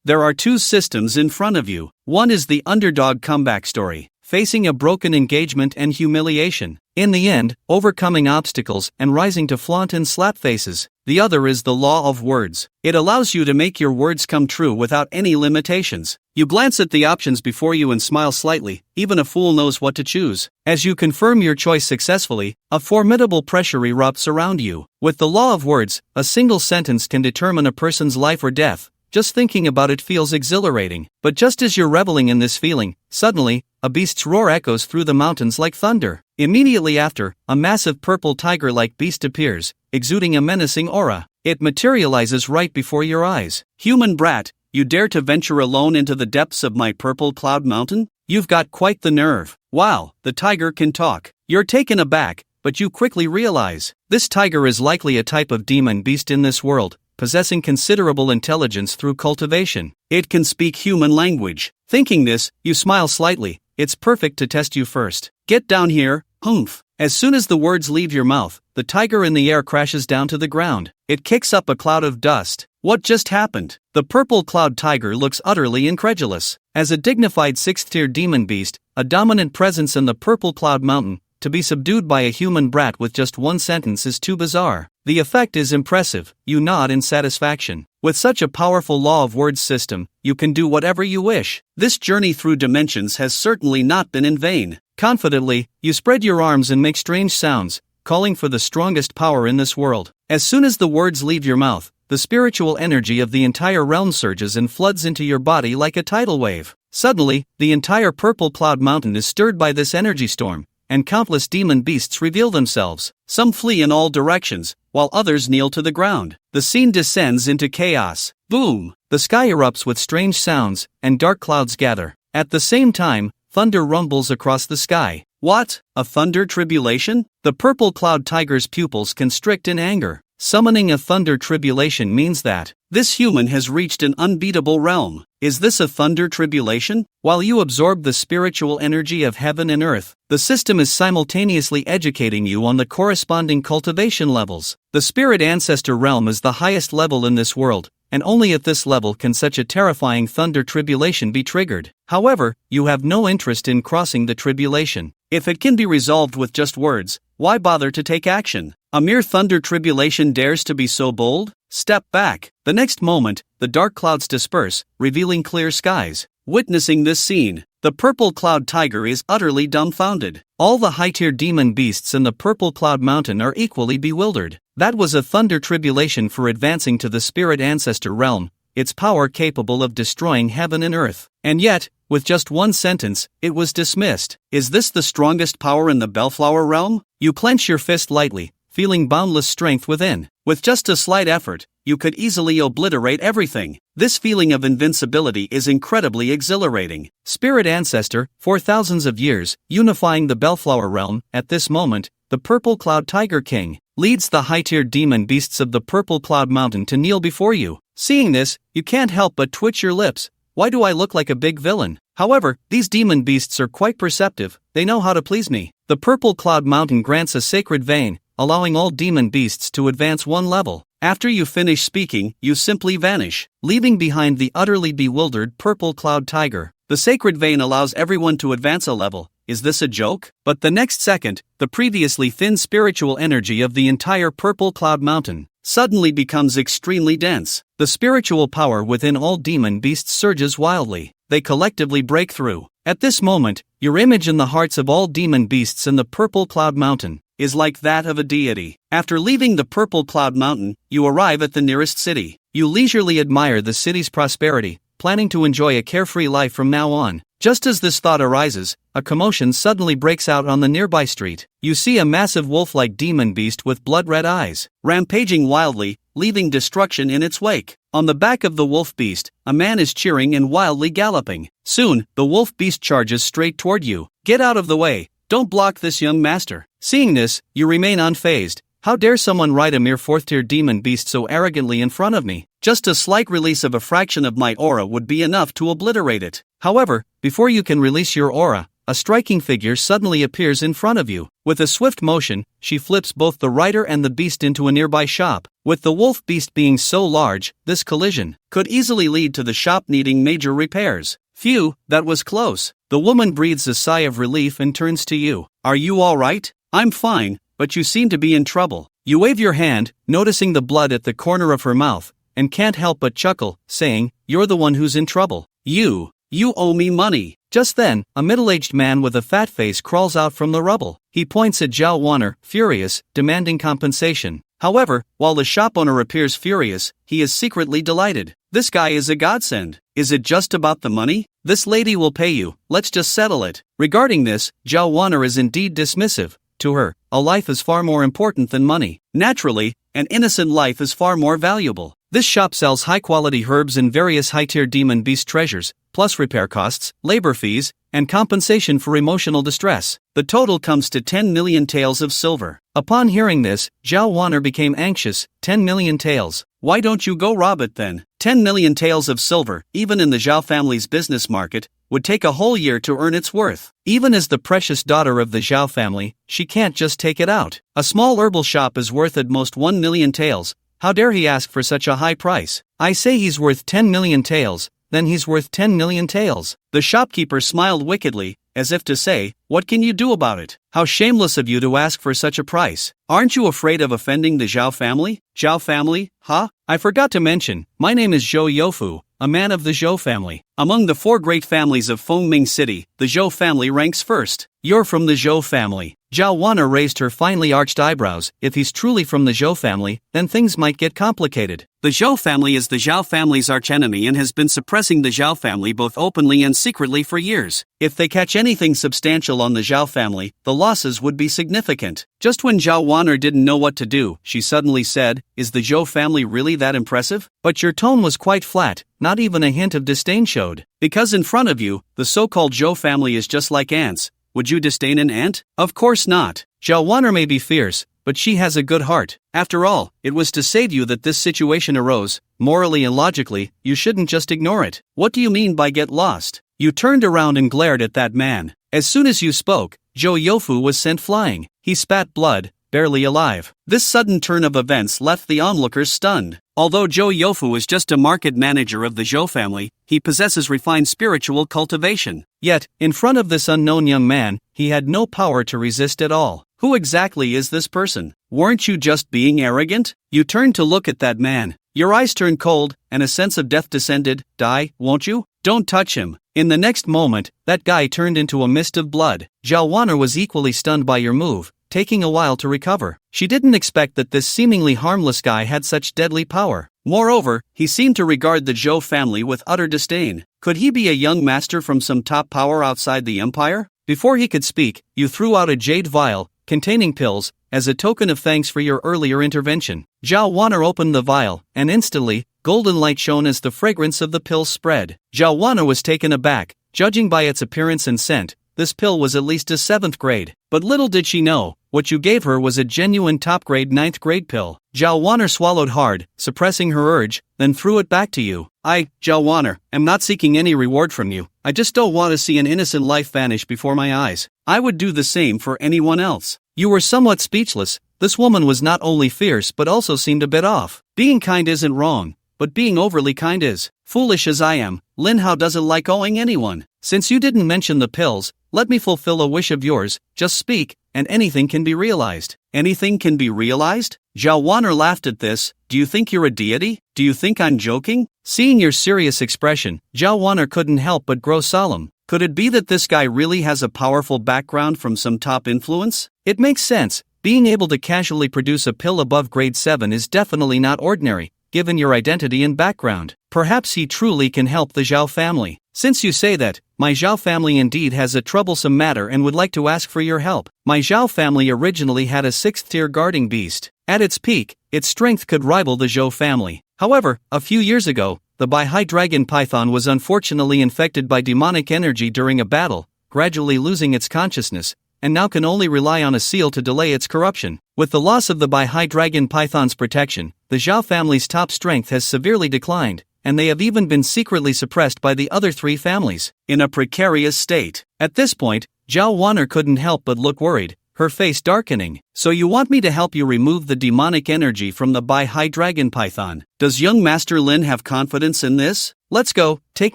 There are two systems in front of you. One is the underdog comeback story, facing a broken engagement and humiliation. In the end, overcoming obstacles and rising to flaunt and slap faces. The other is the law of words. It allows you to make your words come true without any limitations. You glance at the options before you and smile slightly. Even a fool knows what to choose. As you confirm your choice successfully, a formidable pressure erupts around you. With the law of words, a single sentence can determine a person's life or death. Just thinking about it feels exhilarating. But just as you're reveling in this feeling, suddenly, a beast's roar echoes through the mountains like thunder. Immediately after, a massive purple tiger-like beast appears, exuding a menacing aura. It materializes right before your eyes. Human brat, you dare to venture alone into the depths of my purple cloud mountain? You've got quite the nerve. Wow, the tiger can talk. You're taken aback, but you quickly realize, this tiger is likely a type of demon beast in this world, possessing considerable intelligence through cultivation. It can speak human language. Thinking this, you smile slightly. It's perfect to test you first. Get down here, humph. As soon as the words leave your mouth, the tiger in the air crashes down to the ground. It kicks up a cloud of dust. What just happened? The purple cloud tiger looks utterly incredulous. As a dignified 6th-tier demon beast, a dominant presence in the purple cloud mountain, to be subdued by a human brat with just one sentence is too bizarre. The effect is impressive. You nod in satisfaction. With such a powerful law of words system, you can do whatever you wish. This journey through dimensions has certainly not been in vain. Confidently, you spread your arms and make strange sounds, calling for the strongest power in this world. As soon as the words leave your mouth, the spiritual energy of the entire realm surges and floods into your body like a tidal wave. Suddenly, the entire purple cloud mountain is stirred by this energy storm, and countless demon beasts reveal themselves. Some flee in all directions, while others kneel to the ground. The scene descends into chaos. Boom! The sky erupts with strange sounds, and dark clouds gather. At the same time, thunder rumbles across the sky. What? A thunder tribulation? The purple cloud tiger's pupils constrict in anger. Summoning a thunder tribulation means that this human has reached an unbeatable realm. Is this a thunder tribulation? While you absorb the spiritual energy of heaven and earth, the system is simultaneously educating you on the corresponding cultivation levels. The spirit ancestor realm is the highest level in this world, and only at this level can such a terrifying thunder tribulation be triggered. However, you have no interest in crossing the tribulation. If it can be resolved with just words, why bother to take action? A mere thunder tribulation dares to be so bold? Step back. The next moment, the dark clouds disperse, revealing clear skies. Witnessing this scene, the purple cloud tiger is utterly dumbfounded. All the high-tier demon beasts in the purple cloud mountain are equally bewildered. That was a thunder tribulation for advancing to the spirit ancestor realm, its power capable of destroying heaven and earth. And yet, with just one sentence, it was dismissed. Is this the strongest power in the Bellflower realm? You clench your fist lightly, feeling boundless strength within. With just a slight effort, you could easily obliterate everything. This feeling of invincibility is incredibly exhilarating. Spirit ancestor, for thousands of years, unifying the Bellflower realm. At this moment, the purple cloud tiger king leads the high-tier demon beasts of the purple cloud mountain to kneel before you. Seeing this, you can't help but twitch your lips. Why do I look like a big villain? However, these demon beasts are quite perceptive. They know how to please me. The purple cloud mountain grants a sacred vein, allowing all demon beasts to advance one level. After you finish speaking, you simply vanish, leaving behind the utterly bewildered purple cloud tiger. The sacred vein allows everyone to advance a level. Is this a joke? But the next second, the previously thin spiritual energy of the entire purple cloud mountain suddenly becomes extremely dense. The spiritual power within all demon beasts surges wildly. They collectively break through. At this moment, your image in the hearts of all demon beasts in the purple cloud mountain is like that of a deity. After leaving the purple cloud mountain, you arrive at the nearest city. You leisurely admire the city's prosperity, planning to enjoy a carefree life from now on. Just as this thought arises, a commotion suddenly breaks out on the nearby street. You see a massive wolf-like demon beast with blood-red eyes, rampaging wildly, leaving destruction in its wake. On the back of the wolf beast, a man is cheering and wildly galloping. Soon, the wolf beast charges straight toward you. Get out of the way. Don't block this young master. Seeing this, you remain unfazed. How dare someone ride a mere 4th-tier demon beast so arrogantly in front of me? Just a slight release of a fraction of my aura would be enough to obliterate it. However, before you can release your aura, a striking figure suddenly appears in front of you. With a swift motion, she flips both the rider and the beast into a nearby shop. With the wolf beast being so large, this collision could easily lead to the shop needing major repairs. Phew, that was close. The woman breathes a sigh of relief and turns to you. Are you all right? I'm fine, but you seem to be in trouble. You wave your hand, noticing the blood at the corner of her mouth, and can't help but chuckle, saying, "You're the one who's in trouble. You owe me money." Just then, a middle-aged man with a fat face crawls out from the rubble. He points at Zhao Wanner, furious, demanding compensation. However, while the shop owner appears furious, he is secretly delighted. This guy is a godsend. Is it just about the money? This lady will pay you, let's just settle it. Regarding this, Zhao Wanner is indeed dismissive. To her, a life is far more important than money. Naturally, an innocent life is far more valuable. This shop sells high-quality herbs and various high-tier demon beast treasures, plus repair costs, labor fees, and compensation for emotional distress. The total comes to 10 million taels of silver. Upon hearing this, Zhao Wanner became anxious. 10 million taels. Why don't you go rob it then? 10 million taels of silver, even in the Zhao family's business market, would take a whole year to earn its worth. Even as the precious daughter of the Zhao family, she can't just take it out. A small herbal shop is worth at most 1 million taels. How dare he ask for such a high price? I say he's worth 10 million taels, then he's worth 10 million taels. The shopkeeper smiled wickedly, as if to say, what can you do about it? How shameless of you to ask for such a price. Aren't you afraid of offending the Zhao family? Zhao family, huh? I forgot to mention, my name is Zhou Youfu, a man of the Zhou family. Among the 4 great families of Fengming City, the Zhou family ranks first. You're from the Zhou family. Zhao Wanner raised her finely arched eyebrows. If he's truly from the Zhou family, then things might get complicated. The Zhou family is the Zhao family's archenemy and has been suppressing the Zhao family both openly and secretly for years. If they catch anything substantial on the Zhao family, the losses would be significant. Just when Zhao Wanner didn't know what to do, she suddenly said, "Is the Zhou family really that impressive? But your tone was quite flat, not even a hint of disdain showed. Because in front of you, the so-called Zhou family is just like ants. Would you disdain an ant? Of course not. Zhao Wanner may be fierce, but she has a good heart. After all, it was to save you that this situation arose. Morally and logically, you shouldn't just ignore it. What do you mean by get lost?" You turned around and glared at that man. As soon as you spoke, Zhou Youfu was sent flying. He spat blood, barely alive. This sudden turn of events left the onlookers stunned. Although Zhou Youfu is just a market manager of the Zhou family, he possesses refined spiritual cultivation. Yet, in front of this unknown young man, he had no power to resist at all. Who exactly is this person? Weren't you just being arrogant? You turned to look at that man. Your eyes turned cold, and a sense of death descended. Die, won't you? Don't touch him. In the next moment, that guy turned into a mist of blood. Zhao Wanner was equally stunned by your move, taking a while to recover. She didn't expect that this seemingly harmless guy had such deadly power. Moreover, he seemed to regard the Zhou family with utter disdain. Could he be a young master from some top power outside the empire? Before he could speak, you threw out a jade vial, containing pills, as a token of thanks for your earlier intervention. Zhao Wanner opened the vial, and instantly, golden light shone as the fragrance of the pills spread. Zhao Wanner was taken aback. Judging by its appearance and scent, this pill was at least a 7th grade. But little did she know, what you gave her was a genuine top-grade 9th grade pill. Zhao Wanner swallowed hard, suppressing her urge, then threw it back to you. Zhao Wanner, am not seeking any reward from you. I just don't want to see an innocent life vanish before my eyes. I would do the same for anyone else. You were somewhat speechless. This woman was not only fierce but also seemed a bit off. Being kind isn't wrong, but being overly kind is. Foolish as I am, Lin Hao doesn't like owing anyone. Since you didn't mention the pills, let me fulfill a wish of yours. Just speak, and anything can be realized. Anything can be realized? Zhao Wanner laughed at this. Do you think you're a deity? Do you think I'm joking? Seeing your serious expression, Zhao Wanner couldn't help but grow solemn. Could it be that this guy really has a powerful background from some top influence? It makes sense. Being able to casually produce a pill above grade 7 is definitely not ordinary, given your identity and background. Perhaps he truly can help the Zhao family. Since you say that, my Zhao family indeed has a troublesome matter and would like to ask for your help. My Zhao family originally had a 6th-tier guarding beast. At its peak, its strength could rival the Zhou family. However, a few years ago, the Bai dragon python was unfortunately infected by demonic energy during a battle, gradually losing its consciousness, and now can only rely on a seal to delay its corruption. With the loss of the Bai dragon python's protection, the Zhao family's top strength has severely declined, and they have even been secretly suppressed by the other 3 families, in a precarious state. At this point, Zhao Wanner couldn't help but look worried, her face darkening. So you want me to help you remove the demonic energy from the Bai Dragon Python? Does young Master Lin have confidence in this? Let's go, take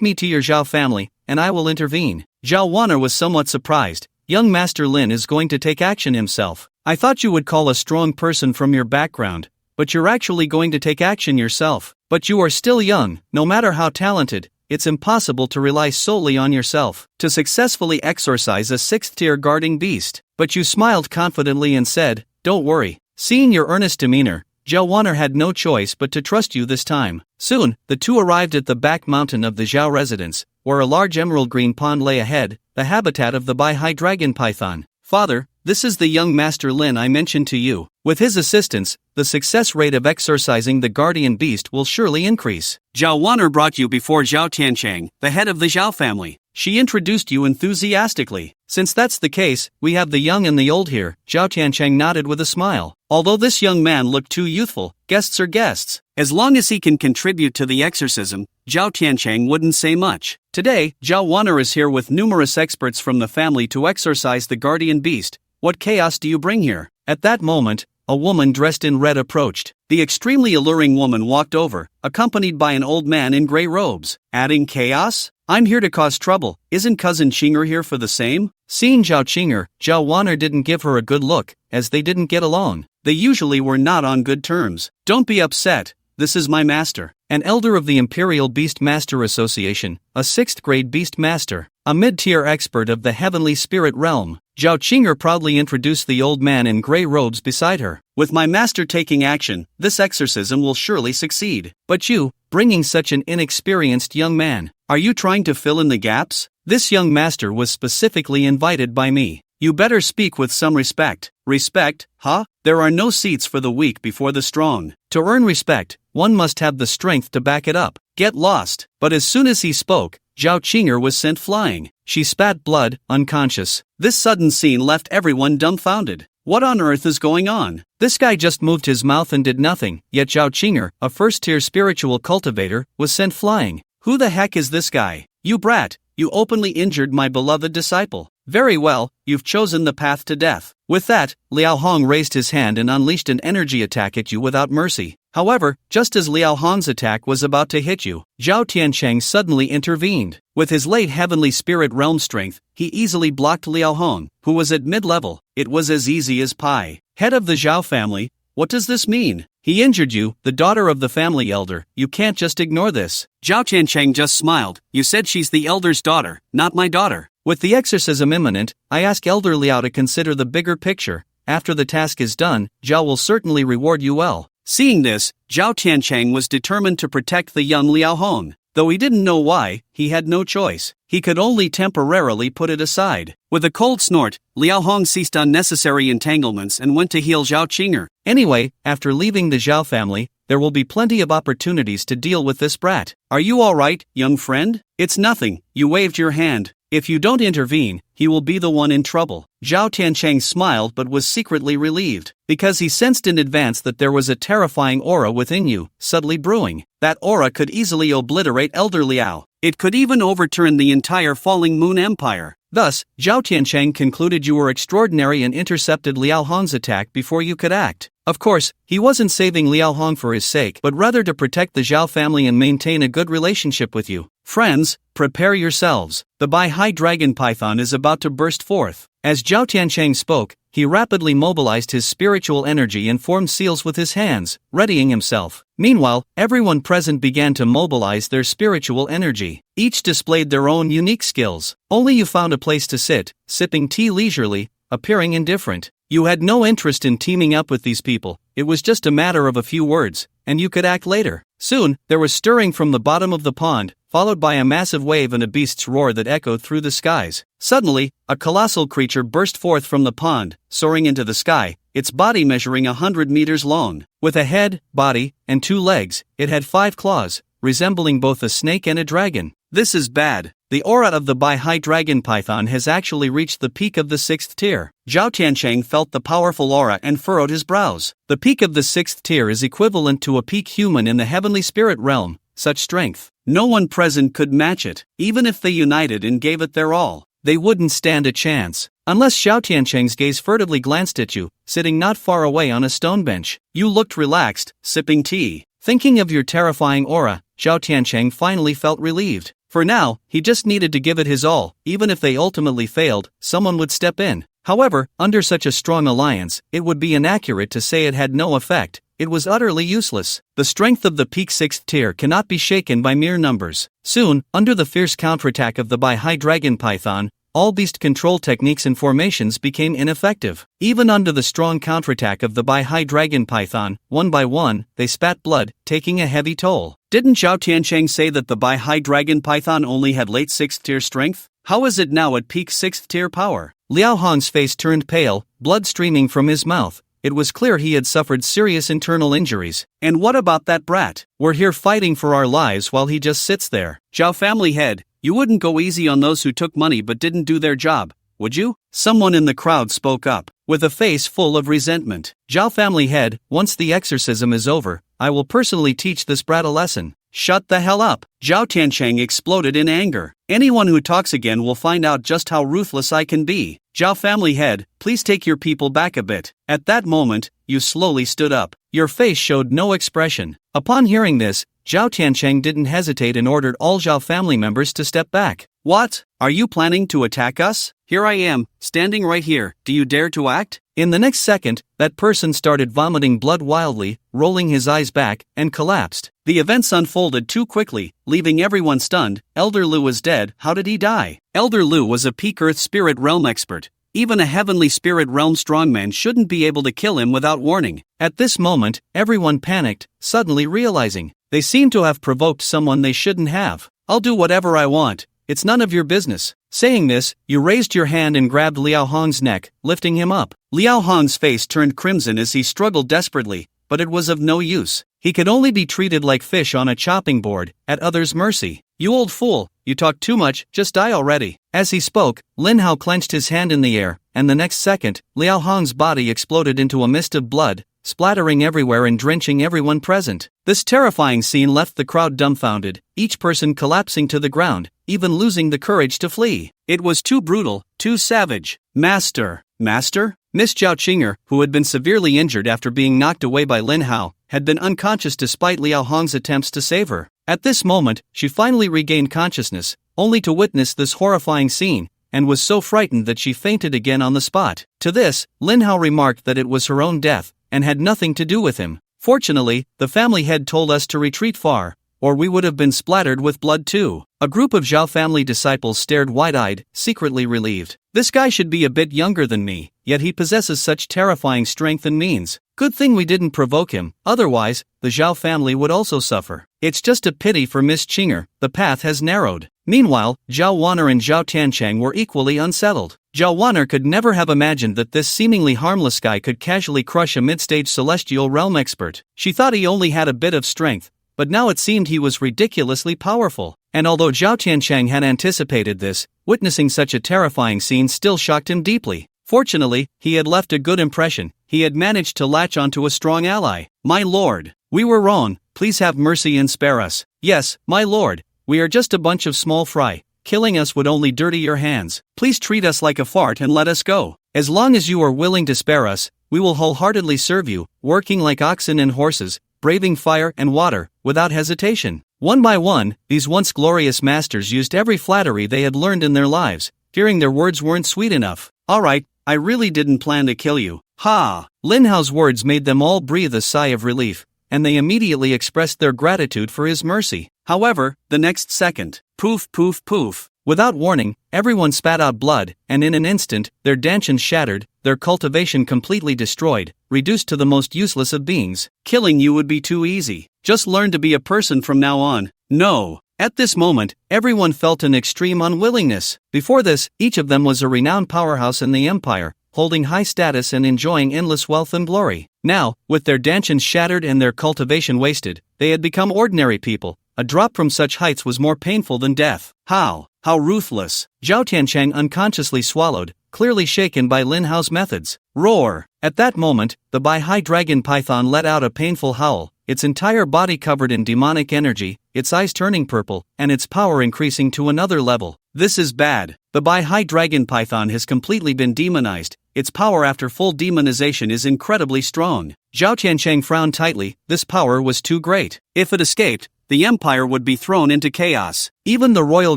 me to your Zhao family, and I will intervene. Zhao Wanner was somewhat surprised. Young Master Lin is going to take action himself. I thought you would call a strong person from your background, but you're actually going to take action yourself. But you are still young, no matter how talented. It's impossible to rely solely on yourself to successfully exorcise a 6th-tier guarding beast. But you smiled confidently and said, "Don't worry." Seeing your earnest demeanor, Zhao Wanner had no choice but to trust you this time. Soon, the two arrived at the back mountain of the Zhao residence, where a large emerald green pond lay ahead, the habitat of the Bai Dragon Python. Father, this is the young Master Lin I mentioned to you. With his assistance, the success rate of exorcising the guardian beast will surely increase. Zhao Wanner brought you before Zhao Tiancheng, the head of the Zhao family. She introduced you enthusiastically. Since that's the case, we have the young and the old here. Zhao Tiancheng nodded with a smile. Although this young man looked too youthful, guests are guests. As long as he can contribute to the exorcism, Zhao Tiancheng wouldn't say much. Today, Zhao Wanner is here with numerous experts from the family to exorcise the guardian beast. What chaos do you bring here? At that moment, a woman dressed in red approached. The extremely alluring woman walked over, accompanied by an old man in gray robes. Adding chaos? I'm here to cause trouble. Isn't Cousin Chinger here for the same? Seeing Zhao Chinger, Zhao Wanner didn't give her a good look, as they didn't get along. They usually were not on good terms. Don't be upset. This is my master, an elder of the Imperial Beast Master Association, a 6th-grade beast master, a mid-tier expert of the heavenly spirit realm. Zhao Chinger proudly introduced the old man in gray robes beside her. With my master taking action, this exorcism will surely succeed. But you, bringing such an inexperienced young man, are you trying to fill in the gaps? This young master was specifically invited by me. You better speak with some respect. Respect, huh? There are no seats for the weak before the strong. To earn respect, one must have the strength to back it up. Get lost. But as soon as he spoke, Zhao Chinger was sent flying. She spat blood, unconscious. This sudden scene left everyone dumbfounded. What on earth is going on? This guy just moved his mouth and did nothing, yet Zhao Chinger, a first-tier spiritual cultivator, was sent flying. Who the heck is this guy? You brat, you openly injured my beloved disciple. Very well, you've chosen the path to death. With that, Liao Hong raised his hand and unleashed an energy attack at you without mercy. However, just as Liao Hong's attack was about to hit you, Zhao Tiancheng suddenly intervened. With his late heavenly spirit realm strength, he easily blocked Liao Hong, who was at mid-level. It was as easy as pie. Head of the Zhao family, what does this mean? He injured you, the daughter of the family elder. You can't just ignore this. Zhao Tiancheng just smiled. You said she's the elder's daughter, not my daughter. With the exorcism imminent, I ask Elder Liao to consider the bigger picture. After the task is done, Zhao will certainly reward you well. Seeing this, Zhao Tiancheng was determined to protect the young Liao Hong. Though he didn't know why, he had no choice. He could only temporarily put it aside. With a cold snort, Liao Hong ceased unnecessary entanglements and went to heal Zhao Chinger. Anyway, after leaving the Zhao family, there will be plenty of opportunities to deal with this brat. Are you alright, young friend? It's nothing, you waved your hand. If you don't intervene, he will be the one in trouble. Zhao Tiancheng smiled but was secretly relieved, because he sensed in advance that there was a terrifying aura within you, subtly brewing. That aura could easily obliterate Elder Liao. It could even overturn the entire Falling Moon Empire. Thus, Zhao Tiancheng concluded you were extraordinary and intercepted Liao Hong's attack before you could act. Of course, he wasn't saving Liao Hong for his sake, but rather to protect the Zhao family and maintain a good relationship with you. Friends, prepare yourselves. The Bai Dragon Python is about to burst forth. As Zhao Tiancheng spoke, he rapidly mobilized his spiritual energy and formed seals with his hands, readying himself. Meanwhile, everyone present began to mobilize their spiritual energy. Each displayed their own unique skills. Only you found a place to sit, sipping tea leisurely, appearing indifferent. You had no interest in teaming up with these people. It was just a matter of a few words, and you could act later. Soon, there was stirring from the bottom of the pond, followed by a massive wave and a beast's roar that echoed through the skies. Suddenly, a colossal creature burst forth from the pond, soaring into the sky, its body measuring 100 meters long. With a head, body, and 2 legs, it had 5 claws, resembling both a snake and a dragon. This is bad. The aura of the Bai Dragon Python has actually reached the peak of the 6th tier. Zhao Tiancheng felt the powerful aura and furrowed his brows. The peak of the 6th tier is equivalent to a peak human in the heavenly spirit realm. Such strength, no one present could match it, even if they united and gave it their all. they wouldn't stand a chance. Unless Xiao Tiancheng's gaze furtively glanced at you, sitting not far away on a stone bench. You looked relaxed, sipping tea. Thinking of your terrifying aura, Xiao Tiancheng finally felt relieved. For now, he just needed to give it his all. Even if they ultimately failed, someone would step in. However, under such a strong alliance, it would be inaccurate to say it had no effect. It was utterly useless. The strength of the peak 6th tier cannot be shaken by mere numbers. Soon, under the fierce counterattack of the Bai-Hai Dragon Python, all beast control techniques and formations became ineffective. Even under the strong counterattack of the Bai-Hai Dragon Python, one by one, they spat blood, taking a heavy toll. Didn't Xiao Tiancheng say that the Bai-Hai Dragon Python only had late 6th tier strength? How is it now at peak 6th tier power? Liao Hong's face turned pale, blood streaming from his mouth. It was clear he had suffered serious internal injuries. And what about that brat? We're here fighting for our lives while he just sits there. Zhao family head, you wouldn't go easy on those who took money but didn't do their job, would you? Someone in the crowd spoke up, with a face full of resentment. Zhao family head, once the exorcism is over, I will personally teach this brat a lesson. Shut the hell up. Zhao Tiancheng exploded in anger. Anyone who talks again will find out just how ruthless I can be. Zhao family head, please take your people back a bit. At that moment, you slowly stood up. Your face showed no expression. Upon hearing this, Zhao Tiancheng didn't hesitate and ordered all Zhao family members to step back. What? Are you planning to attack us? Here I am, standing right here. Do you dare to act? In the next second, that person started vomiting blood wildly, rolling his eyes back, and collapsed. The events unfolded too quickly, leaving everyone stunned. Elder Lu was dead. How did he die? Elder Lu was a peak Earth Spirit Realm expert. Even a heavenly spirit realm strongman shouldn't be able to kill him without warning. At this moment, everyone panicked, suddenly realizing they seemed to have provoked someone they shouldn't have. I'll do whatever I want. It's none of your business. Saying this, you raised your hand and grabbed Liao Hong's neck, lifting him up. Liao Hong's face turned crimson as he struggled desperately, but it was of no use. He could only be treated like fish on a chopping board, at others' mercy. You old fool, you talk too much, just die already. As he spoke, Lin Hao clenched his hand in the air, and the next second, Liao Hong's body exploded into a mist of blood, splattering everywhere and drenching everyone present. This terrifying scene left the crowd dumbfounded, each person collapsing to the ground, even losing the courage to flee. It was too brutal, too savage. Master? Miss Zhao Qinger, who had been severely injured after being knocked away by Lin Hao, had been unconscious despite Liao Hong's attempts to save her. At this moment, she finally regained consciousness, only to witness this horrifying scene, and was so frightened that she fainted again on the spot. To this, Lin Hao remarked that it was her own death, and had nothing to do with him. Fortunately, the family head told us to retreat far, or we would have been splattered with blood too. A group of Zhao family disciples stared wide-eyed, secretly relieved. This guy should be a bit younger than me, yet he possesses such terrifying strength and means. Good thing we didn't provoke him, otherwise, the Zhao family would also suffer. It's just a pity for Miss Qinger, the path has narrowed. Meanwhile, Zhao Wanner and Zhao Tiancheng were equally unsettled. Zhao Wanner could never have imagined that this seemingly harmless guy could casually crush a mid-stage celestial realm expert. She thought he only had a bit of strength, but now it seemed he was ridiculously powerful. And although Zhao Tiancheng had anticipated this, witnessing such a terrifying scene still shocked him deeply. Fortunately, he had left a good impression. He had managed to latch onto a strong ally. My lord, we were wrong. Please have mercy and spare us. Yes, my lord, we are just a bunch of small fry. Killing us would only dirty your hands. Please treat us like a fart and let us go. As long as you are willing to spare us, we will wholeheartedly serve you, working like oxen and horses, braving fire and water, without hesitation. One by one, these once glorious masters used every flattery they had learned in their lives, fearing their words weren't sweet enough. Alright, I really didn't plan to kill you. Ha! Lin Hao's words made them all breathe a sigh of relief, and they immediately expressed their gratitude for his mercy. However, the next second, poof poof poof. Without warning, everyone spat out blood, and in an instant, their dantians shattered, their cultivation completely destroyed, reduced to the most useless of beings. Killing you would be too easy. Just learn to be a person from now on. No. At this moment, everyone felt an extreme unwillingness. Before this, each of them was a renowned powerhouse in the empire, holding high status and enjoying endless wealth and glory. Now, with their dantians shattered and their cultivation wasted, they had become ordinary people. A drop from such heights was more painful than death. How ruthless! Zhao Tiancheng unconsciously swallowed, clearly shaken by Lin Hao's methods. Roar! At that moment, the Bai-Hai dragon python let out a painful howl, its entire body covered in demonic energy, its eyes turning purple, and its power increasing to another level. This is bad. The High Dragon Python has completely been demonized. Its power after full demonization is incredibly strong. Zhao Tiancheng frowned tightly. This power was too great. If it escaped, the empire would be thrown into chaos. Even the royal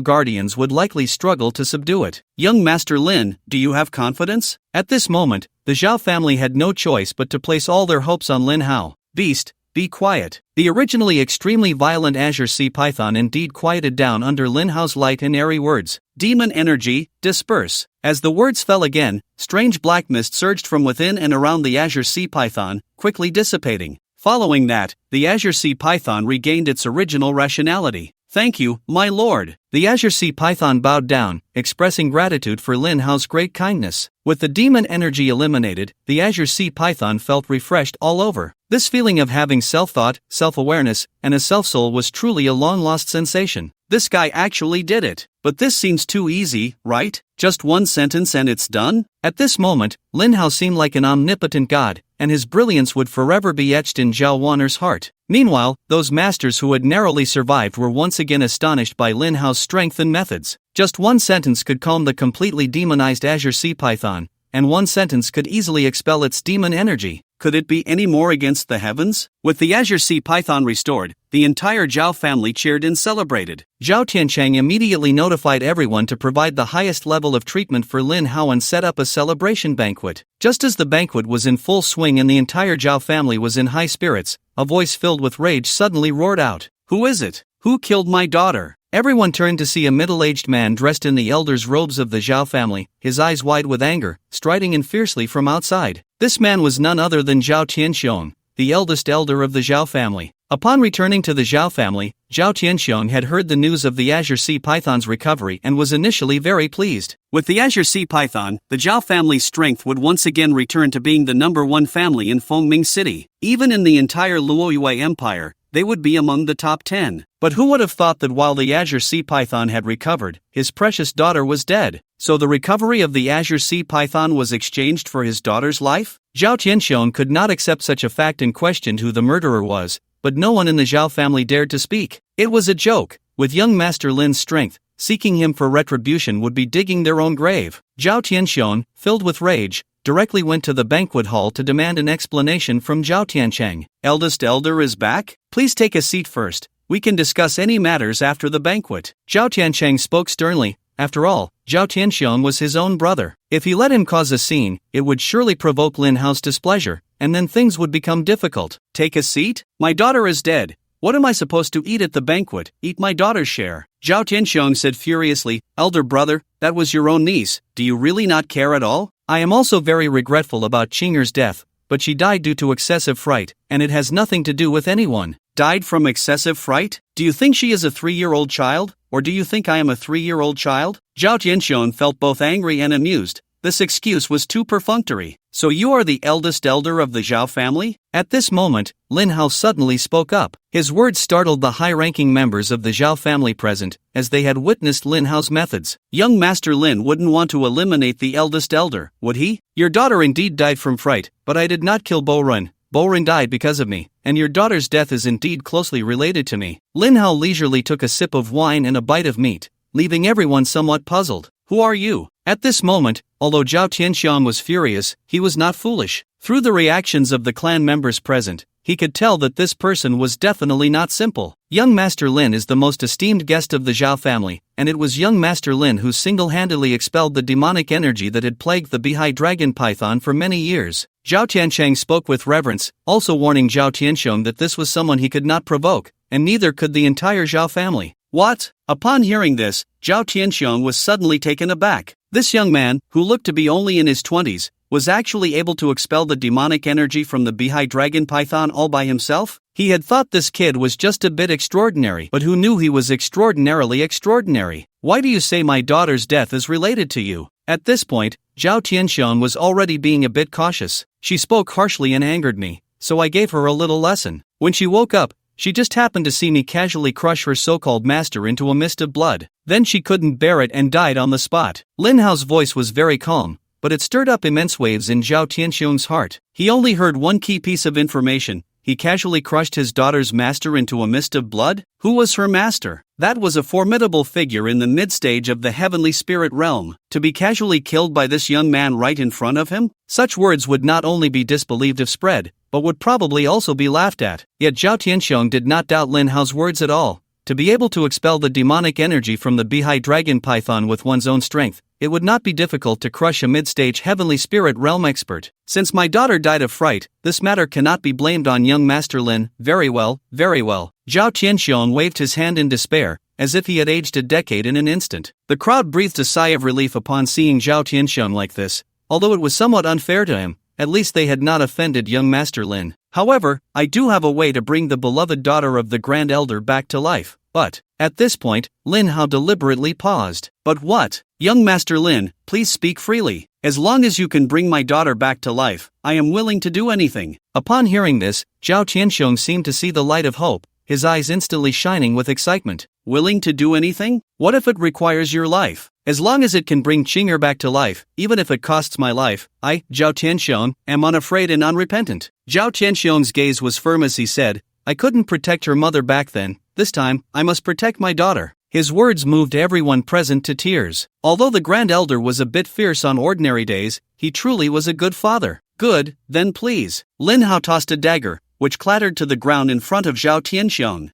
guardians would likely struggle to subdue it. Young Master Lin, do you have confidence? At this moment, the Zhao family had no choice but to place all their hopes on Lin Hao. Beast, be quiet. The originally extremely violent Azure Sea Python indeed quieted down under Lin Hao's light and airy words. Demon energy, disperse. As the words fell again, strange black mist surged from within and around the Azure Sea Python, quickly dissipating. Following that, the Azure Sea Python regained its original rationality. Thank you, my lord. The Azure Sea Python bowed down, expressing gratitude for Lin Hao's great kindness. With the demon energy eliminated, the Azure Sea Python felt refreshed all over. This feeling of having self-thought, self-awareness, and a self-soul was truly a long-lost sensation. This guy actually did it. But this seems too easy, right? Just one sentence and it's done? At this moment, Lin Hao seemed like an omnipotent god, and his brilliance would forever be etched in Zhao Wan'er's heart. Meanwhile, those masters who had narrowly survived were once again astonished by Lin Hao's strength and methods. Just one sentence could calm the completely demonized Azure Sea Python, and one sentence could easily expel its demon energy. Could it be any more against the heavens? With the Azure Sea Python restored, the entire Zhao family cheered and celebrated. Zhao Tiancheng immediately notified everyone to provide the highest level of treatment for Lin Hao and set up a celebration banquet. Just as the banquet was in full swing and the entire Zhao family was in high spirits, a voice filled with rage suddenly roared out. Who is it? Who killed my daughter? Everyone turned to see a middle-aged man dressed in the elders' robes of the Zhao family, his eyes wide with anger, striding in fiercely from outside. This man was none other than Zhao Tianxiong, the eldest elder of the Zhao family. Upon returning to the Zhao family, Zhao Tianxiong had heard the news of the Azure Sea Python's recovery and was initially very pleased. With the Azure Sea Python, the Zhao family's strength would once again return to being the #1 family in Fengming City. Even in the entire Luoyue Empire, they would be among the top 10. But who would have thought that while the Azure Sea Python had recovered, his precious daughter was dead? So the recovery of the Azure Sea Python was exchanged for his daughter's life? Zhao Tianxiong could not accept such a fact and questioned who the murderer was, but no one in the Zhao family dared to speak. It was a joke. With young Master Lin's strength, seeking him for retribution would be digging their own grave. Zhao Tianxiong, filled with rage, directly went to the banquet hall to demand an explanation from Zhao Tiancheng. Eldest elder is back? Please take a seat first. We can discuss any matters after the banquet. Zhao Tiancheng spoke sternly. After all, Zhao Tianxiong was his own brother. If he let him cause a scene, it would surely provoke Lin Hao's displeasure, and then things would become difficult. Take a seat? My daughter is dead. What am I supposed to eat at the banquet? Eat my daughter's share. Zhao Tianxiong said furiously, Elder brother, that was your own niece. Do you really not care at all? I am also very regretful about Qinger's death, but she died due to excessive fright, and it has nothing to do with anyone. Died from excessive fright? Do you think she is a 3-year-old child? Or do you think I am a 3-year-old child? Zhao Tianxiong felt both angry and amused. This excuse was too perfunctory. So you are the eldest elder of the Zhao family? At this moment, Lin Hao suddenly spoke up. His words startled the high-ranking members of the Zhao family present, as they had witnessed Lin Hao's methods. Young Master Lin wouldn't want to eliminate the eldest elder, would he? Your daughter indeed died from fright, but I did not kill Bo-Run. Bo-Run died because of me, and your daughter's death is indeed closely related to me. Lin Hao leisurely took a sip of wine and a bite of meat, leaving everyone somewhat puzzled. Who are you? At this moment, although Zhao Tianxiong was furious, he was not foolish. Through the reactions of the clan members present, he could tell that this person was definitely not simple. Young Master Lin is the most esteemed guest of the Zhao family, and it was young Master Lin who single-handedly expelled the demonic energy that had plagued the High Dragon Python for many years. Zhao Tiancheng spoke with reverence, also warning Zhao Tianxiong that this was someone he could not provoke, and neither could the entire Zhao family. What? Upon hearing this, Zhao Tianxiong was suddenly taken aback. This young man, who looked to be only in his 20s, was actually able to expel the demonic energy from the High Dragon Python all by himself? He had thought this kid was just a bit extraordinary, but who knew he was extraordinarily extraordinary? Why do you say my daughter's death is related to you? At this point, Zhao Tianxiong was already being a bit cautious. She spoke harshly and angered me, so I gave her a little lesson. When she woke up, she just happened to see me casually crush her so-called master into a mist of blood. Then she couldn't bear it and died on the spot. Lin Hao's voice was very calm, but it stirred up immense waves in Zhao Tianxiong's heart. He only heard one key piece of information. he casually crushed his daughter's master into a mist of blood? Who was her master? That was a formidable figure in the mid-stage of the heavenly spirit realm. To be casually killed by this young man right in front of him? Such words would not only be disbelieved if spread, but would probably also be laughed at. Yet Zhao Tianxiong did not doubt Lin Hao's words at all. To be able to expel the demonic energy from the Behi dragon python with one's own strength, it would not be difficult to crush a mid-stage heavenly spirit realm expert. Since my daughter died of fright, this matter cannot be blamed on young Master Lin. Very well, very well. Zhao Tianxiong waved his hand in despair, as if he had aged a decade in an instant. The crowd breathed a sigh of relief upon seeing Zhao Tianxiong like this. Although it was somewhat unfair to him, at least they had not offended young Master Lin. However, I do have a way to bring the beloved daughter of the Grand Elder back to life. But, at this point, Lin Hao deliberately paused. But what? Young Master Lin, please speak freely. As long as you can bring my daughter back to life, I am willing to do anything. Upon hearing this, Zhao Tianxiong seemed to see the light of hope, his eyes instantly shining with excitement. Willing to do anything? What if it requires your life? As long as it can bring Qinger back to life, even if it costs my life, I, Zhao Tianxiong, am unafraid and unrepentant. Zhao Tianxiong's gaze was firm as he said, I couldn't protect her mother back then. This time, I must protect my daughter. His words moved everyone present to tears. Although the Grand Elder was a bit fierce on ordinary days, he truly was a good father. Good, then please. Lin Hao tossed a dagger, which clattered to the ground in front of Zhao Tianxiong.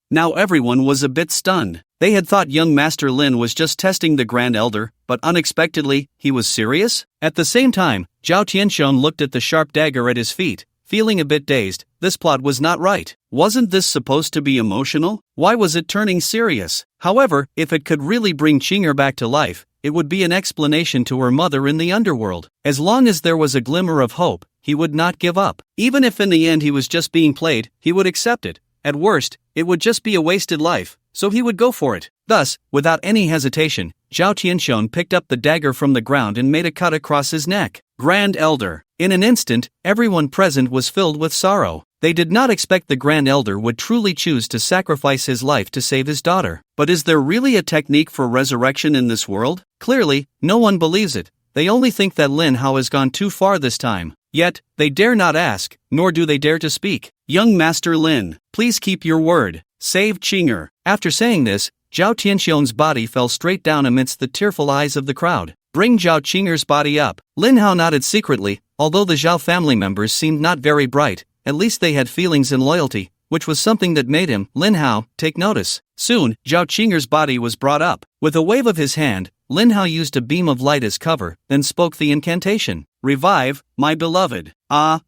Now everyone was a bit stunned. They had thought young Master Lin was just testing the Grand Elder, but unexpectedly, he was serious? At the same time, Zhao Tianxiong looked at the sharp dagger at his feet, feeling a bit dazed. This plot was not right. Wasn't this supposed to be emotional? Why was it turning serious? However, if it could really bring Qinger back to life, it would be an explanation to her mother in the underworld. As long as there was a glimmer of hope, he would not give up. Even if in the end he was just being played, he would accept it. At worst, it would just be a wasted life, so he would go for it. Thus, without any hesitation, Zhao Tianxiong picked up the dagger from the ground and made a cut across his neck. Grand Elder. In an instant, everyone present was filled with sorrow. They did not expect the Grand Elder would truly choose to sacrifice his life to save his daughter. But is there really a technique for resurrection in this world? Clearly, no one believes it. They only think that Lin Hao has gone too far this time. Yet, they dare not ask, nor do they dare to speak. Young Master Lin, please keep your word. Save Qinger. After saying this, Zhao Tianxiong's body fell straight down amidst the tearful eyes of the crowd. Bring Zhao Qinger's body up. Lin Hao nodded secretly. Although the Zhao family members seemed not very bright, at least they had feelings and loyalty, which was something that made him, Lin Hao, take notice. Soon, Zhao Qinger's body was brought up. With a wave of his hand, Lin Hao used a beam of light as cover, then spoke the incantation. Revive, my beloved.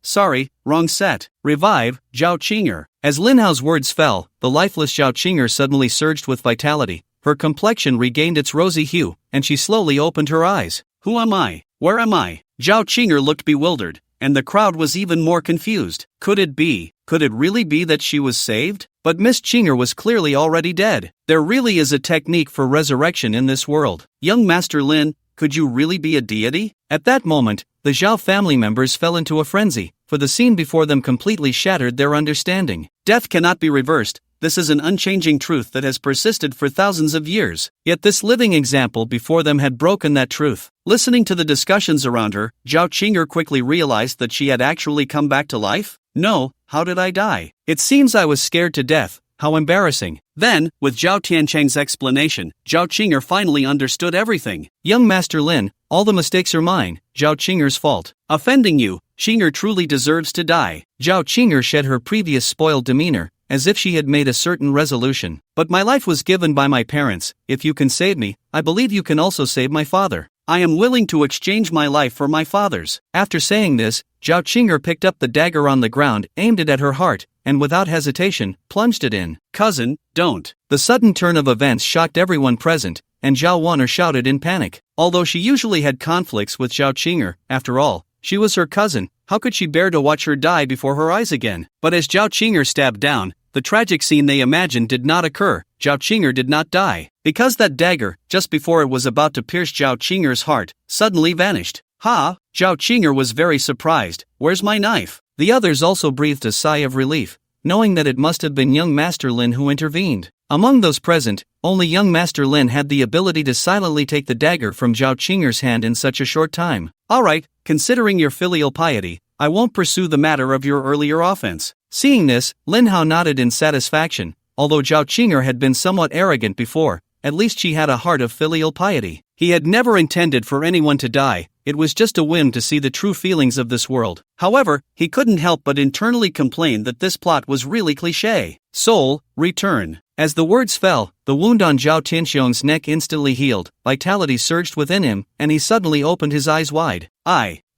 Sorry, wrong set. Revive, Zhao Qinger. As Lin Hao's words fell, the lifeless Zhao Qinger suddenly surged with vitality. Her complexion regained its rosy hue, and she slowly opened her eyes. Who am I? Where am I? Zhao Qinger looked bewildered, and the crowd was even more confused. Could it really be that she was saved? But Miss Qinger was clearly already dead. There really is a technique for resurrection in this world. Young Master Lin, could you really be a deity? At that moment, the Zhao family members fell into a frenzy, for the scene before them completely shattered their understanding. Death cannot be reversed. This is an unchanging truth that has persisted for thousands of years. Yet this living example before them had broken that truth. Listening to the discussions around her, Zhao Qinger quickly realized that she had actually come back to life. No, how did I die? It seems I was scared to death. How embarrassing. Then, with Zhao Tiancheng's explanation, Zhao Qinger finally understood everything. Young Master Lin, all the mistakes are mine, Zhao Qinger's fault. Offending you, Qinger truly deserves to die. Zhao Qinger shed her previous spoiled demeanor, as if she had made a certain resolution. But my life was given by my parents. If you can save me, I believe you can also save my father. I am willing to exchange my life for my father's. After saying this, Zhao Qinger picked up the dagger on the ground, aimed it at her heart, and without hesitation, plunged it in. Cousin, don't. The sudden turn of events shocked everyone present, and Zhao Wan'er shouted in panic. Although she usually had conflicts with Zhao Qinger, after all, she was her cousin. How could she bear to watch her die before her eyes again? But as Zhao Qinger stabbed down, the tragic scene they imagined did not occur. Zhao Qinger did not die, because that dagger, just before it was about to pierce Zhao Qinger's heart, suddenly vanished. Ha! Zhao Qinger was very surprised. Where's my knife? The others also breathed a sigh of relief, knowing that it must have been young Master Lin who intervened. Among those present, only young Master Lin had the ability to silently take the dagger from Zhao Qinger's hand in such a short time. Alright, considering your filial piety, I won't pursue the matter of your earlier offense. Seeing this, Lin Hao nodded in satisfaction. Although Zhao Qing'er had been somewhat arrogant before, at least she had a heart of filial piety. He had never intended for anyone to die, it was just a whim to see the true feelings of this world. However, he couldn't help but internally complain that this plot was really cliché. Soul, return. As the words fell, the wound on Zhao Tianxiong's neck instantly healed, vitality surged within him, and he suddenly opened his eyes wide.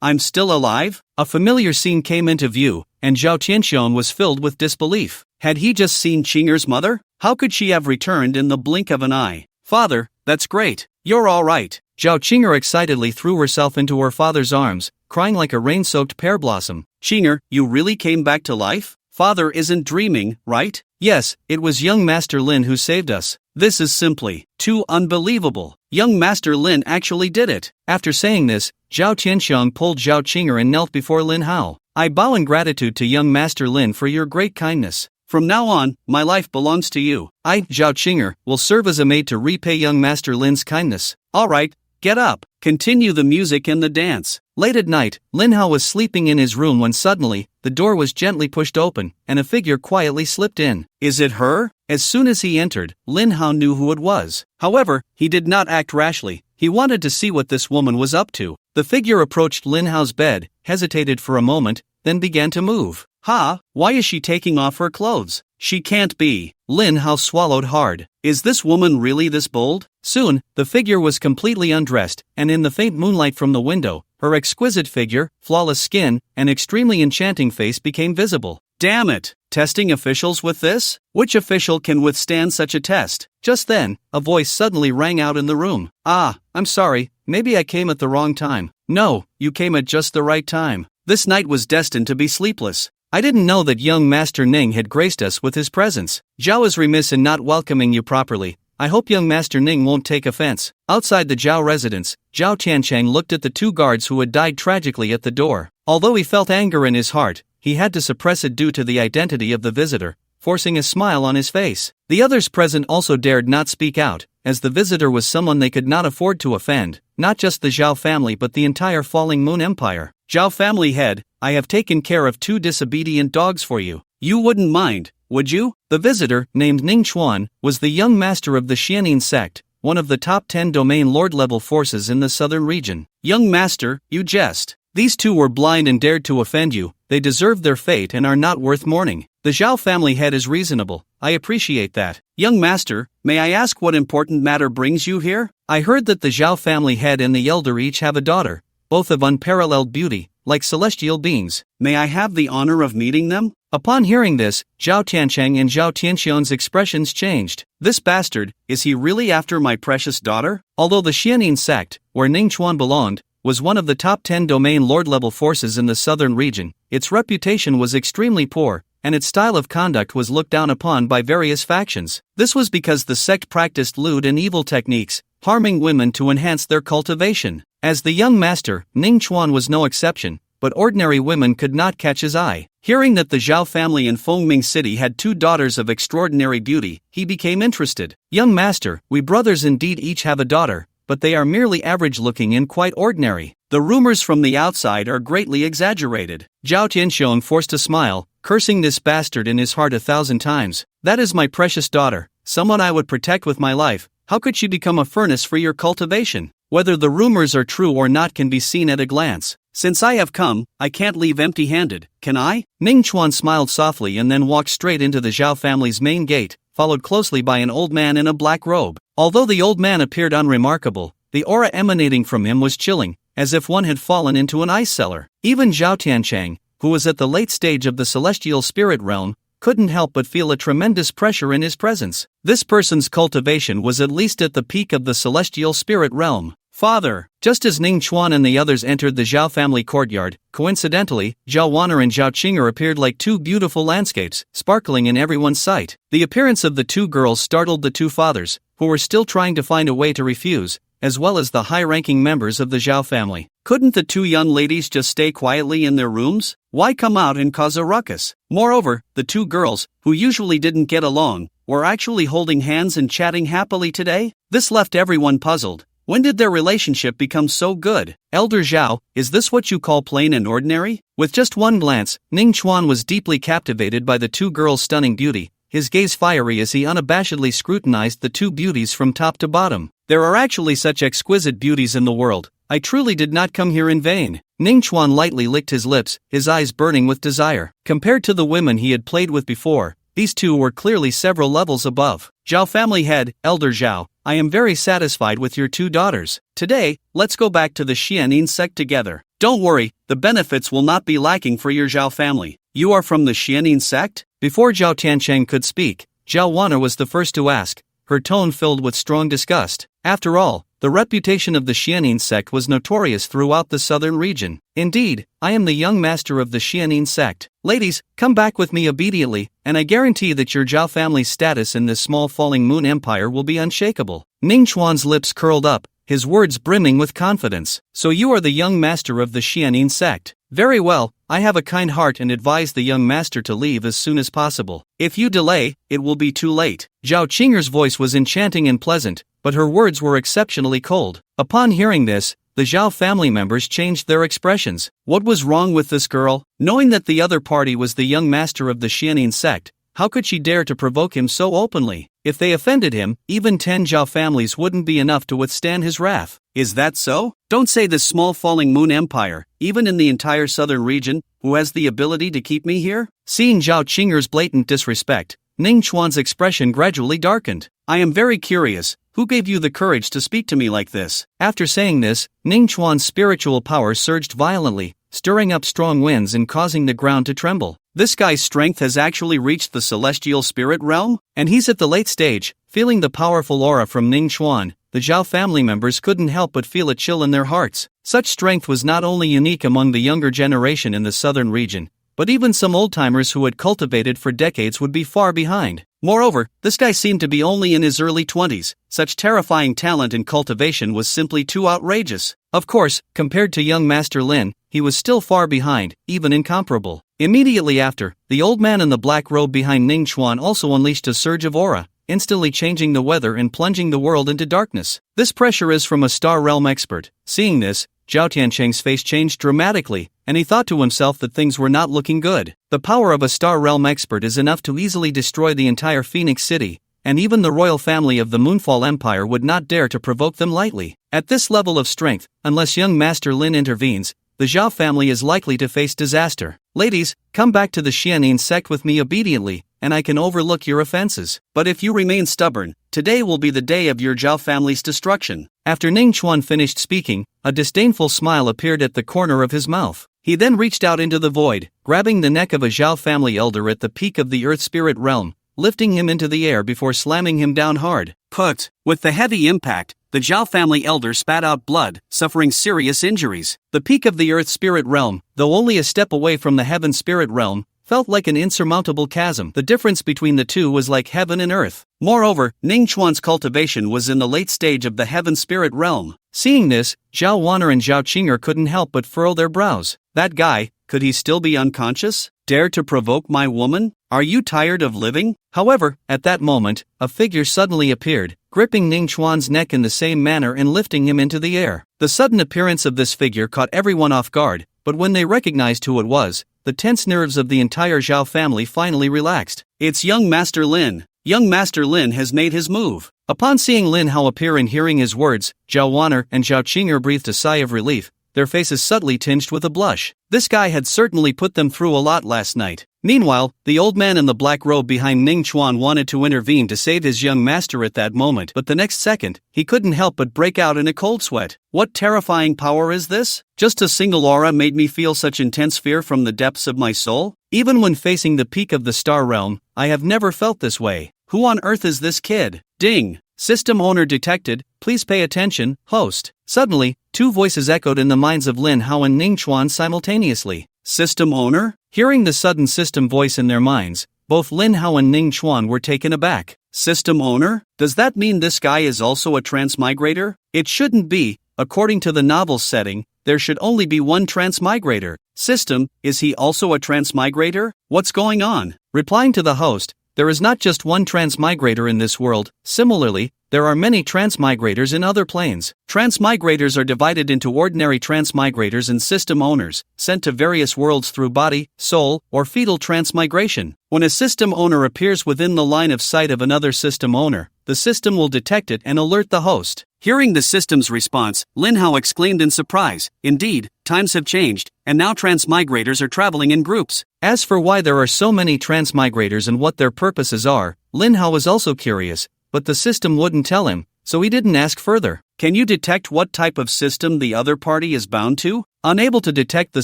I'm still alive? A familiar scene came into view, and Zhao Tianxiong was filled with disbelief. Had he just seen Qing'er's mother? How could she have returned in the blink of an eye? Father, that's great. You're all right. Zhao Qing'er excitedly threw herself into her father's arms, crying like a rain-soaked pear blossom. Qing'er, you really came back to life? Father isn't dreaming, right? Yes, it was young Master Lin who saved us. This is simply too unbelievable. Young Master Lin actually did it. After saying this, Zhao Tianxiong pulled Zhao Qing'er and knelt before Lin Hao. I bow in gratitude to young Master Lin for your great kindness. From now on, my life belongs to you. I, Zhao Qing'er, will serve as a maid to repay young Master Lin's kindness. Alright, get up. Continue the music and the dance. Late at night, Lin Hao was sleeping in his room when suddenly, the door was gently pushed open, and a figure quietly slipped in. Is it her? As soon as he entered, Lin Hao knew who it was. However, he did not act rashly. He wanted to see what this woman was up to. The figure approached Lin Hao's bed, hesitated for a moment, then began to move. Why is she taking off her clothes? She can't be. Lin Hao swallowed hard. Is this woman really this bold? Soon, the figure was completely undressed, and in the faint moonlight from the window, her exquisite figure, flawless skin, and extremely enchanting face became visible. Damn it! Testing officials with this? Which official can withstand such a test? Just then, a voice suddenly rang out in the room. I'm sorry, maybe I came at the wrong time. No, you came at just the right time. This night was destined to be sleepless. I didn't know that young Master Ning had graced us with his presence. Zhao is remiss in not welcoming you properly. I hope young Master Ning won't take offense. Outside the Zhao residence, Zhao Tiancheng looked at the two guards who had died tragically at the door. Although he felt anger in his heart, he had to suppress it due to the identity of the visitor, forcing a smile on his face. The others present also dared not speak out, as the visitor was someone they could not afford to offend, not just the Zhao family but the entire Falling Moon Empire. Zhao family head, I have taken care of 2 disobedient dogs for you. You wouldn't mind, would you? The visitor, named Ning Chuan, was the young master of the Xianin sect, one of the top 10 domain lord-level forces in the southern region. Young master, you jest. These 2 were blind and dared to offend you. They deserved their fate and are not worth mourning. The Zhao family head is reasonable. I appreciate that. Young master, may I ask what important matter brings you here? I heard that the Zhao family head and the elder each have a daughter, both of unparalleled beauty, like celestial beings. May I have the honor of meeting them? Upon hearing this, Zhao Tiancheng and Zhao Tianxiong's expressions changed. This bastard, is he really after my precious daughter? Although the Xianin sect, where Ning Chuan belonged, was one of the top 10 domain lord-level forces in the southern region, its reputation was extremely poor, and its style of conduct was looked down upon by various factions. This was because the sect practiced lewd and evil techniques, harming women to enhance their cultivation. As the young master, Ning Chuan was no exception, but ordinary women could not catch his eye. Hearing that the Zhao family in Fengming City had 2 daughters of extraordinary beauty, he became interested. Young master, we brothers indeed each have a daughter, but they are merely average-looking and quite ordinary. The rumors from the outside are greatly exaggerated. Zhao Tianxiong forced a smile, cursing this bastard in his heart 1,000 times. That is my precious daughter, someone I would protect with my life. How could she become a furnace for your cultivation? Whether the rumors are true or not can be seen at a glance. Since I have come, I can't leave empty-handed, can I? Ning Chuan smiled softly and then walked straight into the Zhao family's main gate, followed closely by an old man in a black robe. Although the old man appeared unremarkable, the aura emanating from him was chilling, as if one had fallen into an ice cellar. Even Zhao Tiancheng, who was at the late stage of the celestial spirit realm, couldn't help but feel a tremendous pressure in his presence. This person's cultivation was at least at the peak of the celestial spirit realm. Father! Just as Ning Chuan and the others entered the Zhao family courtyard, coincidentally, Zhao Wan'er and Zhao Qing'er appeared like 2 beautiful landscapes, sparkling in everyone's sight. The appearance of the 2 girls startled the 2 fathers, who were still trying to find a way to refuse, as well as the high-ranking members of the Zhao family. Couldn't the 2 young ladies just stay quietly in their rooms? Why come out and cause a ruckus? Moreover, the 2 girls, who usually didn't get along, were actually holding hands and chatting happily today? This left everyone puzzled. When did their relationship become so good? Elder Zhao, is this what you call plain and ordinary? With just one glance, Ning Chuan was deeply captivated by the two girls' stunning beauty, his gaze fiery as he unabashedly scrutinized the two beauties from top to bottom. There are actually such exquisite beauties in the world. I truly did not come here in vain. Ning Chuan lightly licked his lips, his eyes burning with desire. Compared to the women he had played with before, these two were clearly several levels above. Zhao family head, Elder Zhao, I am very satisfied with your two daughters. Today, let's go back to the Xianin sect together. Don't worry, the benefits will not be lacking for your Zhao family. You are from the Xianin sect? Before Zhao Tiancheng could speak, Zhao Wana was the first to ask, her tone filled with strong disgust. After all, the reputation of the Xianin sect was notorious throughout the southern region. Indeed, I am the young master of the Xianin sect. Ladies, come back with me immediately, and I guarantee that your Zhao family's status in this small falling moon empire will be unshakable. Ning Chuan's lips curled up, his words brimming with confidence. So you are the young master of the Xianin sect. Very well, I have a kind heart and advise the young master to leave as soon as possible. If you delay, it will be too late. Zhao Qinger's voice was enchanting and pleasant, but her words were exceptionally cold. Upon hearing this, the Zhao family members changed their expressions. What was wrong with this girl? Knowing that the other party was the young master of the Xianin sect, how could she dare to provoke him so openly? If they offended him, even 10 Zhao families wouldn't be enough to withstand his wrath. Is that so? Don't say this small falling moon empire, even in the entire southern region, who has the ability to keep me here? Seeing Zhao Qinger's blatant disrespect, Ning Chuan's expression gradually darkened. I am very curious, who gave you the courage to speak to me like this? After saying this, Ning Chuan's spiritual power surged violently, stirring up strong winds and causing the ground to tremble. This guy's strength has actually reached the celestial spirit realm? And he's at the late stage. Feeling the powerful aura from Ning Chuan, the Zhao family members couldn't help but feel a chill in their hearts. Such strength was not only unique among the younger generation in the southern region, but even some old-timers who had cultivated for decades would be far behind. Moreover, this guy seemed to be only in his early 20s. Such terrifying talent and cultivation was simply too outrageous. Of course, compared to young Master Lin, he was still far behind, even incomparable. Immediately after, the old man in the black robe behind Ning Chuan also unleashed a surge of aura, instantly changing the weather and plunging the world into darkness. This pressure is from a star realm expert. Seeing this, Zhao Tiancheng's face changed dramatically, and he thought to himself that things were not looking good. The power of a star realm expert is enough to easily destroy the entire Phoenix City, and even the royal family of the Moonfall Empire would not dare to provoke them lightly. At this level of strength, unless young Master Lin intervenes, the Zhao family is likely to face disaster. Ladies, come back to the Xianin sect with me obediently, and I can overlook your offenses. But if you remain stubborn, today will be the day of your Zhao family's destruction. After Ning Chuan finished speaking, a disdainful smile appeared at the corner of his mouth. He then reached out into the void, grabbing the neck of a Zhao family elder at the peak of the Earth Spirit realm, lifting him into the air before slamming him down hard. Put. With the heavy impact, the Zhao family elder spat out blood, suffering serious injuries. The peak of the Earth Spirit realm, though only a step away from the Heaven Spirit realm, felt like an insurmountable chasm. The difference between the two was like heaven and earth. Moreover, Ning Chuan's cultivation was in the late stage of the Heaven Spirit realm. Seeing this, Zhao Wanner and Zhao Qinger couldn't help but furrow their brows. That guy, could he still be unconscious? Dare to provoke my woman? Are you tired of living? However, at that moment, a figure suddenly appeared, gripping Ning Chuan's neck in the same manner and lifting him into the air. The sudden appearance of this figure caught everyone off guard, but when they recognized who it was, the tense nerves of the entire Zhao family finally relaxed. It's young Master Lin. Young Master Lin has made his move. Upon seeing Lin Hao appear and hearing his words, Zhao Wanner and Zhao Qinger breathed a sigh of relief, their faces subtly tinged with a blush. This guy had certainly put them through a lot last night. Meanwhile, the old man in the black robe behind Ning Chuan wanted to intervene to save his young master at that moment, but the next second, he couldn't help but break out in a cold sweat. What terrifying power is this? Just a single aura made me feel such intense fear from the depths of my soul? Even when facing the peak of the star realm, I have never felt this way. Who on earth is this kid? Ding! System owner detected, please pay attention, host. Suddenly, two voices echoed in the minds of Lin Hao and Ning Chuan simultaneously. System owner? Hearing the sudden system voice in their minds, both Lin Hao and Ning Chuan were taken aback. System owner? Does that mean this guy is also a transmigrator? It shouldn't be. According to the novel's setting, there should only be one transmigrator. System, is he also a transmigrator? What's going on? Replying to the host, there is not just one transmigrator in this world. Similarly, there are many transmigrators in other planes. Transmigrators are divided into ordinary transmigrators and system owners, sent to various worlds through body, soul, or fetal transmigration. When a system owner appears within the line of sight of another system owner, the system will detect it and alert the host. Hearing the system's response, Lin Hao exclaimed in surprise, "Indeed, times have changed, and now transmigrators are traveling in groups." As for why there are so many transmigrators and what their purposes are, Lin Hao was also curious, but the system wouldn't tell him, so he didn't ask further. Can you detect what type of system the other party is bound to? Unable to detect the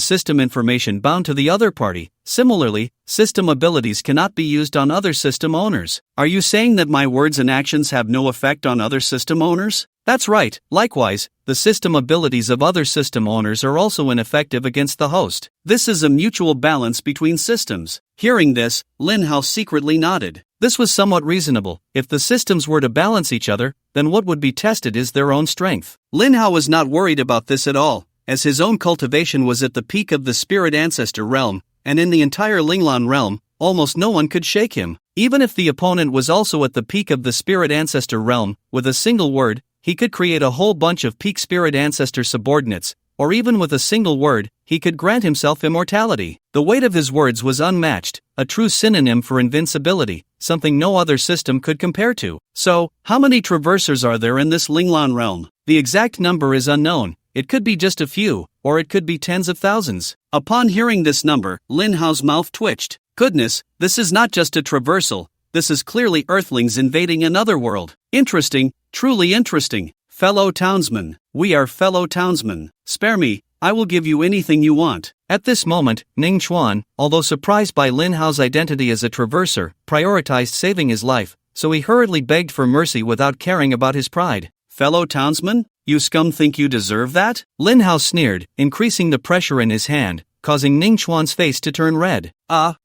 system information bound to the other party, similarly, system abilities cannot be used on other system owners. Are you saying that my words and actions have no effect on other system owners? That's right. Likewise, the system abilities of other system owners are also ineffective against the host. This is a mutual balance between systems. Hearing this, Lin Hao secretly nodded. This was somewhat reasonable. If the systems were to balance each other, then what would be tested is their own strength. Lin Hao was not worried about this at all, as his own cultivation was at the peak of the spirit ancestor realm, and in the entire Linglan realm, almost no one could shake him. Even if the opponent was also at the peak of the spirit ancestor realm, with a single word, he could create a whole bunch of peak spirit ancestor subordinates, or even with a single word, he could grant himself immortality. The weight of his words was unmatched, a true synonym for invincibility, something no other system could compare to. So, how many traversers are there in this Linglan realm? The exact number is unknown. It could be just a few, or it could be tens of thousands. Upon hearing this number, Lin Hao's mouth twitched. Goodness, this is not just a traversal, this is clearly Earthlings invading another world. Interesting, truly interesting. Fellow townsmen, we are fellow townsmen. Spare me, I will give you anything you want. At this moment, Ning Chuan, although surprised by Lin Hao's identity as a traverser, prioritized saving his life, so he hurriedly begged for mercy without caring about his pride. Fellow townsmen? You scum think you deserve that? Lin Hao sneered, increasing the pressure in his hand, causing Ning Chuan's face to turn red.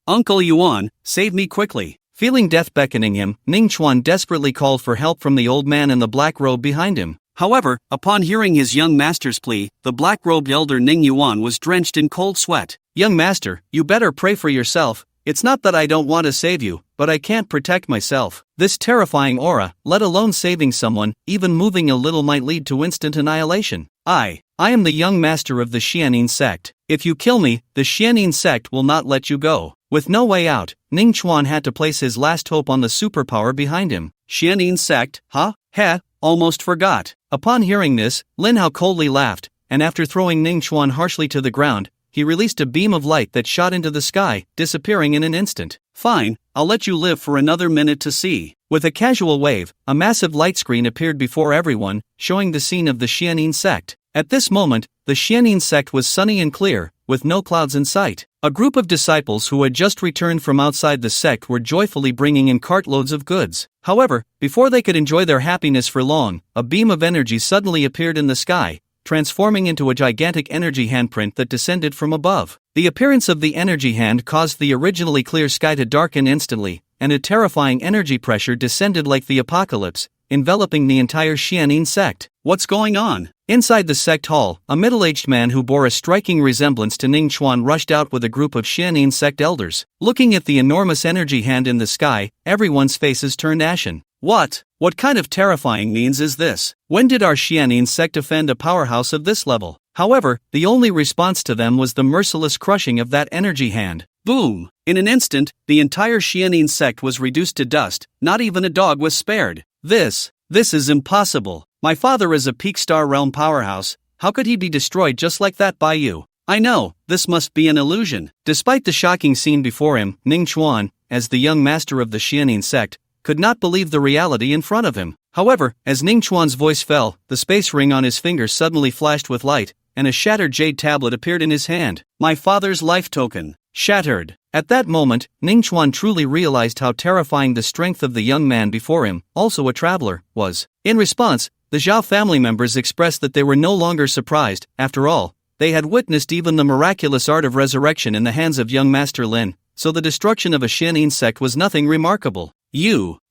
Uncle Yuan, save me quickly. Feeling death beckoning him, Ning Chuan desperately called for help from the old man in the black robe behind him. However, upon hearing his young master's plea, the black-robed elder Ning Yuan was drenched in cold sweat. Young master, you better pray for yourself. It's not that I don't want to save you, but I can't protect myself. This terrifying aura, let alone saving someone, even moving a little might lead to instant annihilation. I am the young master of the Xianin sect. If you kill me, the Xianin sect will not let you go. With no way out, Ning Chuan had to place his last hope on the superpower behind him. Xianin sect, huh? Heh, almost forgot. Upon hearing this, Lin Hao coldly laughed, and after throwing Ning Chuan harshly to the ground, he released a beam of light that shot into the sky, disappearing in an instant. Fine, I'll let you live for another minute to see. With a casual wave, a massive light screen appeared before everyone, showing the scene of the Xianin sect. At this moment, the Xianin sect was sunny and clear, with no clouds in sight. A group of disciples who had just returned from outside the sect were joyfully bringing in cartloads of goods. However, before they could enjoy their happiness for long, a beam of energy suddenly appeared in the sky, transforming into a gigantic energy handprint that descended from above. The appearance of the energy hand caused the originally clear sky to darken instantly, and a terrifying energy pressure descended like the apocalypse, enveloping the entire Xianin sect. What's going on? Inside the sect hall, a middle-aged man who bore a striking resemblance to Ning Chuan rushed out with a group of Xianin sect elders. Looking at the enormous energy hand in the sky, everyone's faces turned ashen. What kind of terrifying means is this? When did our Xianin sect offend a powerhouse of this level? However, the only response to them was the merciless crushing of that energy hand. Boom! In an instant, the entire Xianin sect was reduced to dust, not even a dog was spared. This is impossible. My father is a peak star realm powerhouse, how could he be destroyed just like that by you? I know, this must be an illusion. Despite the shocking scene before him, Ning Chuan, as the young master of the Xianin sect, could not believe the reality in front of him. However, as Ning Chuan's voice fell, the space ring on his finger suddenly flashed with light, and a shattered jade tablet appeared in his hand. My father's life token. Shattered. At that moment, Ning Chuan truly realized how terrifying the strength of the young man before him, also a traveler, was. In response, the Zhao family members expressed that they were no longer surprised. After all, they had witnessed even the miraculous art of resurrection in the hands of young Master Lin, so the destruction of a Xianin sect was nothing remarkable.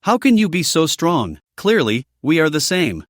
How can you be so strong? Clearly, we are the same.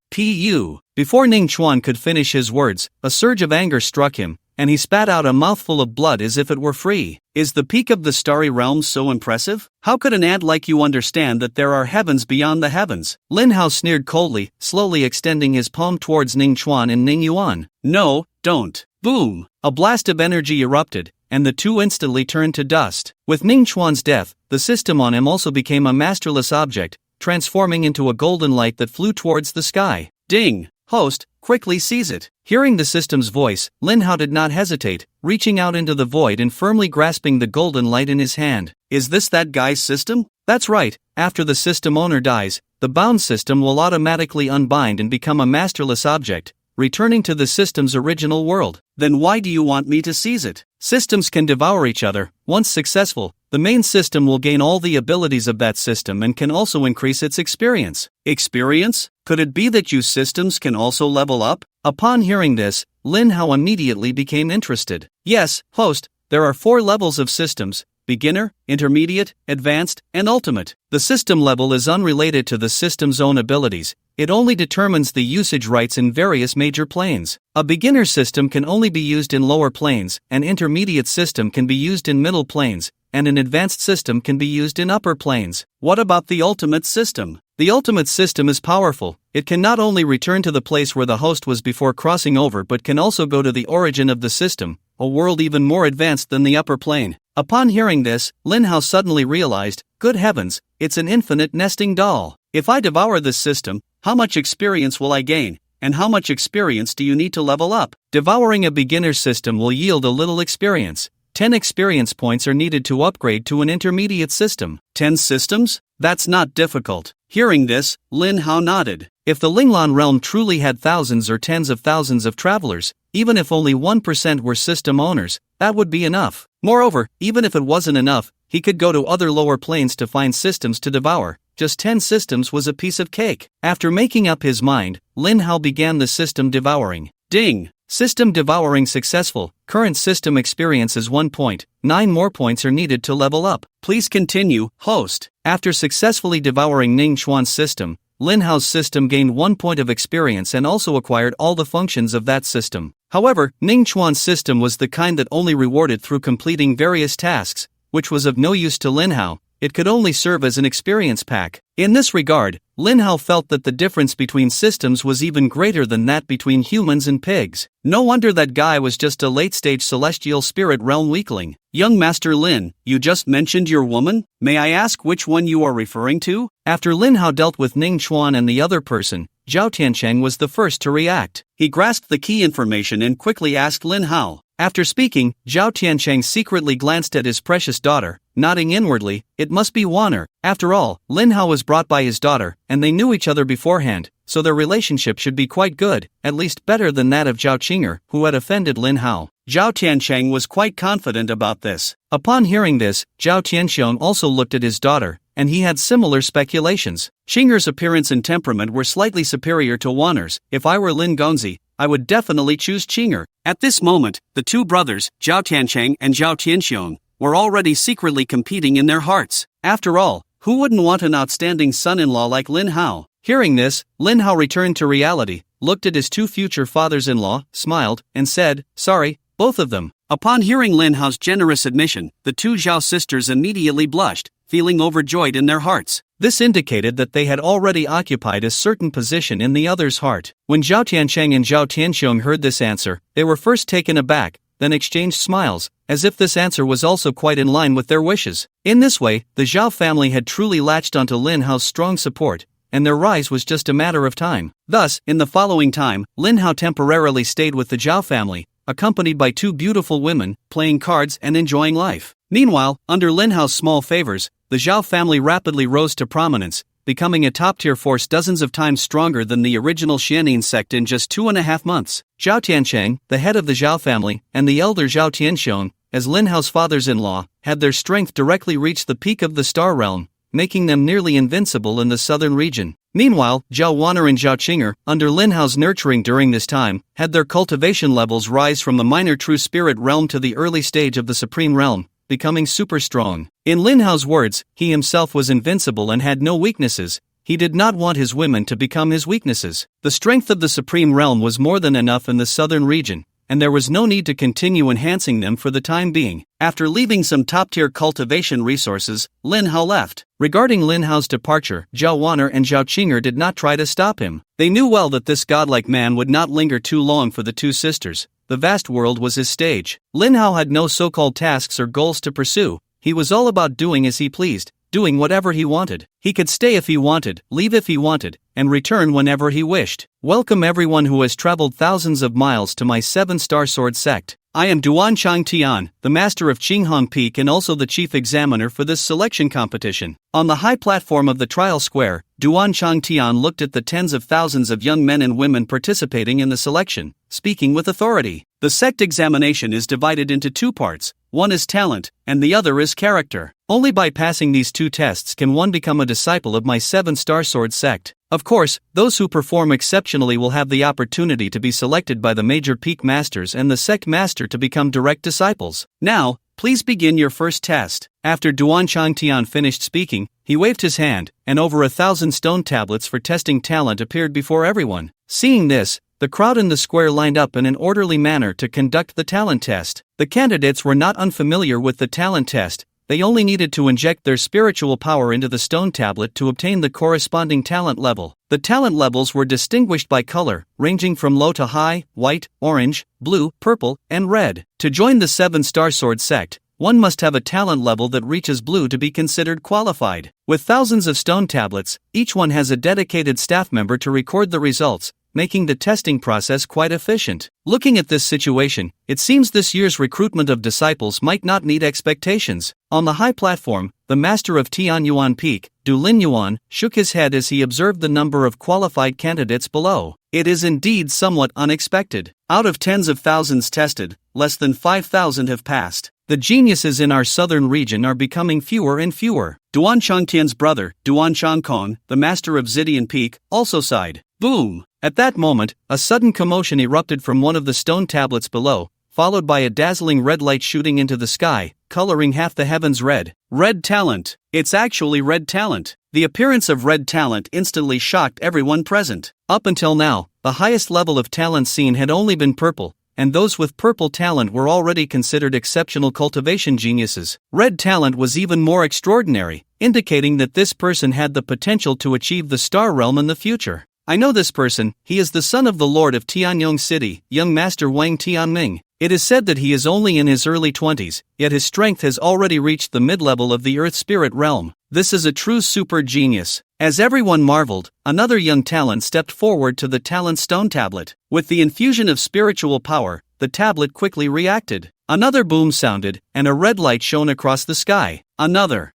Before Ning Chuan could finish his words, a surge of anger struck him, and he spat out a mouthful of blood as if it were free. Is the peak of the starry realm so impressive? How could an ant like you understand that there are heavens beyond the heavens? Lin Hao sneered coldly, slowly extending his palm towards Ning Chuan and Ning Yuan. No, don't. Boom! A blast of energy erupted, and the two instantly turned to dust. With Ning Chuan's death, the system on him also became a masterless object, transforming into a golden light that flew towards the sky. Ding! Host, quickly seize it. Hearing the system's voice, Lin Hao did not hesitate, reaching out into the void and firmly grasping the golden light in his hand. Is this that guy's system? That's right, after the system owner dies, the bound system will automatically unbind and become a masterless object, returning to the system's original world. Then why do you want me to seize it? Systems can devour each other. Once successful, the main system will gain all the abilities of that system and can also increase its experience. Experience? Could it be that you systems can also level up? Upon hearing this, Lin Hao immediately became interested. Yes, host, there are 4 levels of systems: beginner, intermediate, advanced, and ultimate. The system level is unrelated to the system's own abilities. It only determines the usage rights in various major planes. A beginner system can only be used in lower planes, an intermediate system can be used in middle planes, and an advanced system can be used in upper planes. What about the ultimate system? The ultimate system is powerful. It can not only return to the place where the host was before crossing over but can also go to the origin of the system, a world even more advanced than the upper plane. Upon hearing this, Lin Hao suddenly realized, good heavens, it's an infinite nesting doll. If I devour this system, how much experience will I gain? And how much experience do you need to level up? Devouring a beginner system will yield a little experience. 10 experience points are needed to upgrade to an intermediate system. 10 systems? That's not difficult. Hearing this, Lin Hao nodded. If the Linglan realm truly had thousands or tens of thousands of travelers, even if only 1% were system owners, that would be enough. Moreover, even if it wasn't enough, he could go to other lower planes to find systems to devour. Just 10 systems was a piece of cake. After making up his mind, Lin Hao began the system devouring. Ding! System devouring successful. Current system experience is 1 point. 9 more points are needed to level up. Please continue, host. After successfully devouring Ning Chuan's system, Lin Hao's system gained 1 point of experience and also acquired all the functions of that system. However, Ning Chuan's system was the kind that only rewarded through completing various tasks, which was of no use to Lin Hao. It could only serve as an experience pack. In this regard, Lin Hao felt that the difference between systems was even greater than that between humans and pigs. No wonder that guy was just a late-stage celestial spirit realm weakling. Young Master Lin, you just mentioned your woman? May I ask which one you are referring to? After Lin Hao dealt with Ning Chuan and the other person, Zhao Tiancheng was the first to react. He grasped the key information and quickly asked Lin Hao. After speaking, Zhao Tiancheng secretly glanced at his precious daughter, nodding inwardly, it must be Wanner. After all, Lin Hao was brought by his daughter, and they knew each other beforehand, so their relationship should be quite good, at least better than that of Zhao Qinger, who had offended Lin Hao. Zhao Tiancheng was quite confident about this. Upon hearing this, Zhao Tianxiong also looked at his daughter, and he had similar speculations. Qinger's appearance and temperament were slightly superior to Wanner's. If I were Lin Gongzi, I would definitely choose Qinger. At this moment, the two brothers, Zhao Tiancheng and Zhao Tianxiong, were already secretly competing in their hearts. After all, who wouldn't want an outstanding son-in-law like Lin Hao? Hearing this, Lin Hao returned to reality, looked at his two future fathers-in-law, smiled, and said, sorry, both of them. Upon hearing Lin Hao's generous admission, the two Zhao sisters immediately blushed, feeling overjoyed in their hearts. This indicated that they had already occupied a certain position in the other's heart. When Zhao Tiancheng and Zhao Tianxiong heard this answer, they were first taken aback, then exchanged smiles, as if this answer was also quite in line with their wishes. In this way, the Zhao family had truly latched onto Lin Hao's strong support, and their rise was just a matter of time. Thus, in the following time, Lin Hao temporarily stayed with the Zhao family, accompanied by two beautiful women, playing cards and enjoying life. Meanwhile, under Lin Hao's small favors, the Zhao family rapidly rose to prominence, becoming a top-tier force dozens of times stronger than the original Xianin sect in just 2.5 months. Zhao Tiancheng, the head of the Zhao family, and the elder Zhao Tianxiong, as Lin Hao's fathers-in-law, had their strength directly reach the peak of the star realm, making them nearly invincible in the southern region. Meanwhile, Zhao Wanner and Zhao Qinger, under Lin Hao's nurturing during this time, had their cultivation levels rise from the minor true spirit realm to the early stage of the supreme realm, becoming super strong. In Lin Hao's words, he himself was invincible and had no weaknesses. He did not want his women to become his weaknesses. The strength of the supreme realm was more than enough in the southern region, and there was no need to continue enhancing them for the time being. After leaving some top-tier cultivation resources, Lin Hao left. Regarding Lin Hao's departure, Zhao Wan'er and Zhao Qing'er did not try to stop him. They knew well that this godlike man would not linger too long for the two sisters. The vast world was his stage. Lin Hao had no so-called tasks or goals to pursue. He was all about doing as he pleased, doing whatever he wanted. He could stay if he wanted, leave if he wanted, and return whenever he wished. Welcome everyone who has traveled thousands of miles to my 7-star sword sect. I am Duan Changtian, the master of Qinghong Peak and also the chief examiner for this selection competition. On the high platform of the trial square, Duan Changtian looked at the tens of thousands of young men and women participating in the selection, speaking with authority. The sect examination is divided into two parts. One is talent, and the other is character. Only by passing these two tests can one become a disciple of my 7-star sword sect. Of course, those who perform exceptionally will have the opportunity to be selected by the major peak masters and the sect master to become direct disciples. Now, please begin your first test. After Duan Changtian finished speaking, he waved his hand, and over 1,000 stone tablets for testing talent appeared before everyone. Seeing this, the crowd in the square lined up in an orderly manner to conduct the talent test. The candidates were not unfamiliar with the talent test. They only needed to inject their spiritual power into the stone tablet to obtain the corresponding talent level. The talent levels were distinguished by color, ranging from low to high, white, orange, blue, purple, and red. To join the 7-star sword sect, one must have a talent level that reaches blue to be considered qualified. With thousands of stone tablets, each one has a dedicated staff member to record the results, making the testing process quite efficient. Looking at this situation, it seems this year's recruitment of disciples might not meet expectations. On the high platform, the master of Tianyuan Peak, Du Lin Yuan, shook his head as he observed the number of qualified candidates below. It is indeed somewhat unexpected. Out of tens of thousands tested, less than 5,000 have passed. The geniuses in our southern region are becoming fewer and fewer. Duan Changtian's brother, Duan Changkong, the master of Xidian Peak, also sighed. Boom! At that moment, a sudden commotion erupted from one of the stone tablets below, followed by a dazzling red light shooting into the sky, coloring half the heavens red. Red talent! It's actually red talent! The appearance of red talent instantly shocked everyone present. Up until now, the highest level of talent seen had only been purple, and those with purple talent were already considered exceptional cultivation geniuses. Red talent was even more extraordinary, indicating that this person had the potential to achieve the star realm in the future. I know this person. He is the son of the lord of Tianyong City, young master Wang Tianming. It is said that he is only in his early 20s, yet his strength has already reached the mid-level of the earth spirit realm. This is a true super genius. As everyone marveled, another young talent stepped forward to the talent stone tablet. With the infusion of spiritual power, the tablet quickly reacted. Another boom sounded, and a red light shone across the sky. Another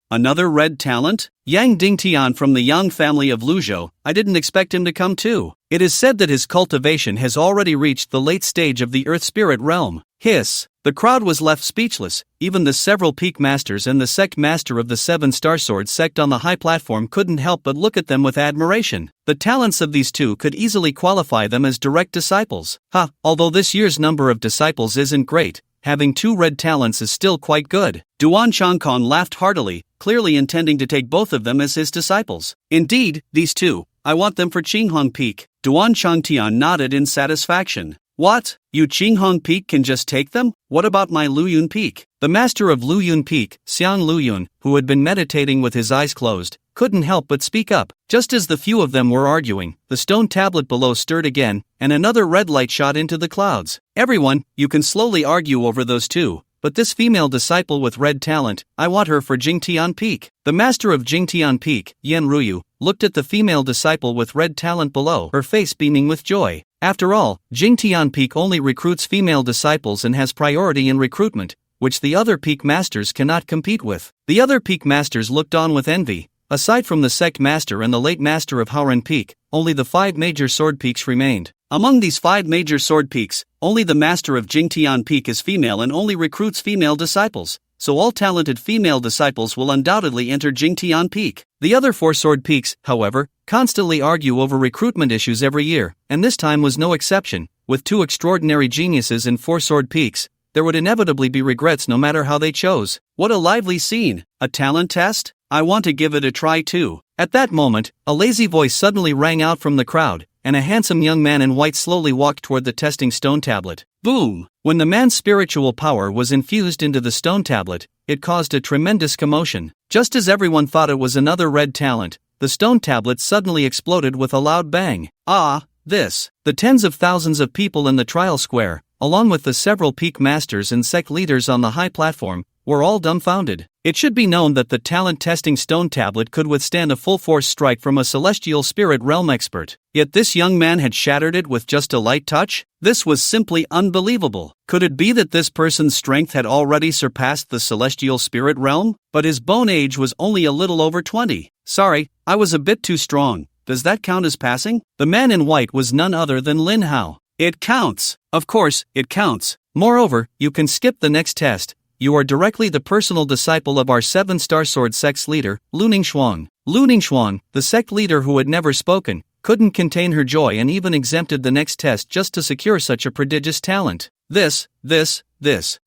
red talent? Yang Dingtian from the Yang family of Luzhou. I didn't expect him to come too. It is said that his cultivation has already reached the late stage of the earth spirit realm. Hiss! The crowd was left speechless. Even the several peak masters and the sect master of the 7-star sword sect on the high platform couldn't help but look at them with admiration. The talents of these two could easily qualify them as direct disciples. Although this year's number of disciples isn't great, having 2 red talents is still quite good. Duan Changkong laughed heartily, clearly intending to take both of them as his disciples. Indeed, these two, I want them for Qinghong Peak. Duan Changtian nodded in satisfaction. What? You Qinghong Peak can just take them? What about my Luyun Peak? The master of Luyun Peak, Xiang Luyun, who had been meditating with his eyes closed, couldn't help but speak up. Just as the few of them were arguing, the stone tablet below stirred again, and another red light shot into the clouds. Everyone, you can slowly argue over those two, but this female disciple with red talent, I want her for Jingtian Peak. The master of Jingtian Peak, Yan Ruyu, looked at the female disciple with red talent below, her face beaming with joy. After all, Jingtian Peak only recruits female disciples and has priority in recruitment, which the other peak masters cannot compete with. The other peak masters looked on with envy. Aside from the sect master and the late master of Haoren Peak, only the 5 major sword peaks remained. Among these 5 major sword peaks, only the master of Jingtian Peak is female and only recruits female disciples, so all talented female disciples will undoubtedly enter Jingtian Peak. The other 4 sword peaks, however, constantly argue over recruitment issues every year, and this time was no exception. With 2 extraordinary geniuses in 4 sword peaks, there would inevitably be regrets no matter how they chose. What a lively scene! A talent test? I want to give it a try too. At that moment, a lazy voice suddenly rang out from the crowd, and a handsome young man in white slowly walked toward the testing stone tablet. Boom! When the man's spiritual power was infused into the stone tablet, it caused a tremendous commotion. Just as everyone thought it was another red talent, the stone tablet suddenly exploded with a loud bang. The tens of thousands of people in the trial square, along with the several peak masters and sect leaders on the high platform, were all dumbfounded. It should be known that the talent-testing stone tablet could withstand a full-force strike from a celestial spirit realm expert. Yet this young man had shattered it with just a light touch? This was simply unbelievable. Could it be that this person's strength had already surpassed the celestial spirit realm? But his bone age was only a little over 20. Sorry, I was a bit too strong. Does that count as passing? The man in white was none other than Lin Hao. It counts. Of course, it counts. Moreover, you can skip the next test. You are directly the personal disciple of our 7-star sword sect's leader, Lu Ningxuan. Lu Ningxuan, the sect leader who had never spoken, couldn't contain her joy and even exempted the next test just to secure such a prodigious talent. This.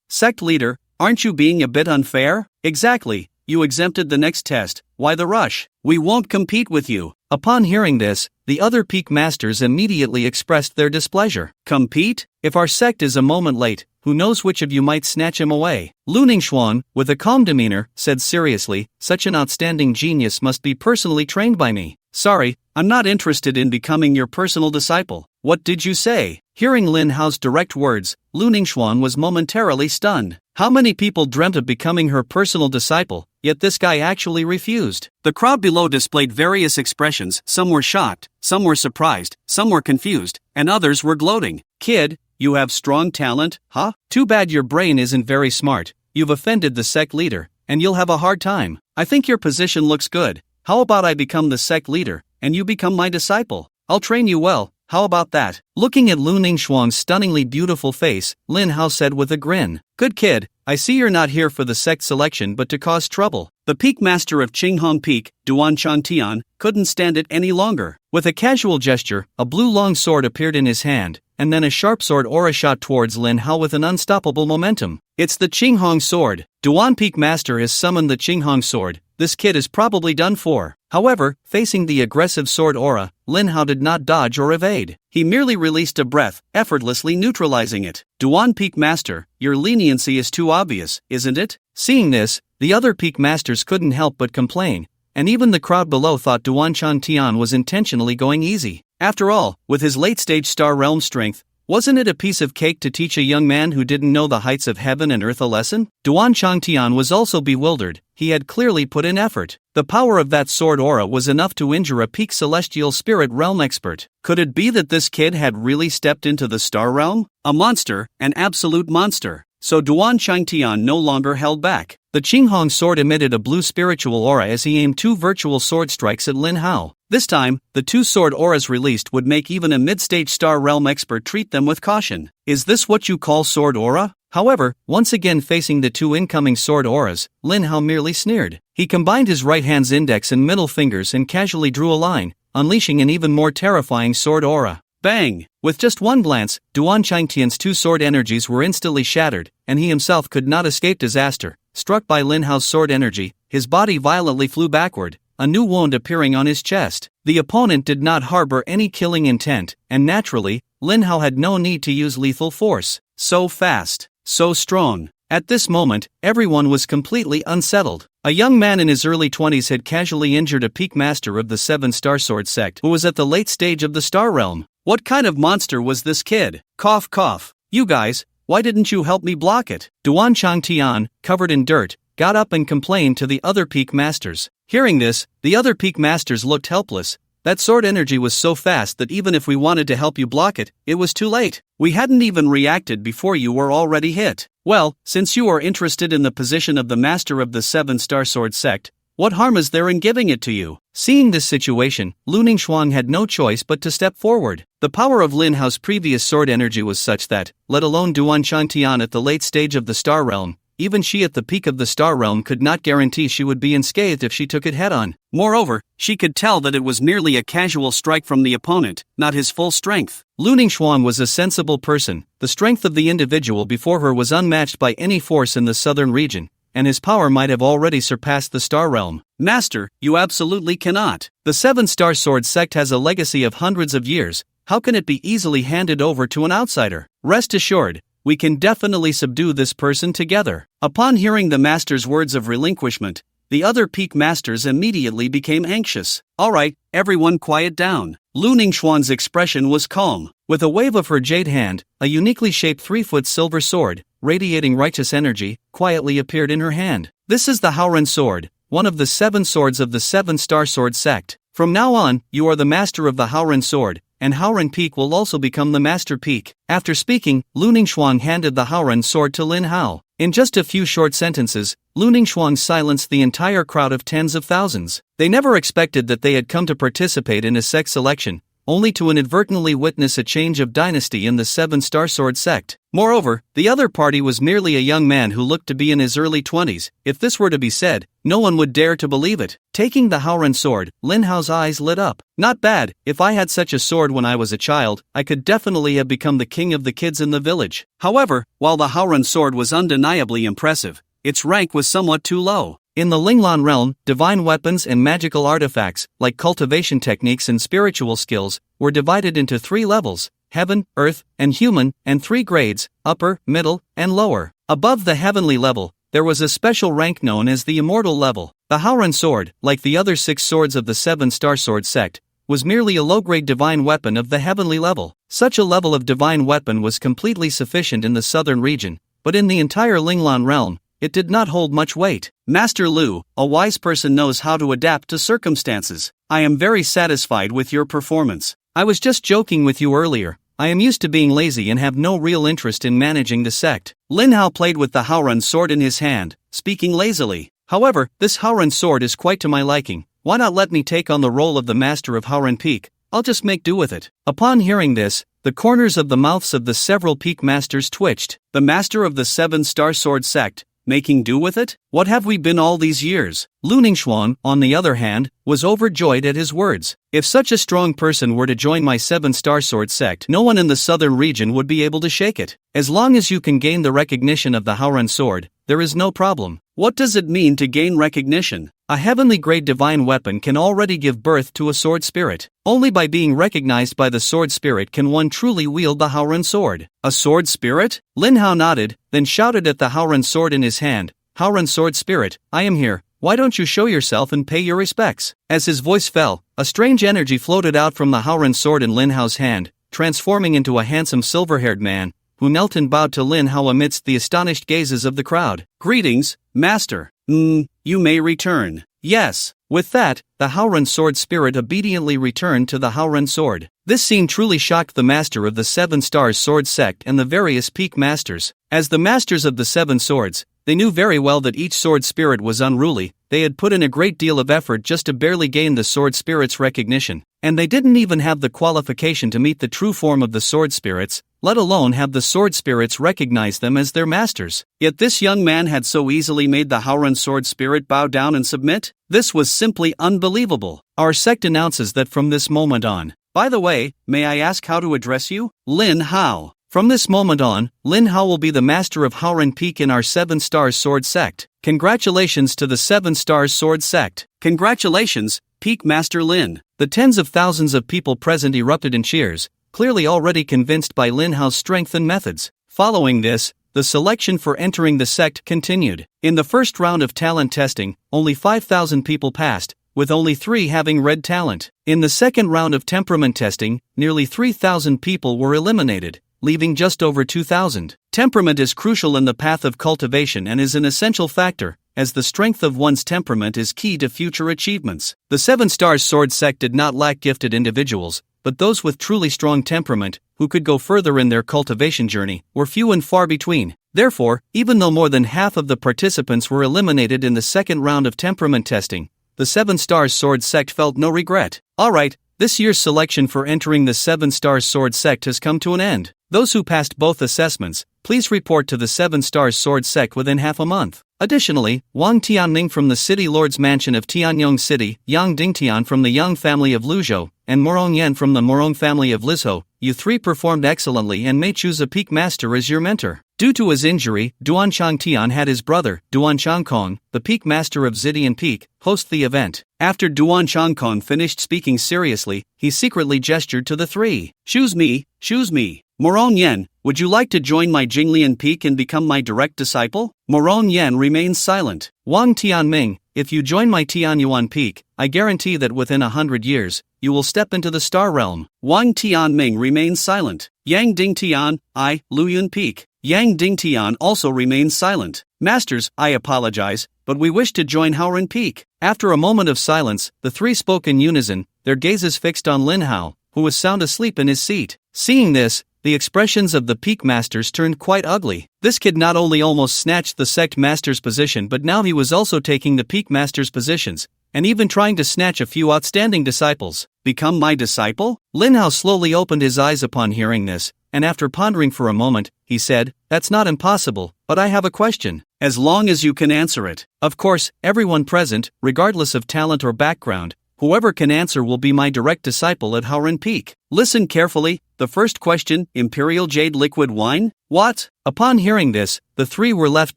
Sect leader, aren't you being a bit unfair? Exactly, you exempted the next test, why the rush? We won't compete with you. Upon hearing this, the other peak masters immediately expressed their displeasure. Compete? If our sect is a moment late, who knows which of you might snatch him away? Lu Ningxuan, with a calm demeanor, said seriously, such an outstanding genius must be personally trained by me. Sorry, I'm not interested in becoming your personal disciple. What did you say? Hearing Lin Hao's direct words, Lu Ningxuan was momentarily stunned. How many people dreamt of becoming her personal disciple, yet this guy actually refused? The crowd below displayed various expressions. Some were shocked, some were surprised, some were confused, and others were gloating. Kid, you have strong talent, huh? Too bad your brain isn't very smart. You've offended the sect leader, and you'll have a hard time. I think your position looks good. How about I become the sect leader, and you become my disciple? I'll train you well. How about that? Looking at Lu Ningxuan's stunningly beautiful face, Lin Hao said with a grin. Good kid, I see you're not here for the sect selection but to cause trouble. The peak master of Qinghong Peak, Duan Changtian, couldn't stand it any longer. With a casual gesture, a blue long sword appeared in his hand, and then a sharp sword aura shot towards Lin Hao with an unstoppable momentum. It's the Qinghong sword. Duan Peak Master has summoned the Qinghong sword. This kid is probably done for. However, facing the aggressive sword aura, Lin Hao did not dodge or evade. He merely released a breath, effortlessly neutralizing it. Duan Peak Master, your leniency is too obvious, isn't it? Seeing this, the other Peak Masters couldn't help but complain, and even the crowd below thought Duan Changtian was intentionally going easy. After all, with his late-stage Star Realm strength, wasn't it a piece of cake to teach a young man who didn't know the heights of heaven and earth a lesson? Duan Changtian was also bewildered. He had clearly put in effort. The power of that sword aura was enough to injure a peak celestial spirit realm expert. Could it be that this kid had really stepped into the Star Realm? A monster, an absolute monster. So Duan Changtian no longer held back. The Qinghong sword emitted a blue spiritual aura as he aimed 2 virtual sword strikes at Lin Hao. This time, the 2 sword auras released would make even a mid-stage Star Realm expert treat them with caution. Is this what you call sword aura? However, once again facing the 2 incoming sword auras, Lin Hao merely sneered. He combined his right hand's index and middle fingers and casually drew a line, unleashing an even more terrifying sword aura. Bang! With just one glance, Duan Changtian's 2 sword energies were instantly shattered, and he himself could not escape disaster. Struck by Lin Hao's sword energy, his body violently flew backward, a new wound appearing on his chest. The opponent did not harbor any killing intent, and naturally, Lin Hao had no need to use lethal force. So fast, so strong. At this moment, everyone was completely unsettled. A young man in his early 20s had casually injured a peak master of the 7-star sword sect who was at the late stage of the Star Realm. What kind of monster was this kid? Cough cough. You guys, why didn't you help me block it? Duan Changtian, covered in dirt, got up and complained to the other peak masters. Hearing this, the other peak masters looked helpless. That sword energy was so fast that even if we wanted to help you block it, it was too late. We hadn't even reacted before you were already hit. Well, since you are interested in the position of the master of the 7-star sword sect, what harm is there in giving it to you? Seeing this situation, Lu Ningxuan had no choice but to step forward. The power of Lin Hao's previous sword energy was such that, let alone Duan Changtian at the late stage of the Star Realm, even she at the peak of the Star Realm could not guarantee she would be unscathed if she took it head-on. Moreover, she could tell that it was merely a casual strike from the opponent, not his full strength. Lu Ningxuan was a sensible person. The strength of the individual before her was unmatched by any force in the southern region, and his power might have already surpassed the Star Realm. Master, you absolutely cannot. The 7-star sword sect has a legacy of hundreds of years. How can it be easily handed over to an outsider? Rest assured, we can definitely subdue this person together. Upon hearing the master's words of relinquishment, the other peak masters immediately became anxious. Alright, everyone quiet down. Lu Ningxuan's expression was calm. With a wave of her jade hand, a uniquely shaped 3-foot silver sword, radiating righteous energy, quietly appeared in her hand. This is the Haoren sword, one of the 7 swords of the 7-star sword sect. From now on, you are the master of the Haoren sword, and Haoren Peak will also become the master peak. After speaking, Lu Ningxuan handed the Haoren sword to Lin Hao. In just a few short sentences, Lu Ningxuan silenced the entire crowd of tens of thousands. They never expected that they had come to participate in a sect selection, only to inadvertently witness a change of dynasty in the 7-star sword sect. Moreover, the other party was merely a young man who looked to be in his early 20s. If this were to be said, no one would dare to believe it. Taking the Haoren sword, Lin Hao's eyes lit up. Not bad. If I had such a sword when I was a child, I could definitely have become the king of the kids in the village. However, while the Haoren sword was undeniably impressive, its rank was somewhat too low. In the Linglan realm, divine weapons and magical artifacts, like cultivation techniques and spiritual skills, were divided into 3 levels: heaven, earth, and human, and 3 grades: upper, middle, and lower. Above the heavenly level, there was a special rank known as the immortal level. The Haoren sword, like the other 6 swords of the 7-star sword sect, was merely a low-grade divine weapon of the heavenly level. Such a level of divine weapon was completely sufficient in the southern region, but in the entire Linglan realm, it did not hold much weight. Master Lu, a wise person knows how to adapt to circumstances. I am very satisfied with your performance. I was just joking with you earlier. I am used to being lazy and have no real interest in managing the sect. Lin Hao played with the Haoren sword in his hand, speaking lazily. However, this Haoren sword is quite to my liking. Why not let me take on the role of the master of Haoren Peak? I'll just make do with it. Upon hearing this, the corners of the mouths of the several peak masters twitched. The master of the 7-star sword sect, making do with it? What have we been all these years? Lu Ningxuan, on the other hand, was overjoyed at his words. If such a strong person were to join my 7-star sword sect, no one in the southern region would be able to shake it. As long as you can gain the recognition of the Haoren sword, there is no problem. What does it mean to gain recognition? A heavenly grade divine weapon can already give birth to a sword spirit. Only by being recognized by the sword spirit can one truly wield the Haoren sword. A sword spirit? Lin Hao nodded, then shouted at the Haoren sword in his hand, "Haoren sword spirit, I am here. Why don't you show yourself and pay your respects?" As his voice fell, a strange energy floated out from the Haoren sword in Lin Hao's hand, transforming into a handsome silver-haired man, who knelt and bowed to Lin Hao amidst the astonished gazes of the crowd. "Greetings, master. You may return." Yes. With that, the Haoren sword spirit obediently returned to the Haoren sword. This scene truly shocked the master of the 7-star sword sect and the various peak masters. As the masters of the 7 swords, they knew very well that each sword spirit was unruly. They had put in a great deal of effort just to barely gain the sword spirit's recognition, and they didn't even have the qualification to meet the true form of the sword spirits, let alone have the sword spirits recognize them as their masters. Yet this young man had so easily made the Haoren sword spirit bow down and submit? This was simply unbelievable. Our sect announces that from this moment on. By the way, may I ask how to address you? Lin Hao. From this moment on, Lin Hao will be the master of Haoren Peak in our 7-star sword sect. Congratulations to the 7-star sword sect. Congratulations, Peak Master Lin. The tens of thousands of people present erupted in cheers, clearly already convinced by Lin Hao's strength and methods. Following this, the selection for entering the sect continued. In the first round of talent testing, only 5,000 people passed, with only 3 having red talent. In the second round of temperament testing, nearly 3,000 people were eliminated, leaving just over 2,000. Temperament is crucial in the path of cultivation and is an essential factor, as the strength of one's temperament is key to future achievements. The 7-star sword sect did not lack gifted individuals, but those with truly strong temperament, who could go further in their cultivation journey, were few and far between. Therefore, even though more than half of the participants were eliminated in the second round of temperament testing, the 7-star sword sect felt no regret. Alright, this year's selection for entering the 7-star sword sect has come to an end. Those who passed both assessments, please report to the 7-star sword sect within half a month. Additionally, Wang Tianning from the City Lord's Mansion of Tianyong City, Yang Dingtian from the Yang family of Luzhou, and Morong Yan from the Morong family of Lizhou, you 3 performed excellently and may choose a peak master as your mentor. Due to his injury, Duanchang Tian had his brother, Duanchang Kong, the peak master of Zidian Peak, host the event. After Duanchang Kong finished speaking seriously, he secretly gestured to the 3. Choose me, choose me. Moron Yen, would you like to join my Jinglian Peak and become my direct disciple? Moron Yen remains silent. Wang Tianming, if you join my Tianyuan Peak, I guarantee that within 100 years, you will step into the star realm. Wang Tianming remains silent. Yang Dingtian, Luyun Peak. Yang Dingtian also remains silent. Masters, I apologize, but we wish to join Haoren Peak. After a moment of silence, the three spoke in unison, their gazes fixed on Lin Hao, who was sound asleep in his seat. Seeing this, the expressions of the Peak Masters turned quite ugly. This kid not only almost snatched the Sect Master's position, but now he was also taking the Peak Master's positions, and even trying to snatch a few outstanding disciples. Become my disciple? Lin Hao slowly opened his eyes upon hearing this, and after pondering for a moment, he said, "That's not impossible, but I have a question. As long as you can answer it." Of course, everyone present, regardless of talent or background, whoever can answer will be my direct disciple at Haoren Peak. Listen carefully. The first question, Imperial Jade Liquid Wine? What? Upon hearing this, the three were left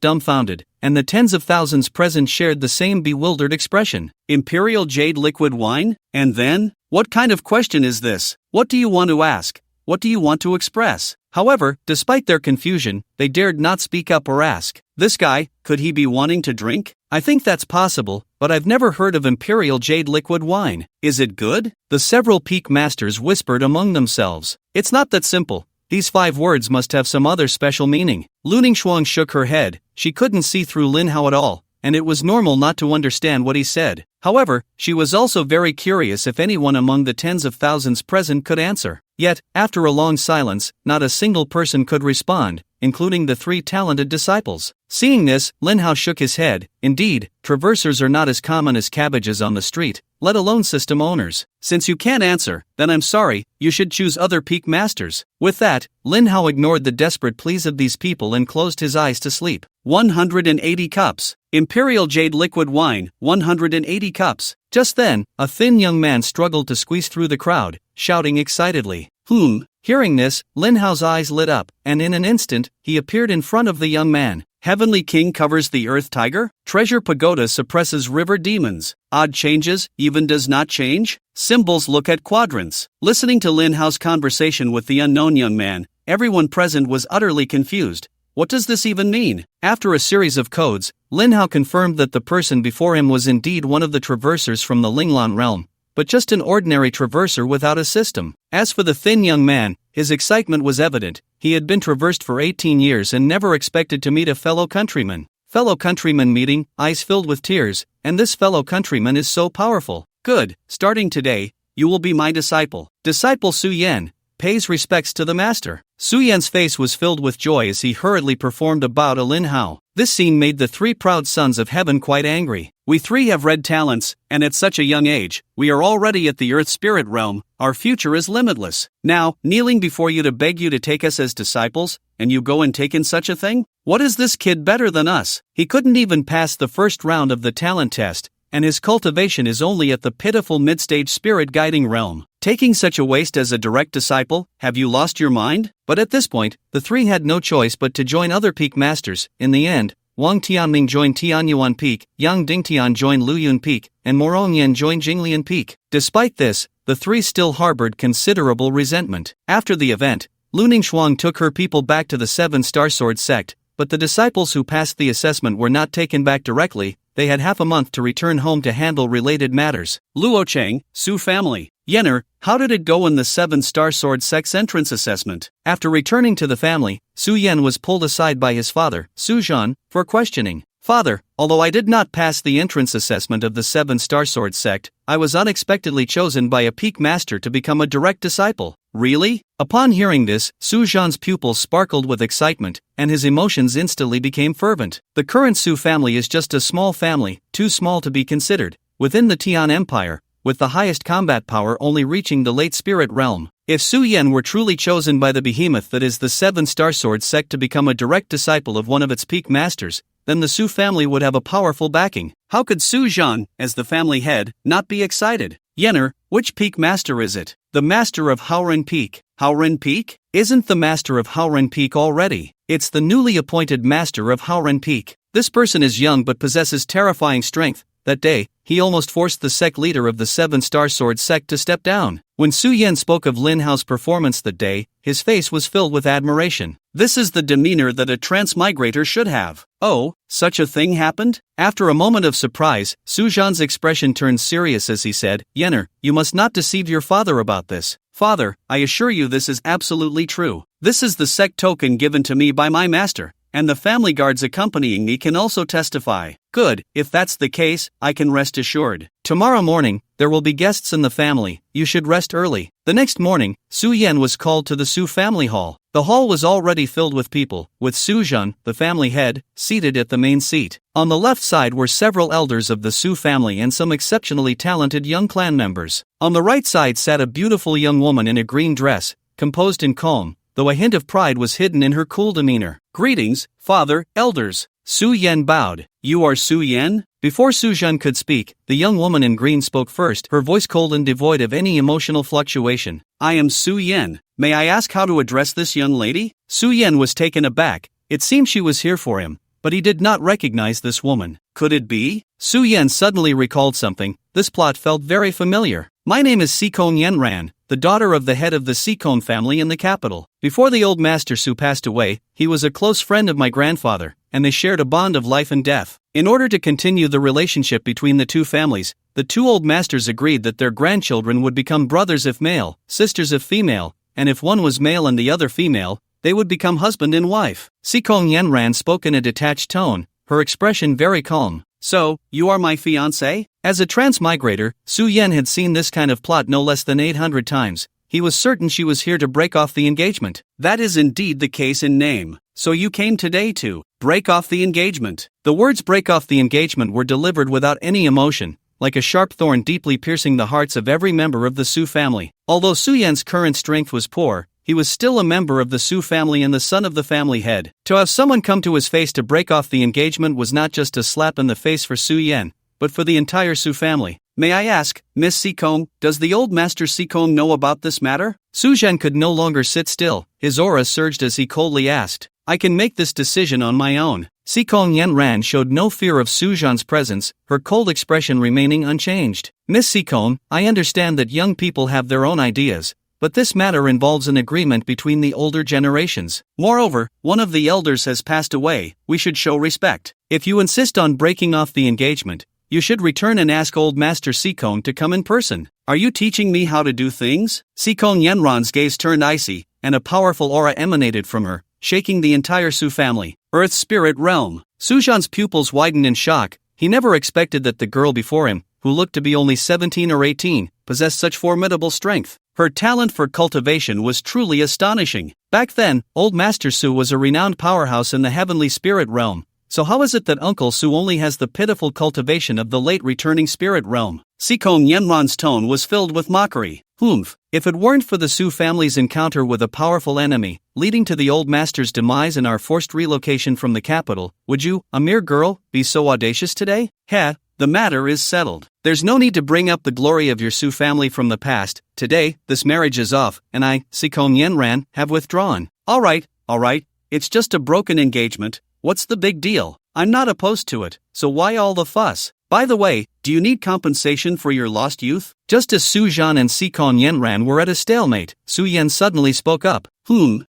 dumbfounded, and the tens of thousands present shared the same bewildered expression. Imperial Jade Liquid Wine? And then? What kind of question is this? What do you want to ask? What do you want to express? However, despite their confusion, they dared not speak up or ask. This guy, could he be wanting to drink? I think that's possible, but I've never heard of Imperial Jade Liquid Wine. Is it good? The several Peak Masters whispered among themselves. It's not that simple. These 5 words must have some other special meaning. Lu Ningxuang shook her head. She couldn't see through Lin Hao at all, and it was normal not to understand what he said. However, she was also very curious if anyone among the tens of thousands present could answer. Yet, after a long silence, not a single person could respond, including the 3 talented disciples. Seeing this, Lin Hao shook his head. Indeed, traversers are not as common as cabbages on the street, let alone system owners. Since you can't answer, then I'm sorry, you should choose other Peak Masters. With that, Lin Hao ignored the desperate pleas of these people and closed his eyes to sleep. 180 cups. Imperial Jade Liquid Wine, 180 cups. Just then, a thin young man struggled to squeeze through the crowd, shouting excitedly. Hearing this, Lin Hao's eyes lit up, and in an instant, he appeared in front of the young man. Heavenly King covers the Earth Tiger? Treasure Pagoda suppresses river demons. Odd changes, even does not change? Symbols look at quadrants. Listening to Lin Hao's conversation with the unknown young man, everyone present was utterly confused. What does this even mean? After a series of codes, Lin Hao confirmed that the person before him was indeed one of the traversers from the Linglan realm, but just an ordinary traverser without a system. As for the thin young man, his excitement was evident. He had been traversed for 18 years and never expected to meet a fellow countryman. Fellow countryman meeting, eyes filled with tears, and this fellow countryman is so powerful. Good, starting today, you will be my disciple. Disciple Su Yan pays respects to the master. Su Yan's face was filled with joy as he hurriedly performed a bow to Lin Hao. This scene made the 3 proud sons of heaven quite angry. We 3 have red talents, and at such a young age, we are already at the Earth Spirit realm. Our future is limitless. Now, kneeling before you to beg you to take us as disciples, and you go and take in such a thing? What is this kid better than us? He couldn't even pass the first round of the talent test, and his cultivation is only at the pitiful mid-stage spirit guiding realm. Taking such a waste as a direct disciple, have you lost your mind? But at this point, the 3 had no choice but to join other Peak Masters. In the end, Wang Tianming joined Tianyuan Peak, Yang Dingtian joined Luyun Peak, and Moron Yen joined Jinglian Peak. Despite this, the 3 still harbored considerable resentment. After the event, Lu Ningxuang took her people back to the 7 Star Sword sect, but the disciples who passed the assessment were not taken back directly. They had half a month to return home to handle related matters. Luo Cheng, Su family. Yenner, how did it go in the 7 Star Sword sect's entrance assessment? After returning to the family, Su Yan was pulled aside by his father, Su Zhan, for questioning. Father, although I did not pass the entrance assessment of the 7 Star Sword sect, I was unexpectedly chosen by a Peak Master to become a direct disciple. Really? Upon hearing this, Su Zhan's pupils sparkled with excitement, and his emotions instantly became fervent. The current Su family is just a small family, too small to be considered, within the Tian Empire, with the highest combat power only reaching the late spirit realm. If Su Yan were truly chosen by the behemoth that is the 7 Star Sword sect to become a direct disciple of one of its Peak Masters, then the Su family would have a powerful backing. How could Su Zhan, as the family head, not be excited? Yenner, which Peak Master is it? The Master of Haoren Peak. Haoren Peak? Isn't the Master of Haoren Peak already? It's the newly appointed Master of Haoren Peak. This person is young but possesses terrifying strength, that day, he almost forced the sect leader of the Seven-Star Sword sect to step down. When Su Yan spoke of Lin Hao's performance that day, his face was filled with admiration. This is the demeanor that a transmigrator should have. Oh, such a thing happened? After a moment of surprise, Su Zhan's expression turned serious as he said, Yenner, you must not deceive your father about this. Father, I assure you this is absolutely true. This is the sect token given to me by my master, and the family guards accompanying me can also testify. Good, if that's the case, I can rest assured. Tomorrow morning, there will be guests in the family, you should rest early. The next morning, Su Yan was called to the Su family hall. The hall was already filled with people, with Su Zhan, the family head, seated at the main seat. On the left side were several elders of the Su family and some exceptionally talented young clan members. On the right side sat a beautiful young woman in a green dress, composed and calm, though a hint of pride was hidden in her cool demeanor. Greetings, father, elders. Su Yan bowed. You are Su Yan? Before Su Zhan could speak, the young woman in green spoke first, her voice cold and devoid of any emotional fluctuation. I am Su Yan. May I ask how to address this young lady? Su Yan was taken aback. It seemed she was here for him, but he did not recognize this woman. Could it be? Su Yan suddenly recalled something. This plot felt very familiar. My name is Sikong Yenran, the daughter of the head of the Sikong family in the capital. Before the old master Su passed away, he was a close friend of my grandfather, and they shared a bond of life and death. In order to continue the relationship between the two families, the two old masters agreed that their grandchildren would become brothers if male, sisters if female, and if one was male and the other female, they would become husband and wife. Sikong Yenran spoke in a detached tone, her expression very calm. So, you are my fiancé? As a transmigrator, Su Yan had seen this kind of plot no less than 800 times. He was certain she was here to break off the engagement. That is indeed the case in name. So you came today to break off the engagement. The words break off the engagement were delivered without any emotion, like a sharp thorn deeply piercing the hearts of every member of the Su family. Although Su Yan's current strength was poor, he was still a member of the Su family and the son of the family head. To have someone come to his face to break off the engagement was not just a slap in the face for Su Yan, but for the entire Su family. May I ask, Miss Sikong, does the old master Sikong know about this matter? Su Zhan could no longer sit still. His aura surged as he coldly asked. I can make this decision on my own. Sikong Yenran showed no fear of Su Zhan's presence, her cold expression remaining unchanged. Miss Sikong, I understand that young people have their own ideas, but this matter involves an agreement between the older generations. Moreover, one of the elders has passed away. We should show respect. If you insist on breaking off the engagement, you should return and ask old master Sikong to come in person. Are you teaching me how to do things? Sikong Yenran's gaze turned icy, and a powerful aura emanated from her, shaking the entire Su family. Earth Spirit Realm. Su Zhan's pupils widened in shock. He never expected that the girl before him, who looked to be only 17 or 18, possessed such formidable strength. Her talent for cultivation was truly astonishing. Back then, old Master Su was a renowned powerhouse in the heavenly spirit realm. So how is it that Uncle Su only has the pitiful cultivation of the late returning spirit realm? Sikong Yenran's tone was filled with mockery. Humph, if it weren't for the Su family's encounter with a powerful enemy, leading to the old master's demise and our forced relocation from the capital, would you, a mere girl, be so audacious today? Heh, the matter is settled. There's no need to bring up the glory of your Su family from the past. Today, this marriage is off, and I, Sikong Yenran, have withdrawn. Alright, it's just a broken engagement. What's the big deal? I'm not opposed to it, so why all the fuss? By the way, do you need compensation for your lost youth? Just as Su Zhan and Sikong Yenran were at a stalemate, Su Yan suddenly spoke up. Sikong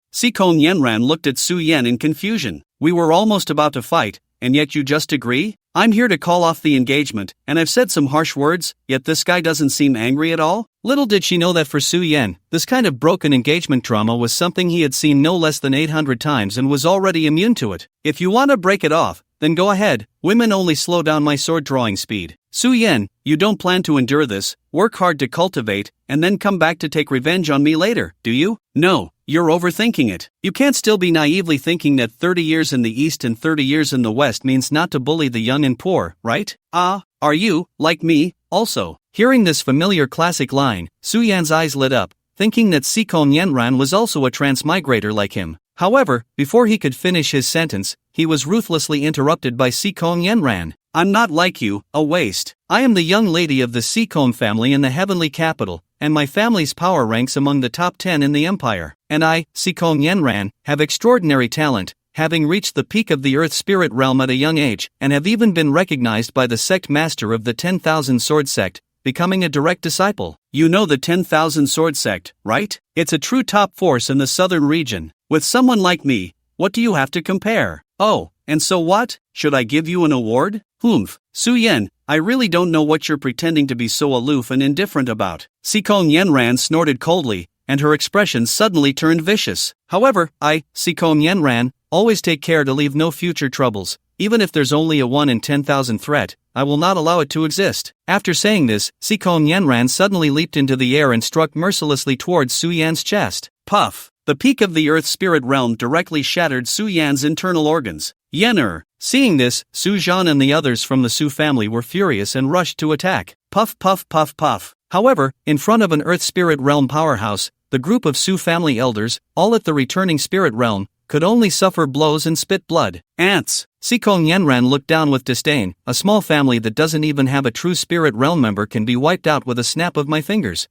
Yenran looked at Su Yan in confusion. We were almost about to fight, and yet you just agree? I'm here to call off the engagement, and I've said some harsh words, yet this guy doesn't seem angry at all? Little did she know that for Su Yan, this kind of broken engagement trauma was something he had seen no less than 800 times and was already immune to it. If you want to break it off, then go ahead. Women only slow down my sword drawing speed. Su Yan, you don't plan to endure this, work hard to cultivate, and then come back to take revenge on me later, do you? No, you're overthinking it. You can't still be naively thinking that 30 years in the East and 30 years in the West means not to bully the young and poor, right? Are you, like me, also? Hearing this familiar classic line, Su Yan's eyes lit up, thinking that Sikong Yenran was also a transmigrator like him. However, before he could finish his sentence, he was ruthlessly interrupted by Sikong Yenran. I'm not like you, a waste. I am the young lady of the Sikong family in the heavenly capital, and my family's power ranks among the top 10 in the empire. And I, Sikong Yenran, have extraordinary talent, having reached the peak of the Earth Spirit realm at a young age, and have even been recognized by the sect master of the 10,000 Sword Sect, becoming a direct disciple. You know the 10,000 Sword Sect, right? It's a true top force in the southern region. With someone like me, what do you have to compare? Oh, and so what? Should I give you an award? Humph. Su-yen, I really don't know what you're pretending to be so aloof and indifferent about. Sikong Yenran snorted coldly, and her expression suddenly turned vicious. However, Sikong Yenran, always take care to leave no future troubles. Even if there's only a 1 in 10,000 threat, I will not allow it to exist. After saying this, Sikong Yenran suddenly leaped into the air and struck mercilessly towards Su-yan's chest. Puff! The peak of the Earth Spirit realm directly shattered Su-yan's internal organs. Yener! Seeing this, Su-jan and the others from the Su family were furious and rushed to attack. Puff puff puff puff. However, in front of an Earth Spirit realm powerhouse, the group of Su family elders, all at the returning spirit realm, could only suffer blows and spit blood. Ants! Sikong Yenran looked down with disdain. A small family that doesn't even have a true spirit realm member can be wiped out with a snap of my fingers.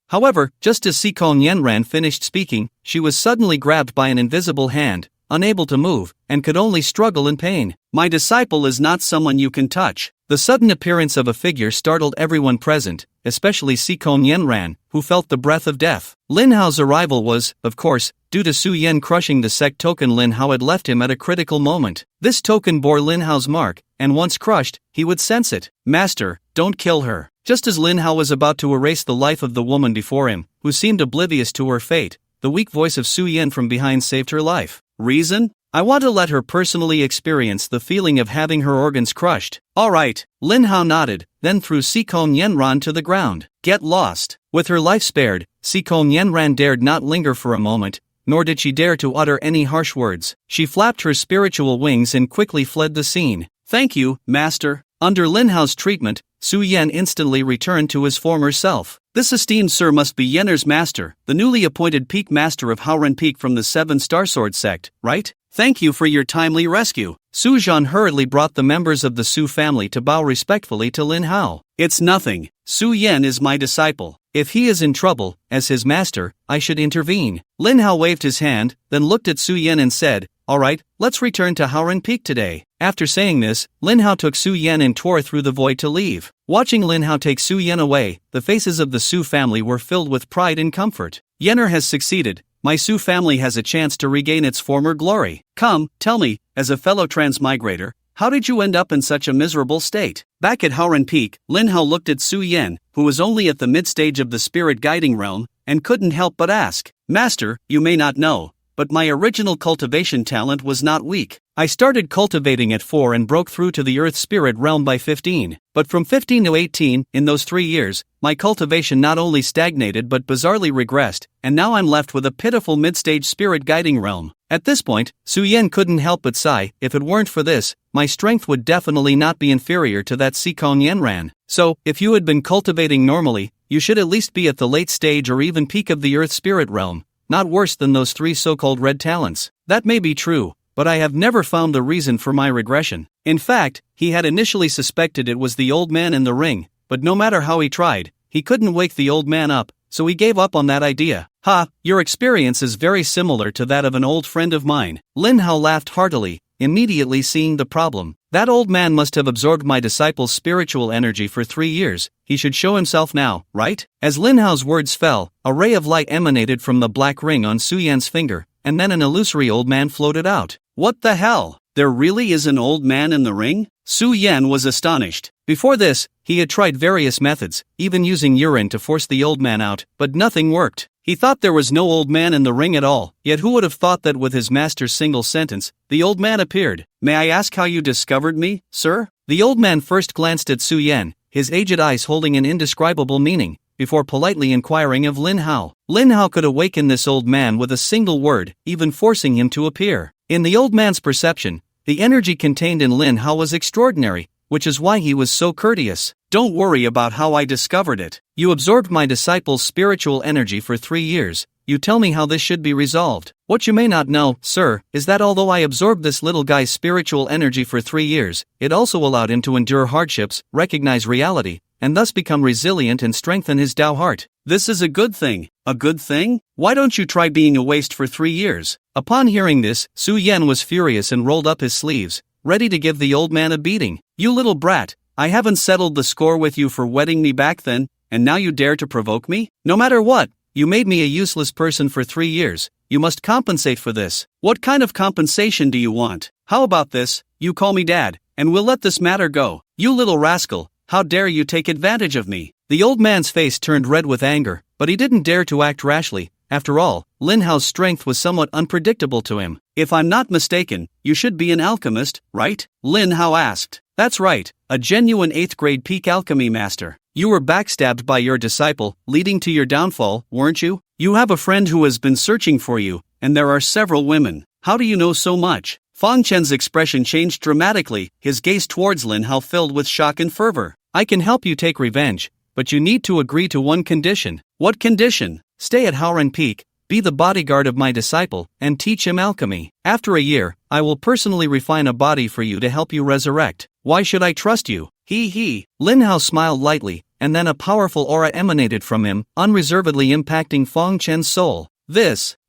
However, just as Sikong Yenran finished speaking, she was suddenly grabbed by an invisible hand, unable to move, and could only struggle in pain. My disciple is not someone you can touch. The sudden appearance of a figure startled everyone present, especially Sikong Yenran, who felt the breath of death. Lin Hao's arrival was, of course, due to Su Yen crushing the sect token Lin Hao had left him at a critical moment. This token bore Lin Hao's mark, and once crushed, he would sense it. Master, don't kill her. Just as Lin Hao was about to erase the life of the woman before him, who seemed oblivious to her fate, the weak voice of Su Yen from behind saved her life. Reason? I want to let her personally experience the feeling of having her organs crushed. Alright, Lin Hao nodded, then threw Sikong Yenran to the ground. Get lost. With her life spared, Sikong Yenran dared not linger for a moment, nor did she dare to utter any harsh words. She flapped her spiritual wings and quickly fled the scene. Thank you, Master. Under Lin Hao's treatment, Su Yen instantly returned to his former self. This esteemed sir must be Yener's master, the newly appointed peak master of Haoren Peak from the 7-Star Sword Sect, right? Thank you for your timely rescue. Su Zhan hurriedly brought the members of the Su family to bow respectfully to Lin Hao. It's nothing. Su Yen is my disciple. If he is in trouble, as his master, I should intervene. Lin Hao waved his hand, then looked at Su Yen and said, Alright, let's return to Haoren Peak today. After saying this, Lin Hao took Su Yen and tore through the void to leave. Watching Lin Hao take Su Yen away, the faces of the Su family were filled with pride and comfort. Yener has succeeded. My Su family has a chance to regain its former glory. Come, tell me, as a fellow transmigrator, how did you end up in such a miserable state? Back at Haoren Peak, Lin Hao looked at Su Yen, who was only at the mid-stage of the spirit guiding realm, and couldn't help but ask, Master, you may not know, but my original cultivation talent was not weak. I started cultivating at 4 and broke through to the Earth Spirit realm by 15. But from 15 to 18, in those 3 years, my cultivation not only stagnated but bizarrely regressed, and now I'm left with a pitiful mid-stage spirit guiding realm. At this point, Su Yen couldn't help but sigh. If it weren't for this, my strength would definitely not be inferior to that Sikong Yenran. So, if you had been cultivating normally, you should at least be at the late stage or even peak of the Earth Spirit realm, not worse than those 3 so-called red talents. That may be true, but I have never found the reason for my regression. In fact, he had initially suspected it was the old man in the ring, but no matter how he tried, he couldn't wake the old man up, so he gave up on that idea. Ha, your experience is very similar to that of an old friend of mine. Lin Hao laughed heartily, immediately seeing the problem. That old man must have absorbed my disciple's spiritual energy for 3 years. He should show himself now, right? As Lin Hao's words fell, a ray of light emanated from the black ring on Su Yan's finger, and then an illusory old man floated out. What the hell? There really is an old man in the ring? Su Yan was astonished. Before this, he had tried various methods, even using urine to force the old man out, but nothing worked. He thought there was no old man in the ring at all, yet who would have thought that with his master's single sentence, the old man appeared. May I ask how you discovered me, sir? The old man first glanced at Su Yan, his aged eyes holding an indescribable meaning, before politely inquiring of Lin Hao. Lin Hao could awaken this old man with a single word, even forcing him to appear. In the old man's perception, the energy contained in Lin Hao was extraordinary, which is why he was so courteous. Don't worry about how I discovered it. You absorbed my disciple's spiritual energy for 3 years. You tell me how this should be resolved. What you may not know, sir, is that although I absorbed this little guy's spiritual energy for 3 years, it also allowed him to endure hardships, recognize reality, and thus become resilient and strengthen his Tao heart. This is a good thing. A good thing? Why don't you try being a waste for 3 years? Upon hearing this, Su Yan was furious and rolled up his sleeves, ready to give the old man a beating. "You little brat, I haven't settled the score with you for wedding me back then, and now you dare to provoke me? No matter what, you made me a useless person for 3 years. You must compensate for this. What kind of compensation do you want? How about this? You call me dad, and we'll let this matter go. You little rascal, how dare you take advantage of me?" The old man's face turned red with anger, but he didn't dare to act rashly. After all, Lin Hao's strength was somewhat unpredictable to him. "If I'm not mistaken, you should be an alchemist, right?" Lin Hao asked. "That's right, a genuine 8th grade peak alchemy master. You were backstabbed by your disciple, leading to your downfall, weren't you? You have a friend who has been searching for you, and there are several women. How do you know so much?" Fang Chen's expression changed dramatically, his gaze towards Lin Hao filled with shock and fervor. "I can help you take revenge, but you need to agree to one condition." "What condition?" "Stay at Haoren Peak, be the bodyguard of my disciple, and teach him alchemy. After a year, I will personally refine a body for you to help you resurrect. Why should I trust you?" He. Lin Hao smiled lightly, and then a powerful aura emanated from him, unreservedly impacting Fang Chen's soul.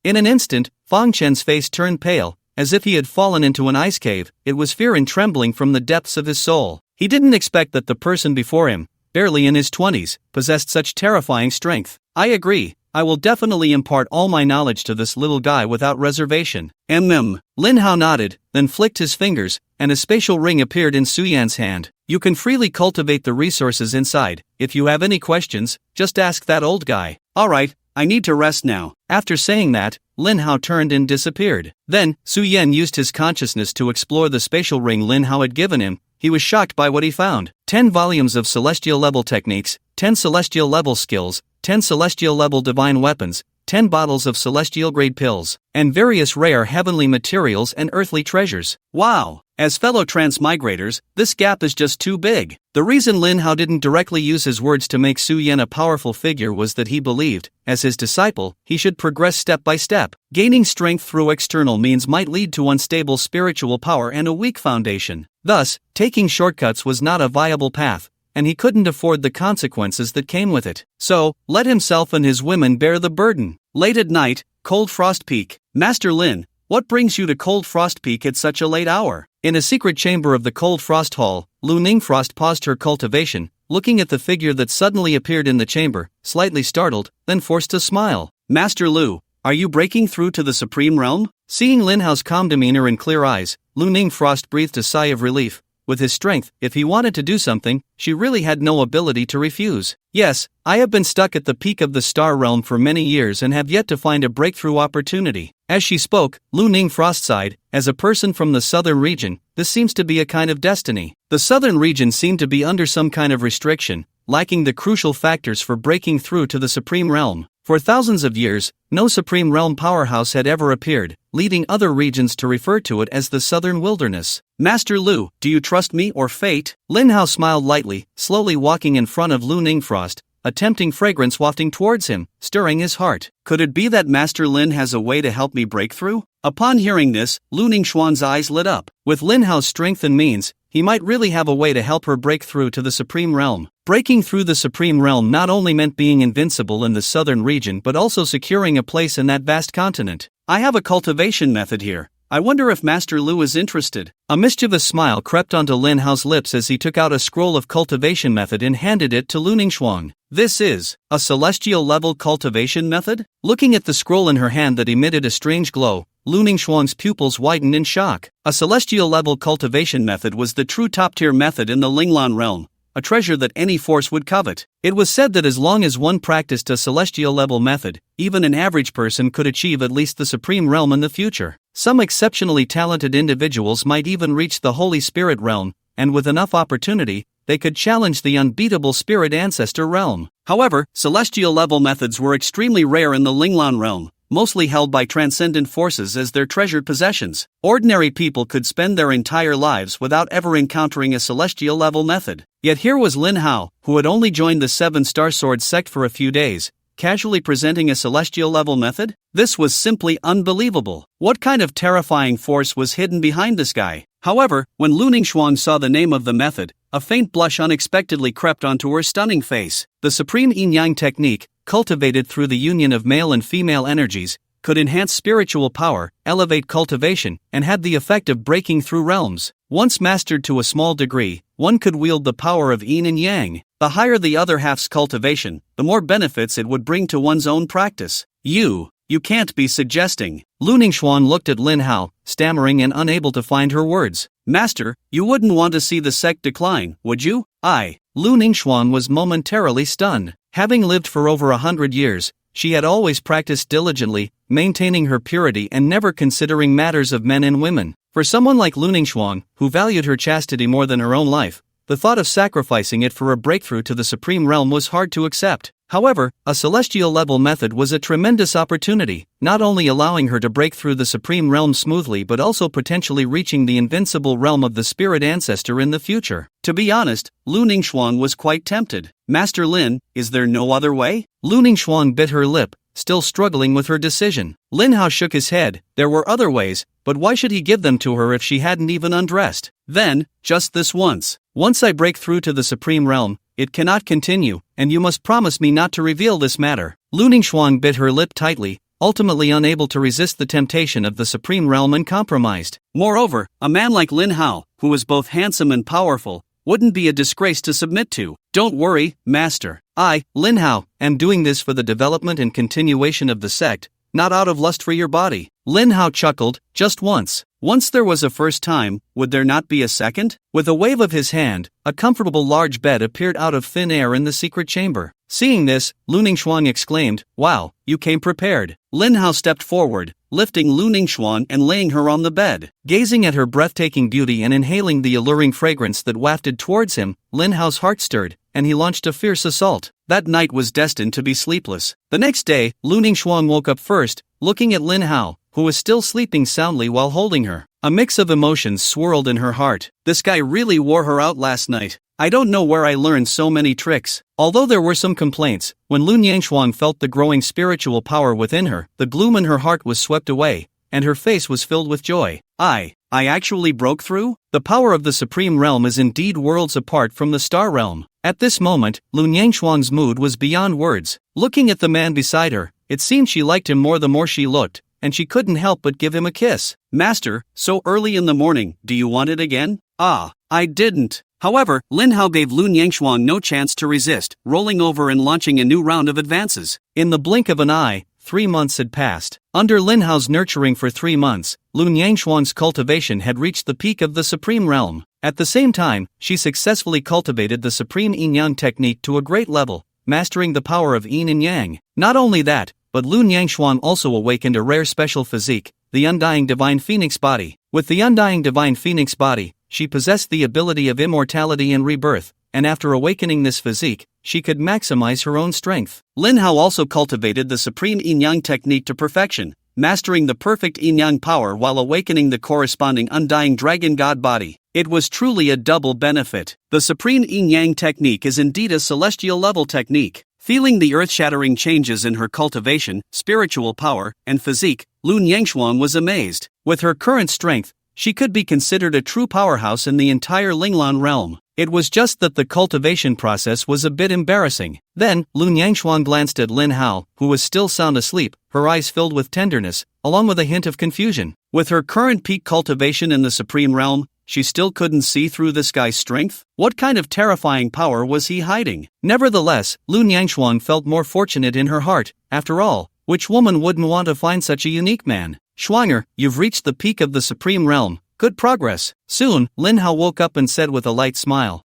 In an instant, Fang Chen's face turned pale, as if he had fallen into an ice cave. It was fear and trembling from the depths of his soul. He didn't expect that the person before him, barely in his 20s, possessed such terrifying strength. "I agree. I will definitely impart all my knowledge to this little guy without reservation." Lin Hao nodded, then flicked his fingers, and a spatial ring appeared in Su Yan's hand. "You can freely cultivate the resources inside. If you have any questions, just ask that old guy." "Alright, I need to rest now." After saying that, Lin Hao turned and disappeared. Then, Su Yan used his consciousness to explore the spatial ring Lin Hao had given him. He was shocked by what he found. 10 volumes of celestial level techniques, 10 celestial level skills, 10 celestial level divine weapons, 10 bottles of celestial grade pills, and various rare heavenly materials and earthly treasures. Wow! As fellow transmigrators, this gap is just too big. The reason Lin Hao didn't directly use his words to make Su Yan a powerful figure was that he believed, as his disciple, he should progress step by step. Gaining strength through external means might lead to unstable spiritual power and a weak foundation. Thus, taking shortcuts was not a viable path, and he couldn't afford the consequences that came with it. So, let himself and his women bear the burden. Late at night, Cold Frost Peak. "Master Lin, what brings you to Cold Frost Peak at such a late hour?" In a secret chamber of the Cold Frost Hall, Lu Ningfrost paused her cultivation, looking at the figure that suddenly appeared in the chamber, slightly startled, then forced a smile. "Master Lu, are you breaking through to the Supreme Realm?" Seeing Lin Hao's calm demeanor and clear eyes, Lu Ningfrost breathed a sigh of relief. With his strength, if he wanted to do something, she really had no ability to refuse. "Yes, I have been stuck at the peak of the Star Realm for many years and have yet to find a breakthrough opportunity." As she spoke, Lu Ningfrost sighed. As a person from the southern region, this seems to be a kind of destiny. The southern region seemed to be under some kind of restriction, lacking the crucial factors for breaking through to the Supreme Realm. For thousands of years, no Supreme Realm powerhouse had ever appeared, leading other regions to refer to it as the Southern Wilderness. "Master Lu, do you trust me or fate?" Lin Hao smiled lightly, slowly walking in front of Lu Ningfrost, a tempting fragrance wafting towards him, stirring his heart. "Could it be that Master Lin has a way to help me break through?" Upon hearing this, Lu Ningxuan's eyes lit up. With Lin Hao's strength and means, he might really have a way to help her break through to the Supreme Realm. Breaking through the Supreme Realm not only meant being invincible in the southern region but also securing a place in that vast continent. "I have a cultivation method here. I wonder if Master Lu is interested." A mischievous smile crept onto Lin Hao's lips as he took out a scroll of cultivation method and handed it to Lu Ningxuan. "This is a celestial level cultivation method?" Looking at the scroll in her hand that emitted a strange glow, Lu Ningxuan's pupils widened in shock. A celestial level cultivation method was the true top-tier method in the Linglan realm, a treasure that any force would covet. It was said that as long as one practiced a celestial level method, even an average person could achieve at least the Supreme Realm in the future. Some exceptionally talented individuals might even reach the Holy Spirit realm, and with enough opportunity, they could challenge the unbeatable Spirit Ancestor realm. However, celestial level methods were extremely rare in the Linglan realm, mostly held by transcendent forces as their treasured possessions. Ordinary people could spend their entire lives without ever encountering a celestial level method. Yet here was Lin Hao, who had only joined the Seven Star Sword sect for a few days, casually presenting a celestial level method? This was simply unbelievable. What kind of terrifying force was hidden behind this guy? However, when Lu Ningxuan saw the name of the method, a faint blush unexpectedly crept onto her stunning face. The supreme yin-yang technique, cultivated through the union of male and female energies, could enhance spiritual power, elevate cultivation, and had the effect of breaking through realms. Once mastered to a small degree, one could wield the power of yin and yang. The higher the other half's cultivation, the more benefits it would bring to one's own practice. You can't be suggesting. Lu Ningxuan looked at Lin Hao, stammering and unable to find her words. Master, you wouldn't want to see the sect decline, would you? Lu Ningxuan was momentarily stunned. Having lived for over 100 years, she had always practiced diligently, maintaining her purity and never considering matters of men and women. For someone like Lu Ningxuan, who valued her chastity more than her own life, the thought of sacrificing it for a breakthrough to the supreme realm was hard to accept. However, a celestial-level method was a tremendous opportunity, not only allowing her to break through the supreme realm smoothly but also potentially reaching the invincible realm of the spirit ancestor in the future. To be honest, Lu Ningxuan was quite tempted. Master Lin, is there no other way? Lu Ningxuan bit her lip, still struggling with her decision. Lin Hao shook his head. There were other ways, but why should he give them to her if she hadn't even undressed? Then, just this once. Once I break through to the supreme realm, it cannot continue, and you must promise me not to reveal this matter. Lu Ningxuan bit her lip tightly, ultimately unable to resist the temptation of the supreme realm and compromised. Moreover, a man like Lin Hao, who was both handsome and powerful, wouldn't be a disgrace to submit to. Don't worry, master. I, Lin Hao, am doing this for the development and continuation of the sect, not out of lust for your body. Lin Hao chuckled, just once. Once there was a first time, would there not be a second? With a wave of his hand, a comfortable large bed appeared out of thin air in the secret chamber. Seeing this, Lu Ningxuan exclaimed, "Wow, you came prepared." Lin Hao stepped forward, lifting Lu Ningxuan and laying her on the bed. Gazing at her breathtaking beauty and inhaling the alluring fragrance that wafted towards him, Lin Hao's heart stirred, and he launched a fierce assault. That night was destined to be sleepless. The next day, Lu Ningxuan woke up first, looking at Lin Hao, who was still sleeping soundly while holding her. A mix of emotions swirled in her heart. This guy really wore her out last night. I don't know where I learned so many tricks. Although there were some complaints, when Lu Ningxuan felt the growing spiritual power within her, the gloom in her heart was swept away, and her face was filled with joy. I actually broke through? The power of the supreme realm is indeed worlds apart from the star realm. At this moment, Lu Ningxuan's mood was beyond words. Looking at the man beside her, it seemed she liked him more the more she looked, and she couldn't help but give him a kiss. Master, so early in the morning, do you want it again? I didn't. However, Lin Hao gave Lu Ningxuan no chance to resist, rolling over and launching a new round of advances. In the blink of an eye, 3 months had passed. Under Lin Hao's nurturing for 3 months, Lu Ningxuan's cultivation had reached the peak of the supreme realm. At the same time, she successfully cultivated the supreme yin-yang technique to a great level, mastering the power of yin and yang. Not only that, but Lu Ningxuan also awakened a rare special physique, the undying divine phoenix body. With the undying divine phoenix body, she possessed the ability of immortality and rebirth, and after awakening this physique, she could maximize her own strength. Lin Hao also cultivated the supreme yin-yang technique to perfection, mastering the perfect yin-yang power while awakening the corresponding undying dragon god body. It was truly a double benefit. The supreme yin-yang technique is indeed a celestial level technique. Feeling the earth-shattering changes in her cultivation, spiritual power, and physique, Lu Ningxuan was amazed. With her current strength, she could be considered a true powerhouse in the entire Linglan realm. It was just that the cultivation process was a bit embarrassing. Then, Lu Ningxuan glanced at Lin Hao, who was still sound asleep, her eyes filled with tenderness, along with a hint of confusion. With her current peak cultivation in the supreme realm, she still couldn't see through this guy's strength? What kind of terrifying power was he hiding? Nevertheless, Lu Ningxuan felt more fortunate in her heart. After all, which woman wouldn't want to find such a unique man? Schwanger, you've reached the peak of the supreme realm. Good progress. Soon, Lin Hao woke up and said with a light smile,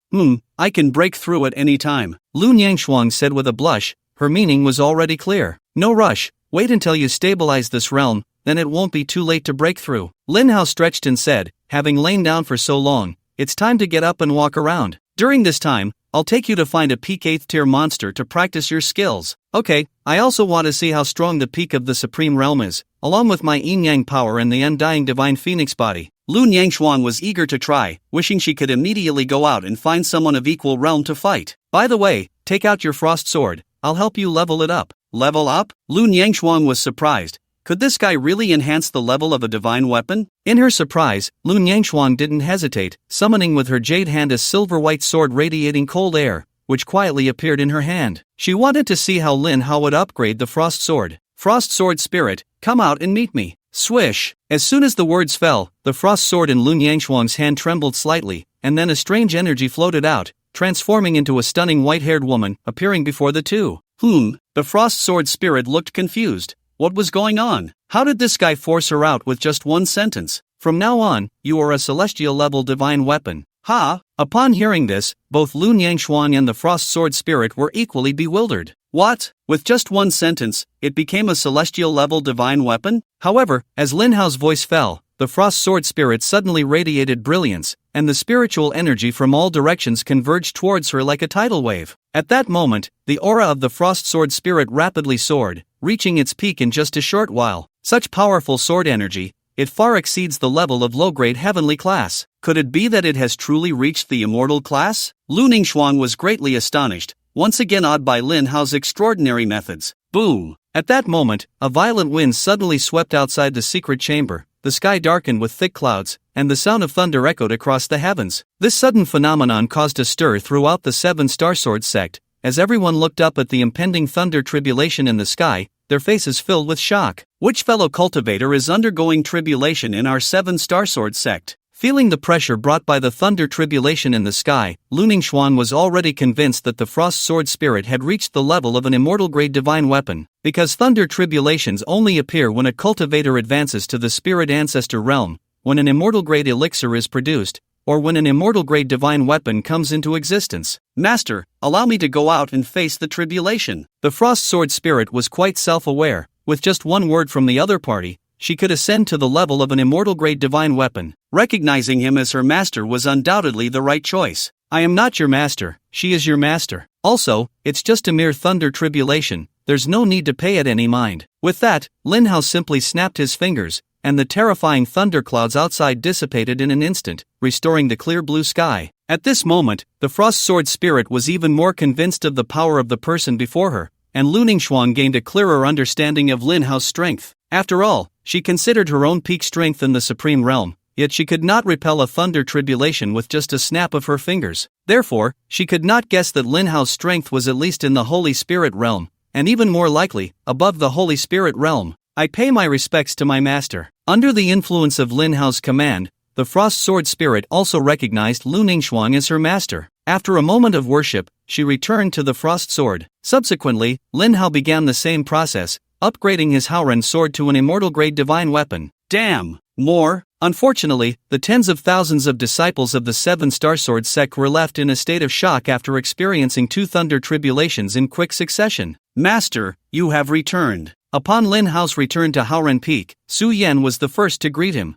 I can break through at any time. Lu Ningxuan said with a blush, her meaning was already clear. No rush, wait until you stabilize this realm, then it won't be too late to break through. Lin Hao stretched and said, having lain down for so long, it's time to get up and walk around. During this time, I'll take you to find a peak 8th tier monster to practice your skills. Okay, I also want to see how strong the peak of the supreme realm is, along with my yin-yang power and the undying divine phoenix body. Lu Ningxuan was eager to try, wishing she could immediately go out and find someone of equal realm to fight. By the way, take out your frost sword, I'll help you level it up. Level up? Lu Ningxuan was surprised. Could this guy really enhance the level of a divine weapon? In her surprise, Lu Ningxuan didn't hesitate, summoning with her jade hand a silver-white sword radiating cold air, which quietly appeared in her hand. She wanted to see how Lin Hao would upgrade the frost sword. Frost sword spirit, come out and meet me. Swish! As soon as the words fell, the frost sword in Lun Yangshuang's hand trembled slightly, and then a strange energy floated out, transforming into a stunning white-haired woman, appearing before the two. The frost sword spirit looked confused. What was going on? How did this guy force her out with just one sentence? From now on, you are a celestial-level divine weapon. Ha! Upon hearing this, both Lun Yangshuang and the frost sword spirit were equally bewildered. What? With just one sentence, it became a celestial-level divine weapon? However, as Lin Hao's voice fell, the frost sword spirit suddenly radiated brilliance, and the spiritual energy from all directions converged towards her like a tidal wave. At that moment, the aura of the frost sword spirit rapidly soared, reaching its peak in just a short while. Such powerful sword energy, it far exceeds the level of low-grade heavenly class. Could it be that it has truly reached the immortal class? Lu Ningxuang was greatly astonished, once again awed by Lin Hao's extraordinary methods. Boom! At that moment, a violent wind suddenly swept outside the secret chamber, the sky darkened with thick clouds, and the sound of thunder echoed across the heavens. This sudden phenomenon caused a stir throughout the Seven Star Sword sect. As everyone looked up at the impending thunder tribulation in the sky, their faces filled with shock. Which fellow cultivator is undergoing tribulation in our Seven Star Sword sect? Feeling the pressure brought by the thunder tribulation in the sky, Lu Ningxuan was already convinced that the frost sword spirit had reached the level of an immortal-grade divine weapon. Because thunder tribulations only appear when a cultivator advances to the spirit ancestor realm, when an immortal-grade elixir is produced, or when an immortal-grade divine weapon comes into existence. Master, allow me to go out and face the tribulation. The frost sword spirit was quite self-aware. With just one word from the other party, she could ascend to the level of an immortal-grade divine weapon. Recognizing him as her master was undoubtedly the right choice. I am not your master, she is your master. Also, it's just a mere thunder tribulation, there's no need to pay it any mind. With that, Lin Hao simply snapped his fingers, and the terrifying thunderclouds outside dissipated in an instant, restoring the clear blue sky. At this moment, the frost sword spirit was even more convinced of the power of the person before her, and Lu Ningxuan gained a clearer understanding of Lin Hao's strength. After all, she considered her own peak strength in the supreme realm, yet she could not repel a thunder tribulation with just a snap of her fingers. Therefore, she could not guess that Lin Hao's strength was at least in the Holy Spirit realm, and even more likely, above the Holy Spirit realm. I pay my respects to my master. Under the influence of Lin Hao's command, the frost sword spirit also recognized Lu Ningxuan as her master. After a moment of worship, she returned to the frost sword. Subsequently, Lin Hao began the same process, upgrading his Haoren sword to an immortal-grade divine weapon. Damn! More? Unfortunately, the tens of thousands of disciples of the Seven Star Sword sect were left in a state of shock after experiencing two thunder tribulations in quick succession. Master, you have returned. Upon Lin Hao's return to Haoren Peak, Su Yan was the first to greet him.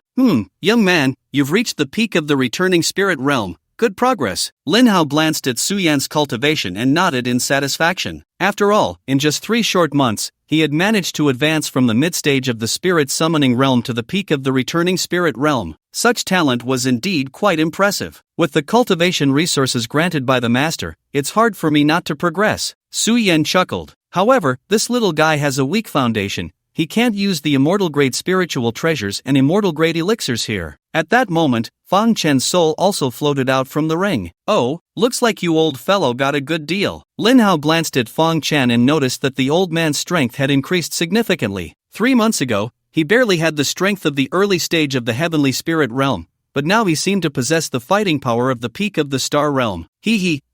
Young man, you've reached the peak of the returning spirit realm. Good progress. Lin Hao glanced at Su Yan's cultivation and nodded in satisfaction. After all, in just 3 short months, he had managed to advance from the mid-stage of the spirit summoning realm to the peak of the returning spirit realm. Such talent was indeed quite impressive. With the cultivation resources granted by the master, it's hard for me not to progress. Su Yan chuckled. However, this little guy has a weak foundation. He can't use the immortal-grade spiritual treasures and immortal-grade elixirs here. At that moment, Fang Chen's soul also floated out from the ring. Oh, looks like you old fellow got a good deal. Lin Hao glanced at Fang Chen and noticed that the old man's strength had increased significantly. 3 months ago, he barely had the strength of the early stage of the heavenly spirit realm, but now he seemed to possess the fighting power of the peak of the star realm.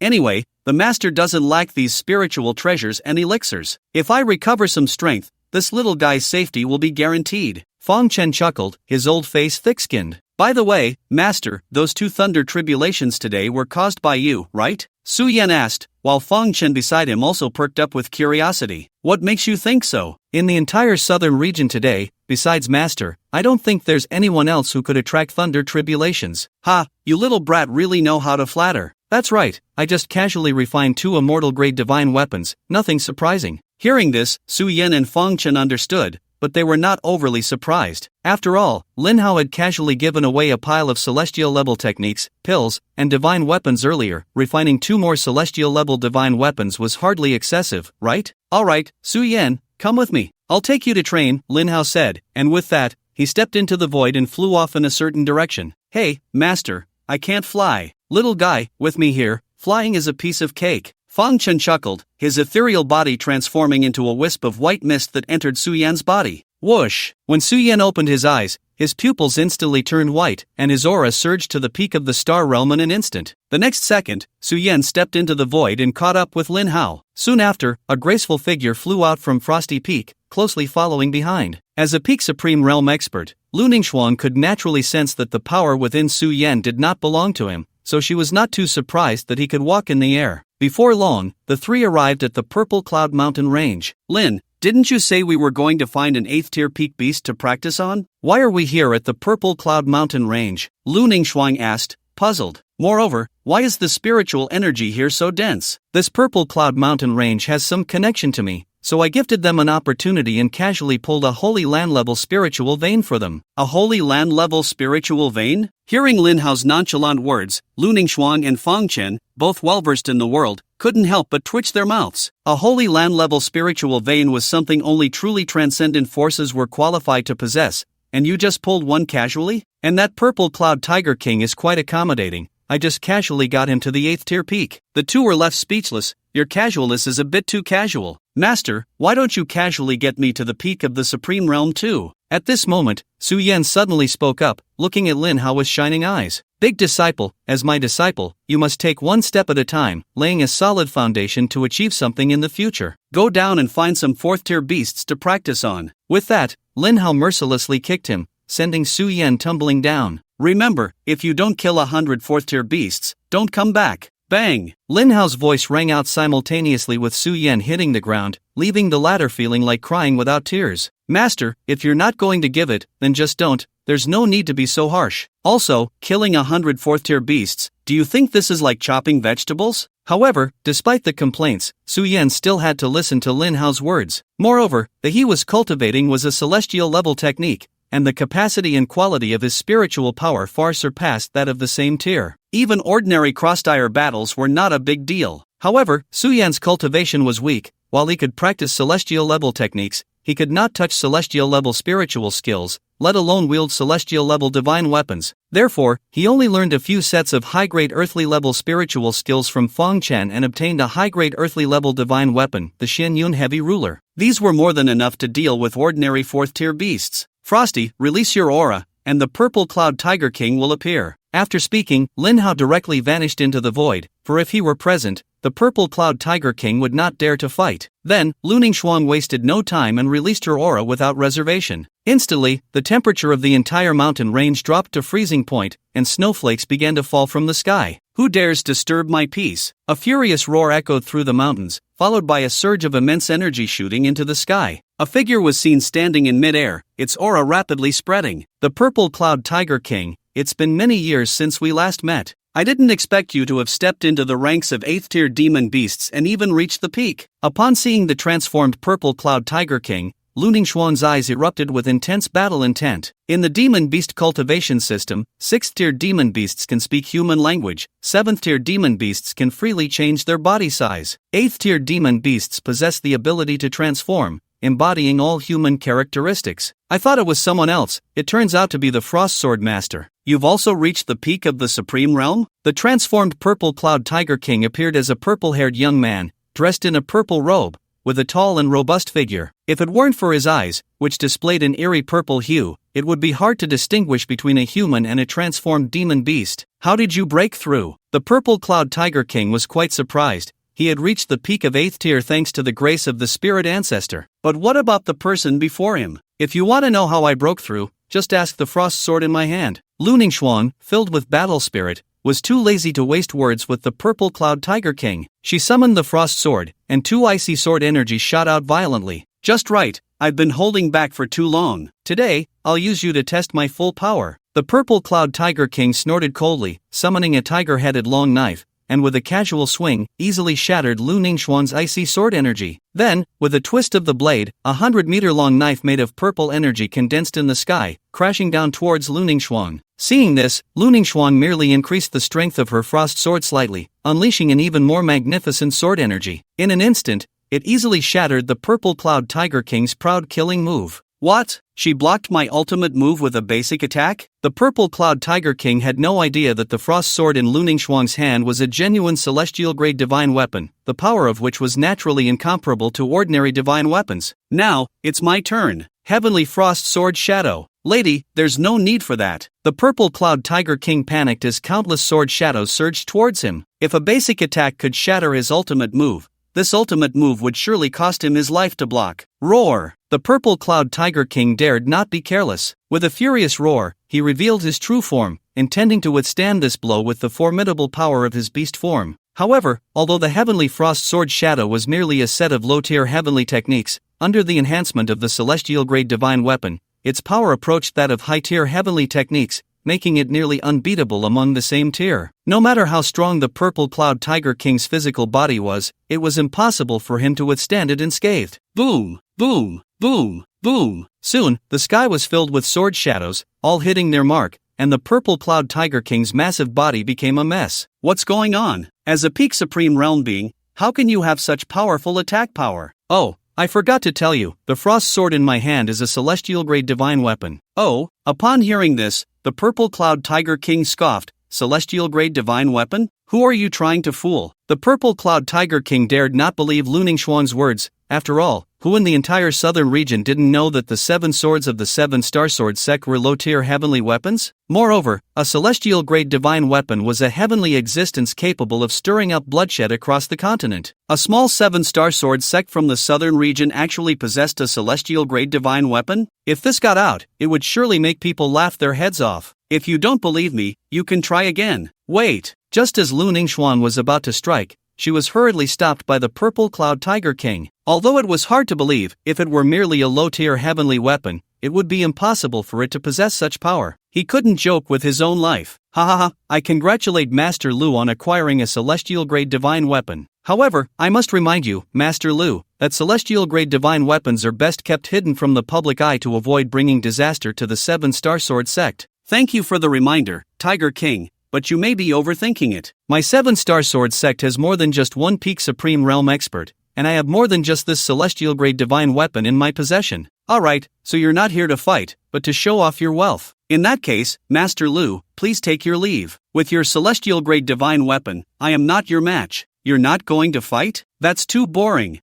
Anyway, the master doesn't lack these spiritual treasures and elixirs. If I recover some strength, this little guy's safety will be guaranteed. Fang Chen chuckled, his old face thick-skinned. By the way, master, those 2 thunder tribulations today were caused by you, right? Su Yan asked, while Fang Chen beside him also perked up with curiosity. What makes you think so? In the entire southern region today, besides master, I don't think there's anyone else who could attract thunder tribulations. Ha, you little brat really know how to flatter. That's right, I just casually refined 2 immortal-grade divine weapons, nothing surprising. Hearing this, Su Yan and Fang Chen understood, but they were not overly surprised. After all, Lin Hao had casually given away a pile of celestial-level techniques, pills, and divine weapons earlier. Refining 2 more celestial-level divine weapons was hardly excessive, right? Alright, Su Yan, come with me. I'll take you to train, Lin Hao said, and with that, he stepped into the void and flew off in a certain direction. Hey, master, I can't fly. Little guy, with me here, flying is a piece of cake. Fang Chen chuckled, his ethereal body transforming into a wisp of white mist that entered Su Yan's body. Whoosh! When Su Yan opened his eyes, his pupils instantly turned white, and his aura surged to the peak of the star realm in an instant. The next second, Su Yan stepped into the void and caught up with Lin Hao. Soon after, a graceful figure flew out from Frosty Peak, closely following behind. As a Peak Supreme Realm expert, Lu Ningxuan could naturally sense that the power within Su Yan did not belong to him, so she was not too surprised that he could walk in the air. Before long, the three arrived at the Purple Cloud Mountain range. Lin, didn't you say we were going to find an 8th tier peak beast to practice on? Why are we here at the Purple Cloud Mountain range? Lu Ningxuan asked, puzzled. Moreover, why is the spiritual energy here so dense? This Purple Cloud Mountain range has some connection to me, so I gifted them an opportunity and casually pulled a Holy Land level spiritual vein for them. A Holy Land level spiritual vein? Hearing Lin Hao's nonchalant words, Lu Ningxuan and Fang Chen, both well-versed in the world, couldn't help but twitch their mouths. A Holy Land level spiritual vein was something only truly transcendent forces were qualified to possess, and you just pulled one casually? And that Purple Cloud Tiger King is quite accommodating. I just casually got him to the 8th tier peak. The two were left speechless. Your casualness is a bit too casual. Master, why don't you casually get me to the peak of the Supreme Realm too? At this moment, Su Yan suddenly spoke up, looking at Lin Hao with shining eyes. Big disciple, as my disciple, you must take one step at a time, laying a solid foundation to achieve something in the future. Go down and find some 4th tier beasts to practice on. With that, Lin Hao mercilessly kicked him, sending Su Yan tumbling down. Remember, if you don't kill 100 4th tier beasts, don't come back. Bang! Lin Hao's voice rang out simultaneously with Su Yan hitting the ground, leaving the latter feeling like crying without tears. Master, if you're not going to give it, then just don't. There's no need to be so harsh. Also, killing 100 4th tier beasts, do you think this is like chopping vegetables? However, despite the complaints, Su Yan still had to listen to Lin Hao's words. Moreover, the he was cultivating was a celestial level technique, and the capacity and quality of his spiritual power far surpassed that of the same tier. Even ordinary cross-tier battles were not a big deal. However, Su Yan's cultivation was weak. While he could practice celestial level techniques, he could not touch celestial level spiritual skills, let alone wield celestial level divine weapons. Therefore, he only learned a few sets of high-grade earthly level spiritual skills from Fang Chen and obtained a high-grade earthly level divine weapon, the Xin Yun Heavy Ruler. These were more than enough to deal with ordinary 4th tier beasts. Frosty, release your aura, and the Purple Cloud Tiger King will appear. After speaking, Lin Hao directly vanished into the void, for if he were present, the Purple Cloud Tiger King would not dare to fight. Then, Lu Ningxuan wasted no time and released her aura without reservation. Instantly, the temperature of the entire mountain range dropped to freezing point, and snowflakes began to fall from the sky. Who dares disturb my peace? A furious roar echoed through the mountains, followed by a surge of immense energy shooting into the sky. A figure was seen standing in mid-air, its aura rapidly spreading. The Purple Cloud Tiger King, it's been many years since we last met. I didn't expect you to have stepped into the ranks of 8th tier demon beasts and even reached the peak. Upon seeing the transformed Purple Cloud Tiger King, Lu Ningxuan's eyes erupted with intense battle intent. In the demon beast cultivation system, 6th tier demon beasts can speak human language, 7th tier demon beasts can freely change their body size, 8th tier demon beasts possess the ability to transform, embodying all human characteristics. I thought it was someone else. It turns out to be the Frost Sword Master. You've also reached the peak of the Supreme Realm? The transformed Purple Cloud Tiger King appeared as a purple-haired young man, dressed in a purple robe, with a tall and robust figure. If it weren't for his eyes, which displayed an eerie purple hue, it would be hard to distinguish between a human and a transformed demon beast. How did you break through? The Purple Cloud Tiger King was quite surprised. He had reached the peak of 8th tier thanks to the grace of the spirit ancestor. But what about the person before him? If you want to know how I broke through, just ask the frost sword in my hand. Lu Ningxuan, filled with battle spirit, was too lazy to waste words with the Purple Cloud Tiger King. She summoned the frost sword, and 2 icy sword energy shot out violently. Just right, I've been holding back for too long. Today, I'll use you to test my full power. The Purple Cloud Tiger King snorted coldly, summoning a tiger-headed long knife, and with a casual swing, easily shattered Lu Ningxuan's icy sword energy. Then, with a twist of the blade, a 100-meter-long knife made of purple energy condensed in the sky, crashing down towards Lu Ningxuan. Seeing this, Lu Ningxuan merely increased the strength of her frost sword slightly, unleashing an even more magnificent sword energy. In an instant, it easily shattered the Purple Cloud Tiger King's proud killing move. What? She blocked my ultimate move with a basic attack? The Purple Cloud Tiger King had no idea that the frost sword in Lu Ningxuan's hand was a genuine celestial-grade divine weapon, the power of which was naturally incomparable to ordinary divine weapons. Now, it's my turn. Heavenly Frost Sword Shadow. Lady, there's no need for that. The Purple Cloud Tiger King panicked as countless sword shadows surged towards him. If a basic attack could shatter his ultimate move, this ultimate move would surely cost him his life to block. Roar! The Purple Cloud Tiger King dared not be careless. With a furious roar, he revealed his true form, intending to withstand this blow with the formidable power of his beast form. However, although the Heavenly Frost Sword Shadow was merely a set of low-tier heavenly techniques, under the enhancement of the Celestial-grade divine weapon, its power approached that of high-tier heavenly techniques, making it nearly unbeatable among the same tier. No matter how strong the Purple Cloud Tiger King's physical body was, it was impossible for him to withstand it unscathed. Boom! Boom! Boom! Boom! Soon, the sky was filled with sword shadows, all hitting their mark, and the Purple Cloud Tiger King's massive body became a mess. What's going on? As a peak supreme realm being, how can you have such powerful attack power? Oh, I forgot to tell you, the frost sword in my hand is a celestial-grade divine weapon. Oh, upon hearing this, the Purple Cloud Tiger King scoffed, celestial-grade divine weapon? Who are you trying to fool? The Purple Cloud Tiger King dared not believe Lu Ningxuan's words. After all, who in the entire southern region didn't know that the 7 swords of the 7 Star Sword sect were low-tier heavenly weapons? Moreover, a celestial-grade divine weapon was a heavenly existence capable of stirring up bloodshed across the continent. A small 7 Star Sword sect from the southern region actually possessed a celestial-grade divine weapon? If this got out, it would surely make people laugh their heads off. If you don't believe me, you can try again. Wait! Just as Lu Ningxuan was about to strike, she was hurriedly stopped by the Purple Cloud Tiger King. Although it was hard to believe, if it were merely a low-tier heavenly weapon, it would be impossible for it to possess such power. He couldn't joke with his own life. Ha ha ha, I congratulate Master Lu on acquiring a celestial-grade divine weapon. However, I must remind you, Master Lu, that celestial-grade divine weapons are best kept hidden from the public eye to avoid bringing disaster to the 7 Star Sword sect. Thank you for the reminder, Tiger King. But you may be overthinking it. My 7 Star Sword sect has more than just one peak supreme realm expert, and I have more than just this celestial grade divine weapon in my possession. Alright, so you're not here to fight, but to show off your wealth. In that case, Master Lu, please take your leave. With your celestial grade divine weapon, I am not your match. You're not going to fight? That's too boring.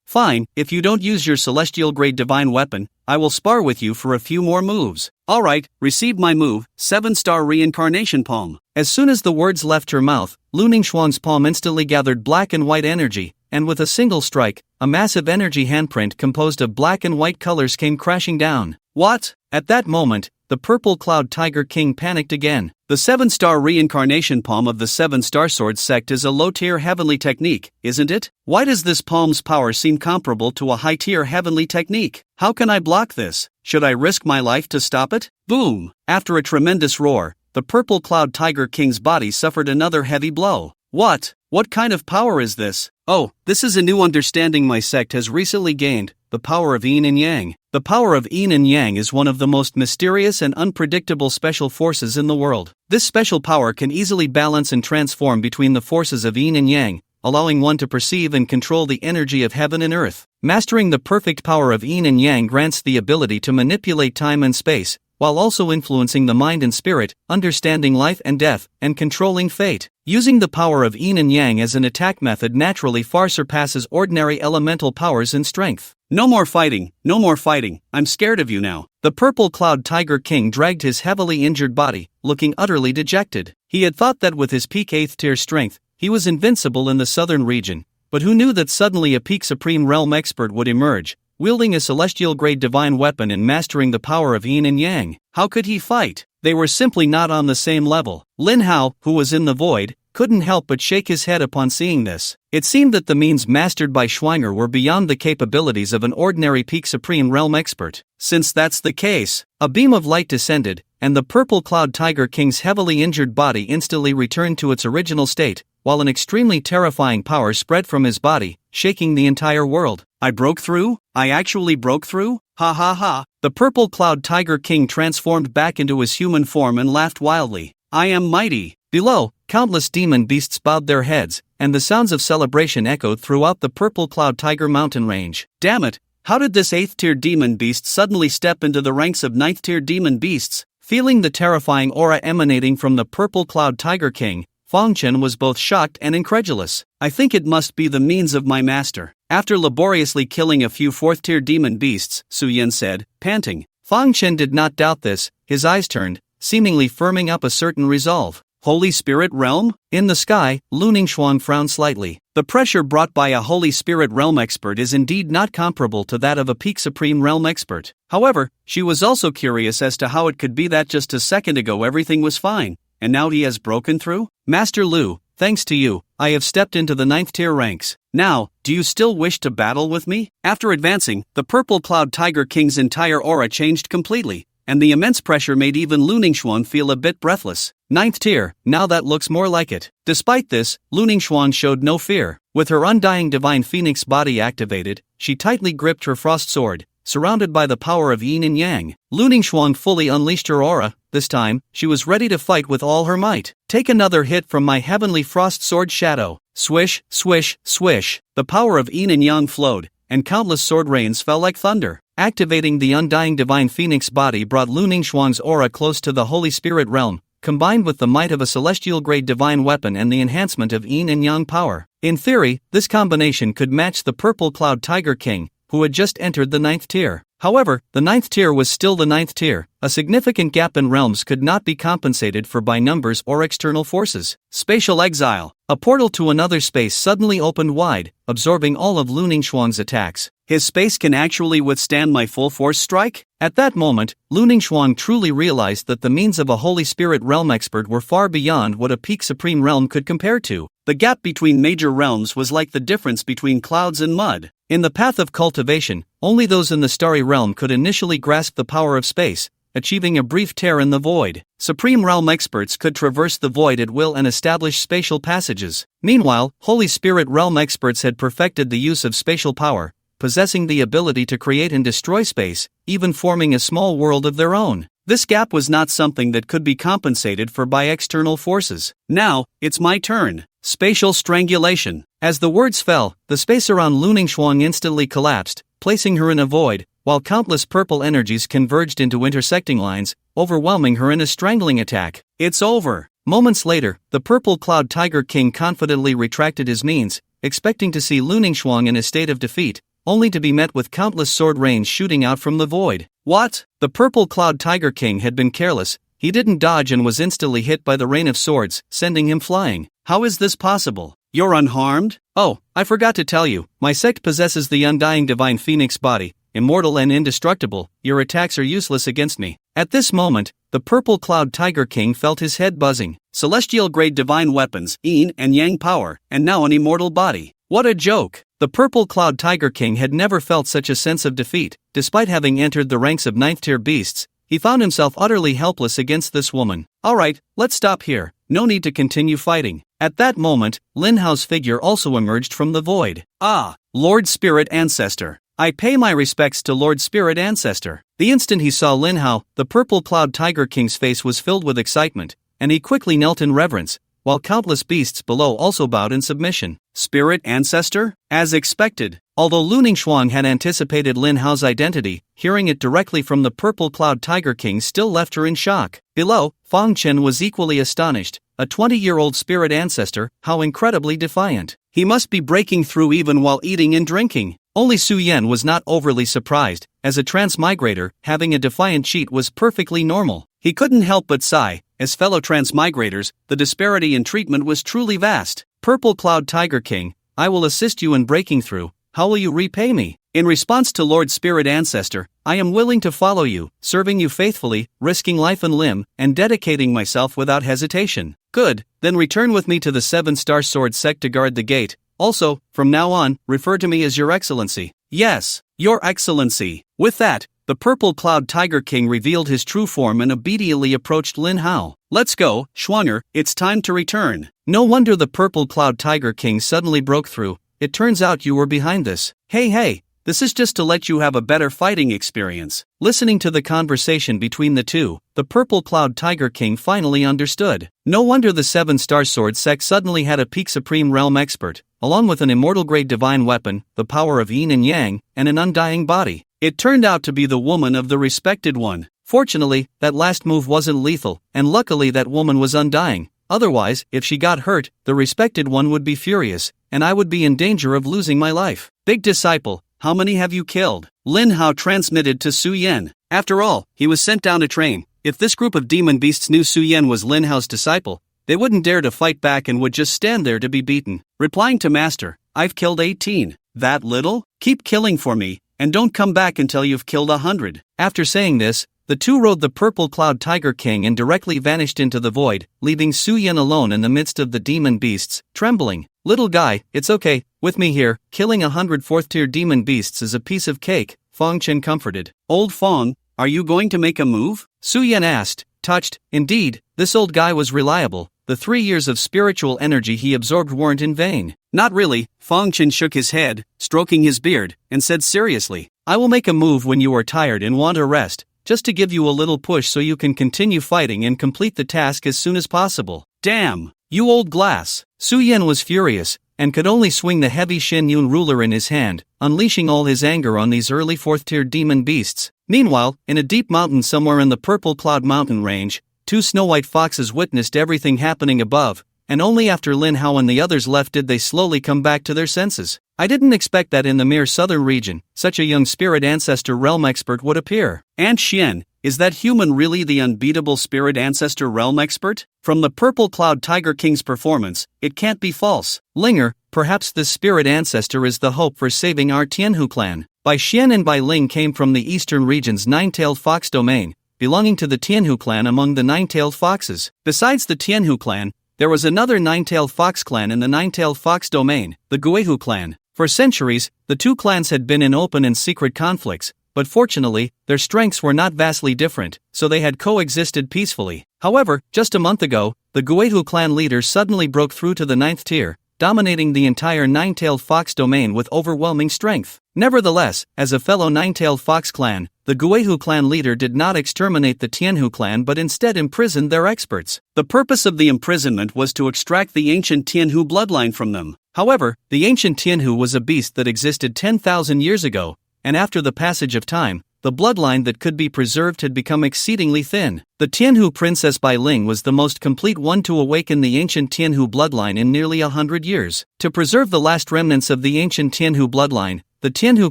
Fine, if you don't use your celestial grade divine weapon, I will spar with you for a few more moves. Alright, receive my move, 7-star reincarnation palm. As soon as the words left her mouth, Lu Ningxuan's palm instantly gathered black and white energy, and with a single strike, a massive energy handprint composed of black and white colors came crashing down. What? At that moment, the Purple Cloud Tiger King panicked again. The 7-star reincarnation palm of the 7 Star Sword sect is a low-tier heavenly technique, isn't it? Why does this palm's power seem comparable to a high-tier heavenly technique? How can I block this? Should I risk my life to stop it? Boom! After a tremendous roar, the Purple Cloud Tiger King's body suffered another heavy blow. What? What kind of power is this? Oh, this is a new understanding my sect has recently gained, the power of Yin and Yang. The power of Yin and Yang is one of the most mysterious and unpredictable special forces in the world. This special power can easily balance and transform between the forces of Yin and Yang, allowing one to perceive and control the energy of heaven and earth. Mastering the perfect power of Yin and Yang grants the ability to manipulate time and space, while also influencing the mind and spirit, understanding life and death, and controlling fate. Using the power of Yin and Yang as an attack method naturally far surpasses ordinary elemental powers in strength. No more fighting, no more fighting, I'm scared of you now. The Purple Cloud Tiger King dragged his heavily injured body, looking utterly dejected. He had thought that with his peak 8th tier strength, he was invincible in the southern region, but who knew that suddenly a peak supreme realm expert would emerge, wielding a celestial-grade divine weapon and mastering the power of Yin and Yang. How could he fight? They were simply not on the same level. Lin Hao, who was in the void, couldn't help but shake his head upon seeing this. It seemed that the means mastered by Schwinger were beyond the capabilities of an ordinary peak supreme realm expert. Since that's the case, a beam of light descended, and the Purple Cloud Tiger King's heavily injured body instantly returned to its original state, while an extremely terrifying power spread from his body, shaking the entire world. I broke through? I actually broke through? Ha ha ha. The Purple Cloud Tiger King transformed back into his human form and laughed wildly. I am mighty. Below, countless demon beasts bowed their heads, and the sounds of celebration echoed throughout the Purple Cloud Tiger mountain range. Damn it, how did this 8th tier demon beast suddenly step into the ranks of 9th tier demon beasts? Feeling the terrifying aura emanating from the Purple Cloud Tiger King, Feng Chen was both shocked and incredulous. I think it must be the means of my master. After laboriously killing a few fourth-tier demon beasts, Su Yan said, panting. Fang Chen did not doubt this, his eyes turned, seemingly firming up a certain resolve. Holy Spirit Realm? In the sky, Lu Ningxuan frowned slightly. The pressure brought by a Holy Spirit Realm expert is indeed not comparable to that of a Peak Supreme Realm expert. However, she was also curious as to how it could be that just a second ago everything was fine, and now he has broken through? Master Lu, thanks to you, I have stepped into the 9th tier ranks. Now, do you still wish to battle with me? After advancing, the Purple Cloud Tiger King's entire aura changed completely, and the immense pressure made even Lu Ningxuan feel a bit breathless. 9th tier, now that looks more like it. Despite this, Lu Ningxuan showed no fear. With her undying divine phoenix body activated, she tightly gripped her frost sword, surrounded by the power of yin and yang. Lu Ningxuan fully unleashed her aura. This time, she was ready to fight with all her might. Take another hit from my heavenly frost sword shadow. Swish, swish, swish. The power of yin and yang flowed, and countless sword rains fell like thunder. Activating the undying divine phoenix body brought Lu Ningxuan's aura close to the Holy Spirit Realm, combined with the might of a celestial-grade divine weapon and the enhancement of yin and yang power. In theory, this combination could match the Purple Cloud Tiger King, who had just entered the 9th tier. However, the 9th tier was still the 9th tier. A significant gap in realms could not be compensated for by numbers or external forces. Spatial exile. A portal to another space suddenly opened wide, absorbing all of Lu Ningxuan's attacks. His space can actually withstand my full force strike? At that moment, Lu Ningxuan truly realized that the means of a Holy Spirit Realm expert were far beyond what a Peak Supreme Realm could compare to. The gap between major realms was like the difference between clouds and mud. In the path of cultivation, only those in the starry realm could initially grasp the power of space, achieving a brief tear in the void. Supreme Realm experts could traverse the void at will and establish spatial passages. Meanwhile, Holy Spirit Realm experts had perfected the use of spatial power, possessing the ability to create and destroy space, even forming a small world of their own. This gap was not something that could be compensated for by external forces. Now, it's my turn. Spatial strangulation. As the words fell, the space around Lu Ningxuan instantly collapsed, placing her in a void, while countless purple energies converged into intersecting lines, overwhelming her in a strangling attack. It's over. Moments later, the Purple Cloud Tiger King confidently retracted his means, expecting to see Lu Ningxuan in a state of defeat, only to be met with countless sword rains shooting out from the void. What? The Purple Cloud Tiger King had been careless. He didn't dodge and was instantly hit by the rain of swords, sending him flying. How is this possible? You're unharmed? Oh, I forgot to tell you, my sect possesses the undying divine phoenix body, immortal and indestructible. Your attacks are useless against me. At this moment, the Purple Cloud Tiger King felt his head buzzing. Celestial-grade divine weapons, yin and yang power, and now an immortal body. What a joke! The Purple Cloud Tiger King had never felt such a sense of defeat. Despite having entered the ranks of 9th-tier beasts, he found himself utterly helpless against this woman. Alright, let's stop here. No need to continue fighting. At that moment, Lin Hao's figure also emerged from the void. Ah, Lord Spirit Ancestor. I pay my respects to Lord Spirit Ancestor. The instant he saw Lin Hao, the Purple Cloud Tiger King's face was filled with excitement, and he quickly knelt in reverence, while countless beasts below also bowed in submission. Spirit Ancestor? As expected. Although Lu Ningxuan had anticipated Lin Hao's identity, hearing it directly from the Purple Cloud Tiger King still left her in shock. Below, Fang Chen was equally astonished. A 20-year-old spirit ancestor, how incredibly defiant. He must be breaking through even while eating and drinking. Only Su Yan was not overly surprised. As a transmigrator, having a defiant cheat was perfectly normal. He couldn't help but sigh. As fellow transmigrators, the disparity in treatment was truly vast. Purple Cloud Tiger King, I will assist you in breaking through. How will you repay me? In response to Lord Spirit Ancestor, I am willing to follow you, serving you faithfully, risking life and limb, and dedicating myself without hesitation. Good, then return with me to the 7-star sword sect to guard the gate. Also, from now on, refer to me as Your Excellency. Yes, Your Excellency. With that, the Purple Cloud Tiger King revealed his true form and obediently approached Lin Hao. Let's go, Schwanger, it's time to return. No wonder the Purple Cloud Tiger King suddenly broke through. It turns out you were behind this. Hey, this is just to let you have a better fighting experience. Listening to the conversation between the two, the Purple Cloud Tiger King finally understood. No wonder the 7-star sword sect suddenly had a Peak Supreme Realm expert, along with an immortal-grade divine weapon, the power of yin and yang, and an undying body. It turned out to be the woman of the respected one. Fortunately, that last move wasn't lethal, and luckily that woman was undying, Otherwise, if she got hurt, the respected one would be furious, and I would be in danger of losing my life. Big disciple, how many have you killed? Lin Hao transmitted to Su Yan. After all, he was sent down to train. If this group of demon beasts knew Su Yan was Lin Hao's disciple, they wouldn't dare to fight back and would just stand there to be beaten. Replying to Master, I've killed 18. That little? Keep killing for me, and don't come back until you've killed 100. After saying this, the two rode the purple cloud Tiger King and directly vanished into the void, leaving Su Yan alone in the midst of the demon beasts, trembling. Little guy, it's okay, with me here, killing 100 4th-tier demon beasts is a piece of cake, Fong Chen comforted. Old Fong, are you going to make a move? Su Yan asked, touched. Indeed, this old guy was reliable. The 3 years of spiritual energy he absorbed weren't in vain. Not really, Fong Chen shook his head, stroking his beard, and said seriously, I will make a move when you are tired and want a rest, just to give you a little push so you can continue fighting and complete the task as soon as possible. Damn, you old glass. Su Yan was furious, and could only swing the heavy Shen Yun ruler in his hand, unleashing all his anger on these early 4th-tier demon beasts. Meanwhile, in a deep mountain somewhere in the Purple Cloud mountain range, 2 snow-white foxes witnessed everything happening above, and only after Lin Hao and the others left did they slowly come back to their senses. I didn't expect that in the mere southern region, such a young spirit ancestor realm expert would appear. Aunt Xian, is that human really the unbeatable spirit ancestor realm expert? From the Purple Cloud Tiger King's performance, it can't be false. Linger, perhaps this spirit ancestor is the hope for saving our Tianhu clan. Bai Xian and Bai Ling came from the eastern region's nine-tailed fox domain, belonging to the Tianhu clan among the nine-tailed foxes. Besides the Tianhu clan, there was another nine-tailed fox clan in the nine-tailed fox domain, the Guihu clan. For centuries, the two clans had been in open and secret conflicts, but fortunately, their strengths were not vastly different, so they had coexisted peacefully. However, just a month ago, the Guihu clan leader suddenly broke through to the 9th tier, dominating the entire nine-tailed fox domain with overwhelming strength. Nevertheless, as a fellow nine-tailed fox clan, the Guihu clan leader did not exterminate the Tianhu clan but instead imprisoned their experts. The purpose of the imprisonment was to extract the ancient Tianhu bloodline from them. However, the ancient Tianhu was a beast that existed 10,000 years ago, and after the passage of time, the bloodline that could be preserved had become exceedingly thin. The Tianhu princess Bai Ling was the most complete one to awaken the ancient Tianhu bloodline in nearly 100 years. To preserve the last remnants of the ancient Tianhu bloodline, the Tianhu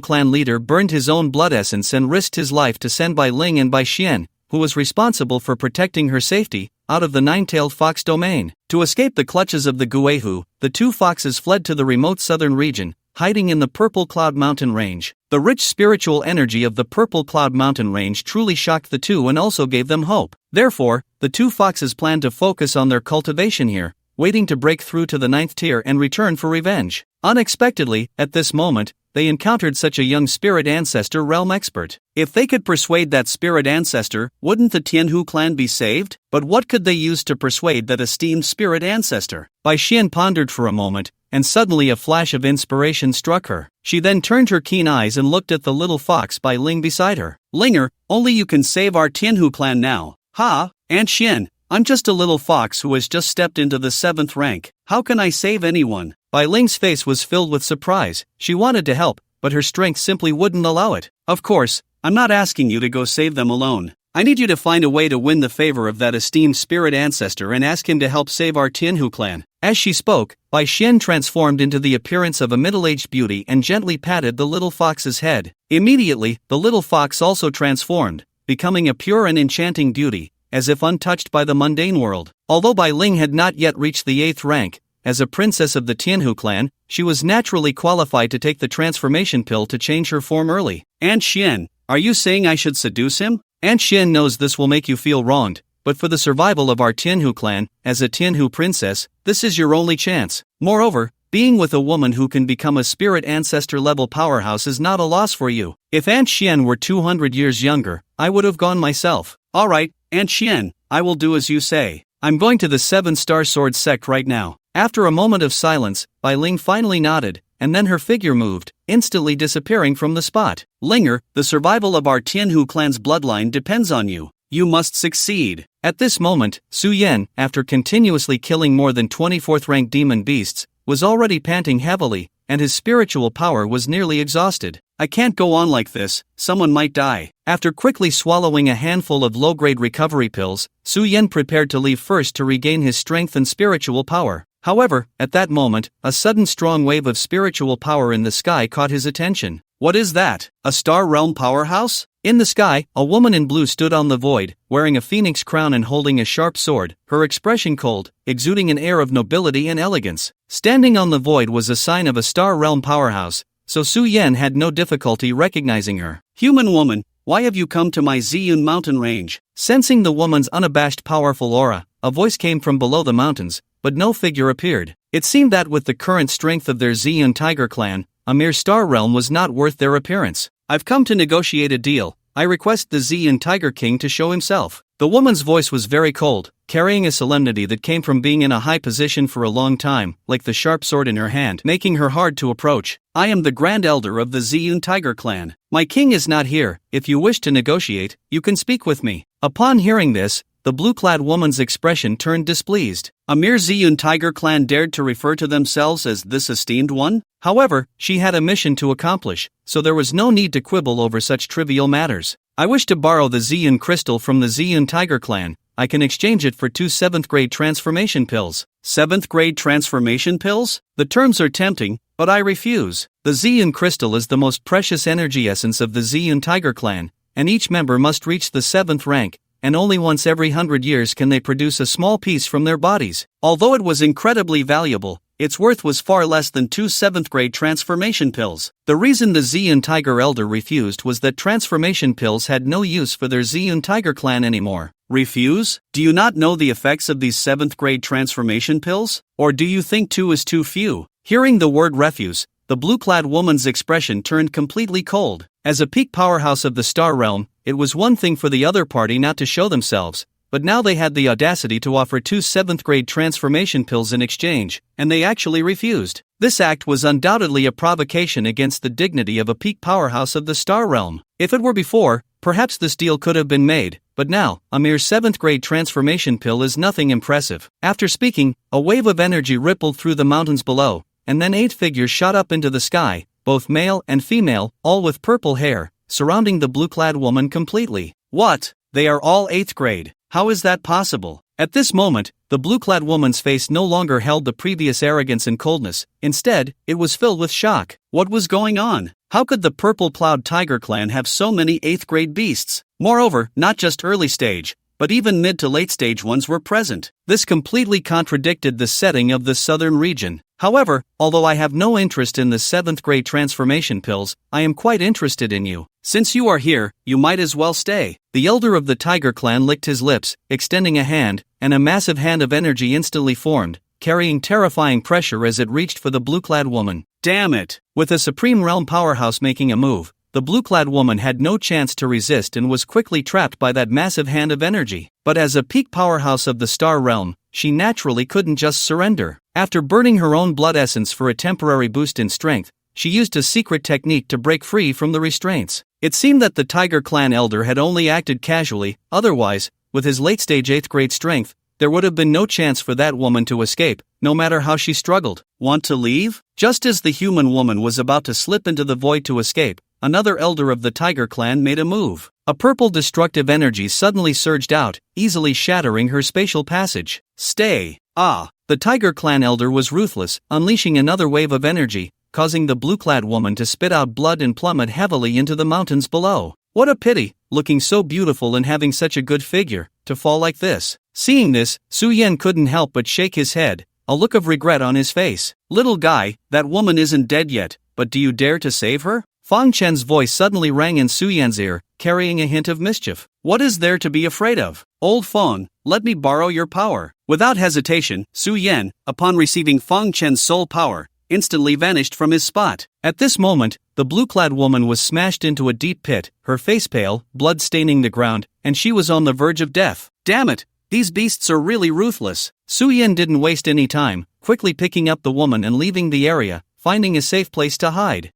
clan leader burned his own blood essence and risked his life to send Bai Ling and Bai Xian, who was responsible for protecting her safety, out of the nine-tailed fox domain. To escape the clutches of the Guihu, the two foxes fled to the remote southern region, hiding in the Purple Cloud mountain range. The rich spiritual energy of the Purple Cloud mountain range truly shocked the two and also gave them hope. Therefore, the two foxes planned to focus on their cultivation here, waiting to break through to the 9th tier and return for revenge. Unexpectedly, at this moment, they encountered such a young spirit ancestor realm expert. If they could persuade that spirit ancestor, wouldn't the Tianhu clan be saved? But what could they use to persuade that esteemed spirit ancestor? Bai Xian pondered for a moment, and suddenly a flash of inspiration struck her. She then turned her keen eyes and looked at the little fox Bai Ling beside her. Linger, only you can save our Tianhu clan now. Ha, Aunt Xian, I'm just a little fox who has just stepped into the 7th rank. How can I save anyone? Bai Ling's face was filled with surprise. She wanted to help, but her strength simply wouldn't allow it. Of course, I'm not asking you to go save them alone. I need you to find a way to win the favor of that esteemed spirit ancestor and ask him to help save our Tianhu clan. As she spoke, Bai Xian transformed into the appearance of a middle-aged beauty and gently patted the little fox's head. Immediately, the little fox also transformed, becoming a pure and enchanting beauty, as if untouched by the mundane world. Although Bai Ling had not yet reached the 8th rank, as a princess of the Tianhu clan, she was naturally qualified to take the transformation pill to change her form early. Aunt Xian, are you saying I should seduce him? Aunt Xian knows this will make you feel wronged, but for the survival of our Tianhu clan, as a Tianhu princess, this is your only chance. Moreover, being with a woman who can become a spirit ancestor level powerhouse is not a loss for you. If Aunt Xian were 200 years younger, I would have gone myself. Alright, Aunt Xian, I will do as you say. I'm going to the 7-star sword sect right now. After a moment of silence, Bai Ling finally nodded, and then her figure moved, instantly disappearing from the spot. Linger, the survival of our Tianhu clan's bloodline depends on you. You must succeed. At this moment, Su Yan, after continuously killing more than 24th rank demon beasts, was already panting heavily, and his spiritual power was nearly exhausted. I can't go on like this, someone might die. After quickly swallowing a handful of low-grade recovery pills, Su Yen prepared to leave first to regain his strength and spiritual power. However, at that moment, a sudden strong wave of spiritual power in the sky caught his attention. What is that? A Star Realm powerhouse? In the sky, a woman in blue stood on the void, wearing a phoenix crown and holding a sharp sword, her expression cold, exuding an air of nobility and elegance. Standing on the void was a sign of a Star Realm powerhouse, so Su Yen had no difficulty recognizing her. Human woman, why have you come to my Ziyun mountain range? Sensing the woman's unabashed powerful aura, a voice came from below the mountains, but no figure appeared. It seemed that with the current strength of their Ziyun tiger clan, a mere Star Realm was not worth their appearance. I've come to negotiate a deal. I request the Ziyun Tiger King to show himself. The woman's voice was very cold, carrying a solemnity that came from being in a high position for a long time, like the sharp sword in her hand, making her hard to approach. I am the Grand Elder of the Ziyun Tiger Clan. My king is not here. If you wish to negotiate, you can speak with me. Upon hearing this, the blue-clad woman's expression turned displeased. A mere Ziyun Tiger Clan dared to refer to themselves as this esteemed one? However, she had a mission to accomplish, so there was no need to quibble over such trivial matters. I wish to borrow the Ziyun crystal from the Ziyun Tiger Clan. I can exchange it for 2 7th-grade transformation pills. 7th-grade transformation pills? The terms are tempting, but I refuse. The Ziyun crystal is the most precious energy essence of the Ziyun Tiger Clan, and each member must reach the 7th rank, and only once every 100 years can they produce a small piece from their bodies. Although it was incredibly valuable, its worth was far less than 2 7th-grade transformation pills. The reason the Ziyun Tiger Elder refused was that transformation pills had no use for their Ziyun Tiger Clan anymore. Refuse? Do you not know the effects of these 7th-grade transformation pills? Or do you think 2 is too few? Hearing the word refuse, the blue-clad woman's expression turned completely cold. As a peak powerhouse of the Star Realm, it was one thing for the other party not to show themselves, but now they had the audacity to offer 2 7th-grade transformation pills in exchange, and they actually refused. This act was undoubtedly a provocation against the dignity of a peak powerhouse of the Star Realm. If it were before, perhaps this deal could have been made, but now, a mere 7th-grade transformation pill is nothing impressive. After speaking, a wave of energy rippled through the mountains below, and then 8 figures shot up into the sky, both male and female, all with purple hair, surrounding the blue-clad woman completely. What? They are all 8th grade. How is that possible? At this moment, the blue-clad woman's face no longer held the previous arrogance and coldness. Instead, it was filled with shock. What was going on? How could the purple-plowed tiger clan have so many 8th grade beasts? Moreover, not just early stage, but even mid to late stage ones were present. This completely contradicted the setting of the southern region. However, although I have no interest in the 7th-grade transformation pills, I am quite interested in you. Since you are here, you might as well stay. The elder of the tiger clan licked his lips, extending a hand, and a massive hand of energy instantly formed, carrying terrifying pressure as it reached for the blue-clad woman. Damn it! With a supreme realm powerhouse making a move, the blue-clad woman had no chance to resist and was quickly trapped by that massive hand of energy. But as a peak powerhouse of the Star Realm, she naturally couldn't just surrender. After burning her own blood essence for a temporary boost in strength, she used a secret technique to break free from the restraints. It seemed that the Tiger Clan Elder had only acted casually, otherwise, with his late-stage 8th grade strength, there would have been no chance for that woman to escape, no matter how she struggled. Want to leave? Just as the human woman was about to slip into the void to escape, another elder of the Tiger Clan made a move. A purple destructive energy suddenly surged out, easily shattering her spatial passage. Stay! Ah! The Tiger Clan Elder was ruthless, unleashing another wave of energy, causing the blue-clad woman to spit out blood and plummet heavily into the mountains below. What a pity, looking so beautiful and having such a good figure, to fall like this. Seeing this, Su Yen couldn't help but shake his head, a look of regret on his face. Little guy, that woman isn't dead yet, but do you dare to save her? Fang Chen's voice suddenly rang in Su Yan's ear, carrying a hint of mischief. What is there to be afraid of? Old Fang, let me borrow your power. Without hesitation, Su Yan, upon receiving Fang Chen's soul power, instantly vanished from his spot. At this moment, the blue-clad woman was smashed into a deep pit, her face pale, blood staining the ground, and she was on the verge of death. Damn it! These beasts are really ruthless. Su Yan didn't waste any time, quickly picking up the woman and leaving the area, finding a safe place to hide.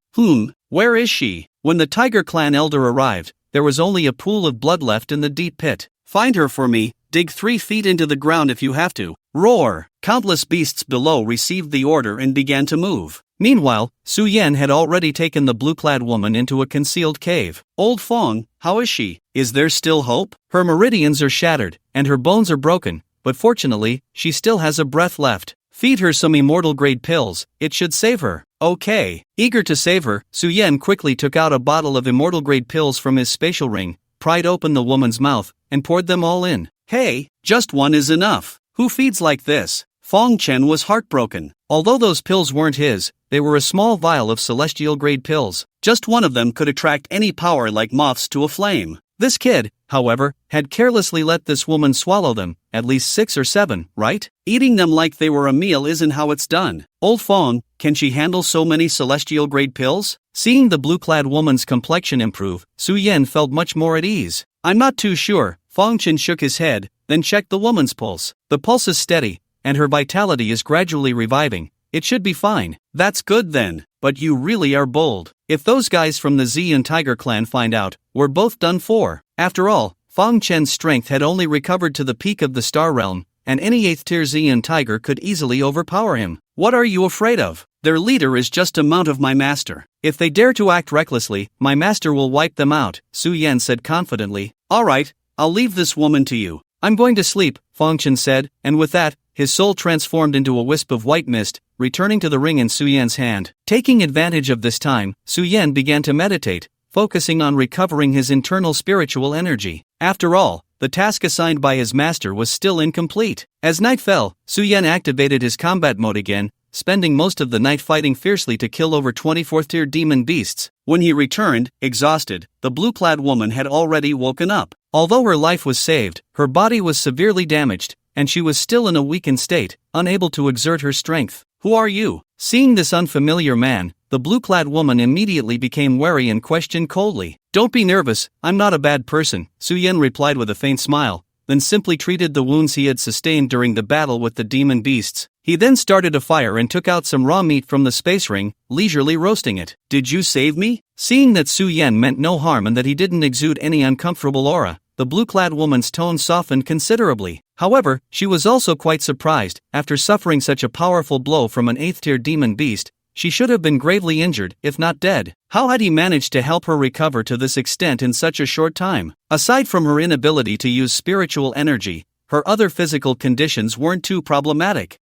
Where is she? When the Tiger Clan Elder arrived, there was only a pool of blood left in the deep pit. Find her for me, dig 3 feet into the ground if you have to. Roar! Countless beasts below received the order and began to move. Meanwhile, Su Yan had already taken the blue-clad woman into a concealed cave. "Old Fong, how is she? Is there still hope? Her meridians are shattered, and her bones are broken, but fortunately, she still has a breath left. Feed her some immortal-grade pills, it should save her." "Okay." Eager to save her, Su Yan quickly took out a bottle of immortal-grade pills from his spatial ring, pried open the woman's mouth, and poured them all in. "Hey, just one is enough. Who feeds like this?" Fong Chen was heartbroken. Although those pills weren't his, they were a small vial of celestial-grade pills. Just one of them could attract any power like moths to a flame. This kid, however, had carelessly let this woman swallow them, at least 6 or 7, right? Eating them like they were a meal isn't how it's done. "Old Fong, can she handle so many celestial-grade pills?" Seeing the blue-clad woman's complexion improve, Su Yan felt much more at ease. "I'm not too sure." Fong Chen shook his head, then checked the woman's pulse. The pulse is steady, and her vitality is gradually reviving. It should be fine. "That's good then, but you really are bold. If those guys from the Z and Tiger clan find out, we're both done for." After all, Fong Chen's strength had only recovered to the peak of the Star Realm, and any 8th tier Z and Tiger could easily overpower him. "What are you afraid of? Their leader is just a mount of my master. If they dare to act recklessly, my master will wipe them out," Su Yan said confidently. "All right, I'll leave this woman to you. I'm going to sleep," Fong Chen said, and with that, his soul transformed into a wisp of white mist, returning to the ring in Su Yan's hand. Taking advantage of this time, Su Yan began to meditate, focusing on recovering his internal spiritual energy. After all, the task assigned by his master was still incomplete. As night fell, Su Yan activated his combat mode again, spending most of the night fighting fiercely to kill over 24th-tier demon beasts. When he returned, exhausted, the blue-clad woman had already woken up. Although her life was saved, her body was severely damaged, and she was still in a weakened state, unable to exert her strength. "Who are you?" Seeing this unfamiliar man, the blue-clad woman immediately became wary and questioned coldly. "Don't be nervous, I'm not a bad person," Su Yan replied with a faint smile, then simply treated the wounds he had sustained during the battle with the demon beasts. He then started a fire and took out some raw meat from the space ring, leisurely roasting it. "Did you save me?" Seeing that Su Yan meant no harm and that he didn't exude any uncomfortable aura, the blue-clad woman's tone softened considerably. However, she was also quite surprised. After suffering such a powerful blow from an 8th-tier demon beast, she should have been gravely injured, if not dead. How had he managed to help her recover to this extent in such a short time? Aside from her inability to use spiritual energy, her other physical conditions weren't too problematic.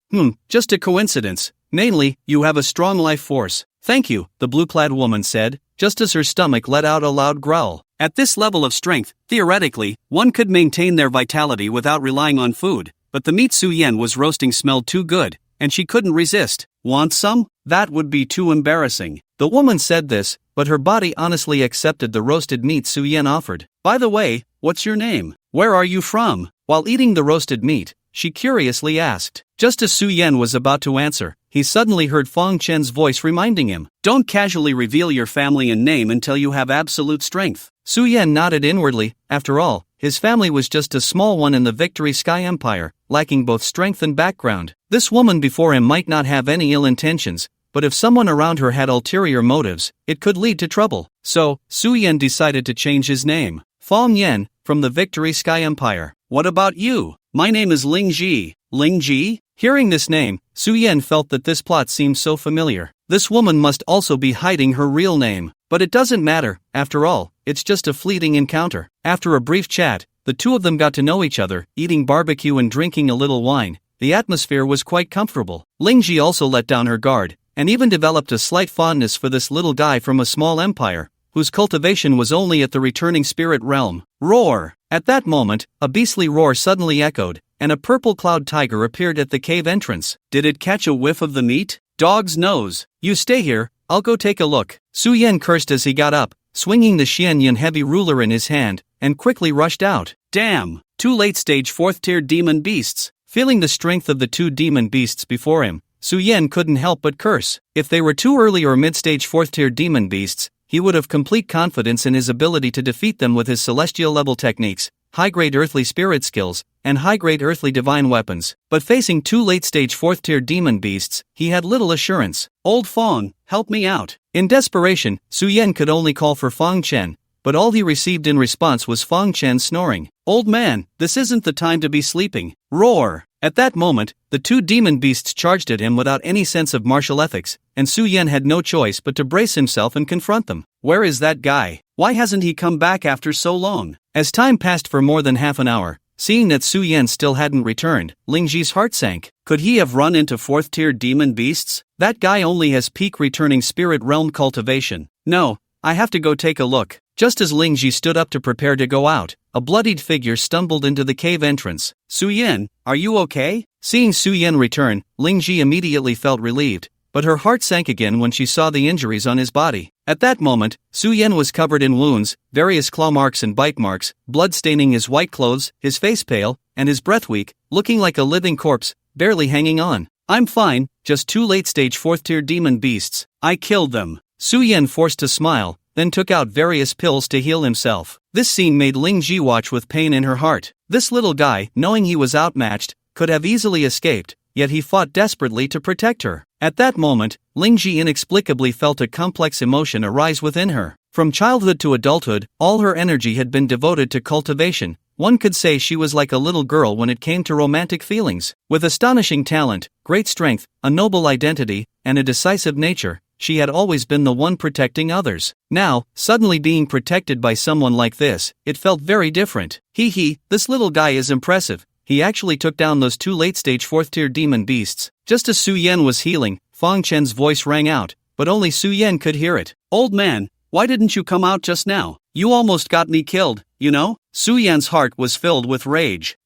Just a coincidence. Mainly, you have a strong life force. "Thank you," the blue-clad woman said, just as her stomach let out a loud growl. At this level of strength, theoretically, one could maintain their vitality without relying on food, but the meat Su Yan was roasting smelled too good, and she couldn't resist. "Want some? That would be too embarrassing." The woman said this, but her body honestly accepted the roasted meat Su Yan offered. "By the way, what's your name? Where are you from?" While eating the roasted meat, she curiously asked. Just as Su Yan was about to answer, he suddenly heard Fong Chen's voice reminding him, "Don't casually reveal your family and name until you have absolute strength." Su Yan nodded inwardly. After all, his family was just a small one in the Victory Sky Empire, lacking both strength and background. This woman before him might not have any ill intentions, but if someone around her had ulterior motives, it could lead to trouble. So, Su Yan decided to change his name. "Fong Yan, from the Victory Sky Empire. What about you?" "My name is Ling Ji." "Ling Ji?" Hearing this name, Su Yan felt that this plot seemed so familiar. This woman must also be hiding her real name. But it doesn't matter, after all, it's just a fleeting encounter. After a brief chat, the two of them got to know each other, eating barbecue and drinking a little wine. The atmosphere was quite comfortable. Ling Ji also let down her guard, and even developed a slight fondness for this little guy from a small empire, whose cultivation was only at the returning spirit realm. Roar! At that moment, a beastly roar suddenly echoed, and a purple cloud tiger appeared at the cave entrance. Did it catch a whiff of the meat? "Dog's nose. You stay here, I'll go take a look." Su Yan cursed as he got up, swinging the Xianyan heavy ruler in his hand, and quickly rushed out. Damn! 2 late-stage 4th-tier demon beasts. Feeling the strength of the 2 demon beasts before him, Su Yan couldn't help but curse. If they were 2 early or mid-stage 4th-tier demon beasts, he would have complete confidence in his ability to defeat them with his celestial-level techniques, high-grade earthly spirit skills, and high-grade earthly divine weapons. But facing 2 late-stage 4th-tier demon beasts, he had little assurance. "Old Fong, help me out." In desperation, Su Yan could only call for Fong Chen, but all he received in response was Fong Chen snoring. "Old man, this isn't the time to be sleeping." Roar! At that moment, the two demon beasts charged at him without any sense of martial ethics, and Su Yan had no choice but to brace himself and confront them. Where is that guy? Why hasn't he come back after so long? As time passed for more than half an hour, seeing that Su Yan still hadn't returned, Lingji's heart sank. Could he have run into 4th-tier demon beasts? That guy only has peak returning spirit realm cultivation. No, I have to go take a look. Just as Lingji stood up to prepare to go out, a bloodied figure stumbled into the cave entrance. Su Yan, are you okay? Seeing Su Yan return, Lingji immediately felt relieved, but her heart sank again when she saw the injuries on his body. At that moment, Su Yan was covered in wounds, various claw marks and bite marks, blood staining his white clothes, his face pale, and his breath weak, looking like a living corpse, barely hanging on. I'm fine, just 2 late-stage 4th-tier demon beasts. I killed them. Su Yan forced a smile, then took out various pills to heal himself. This scene made Lingji watch with pain in her heart. This little guy, knowing he was outmatched, could have easily escaped, yet he fought desperately to protect her. At that moment, Lingji inexplicably felt a complex emotion arise within her. From childhood to adulthood, all her energy had been devoted to cultivation. One could say she was like a little girl when it came to romantic feelings. With astonishing talent, great strength, a noble identity, and a decisive nature, she had always been the one protecting others. Now, suddenly being protected by someone like this, it felt very different. This little guy is impressive. He actually took down those 2 late-stage 4th-tier demon beasts. Just as Su Yan was healing, Fang Chen's voice rang out, but only Su Yan could hear it. Old man, why didn't you come out just now? You almost got me killed, you know? Su Yan's heart was filled with rage.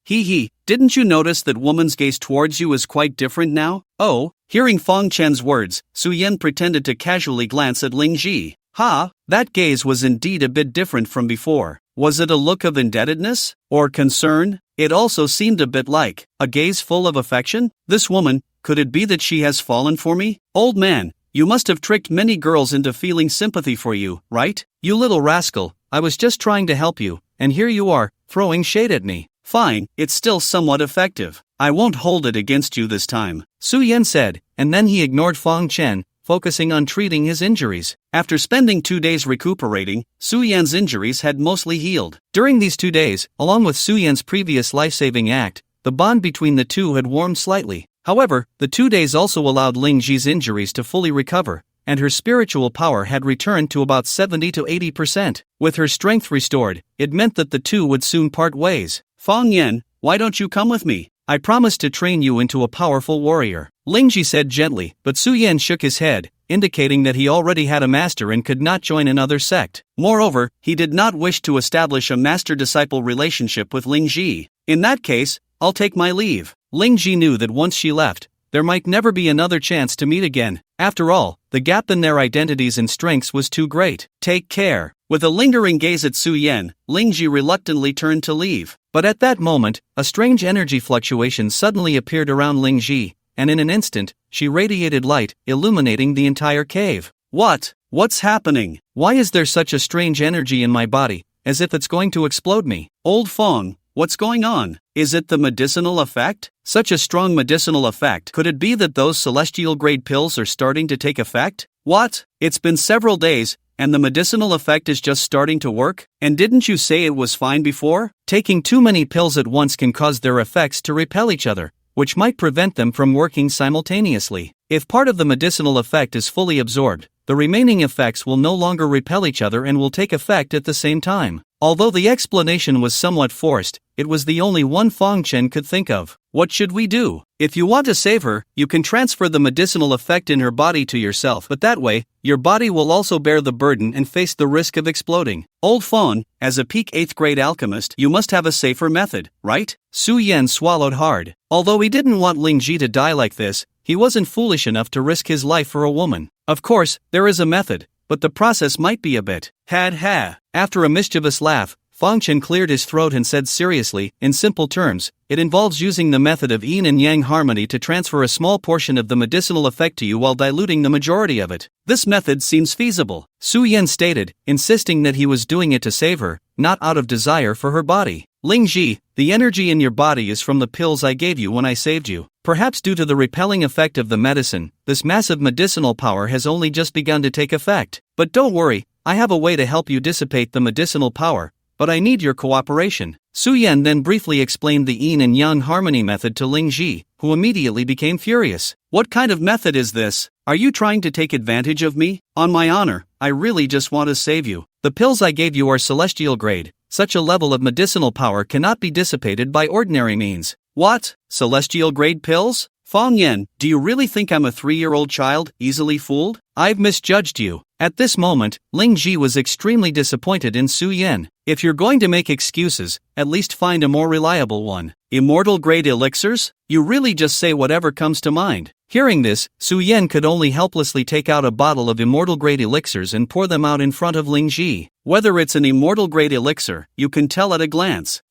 Didn't you notice that woman's gaze towards you is quite different now? Oh, hearing Fang Chen's words, Su Yan pretended to casually glance at Lingji. That gaze was indeed a bit different from before. Was it a look of indebtedness? Or concern? It also seemed a bit like a gaze full of affection. This woman, could it be that she has fallen for me? Old man, you must have tricked many girls into feeling sympathy for you, right? You little rascal, I was just trying to help you, and here you are, throwing shade at me. Fine, it's still somewhat effective. I won't hold it against you this time, Su Yan said, and then he ignored Fang Chen, focusing on treating his injuries. After spending 2 days recuperating, Su Yan's injuries had mostly healed. During these 2 days, along with Su Yan's previous life-saving act, the bond between the two had warmed slightly. However, the 2 days also allowed Lingji's injuries to fully recover, and her spiritual power had returned to about 70 to 80%. With her strength restored, it meant that the two would soon part ways. Fang Yan, why don't you come with me? I promise to train you into a powerful warrior, Lingji said gently, but Su Yan shook his head, indicating that he already had a master and could not join another sect. Moreover, he did not wish to establish a master-disciple relationship with Lingji. In that case, I'll take my leave. Lingji knew that once she left, there might never be another chance to meet again. After all, the gap in their identities and strengths was too great. Take care. With a lingering gaze at Su Yan, Lingji reluctantly turned to leave. But at that moment, a strange energy fluctuation suddenly appeared around Lingji, and in an instant, she radiated light, illuminating the entire cave. What's happening? Why is there such a strange energy in my body, as if it's going to explode me? Old Fong, what's going on? Is it the medicinal effect? Such a strong medicinal effect. Could it be that those celestial-grade pills are starting to take effect? What? It's been several days, and the medicinal effect is just starting to work? And didn't you say it was fine before? Taking too many pills at once can cause their effects to repel each other, which might prevent them from working simultaneously. If part of the medicinal effect is fully absorbed, the remaining effects will no longer repel each other and will take effect at the same time. Although the explanation was somewhat forced, it was the only one Fang Chen could think of. What should we do? If you want to save her, you can transfer the medicinal effect in her body to yourself, but that way, your body will also bear the burden and face the risk of exploding. Old Fawn, as a peak 8th grade alchemist, you must have a safer method, right? Su Yan swallowed hard. Although he didn't want Lingji to die like this, he wasn't foolish enough to risk his life for a woman. Of course, there is a method, but the process might be a bit. After a mischievous laugh, Fang Chen cleared his throat and said seriously, in simple terms, it involves using the method of yin and yang harmony to transfer a small portion of the medicinal effect to you while diluting the majority of it. This method seems feasible, Su Yan stated, insisting that he was doing it to save her, not out of desire for her body. Lingji, the energy in your body is from the pills I gave you when I saved you. Perhaps due to the repelling effect of the medicine, this massive medicinal power has only just begun to take effect. But don't worry, I have a way to help you dissipate the medicinal power. but I need your cooperation. Su Yan then briefly explained the yin and yang harmony method to Ling Ji, who immediately became furious. What kind of method is this? Are you trying to take advantage of me? On my honor, I really just want to save you. The pills I gave you are celestial grade. Such a level of medicinal power cannot be dissipated by ordinary means. What? Celestial grade pills? Fong Yen, do you really think I'm a 3-year-old child, easily fooled? I've misjudged you. At this moment, Ling Ji was extremely disappointed in Su Yan. If you're going to make excuses, at least find a more reliable one. Immortal grade elixirs? You really just say whatever comes to mind. Hearing this, Su Yan could only helplessly take out a bottle of immortal grade elixirs and pour them out in front of Ling Ji. Whether it's an immortal grade elixir, you can tell at a glance.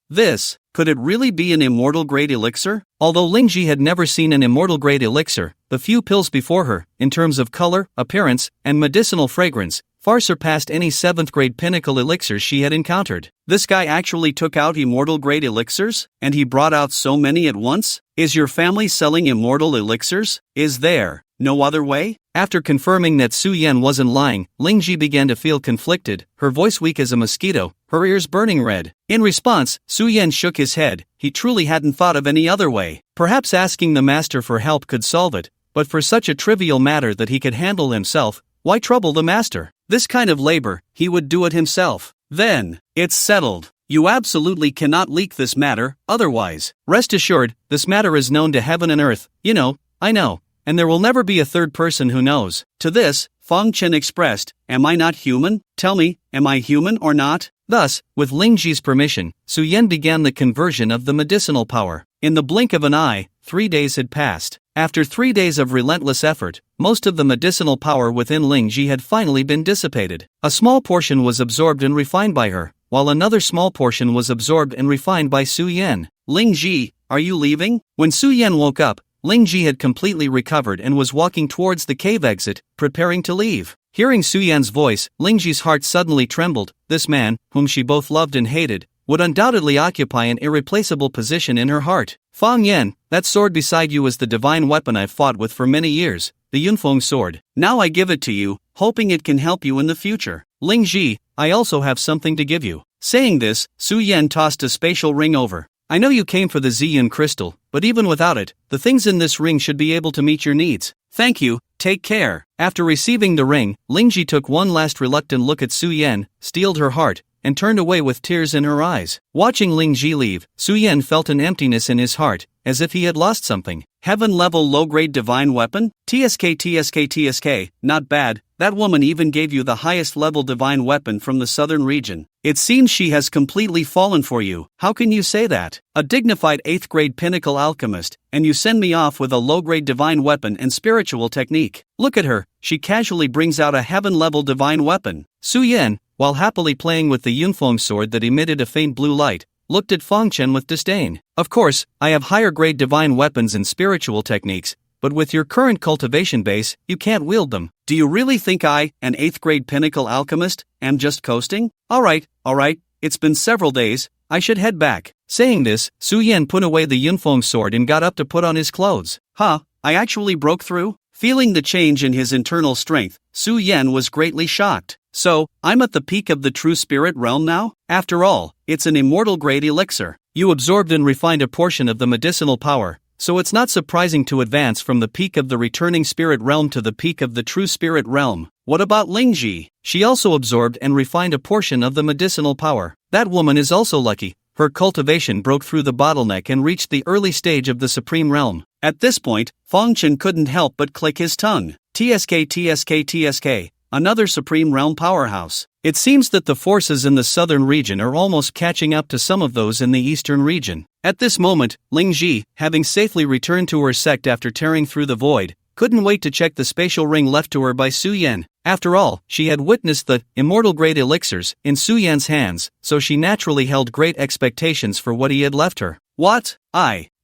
Could it really be an immortal grade elixir? Although Ling Ji had never seen an immortal grade elixir, the few pills before her, in terms of color, appearance, and medicinal fragrance, far surpassed any 7th grade pinnacle elixirs she had encountered. This guy actually took out immortal grade elixirs? And he brought out so many at once? Is your family selling immortal elixirs? Is there no other way? After confirming that Su Yan wasn't lying, Ling Ji began to feel conflicted, her voice weak as a mosquito, her ears burning red. In response, Su Yan shook his head. He truly hadn't thought of any other way. Perhaps asking the master for help could solve it, but for such a trivial matter that he could handle himself, why trouble the master? This kind of labor, he would do it himself. Then, it's settled. You absolutely cannot leak this matter, otherwise. Rest assured, this matter is known to heaven and earth. I know. And there will never be a third person who knows. To this, Fong Chen expressed, am I not human? Tell me, am I human or not? Thus, with Ling Ji's permission, Su Yan began the conversion of the medicinal power. In the blink of an eye, 3 days had passed. After 3 days of relentless effort, most of the medicinal power within Ling Ji had finally been dissipated. A small portion was absorbed and refined by her, while another small portion was absorbed and refined by Su Yan. Ling Ji, are you leaving? When Su Yan woke up, Ling Ji had completely recovered and was walking towards the cave exit, preparing to leave. Hearing Su Yan's voice, Ling Ji's heart suddenly trembled. This man, whom she both loved and hated, would undoubtedly occupy an irreplaceable position in her heart. Fong Yan, that sword beside you is the divine weapon I've fought with for many years, the Yunfeng sword. Now I give it to you, hoping it can help you in the future. Ling Ji, I also have something to give you. Saying this, Su Yan tossed a spatial ring over. I know you came for the Ziyun crystal, but even without it, the things in this ring should be able to meet your needs. Thank you, take care. After receiving the ring, Ling Ji took one last reluctant look at Su Yan, steeled her heart, and turned away with tears in her eyes. Watching Ling Ji leave, Su Yan felt an emptiness in his heart, as if he had lost something. Heaven-level low-grade divine weapon? TSK, not bad. That woman even gave you the highest level divine weapon from the southern region. It seems she has completely fallen for you. How can you say that? A dignified 8th grade pinnacle alchemist, and you send me off with a low-grade divine weapon and spiritual technique. Look at her, she casually brings out a heaven-level divine weapon. Su Yan, while happily playing with the Yunfeng sword that emitted a faint blue light, looked at Fong Chen with disdain. Of course, I have higher-grade divine weapons and spiritual techniques, but with your current cultivation base, you can't wield them. Do you really think I, an 8th grade pinnacle alchemist, am just coasting? Alright, it's been several days, I should head back. Saying this, Su Yan put away the Yunfeng sword and got up to put on his clothes. I actually broke through? Feeling the change in his internal strength, Su Yan was greatly shocked. So, I'm at the peak of the true spirit realm now? After all, it's an immortal grade elixir. You absorbed and refined a portion of the medicinal power, so it's not surprising to advance from the peak of the returning spirit realm to the peak of the true spirit realm. What about Ling Ji? She also absorbed and refined a portion of the medicinal power. That woman is also lucky. Her cultivation broke through the bottleneck and reached the early stage of the supreme realm. At this point, Fong Chen couldn't help but click his tongue. TSK. Another supreme realm powerhouse. It seems that the forces in the southern region are almost catching up to some of those in the eastern region. At this moment, Ling Ji, having safely returned to her sect after tearing through the void, couldn't wait to check the spatial ring left to her by Su Yan. After all, she had witnessed the immortal grade elixirs in Su Yan's hands, so she naturally held great expectations for what he had left her. What?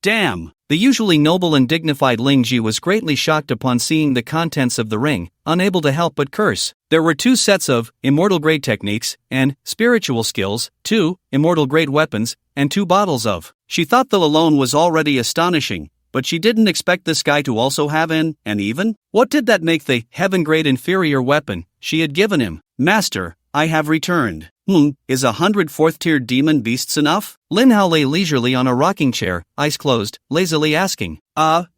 Damn! The usually noble and dignified Ling Ji was greatly shocked upon seeing the contents of the ring, unable to help but curse. There were 2 sets of immortal grade techniques and spiritual skills, 2 immortal grade weapons, and 2 bottles of. She thought the alone was already astonishing, but she didn't expect this guy to also have an even? What did that make the heaven grade inferior weapon she had given him? Master, I have returned. Is 104th tier demon beasts enough? Lin Hao lay leisurely on a rocking chair, eyes closed, lazily asking.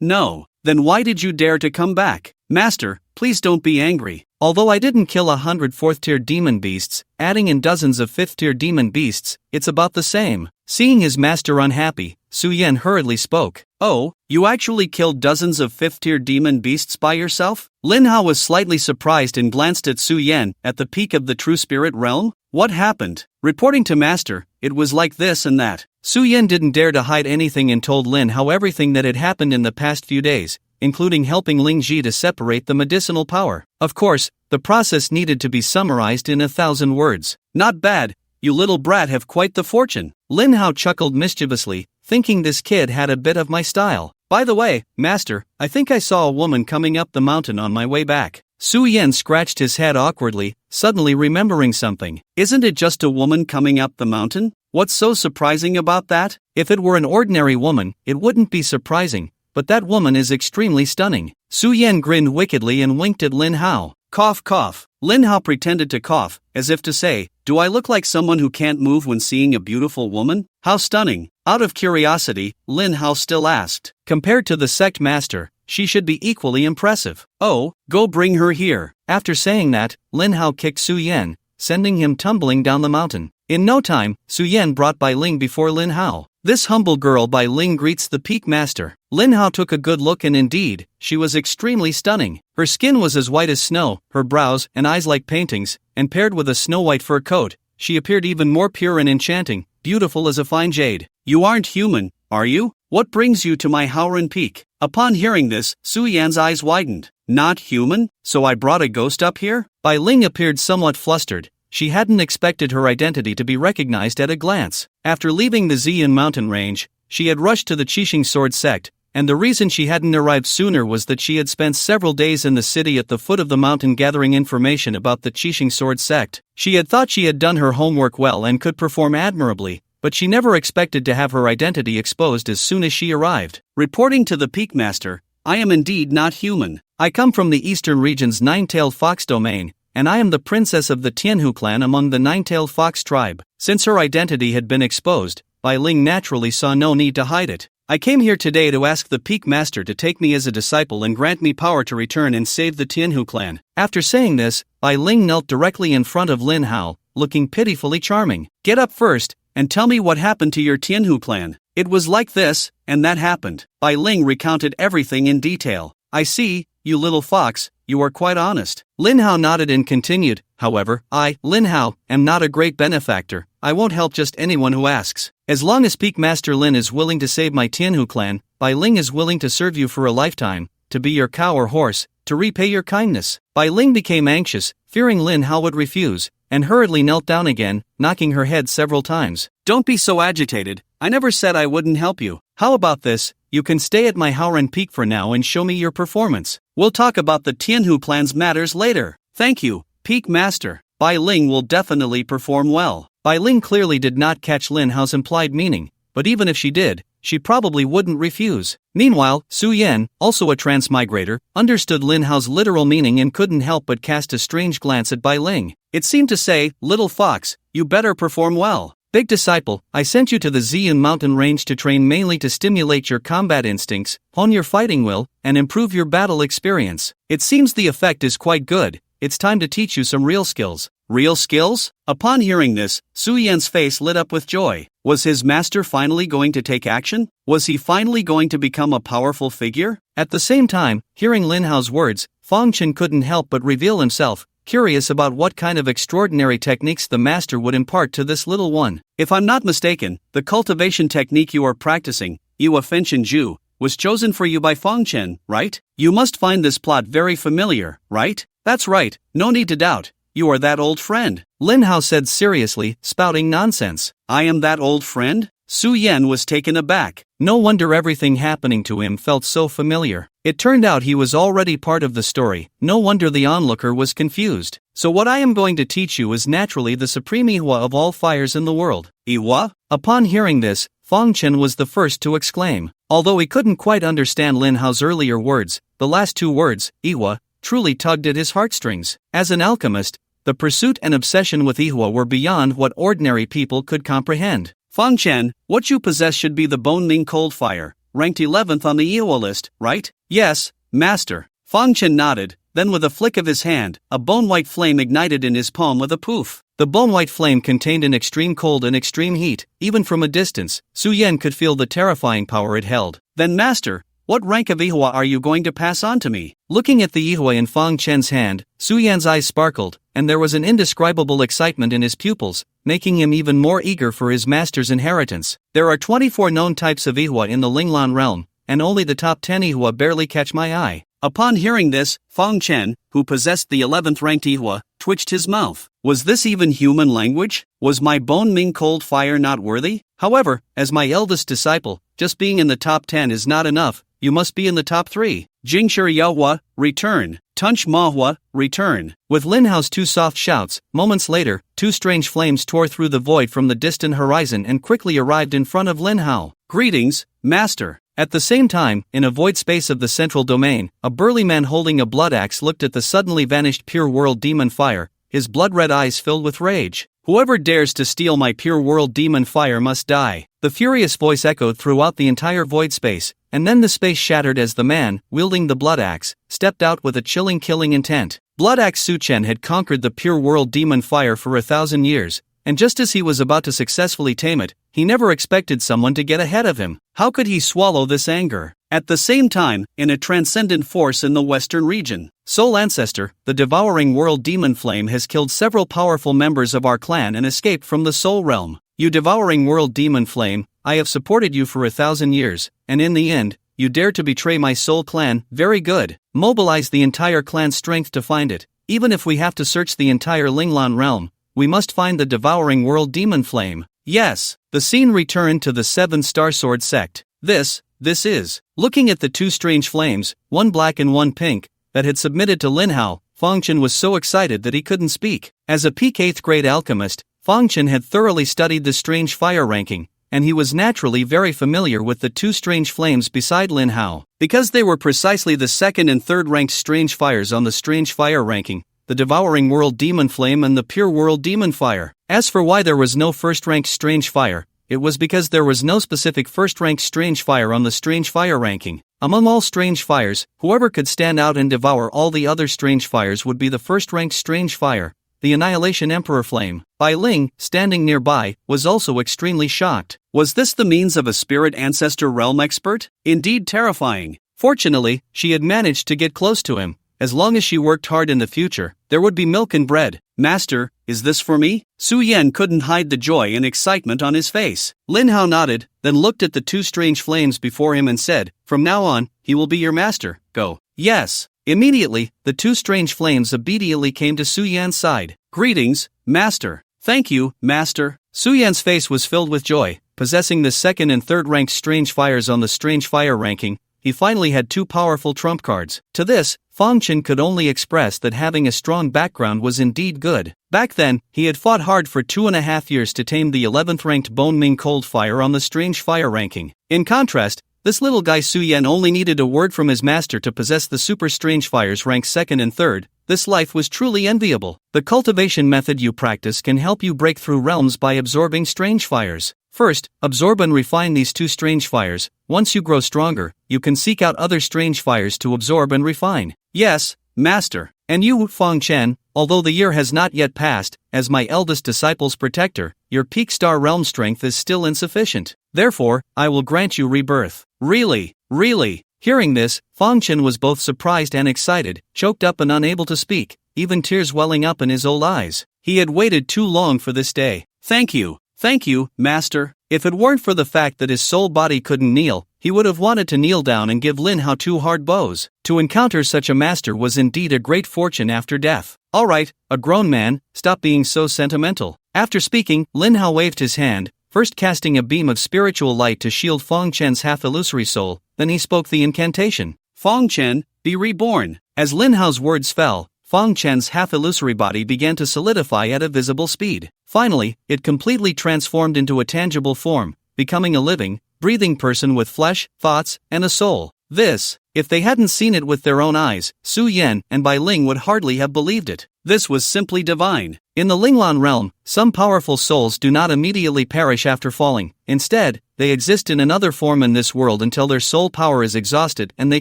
No. Then why did you dare to come back? Master, please don't be angry. Although I didn't kill 104th tier demon beasts, adding in dozens of 5th tier demon beasts, it's about the same. Seeing his master unhappy, Su Yan hurriedly spoke. Oh, you actually killed dozens of 5th tier demon beasts by yourself? Lin Hao was slightly surprised and glanced at Su Yan at the peak of the true spirit realm. What happened? Reporting to master, it was like this and that. Su Yan didn't dare to hide anything and told Lin Hao everything that had happened in the past few days, including helping Ling Ji to separate the medicinal power. Of course, the process needed to be summarized in 1,000 words. Not bad, you little brat have quite the fortune. Lin Hao chuckled mischievously, thinking this kid had a bit of my style. By the way, master, I think I saw a woman coming up the mountain on my way back. Su Yan scratched his head awkwardly, suddenly remembering something. Isn't it just a woman coming up the mountain? What's so surprising about that? If it were an ordinary woman, it wouldn't be surprising, but that woman is extremely stunning. Su Yan grinned wickedly and winked at Lin Hao. Cough cough. Lin Hao pretended to cough, as if to say, do I look like someone who can't move when seeing a beautiful woman? How stunning. Out of curiosity, Lin Hao still asked. Compared to the sect master, she should be equally impressive. Oh, go bring her here. After saying that, Lin Hao kicked Su Yan, sending him tumbling down the mountain. In no time, Su Yan brought Bai Ling before Lin Hao. This humble girl Bai Ling greets the peak master. Lin Hao took a good look and indeed, she was extremely stunning. Her skin was as white as snow, her brows and eyes like paintings, and paired with a snow-white fur coat, she appeared even more pure and enchanting, beautiful as a fine jade. You aren't human, are you? What brings you to my Howren Peak? Upon hearing this, Su Yan's eyes widened. Not human? So I brought a ghost up here? Bai Ling appeared somewhat flustered. She hadn't expected her identity to be recognized at a glance. After leaving the Ziyan mountain range, she had rushed to the Qixing sword sect, and the reason she hadn't arrived sooner was that she had spent several days in the city at the foot of the mountain gathering information about the Qixing sword sect. She had thought she had done her homework well and could perform admirably, but she never expected to have her identity exposed as soon as she arrived. Reporting to the Peak Master, I am indeed not human. I come from the eastern region's nine-tailed fox domain, and I am the princess of the Tianhu clan among the nine-tailed fox tribe. Since her identity had been exposed, Bai Ling naturally saw no need to hide it. I came here today to ask the Peak Master to take me as a disciple and grant me power to return and save the Tianhu clan. After saying this, Bai Ling knelt directly in front of Lin Hao, looking pitifully charming. Get up first, and tell me what happened to your Tianhu clan. It was like this, and that happened. Bai Ling recounted everything in detail. I see, you little fox, you are quite honest. Lin Hao nodded and continued, however, I, Lin Hao, am not a great benefactor. I won't help just anyone who asks. As long as Peak Master Lin is willing to save my Tianhu clan, Bai Ling is willing to serve you for a lifetime, to be your cow or horse, to repay your kindness. Bai Ling became anxious, fearing Lin Hao would refuse, and hurriedly knelt down again, knocking her head several times. Don't be so agitated, I never said I wouldn't help you. How about this? You can stay at my Howren Peak for now and show me your performance. We'll talk about the Tianhu clan's matters later. Thank you, Peak Master. Bai Ling will definitely perform well. Bai Ling clearly did not catch Lin Hao's implied meaning, but even if she did, she probably wouldn't refuse. Meanwhile, Su Yan, also a transmigrator, understood Lin Hao's literal meaning and couldn't help but cast a strange glance at Bai Ling. It seemed to say, little fox, you better perform well. Big disciple, I sent you to the Ziyan mountain range to train mainly to stimulate your combat instincts, hone your fighting will, and improve your battle experience. It seems the effect is quite good. It's time to teach you some real skills. Real skills? Upon hearing this, Su Yan's face lit up with joy. Was his master finally going to take action? Was he finally going to become a powerful figure? At the same time, hearing Lin Hao's words, Fong Chen couldn't help but reveal himself, curious about what kind of extraordinary techniques the master would impart to this little one. If I'm not mistaken, the cultivation technique you are practicing, Yua Fenshin Ju, was chosen for you by Fong Chen, right? You must find this plot very familiar, right? That's right, no need to doubt. You are that old friend, Lin Hao said seriously, spouting nonsense. I am that old friend? Su Yan was taken aback. No wonder everything happening to him felt so familiar. It turned out he was already part of the story. No wonder the onlooker was confused. So what I am going to teach you is naturally the supreme Iwa of all fires in the world. Iwa? Upon hearing this, Fong Chen was the first to exclaim. Although he couldn't quite understand Lin Hao's earlier words, the last two words, Iwa, truly tugged at his heartstrings. As an alchemist, the pursuit and obsession with Ihwa were beyond what ordinary people could comprehend. Fang Chen, what you possess should be the Bone Ming Cold Fire, ranked 11th on the Ihwa list, right? Yes, master. Fang Chen nodded, then with a flick of his hand, a bone-white flame ignited in his palm with a poof. The bone-white flame contained an extreme cold and extreme heat. Even from a distance, Su Yan could feel the terrifying power it held. Then master, what rank of Ihwa are you going to pass on to me? Looking at the Ihwa in Fang Chen's hand, Su Yan's eyes sparkled, and there was an indescribable excitement in his pupils, making him even more eager for his master's inheritance. There are 24 known types of Ihwa in the Linglan realm, and only the top 10 Ihwa barely catch my eye. Upon hearing this, Fang Chen, who possessed the 11th ranked Ihwa, twitched his mouth. Was this even human language? Was my Bone Ming Cold Fire not worthy? However, as my eldest disciple, just being in the top 10 is not enough. You must be in the top 3. Jingshi Yahua, return. Tunch Mahua, return. With Lin Hao's 2 soft shouts, moments later, 2 strange flames tore through the void from the distant horizon and quickly arrived in front of Lin Hao. Greetings, master. At the same time, in a void space of the central domain, a burly man holding a blood axe looked at the suddenly vanished pure world demon fire, his blood-red eyes filled with rage. Whoever dares to steal my pure world demon fire must die. The furious voice echoed throughout the entire void space, and then the space shattered as the man, wielding the blood axe, stepped out with a chilling killing intent. Blood Axe Su Chen had conquered the pure world demon fire for 1,000 years, and just as he was about to successfully tame it, he never expected someone to get ahead of him. How could he swallow this anger? At the same time, in a transcendent force in the western region, Soul Ancestor, the devouring world demon flame has killed several powerful members of our clan and escaped from the soul realm. You devouring world demon flame, I have supported you for 1,000 years, and in the end, you dare to betray my soul clan. Very good. Mobilize the entire clan's strength to find it. Even if we have to search the entire Linglan realm, we must find the devouring world demon flame. Yes. The scene returned to the 7 Star Sword sect. This is. Looking at the 2 strange flames, one black and one pink, that had submitted to Lin Hao, Fang Chen was so excited that he couldn't speak. As a peak 8th grade alchemist, Fang Chen had thoroughly studied the strange fire ranking, and he was naturally very familiar with the 2 strange flames beside Lin Hao. Because they were precisely the 2nd and 3rd ranked strange fires on the strange fire ranking, the devouring world demon flame and the pure world demon fire. As for why there was no first-ranked strange fire, it was because there was no specific first-ranked strange fire on the strange fire ranking. Among all strange fires, whoever could stand out and devour all the other strange fires would be the first-ranked strange fire, the Annihilation Emperor Flame. Bai Ling, standing nearby, was also extremely shocked. Was this the means of a spirit ancestor realm expert? Indeed terrifying. Fortunately, she had managed to get close to him. As long as she worked hard in the future, there would be milk and bread. Master, is this for me? Su Yan couldn't hide the joy and excitement on his face. Lin Hao nodded, then looked at the 2 strange flames before him and said, from now on, he will be your master. Go. Yes. Immediately, the 2 strange flames obediently came to Su Yan's side. Greetings, master. Thank you, master. Su Yan's face was filled with joy. Possessing the 2nd and 3rd ranked strange fires on the strange fire ranking, he finally had 2 powerful trump cards. To this, Fang Chen could only express that having a strong background was indeed good. Back then, he had fought hard for 2.5 years to tame the 11th ranked Bone Ming Cold Fire on the strange fire ranking. In contrast, this little guy Su Yan only needed a word from his master to possess the super strange fires ranked 2nd and 3rd. This life was truly enviable. The cultivation method you practice can help you break through realms by absorbing strange fires. First, absorb and refine these 2 strange fires. Once you grow stronger, you can seek out other strange fires to absorb and refine. Yes, master. And you, Fang Chen, although the year has not yet passed, as my eldest disciple's protector, your peak star realm strength is still insufficient. Therefore, I will grant you rebirth. Really? Really? Hearing this, Fang Chen was both surprised and excited, choked up and unable to speak, even tears welling up in his old eyes. He had waited too long for this day. Thank you, master. If it weren't for the fact that his soul body couldn't kneel, he would have wanted to kneel down and give Lin Hao 2 hard blows. To encounter such a master was indeed a great fortune after death. Alright, a grown man, stop being so sentimental. After speaking, Lin Hao waved his hand, first casting a beam of spiritual light to shield Fang Chen's half-illusory soul, then he spoke the incantation. Fang Chen, be reborn. As Lin Hao's words fell, Fang Chen's half-illusory body began to solidify at a visible speed. Finally, it completely transformed into a tangible form, becoming a living, breathing person with flesh, thoughts, and a soul. If they hadn't seen it with their own eyes, Su Yan and Bai Ling would hardly have believed it. This was simply divine. In the Linglan realm, some powerful souls do not immediately perish after falling. Instead, they exist in another form in this world until their soul power is exhausted and they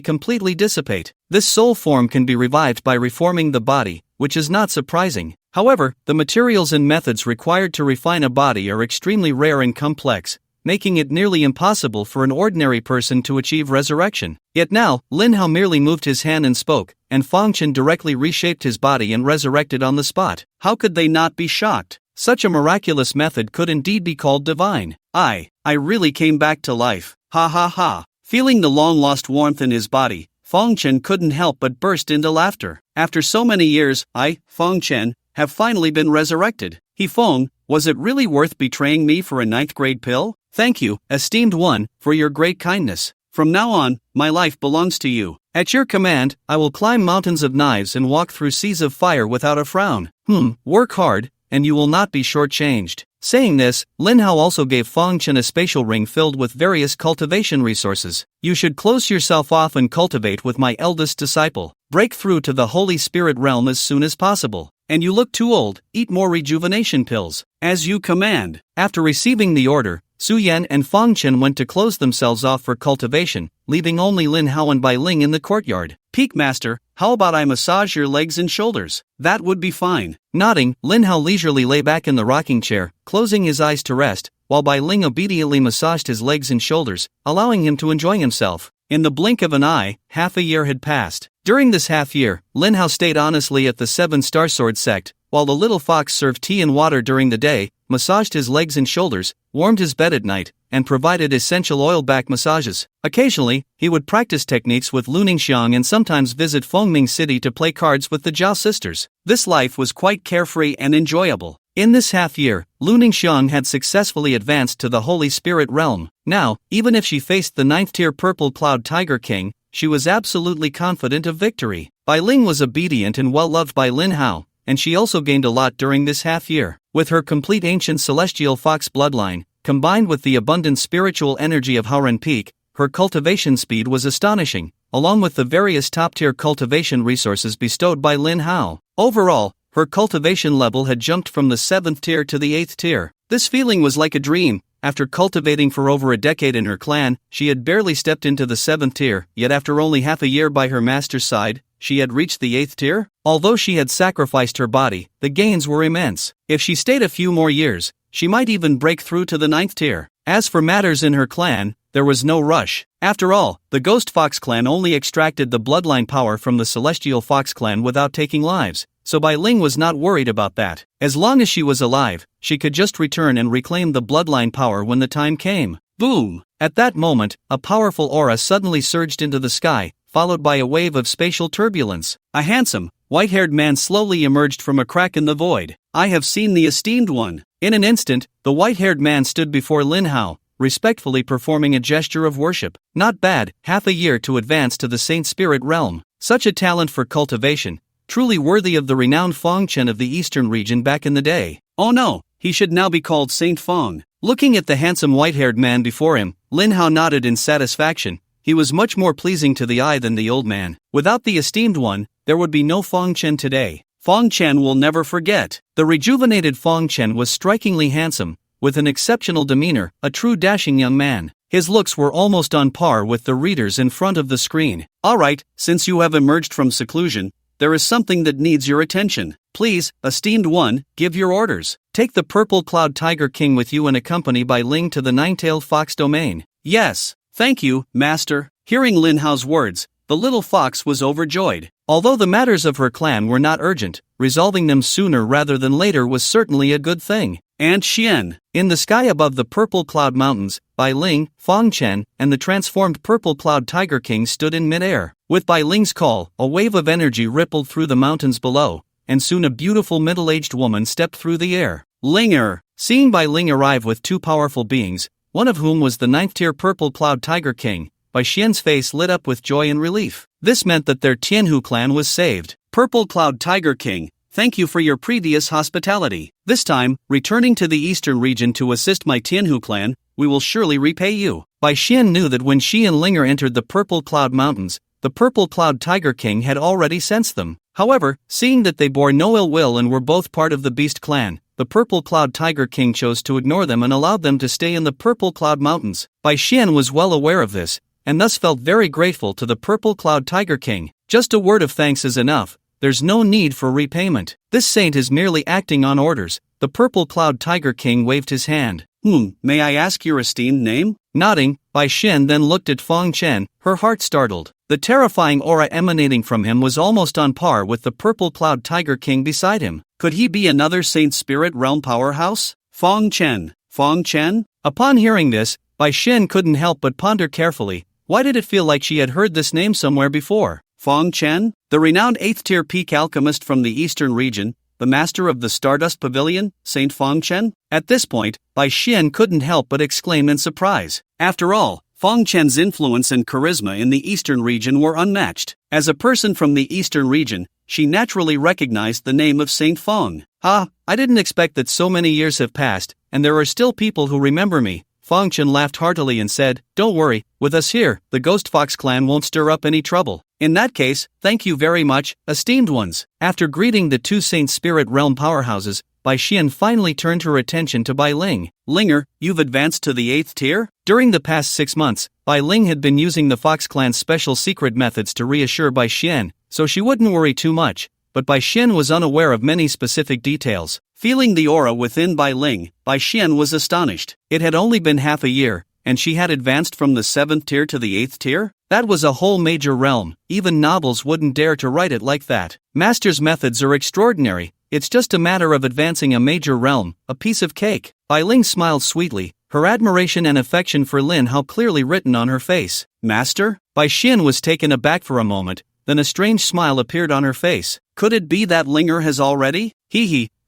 completely dissipate. This soul form can be revived by reforming the body, which is not surprising. However, the materials and methods required to refine a body are extremely rare and complex, making it nearly impossible for an ordinary person to achieve resurrection. Yet now, Lin Hao merely moved his hand and spoke, and Fang Chen directly reshaped his body and resurrected on the spot. How could they not be shocked? Such a miraculous method could indeed be called divine. I really came back to life. Ha ha ha. Feeling the long-lost warmth in his body, Fang Chen couldn't help but burst into laughter. After so many years, Fang Chen, have finally been resurrected. He Feng, was it really worth betraying me for a 9th grade pill? Thank you, esteemed one, for your great kindness. From now on, my life belongs to you. At your command, I will climb mountains of knives and walk through seas of fire without a frown. Work hard, and you will not be shortchanged. Saying this, Lin Hao also gave Fang Chen a spatial ring filled with various cultivation resources. You should close yourself off and cultivate with my eldest disciple. Break through to the Holy Spirit realm as soon as possible. And you look too old, eat more rejuvenation pills. As you command. After receiving the order, Su Yan and Fang Chen went to close themselves off for cultivation, leaving only Lin Hao and Bai Ling in the courtyard. Peak Master, how about I massage your legs and shoulders? That would be fine. Nodding, Lin Hao leisurely lay back in the rocking chair, closing his eyes to rest, while Bai Ling obediently massaged his legs and shoulders, allowing him to enjoy himself. In the blink of an eye, half a year had passed. During this half year, Lin Hao stayed honestly at the 7-Star Sword sect, while the little fox served tea and water during the day, massaged his legs and shoulders, warmed his bed at night, and provided essential oil back massages. Occasionally, he would practice techniques with Lu Ningxiang and sometimes visit Fengming City to play cards with the Zhao sisters. This life was quite carefree and enjoyable. In this half year, Lu Ningxiang had successfully advanced to the Holy Spirit realm. Now, even if she faced the 9th-tier Purple Cloud Tiger King, she was absolutely confident of victory. Bai Ling was obedient and well-loved by Lin Hao, and she also gained a lot during this half year. With her complete ancient celestial fox bloodline, combined with the abundant spiritual energy of Haoren Peak, her cultivation speed was astonishing, along with the various top-tier cultivation resources bestowed by Lin Hao. Overall, her cultivation level had jumped from the 7th tier to the 8th tier. This feeling was like a dream. After cultivating for over a decade in her clan, she had barely stepped into the 7th tier, yet after only half a year by her master's side, she had reached the 8th tier? Although she had sacrificed her body, the gains were immense. If she stayed a few more years, she might even break through to the 9th tier. As for matters in her clan, there was no rush. After all, the Ghost Fox clan only extracted the bloodline power from the Celestial Fox clan without taking lives, so Bai Ling was not worried about that. As long as she was alive, she could just return and reclaim the bloodline power when the time came. Boom! At that moment, a powerful aura suddenly surged into the sky, followed by a wave of spatial turbulence. A handsome, white-haired man slowly emerged from a crack in the void. I have seen the esteemed one. In an instant, the white-haired man stood before Lin Hao, respectfully performing a gesture of worship. Not bad, half a year to advance to the Saint Spirit realm. Such a talent for cultivation, truly worthy of the renowned Fang Chen of the eastern region back in the day. Oh no, he should now be called Saint Fang. Looking at the handsome white-haired man before him, Lin Hao nodded in satisfaction. He was much more pleasing to the eye than the old man. Without the esteemed one, there would be no Fang Chen today. Fang Chen will never forget. The rejuvenated Fang Chen was strikingly handsome, with an exceptional demeanor, a true dashing young man. His looks were almost on par with the readers in front of the screen. Alright, since you have emerged from seclusion, there is something that needs your attention. Please, esteemed one, give your orders. Take the Purple Cloud Tiger King with you and accompany Bai Ling to the Nine-Tailed Fox domain. Yes, thank you, Master. Hearing Lin Hao's words, the little fox was overjoyed. Although the matters of her clan were not urgent, resolving them sooner rather than later was certainly a good thing. Aunt Xian. In the sky above the Purple Cloud Mountains, Bai Ling, Fang Chen, and the transformed Purple Cloud Tiger King stood in midair. With Bai Ling's call, a wave of energy rippled through the mountains below, and soon a beautiful middle-aged woman stepped through the air. Linger. Seeing Bai Ling arrive with two powerful beings, one of whom was the 9th-tier Purple Cloud Tiger King, Bai Xian's face lit up with joy and relief. This meant that their Tianhu clan was saved. Purple Cloud Tiger King, thank you for your previous hospitality. This time, returning to the eastern region to assist my Tianhu clan, we will surely repay you. Bai Xian knew that when she and Linger entered the Purple Cloud Mountains, the Purple Cloud Tiger King had already sensed them. However, seeing that they bore no ill will and were both part of the Beast Clan, the Purple Cloud Tiger King chose to ignore them and allowed them to stay in the Purple Cloud Mountains. Bai Xian was well aware of this, and thus felt very grateful to the Purple Cloud Tiger King. Just a word of thanks is enough, there's no need for repayment. This saint is merely acting on orders. The Purple Cloud Tiger King waved his hand. May I ask your esteemed name? Nodding, Bai Xian then looked at Feng Chen, her heart startled. The terrifying aura emanating from him was almost on par with the Purple Cloud Tiger King beside him. Could he be another Saint Spirit Realm powerhouse? Feng Chen. Feng Chen? Upon hearing this, Bai Xian couldn't help but ponder carefully. Why did it feel like she had heard this name somewhere before? Feng Chen? The renowned 8th-tier peak alchemist from the eastern region, the master of the Stardust Pavilion, Saint Feng Chen? At this point, Bai Xian couldn't help but exclaim in surprise. After all, Feng Chen's influence and charisma in the eastern region were unmatched. As a person from the eastern region, she naturally recognized the name of Saint Feng. I didn't expect that so many years have passed, and there are still people who remember me. Feng Chen laughed heartily and said, "Don't worry, with us here, the Ghost Fox clan won't stir up any trouble. In that case, thank you very much, esteemed ones." After greeting the two Saint Spirit Realm powerhouses, Bai Xian finally turned her attention to Bai Ling. Linger, you've advanced to the 8th tier? During the past 6 months, Bai Ling had been using the Fox clan's special secret methods to reassure Bai Xian, so she wouldn't worry too much. But Bai Xian was unaware of many specific details. Feeling the aura within Bai Ling, Bai Xian was astonished. It had only been half a year, and she had advanced from the 7th tier to the 8th tier? That was a whole major realm. Even novels wouldn't dare to write it like that. Master's methods are extraordinary. It's just a matter of advancing a major realm, a piece of cake. Bai Ling smiled sweetly, her admiration and affection for Lin Hao clearly written on her face. Master? Bai Xian was taken aback for a moment, then a strange smile appeared on her face. Could it be that Linger has already?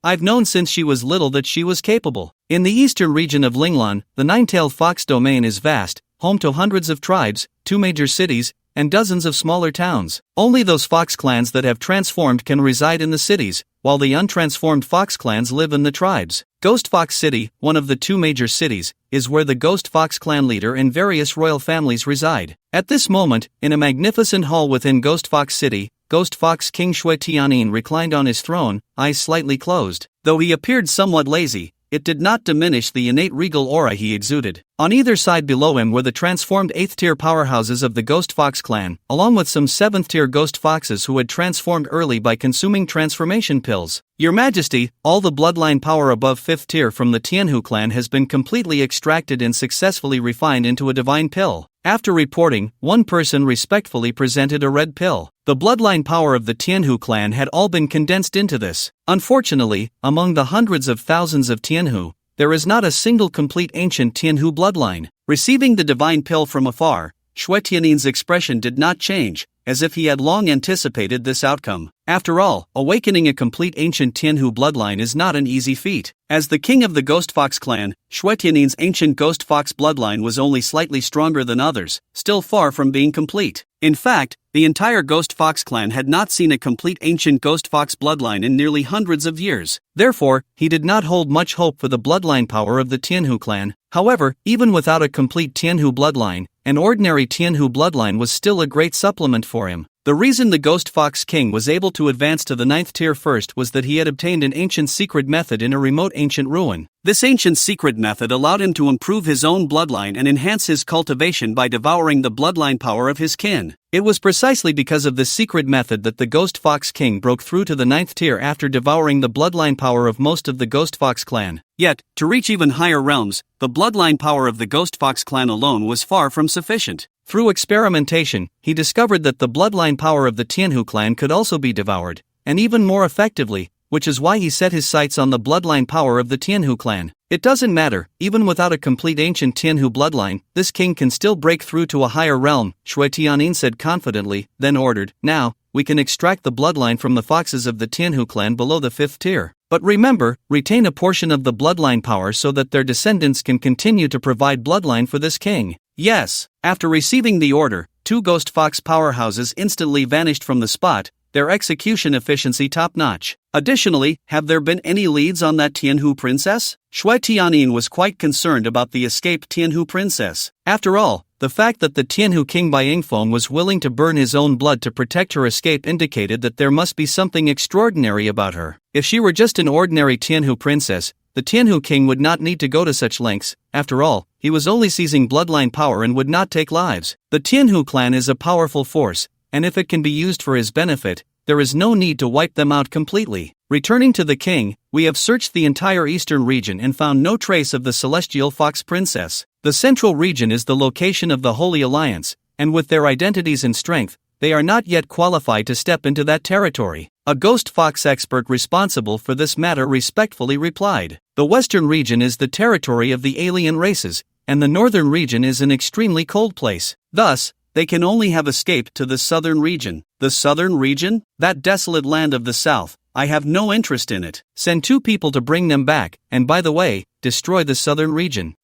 I've known since she was little that she was capable. In the eastern region of Linglan, the nine-tailed fox domain is vast, home to hundreds of tribes, 2 major cities, and dozens of smaller towns. Only those fox clans that have transformed can reside in the cities, while the untransformed fox clans live in the tribes. Ghost Fox City, one of the 2 major cities, is where the Ghost Fox clan leader and various royal families reside. At this moment, in a magnificent hall within Ghost Fox City, Ghost Fox King Shui Tianyin reclined on his throne, eyes slightly closed. Though he appeared somewhat lazy, it did not diminish the innate regal aura he exuded. On either side below him were the transformed 8th-tier powerhouses of the Ghost Fox clan, along with some 7th-tier Ghost Foxes who had transformed early by consuming transformation pills. Your Majesty, all the bloodline power above 5th tier from the Tianhu clan has been completely extracted and successfully refined into a divine pill. After reporting, one person respectfully presented a red pill. The bloodline power of the Tianhu clan had all been condensed into this. Unfortunately, among the hundreds of thousands of Tianhu, there is not a single complete ancient Tianhu bloodline. Receiving the divine pill from afar, Shui Tianin's expression did not change, as if he had long anticipated this outcome. After all, awakening a complete ancient Tianhu bloodline is not an easy feat. As the king of the Ghost Fox clan, Shui Tianin's ancient Ghost Fox bloodline was only slightly stronger than others, still far from being complete. In fact, the entire Ghost Fox clan had not seen a complete ancient Ghost Fox bloodline in nearly hundreds of years. Therefore, he did not hold much hope for the bloodline power of the Tianhu clan. However, even without a complete Tianhu bloodline, an ordinary Tianhu bloodline was still a great supplement for him. The reason the Ghost Fox King was able to advance to the 9th tier first was that he had obtained an ancient secret method in a remote ancient ruin. This ancient secret method allowed him to improve his own bloodline and enhance his cultivation by devouring the bloodline power of his kin. It was precisely because of this secret method that the Ghost Fox King broke through to the 9th tier after devouring the bloodline power of most of the Ghost Fox clan. Yet, to reach even higher realms, the bloodline power of the Ghost Fox clan alone was far from sufficient. Through experimentation, he discovered that the bloodline power of the Tianhu clan could also be devoured, and even more effectively, which is why he set his sights on the bloodline power of the Tianhu clan. It doesn't matter, even without a complete ancient Tianhu bloodline, this king can still break through to a higher realm, Shui Tianin said confidently, then ordered, "Now, we can extract the bloodline from the foxes of the Tianhu clan below the 5th tier. But remember, retain a portion of the bloodline power so that their descendants can continue to provide bloodline for this king." Yes. After receiving the order, 2 Ghost Fox powerhouses instantly vanished from the spot, their execution efficiency top-notch. Additionally, have there been any leads on that Tianhu princess? Shui Tianyin was quite concerned about the escaped Tianhu princess. After all, the fact that the Tianhu king Bai Yingfeng was willing to burn his own blood to protect her escape indicated that there must be something extraordinary about her. If she were just an ordinary Tianhu princess, the Tianhu king would not need to go to such lengths. After all, he was only seizing bloodline power and would not take lives. The Tianhu clan is a powerful force, and if it can be used for his benefit, there is no need to wipe them out completely. Returning to the king, we have searched the entire eastern region and found no trace of the celestial fox princess. The central region is the location of the Holy Alliance, and with their identities and strength, they are not yet qualified to step into that territory. A ghost fox expert responsible for this matter respectfully replied, "The western region is the territory of the alien races, and the northern region is an extremely cold place. Thus, they can only have escaped to the southern region." The southern region? That desolate land of the south. I have no interest in it. Send 2 people to bring them back, and by the way, destroy the southern region.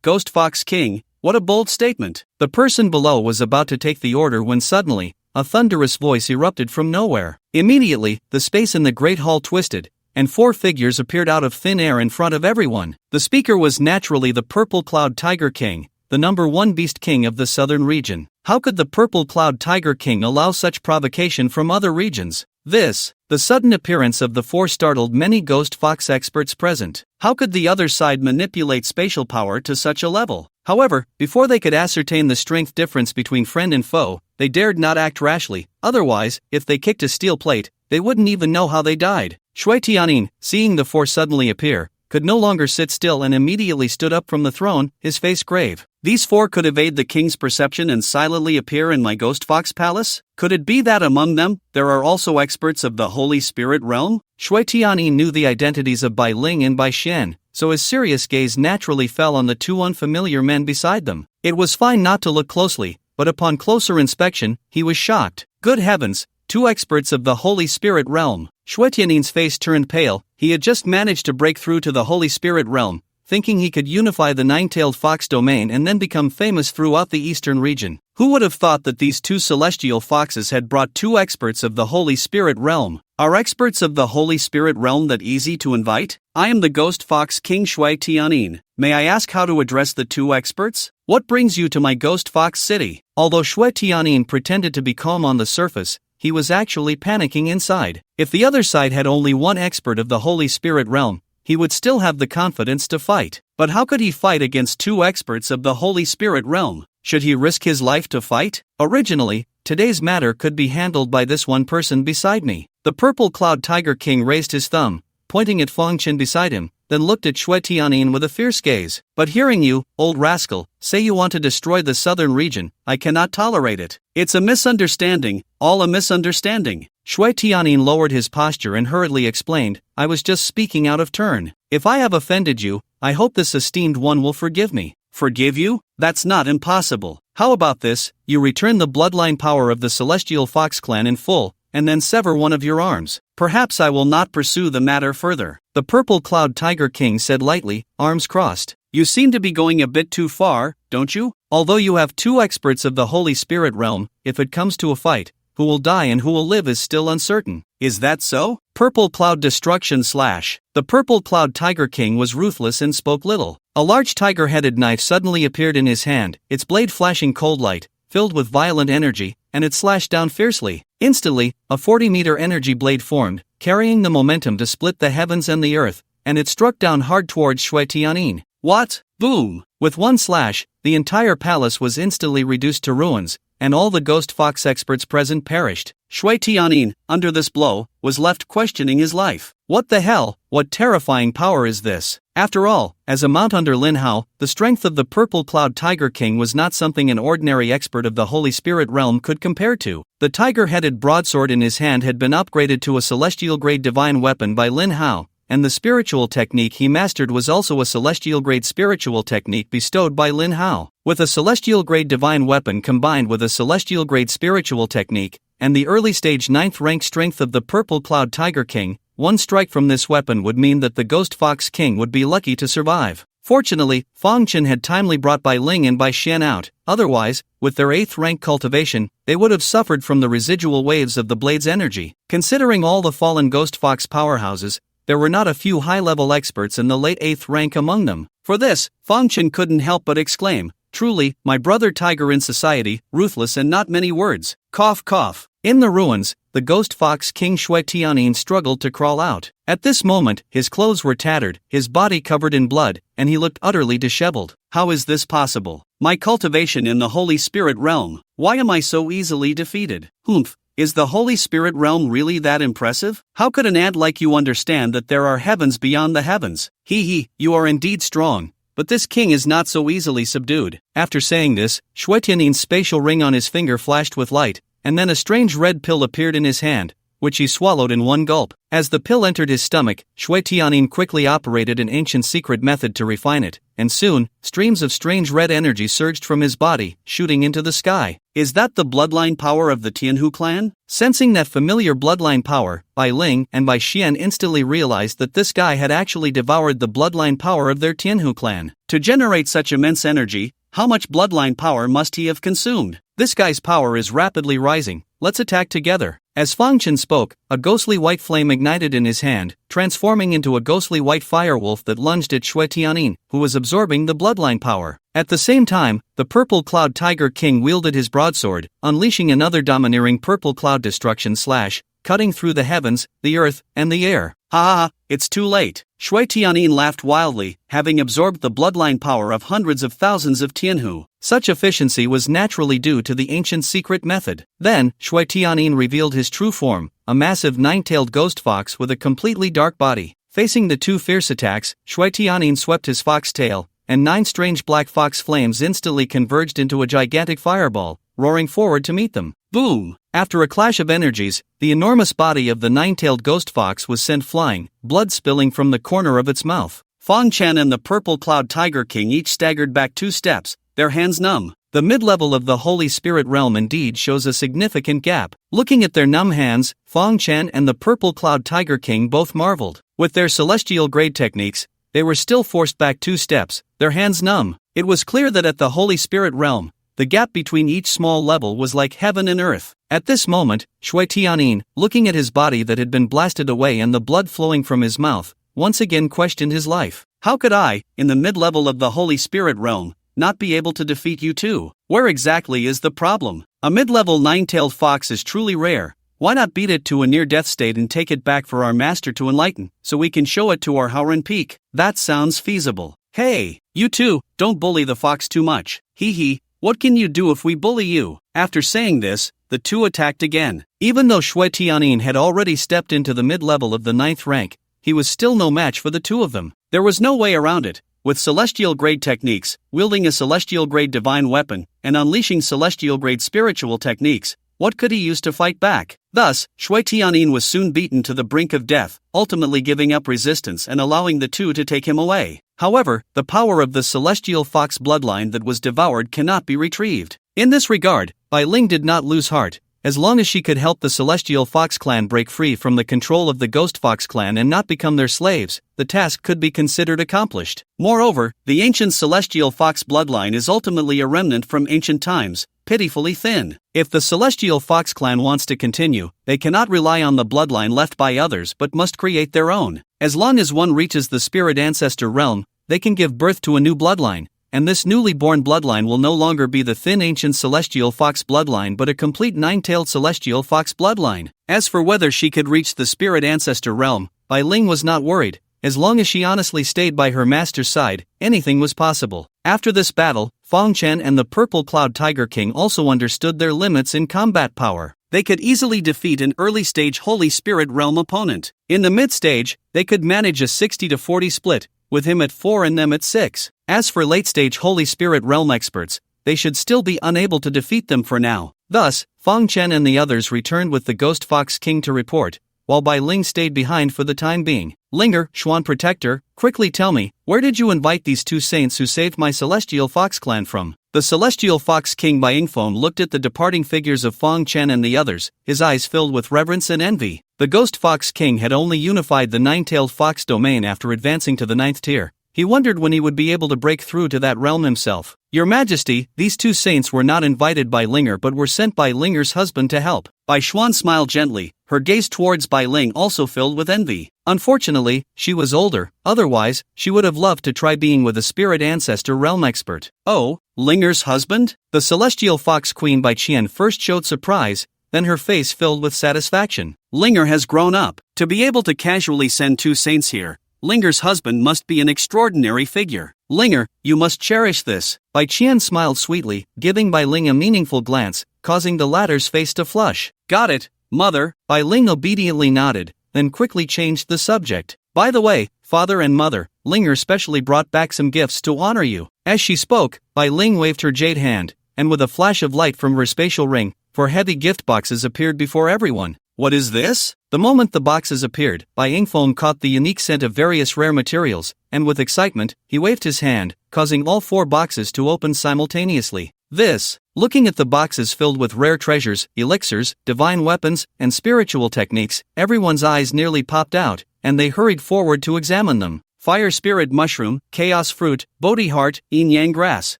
Ghost Fox King, what a bold statement. The person below was about to take the order when suddenly, a thunderous voice erupted from nowhere. Immediately, the space in the great hall twisted, and 4 figures appeared out of thin air in front of everyone. The speaker was naturally the Purple Cloud Tiger King, the number 1 beast king of the southern region. How could the Purple Cloud Tiger King allow such provocation from other regions? The sudden appearance of the 4 startled many ghost fox experts present. How could the other side manipulate spatial power to such a level? However, before they could ascertain the strength difference between friend and foe, they dared not act rashly. Otherwise, if they kicked a steel plate, they wouldn't even know how they died. Shui Tianyin, seeing the 4 suddenly appear, could no longer sit still and immediately stood up from the throne, his face grave. These 4 could evade the king's perception and silently appear in my ghost fox palace? Could it be that among them, there are also experts of the Holy Spirit realm? Shui Tianyin knew the identities of Bai Ling and Bai Xian, so his serious gaze naturally fell on the 2 unfamiliar men beside them. It was fine not to look closely, but upon closer inspection, he was shocked. Good heavens, 2 experts of the Holy Spirit realm. Shui Tianyin's face turned pale. He had just managed to break through to the Holy Spirit realm, thinking he could unify the 9-tailed fox domain and then become famous throughout the eastern region. Who would have thought that these 2 celestial foxes had brought 2 experts of the Holy Spirit realm? Are experts of the Holy Spirit realm that easy to invite? I am the Ghost Fox King Shui Tianyin. May I ask how to address the 2 experts? What brings you to my Ghost Fox city? Although Shui Tianyin pretended to be calm on the surface, he was actually panicking inside. If the other side had only 1 expert of the Holy Spirit realm, he would still have the confidence to fight. But how could he fight against 2 experts of the Holy Spirit realm? Should he risk his life to fight? Originally, today's matter could be handled by this one person beside me. The Purple Cloud Tiger King raised his thumb, pointing at Feng Qin beside him, then looked at Shui Tianyin with a fierce gaze. But hearing you, old rascal, say you want to destroy the southern region, I cannot tolerate it. It's a misunderstanding, all a misunderstanding. Shui Tianyin lowered his posture and hurriedly explained, I was just speaking out of turn. If I have offended you, I hope this esteemed one will forgive me. Forgive you? That's not impossible. How about this, you return the bloodline power of the Celestial Fox clan in full, and then sever one of your arms. Perhaps I will not pursue the matter further. The Purple Cloud Tiger King said lightly, arms crossed. You seem to be going a bit too far, don't you? Although you have 2 experts of the Holy Spirit realm, if it comes to a fight, who will die and who will live is still uncertain. Is that so? Purple Cloud Destruction / The Purple Cloud Tiger King was ruthless and spoke little. A large tiger-headed knife suddenly appeared in his hand, its blade flashing cold light, filled with violent energy, and it slashed down fiercely. Instantly, a 40-meter energy blade formed, carrying the momentum to split the heavens and the earth, and it struck down hard towards Shui Tianyin. What? Boom! With one slash, the entire palace was instantly reduced to ruins, and all the Ghost Fox experts present perished. Shui Tianyin, under this blow, was left questioning his life. What the hell? What terrifying power is this? After all, as a mount under Lin Hao, the strength of the Purple Cloud Tiger King was not something an ordinary expert of the Holy Spirit realm could compare to. The tiger-headed broadsword in his hand had been upgraded to a celestial-grade divine weapon by Lin Hao, and the spiritual technique he mastered was also a celestial-grade spiritual technique bestowed by Lin Hao. With a celestial-grade divine weapon combined with a celestial-grade spiritual technique, and the early-stage 9th rank strength of the Purple Cloud Tiger King, one strike from this weapon would mean that the Ghost Fox King would be lucky to survive. Fortunately, Fong Chen had timely brought Bai Ling and Bai Xian out, otherwise, with their 8th rank cultivation, they would have suffered from the residual waves of the blade's energy. Considering all the fallen Ghost Fox powerhouses, there were not a few high-level experts in the late 8th rank among them. For this, Fong Chen couldn't help but exclaim, "Truly, my brother tiger in society, ruthless and not many words." Cough cough. In the ruins, the Ghost Fox King Shui Tianyin struggled to crawl out. At this moment, his clothes were tattered, his body covered in blood, and he looked utterly disheveled. How is this possible? My cultivation in the Holy Spirit realm. Why am I so easily defeated? Humph. Is the Holy Spirit realm really that impressive? How could an ant like you understand that there are heavens beyond the heavens? He, you are indeed strong. But this king is not so easily subdued. After saying this, Shui Tianyin's spatial ring on his finger flashed with light, and then a strange red pill appeared in his hand, which he swallowed in one gulp. As the pill entered his stomach, Shui Tianyin quickly operated an ancient secret method to refine it, and soon, streams of strange red energy surged from his body, shooting into the sky. Is that the bloodline power of the Tianhu clan? Sensing that familiar bloodline power, Bai Ling and Bai Xian instantly realized that this guy had actually devoured the bloodline power of their Tianhu clan. To generate such immense energy, how much bloodline power must he have consumed? This guy's power is rapidly rising. Let's attack together. As Fong Chen spoke, a ghostly white flame ignited in his hand, transforming into a ghostly white firewolf that lunged at Shui Tianyin, who was absorbing the bloodline power. At the same time, the Purple Cloud Tiger King wielded his broadsword, unleashing another domineering purple cloud destruction slash, cutting through the heavens, the earth, and the air. Ha, it's too late. Shui Tianyin laughed wildly, having absorbed the bloodline power of hundreds of thousands of Tianhu. Such efficiency was naturally due to the ancient secret method. Then, Shui Tianyin revealed his true form, a massive 9-tailed ghost fox with a completely dark body. Facing the two fierce attacks, Shui Tianyin swept his fox tail, and 9 strange black fox flames instantly converged into a gigantic fireball, roaring forward to meet them. Boom! After a clash of energies, the enormous body of the 9-tailed ghost fox was sent flying, blood spilling from the corner of its mouth. Fong Chen and the Purple Cloud Tiger King each staggered back 2 steps, their hands numb. The mid-level of the Holy Spirit realm indeed shows a significant gap. Looking at their numb hands, Fong Chen and the Purple Cloud Tiger King both marveled. With their celestial grade techniques, they were still forced back 2 steps, their hands numb. It was clear that at the Holy Spirit realm, the gap between each small level was like heaven and earth. At this moment, Shui Tianyin, looking at his body that had been blasted away and the blood flowing from his mouth, once again questioned his life. How could I, in the mid-level of the Holy Spirit realm, not be able to defeat you too? Where exactly is the problem? A mid-level 9-tailed fox is truly rare. Why not beat it to a near-death state and take it back for our master to enlighten, so we can show it to our Howren peak? That sounds feasible. Hey, you two, don't bully the fox too much. Hee. What can you do if we bully you? After saying this, the two attacked again. Even though Shui Tianyin had already stepped into the mid-level of the 9th rank, he was still no match for the two of them. There was no way around it. With celestial-grade techniques, wielding a celestial-grade divine weapon, and unleashing celestial-grade spiritual techniques, what could he use to fight back? Thus, Shui Tianyin was soon beaten to the brink of death, ultimately giving up resistance and allowing the two to take him away. However, the power of the celestial fox bloodline that was devoured cannot be retrieved. In this regard, Bai Ling did not lose heart. As long as she could help the Celestial Fox clan break free from the control of the Ghost Fox clan and not become their slaves, the task could be considered accomplished. Moreover, the ancient Celestial Fox bloodline is ultimately a remnant from ancient times, pitifully thin. If the Celestial Fox clan wants to continue, they cannot rely on the bloodline left by others but must create their own. As long as one reaches the spirit ancestor realm, they can give birth to a new bloodline, and this newly born bloodline will no longer be the thin ancient Celestial Fox bloodline but a complete 9-tailed Celestial Fox bloodline. As for whether she could reach the spirit ancestor realm, Bai Ling was not worried. As long as she honestly stayed by her master's side, anything was possible. After this battle, Fong Chen and the Purple Cloud Tiger King also understood their limits in combat power. They could easily defeat an early-stage Holy Spirit realm opponent. In the mid-stage, they could manage a 60-40 split, with him at 4 and them at 6. As for late-stage Holy Spirit realm experts, they should still be unable to defeat them for now. Thus, Fong Chen and the others returned with the Ghost Fox King to report, while Bai Ling stayed behind for the time being. Linger, Xuan Protector, quickly tell me, where did you invite these 2 saints who saved my Celestial Fox clan from? The Celestial Fox King Bai Yingfeng looked at the departing figures of Fong Chen and the others, his eyes filled with reverence and envy. The Ghost Fox King had only unified the 9-tailed fox domain after advancing to the 9th tier, he wondered when he would be able to break through to that realm himself. Your Majesty, these two saints were not invited by Linger but were sent by Linger's husband to help. Bai Xuan smiled gently, her gaze towards Bai Ling also filled with envy. Unfortunately, she was older, otherwise, she would have loved to try being with a spirit ancestor realm expert. Oh, Linger's husband? The celestial fox queen Bai Qian first showed surprise, then her face filled with satisfaction. Linger has grown up. To be able to casually send two saints here, Linger's husband must be an extraordinary figure. Linger, you must cherish this. Bai Qian smiled sweetly, giving Bai Ling a meaningful glance, causing the latter's face to flush. Got it, mother. Bai Ling obediently nodded, then quickly changed the subject. By the way, father and mother, Linger specially brought back some gifts to honor you. As she spoke, Bai Ling waved her jade hand, and with a flash of light from her spatial ring, 4 heavy gift boxes appeared before everyone. What is this? The moment the boxes appeared, Bai Yingfeng caught the unique scent of various rare materials, and with excitement, he waved his hand, causing all 4 boxes to open simultaneously. This, looking at the boxes filled with rare treasures, elixirs, divine weapons, and spiritual techniques, everyone's eyes nearly popped out, and they hurried forward to examine them. Fire spirit mushroom, chaos fruit, Bodhi heart, yin yang grass.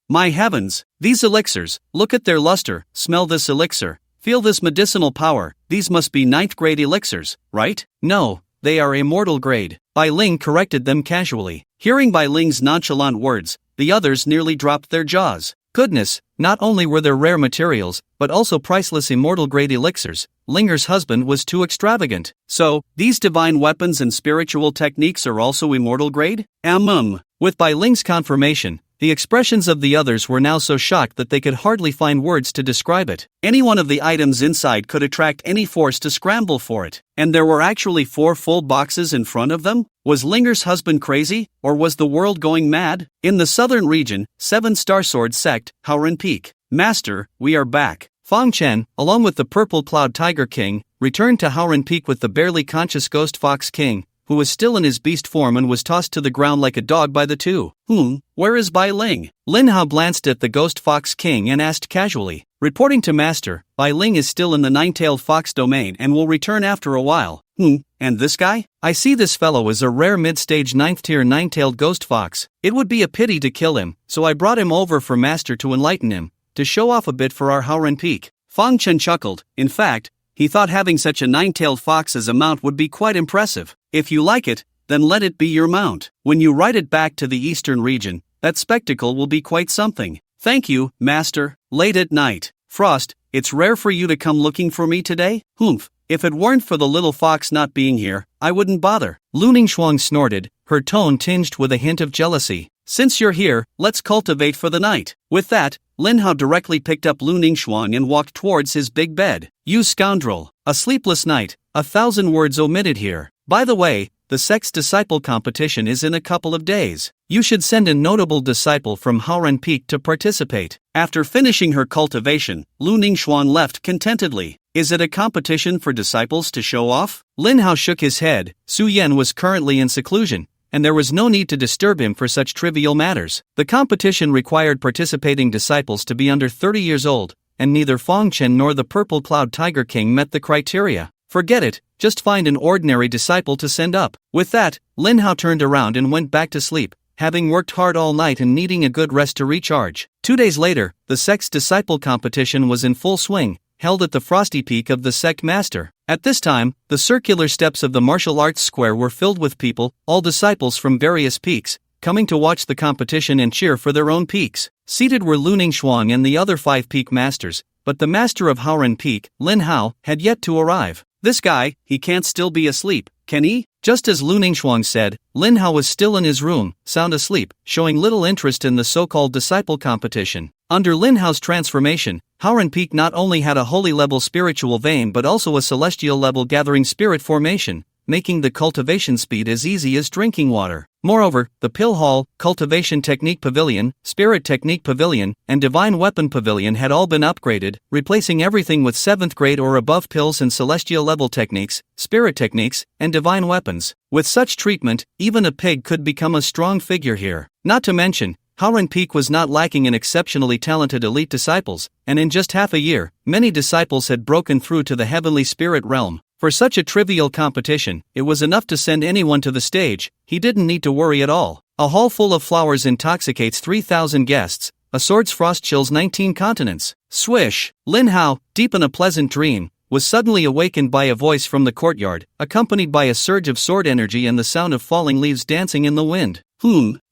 My heavens! These elixirs, look at their luster, smell this elixir. Feel this medicinal power, these must be 9th grade elixirs, right? No, they are immortal grade. Bai Ling corrected them casually. Hearing Bai Ling's nonchalant words, the others nearly dropped their jaws. Goodness, not only were there rare materials, but also priceless immortal grade elixirs. Linger's husband was too extravagant. So, these divine weapons and spiritual techniques are also immortal grade? With Bai Ling's confirmation, the expressions of the others were now so shocked that they could hardly find words to describe it. Any one of the items inside could attract any force to scramble for it. And there were actually 4 full boxes in front of them? Was Linger's husband crazy, or was the world going mad? In the southern region, 7 Star Sword sect, Haoren Peak. Master, we are back. Fang Chen, along with the Purple Cloud Tiger King, returned to Haoren Peak with the barely conscious Ghost Fox King, who was still in his beast form and was tossed to the ground like a dog by the two. Where is Bai Ling? Lin Hao glanced at the Ghost Fox King and asked casually. Reporting to Master, Bai Ling is still in the 9-tailed fox domain and will return after a while. And this guy? I see this fellow is a rare mid-stage 9th tier 9-tailed ghost fox. It would be a pity to kill him, so I brought him over for Master to enlighten him, to show off a bit for our Haoren Peak. Fang Chen chuckled. In fact, he thought having such a 9-tailed fox as a mount would be quite impressive. If you like it, then let it be your mount. When you ride it back to the eastern region, that spectacle will be quite something. Thank you, Master. Late at night. Frost, it's rare for you to come looking for me today? If it weren't for the little fox not being here, I wouldn't bother. Lu Ningxuang snorted, her tone tinged with a hint of jealousy. Since you're here, let's cultivate for the night. With that, Lin Hao directly picked up Lu Ningxuang and walked towards his big bed. You scoundrel. A sleepless night, 1,000 words omitted here. By the way, the Sex Disciple competition is in a couple of days. You should send a notable disciple from Haoren Peak to participate. After finishing her cultivation, Lu Ningxuan left contentedly. Is it a competition for disciples to show off? Lin Hao shook his head. Su Yan was currently in seclusion, and there was no need to disturb him for such trivial matters. The competition required participating disciples to be under 30 years old, and neither Fang Chen nor the Purple Cloud Tiger King met the criteria. Forget it, just find an ordinary disciple to send up. With that, Lin Hao turned around and went back to sleep, having worked hard all night and needing a good rest to recharge. 2 days later, the Sex Disciple competition was in full swing, held at the frosty peak of the Sect Master. At this time, the circular steps of the martial arts square were filled with people, all disciples from various peaks, coming to watch the competition and cheer for their own peaks. Seated were Lu Ningxuang and the other 5 peak masters, but the master of Haoren Peak, Lin Hao, had yet to arrive. This guy, he can't still be asleep, can he? Just as Lu Ningxuang said, Lin Hao was still in his room, sound asleep, showing little interest in the so-called disciple competition. Under Lin Hao's transformation, Haoren Peak not only had a holy level spiritual vein but also a celestial level gathering spirit formation, making the cultivation speed as easy as drinking water. Moreover, the Pill Hall, Cultivation Technique Pavilion, Spirit Technique Pavilion, and Divine Weapon Pavilion had all been upgraded, replacing everything with 7th grade or above pills and celestial level techniques, spirit techniques, and divine weapons. With such treatment, even a pig could become a strong figure here. Not to mention, Haoren Peak was not lacking in exceptionally talented elite disciples, and in just half a year, many disciples had broken through to the heavenly spirit realm. For such a trivial competition, it was enough to send anyone to the stage. He didn't need to worry at all. A hall full of flowers intoxicates 3,000 guests. A sword's frost chills 19 continents. Swish! Lin Hao, deep in a pleasant dream, was suddenly awakened by a voice from the courtyard, accompanied by a surge of sword energy and the sound of falling leaves dancing in the wind.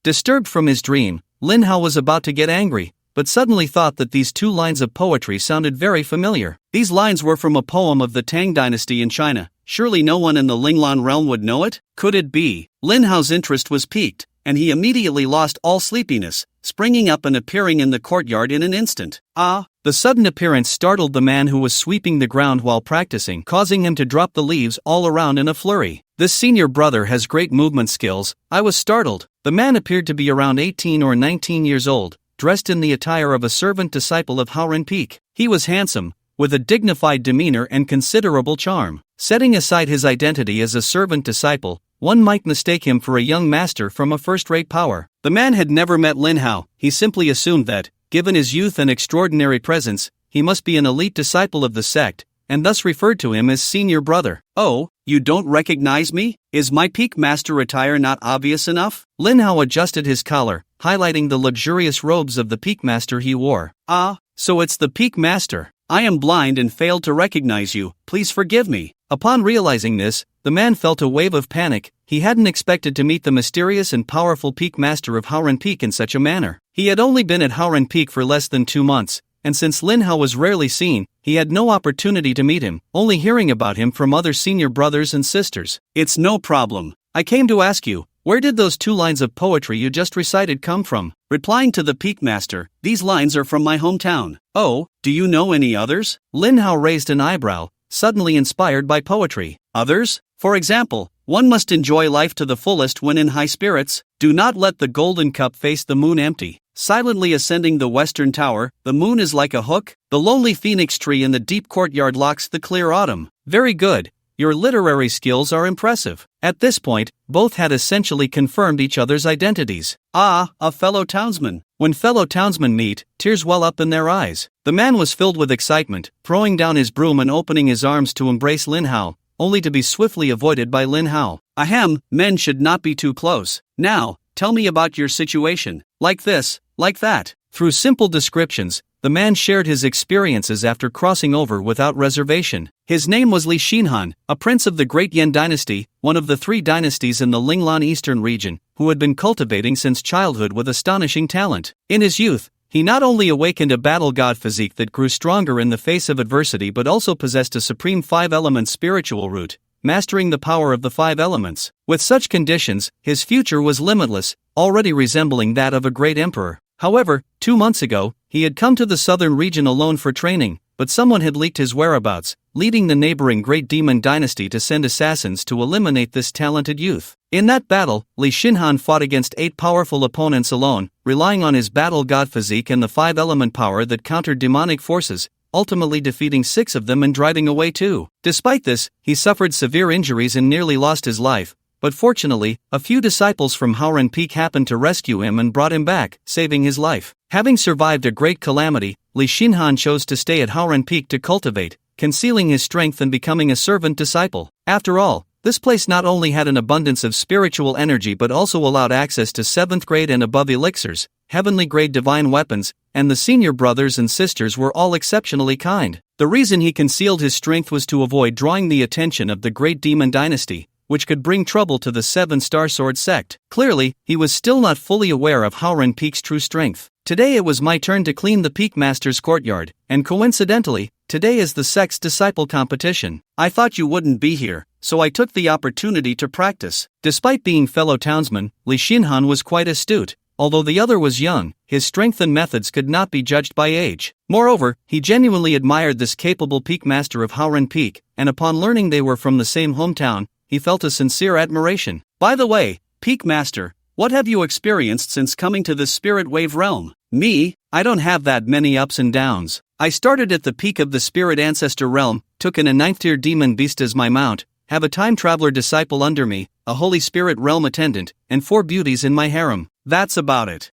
Disturbed from his dream, Lin Hao was about to get angry, but suddenly thought that these 2 lines of poetry sounded very familiar. These lines were from a poem of the Tang dynasty in China. Surely no one in the Linglan realm would know it? Could it be? Lin Hao's interest was piqued, and he immediately lost all sleepiness, springing up and appearing in the courtyard in an instant. The sudden appearance startled the man who was sweeping the ground while practicing, causing him to drop the leaves all around in a flurry. This senior brother has great movement skills. I was startled. The man appeared to be around 18 or 19 years old, dressed in the attire of a servant disciple of Howren Peak. He was handsome, with a dignified demeanor and considerable charm. Setting aside his identity as a servant disciple, one might mistake him for a young master from a first-rate power. The man had never met Lin Hao. He simply assumed that, given his youth and extraordinary presence, he must be an elite disciple of the sect, and thus referred to him as senior brother. Oh, you don't recognize me? Is my peak master attire not obvious enough? Lin Hao adjusted his collar, highlighting the luxurious robes of the peak master he wore. So it's the peak master. I am blind and failed to recognize you. Please forgive me. Upon realizing this, the man felt a wave of panic. He hadn't expected to meet the mysterious and powerful peak master of Howren Peak in such a manner. He had only been at Howren Peak for less than 2 months, and since Lin Hao was rarely seen, he had no opportunity to meet him, only hearing about him from other senior brothers and sisters. It's no problem. I came to ask you, where did those 2 lines of poetry you just recited come from? Replying to the peak master, these lines are from my hometown. Oh, do you know any others? Lin Hao raised an eyebrow, suddenly inspired by poetry. Others? For example, one must enjoy life to the fullest when in high spirits. Do not let the golden cup face the moon empty. Silently ascending the western tower, the moon is like a hook. The lonely phoenix tree in the deep courtyard locks the clear autumn. Very good. Your literary skills are impressive. At this point, both had essentially confirmed each other's identities. A fellow townsman. When fellow townsmen meet, tears well up in their eyes. The man was filled with excitement, throwing down his broom and opening his arms to embrace Lin Hao, only to be swiftly avoided by Lin Hao. Ahem, men should not be too close. Now, tell me about your situation. Like this, like that. Through simple descriptions, the man shared his experiences after crossing over without reservation. His name was Li Xinhan, a prince of the Great Yan dynasty, one of the 3 dynasties in the Linglan Eastern region, who had been cultivating since childhood with astonishing talent. In his youth, he not only awakened a battle god physique that grew stronger in the face of adversity but also possessed a supreme 5-element spiritual root, mastering the power of the 5 elements. With such conditions, his future was limitless, already resembling that of a great emperor. However, 2 months ago, he had come to the southern region alone for training, but someone had leaked his whereabouts, leading the neighboring Great Demon dynasty to send assassins to eliminate this talented youth. In that battle, Li Xinhan fought against 8 powerful opponents alone, relying on his battle god physique and the 5-element power that countered demonic forces, ultimately defeating 6 of them and driving away 2. Despite this, he suffered severe injuries and nearly lost his life, but fortunately, a few disciples from Howren Peak happened to rescue him and brought him back, saving his life. Having survived a great calamity, Li Xinhan chose to stay at Howren Peak to cultivate, concealing his strength and becoming a servant disciple. After all, this place not only had an abundance of spiritual energy but also allowed access to 7th grade and above elixirs, heavenly grade divine weapons, and the senior brothers and sisters were all exceptionally kind. The reason he concealed his strength was to avoid drawing the attention of the Great Demon dynasty, which could bring trouble to the 7-star sword sect. Clearly, he was still not fully aware of Howren Peak's true strength. Today it was my turn to clean the Peak Master's courtyard, and coincidentally, today is the sect's disciple competition. I thought you wouldn't be here, so I took the opportunity to practice. Despite being fellow townsman, Li Xinhan was quite astute. Although the other was young, his strength and methods could not be judged by age. Moreover, he genuinely admired this capable Peak Master of Howren Peak, and upon learning they were from the same hometown, he felt a sincere admiration. By the way, Peak Master, what have you experienced since coming to this Spirit Wave realm? Me? I don't have that many ups and downs. I started at the peak of the Spirit Ancestor realm, took in a 9th-tier demon beast as my mount, have a time traveler disciple under me, a Holy Spirit realm attendant, and 4 beauties in my harem. That's about it.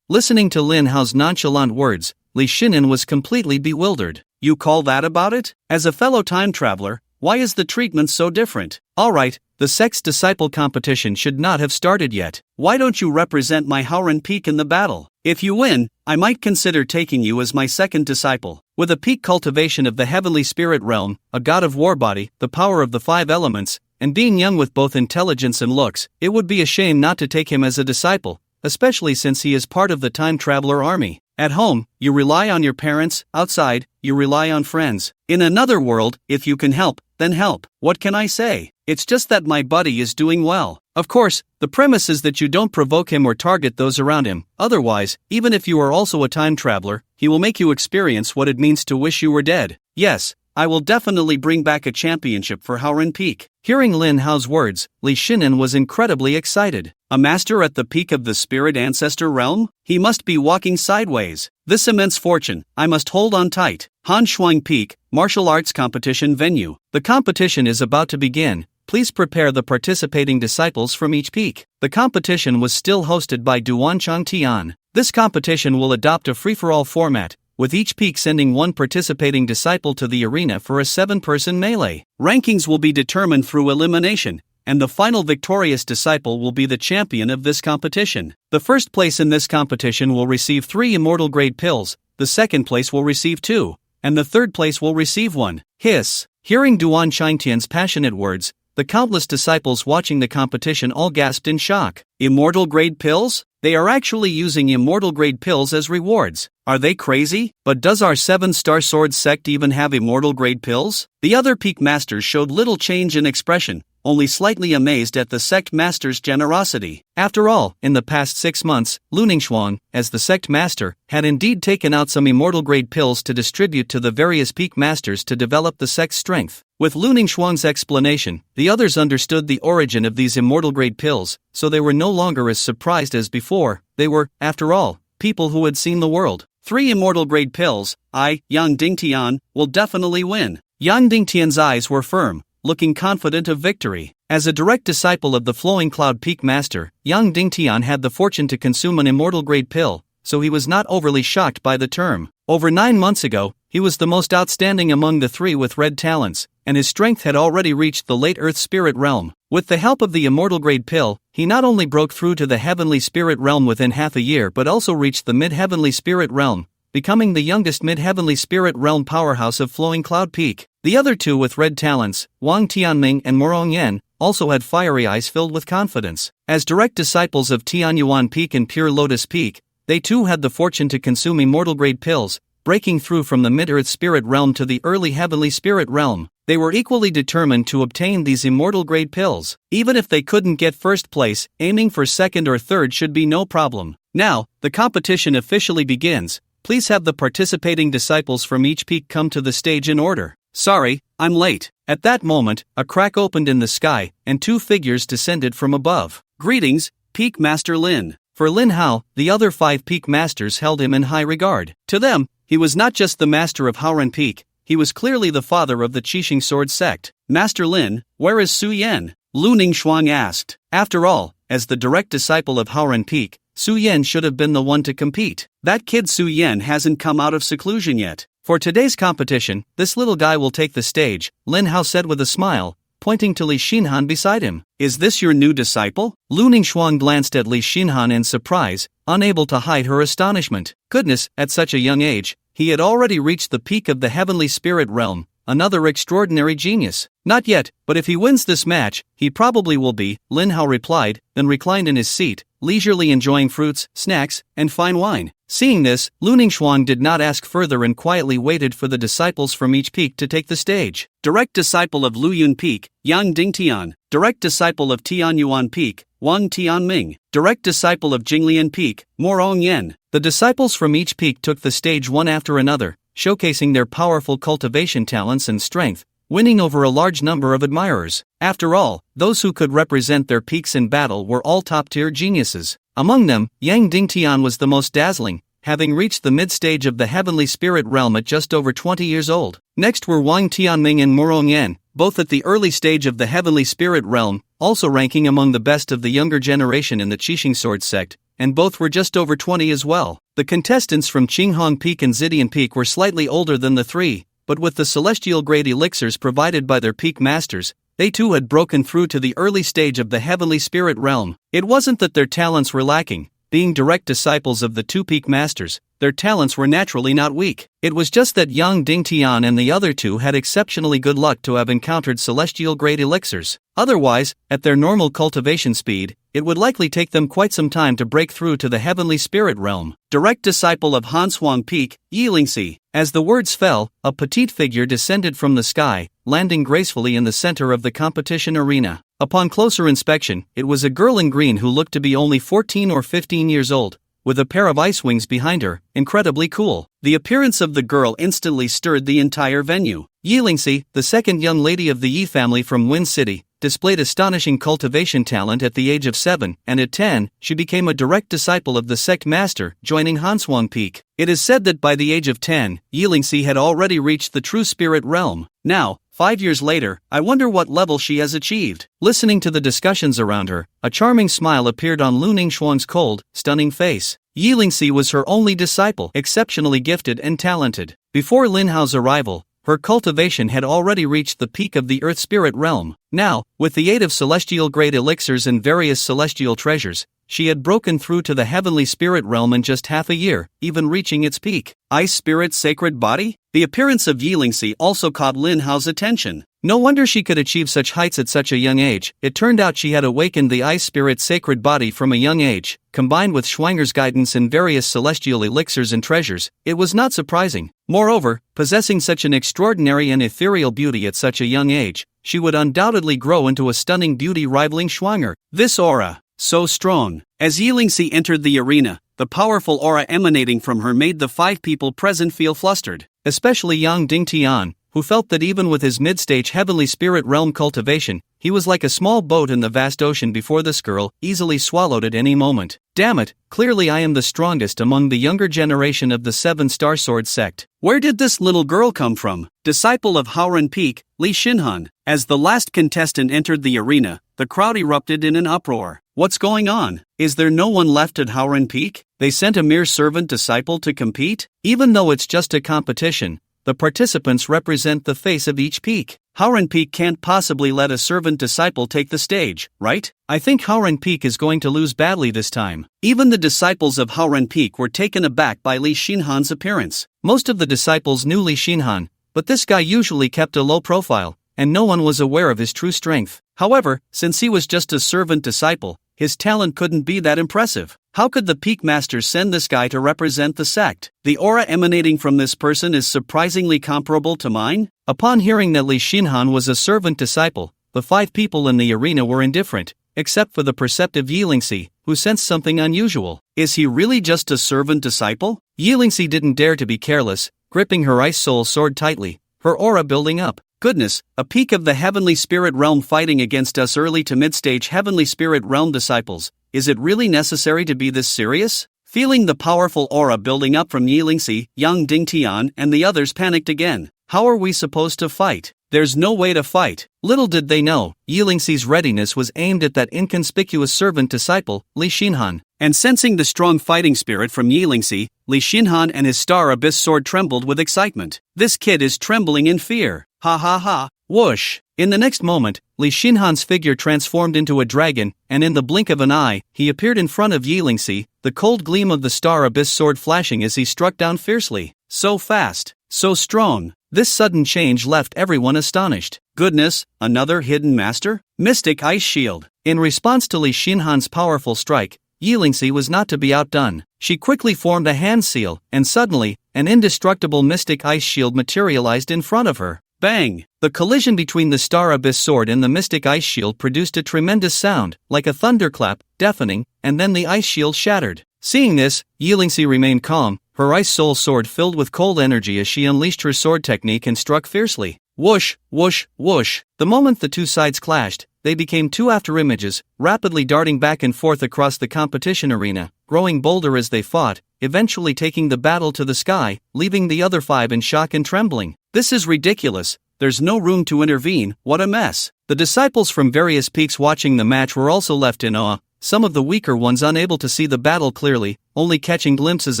Listening to Lin Hao's nonchalant words, Li Xinhan was completely bewildered. You call that about it? As a fellow time traveler, Why is the treatment so different? Alright, the sex disciple competition should not have started yet. Why don't you represent my Howren peak in the battle? If you win, I might consider taking you as my second disciple. With a peak cultivation of the heavenly spirit realm, a god of war body, the power of the 5 elements, and being young with both intelligence and looks, it would be a shame not to take him as a disciple, especially since he is part of the time traveler army. At home, you rely on your parents; outside, you rely on friends. In another world, if you can help, then help. What can I say? It's just that my buddy is doing well. Of course, the premise is that you don't provoke him or target those around him. Otherwise, even if you are also a time traveler, he will make you experience what it means to wish you were dead. Yes, I will definitely bring back a championship for Howren Peak. Hearing Lin Hao's words, Li Shinan was incredibly excited. A master at the peak of the spirit ancestor realm? He must be walking sideways. This immense fortune, I must hold on tight. Han Shuang Peak, martial arts competition venue. The competition is about to begin. Please prepare the participating disciples from each peak. The competition was still hosted by Duanchang Tian. This competition will adopt a free-for-all format, with each peak sending one participating disciple to the arena for a 7-person melee. Rankings will be determined through elimination, and the final victorious disciple will be the champion of this competition. The first place in this competition will receive 3 immortal grade pills, the second place will receive 2, and the third place will receive 1. Hiss! Hearing Duan Shangtian's passionate words, the countless disciples watching the competition all gasped in shock. Immortal grade pills? They are actually using immortal grade pills as rewards. Are they crazy? But does our 7-star sword sect even have immortal grade pills? The other peak masters showed little change in expression, only slightly amazed at the sect master's generosity. After all, in the past 6 months, Lu Ningxuang, as the sect master, had indeed taken out some immortal grade pills to distribute to the various peak masters to develop the sect's strength. With Lu Ningxuang's explanation, the others understood the origin of these immortal grade pills, so they were no longer as surprised as before. They were, after all, people who had seen the world. 3 immortal grade pills, I, Yang Dingtian, will definitely win. Yang Dingtian's eyes were firm, looking confident of victory. As a direct disciple of the Flowing Cloud Peak Master, Yang Dingtian had the fortune to consume an immortal grade pill, so he was not overly shocked by the term. Over 9 months ago, he was the most outstanding among the 3 with red talents, and his strength had already reached the late Earth Spirit Realm. With the help of the immortal grade pill, he not only broke through to the Heavenly Spirit Realm within half a year but also reached the Mid-Heavenly Spirit Realm, becoming the youngest Mid-Heavenly Spirit Realm powerhouse of Flowing Cloud Peak. The other 2 with red talents, Wang Tianming and Morong Yen, also had fiery eyes filled with confidence. As direct disciples of Tianyuan Peak and Pure Lotus Peak, they too had the fortune to consume immortal grade pills, breaking through from the Mid-Earth Spirit Realm to the early Heavenly Spirit Realm. They were equally determined to obtain these immortal grade pills. Even if they couldn't get first place, aiming for second or third should be no problem. Now, the competition officially begins. Please have the participating disciples from each peak come to the stage in order. Sorry, I'm late. At that moment, a crack opened in the sky, and 2 figures descended from above. Greetings, Peak Master Lin. For Lin Hao, the other 5 peak masters held him in high regard. To them, he was not just the master of Howren Peak, he was clearly the father of the Qixing Sword sect. Master Lin, where is Su Yan? Lu Ningxuang asked. After all, as the direct disciple of Howren Peak, Su Yan should have been the one to compete. That kid Su Yan hasn't come out of seclusion yet. For today's competition, this little guy will take the stage, Lin Hao said with a smile, pointing to Li Xinhan beside him. Is this your new disciple? Lu Ningxuang glanced at Li Xinhan in surprise, unable to hide her astonishment. Goodness, at such a young age, he had already reached the peak of the Heavenly Spirit Realm, another extraordinary genius. Not yet, but if he wins this match, he probably will be, Lin Hao replied, then reclined in his seat, leisurely enjoying fruits, snacks, and fine wine. Seeing this, Lu Ningxuang did not ask further and quietly waited for the disciples from each peak to take the stage. Direct disciple of Luyun Peak, Yang Dingtian. Direct disciple of Tianyuan Peak, Wang Tianming. Direct disciple of Jinglian Peak, Morong Yen. The disciples from each peak took the stage one after another, showcasing their powerful cultivation talents and strength, winning over a large number of admirers. After all, those who could represent their peaks in battle were all top-tier geniuses. Among them, Yang Dingtian was the most dazzling, having reached the mid-stage of the Heavenly Spirit Realm at just over 20 years old. Next were Wang Tianming and Morong Yen, both at the early stage of the Heavenly Spirit Realm, also ranking among the best of the younger generation in the Qixing Sword sect, and both were just over 20 as well. The contestants from Qinghong Peak and Zidian Peak were slightly older than the 3, but with the celestial-grade elixirs provided by their peak masters, they too had broken through to the early stage of the heavenly spirit realm. It wasn't that their talents were lacking. Being direct disciples of the two peak masters, their talents were naturally not weak. It was just that young Ding Tian and the other two had exceptionally good luck to have encountered celestial-grade elixirs. Otherwise, at their normal cultivation speed, it would likely take them quite some time to break through to the heavenly spirit realm. Direct disciple of Hanshuang Peak, Yilingxi. As the words fell, a petite figure descended from the sky, landing gracefully in the center of the competition arena. Upon closer inspection, it was a girl in green who looked to be only 14 or 15 years old, with a pair of ice wings behind her, incredibly cool. The appearance of the girl instantly stirred the entire venue. Yilingxi, the second young lady of the Yi family from Wind City, displayed astonishing cultivation talent at the age of 7, and at 10, she became a direct disciple of the sect master, joining Hanshuang Peak. It is said that by the age of 10, Yilingxi had already reached the true spirit realm. Now, 5 years later, I wonder what level she has achieved. Listening to the discussions around her, a charming smile appeared on Lu Ningxuang's cold, stunning face. Yilingxi was her only disciple, exceptionally gifted and talented. Before Lin Hao's arrival, her cultivation had already reached the peak of the earth spirit realm. Now, with the aid of celestial-grade elixirs and various celestial treasures, she had broken through to the heavenly spirit realm in just half a year, even reaching its peak. Ice Spirit's sacred body? The appearance of Yilingxi also caught Lin Hao's attention. No wonder she could achieve such heights at such a young age. It turned out she had awakened the Ice Spirit's sacred body from a young age. Combined with Schwinger's guidance and various celestial elixirs and treasures, it was not surprising. Moreover, possessing such an extraordinary and ethereal beauty at such a young age, she would undoubtedly grow into a stunning beauty rivaling Schwinger. This aura, so strong. As Yilingxi entered the arena, the powerful aura emanating from her made the 5 people present feel flustered, especially young Ding Tian, who felt that even with his mid-stage heavenly spirit realm cultivation, he was like a small boat in the vast ocean before this girl, easily swallowed at any moment. Damn it, clearly I am the strongest among the younger generation of the 7-Star Sword sect. Where did this little girl come from? Disciple of Haoren Peak, Li Xinhan. As the last contestant entered the arena, the crowd erupted in an uproar. What's going on? Is there no one left at Haoren Peak? They sent a mere servant disciple to compete? Even though it's just a competition, the participants represent the face of each peak. Haoren Peak can't possibly let a servant disciple take the stage, right? I think Haoren Peak is going to lose badly this time. Even the disciples of Haoren Peak were taken aback by Li Xinhan's appearance. Most of the disciples knew Li Xinhan, but this guy usually kept a low profile, and no one was aware of his true strength. However, since he was just a servant disciple, his talent couldn't be that impressive. How could the peak masters send this guy to represent the sect? The aura emanating from this person is surprisingly comparable to mine. Upon hearing that Li Xinhan was a servant disciple, the 5 people in the arena were indifferent, except for the perceptive Yilingxi, who sensed something unusual. Is he really just a servant disciple? Yilingxi didn't dare to be careless, gripping her ice soul sword tightly, her aura building up. Goodness, a peak of the heavenly spirit realm fighting against us early to mid-stage heavenly spirit realm disciples. Is it really necessary to be this serious? Feeling the powerful aura building up from Yilingxi, young Ding Tian and the others panicked again. How are we supposed to fight? There's no way to fight. Little did they know, Yilingxi's readiness was aimed at that inconspicuous servant disciple, Li Xinhan. And sensing the strong fighting spirit from Yilingxi, Li Xinhan and his Star Abyss sword trembled with excitement. This kid is trembling in fear. Ha ha ha. Whoosh! In the next moment, Li Xinhan's figure transformed into a dragon, and in the blink of an eye, he appeared in front of Yilingxi, the cold gleam of the Star Abyss sword flashing as he struck down fiercely. So fast, so strong. This sudden change left everyone astonished. Goodness, another hidden master? Mystic Ice Shield. In response to Li Xinhan's powerful strike, Yilingxi was not to be outdone. She quickly formed a hand seal, and suddenly, an indestructible mystic ice shield materialized in front of her. Bang! The collision between the Star Abyss sword and the mystic ice shield produced a tremendous sound, like a thunderclap, deafening, and then the ice shield shattered. Seeing this, Yilingxi remained calm, her ice soul sword filled with cold energy as she unleashed her sword technique and struck fiercely. Whoosh, whoosh, whoosh. The moment the two sides clashed, they became 2 afterimages, rapidly darting back and forth across the competition arena, growing bolder as they fought, eventually taking the battle to the sky, leaving the other 5 in shock and trembling. This is ridiculous. There's no room to intervene. What a mess. The disciples from various peaks watching the match were also left in awe, some of the weaker ones unable to see the battle clearly, only catching glimpses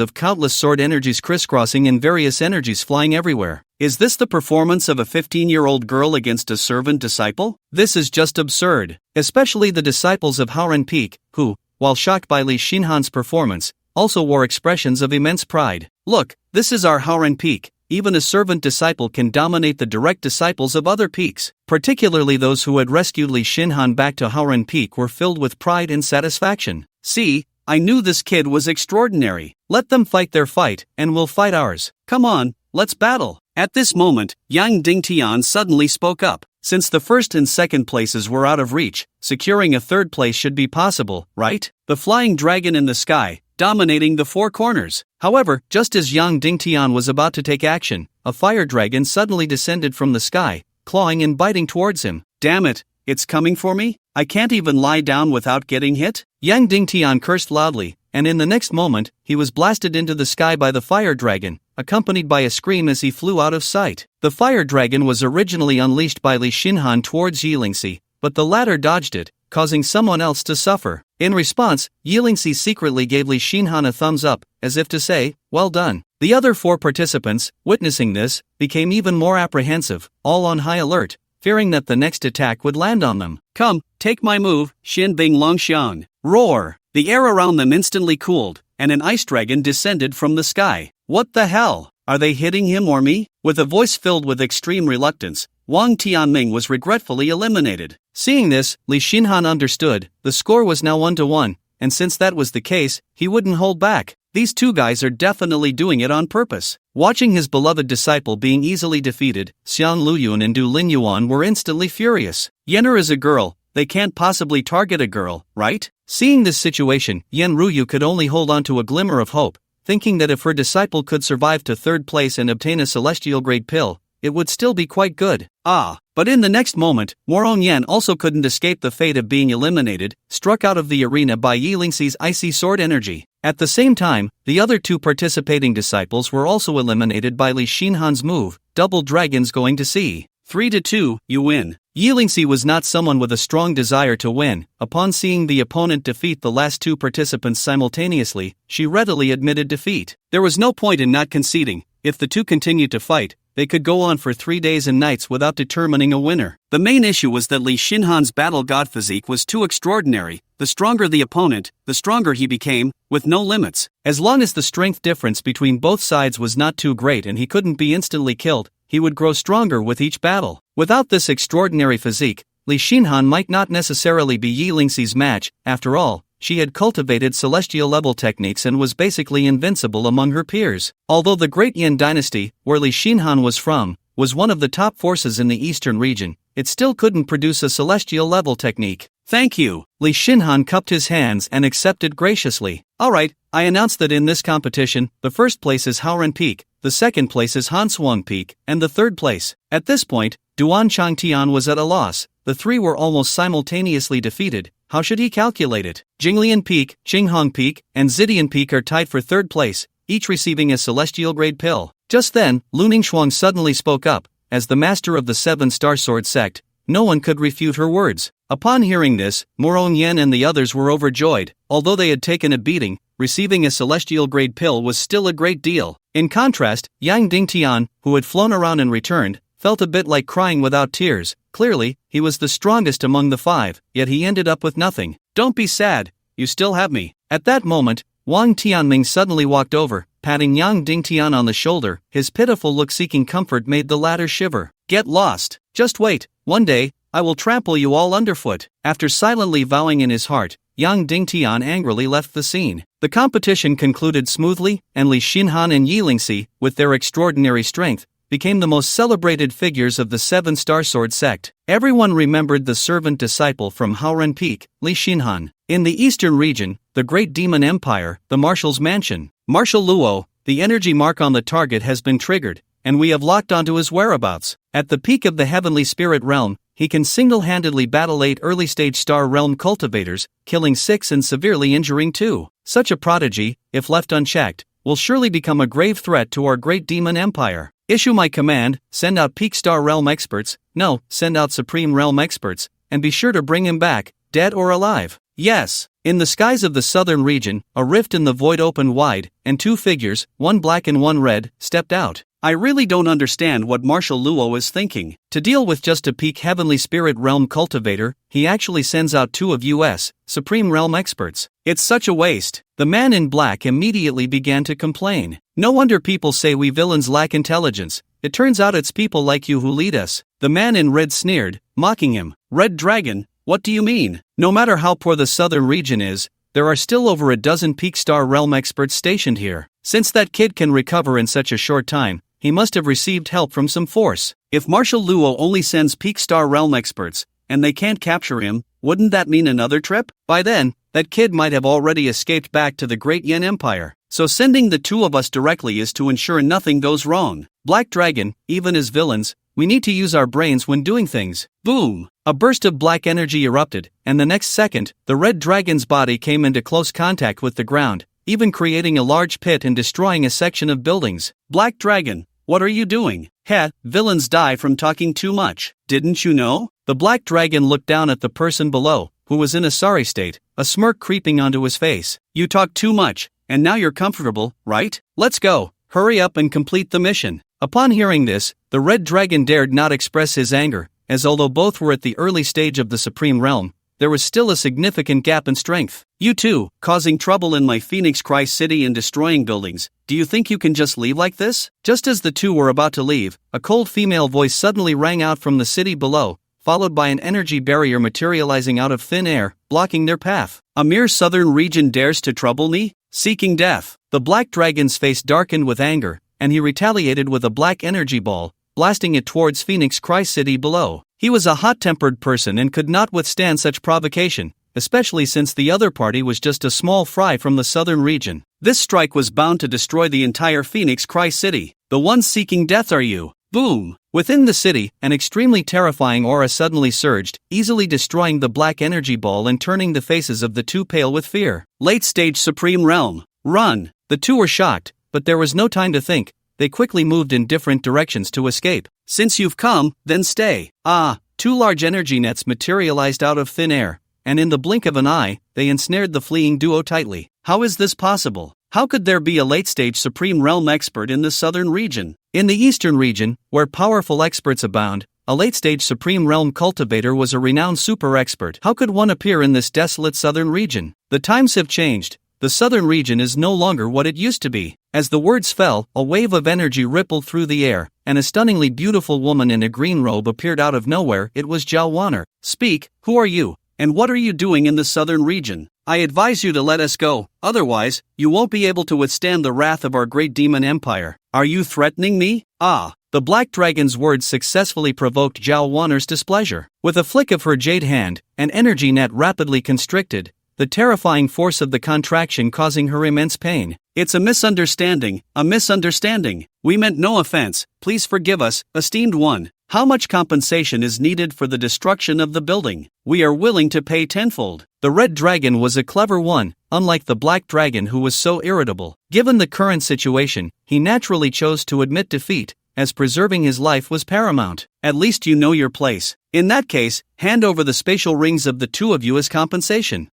of countless sword energies crisscrossing and various energies flying everywhere. Is this the performance of a 15-year-old girl against a servant disciple? This is just absurd. Especially the disciples of Howren Peak, who, while shocked by Li Xinhan's performance, also wore expressions of immense pride. Look, this is our Howren Peak. Even a servant disciple can dominate the direct disciples of other peaks. Particularly those who had rescued Li Xinhan back to Howren Peak were filled with pride and satisfaction. See, I knew this kid was extraordinary. Let them fight their fight, and we'll fight ours. Come on, let's battle. At this moment, Yang Dingtian suddenly spoke up. Since the first and second places were out of reach, securing a third place should be possible, right? The flying dragon in the sky, dominating the four corners. However, just as Yang Dingtian was about to take action, a fire dragon suddenly descended from the sky, clawing and biting towards him. Damn it, it's coming for me? I can't even lie down without getting hit? Yang Dingtian cursed loudly, and in the next moment, he was blasted into the sky by the fire dragon, accompanied by a scream as he flew out of sight. The fire dragon was originally unleashed by Li Xinhan towards Yilingxi, but the latter dodged it, causing someone else to suffer. In response, Yilingxi secretly gave Li Xinhan a thumbs up, as if to say, well done. The other four participants, witnessing this, became even more apprehensive, all on high alert, fearing that the next attack would land on them. Come, take my move, Xin Bing Longxiang. Roar! The air around them instantly cooled, and an ice dragon descended from the sky. What the hell? Are they hitting him or me? With a voice filled with extreme reluctance, Wang Tianming was regretfully eliminated. Seeing this, Li Xinhan understood, the score was now 1-1, and since that was the case, he wouldn't hold back. These two guys are definitely doing it on purpose. Watching his beloved disciple being easily defeated, Xiang Luyun and Du Linyuan were instantly furious. Yen'er is a girl, they can't possibly target a girl, right? Seeing this situation, Yen Ruyu could only hold on to a glimmer of hope, thinking that if her disciple could survive to third place and obtain a celestial grade pill, it would still be quite good. But in the next moment, Morong Yan also couldn't escape the fate of being eliminated, struck out of the arena by Yilingxi's icy sword energy. At the same time, the other two participating disciples were also eliminated by Li Xinhan's move, double dragons going to sea. 3-2, you win. Yilingxi was not someone with a strong desire to win. Upon seeing the opponent defeat the last two participants simultaneously, she readily admitted defeat. There was no point in not conceding. If the two continued to fight, they could go on for 3 days and nights without determining a winner. The main issue was that Li Xinhan's battle god physique was too extraordinary. The stronger the opponent, the stronger he became, with no limits. As long as the strength difference between both sides was not too great and he couldn't be instantly killed, he would grow stronger with each battle. Without this extraordinary physique, Li Xinhan might not necessarily be Yilingxi's match. After all, she had cultivated celestial-level techniques and was basically invincible among her peers. Although the Great Yin dynasty, where Li Xinhan was from, was one of the top forces in the eastern region, it still couldn't produce a celestial-level technique. Thank you. Li Xinhan cupped his hands and accepted graciously. Alright, I announce that in this competition, the first place is Howren Peak, the second place is Hansuang Peak, and the third place. At this point, Duan Changtian was at a loss. The three were almost simultaneously defeated. How should he calculate it? Jinglian Peak, Qinghong Peak, and Zidian Peak are tied for third place, each receiving a celestial grade pill. Just then, Luning Shuang suddenly spoke up. As the master of the Seven Star Sword sect, no one could refute her words. Upon hearing this, Morong Yen and the others were overjoyed. Although they had taken a beating, receiving a celestial grade pill was still a great deal. In contrast, Yang Dingtian, who had flown around and returned, felt a bit like crying without tears. Clearly, he was the strongest among the five, yet he ended up with nothing. Don't be sad, you still have me. At that moment, Wang Tianming suddenly walked over, patting Yang Dingtian on the shoulder. His pitiful look seeking comfort made the latter shiver. Get lost. Just wait. One day, I will trample you all underfoot. After silently vowing in his heart, Yang Dingtian angrily left the scene. The competition concluded smoothly, and Li Xinhan and Yilingxi, with their extraordinary strength, became the most celebrated figures of the Seven Star Sword sect. Everyone remembered the servant disciple from Howren Peak, Li Xinhan. In the eastern region, the Great Demon Empire, the Marshal's Mansion. Marshal Luo, the energy mark on the target has been triggered, and we have locked onto his whereabouts. At the peak of the Heavenly Spirit Realm, he can single-handedly battle 8 early-stage Star Realm cultivators, killing 6 and severely injuring 2. Such a prodigy, if left unchecked, will surely become a grave threat to our Great Demon Empire. Issue my command, send out Peak Star Realm experts, no, send out Supreme Realm experts, and be sure to bring him back, dead or alive. Yes. In the skies of the southern region, a rift in the void opened wide, and 2 figures, one black and one red, stepped out. I really don't understand what Marshal Luo is thinking. To deal with just a peak Heavenly Spirit Realm cultivator, he actually sends out 2 of US Supreme Realm experts. It's such a waste. The man in black immediately began to complain. No wonder people say we villains lack intelligence. It turns out it's people like you who lead us. The man in red sneered, mocking him. Red Dragon, what do you mean? No matter how poor the southern region is, there are still over a dozen Peak Star Realm experts stationed here. Since that kid can recover in such a short time, he must have received help from some force. If Marshal Luo only sends Peak Star Realm experts, and they can't capture him, wouldn't that mean another trip? By then, that kid might have already escaped back to the Great Yin Empire. So sending the 2 of us directly is to ensure nothing goes wrong. Black Dragon, even as villains, we need to use our brains when doing things. Boom! A burst of black energy erupted, and the next second, the red dragon's body came into close contact with the ground, even creating a large pit and destroying a section of buildings. Black Dragon, what are you doing? Heh, villains die from talking too much. Didn't you know? The Black Dragon looked down at the person below, who was in a sorry state, a smirk creeping onto his face. You talk too much, and now you're comfortable, right? Let's go. Hurry up and complete the mission. Upon hearing this, the Red Dragon dared not express his anger, as although both were at the early stage of the Supreme Realm, there was still a significant gap in strength. You too, causing trouble in my Phoenix Christ City and destroying buildings. Do you think you can just leave like this? Just as the 2 were about to leave, a cold female voice suddenly rang out from the city below, followed by an energy barrier materializing out of thin air, blocking their path. A mere southern region dares to trouble me? Seeking death. The Black Dragon's face darkened with anger, and he retaliated with a black energy ball, blasting it towards Phoenix Christ City below. He was a hot-tempered person and could not withstand such provocation, especially since the other party was just a small fry from the southern region. This strike was bound to destroy the entire Phoenix Christ City. The ones seeking death are you. Boom! Within the city, an extremely terrifying aura suddenly surged, easily destroying the black energy ball and turning the faces of the 2 pale with fear. Late-stage Supreme Realm. Run! The 2 were shocked, but there was no time to think. They quickly moved in different directions to escape. Since you've come, then stay. 2 large energy nets materialized out of thin air, and in the blink of an eye, they ensnared the fleeing duo tightly. How is this possible? How could there be a late-stage Supreme Realm expert in the southern region? In the eastern region, where powerful experts abound, a late-stage Supreme Realm cultivator was a renowned super expert. How could one appear in this desolate southern region? The times have changed. The southern region is no longer what it used to be. As the words fell, a wave of energy rippled through the air, and a stunningly beautiful woman in a green robe appeared out of nowhere. It was Zhao Wanner. Speak, who are you, and what are you doing in the southern region? I advise you to let us go, otherwise, you won't be able to withstand the wrath of our great demon empire. Are you threatening me? The Black Dragon's words successfully provoked Zhao Wanner's displeasure. With a flick of her jade hand, an energy net rapidly constricted, the terrifying force of the contraction causing her immense pain. It's a misunderstanding, a misunderstanding. We meant no offense, please forgive us, esteemed one. How much compensation is needed for the destruction of the building? We are willing to pay tenfold. The Red Dragon was a clever one, unlike the Black Dragon who was so irritable. Given the current situation, he naturally chose to admit defeat, as preserving his life was paramount. At least you know your place. In that case, hand over the spatial rings of the 2 of you as compensation.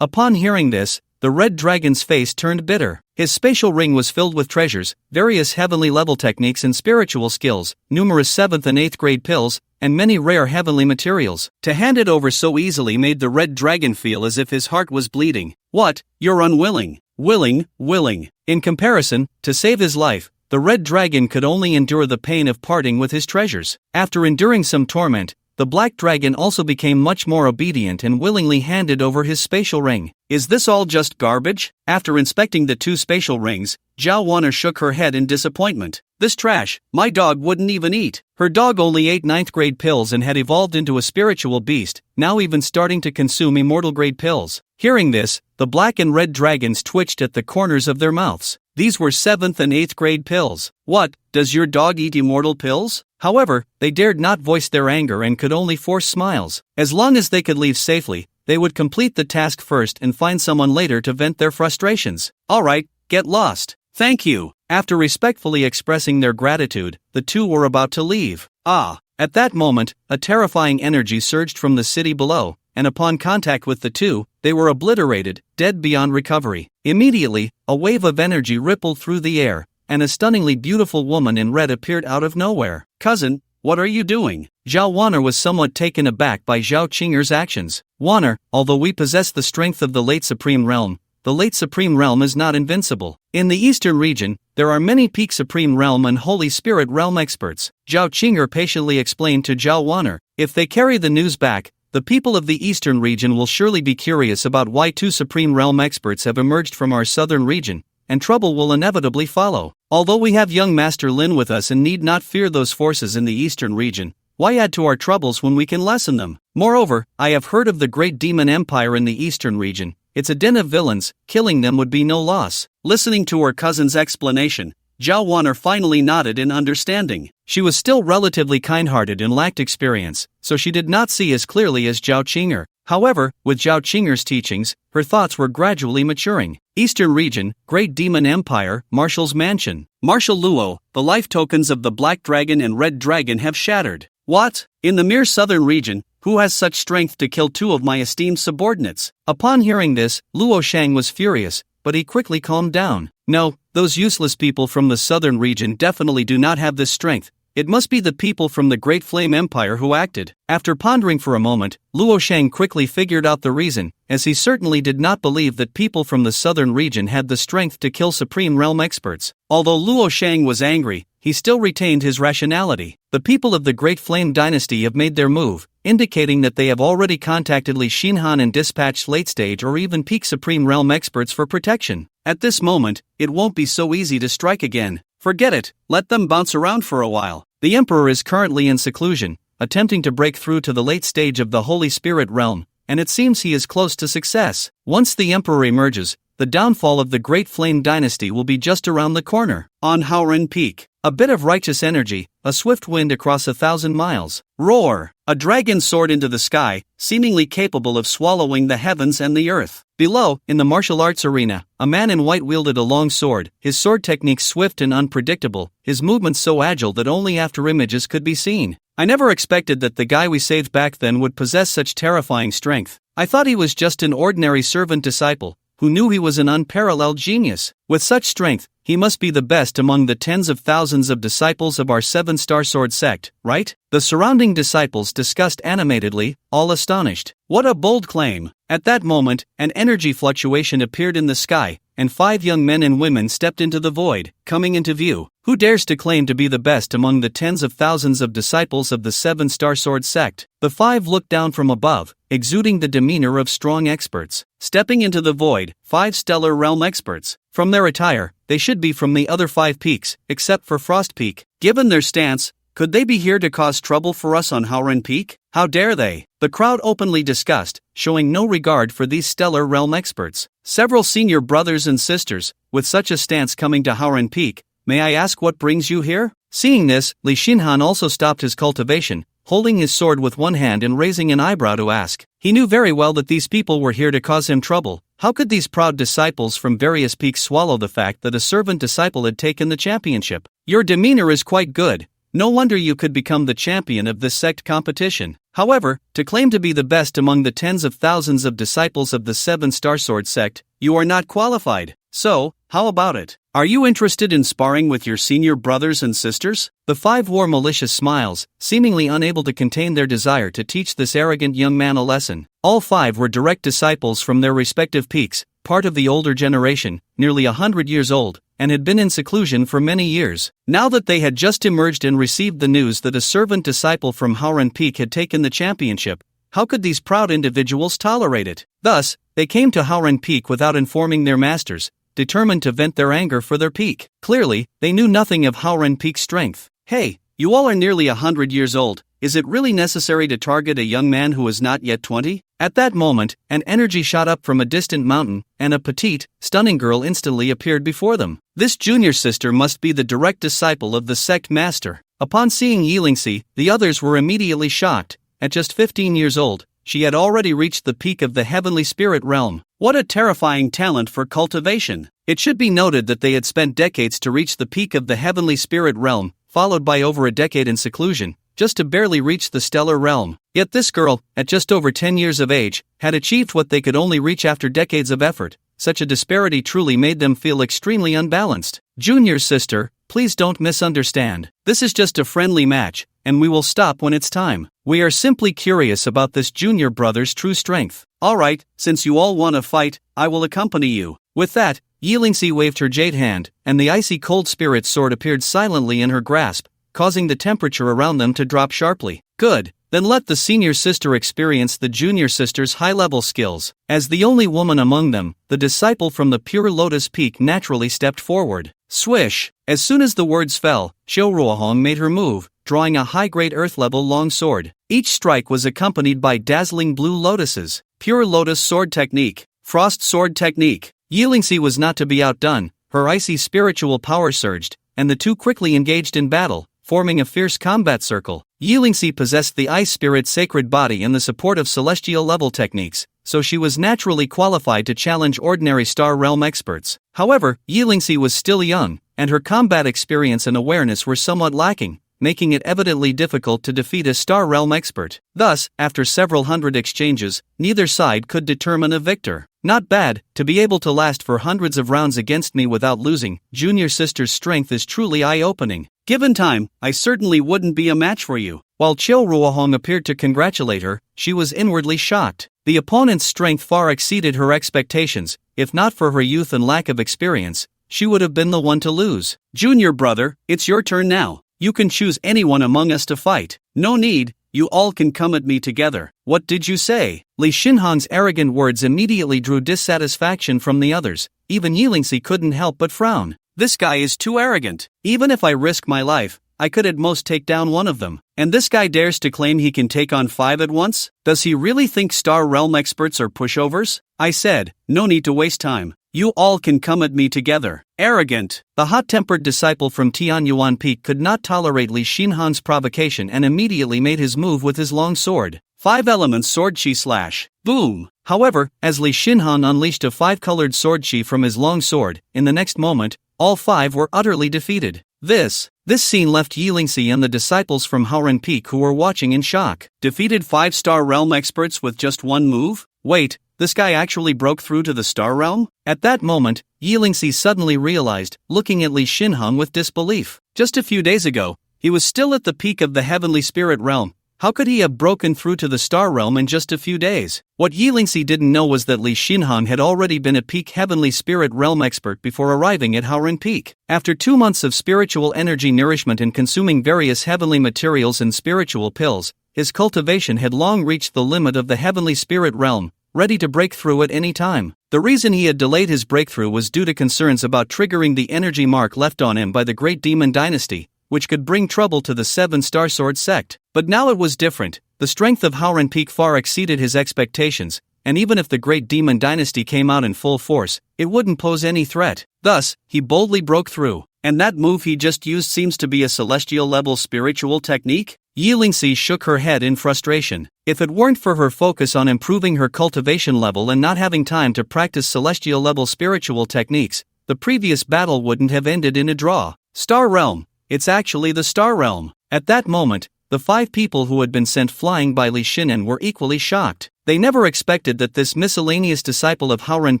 Upon hearing this, the Red Dragon's face turned bitter. His spatial ring was filled with treasures, various heavenly level techniques and spiritual skills, numerous 7th and 8th grade pills, and many rare heavenly materials. To hand it over so easily made the Red Dragon feel as if his heart was bleeding. What? You're unwilling. Willing. In comparison, to save his life, the Red Dragon could only endure the pain of parting with his treasures. After enduring some torment, the Black Dragon also became much more obedient and willingly handed over his spatial ring. Is this all just garbage? After inspecting the 2 spatial rings, Zhao Wanner shook her head in disappointment. This trash, my dog wouldn't even eat. Her dog only ate 9th grade pills and had evolved into a spiritual beast, now even starting to consume immortal grade pills. Hearing this, the Black and Red Dragons twitched at the corners of their mouths. These were 7th and 8th grade pills. What, does your dog eat immortal pills? However, they dared not voice their anger and could only force smiles. As long as they could leave safely, they would complete the task first and find someone later to vent their frustrations. Alright, get lost. Thank you. After respectfully expressing their gratitude, the 2 were about to leave. At that moment, a terrifying energy surged from the city below, and upon contact with the 2, they were obliterated, dead beyond recovery. Immediately, a wave of energy rippled through the air, and a stunningly beautiful woman in red appeared out of nowhere. Cousin, what are you doing? Zhao Wan'er was somewhat taken aback by Zhao Qing'er's actions. Wan'er, although we possess the strength of the late Supreme Realm, the late Supreme Realm is not invincible. In the Eastern region, there are many peak Supreme Realm and Holy Spirit Realm experts. Zhao Qing'er patiently explained to Zhao Wan'er, if they carry the news back, the people of the Eastern region will surely be curious about why two Supreme Realm experts have emerged from our Southern region, and trouble will inevitably follow. Although we have young Master Lin with us and need not fear those forces in the Eastern region, why add to our troubles when we can lessen them? Moreover, I have heard of the great demon empire in the Eastern region. It's a den of villains, killing them would be no loss. Listening to her cousin's explanation, Zhao Wan'er finally nodded in understanding. She was still relatively kind-hearted and lacked experience, so she did not see as clearly as Zhao Qing'er. However, with Zhao Qing'er's teachings, her thoughts were gradually maturing. Eastern region, Great Demon Empire, Marshal's Mansion. Marshal Luo, the life tokens of the Black Dragon and Red Dragon have shattered. What? In the mere southern region, who has such strength to kill two of my esteemed subordinates? Upon hearing this, Luo Shang was furious, but he quickly calmed down. No, those useless people from the southern region definitely do not have this strength. It must be the people from the Great Flame Empire who acted. After pondering for a moment, Luo Shang quickly figured out the reason, as he certainly did not believe that people from the southern region had the strength to kill Supreme Realm experts. Although Luo Shang was angry, he still retained his rationality. The people of the Great Flame Dynasty have made their move, indicating that they have already contacted Li Xinhan and dispatched late-stage or even peak Supreme Realm experts for protection. At this moment, it won't be so easy to strike again. Forget it, let them bounce around for a while. The Emperor is currently in seclusion, attempting to break through to the late stage of the Holy Spirit Realm, and it seems he is close to success. Once the Emperor emerges, the downfall of the Great Flame Dynasty will be just around the corner. On Haoren Peak, a bit of righteous energy, a swift wind across 1,000 miles. Roar! A dragon soared into the sky, seemingly capable of swallowing the heavens and the earth. Below, in the martial arts arena, a man in white wielded a long sword, his sword technique swift and unpredictable, his movements so agile that only after images could be seen. I never expected that the guy we saved back then would possess such terrifying strength. I thought he was just an ordinary servant disciple, who knew he was an unparalleled genius. With such strength, he must be the best among the tens of thousands of disciples of our 7-star sword sect, right? The surrounding disciples discussed animatedly, all astonished. What a bold claim! At that moment, an energy fluctuation appeared in the sky, and 5 young men and women stepped into the void, coming into view. Who dares to claim to be the best among the tens of thousands of disciples of the 7-star sword sect? The 5 looked down from above, exuding the demeanor of strong experts. Stepping into the void, 5 stellar realm experts. From their attire, they should be from the other 5 peaks, except for Frost Peak. Given their stance, could they be here to cause trouble for us on Haoren Peak? How dare they? The crowd openly discussed, showing no regard for these stellar realm experts. Several senior brothers and sisters, with such a stance coming to Haoren Peak, may I ask what brings you here? Seeing this, Li Xinhan also stopped his cultivation, holding his sword with one hand and raising an eyebrow to ask. He knew very well that these people were here to cause him trouble. How could these proud disciples from various peaks swallow the fact that a servant disciple had taken the championship? Your demeanor is quite good. No wonder you could become the champion of this sect competition. However, to claim to be the best among the tens of thousands of disciples of the 7-star sword sect, you are not qualified. So, how about it? Are you interested in sparring with your senior brothers and sisters? The 5 wore malicious smiles, seemingly unable to contain their desire to teach this arrogant young man a lesson. All 5 were direct disciples from their respective peaks, part of the older generation, nearly 100 years old, and had been in seclusion for many years. Now that they had just emerged and received the news that a servant disciple from Haoren Peak had taken the championship, how could these proud individuals tolerate it? Thus, they came to Haoren Peak without informing their masters, determined to vent their anger for their peak. Clearly, they knew nothing of Haoren Peak's strength. Hey, you all are nearly 100 years old. Is it really necessary to target a young man who is not yet 20? At that moment, an energy shot up from a distant mountain, and a petite, stunning girl instantly appeared before them. This junior sister must be the direct disciple of the sect master. Upon seeing Yilingxi, the others were immediately shocked. At just 15 years old, she had already reached the peak of the heavenly spirit realm. What a terrifying talent for cultivation! It should be noted that they had spent decades to reach the peak of the heavenly spirit realm, followed by over a decade in seclusion, just to barely reach the stellar realm. Yet this girl, at just over 10 years of age, had achieved what they could only reach after decades of effort, such a disparity truly made them feel extremely unbalanced. Junior sister, please don't misunderstand. This is just a friendly match, and we will stop when it's time. We are simply curious about this junior brother's true strength. Alright, since you all want to fight, I will accompany you. With that, Yilingsi waved her jade hand, and the icy cold spirit sword appeared silently in her grasp, causing the temperature around them to drop sharply. Good, then let the senior sister experience the junior sister's high-level skills. As the only woman among them, the disciple from the pure lotus peak naturally stepped forward. Swish! As soon as the words fell, Xiaoruohong made her move, drawing a high-grade earth-level long sword. Each strike was accompanied by dazzling blue lotuses. Pure lotus sword technique. Frost sword technique. Yilingsi was not to be outdone, her icy spiritual power surged, and the two quickly engaged in battle, forming a fierce combat circle. Yilingsi possessed the ice spirit's sacred body and the support of celestial level techniques, so she was naturally qualified to challenge ordinary Star Realm experts. However, Yilingsi was still young, and her combat experience and awareness were somewhat lacking, making it evidently difficult to defeat a Star Realm expert. Thus, after several hundred exchanges, neither side could determine a victor. Not bad, to be able to last for hundreds of rounds against me without losing. Junior sister's strength is truly eye-opening. Given time, I certainly wouldn't be a match for you. While Qiu Ruohong appeared to congratulate her, she was inwardly shocked. The opponent's strength far exceeded her expectations. If not for her youth and lack of experience, she would have been the one to lose. Junior brother, it's your turn now. You can choose anyone among us to fight. No need, you all can come at me together. What did you say? Li Xinhan's arrogant words immediately drew dissatisfaction from the others. Even Yilingsi couldn't help but frown. This guy is too arrogant. Even if I risk my life, I could at most take down one of them. And this guy dares to claim he can take on 5 at once? Does he really think Star Realm experts are pushovers? I said, no need to waste time. You all can come at me together. Arrogant. The hot-tempered disciple from Tianyuan Peak could not tolerate Li Xinhan's provocation and immediately made his move with his long sword. 5 elements sword chi slash. Boom! However, as Li Xinhan unleashed a 5-colored sword chi from his long sword, in the next moment, all 5 were utterly defeated. This scene left Yilingsi and the disciples from Haoren Peak who were watching in shock. Defeated 5-star realm experts with just one move? Wait, this guy actually broke through to the Star Realm? At that moment, Yilingsi suddenly realized, looking at Li Xinhan with disbelief. Just a few days ago, he was still at the peak of the Heavenly Spirit Realm. How could he have broken through to the Star Realm in just a few days? What Yilingsi didn't know was that Li Xinhan had already been a peak Heavenly Spirit Realm expert before arriving at Haoren Peak. After 2 months of spiritual energy nourishment and consuming various heavenly materials and spiritual pills, his cultivation had long reached the limit of the Heavenly Spirit Realm, ready to break through at any time. The reason he had delayed his breakthrough was due to concerns about triggering the energy mark left on him by the Great Demon Dynasty, which could bring trouble to the 7-star sword sect. But now it was different. The strength of Haoren Peak far exceeded his expectations, and even if the Great Demon Dynasty came out in full force, it wouldn't pose any threat. Thus, he boldly broke through. And that move he just used seems to be a celestial-level spiritual technique? Yilingsi shook her head in frustration. If it weren't for her focus on improving her cultivation level and not having time to practice celestial-level spiritual techniques, the previous battle wouldn't have ended in a draw. Star Realm. It's actually the Star Realm. At that moment, the 5 people who had been sent flying by Li Xinhan were equally shocked. They never expected that this miscellaneous disciple of Haoren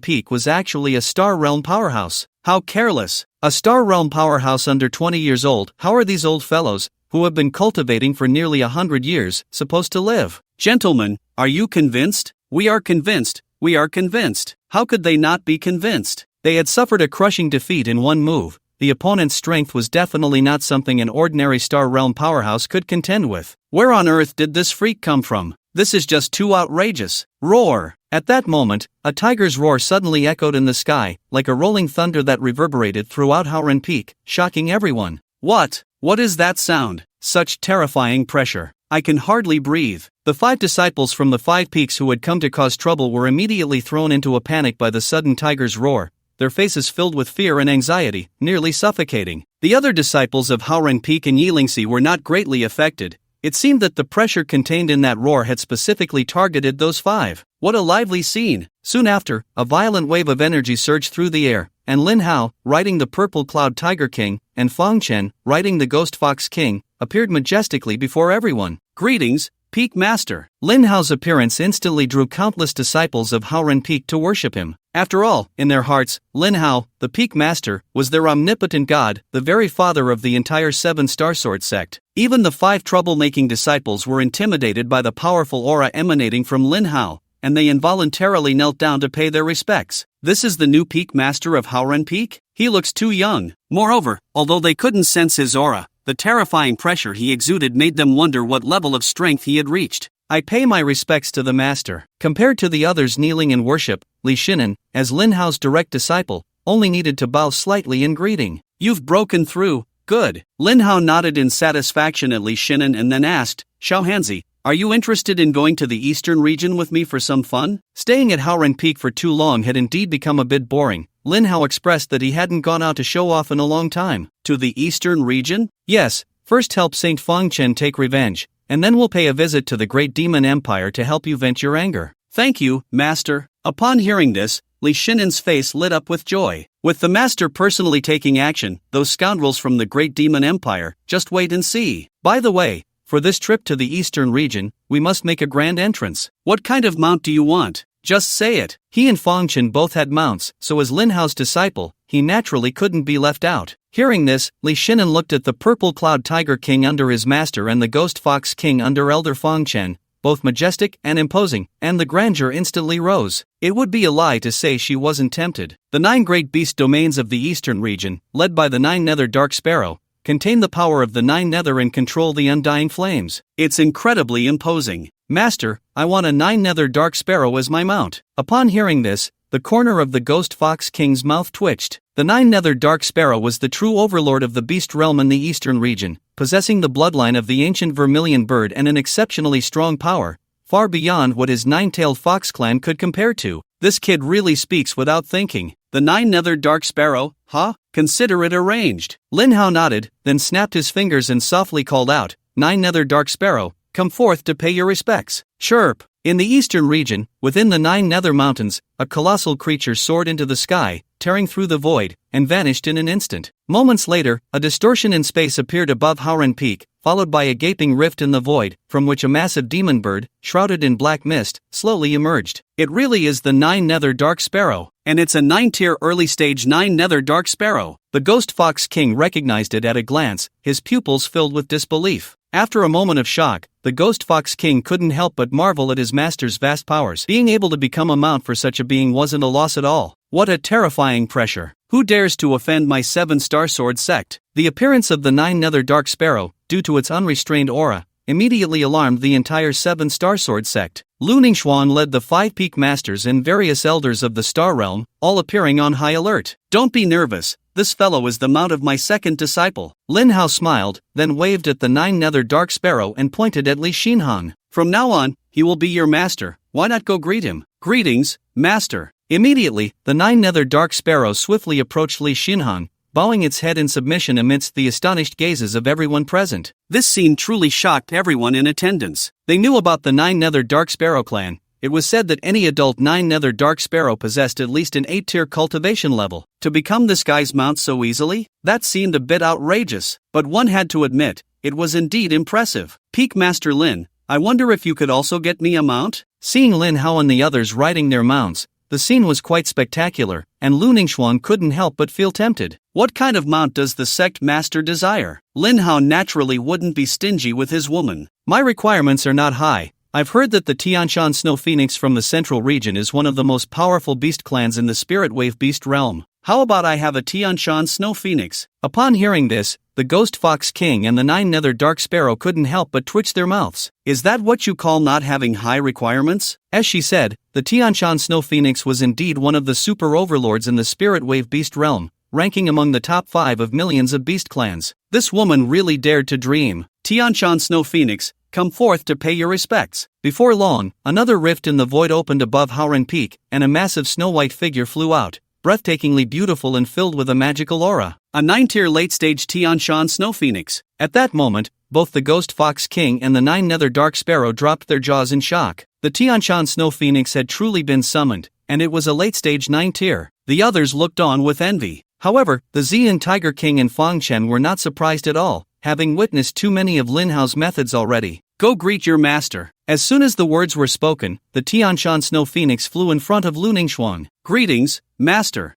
Peak was actually a Star Realm powerhouse. How careless. A Star Realm powerhouse under 20 years old. How are these old fellows, who have been cultivating for nearly 100 years, supposed to live? Gentlemen, are you convinced? We are convinced. We are convinced. How could they not be convinced? They had suffered a crushing defeat in one move. The opponent's strength was definitely not something an ordinary Star Realm powerhouse could contend with. Where on earth did this freak come from? This is just too outrageous. Roar! At that moment, a tiger's roar suddenly echoed in the sky, like a rolling thunder that reverberated throughout Haoren Peak, shocking everyone. What? What is that sound? Such terrifying pressure. I can hardly breathe. The 5 disciples from the 5 peaks who had come to cause trouble were immediately thrown into a panic by the sudden tiger's roar, their faces filled with fear and anxiety, nearly suffocating. The other disciples of Haoren Peak and Yilingsi were not greatly affected. It seemed that the pressure contained in that roar had specifically targeted those 5. What a lively scene! Soon after, a violent wave of energy surged through the air, and Lin Hao, riding the Purple Cloud Tiger King, and Fang Chen, riding the Ghost Fox King, appeared majestically before everyone. Greetings, Peak Master. Lin Hao's appearance instantly drew countless disciples of Haoren Peak to worship him. After all, in their hearts, Lin Hao, the Peak Master, was their omnipotent god, the very father of the entire 7-star sword sect. Even the 5 troublemaking disciples were intimidated by the powerful aura emanating from Lin Hao, and they involuntarily knelt down to pay their respects. This is the new Peak Master of Haoren Peak? He looks too young. Moreover, although they couldn't sense his aura, the terrifying pressure he exuded made them wonder what level of strength he had reached. I pay my respects to the master. Compared to the others kneeling in worship, Li Shinan, as Lin Hao's direct disciple, only needed to bow slightly in greeting. You've broken through. Good. Lin Hao nodded in satisfaction at Li Shinan and then asked, Xiaohanzi, are you interested in going to the eastern region with me for some fun? Staying at Haoren Peak for too long had indeed become a bit boring. Lin Hao expressed that he hadn't gone out to show off in a long time. To the eastern region? Yes, first help Saint Fangchen take revenge, and then we'll pay a visit to the great demon empire to help you vent your anger. Thank you, master. Upon hearing this, Li Shinan's face lit up with joy. With the master personally taking action, those scoundrels from the great demon empire, just wait and see. By the way, for this trip to the eastern region, we must make a grand entrance. What kind of mount do you want? Just say it. He and Fangchen both had mounts, so as Lin Hao's disciple, he naturally couldn't be left out. Hearing this, Li Shinan looked at the Purple Cloud Tiger King under his master and the Ghost Fox King under Elder Fangchen, both majestic and imposing, and the grandeur instantly rose. It would be a lie to say she wasn't tempted. The 9 great beast domains of the eastern region, led by the 9 Nether Dark Sparrow, contain the power of the 9 Nether and control the undying flames. It's incredibly imposing. Master, I want a 9 Nether Dark Sparrow as my mount. Upon hearing this, the corner of the Ghost Fox King's mouth twitched. The 9 Nether Dark Sparrow was the true overlord of the beast realm in the eastern region, possessing the bloodline of the ancient vermilion bird and an exceptionally strong power, far beyond what his 9-tailed fox clan could compare to. This kid really speaks without thinking. The 9 Nether Dark Sparrow, huh? Consider it arranged. Lin Hao nodded, then snapped his fingers and softly called out, 9 Nether Dark Sparrow, come forth to pay your respects. Chirp. In the eastern region, within the 9 Nether Mountains, a colossal creature soared into the sky, tearing through the void, and vanished in an instant. Moments later, a distortion in space appeared above Haoren Peak, followed by a gaping rift in the void, from which a massive demon bird, shrouded in black mist, slowly emerged. It really is the 9 Nether Dark Sparrow, and it's a 9-tier early-stage 9 Nether Dark Sparrow. The Ghost Fox King recognized it at a glance, his pupils filled with disbelief. After a moment of shock, the Ghost Fox King couldn't help but marvel at his master's vast powers. Being able to become a mount for such a being wasn't a loss at all. What a terrifying pressure. Who dares to offend my 7-star sword sect? The appearance of the 9 Nether Dark Sparrow, due to its unrestrained aura, immediately alarmed the entire 7-star sword sect. Lu Ningxuan led the 5 peak masters and various elders of the star realm, all appearing on high alert. Don't be nervous. This fellow is the mount of my second disciple. Lin Hao smiled, then waved at the 9 Nether Dark Sparrow and pointed at Li Xinhan. From now on, he will be your master. Why not go greet him? Greetings, master. Immediately, the 9 Nether Dark Sparrow swiftly approached Li Xinhan, bowing its head in submission amidst the astonished gazes of everyone present. This scene truly shocked everyone in attendance. They knew about the 9 Nether Dark Sparrow clan. It was said that any adult 9 Nether Dark Sparrow possessed at least an 8-tier cultivation level. To become this guy's mount so easily? That seemed a bit outrageous, but one had to admit, it was indeed impressive. Peak Master Lin, I wonder if you could also get me a mount? Seeing Lin Hao and the others riding their mounts, the scene was quite spectacular, and Lu Ningxuan couldn't help but feel tempted. What kind of mount does the sect master desire? Lin Hao naturally wouldn't be stingy with his woman. My requirements are not high. I've heard that the Tianshan Snow Phoenix from the central region is one of the most powerful beast clans in the Spirit Wave beast realm. How about I have a Tianshan Snow Phoenix? Upon hearing this, the Ghost Fox King and the 9 Nether Dark Sparrow couldn't help but twitch their mouths. Is that what you call not having high requirements? As she said, the Tianshan Snow Phoenix was indeed one of the super overlords in the Spirit Wave beast realm, ranking among the top 5 of millions of beast clans. This woman really dared to dream. Tianshan Snow Phoenix, come forth to pay your respects. Before long, another rift in the void opened above Haoren Peak, and a massive snow-white figure flew out, breathtakingly beautiful and filled with a magical aura. A 9-tier late-stage Tianshan Snow Phoenix. At that moment, both the Ghost Fox King and the 9 Nether Dark Sparrow dropped their jaws in shock. The Tianshan Snow Phoenix had truly been summoned, and it was a late-stage 9-tier. The others looked on with envy. However, the Xian Tiger King and Fangchen were not surprised at all, having witnessed too many of Lin Hao's methods already. go greet your master. As soon as the words were spoken, the Tianshan Snow Phoenix flew in front of Lu Ningxuang. Greetings, master.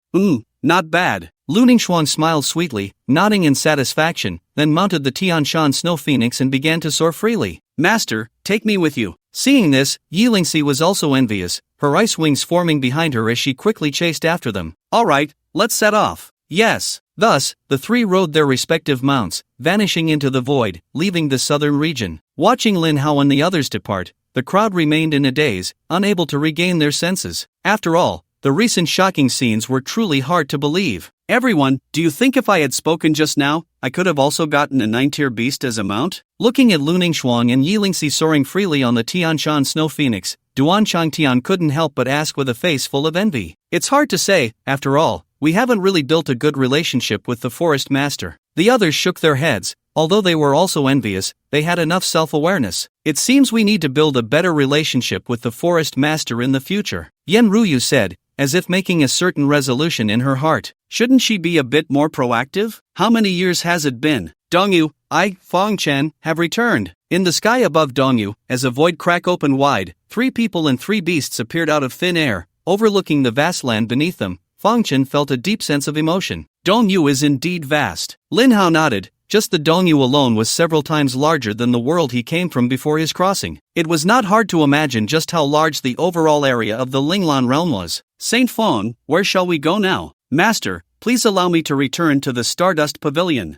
Not bad. Lu Ningxuang smiled sweetly, nodding in satisfaction, then mounted the Tianshan Snow Phoenix and began to soar freely. Master, take me with you. Seeing this, Yi Lingxi was also envious, her ice wings forming behind her as she quickly chased after them. Alright, let's set off. Yes. Thus, the three rode their respective mounts, vanishing into the void, leaving the southern region. Watching Lin Hao and the others depart, the crowd remained in a daze, unable to regain their senses. After all, the recent shocking scenes were truly hard to believe. Everyone, do you think if I had spoken just now, I could have also gotten a 9-tier beast as a mount? Looking at Lu Ningxuang and Yi Lingxi soaring freely on the Tianshan Snow Phoenix, Duan Changtian couldn't help but ask with a face full of envy. It's hard to say, after all, we haven't really built a good relationship with the forest master. The others shook their heads. Although they were also envious, they had enough self-awareness. It seems we need to build a better relationship with the forest master in the future, Yen Ruyu said, as if making a certain resolution in her heart. Shouldn't she be a bit more proactive? How many years has it been? Dongyu, Fong Chen, have returned. In the sky above Dongyu, as a void crack opened wide, 3 people and 3 beasts appeared out of thin air, overlooking the vast land beneath them. Fong Chen felt a deep sense of emotion. Dongyu is indeed vast. Lin Hao nodded. Just the Dongyu alone was several times larger than the world he came from before his crossing. It was not hard to imagine just how large the overall area of the Linglan realm was. Saint Fong, where shall we go now? Master, please allow me to return to the Stardust Pavilion.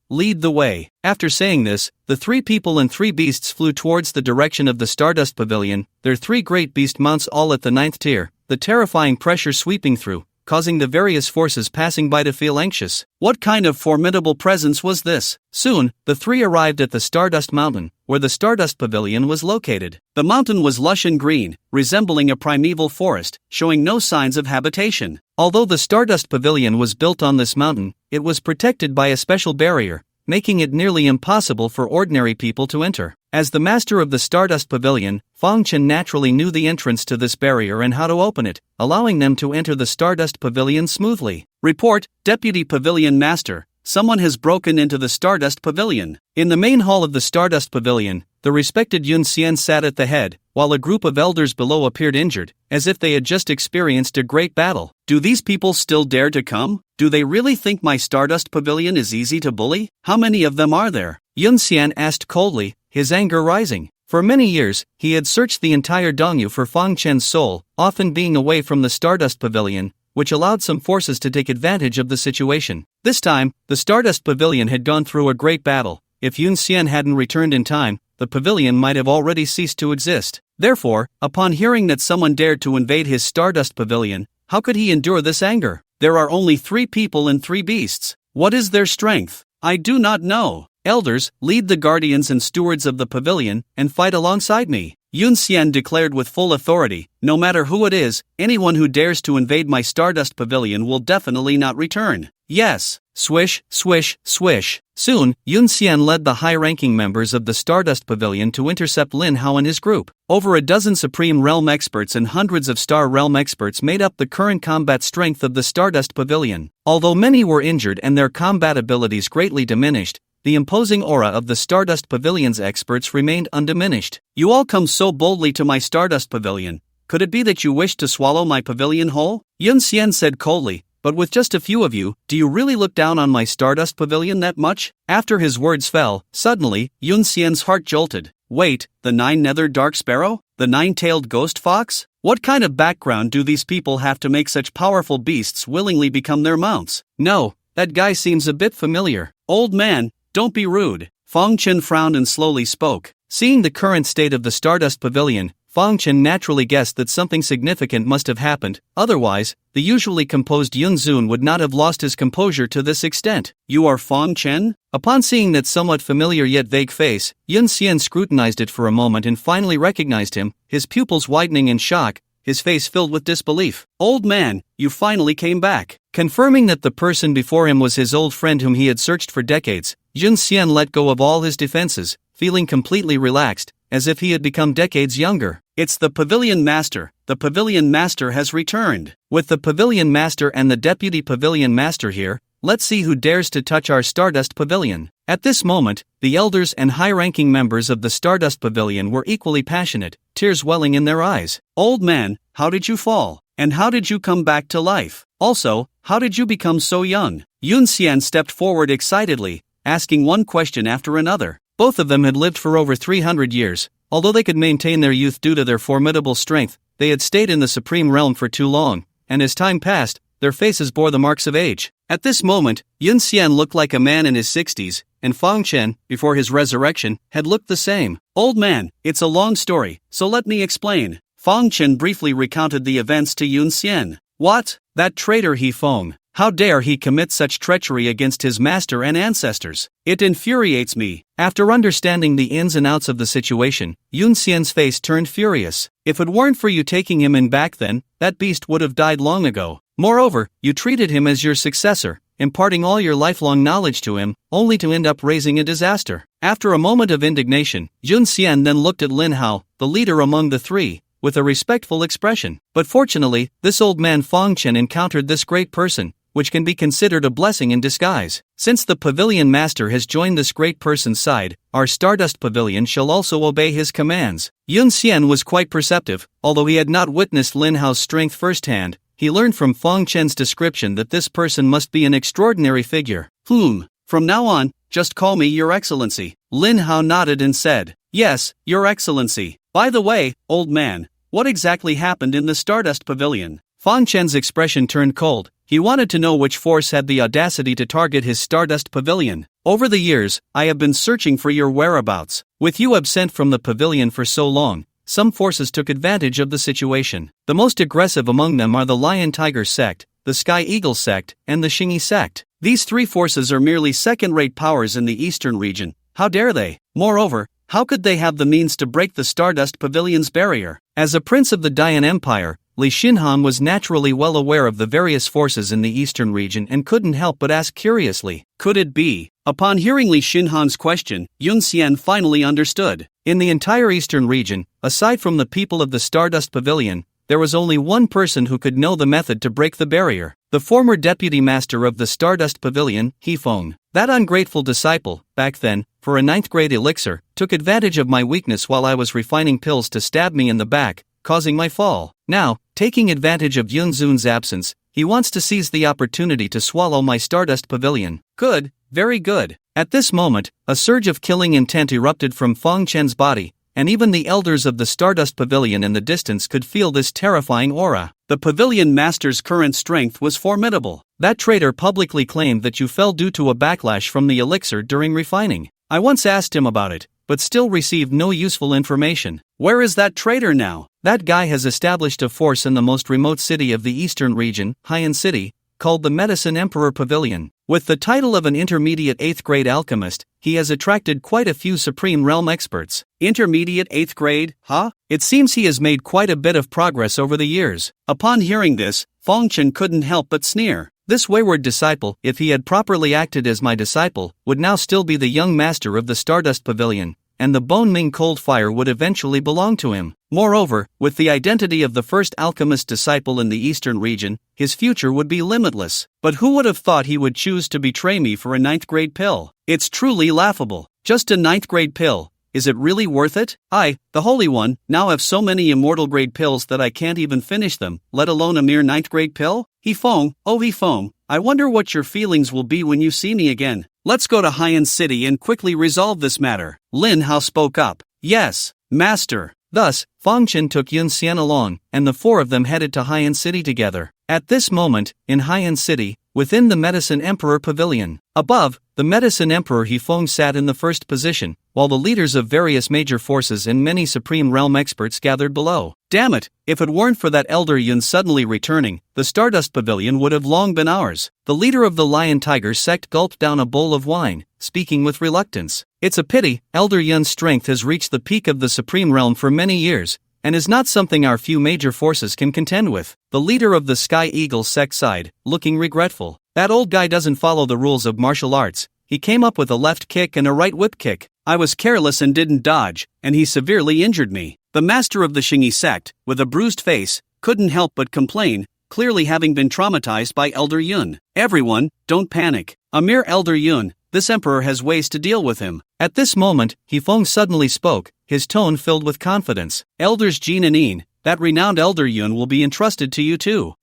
Lead the way. After saying this, the 3 people and 3 beasts flew towards the direction of the Stardust Pavilion, their 3 great beast mounts all at the 9th tier, the terrifying pressure sweeping through, causing the various forces passing by to feel anxious. What kind of formidable presence was this? Soon, the 3 arrived at the Stardust Mountain, where the Stardust Pavilion was located. The mountain was lush and green, resembling a primeval forest, showing no signs of habitation. Although the Stardust Pavilion was built on this mountain, it was protected by a special barrier, making it nearly impossible for ordinary people to enter. As the master of the Stardust Pavilion, Fong Chen naturally knew the entrance to this barrier and how to open it, allowing them to enter the Stardust Pavilion smoothly. Report, Deputy Pavilion Master, someone has broken into the Stardust Pavilion. In the main hall of the Stardust Pavilion, the respected Yun Xian sat at the head, while a group of elders below appeared injured, as if they had just experienced a great battle. Do these people still dare to come? Do they really think my Stardust Pavilion is easy to bully? How many of them are there? Yun Xian asked coldly, his anger rising. For many years, he had searched the entire Dongyu for Fong Chen's soul, often being away from the Stardust Pavilion, which allowed some forces to take advantage of the situation. This time, the Stardust Pavilion had gone through a great battle. If Yun Xian hadn't returned in time, the pavilion might have already ceased to exist. Therefore, upon hearing that someone dared to invade his Stardust Pavilion, how could he endure this anger? There are only 3 people and 3 beasts. What is their strength? I do not know. Elders, lead the guardians and stewards of the pavilion, and fight alongside me. Yun Xian declared with full authority, no matter who it is, anyone who dares to invade my Stardust Pavilion will definitely not return. Yes. Swish, swish, swish. Soon, Yun Xian led the high-ranking members of the Stardust Pavilion to intercept Lin Hao and his group. Over a dozen Supreme Realm experts and hundreds of Star Realm experts made up the current combat strength of the Stardust Pavilion. Although many were injured and their combat abilities greatly diminished, the imposing aura of the Stardust Pavilion's experts remained undiminished. You all come so boldly to my Stardust Pavilion. Could it be that you wish to swallow my pavilion whole? Yun Xian said coldly. But with just a few of you, do you really look down on my Stardust Pavilion that much? After his words fell, suddenly, Yun Xian's heart jolted. Wait, the 9-nethered dark sparrow? The 9-tailed ghost fox? What kind of background do these people have to make such powerful beasts willingly become their mounts? No, that guy seems a bit familiar. Old man, don't be rude. Fong Chen frowned and slowly spoke. Seeing the current state of the Stardust Pavilion, Fong Chen naturally guessed that something significant must have happened, otherwise, the usually composed Yun Zun would not have lost his composure to this extent. You are Fong Chen? Upon seeing that somewhat familiar yet vague face, Yun Xian scrutinized it for a moment and finally recognized him, his pupils widening in shock, his face filled with disbelief. Old man, you finally came back. Confirming that the person before him was his old friend whom he had searched for decades, Yun Xian let go of all his defenses, feeling completely relaxed, as if he had become decades younger. It's the Pavilion Master. The Pavilion Master has returned. With the Pavilion Master and the Deputy Pavilion Master here, let's see who dares to touch our Stardust Pavilion." At this moment, the elders and high-ranking members of the Stardust Pavilion were equally passionate, tears welling in their eyes. "Old man, how did you fall? And how did you come back to life? Also, how did you become so young?" Yun Xian stepped forward excitedly, asking one question after another. Both of them had lived for over 300 years. Although they could maintain their youth due to their formidable strength, they had stayed in the Supreme Realm for too long, and as time passed, their faces bore the marks of age. At this moment, Yun Xian looked like a man in his 60s, and Fang Chen, before his resurrection, had looked the same. "Old man, it's a long story, so let me explain." Fang Chen briefly recounted the events to Yun Xian. "What? That traitor He Feng. How dare he commit such treachery against his master and ancestors? It infuriates me." After understanding the ins and outs of the situation, Yun Xian's face turned furious. "If it weren't for you taking him in back then, that beast would have died long ago. Moreover, you treated him as your successor, imparting all your lifelong knowledge to him, only to end up raising a disaster." After a moment of indignation, Yun Xian then looked at Lin Hao, the leader among the three, with a respectful expression. But fortunately, this old man Fang Chen encountered this great person, which can be considered a blessing in disguise. Since the pavilion master has joined this great person's side, our Stardust Pavilion shall also obey his commands. Yun Xian was quite perceptive, although he had not witnessed Lin Hao's strength firsthand. He learned from Fang Chen's description that this person must be an extraordinary figure. From now on, just call me Your Excellency." Lin Hao nodded and said, "Yes, Your Excellency. By the way, old man, what exactly happened in the Stardust Pavilion?" Fang Chen's expression turned cold. He wanted to know which force had the audacity to target his Stardust Pavilion. "Over the years, I have been searching for your whereabouts. With you absent from the pavilion for so long, some forces took advantage of the situation. The most aggressive among them are the Lion Tiger sect, the Sky Eagle sect, and the Xingyi sect. These three forces are merely second-rate powers in the eastern region. How dare they? Moreover, how could they have the means to break the Stardust Pavilion's barrier?" As a prince of the Dian Empire, Li Xinhan was naturally well aware of the various forces in the eastern region and couldn't help but ask curiously, "Could it be?" Upon hearing Li Xinhan's question, Yun Xian finally understood. In the entire eastern region, aside from the people of the Stardust Pavilion, there was only one person who could know the method to break the barrier: the former deputy master of the Stardust Pavilion, He Feng. That ungrateful disciple, back then, for a 9th grade elixir, took advantage of my weakness while I was refining pills to stab me in the back, causing my fall. Now, taking advantage of Yun Zun's absence, he wants to seize the opportunity to swallow my Stardust Pavilion. Good, very good. At this moment, a surge of killing intent erupted from Fang Chen's body, and even the elders of the Stardust Pavilion in the distance could feel this terrifying aura. The pavilion master's current strength was formidable. That traitor publicly claimed that you fell due to a backlash from the elixir during refining. I once asked him about it, but still received no useful information. Where is that traitor now? That guy has established a force in the most remote city of the eastern region, Haiyan City, called the Medicine Emperor Pavilion. With the title of an intermediate 8th grade alchemist, he has attracted quite a few Supreme Realm experts. Intermediate 8th grade, huh? It seems he has made quite a bit of progress over the years. Upon hearing this, Fang Chen couldn't help but sneer. This wayward disciple, if he had properly acted as my disciple, would now still be the young master of the Stardust Pavilion, and the Bone Ming Cold Fire would eventually belong to him. Moreover, with the identity of the first alchemist disciple in the eastern region, his future would be limitless. But who would have thought he would choose to betray me for a 9th grade pill? It's truly laughable. Just a 9th grade pill. Is it really worth it? I, the Holy One, now have so many immortal grade pills that I can't even finish them, let alone a mere 9th grade pill? He Feng, oh He Feng, I wonder what your feelings will be when you see me again. Let's go to Haiyan City and quickly resolve this matter. Lin Hao spoke up. Yes, master. Thus, Fang Chen took Yun Xian along, and the four of them headed to Haiyan City together. At this moment, in Haiyan City, within the Medicine Emperor Pavilion, above, the Medicine Emperor He Feng sat in the first position, while the leaders of various major forces and many Supreme Realm experts gathered below. Damn it, if it weren't for that elder Yun suddenly returning, the Stardust Pavilion would have long been ours. The leader of the Lion Tiger sect gulped down a bowl of wine, speaking with reluctance. It's a pity, Elder Yun's strength has reached the peak of the Supreme Realm for many years, and is not something our few major forces can contend with. The leader of the Sky Eagle sect sighed, looking regretful. That old guy doesn't follow the rules of martial arts. He came up with a left kick and a right whip kick. I was careless and didn't dodge, and he severely injured me. The master of the Xingyi sect, with a bruised face, couldn't help but complain. clearly having been traumatized by Elder Yun. Everyone, don't panic. A mere Elder Yun, this emperor has ways to deal with him. At this moment, Hefeng suddenly spoke, his tone filled with confidence. Elders Jin and In, that renowned Elder Yun will be entrusted to you too.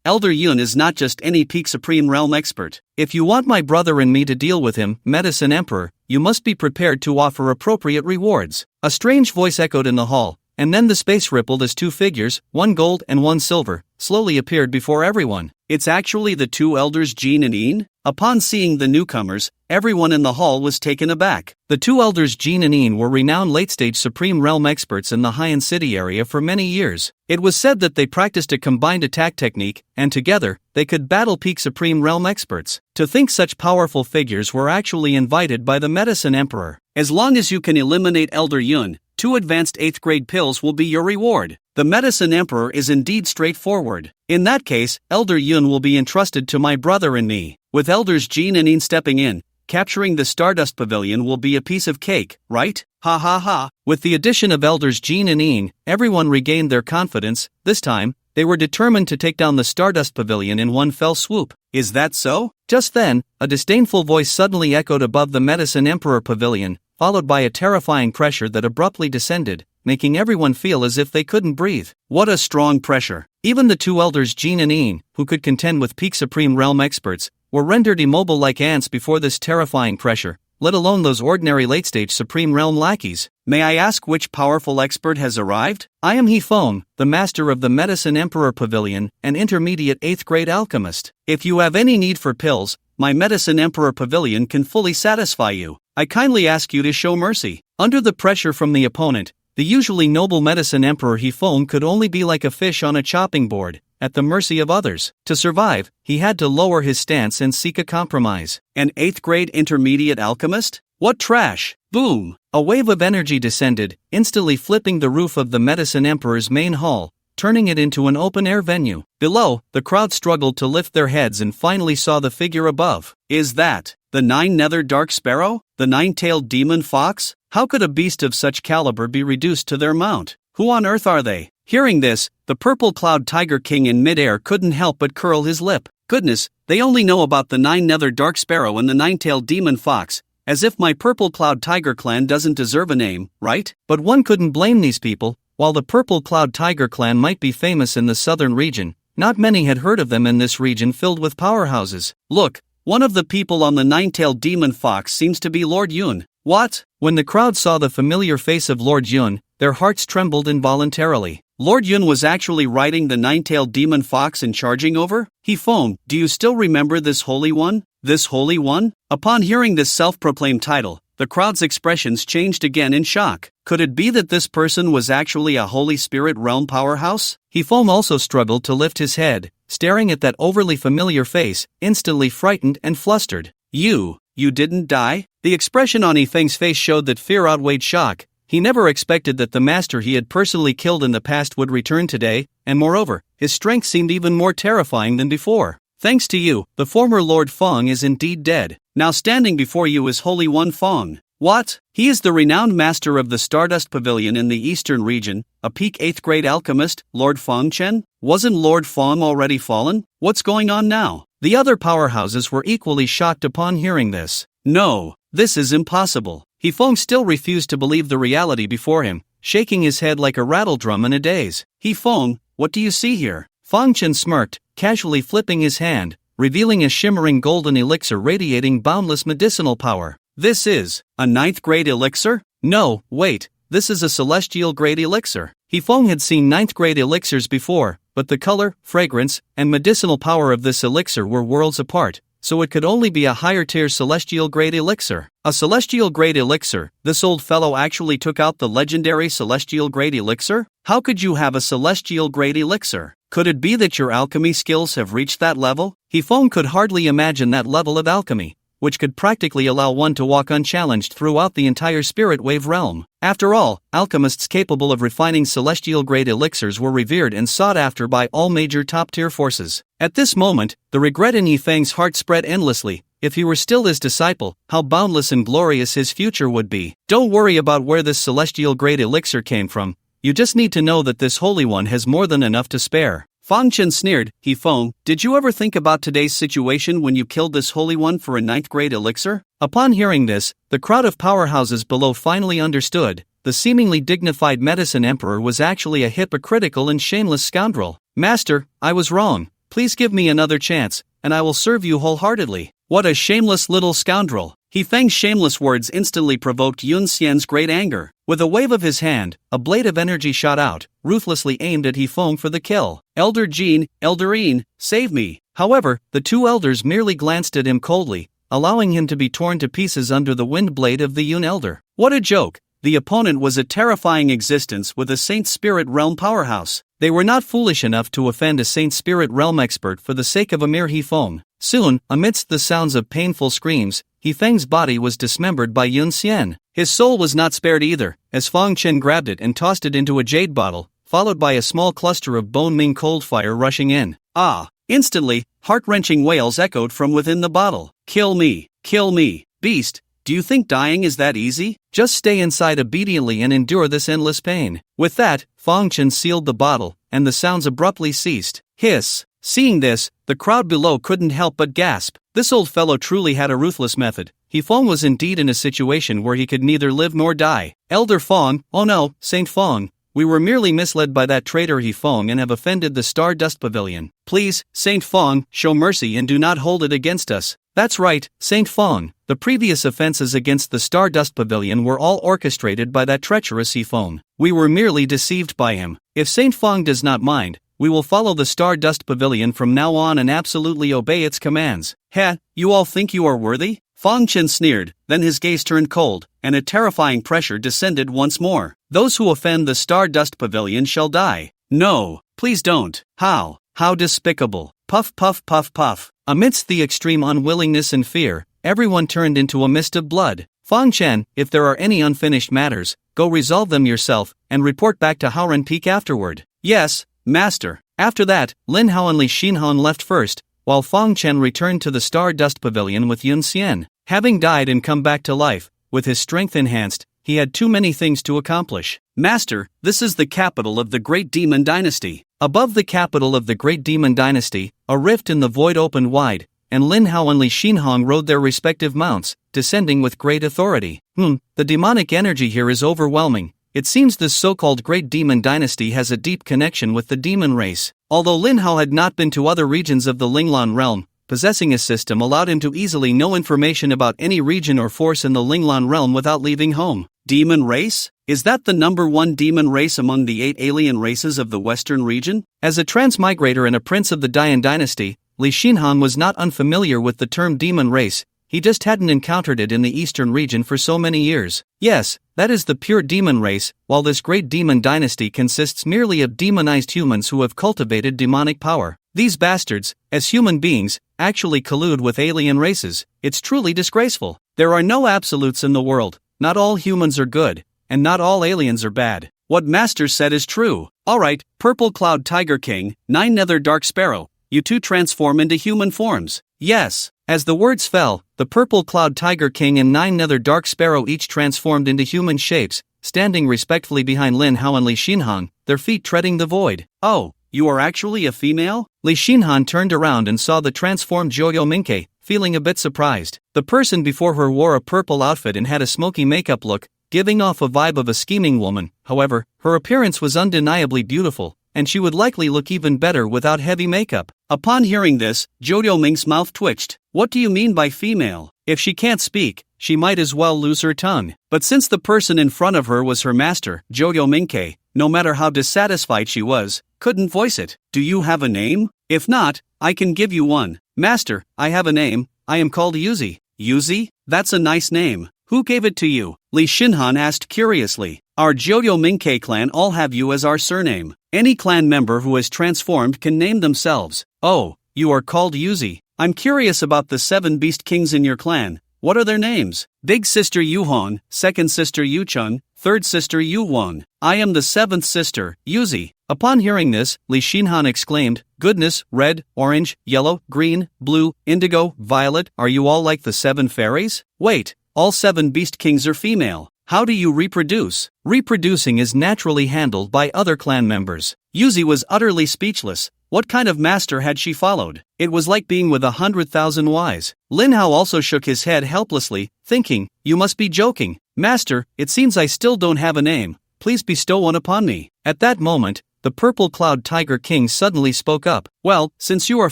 Elder Yun is not just any peak supreme realm expert. If you want my brother and me to deal with him, Medicine Emperor, you must be prepared to offer appropriate rewards. A strange voice echoed in the hall, and then the space rippled as two figures, one gold and one silver, slowly appeared before everyone. It's actually the two elders Jin and In? Upon seeing the newcomers, everyone in the hall was taken aback. The two elders Jin and In were renowned late-stage Supreme Realm experts in the Haiyan City area for many years. It was said that they practiced a combined attack technique, and together, they could battle peak Supreme Realm experts. To think such powerful figures were actually invited by the Medicine Emperor. As long as you can eliminate Elder Yun, 2 advanced 8th grade pills will be your reward. The Medicine Emperor is indeed straightforward. In that case, Elder Yun will be entrusted to my brother and me. With elders Jin and In stepping in, capturing the Stardust Pavilion will be a piece of cake, right? Ha ha ha. With the addition of elders Jin and In, everyone regained their confidence. This time, they were determined to take down the Stardust Pavilion in one fell swoop. Is that so? Just then, a disdainful voice suddenly echoed above the Medicine Emperor Pavilion, followed by a terrifying pressure that abruptly descended, making everyone feel as if they couldn't breathe. What a strong pressure. Even the two elders Jin and In, who could contend with peak Supreme Realm experts, were rendered immobile like ants before this terrifying pressure, let alone those ordinary late-stage Supreme Realm lackeys. May I ask which powerful expert has arrived? I am Hefeng, the master of the Medicine Emperor Pavilion, an intermediate 8th grade alchemist. If you have any need for pills, my Medicine Emperor Pavilion can fully satisfy you. I kindly ask you to show mercy. Under the pressure from the opponent, the usually noble Medicine Emperor Hefeng could only be like a fish on a chopping board, at the mercy of others. To survive, he had to lower his stance and seek a compromise. An 8th grade intermediate alchemist? What trash! Boom! A wave of energy descended, instantly flipping the roof of the Medicine Emperor's main hall, turning it into an open-air venue. Below, the crowd struggled to lift their heads and finally saw the figure above. Is that the 9-nethered dark sparrow? The 9-tailed demon fox? How could a beast of such caliber be reduced to their mount? Who on earth are they? Hearing this, the purple cloud tiger king in midair couldn't help but curl his lip. Goodness, they only know about the 9-nethered dark sparrow and the 9-tailed demon fox. As if my purple cloud tiger clan doesn't deserve a name, right? But one couldn't blame these people. While the purple cloud tiger clan might be famous in the southern region, not many had heard of them in this region filled with powerhouses. Look, one of the people on the 9-tailed demon fox seems to be Lord Yun. What? When the crowd saw the familiar face of Lord Yun, their hearts trembled involuntarily. Lord Yun was actually riding the 9-tailed demon fox and charging over? Hefeng, do you still remember this holy one? This holy one? Upon hearing this self-proclaimed title, the crowd's expressions changed again in shock. Could it be that this person was actually a Holy Spirit realm powerhouse? Hefeng also struggled to lift his head, staring at that overly familiar face, instantly frightened and flustered. You didn't die? The expression on Hefeng's face showed that fear outweighed shock. He never expected that the master he had personally killed in the past would return today, and moreover, his strength seemed even more terrifying than before. Thanks to you, the former Lord Feng is indeed dead. Now standing before you is Holy One Feng. What? He is the renowned master of the Stardust Pavilion in the eastern region, a peak 8th grade alchemist, Lord Feng Chen? Wasn't Lord Feng already fallen? What's going on now? The other powerhouses were equally shocked upon hearing this. No, this is impossible. Hefeng still refused to believe the reality before him, shaking his head like a rattledrum in a daze. Hefeng, what do you see here? Feng Chen smirked, casually flipping his hand, revealing a shimmering golden elixir radiating boundless medicinal power. This is a 9th grade elixir? No, wait, this is a celestial grade elixir. Hefeng had seen 9th grade elixirs before, but the color, fragrance, and medicinal power of this elixir were worlds apart, so it could only be a higher tier celestial grade elixir. A celestial grade elixir? This old fellow actually took out the legendary celestial grade elixir? How could you have a celestial grade elixir? Could it be that your alchemy skills have reached that level? Hefeng could hardly imagine that level of alchemy, which could practically allow one to walk unchallenged throughout the entire spirit wave realm. After all, alchemists capable of refining celestial grade elixirs were revered and sought after by all major top-tier forces. At this moment, the regret in Yifeng's heart spread endlessly. If he were still his disciple, how boundless and glorious his future would be. Don't worry about where this celestial grade elixir came from. You just need to know that this Holy One has more than enough to spare. Fang Chen sneered. He Feng, did you ever think about today's situation when you killed this holy one for a 9th grade elixir? Upon hearing this, the crowd of powerhouses below finally understood. The seemingly dignified medicine emperor was actually a hypocritical and shameless scoundrel. Master, I was wrong. Please give me another chance, and I will serve you wholeheartedly. What a shameless little scoundrel. He Feng's shameless words instantly provoked Yun Xian's great anger. With a wave of his hand, a blade of energy shot out, ruthlessly aimed at He Feng for the kill. Elder Jean, Elderine, save me. However, the two elders merely glanced at him coldly, allowing him to be torn to pieces under the wind blade of the Yun elder. What a joke! The opponent was a terrifying existence with a Saint Spirit Realm powerhouse. They were not foolish enough to offend a Saint Spirit Realm expert for the sake of a mere He Feng. Soon, amidst the sounds of painful screams, He Feng's body was dismembered by Yun Xian. His soul was not spared either, as Fang Chen grabbed it and tossed it into a jade bottle, followed by a small cluster of bone ming cold fire rushing in. Ah! Instantly, heart-wrenching wails echoed from within the bottle. Kill me! Kill me! Beast! Do you think dying is that easy? Just stay inside obediently and endure this endless pain. With that, Fang Chen sealed the bottle, and the sounds abruptly ceased. Hiss! Seeing this, the crowd below couldn't help but gasp. This old fellow truly had a ruthless method. He Feng was indeed in a situation where he could neither live nor die. Elder Feng, oh no, Saint Feng, we were merely misled by that traitor He Feng and have offended the Stardust Pavilion. Please, Saint Feng, show mercy and do not hold it against us. That's right, Saint Feng. The previous offenses against the Stardust Pavilion were all orchestrated by that treacherous He Feng. We were merely deceived by him. If Saint Feng does not mind, we will follow the Stardust Pavilion from now on and absolutely obey its commands. Heh, you all think you are worthy? Fang Chen sneered, then his gaze turned cold, and a terrifying pressure descended once more. Those who offend the Stardust Pavilion shall die. No, please don't. How? How despicable. Puff puff puff puff. Amidst the extreme unwillingness and fear, everyone turned into a mist of blood. Fang Chen, if there are any unfinished matters, go resolve them yourself, and report back to Haoren Peak afterward. Yes, Master. After that, Lin Hao and Li Xinhan left first, while Fang Chen returned to the Stardust Pavilion with Yun Xian. Having died and come back to life, with his strength enhanced, he had too many things to accomplish. Master, this is the capital of the Great Demon Dynasty. Above the capital of the Great Demon Dynasty, a rift in the void opened wide, and Lin Hao and Li Xinhong rode their respective mounts, descending with great authority. The demonic energy here is overwhelming. It seems this so-called Great Demon Dynasty has a deep connection with the demon race. Although Lin Hao had not been to other regions of the Linglan realm, possessing a system allowed him to easily know information about any region or force in the Linglan realm without leaving home. Demon race? Is that the number one demon race among the 8 alien races of the Western region? As a transmigrator and a prince of the Dian dynasty, Li Xinhan was not unfamiliar with the term demon race. He just hadn't encountered it in the eastern region for so many years. Yes, that is the pure demon race, while this great demon dynasty consists merely of demonized humans who have cultivated demonic power. These bastards, as human beings, actually collude with alien races. It's truly disgraceful. There are no absolutes in the world. Not all humans are good, and not all aliens are bad. What Master said is true. Alright, Purple Cloud Tiger King, Nine Nether Dark Sparrow, you two transform into human forms. Yes. As the words fell, the Purple Cloud Tiger King and 9 Nether Dark Sparrow each transformed into human shapes, standing respectfully behind Lin Hao and Li Xinhan, their feet treading the void. Oh, you are actually a female? Li Xinhan turned around and saw the transformed Joyo Minke, feeling a bit surprised. The person before her wore a purple outfit and had a smoky makeup look, giving off a vibe of a scheming woman. However, her appearance was undeniably beautiful, and she would likely look even better without heavy makeup. Upon hearing this, Jojo Ming's mouth twitched. What do you mean by female? If she can't speak, she might as well lose her tongue. But since the person in front of her was her master, Jojo Mingke, no matter how dissatisfied she was, couldn't voice it. Do you have a name? If not, I can give you one. Master, I have a name. I am called Yuzi. Yuzi? That's a nice name. Who gave it to you? Li Xinhan asked curiously. Our Jojo Mingke clan all have you as our surname. Any clan member who has transformed can name themselves. Oh, you are called Yuzi. I'm curious about the 7 beast kings in your clan. What are their names? Big sister Yuhon, second sister Yuchun, third sister Yuwon. I am the 7th sister, Yuzi. Upon hearing this, Li Xinhan exclaimed, Goodness, red, orange, yellow, green, blue, indigo, violet, are you all like the 7 fairies? Wait, all 7 beast kings are female. How do you reproduce? Reproducing is naturally handled by other clan members. Yuzi was utterly speechless. What kind of master had she followed? It was like being with 100,000 wise. Lin Hao also shook his head helplessly, thinking, you must be joking. Master, it seems I still don't have a name. Please bestow one upon me. At that moment, the Purple Cloud Tiger King suddenly spoke up. Well, since you are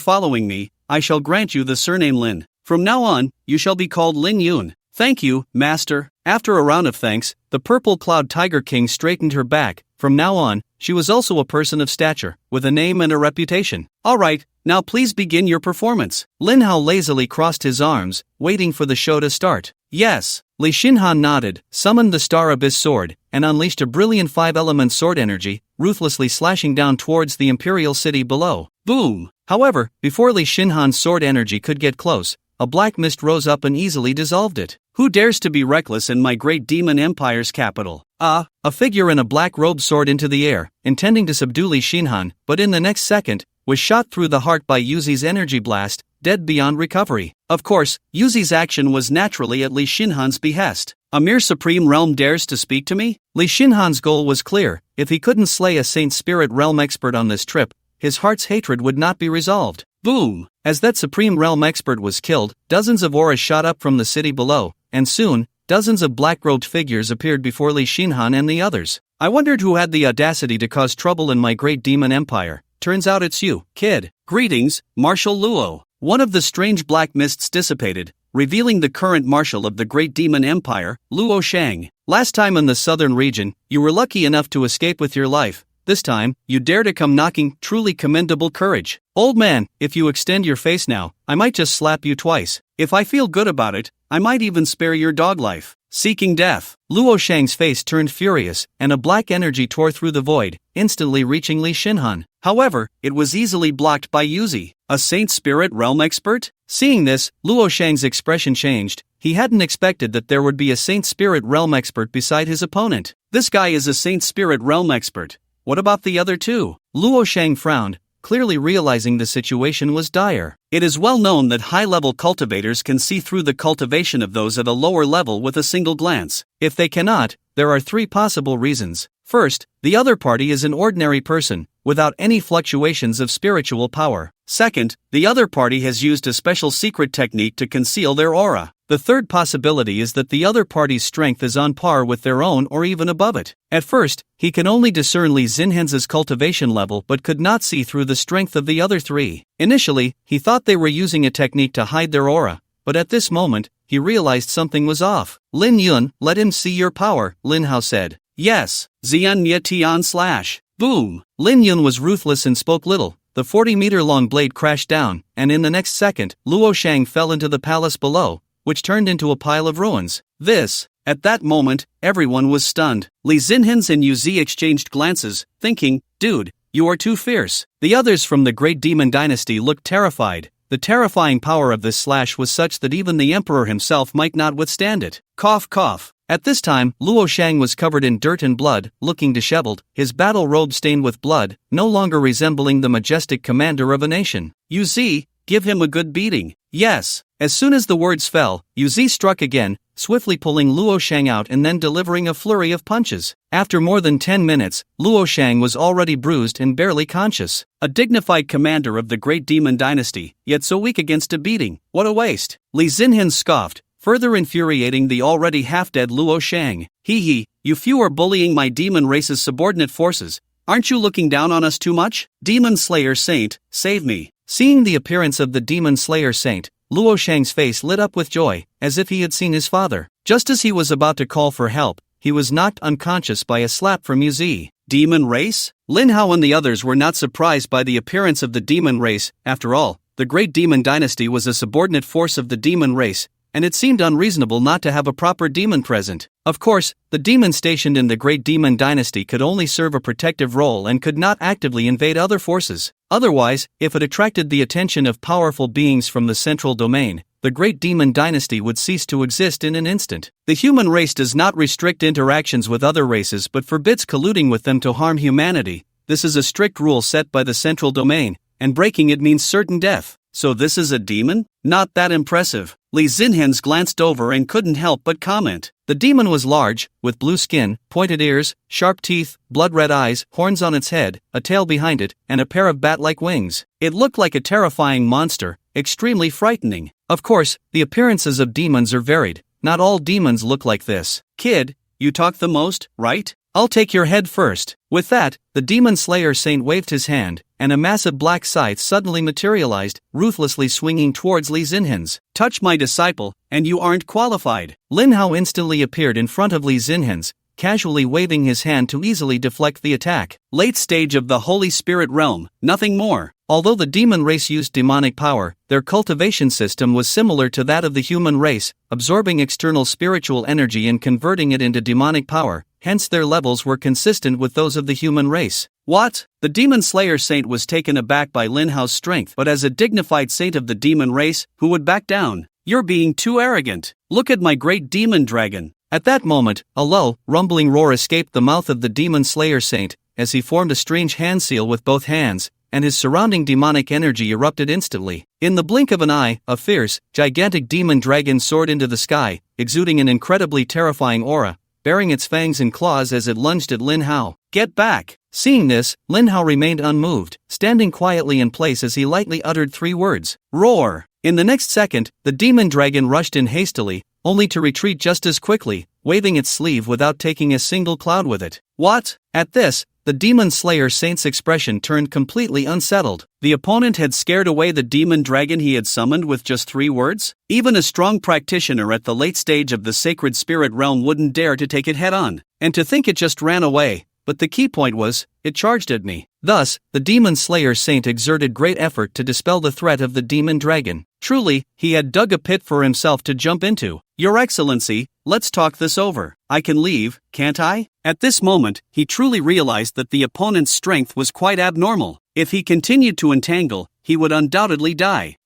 following me, I shall grant you the surname Lin. From now on, you shall be called Lin Yun. Thank you, Master. After a round of thanks, the Purple Cloud Tiger King straightened her back. From now on, she was also a person of stature, with a name and a reputation. Alright, now please begin your performance. Lin Hao lazily crossed his arms, waiting for the show to start. Yes. Li Xinhan nodded, summoned the Star Abyss sword, and unleashed a brilliant 5-element sword energy, ruthlessly slashing down towards the Imperial City below. Boom! However, before Li Xinhan's sword energy could get close, a black mist rose up and easily dissolved it. Who dares to be reckless in my great demon empire's capital? A figure in a black robe soared into the air, intending to subdue Li Xinhan, but in the next second, was shot through the heart by Yuzi's energy blast, dead beyond recovery. Of course, Yuzi's action was naturally at Li Xinhan's behest. A mere supreme realm dares to speak to me? Li Xinhan's goal was clear. If he couldn't slay a Saint Spirit Realm expert on this trip, his heart's hatred would not be resolved. Boom! As that Supreme Realm expert was killed, dozens of auras shot up from the city below, and soon, dozens of black-robed figures appeared before Li Xinhan and the others. I wondered who had the audacity to cause trouble in my great demon empire. Turns out it's you, kid. Greetings, Marshal Luo. One of the strange black mists dissipated, revealing the current marshal of the great demon empire, Luo Shang. Last time in the southern region, you were lucky enough to escape with your life. This time, you dare to come knocking. Truly commendable courage. Old man, if you extend your face now, I might just slap you twice. If I feel good about it, I might even spare your dog life. Seeking death. Luo Shang's face turned furious, and a black energy tore through the void, instantly reaching Li Xinhan. However, it was easily blocked by Yuzi, a Saint Spirit Realm expert. Seeing this, Luo Shang's expression changed. He hadn't expected that there would be a Saint Spirit Realm expert beside his opponent. This guy is a Saint Spirit Realm expert. What about the other two? Luo Shang frowned, clearly realizing the situation was dire. It is well known that high-level cultivators can see through the cultivation of those at a lower level with a single glance. If they cannot, there are three possible reasons. First, the other party is an ordinary person, without any fluctuations of spiritual power. Second, the other party has used a special secret technique to conceal their aura. The third possibility is that the other party's strength is on par with their own or even above it. At first, he can only discern Li Xinhan's cultivation level but could not see through the strength of the other three. Initially, he thought they were using a technique to hide their aura, but at this moment, he realized something was off. Lin Yun, let him see your power, Lin Hao said. Yes, Xian Nye Tian slash. Boom! Lin Yun was ruthless and spoke little. The 40-meter-long blade crashed down, and in the next second, Luo Shang fell into the palace below, which turned into a pile of ruins. At that moment, everyone was stunned. Li Xinhan and Yuzi exchanged glances, thinking, dude, you are too fierce. The others from the Great Demon Dynasty looked terrified. The terrifying power of this slash was such that even the emperor himself might not withstand it. Cough cough. At this time, Luo Shang was covered in dirt and blood, looking disheveled, his battle robe stained with blood, no longer resembling the majestic commander of a nation. Yuzi, give him a good beating. Yes. As soon as the words fell, Yuzi struck again, swiftly pulling Luo Shang out and then delivering a flurry of punches. After more than 10 minutes, Luo Shang was already bruised and barely conscious. A dignified commander of the Great Demon Dynasty, yet so weak against a beating. What a waste. Li Xinhan scoffed, further infuriating the already half-dead Luo Shang. Hee, you few are bullying my demon race's subordinate forces. Aren't you looking down on us too much? Demon Slayer Saint, save me. Seeing the appearance of the Demon Slayer Saint, Luo Shang's face lit up with joy, as if he had seen his father. Just as he was about to call for help, he was knocked unconscious by a slap from Yuzi. Demon race? Lin Hao and the others were not surprised by the appearance of the demon race. After all, the Great Demon Dynasty was a subordinate force of the demon race, and it seemed unreasonable not to have a proper demon present. Of course, the demon stationed in the Great Demon Dynasty could only serve a protective role and could not actively invade other forces. Otherwise, if it attracted the attention of powerful beings from the central domain, the Great Demon Dynasty would cease to exist in an instant. The human race does not restrict interactions with other races but forbids colluding with them to harm humanity. This is a strict rule set by the central domain, and breaking it means certain death. So this is a demon? Not that impressive. Li Xinhens glanced over and couldn't help but comment. The demon was large, with blue skin, pointed ears, sharp teeth, blood-red eyes, horns on its head, a tail behind it, and a pair of bat-like wings. It looked like a terrifying monster, extremely frightening. Of course, the appearances of demons are varied. Not all demons look like this. Kid, you talk the most, right? I'll take your head first. With that, the demon slayer saint waved his hand, and a massive black scythe suddenly materialized, ruthlessly swinging towards Li Xinhens. Touch my disciple, and you aren't qualified. Lin Hao instantly appeared in front of Li Xinhens, casually waving his hand to easily deflect the attack. Late stage of the Holy Spirit realm, nothing more. Although the demon race used demonic power, their cultivation system was similar to that of the human race, absorbing external spiritual energy and converting it into demonic power. Hence their levels were consistent with those of the human race. What? The demon slayer saint was taken aback by Lin Hao's strength, but as a dignified saint of the demon race, who would back down? You're being too arrogant. Look at my great demon dragon. At that moment, a low, rumbling roar escaped the mouth of the demon slayer saint, as he formed a strange hand seal with both hands, and his surrounding demonic energy erupted instantly. In the blink of an eye, a fierce, gigantic demon dragon soared into the sky, exuding an incredibly terrifying aura, baring its fangs and claws as it lunged at Lin Hao. Get back! Seeing this, Lin Hao remained unmoved, standing quietly in place as he lightly uttered 3 words. Roar! In the next second, the demon dragon rushed in hastily, only to retreat just as quickly, waving its sleeve without taking a single cloud with it. What? At this, the demon slayer saint's expression turned completely unsettled. The opponent had scared away the demon dragon he had summoned with just 3 words? Even a strong practitioner at the late stage of the sacred spirit realm wouldn't dare to take it head on. And to think it just ran away. But the key point was, it charged at me. Thus, the demon slayer saint exerted great effort to dispel the threat of the demon dragon. Truly, he had dug a pit for himself to jump into. Your Excellency, let's talk this over. I can leave, can't I? At this moment, he truly realized that the opponent's strength was quite abnormal. If he continued to entangle, he would undoubtedly die.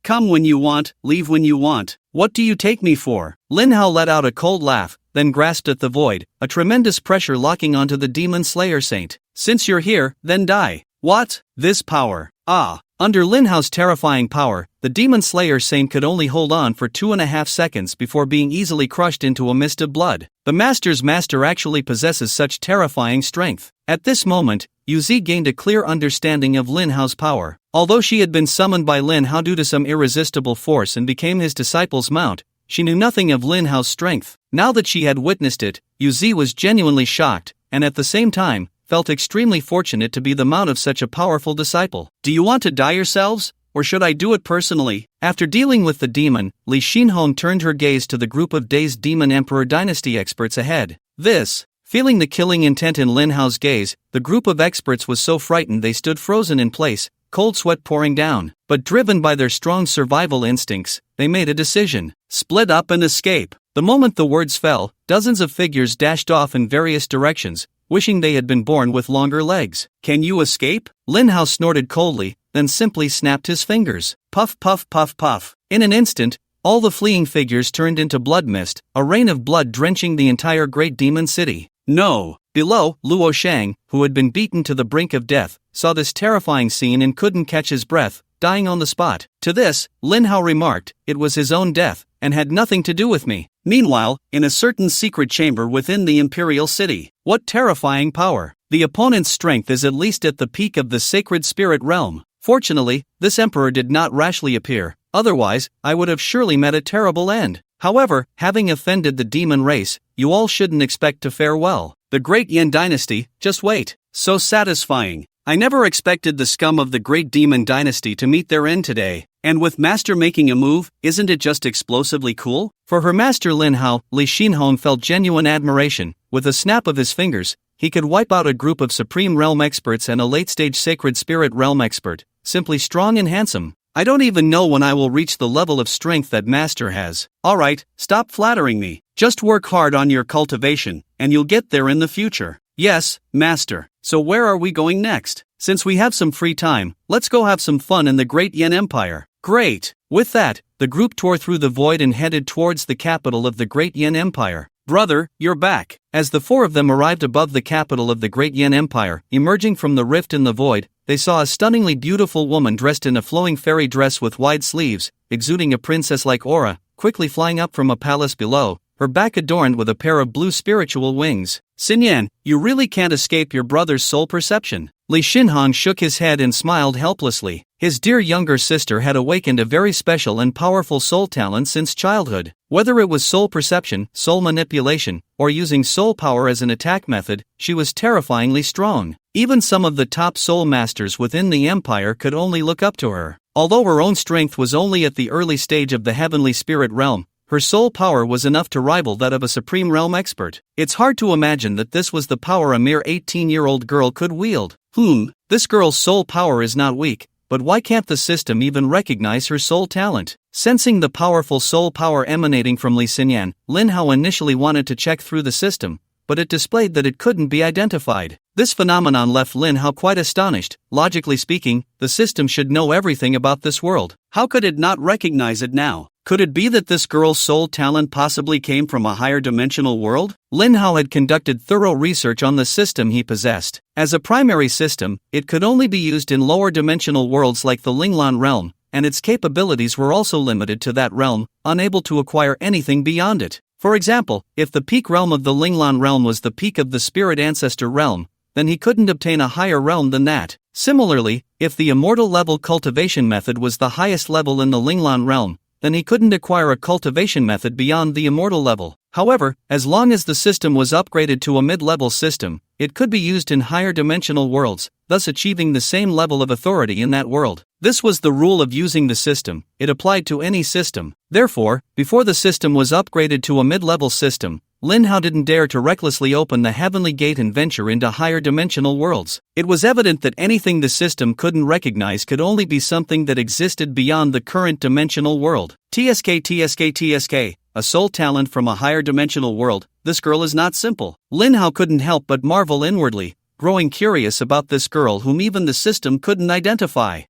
Come when you want, leave when you want. What do you take me for? Lin Hao let out a cold laugh, then grasped at the void, a tremendous pressure locking onto the demon slayer saint. Since you're here, then die. What? This power. Under Lin Hao's terrifying power, the demon slayer saint could only hold on for 2.5 seconds before being easily crushed into a mist of blood. The master's master actually possesses such terrifying strength. At this moment, Yuzi gained a clear understanding of Lin Hao's power. Although she had been summoned by Lin Hao due to some irresistible force and became his disciple's mount, she knew nothing of Lin Hao's strength. Now that she had witnessed it, Yuzi was genuinely shocked, and at the same time, felt extremely fortunate to be the mount of such a powerful disciple. Do you want to die yourselves, or should I do it personally? After dealing with the demon, Li Xinhong turned her gaze to the group of dazed demon emperor dynasty experts ahead. Feeling the killing intent in Lin Hao's gaze, the group of experts was so frightened they stood frozen in place, cold sweat pouring down. But driven by their strong survival instincts, they made a decision. Split up and escape. The moment the words fell, dozens of figures dashed off in various directions, wishing they had been born with longer legs. Can you escape? Lin Hao snorted coldly, then simply snapped his fingers. Puff puff puff puff. In an instant, all the fleeing figures turned into blood mist, a rain of blood drenching the entire great demon city. No. Below, Luo Shang, who had been beaten to the brink of death, saw this terrifying scene and couldn't catch his breath, dying on the spot. To this, Lin Hao remarked, it was his own death, and had nothing to do with me. Meanwhile, in a certain secret chamber within the imperial city. What terrifying power! The opponent's strength is at least at the peak of the sacred spirit realm. Fortunately, this emperor did not rashly appear, otherwise, I would have surely met a terrible end. However, having offended the demon race, you all shouldn't expect to fare well. The Great Yan Dynasty, just wait. So satisfying. I never expected the scum of the Great Demon Dynasty to meet their end today. And with Master making a move, isn't it just explosively cool? For her master Lin Hao, Li Xinhong felt genuine admiration. With a snap of his fingers, he could wipe out a group of Supreme Realm experts and a late-stage Sacred Spirit Realm expert, simply strong and handsome. I don't even know when I will reach the level of strength that Master has. Alright, stop flattering me. Just work hard on your cultivation, and you'll get there in the future. Yes, Master. So where are we going next? Since we have some free time, let's go have some fun in the Great Yan Empire. Great! With that, the group tore through the void and headed towards the capital of the Great Yan Empire. Brother, you're back. As the 4 of them arrived above the capital of the Great Yan Empire, emerging from the rift in the void, they saw a stunningly beautiful woman dressed in a flowing fairy dress with wide sleeves, exuding a princess-like aura, quickly flying up from a palace below, her back adorned with a pair of blue spiritual wings. Xinyan, you really can't escape your brother's soul perception. Li Xinhong shook his head and smiled helplessly. His dear younger sister had awakened a very special and powerful soul talent since childhood. Whether it was soul perception, soul manipulation, or using soul power as an attack method, she was terrifyingly strong. Even some of the top soul masters within the empire could only look up to her. Although her own strength was only at the early stage of the heavenly spirit realm, her soul power was enough to rival that of a supreme realm expert. It's hard to imagine that this was the power a mere 18-year-old girl could wield. This girl's soul power is not weak, but why can't the system even recognize her soul talent? Sensing the powerful soul power emanating from Li Xinyan, Lin Hao initially wanted to check through the system, but it displayed that it couldn't be identified. This phenomenon left Lin Hao quite astonished. Logically speaking, the system should know everything about this world. How could it not recognize it now? Could it be that this girl's soul talent possibly came from a higher dimensional world? Lin Hao had conducted thorough research on the system he possessed. As a primary system, it could only be used in lower dimensional worlds like the Linglan realm, and its capabilities were also limited to that realm, unable to acquire anything beyond it. For example, if the peak realm of the Linglan realm was the peak of the spirit ancestor realm, then he couldn't obtain a higher realm than that. Similarly, if the immortal level cultivation method was the highest level in the Linglan realm, then he couldn't acquire a cultivation method beyond the immortal level. However, as long as the system was upgraded to a mid-level system, it could be used in higher dimensional worlds, thus achieving the same level of authority in that world. This was the rule of using the system. It applied to any system. Therefore, before the system was upgraded to a mid-level system, Lin Hao didn't dare to recklessly open the heavenly gate and venture into higher dimensional worlds. It was evident that anything the system couldn't recognize could only be something that existed beyond the current dimensional world. TSK, a soul talent from a higher dimensional world. This girl is not simple. Lin Hao couldn't help but marvel inwardly, growing curious about this girl whom even the system couldn't identify.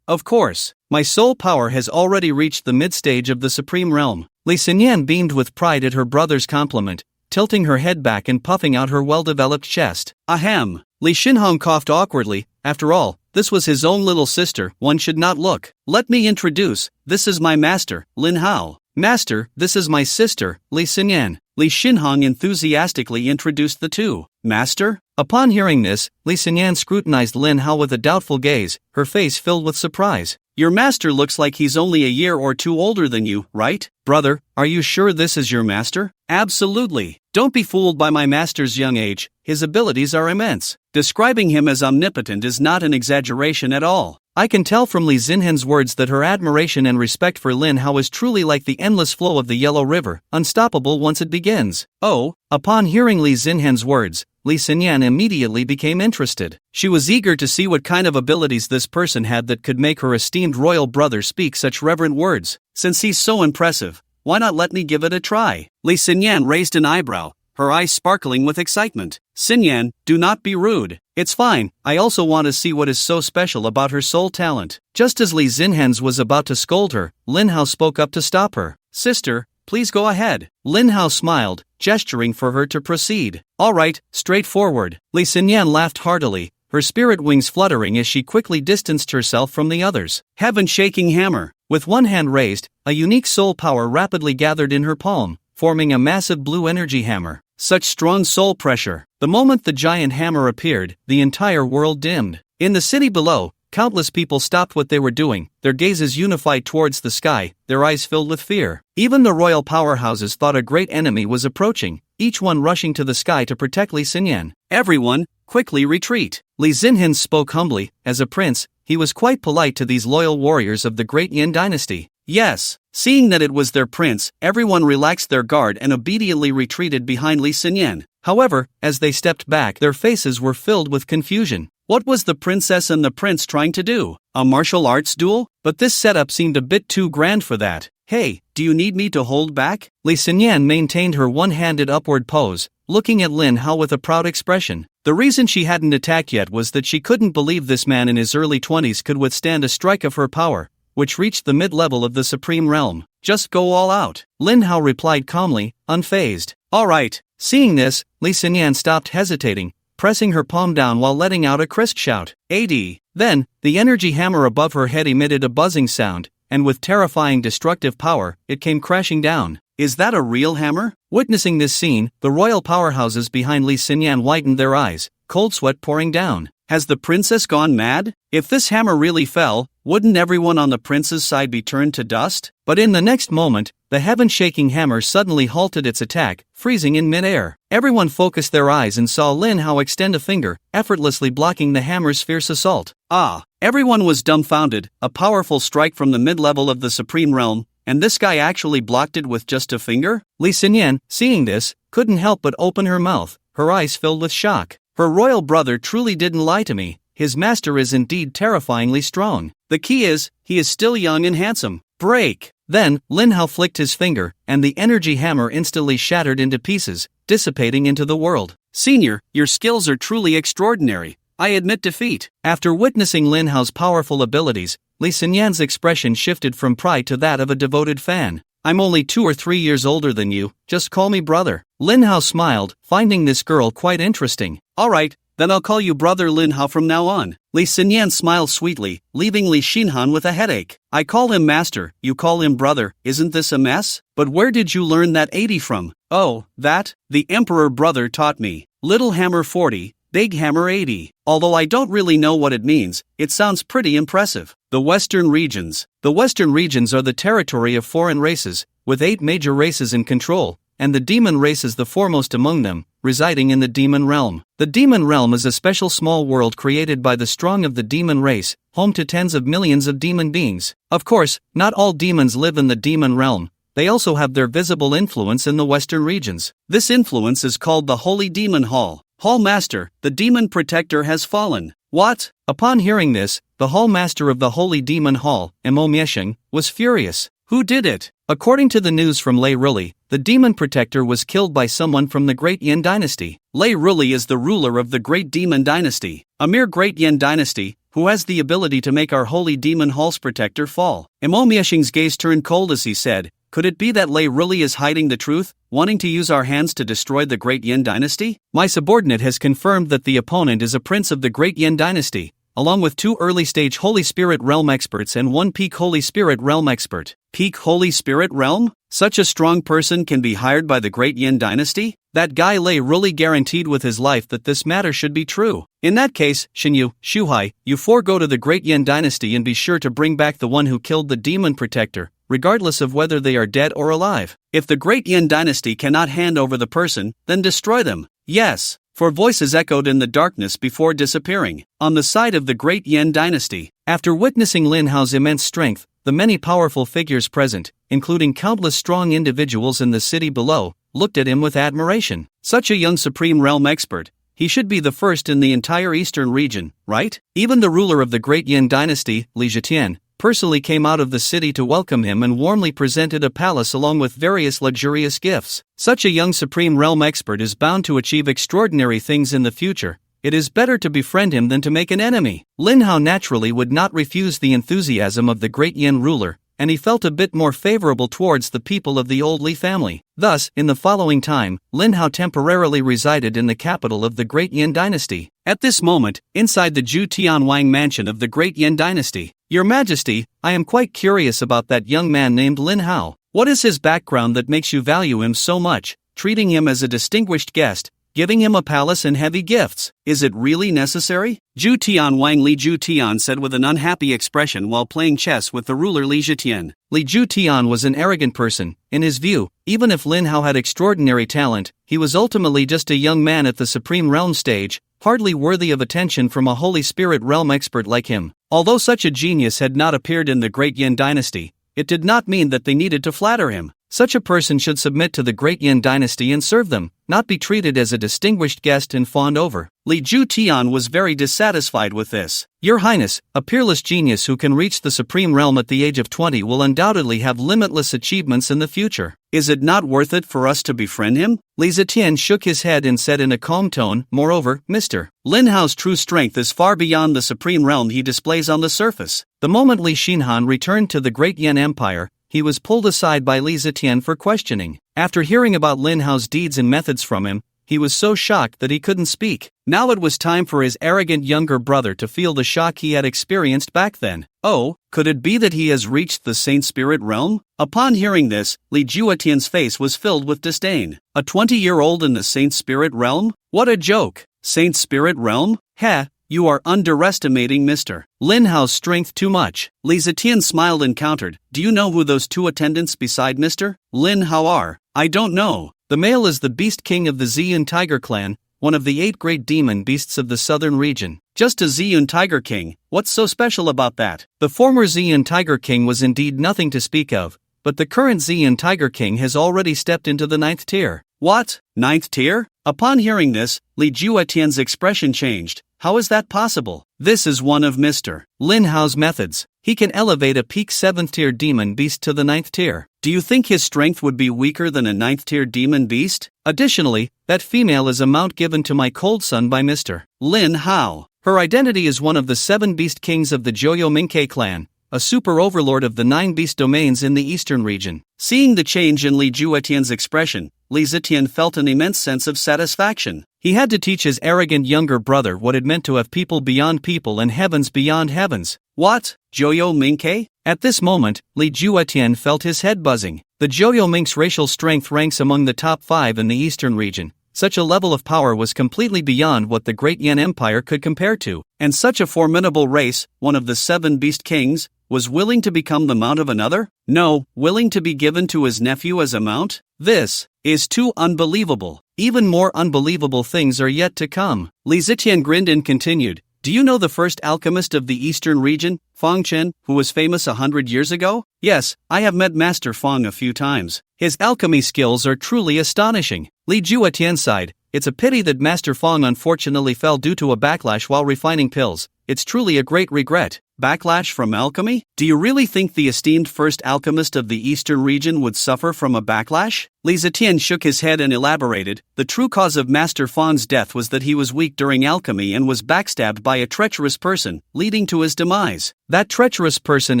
Of course, my soul power has already reached the mid-stage of the supreme realm. Li Xinyan beamed with pride at her brother's compliment, tilting her head back and puffing out her well-developed chest. Ahem. Li Xinhong coughed awkwardly. After all, this was his own little sister. One should not look. Let me introduce. This is my master, Lin Hao. Master, this is my sister, Li Xinyan. Li Xinhong enthusiastically introduced the two. Master? Upon hearing this, Li Xinyan scrutinized Lin Hao with a doubtful gaze, her face filled with surprise. Your master looks like he's only a year or two older than you, right? Brother, are you sure this is your master? Absolutely. Don't be fooled by my master's young age. His abilities are immense. Describing him as omnipotent is not an exaggeration at all. I can tell from Li Xinhan's words that her admiration and respect for Lin Hao is truly like the endless flow of the Yellow River, unstoppable once it begins. Oh, upon hearing Li Xinhan's words, Li Xinyan immediately became interested. She was eager to see what kind of abilities this person had that could make her esteemed royal brother speak such reverent words. Since he's so impressive, why not let me give it a try? Li Xinyan raised an eyebrow, her eyes sparkling with excitement. Xinyan, do not be rude. It's fine, I also want to see what is so special about her soul talent. Just as Li Xinhan's was about to scold her, Lin Hao spoke up to stop her. Sister, please go ahead. Lin Hao smiled, gesturing for her to proceed. All right, straightforward. Li Xinyan laughed heartily, her spirit wings fluttering as she quickly distanced herself from the others. Heaven-shaking hammer. With one hand raised, a unique soul power rapidly gathered in her palm, forming a massive blue energy hammer. Such strong soul pressure. The moment the giant hammer appeared, the entire world dimmed. In the city below, countless people stopped what they were doing, their gazes unified towards the sky, their eyes filled with fear. Even the royal powerhouses thought a great enemy was approaching, each one rushing to the sky to protect Li Xinyan. Everyone, quickly retreat. Li Xinhan spoke humbly. As a prince, he was quite polite to these loyal warriors of the great Yin dynasty. Yes, seeing that it was their prince, everyone relaxed their guard and obediently retreated behind Li Xinyan. However, as they stepped back, their faces were filled with confusion. What was the princess and the prince trying to do? A martial arts duel? But this setup seemed a bit too grand for that. Hey, do you need me to hold back? Li Xinyan maintained her one-handed upward pose, looking at Lin Hao with a proud expression. The reason she hadn't attacked yet was that she couldn't believe this man in his early 20s could withstand a strike of her power, which reached the mid-level of the supreme realm. Just go all out. Lin Hao replied calmly, unfazed. All right. Seeing this, Li Xinyan stopped hesitating, pressing her palm down while letting out a crisp shout. AD. Then, the energy hammer above her head emitted a buzzing sound, and with terrifying destructive power, it came crashing down. Is that a real hammer? Witnessing this scene, the royal powerhouses behind Li Xinyan whitened their eyes, cold sweat pouring down. Has the princess gone mad? If this hammer really fell, wouldn't everyone on the prince's side be turned to dust? But in the next moment, the heaven-shaking hammer suddenly halted its attack, freezing in mid-air. Everyone focused their eyes and saw Lin Hao extend a finger, effortlessly blocking the hammer's fierce assault. Ah! Everyone was dumbfounded, a powerful strike from the mid-level of the Supreme Realm, and this guy actually blocked it with just a finger? Li Xinyan, seeing this, couldn't help but open her mouth, her eyes filled with shock. Her royal brother truly didn't lie to me. His master is indeed terrifyingly strong. The key is, he is still young and handsome. Break! Then, Lin Hao flicked his finger, and the energy hammer instantly shattered into pieces, dissipating into the world. Senior, your skills are truly extraordinary. I admit defeat. After witnessing Lin Hao's powerful abilities, Li Xinyan's expression shifted from pride to that of a devoted fan. I'm only 2 or 3 years older than you, just call me brother. Lin Hao smiled, finding this girl quite interesting. Alright, then I'll call you brother Lin Hao from now on. Li Xinyan smiled sweetly, leaving Li Xinhan with a headache. I call him master, you call him brother, isn't this a mess? But where did you learn that 80 from? Oh, that? The emperor brother taught me. Little hammer 40, big hammer 80. Although I don't really know what it means, it sounds pretty impressive. The Western regions. The Western regions are the territory of foreign races, with 8 major races in control, and the demon race is the foremost among them, residing in the demon realm. The demon realm is a special small world created by the strong of the demon race, home to tens of millions of demon beings. Of course, not all demons live in the demon realm. They also have their visible influence in the Western regions. This influence is called the Holy Demon Hall. Hall Master, the demon protector has fallen. What? Upon hearing this, the Hall Master of the Holy Demon Hall, Mo Miesheng, was furious. Who did it? According to the news from Lei Ruli, the demon protector was killed by someone from the Great Yin dynasty. Lei Ruli is the ruler of the Great Demon dynasty, a mere Great Yin dynasty, who has the ability to make our Holy Demon Hall's protector fall. Mo Miesheng's gaze turned cold as he said, could it be that Lei Ruli is hiding the truth, wanting to use our hands to destroy the Great Yin dynasty? My subordinate has confirmed that the opponent is a prince of the Great Yin dynasty, along with 2 early-stage Holy Spirit Realm experts and 1 peak Holy Spirit Realm expert. Peak Holy Spirit Realm? Such a strong person can be hired by the Great Yin dynasty? That guy Lei Ruli guaranteed with his life that this matter should be true. In that case, Xinyu, Shuhai, you 4 go to the Great Yin dynasty and be sure to bring back the one who killed the demon protector, regardless of whether they are dead or alive. If the Great Yin dynasty cannot hand over the person, then destroy them. Yes. 4 voices echoed in the darkness before disappearing. On the side of the Great Yin dynasty, after witnessing Lin Hao's immense strength, the many powerful figures present, including countless strong individuals in the city below, looked at him with admiration. Such a young Supreme Realm expert, he should be the first in the entire eastern region, right? Even the ruler of the Great Yin dynasty, Li Zhetian, personally came out of the city to welcome him and warmly presented a palace along with various luxurious gifts. Such a young Supreme Realm expert is bound to achieve extraordinary things in the future. It is better to befriend him than to make an enemy. Lin Hao naturally would not refuse the enthusiasm of the Great Yin ruler, and he felt a bit more favorable towards the people of the old Li family. Thus, in the following time, Lin Hao temporarily resided in the capital of the Great Yin dynasty. At this moment, inside the Zhu Tianwang mansion of the Great Yin dynasty, Your Majesty, I am quite curious about that young man named Lin Hao. What is his background that makes you value him so much, treating him as a distinguished guest, giving him a palace and heavy gifts? Is it really necessary? Zhu Tianwang Li Zhutian said with an unhappy expression while playing chess with the ruler Li Zhetian. Li Zhutian was an arrogant person. In his view, even if Lin Hao had extraordinary talent, he was ultimately just a young man at the Supreme Realm stage, hardly worthy of attention from a Holy Spirit Realm expert like him. Although such a genius had not appeared in the Great Yin dynasty, it did not mean that they needed to flatter him. Such a person should submit to the Great Yin dynasty and serve them, not be treated as a distinguished guest and fawned over. Li Zhutian was very dissatisfied with this. Your Highness, a peerless genius who can reach the Supreme Realm at the age of 20 will undoubtedly have limitless achievements in the future. Is it not worth it for us to befriend him? Li Zetian shook his head and said in a calm tone, moreover, Mr. Lin Hao's true strength is far beyond the Supreme Realm he displays on the surface. The moment Li Xinhan returned to the Great Yin Empire, he was pulled aside by Li Zetian for questioning. After hearing about Lin Hao's deeds and methods from him, he was so shocked that he couldn't speak. Now it was time for his arrogant younger brother to feel the shock he had experienced back then. Oh, could it be that he has reached the Saint Spirit realm? Upon hearing this, Li Juetian's face was filled with disdain. A 20-year-old in the Saint Spirit realm? What a joke! Saint Spirit realm? Heh, you are underestimating Mr. Lin Hao's strength too much. Li Zetian smiled and countered, do you know who those two attendants beside Mr. Lin Hao are? I don't know. The male is the beast king of the Ziyun Tiger clan, one of the 8 great demon beasts of the southern region. Just a Ziyun Tiger King, what's so special about that? The former Ziyun Tiger King was indeed nothing to speak of, but the current Ziyun Tiger King has already stepped into the 9th tier. What? 9th tier? Upon hearing this, Li Juetian's expression changed. How is that possible? This is one of Mr. Lin Hao's methods. He can elevate a peak 7th tier demon beast to the 9th tier. Do you think his strength would be weaker than a 9th tier demon beast? Additionally, that female is a mount given to my cold son by Mr. Lin Hao. Her identity is one of the 7 beast kings of the Joyo Minkei clan, a super overlord of the 9 beast domains in the eastern region. Seeing the change in Li Juetian's expression, Li Zetian felt an immense sense of satisfaction. He had to teach his arrogant younger brother what it meant to have people beyond people and heavens beyond heavens. What? Joyo Minkei? At this moment, Li Juetian felt his head buzzing. The Joyo Mink's racial strength ranks among the top 5 in the eastern region. Such a level of power was completely beyond what the Great Yan Empire could compare to. And such a formidable race, one of the 7 beast kings, was willing to become the mount of another? No, willing to be given to his nephew as a mount? This is too unbelievable. Even more unbelievable things are yet to come. Li Zetian grinned and continued, do you know the first alchemist of the eastern region, Feng Chen, who was famous 100 years ago? Yes, I have met Master Feng a few times. His alchemy skills are truly astonishing. Li Juetian sighed, it's a pity that Master Feng unfortunately fell due to a backlash while refining pills. It's truly a great regret. Backlash from alchemy? Do you really think the esteemed first alchemist of the eastern region would suffer from a backlash? Li Zetian shook his head and elaborated, the true cause of Master Feng's death was that he was weak during alchemy and was backstabbed by a treacherous person, leading to his demise. That treacherous person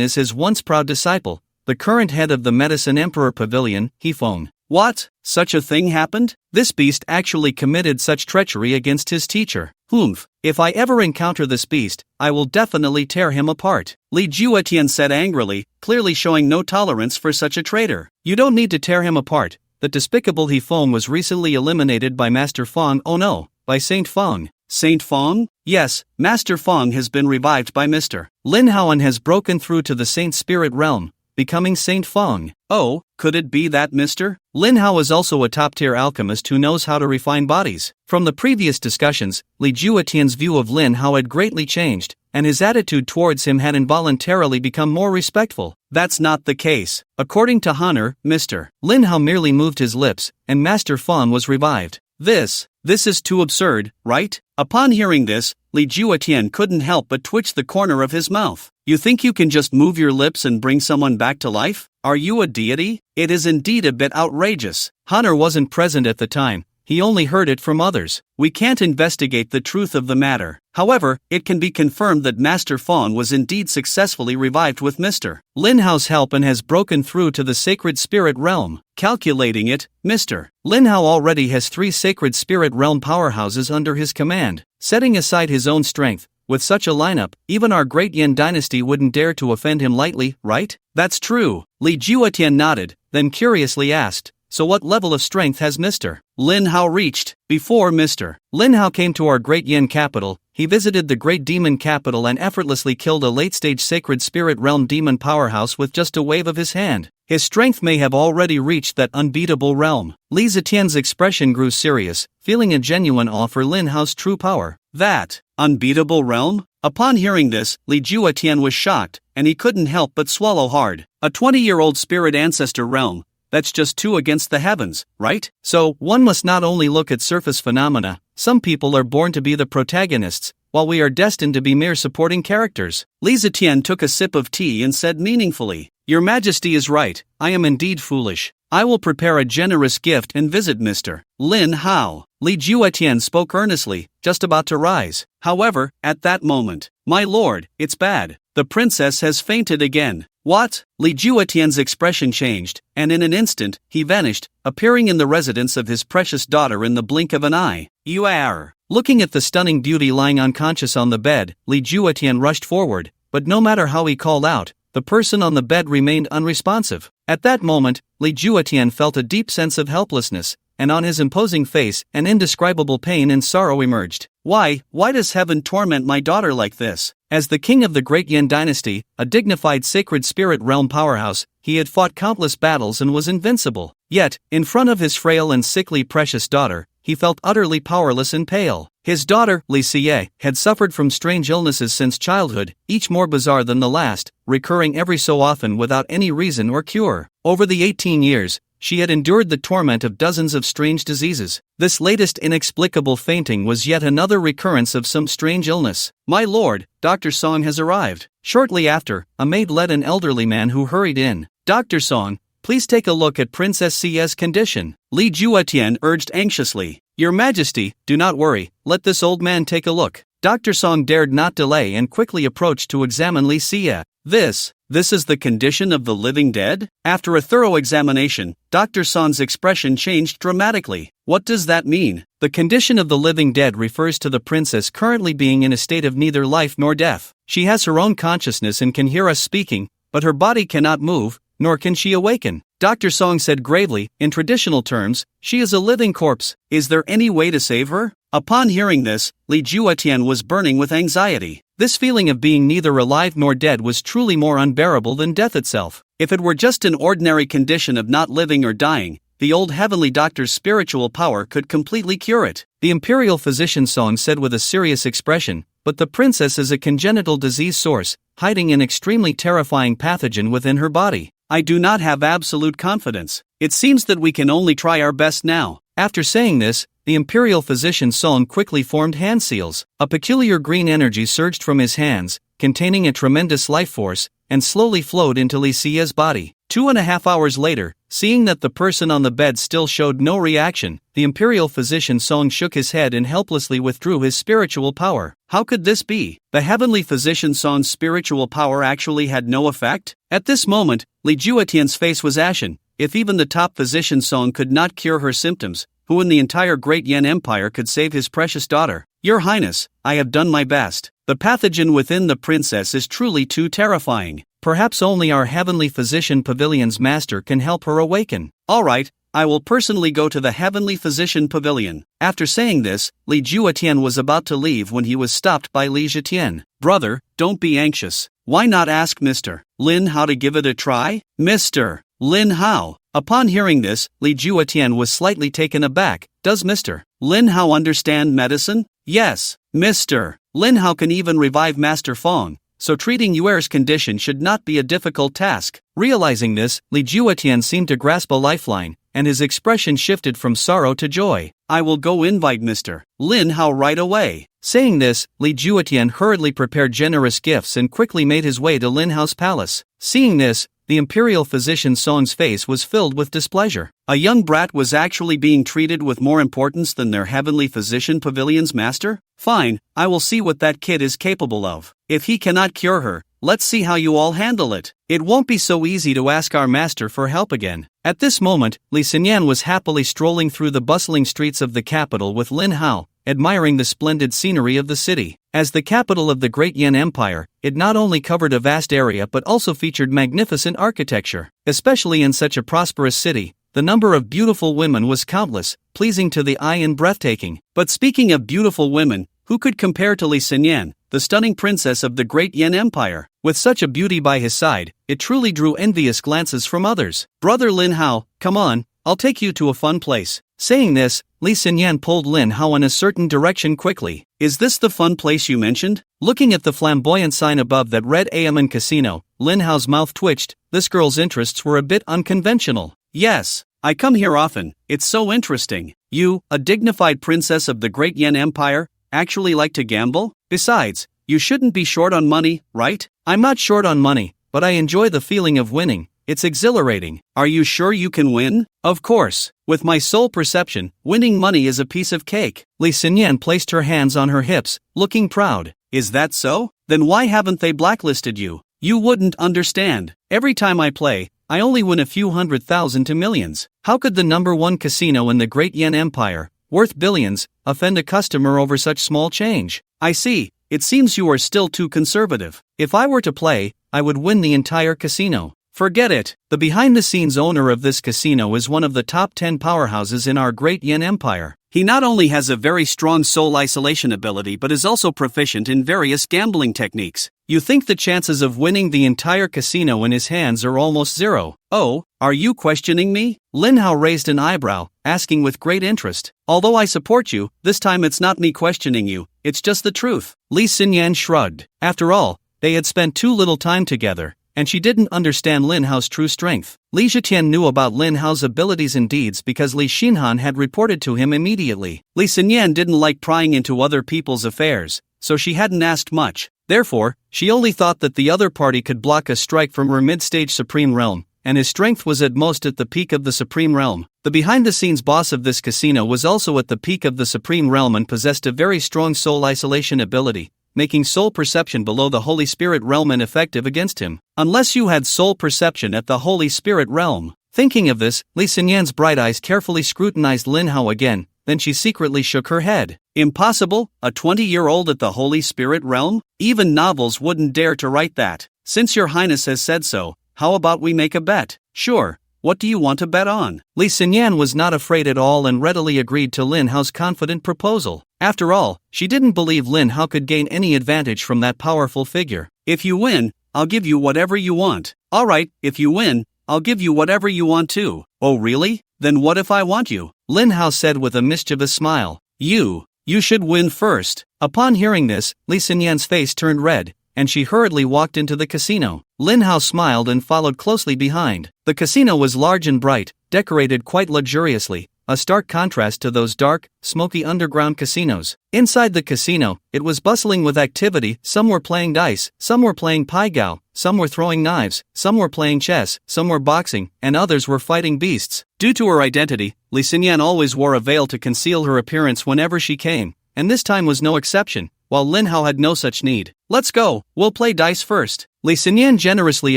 is his once proud disciple, the current head of the Medicine Emperor Pavilion, Hefeng. What? Such a thing happened? This beast actually committed such treachery against his teacher. Humph, if I ever encounter this beast, I will definitely tear him apart. Li Juetian said angrily, clearly showing no tolerance for such a traitor. You don't need to tear him apart. The despicable Hefeng was recently eliminated by Master Feng. Oh no, by Saint Feng. Saint Feng? Yes, Master Feng has been revived by Mr. Lin Hao and has broken through to the Saint Spirit realm, becoming Saint Feng. Oh, could it be that Mr. Lin Hao is also a top-tier alchemist who knows how to refine bodies? From the previous discussions, Li Juetian's view of Lin Hao had greatly changed, and his attitude towards him had involuntarily become more respectful. That's not the case. According to Honor, Mr. Lin Hao merely moved his lips, and Master Feng was revived. This is too absurd, right? Upon hearing this, Li Juetian couldn't help but twitch the corner of his mouth. You think you can just move your lips and bring someone back to life? Are you a deity? It is indeed a bit outrageous. Hunter wasn't present at the time. He only heard it from others. We can't investigate the truth of the matter. However, it can be confirmed that Master Feng was indeed successfully revived with Mr. Lin Hao's help and has broken through to the Sacred Spirit Realm. Calculating it, Mr. Lin Hao already has 3 Sacred Spirit Realm powerhouses under his command. Setting aside his own strength, with such a lineup, even our great Yan dynasty wouldn't dare to offend him lightly, right? That's true. Li Juetian nodded, then curiously asked, so what level of strength has Mr. Lin Hao reached? Before Mr. Lin Hao came to our great Yan capital, he visited the great demon capital and effortlessly killed a late-stage Sacred Spirit Realm demon powerhouse with just a wave of his hand. His strength may have already reached that unbeatable realm. Li Zetian's expression grew serious, feeling a genuine awe for Lin Hao's true power. That unbeatable realm? Upon hearing this, Li Juetian was shocked, and he couldn't help but swallow hard. A 20-year-old spirit ancestor realm. That's just 2 against the heavens, right? So, one must not only look at surface phenomena. Some people are born to be the protagonists, while we are destined to be mere supporting characters. Li Zetian took a sip of tea and said meaningfully, Your Majesty is right, I am indeed foolish. I will prepare a generous gift and visit Mr. Lin Hao. Li Juetian spoke earnestly, just about to rise. However, at that moment, my lord, it's bad. The princess has fainted again. What? Li Juetian's expression changed, and in an instant, he vanished, appearing in the residence of his precious daughter in the blink of an eye. You are. Looking at the stunning beauty lying unconscious on the bed, Li Juetian rushed forward, but no matter how he called out, the person on the bed remained unresponsive. At that moment, Li Juetian felt a deep sense of helplessness, and on his imposing face, an indescribable pain and sorrow emerged. Why does heaven torment my daughter like this? As the king of the Great Yin dynasty, a dignified sacred spirit realm powerhouse, he had fought countless battles and was invincible. Yet, in front of his frail and sickly precious daughter, he felt utterly powerless and pale. His daughter, Li Xie, had suffered from strange illnesses since childhood, each more bizarre than the last, recurring every so often without any reason or cure. Over the 18 years, she had endured the torment of dozens of strange diseases. This latest inexplicable fainting was yet another recurrence of some strange illness. "My lord, Dr. Song has arrived." Shortly after, a maid led an elderly man who hurried in. "Dr. Song, please take a look at Princess Xie's condition," Li Juetian urged anxiously. "Your Majesty, do not worry, let this old man take a look." Dr. Song dared not delay and quickly approached to examine Li Xie. This is the condition of the living dead? After a thorough examination, Dr. Song's expression changed dramatically. What does that mean? The condition of the living dead refers to the princess currently being in a state of neither life nor death. She has her own consciousness and can hear us speaking, but her body cannot move, nor can she awaken. Dr. Song said gravely, in traditional terms, she is a living corpse. Is there any way to save her? Upon hearing this, Li Juetian was burning with anxiety. This feeling of being neither alive nor dead was truly more unbearable than death itself. If it were just an ordinary condition of not living or dying, the old heavenly doctor's spiritual power could completely cure it. The imperial physician Song said with a serious expression, but the princess is a congenital disease source, hiding an extremely terrifying pathogen within her body. I do not have absolute confidence. It seems that we can only try our best now. After saying this, the imperial physician Song quickly formed hand seals. A peculiar green energy surged from his hands, containing a tremendous life force, and slowly flowed into Li Xie's body. 2.5 hours later, seeing that the person on the bed still showed no reaction, the imperial physician Song shook his head and helplessly withdrew his spiritual power. How could this be? The heavenly physician Song's spiritual power actually had no effect? At this moment, Li Juetian's face was ashen. If even the top physician Song could not cure her symptoms, who in the entire Great Yin Empire could save his precious daughter? Your Highness, I have done my best. The pathogen within the princess is truly too terrifying. Perhaps only our heavenly physician pavilion's master can help her awaken. All right, I will personally go to the heavenly physician pavilion. After saying this, Li Juetian was about to leave when he was stopped by Li Zhetian. Brother, don't be anxious. Why not ask Mr. Lin Hao to give it a try? Mr. Lin Hao. Upon hearing this, Li Juetian was slightly taken aback. Does Mr. Lin Hao understand medicine? Yes, Mr. Lin Hao can even revive Master Fong, so treating Yuer's condition should not be a difficult task. Realizing this, Li Juetian seemed to grasp a lifeline, and his expression shifted from sorrow to joy. I will go invite Mr. Lin Hao right away. Saying this, Li Juetian hurriedly prepared generous gifts and quickly made his way to Lin Hao's palace. Seeing this, the imperial physician Song's face was filled with displeasure. A young brat was actually being treated with more importance than their heavenly physician pavilion's master? Fine, I will see what that kid is capable of. If he cannot cure her, let's see how you all handle it. It won't be so easy to ask our master for help again. At this moment, Li Xinyan was happily strolling through the bustling streets of the capital with Lin Hao, admiring the splendid scenery of the city. As the capital of the Great Yin Empire, it not only covered a vast area but also featured magnificent architecture. Especially in such a prosperous city, the number of beautiful women was countless, pleasing to the eye and breathtaking. But speaking of beautiful women, who could compare to Li Xinyan, the stunning princess of the Great Yin Empire? With such a beauty by his side, it truly drew envious glances from others. Brother Lin Hao, come on, I'll take you to a fun place. Saying this, Li Xinyan pulled Lin Hao in a certain direction quickly. Is this the fun place you mentioned? Looking at the flamboyant sign above that read Aemon Casino, Lin Hao's mouth twitched. This girl's interests were a bit unconventional. Yes, I come here often, it's so interesting. You, a dignified princess of the Great Yin Empire, actually like to gamble? Besides, you shouldn't be short on money, right? I'm not short on money, but I enjoy the feeling of winning. It's exhilarating. Are you sure you can win? Of course. With my sole perception, winning money is a piece of cake. Li Xinyan placed her hands on her hips, looking proud. Is that so? Then why haven't they blacklisted you? You wouldn't understand. Every time I play, I only win a few 100,000 to millions. How could the #1 casino in the Great Yin Empire, worth billions, offend a customer over such small change? I see, it seems you are still too conservative. If I were to play, I would win the entire casino. Forget it. The behind-the-scenes owner of this casino is one of the top 10 powerhouses in our great yen empire. He not only has a very strong soul isolation ability but is also proficient in various gambling techniques. You think the chances of winning the entire casino in his hands are almost zero. Oh, are you questioning me? Lin Hao raised an eyebrow, asking with great interest. Although I support you, this time it's not me questioning you, it's just the truth. Li Xinyan shrugged. After all, they had spent too little time together, and she didn't understand Lin Hao's true strength. Li Zhitian knew about Lin Hao's abilities and deeds because Li Xinhan had reported to him immediately. Li Xinyan didn't like prying into other people's affairs, so she hadn't asked much. Therefore, she only thought that the other party could block a strike from her mid-stage Supreme Realm, and his strength was at most at the peak of the Supreme Realm. The behind-the-scenes boss of this casino was also at the peak of the Supreme Realm and possessed a very strong soul isolation ability, making soul perception below the Holy Spirit realm ineffective against him, unless you had soul perception at the Holy Spirit realm. Thinking of this, Li Xinyan's bright eyes carefully scrutinized Lin Hao again, then she secretly shook her head. Impossible? A 20-year-old at the Holy Spirit realm? Even novels wouldn't dare to write that. Since your highness has said so, how about we make a bet? Sure. What do you want to bet on? Li Xinyan was not afraid at all and readily agreed to Lin Hao's confident proposal. After all, she didn't believe Lin Hao could gain any advantage from that powerful figure. If you win, I'll give you whatever you want. Alright, if you win, I'll give you whatever you want too. Oh really? Then what if I want you? Lin Hao said with a mischievous smile. You should win first. Upon hearing this, Li Xinyan's face turned red, and she hurriedly walked into the casino. Lin Hao smiled and followed closely behind. The casino was large and bright, decorated quite luxuriously, a stark contrast to those dark, smoky underground casinos. Inside the casino, it was bustling with activity. Some were playing dice, some were playing pai gao, some were throwing knives, some were playing chess, some were boxing, and others were fighting beasts. Due to her identity, Li Xinyan always wore a veil to conceal her appearance whenever she came, and this time was no exception, while Lin Hao had no such need. Let's go, we'll play dice first. Li Xinyan generously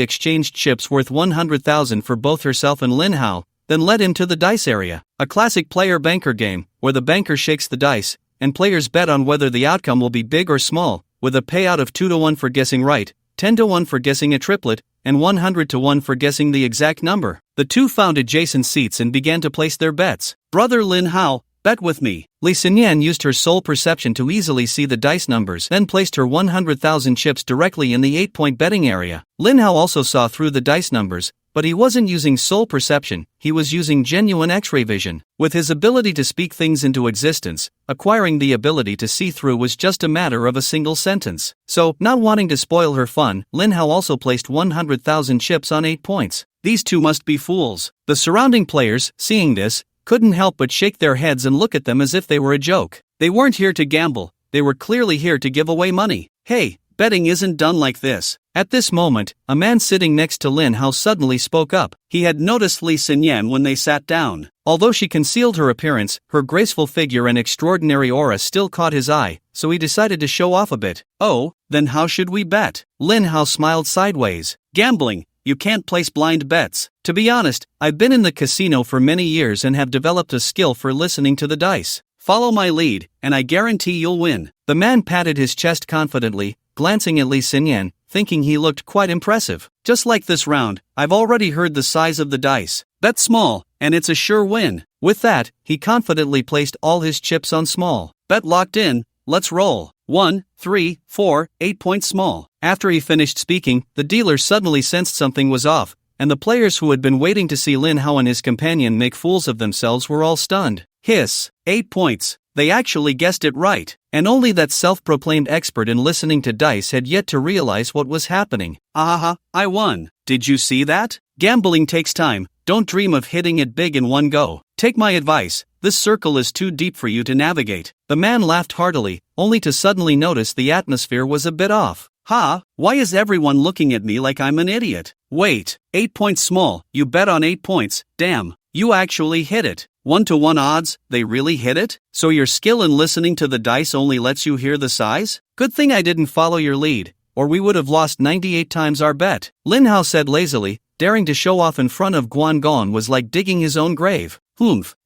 exchanged chips worth 100,000 for both herself and Lin Hao, then led him to the dice area, a classic player-banker game, where the banker shakes the dice, and players bet on whether the outcome will be big or small, with a payout of 2-1 for guessing right, 10-1 for guessing a triplet, and 100-1 for guessing the exact number. The two found adjacent seats and began to place their bets. Brother Lin Hao, bet with me. Li Xinyan used her soul perception to easily see the dice numbers, then placed her 100,000 chips directly in the 8-point betting area. Lin Hao also saw through the dice numbers, but he wasn't using soul perception, he was using genuine X-ray vision. With his ability to speak things into existence, acquiring the ability to see through was just a matter of a single sentence. So, not wanting to spoil her fun, Lin Hao also placed 100,000 chips on 8 points. These two must be fools. The surrounding players, seeing this, couldn't help but shake their heads and look at them as if they were a joke. They weren't here to gamble, they were clearly here to give away money. Hey, betting isn't done like this. At this moment, a man sitting next to Lin Hao suddenly spoke up. He had noticed Li Xinyan when they sat down. Although she concealed her appearance, her graceful figure and extraordinary aura still caught his eye, so he decided to show off a bit. Oh, then how should we bet? Lin Hao smiled sideways. Gambling. You can't place blind bets. To be honest, I've been in the casino for many years and have developed a skill for listening to the dice. Follow my lead, and I guarantee you'll win. The man patted his chest confidently, glancing at Li Xinyan, thinking he looked quite impressive. Just like this round, I've already heard the size of the dice. Bet small, and it's a sure win. With that, he confidently placed all his chips on small. Bet locked in, let's roll. 1, 3, 4, 8 points small. After he finished speaking, the dealer suddenly sensed something was off, and the players who had been waiting to see Lin Hao and his companion make fools of themselves were all stunned. Hiss, 8 points. They actually guessed it right, and only that self-proclaimed expert in listening to dice had yet to realize what was happening. Ahaha, I won. Did you see that? Gambling takes time, don't dream of hitting it big in one go. Take my advice, this circle is too deep for you to navigate. The man laughed heartily, only to suddenly notice the atmosphere was a bit off. Ha, why is everyone looking at me like I'm an idiot? Wait, 8 points small, you bet on 8 points, damn, you actually hit it. 1-1 odds, they really hit it? So your skill in listening to the dice only lets you hear the size? Good thing I didn't follow your lead, or we would have lost 98 times our bet. Lin Hao said lazily, daring to show off in front of Guan Gong was like digging his own grave.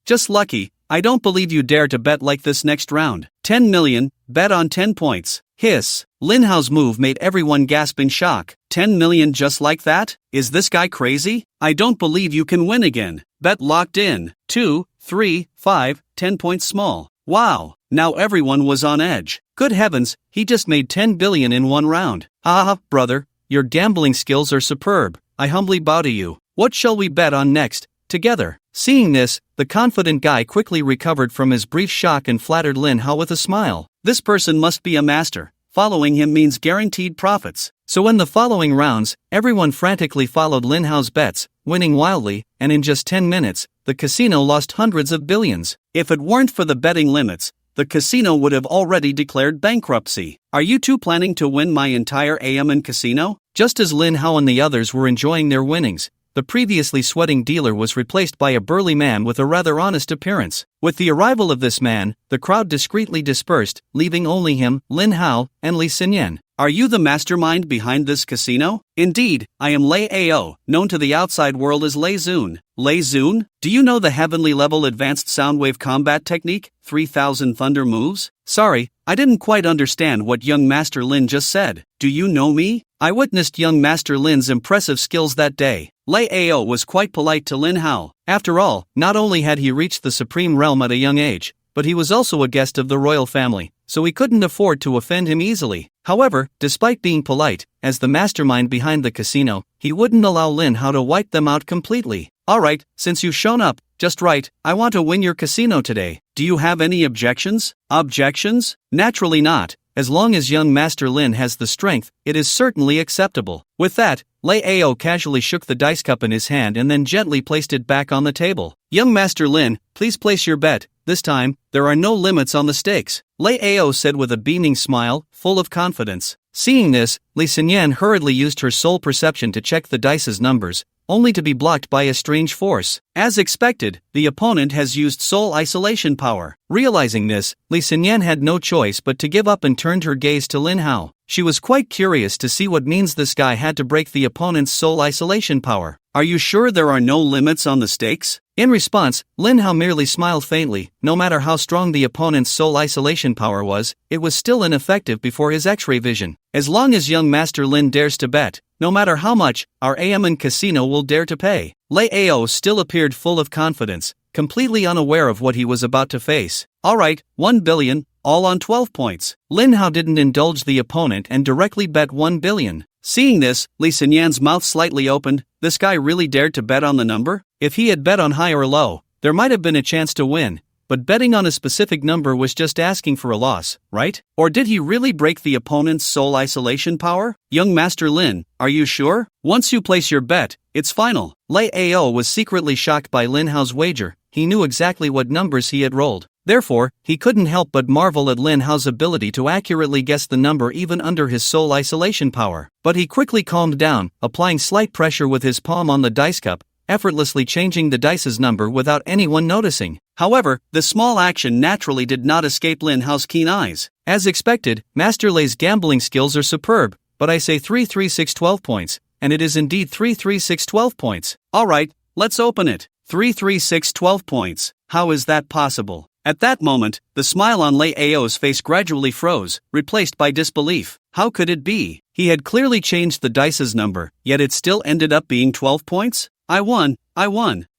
Just lucky, I don't believe you dare to bet like this next round. 10 million, bet on 10 points. Hiss. Lin Hao's move made everyone gasp in shock. 10 million just like that? Is this guy crazy? I don't believe you can win again. Bet locked in. 2, 3, 5, 10 points small. Wow. Now everyone was on edge. Good heavens, he just made 10 billion in one round. Ah, brother, your gambling skills are superb. I humbly bow to you. What shall we bet on next? Together. Seeing this, the confident guy quickly recovered from his brief shock and flattered Lin Hao with a smile. This person must be a master. Following him means guaranteed profits. So in the following rounds, everyone frantically followed Lin Hao's bets, winning wildly, and in just 10 minutes, the casino lost hundreds of billions. If it weren't for the betting limits, the casino would have already declared bankruptcy. Are you two planning to win my entire AM casino? Just as Lin Hao and the others were enjoying their winnings, the previously sweating dealer was replaced by a burly man with a rather honest appearance. With the arrival of this man, the crowd discreetly dispersed, leaving only him, Lin Hao, and Li Xinyan. Are you the mastermind behind this casino? Indeed, I am Lei Ao, known to the outside world as Lei Zun. Lei Zun? Do you know the heavenly level advanced soundwave combat technique, 3000 thunder moves? Sorry, I didn't quite understand what young Master Lin just said. Do you know me? I witnessed young Master Lin's impressive skills that day. Lei Ao was quite polite to Lin Hao. After all, not only had he reached the supreme realm at a young age, but he was also a guest of the royal family, so he couldn't afford to offend him easily. However, despite being polite, as the mastermind behind the casino, he wouldn't allow Lin Hao to wipe them out completely. Alright, since you've shown up, just right, I want to win your casino today. Do you have any objections? Objections? Naturally not. As long as young Master Lin has the strength, it is certainly acceptable. With that, Lei Ao casually shook the dice cup in his hand and then gently placed it back on the table. Young Master Lin, please place your bet. This time, there are no limits on the stakes, Lei Ao said with a beaming smile, full of confidence. Seeing this, Li Xinyan hurriedly used her soul perception to check the dice's numbers, only to be blocked by a strange force. As expected, the opponent has used soul isolation power. Realizing this, Li Xinyan had no choice but to give up and turned her gaze to Lin Hao. She was quite curious to see what means this guy had to break the opponent's soul isolation power. Are you sure there are no limits on the stakes? In response, Lin Hao merely smiled faintly. No matter how strong the opponent's soul isolation power was, it was still ineffective before his X-ray vision. As long as young Master Lin dares to bet, no matter how much, our AM casino will dare to pay. Lei Ao still appeared full of confidence, completely unaware of what he was about to face. Alright, 1 billion, all on 12 points. Lin Hao didn't indulge the opponent and directly bet 1 billion. Seeing this, Li Xinyan's mouth slightly opened. This guy really dared to bet on the number? If he had bet on high or low, there might have been a chance to win, but betting on a specific number was just asking for a loss, right? Or did he really break the opponent's soul isolation power? Young Master Lin, are you sure? Once you place your bet, it's final. Lei Ao was secretly shocked by Lin Hao's wager. He knew exactly what numbers he had rolled. Therefore, he couldn't help but marvel at Lin Hao's ability to accurately guess the number even under his soul isolation power. But he quickly calmed down, applying slight pressure with his palm on the dice cup, effortlessly changing the dice's number without anyone noticing. However, the small action naturally did not escape Lin Hao's keen eyes. As expected, Master Lei's gambling skills are superb, but I say 33612 points, and it is indeed 33612 points. Alright, let's open it. 33612 points. How is that possible? At that moment, the smile on Lei Ao's face gradually froze, replaced by disbelief. How could it be? He had clearly changed the dice's number, yet it still ended up being 12 points? I won!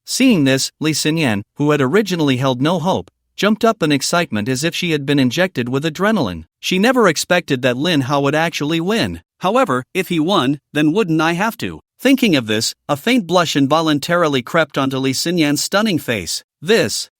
Seeing this, Li Xinyan, who had originally held no hope, jumped up in excitement as if she had been injected with adrenaline. She never expected that Lin Hao would actually win. However, if he won, then wouldn't I have to? Thinking of this, a faint blush involuntarily crept onto Li Xinyan's stunning face.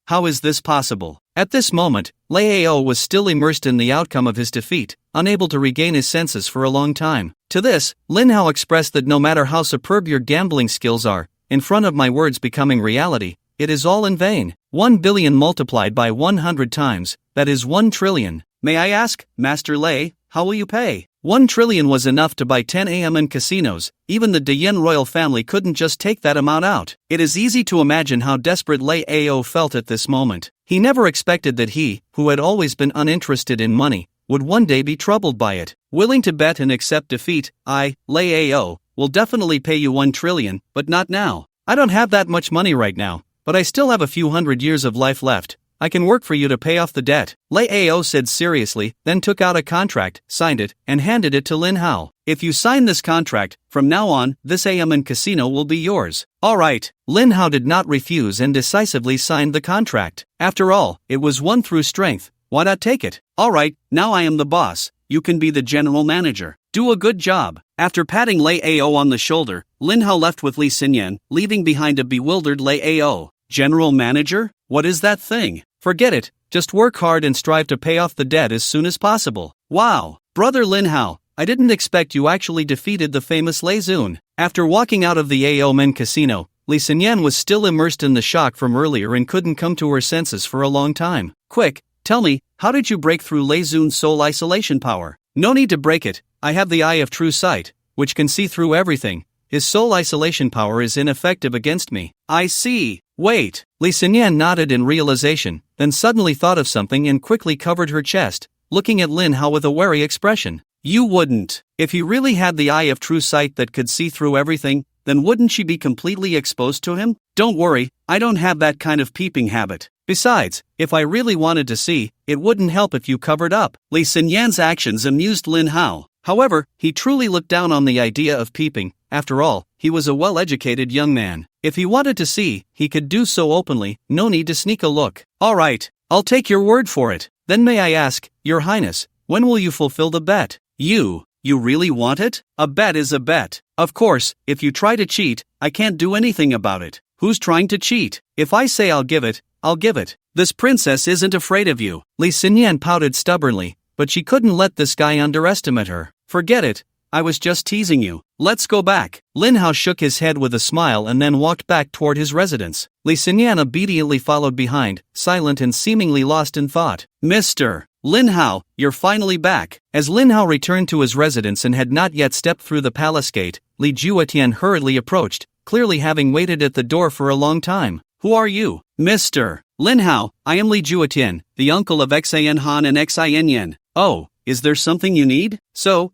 How is this possible? At this moment, Lei Ao was still immersed in the outcome of his defeat, unable to regain his senses for a long time. To this, Lin Hao expressed that no matter how superb your gambling skills are, in front of my words becoming reality, it is all in vain. 1 billion multiplied by 100 times, that is 1 trillion. May I ask, Master Lei, how will you pay? 1 trillion was enough to buy 10 AM casinos. Even the Deyin royal family couldn't just take that amount out. It is easy to imagine how desperate Lei Ao felt at this moment. He never expected that he, who had always been uninterested in money, would one day be troubled by it. Willing to bet and accept defeat, I, Lei Ao, will definitely pay you 1 trillion, but not now. I don't have that much money right now, but I still have a few hundred years of life left. I can work for you to pay off the debt, Lei Ao said seriously, then took out a contract, signed it, and handed it to Lin Hao. If you sign this contract, from now on, this and casino will be yours. Alright. Lin Hao did not refuse and decisively signed the contract. After all, it was won through strength. Why not take it? Alright, now I am the boss. You can be the general manager. Do a good job. After patting Lei Ao on the shoulder, Lin Hao left with Li Xinyan, leaving behind a bewildered Lei Ao. General manager? What is that thing? Forget it. Just work hard and strive to pay off the debt as soon as possible. Wow. Brother Lin Hao, I didn't expect you actually defeated the famous Lei Zun. After walking out of the Ao Men casino, Li Xinyan was still immersed in the shock from earlier and couldn't come to her senses for a long time. Quick, tell me, how did you break through Lei Zun's soul isolation power? No need to break it. I have the eye of true sight, which can see through everything. His soul isolation power is ineffective against me. I see. Wait. Li Xinyan nodded in realization, then suddenly thought of something and quickly covered her chest, looking at Lin Hao with a wary expression. You wouldn't. If he really had the eye of true sight that could see through everything, then wouldn't she be completely exposed to him? Don't worry, I don't have that kind of peeping habit. Besides, if I really wanted to see, it wouldn't help if you covered up. Li Xinyan's actions amused Lin Hao. However, he truly looked down on the idea of peeping. After all, he was a well-educated young man. If he wanted to see, he could do so openly, no need to sneak a look. Alright, I'll take your word for it. Then may I ask, Your Highness, when will you fulfill the bet? You really want it? A bet is a bet. Of course, if you try to cheat, I can't do anything about it. Who's trying to cheat? If I say I'll give it, I'll give it. This princess isn't afraid of you. Li Xinyan pouted stubbornly, but she couldn't let this guy underestimate her. Forget it. I was just teasing you. Let's go back. Lin Hao shook his head with a smile and then walked back toward his residence. Li Xinyan obediently followed behind, silent and seemingly lost in thought. Mr. Lin Hao, you're finally back. As Lin Hao returned to his residence and had not yet stepped through the palace gate, Li Juetian hurriedly approached, clearly having waited at the door for a long time. Who are you? Mr. Lin Hao, I am Li Juetian, the uncle of Xian Han and Xin Yen. Oh. Is there something you need? So,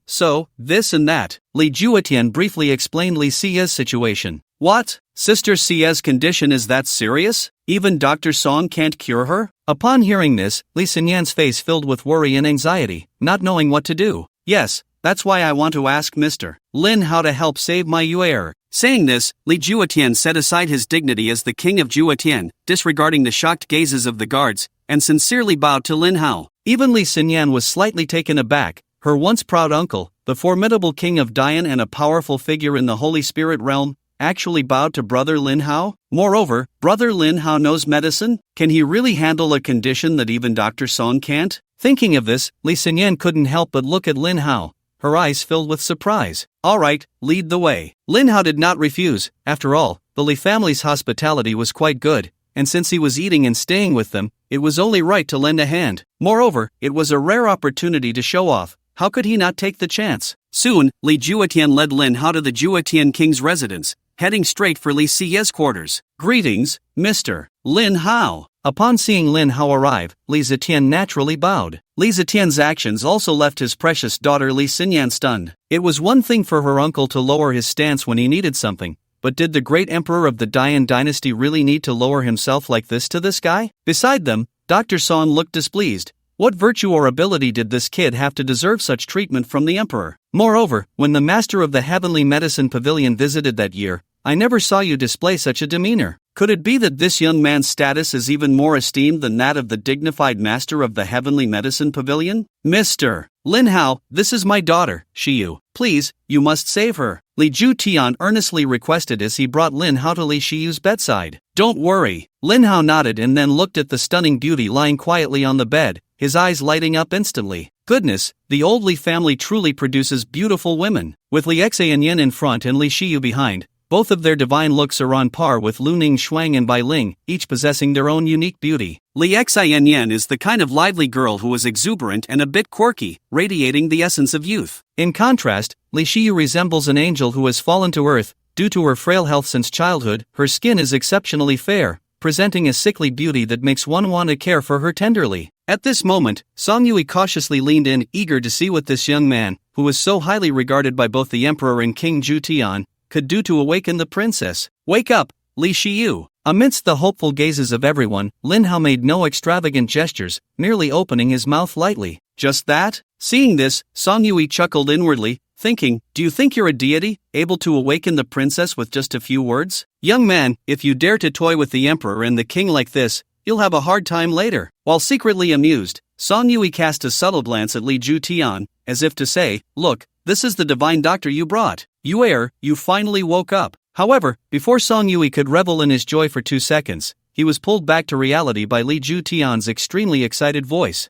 this and that. Li Juetian briefly explained Li Xia's situation. What? Sister Xia's condition is that serious? Even Dr. Song can't cure her? Upon hearing this, Li Xinyan's face filled with worry and anxiety, not knowing what to do. Yes, that's why I want to ask Mr. Lin how to help save my Yuer. Saying this, Li Juetian set aside his dignity as the king of Juetian, disregarding the shocked gazes of the guards, and sincerely bowed to Lin Hao. Even Li Xinyan was slightly taken aback. Her once proud uncle, the formidable king of Dian and a powerful figure in the Holy Spirit realm, actually bowed to Brother Lin Hao? Moreover, Brother Lin Hao knows medicine? Can he really handle a condition that even Dr. Song can't? Thinking of this, Li Xinyan couldn't help but look at Lin Hao. Her eyes filled with surprise. Alright, lead the way. Lin Hao did not refuse. After all, the Li family's hospitality was quite good, and since he was eating and staying with them, it was only right to lend a hand. Moreover, it was a rare opportunity to show off. How could he not take the chance? Soon, Li Juetian led Lin Hao to the Juetian king's residence, heading straight for Li Xia's quarters. Greetings, Mr. Lin Hao. Upon seeing Lin Hao arrive, Li Zetian naturally bowed. Li Zetian's actions also left his precious daughter Li Xinyan stunned. It was one thing for her uncle to lower his stance when he needed something, but did the great emperor of the Dian dynasty really need to lower himself like this to this guy? Beside them, Dr. Song looked displeased. What virtue or ability did this kid have to deserve such treatment from the emperor? Moreover, when the master of the Heavenly Medicine Pavilion visited that year, I never saw you display such a demeanor. Could it be that this young man's status is even more esteemed than that of the dignified master of the Heavenly Medicine Pavilion? Mr. Lin Hao, this is my daughter, Shiyu. Please, you must save her. Li Jutian earnestly requested as he brought Lin Hao to Li Shiyu's bedside. Don't worry. Lin Hao nodded and then looked at the stunning beauty lying quietly on the bed, his eyes lighting up instantly. Goodness, the old Li family truly produces beautiful women. With Li Xianyan in front and Li Shiyu behind, both of their divine looks are on par with Lu Ning Shuang and Bai Ling, each possessing their own unique beauty. Li Xianyan is the kind of lively girl who is exuberant and a bit quirky, radiating the essence of youth. In contrast, Li Shiyu resembles an angel who has fallen to earth. Due to her frail health since childhood, her skin is exceptionally fair, presenting a sickly beauty that makes one want to care for her tenderly. At this moment, Song Yui cautiously leaned in, eager to see what this young man, who was so highly regarded by both the emperor and King Ju Tian, could do to awaken the princess. Wake up, Li Shiyu. Amidst the hopeful gazes of everyone, Lin Hao made no extravagant gestures, merely opening his mouth lightly. Just that? Seeing this, Song Yui chuckled inwardly, thinking, do you think you're a deity, able to awaken the princess with just a few words? Young man, if you dare to toy with the emperor and the king like this, you'll have a hard time later. While secretly amused, Song Yui cast a subtle glance at Li Tian, as if to say, look, this is the divine doctor you brought. You finally woke up. However, before Song Yui could revel in his joy for 2 seconds, he was pulled back to reality by Li Tian's extremely excited voice.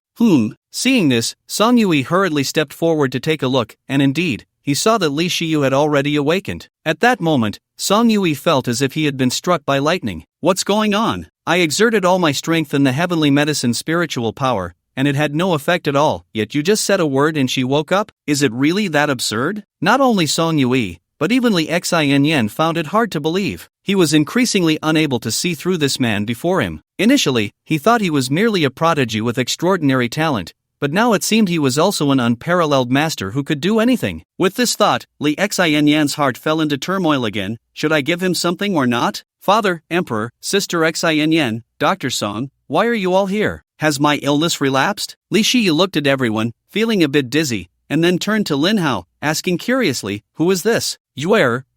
Seeing this, Song Yui hurriedly stepped forward to take a look, and indeed, he saw that Li Shiyu had already awakened. At that moment, Song Yui felt as if he had been struck by lightning. What's going on? I exerted all my strength in the heavenly medicine spiritual power, and it had no effect at all, yet you just said a word and she woke up? Is it really that absurd? Not only Song Yui, but even Li Xian found it hard to believe. He was increasingly unable to see through this man before him. Initially, he thought he was merely a prodigy with extraordinary talent, but now it seemed he was also an unparalleled master who could do anything. With this thought, Li Xian's heart fell into turmoil again. Should I give him something or not? Father, Emperor, Sister Xian, Dr. Song, why are you all here? Has my illness relapsed? Li Shiyu looked at everyone, feeling a bit dizzy, and then turned to Lin Hao, asking curiously, who is this?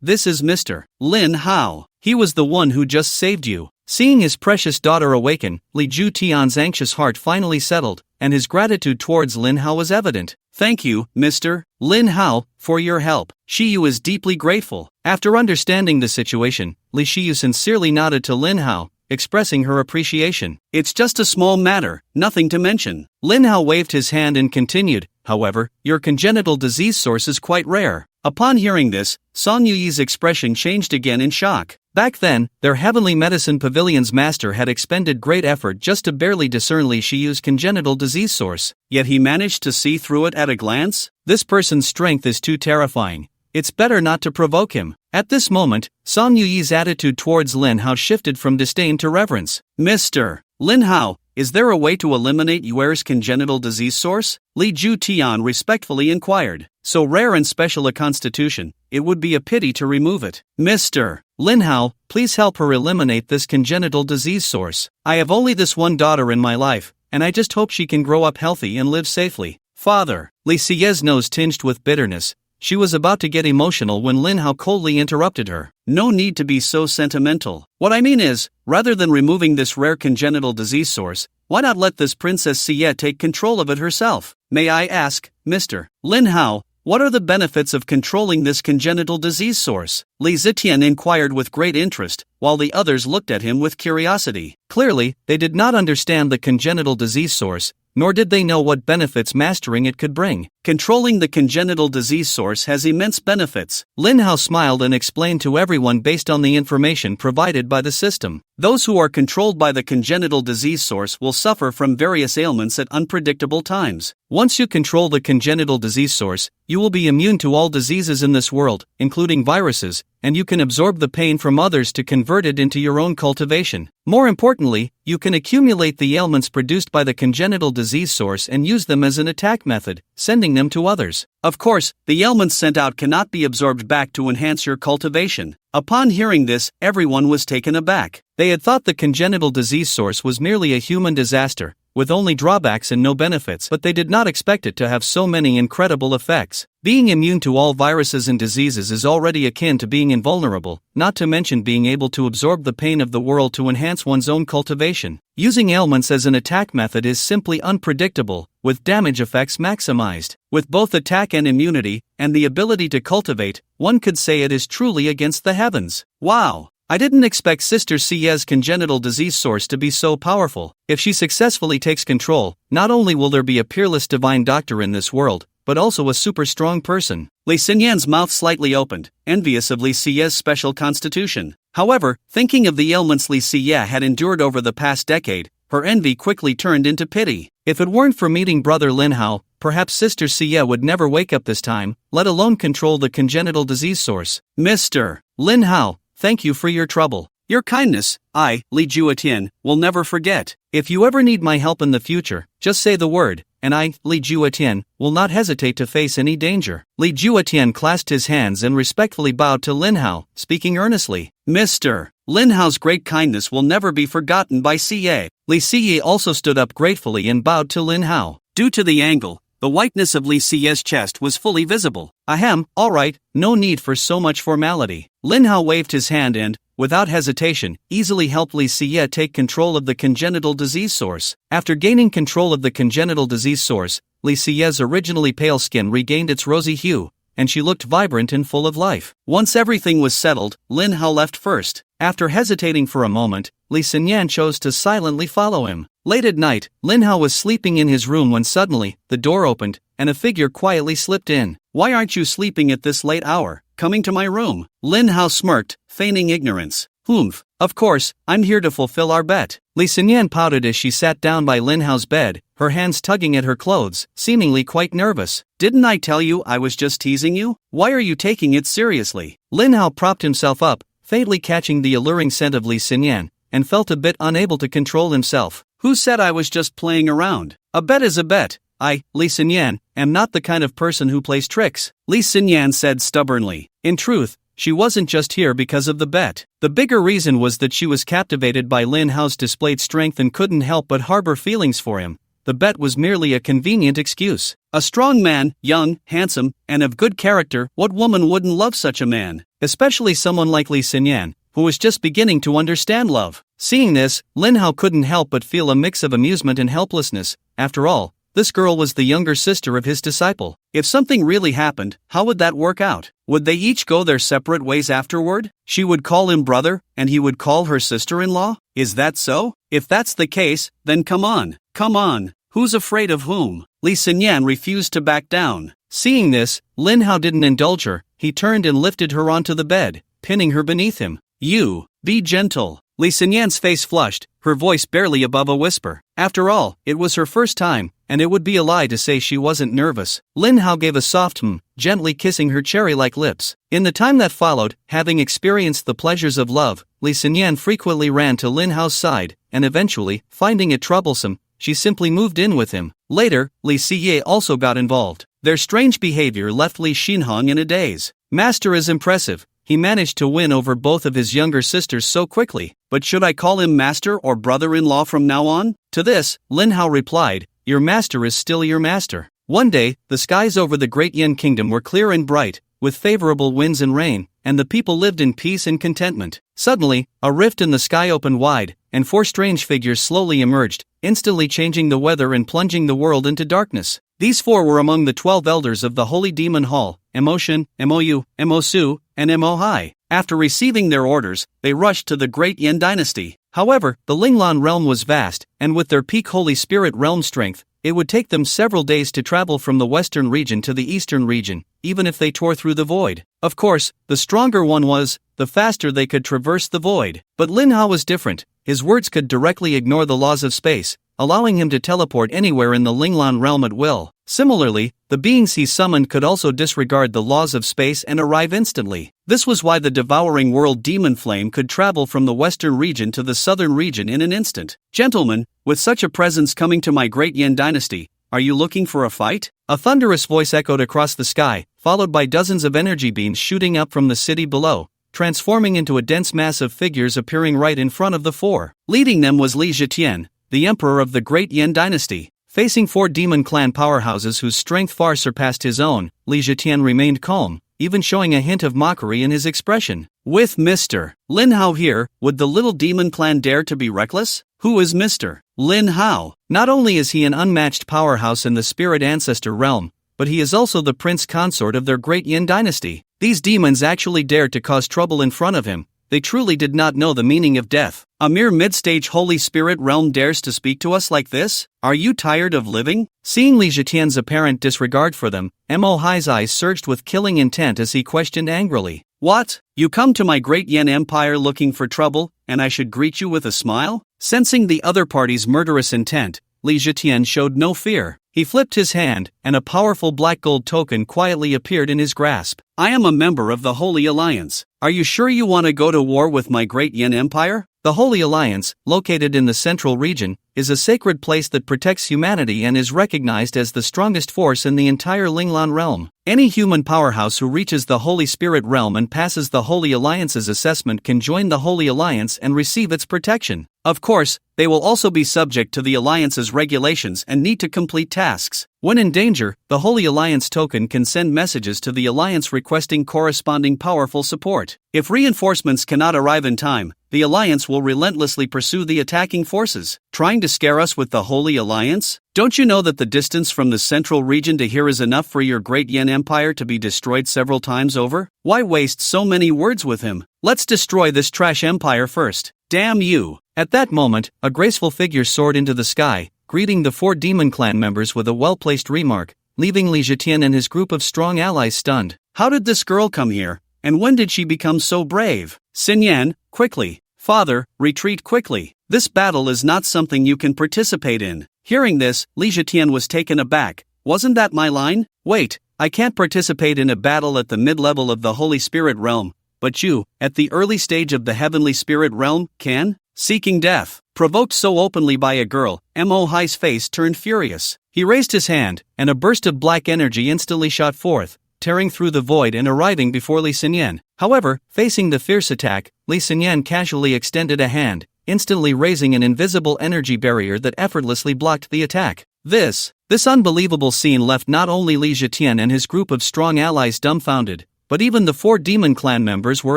This is Mr. Lin Hao. He was the one who just saved you. Seeing his precious daughter awaken, Li Tian's anxious heart finally settled, and his gratitude towards Lin Hao was evident. Thank you, Mr. Lin Hao, for your help. Shiyu is deeply grateful. After understanding the situation, Li Shiyu sincerely nodded to Lin Hao, expressing her appreciation. It's just a small matter, nothing to mention. Lin Hao waved his hand and continued, however, your congenital disease source is quite rare. Upon hearing this, Song Yui's expression changed again in shock. Back then, their heavenly medicine pavilion's master had expended great effort just to barely discern Li Shiyu's congenital disease source, yet he managed to see through it at a glance? This person's strength is too terrifying. It's better not to provoke him. At this moment, Song Yui's attitude towards Lin Hao shifted from disdain to reverence. Mr. Lin Hao, is there a way to eliminate Yuer's congenital disease source? Li Tian respectfully inquired. So rare and special a constitution, it would be a pity to remove it. Mr. Lin Hao, please help her eliminate this congenital disease source. I have only this one daughter in my life, and I just hope she can grow up healthy and live safely. Father. Li Sie's nose tinged with bitterness. She was about to get emotional when Lin Hao coldly interrupted her. No need to be so sentimental. What I mean is, rather than removing this rare congenital disease source, why not let this Princess Xie take control of it herself? May I ask, Mr. Lin Hao, what are the benefits of controlling this congenital disease source? Li Zitian inquired with great interest, while the others looked at him with curiosity. Clearly, they did not understand the congenital disease source, nor did they know what benefits mastering it could bring. Controlling the congenital disease source has immense benefits. Lin Hao smiled and explained to everyone based on the information provided by the system. Those who are controlled by the congenital disease source will suffer from various ailments at unpredictable times. Once you control the congenital disease source, you will be immune to all diseases in this world, including viruses, and you can absorb the pain from others to convert it into your own cultivation. More importantly, you can accumulate the ailments produced by the congenital disease source and use them as an attack method, sending them to others. Of course, the ailments sent out cannot be absorbed back to enhance your cultivation. Upon hearing this, everyone was taken aback. They had thought the congenital disease source was merely a human disaster, with only drawbacks and no benefits, but they did not expect it to have so many incredible effects. Being immune to all viruses and diseases is already akin to being invulnerable, not to mention being able to absorb the pain of the world to enhance one's own cultivation. Using ailments as an attack method is simply unpredictable, with damage effects maximized. With both attack and immunity, and the ability to cultivate, one could say it is truly against the heavens. Wow! I didn't expect Sister Xie's congenital disease source to be so powerful. If she successfully takes control, not only will there be a peerless divine doctor in this world, but also a super strong person. Li Xinyan's mouth slightly opened, envious of Li Xie's special constitution. However, thinking of the ailments Li Xie had endured over the past decade, her envy quickly turned into pity. If it weren't for meeting brother Lin Hao, perhaps Sister Xie would never wake up this time, let alone control the congenital disease source. Mr. Lin Hao, thank you for your trouble. Your kindness, I, Li Juetian, will never forget. If you ever need my help in the future, just say the word, and I, Li Juetian, will not hesitate to face any danger. Li Juetian clasped his hands and respectfully bowed to Lin Hao, speaking earnestly. Mr. Lin Hao's great kindness will never be forgotten by Xie. Li Xie also stood up gratefully and bowed to Lin Hao. Due to the angle, the whiteness of Li Xie's chest was fully visible. Ahem, alright, no need for so much formality. Lin Hao waved his hand and, without hesitation, easily helped Li Xie take control of the congenital disease source. After gaining control of the congenital disease source, Li Xie's originally pale skin regained its rosy hue, and she looked vibrant and full of life. Once everything was settled, Lin Hao left first. After hesitating for a moment, Li Xinyan chose to silently follow him. Late at night, Lin Hao was sleeping in his room when suddenly, the door opened, and a figure quietly slipped in. "Why aren't you sleeping at this late hour, coming to my room?" Lin Hao smirked, feigning ignorance. "Humph, of course, I'm here to fulfill our bet." Li Xinyan pouted as she sat down by Lin Hao's bed, her hands tugging at her clothes, seemingly quite nervous. "Didn't I tell you I was just teasing you? Why are you taking it seriously?" Lin Hao propped himself up, faintly catching the alluring scent of Li Xinyan, and felt a bit unable to control himself. "Who said I was just playing around? A bet is a bet. I, Li Xinyan, am not the kind of person who plays tricks," Li Xinyan said stubbornly. In truth, she wasn't just here because of the bet. The bigger reason was that she was captivated by Lin Hao's displayed strength and couldn't help but harbor feelings for him. The bet was merely a convenient excuse. A strong man, young, handsome, and of good character, what woman wouldn't love such a man? Especially someone like Li Xinyan, who was just beginning to understand love. Seeing this, Lin Hao couldn't help but feel a mix of amusement and helplessness. After all, this girl was the younger sister of his disciple. If something really happened, how would that work out? Would they each go their separate ways afterward? She would call him brother, and he would call her sister-in-law? Is that so? If that's the case, then come on. Come on. Who's afraid of whom? Li Xinyan refused to back down. Seeing this, Lin Hao didn't indulge her. He turned and lifted her onto the bed, pinning her beneath him. "You, be gentle." Li Xinyan's face flushed, her voice barely above a whisper. After all, it was her first time, and it would be a lie to say she wasn't nervous. Lin Hao gave a soft gently kissing her cherry-like lips. In the time that followed, having experienced the pleasures of love, Li Xinyan frequently ran to Lin Hao's side, and eventually, finding it troublesome, she simply moved in with him. Later, Li Xie also got involved. Their strange behavior left Li Xinhong in a daze. "Master is impressive. He managed to win over both of his younger sisters so quickly. But should I call him master or brother-in-law from now on?" To this, Lin Hao replied, "Your master is still your master." One day, the skies over the Great Yin Kingdom were clear and bright, with favorable winds and rain, and the people lived in peace and contentment. Suddenly, a rift in the sky opened wide, and 4 strange figures slowly emerged, instantly changing the weather and plunging the world into darkness. These 4 were among the 12 elders of the Holy Demon Hall, Emotion, Mou, Mosu, and Mohai. After receiving their orders, they rushed to the Great Yin Dynasty. However, the Linglan realm was vast, and with their peak Holy Spirit realm strength, it would take them several days to travel from the western region to the eastern region, even if they tore through the void. Of course, the stronger one was, the faster they could traverse the void. But Lin Hao was different. His words could directly ignore the laws of space, allowing him to teleport anywhere in the Linglan realm at will. Similarly, the beings he summoned could also disregard the laws of space and arrive instantly. This was why the devouring world demon flame could travel from the western region to the southern region in an instant. "Gentlemen, with such a presence coming to my Great Yin Dynasty, are you looking for a fight?" A thunderous voice echoed across the sky, followed by dozens of energy beams shooting up from the city below, transforming into a dense mass of figures appearing right in front of the 4. Leading them was Li Zhetian, the emperor of the Great Yin Dynasty. Facing 4 demon clan powerhouses whose strength far surpassed his own, Li Zhetian remained calm, even showing a hint of mockery in his expression. "With Mr. Lin Hao here, would the little demon clan dare to be reckless? Who is Mr. Lin Hao? Not only is he an unmatched powerhouse in the spirit ancestor realm, but he is also the prince consort of their Great Yin Dynasty. These demons actually dared to cause trouble in front of him. They truly did not know the meaning of death. A mere mid-stage Holy Spirit realm dares to speak to us like this? Are you tired of living?" Seeing Li Zhetian's apparent disregard for them, Mo Hai's eyes surged with killing intent as he questioned angrily. "What? You come to my Great Yin Empire looking for trouble, and I should greet you with a smile?" Sensing the other party's murderous intent, Li Zhetian showed no fear. He flipped his hand, and a powerful black gold token quietly appeared in his grasp. I am a member of the Holy Alliance. Are you sure you want to go to war with my great Yin Empire? The Holy Alliance, located in the Central Region, is a sacred place that protects humanity and is recognized as the strongest force in the entire Linglan realm. Any human powerhouse who reaches the Holy Spirit realm and passes the Holy Alliance's assessment can join the Holy Alliance and receive its protection. Of course, they will also be subject to the Alliance's regulations and need to complete tasks. When in danger, the Holy Alliance token can send messages to the Alliance requesting corresponding powerful support. If reinforcements cannot arrive in time, the Alliance will relentlessly pursue the attacking forces. Trying to scare us with the Holy Alliance? Don't you know that the distance from the Central Region to here is enough for your great Yin Empire to be destroyed several times over? Why waste so many words with him? Let's destroy this trash empire first. Damn you! At that moment, a graceful figure soared into the sky, greeting the 4 Demon Clan members with a well-placed remark, leaving Li Zetian and his group of strong allies stunned. How did this girl come here, and when did she become so brave? Xin Yan, quickly! Father, retreat quickly! This battle is not something you can participate in. Hearing this, Li Zetian was taken aback. Wasn't that my line? Wait, I can't participate in a battle at the mid-level of the Holy Spirit realm, but you, at the early stage of the Heavenly Spirit realm, can? Seeking death. Provoked so openly by a girl, Mo Hai's face turned furious. He raised his hand, and a burst of black energy instantly shot forth, tearing through the void and arriving before Li Xinyan. However, facing the fierce attack, Li Xinyan casually extended a hand, instantly raising an invisible energy barrier that effortlessly blocked the attack. This unbelievable scene left not only Li Zetian and his group of strong allies dumbfounded, but even the 4 Demon Clan members were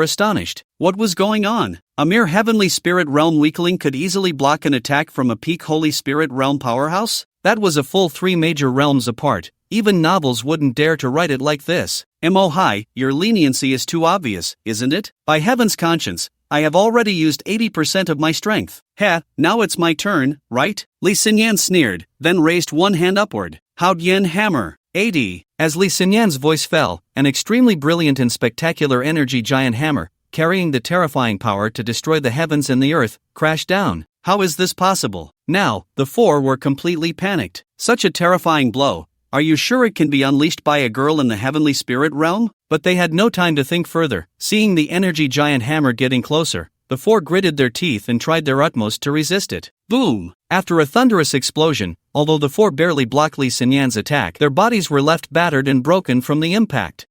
astonished. What was going on? A mere Heavenly Spirit Realm weakling could easily block an attack from a peak Holy Spirit Realm powerhouse? That was a full 3 major realms apart. Even novels wouldn't dare to write it like this. Mo Hai, your leniency is too obvious, isn't it? By heaven's conscience, I have already used 80% of my strength. Heh, now it's my turn, right? Li Xinyan sneered, then raised one hand upward. Hao Yin Hammer. 80. As Li Xinyan's voice fell, an extremely brilliant and spectacular energy giant hammer, carrying the terrifying power to destroy the heavens and the earth, crashed down. How is this possible? Now, the 4 were completely panicked. Such a terrifying blow. Are you sure it can be unleashed by a girl in the Heavenly Spirit Realm? But they had no time to think further. Seeing the energy giant hammer getting closer, the 4 gritted their teeth and tried their utmost to resist it. Boom! After a thunderous explosion, although the 4 barely blocked Li Xinyan's attack, their bodies were left battered and broken from the impact.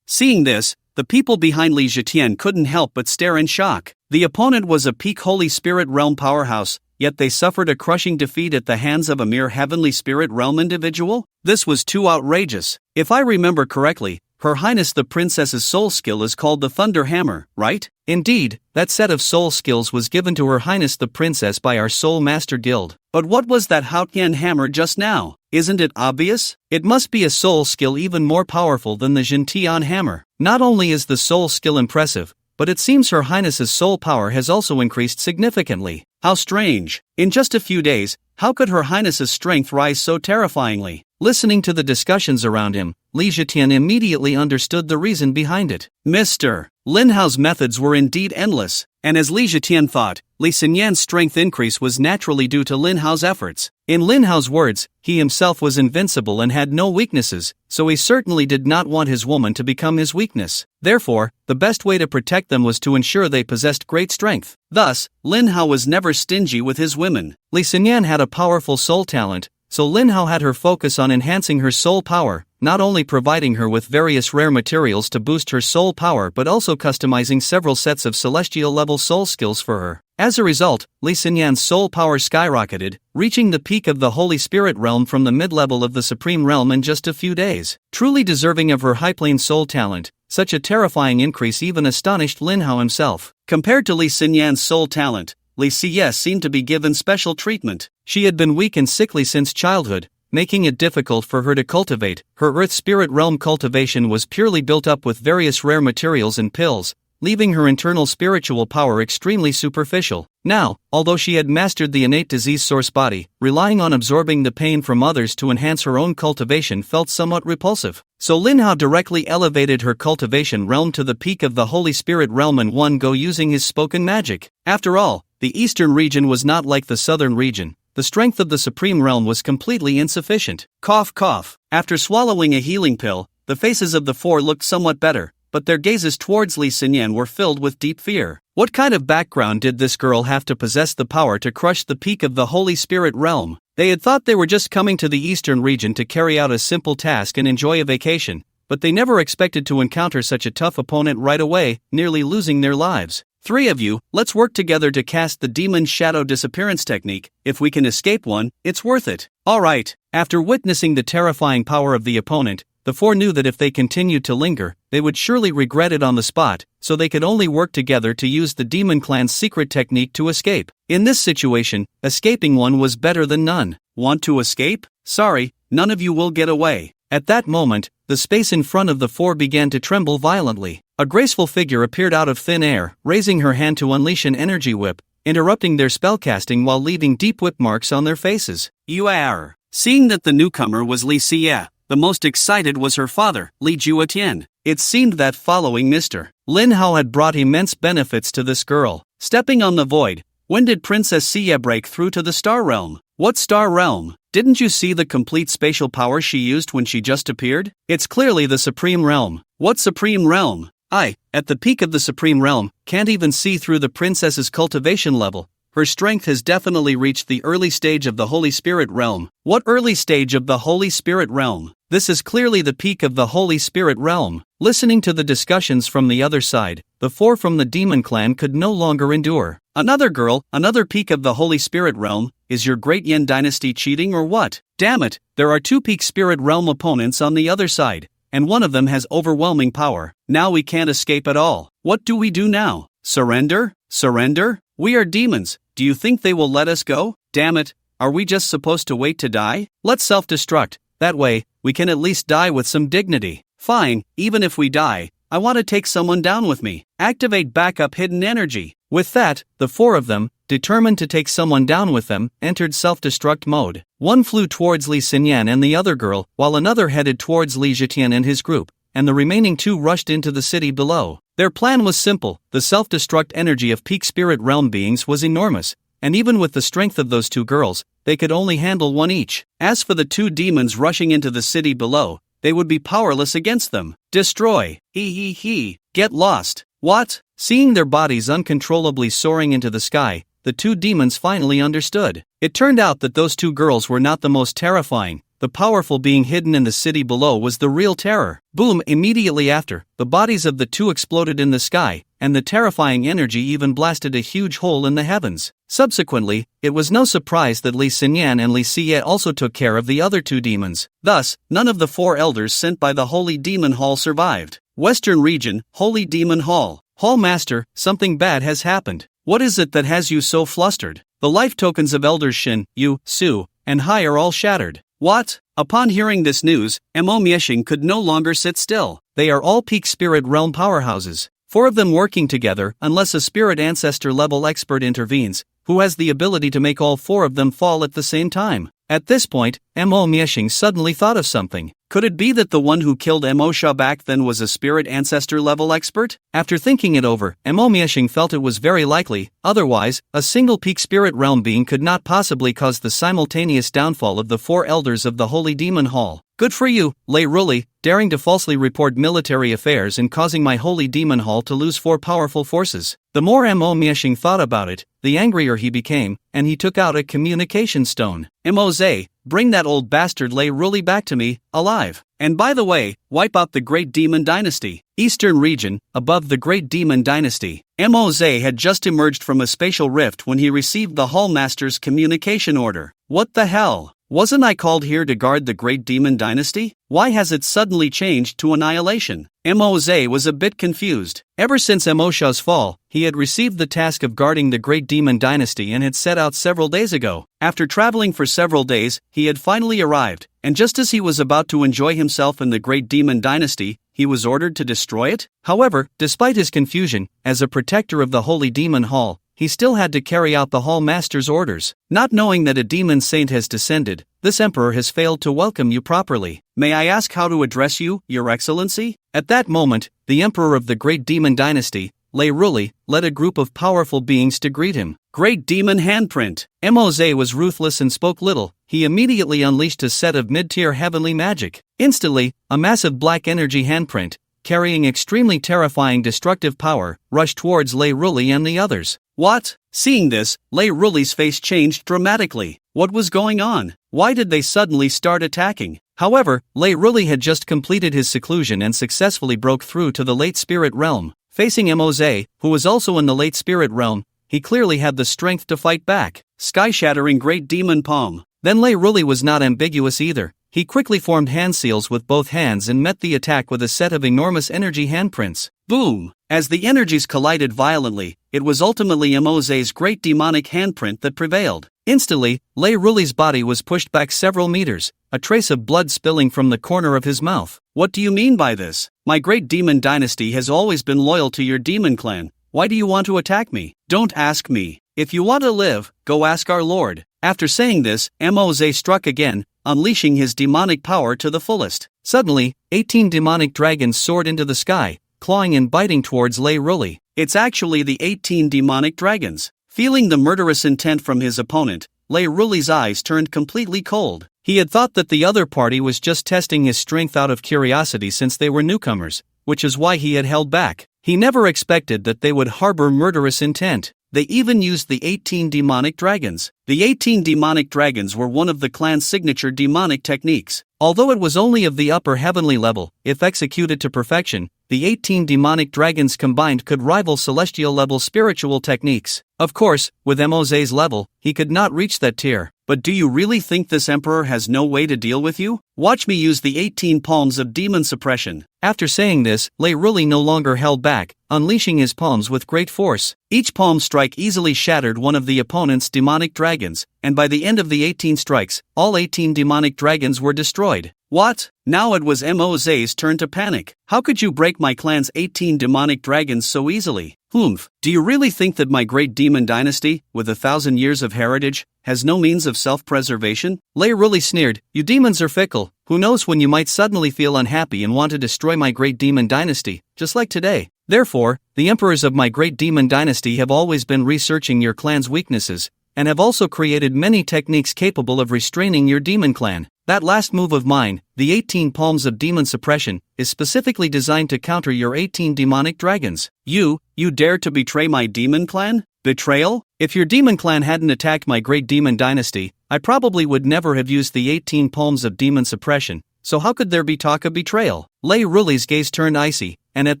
Seeing this, the people behind Li Zetian couldn't help but stare in shock. The opponent was a peak Holy Spirit Realm powerhouse, yet they suffered a crushing defeat at the hands of a mere Heavenly Spirit Realm individual? This was too outrageous. If I remember correctly, Her Highness the Princess's soul skill is called the Thunder Hammer, right? Indeed, that set of soul skills was given to Her Highness the Princess by our Soul Master Guild. But what was that Haotian hammer just now? Isn't it obvious? It must be a soul skill even more powerful than the Jintian hammer. Not only is the soul skill impressive, but it seems Her Highness's soul power has also increased significantly. How strange. In just a few days, how could Her Highness's strength rise so terrifyingly? Listening to the discussions around him, Li Zetian immediately understood the reason behind it. Mr. Lin Hao's methods were indeed endless, and as Li Zetian thought, Li Xinyan's strength increase was naturally due to Lin Hao's efforts. In Lin Hao's words, he himself was invincible and had no weaknesses, so he certainly did not want his woman to become his weakness. Therefore, the best way to protect them was to ensure they possessed great strength. Thus, Lin Hao was never stingy with his women. Li Xinyan had a powerful soul talent, so Lin Hao had her focus on enhancing her soul power, not only providing her with various rare materials to boost her soul power but also customizing several sets of celestial-level soul skills for her. As a result, Li Xinyan's soul power skyrocketed, reaching the peak of the Holy Spirit realm from the mid-level of the Supreme Realm in just a few days. Truly deserving of her high-plane soul talent, such a terrifying increase even astonished Lin Hao himself. Compared to Li Xinyan's soul talent, Li Xie seemed to be given special treatment. She had been weak and sickly since childhood, making it difficult for her to cultivate. Her Earth Spirit Realm cultivation was purely built up with various rare materials and pills, leaving her internal spiritual power extremely superficial. Now, although she had mastered the innate disease source body, relying on absorbing the pain from others to enhance her own cultivation felt somewhat repulsive. So Lin Hao directly elevated her cultivation realm to the peak of the Holy Spirit Realm in one go using his spoken magic. After all, the Eastern region was not like the Southern region. the strength of the Supreme Realm was completely insufficient. Cough cough. After swallowing a healing pill, the faces of the four looked somewhat better, but their gazes towards Li Xinyan were filled with deep fear. What kind of background did this girl have to possess the power to crush the peak of the Holy Spirit realm? They had thought they were just coming to the eastern region to carry out a simple task and enjoy a vacation, but they never expected to encounter such a tough opponent right away, nearly losing their lives. Three of you, let's work together to cast the Demon Shadow Disappearance technique. If we can escape one, it's worth it. Alright. After witnessing the terrifying power of the opponent, the four knew that if they continued to linger, they would surely regret it on the spot, so they could only work together to use the Demon Clan's secret technique to escape. In this situation, escaping one was better than none. Want to escape? Sorry, none of you will get away. At that moment, the space in front of the four began to tremble violently. A graceful figure appeared out of thin air, raising her hand to unleash an energy whip, interrupting their spellcasting while leaving deep whip marks on their faces. You are. Seeing that the newcomer was Li Xie, the most excited was her father, Li Juetian. It seemed that following Mr. Lin Hao had brought immense benefits to this girl. Stepping on the void, when did Princess Xie break through to the Star Realm? What Star Realm? Didn't you see the complete spatial power she used when she just appeared? It's clearly the Supreme Realm. What Supreme Realm? At the peak of the Supreme Realm, can't even see through the princess's cultivation level. Her strength has definitely reached the early stage of the Holy Spirit Realm. What early stage of the Holy Spirit Realm? This is clearly the peak of the Holy Spirit Realm. Listening to the discussions from the other side, the four from the Demon Clan could no longer endure. Another girl, another peak of the Holy Spirit Realm. Is your Great Yin Dynasty cheating or what? Damn it, there are two peak Spirit Realm opponents on the other side, and one of them has overwhelming power. Now we can't escape at all. What do we do now? Surrender? Surrender? We are demons. Do you think they will let us go? Damn it, are we just supposed to wait to die? Let's self-destruct. That way, we can at least die with some dignity. Fine, even if we die, I want to take someone down with me. Activate backup hidden energy. With that, the four of them, determined to take someone down with them, entered self-destruct mode. One flew towards Li Xinyan and the other girl, while another headed towards Li Zhitian and his group, and the remaining two rushed into the city below. Their plan was simple. The self-destruct energy of peak spirit realm beings was enormous, and even with the strength of those two girls, they could only handle one each. As for the two demons rushing into the city below, they would be powerless against them. Destroy. Get lost. What? Seeing their bodies uncontrollably soaring into the sky, the two demons finally understood. It turned out that those two girls were not the most terrifying. The powerful being hidden in the city below was the real terror. Boom! Immediately after, the bodies of the two exploded in the sky, and the terrifying energy even blasted a huge hole in the heavens. Subsequently, it was no surprise that Li Xinyan and Li Xie also took care of the other two demons. Thus, none of the four elders sent by the Holy Demon Hall survived. Western Region, Holy Demon Hall. Hall Master, something bad has happened. What is it that has you so flustered? The life tokens of Elders Shin, Yu, Su, and Hai are all shattered. What? Upon hearing this news, Mo Mieshing could no longer sit still. They are all peak spirit realm powerhouses. Four of them working together, unless a spirit ancestor level expert intervenes, who has the ability to make all four of them fall at the same time. At this point, Mo Mieshing suddenly thought of something. Could it be that the one who killed Mo Sha back then was a spirit ancestor level expert? After thinking it over, Mo Mieshing felt it was very likely. Otherwise, a single peak spirit realm being could not possibly cause the simultaneous downfall of the four elders of the Holy Demon Hall. Good for you, Lei Ruli, daring to falsely report military affairs and causing my Holy Demon Hall to lose four powerful forces. The more Mo Mieshing thought about it, the angrier he became, and he took out a communication stone. Mo Zhe, bring that old bastard Lei Ruli back to me, alive. And by the way, wipe out the Great Demon Dynasty. Eastern Region, above the Great Demon Dynasty. Mo Zhe had just emerged from a spatial rift when he received the Hall Master's communication order. What the hell? Wasn't I called here to guard the Great Demon Dynasty? Why has it suddenly changed to annihilation? Mo Zhe was a bit confused. Ever since Mo Sha's fall, he had received the task of guarding the Great Demon Dynasty and had set out several days ago. After traveling for several days, he had finally arrived, and just as he was about to enjoy himself in the Great Demon Dynasty, he was ordered to destroy it? However, despite his confusion, as a protector of the Holy Demon Hall, he still had to carry out the Hall Master's orders. Not knowing that a demon saint has descended, this emperor has failed to welcome you properly. May I ask how to address you, Your Excellency? At that moment, the emperor of the Great Demon Dynasty, Lei Ruli led a group of powerful beings to greet him. Great Demon Handprint. Mose was ruthless and spoke little. He immediately unleashed a set of mid-tier heavenly magic. Instantly, a massive black energy handprint, carrying extremely terrifying destructive power, rushed towards Lei Ruli and the others. What? Seeing this, Lei Ruli's face changed dramatically. What was going on? Why did they suddenly start attacking? However, Lei Ruli had just completed his seclusion and successfully broke through to the late spirit realm. Facing Mose, who was also in the late spirit realm, he clearly had the strength to fight back. Sky-shattering Great Demon Palm. Then Lei Ruli was not ambiguous either. He quickly formed hand seals with both hands and met the attack with a set of enormous energy handprints. Boom! As the energies collided violently, it was ultimately Mose's great demonic handprint that prevailed. Instantly, Lei Ruli's body was pushed back several meters, a trace of blood spilling from the corner of his mouth. What do you mean by this? My great demon dynasty has always been loyal to your demon clan. Why do you want to attack me? Don't ask me. If you want to live, go ask our lord. After saying this, Mose struck again, unleashing his demonic power to the fullest. Suddenly, 18 demonic dragons soared into the sky, clawing and biting towards Lei Ruli. It's actually the 18 demonic dragons. Feeling the murderous intent from his opponent, Lei Ruli's eyes turned completely cold. He had thought that the other party was just testing his strength out of curiosity since they were newcomers, which is why he had held back. He never expected that they would harbor murderous intent. They even used the 18 demonic dragons. The 18 demonic dragons were one of the clan's signature demonic techniques. Although it was only of the upper heavenly level, if executed to perfection, the 18 demonic dragons combined could rival celestial-level spiritual techniques. Of course, with Mose's level, he could not reach that tier. But do you really think this emperor has no way to deal with you? Watch me use the 18 palms of demon suppression. After saying this, Lei Ruli no longer held back, unleashing his palms with great force. Each palm strike easily shattered one of the opponent's demonic dragons, and by the end of the 18 strikes, all 18 demonic dragons were destroyed. What? Now it was Mose's turn to panic. How could you break my clan's 18 demonic dragons so easily? Humph. Do you really think that my great demon dynasty, with 1,000 years of heritage, has no means of self-preservation? Lei Ruli sneered. You demons are fickle. Who knows when you might suddenly feel unhappy and want to destroy my great demon dynasty, just like today. Therefore, the emperors of my great demon dynasty have always been researching your clan's weaknesses, and have also created many techniques capable of restraining your demon clan. That last move of mine, the 18 palms of demon suppression, is specifically designed to counter your 18 demonic dragons. You dare to betray my demon clan? Betrayal? If your demon clan hadn't attacked my great demon dynasty, I probably would never have used the 18 palms of demon suppression, so how could there be talk of betrayal? Lei Ruli's gaze turned icy, and at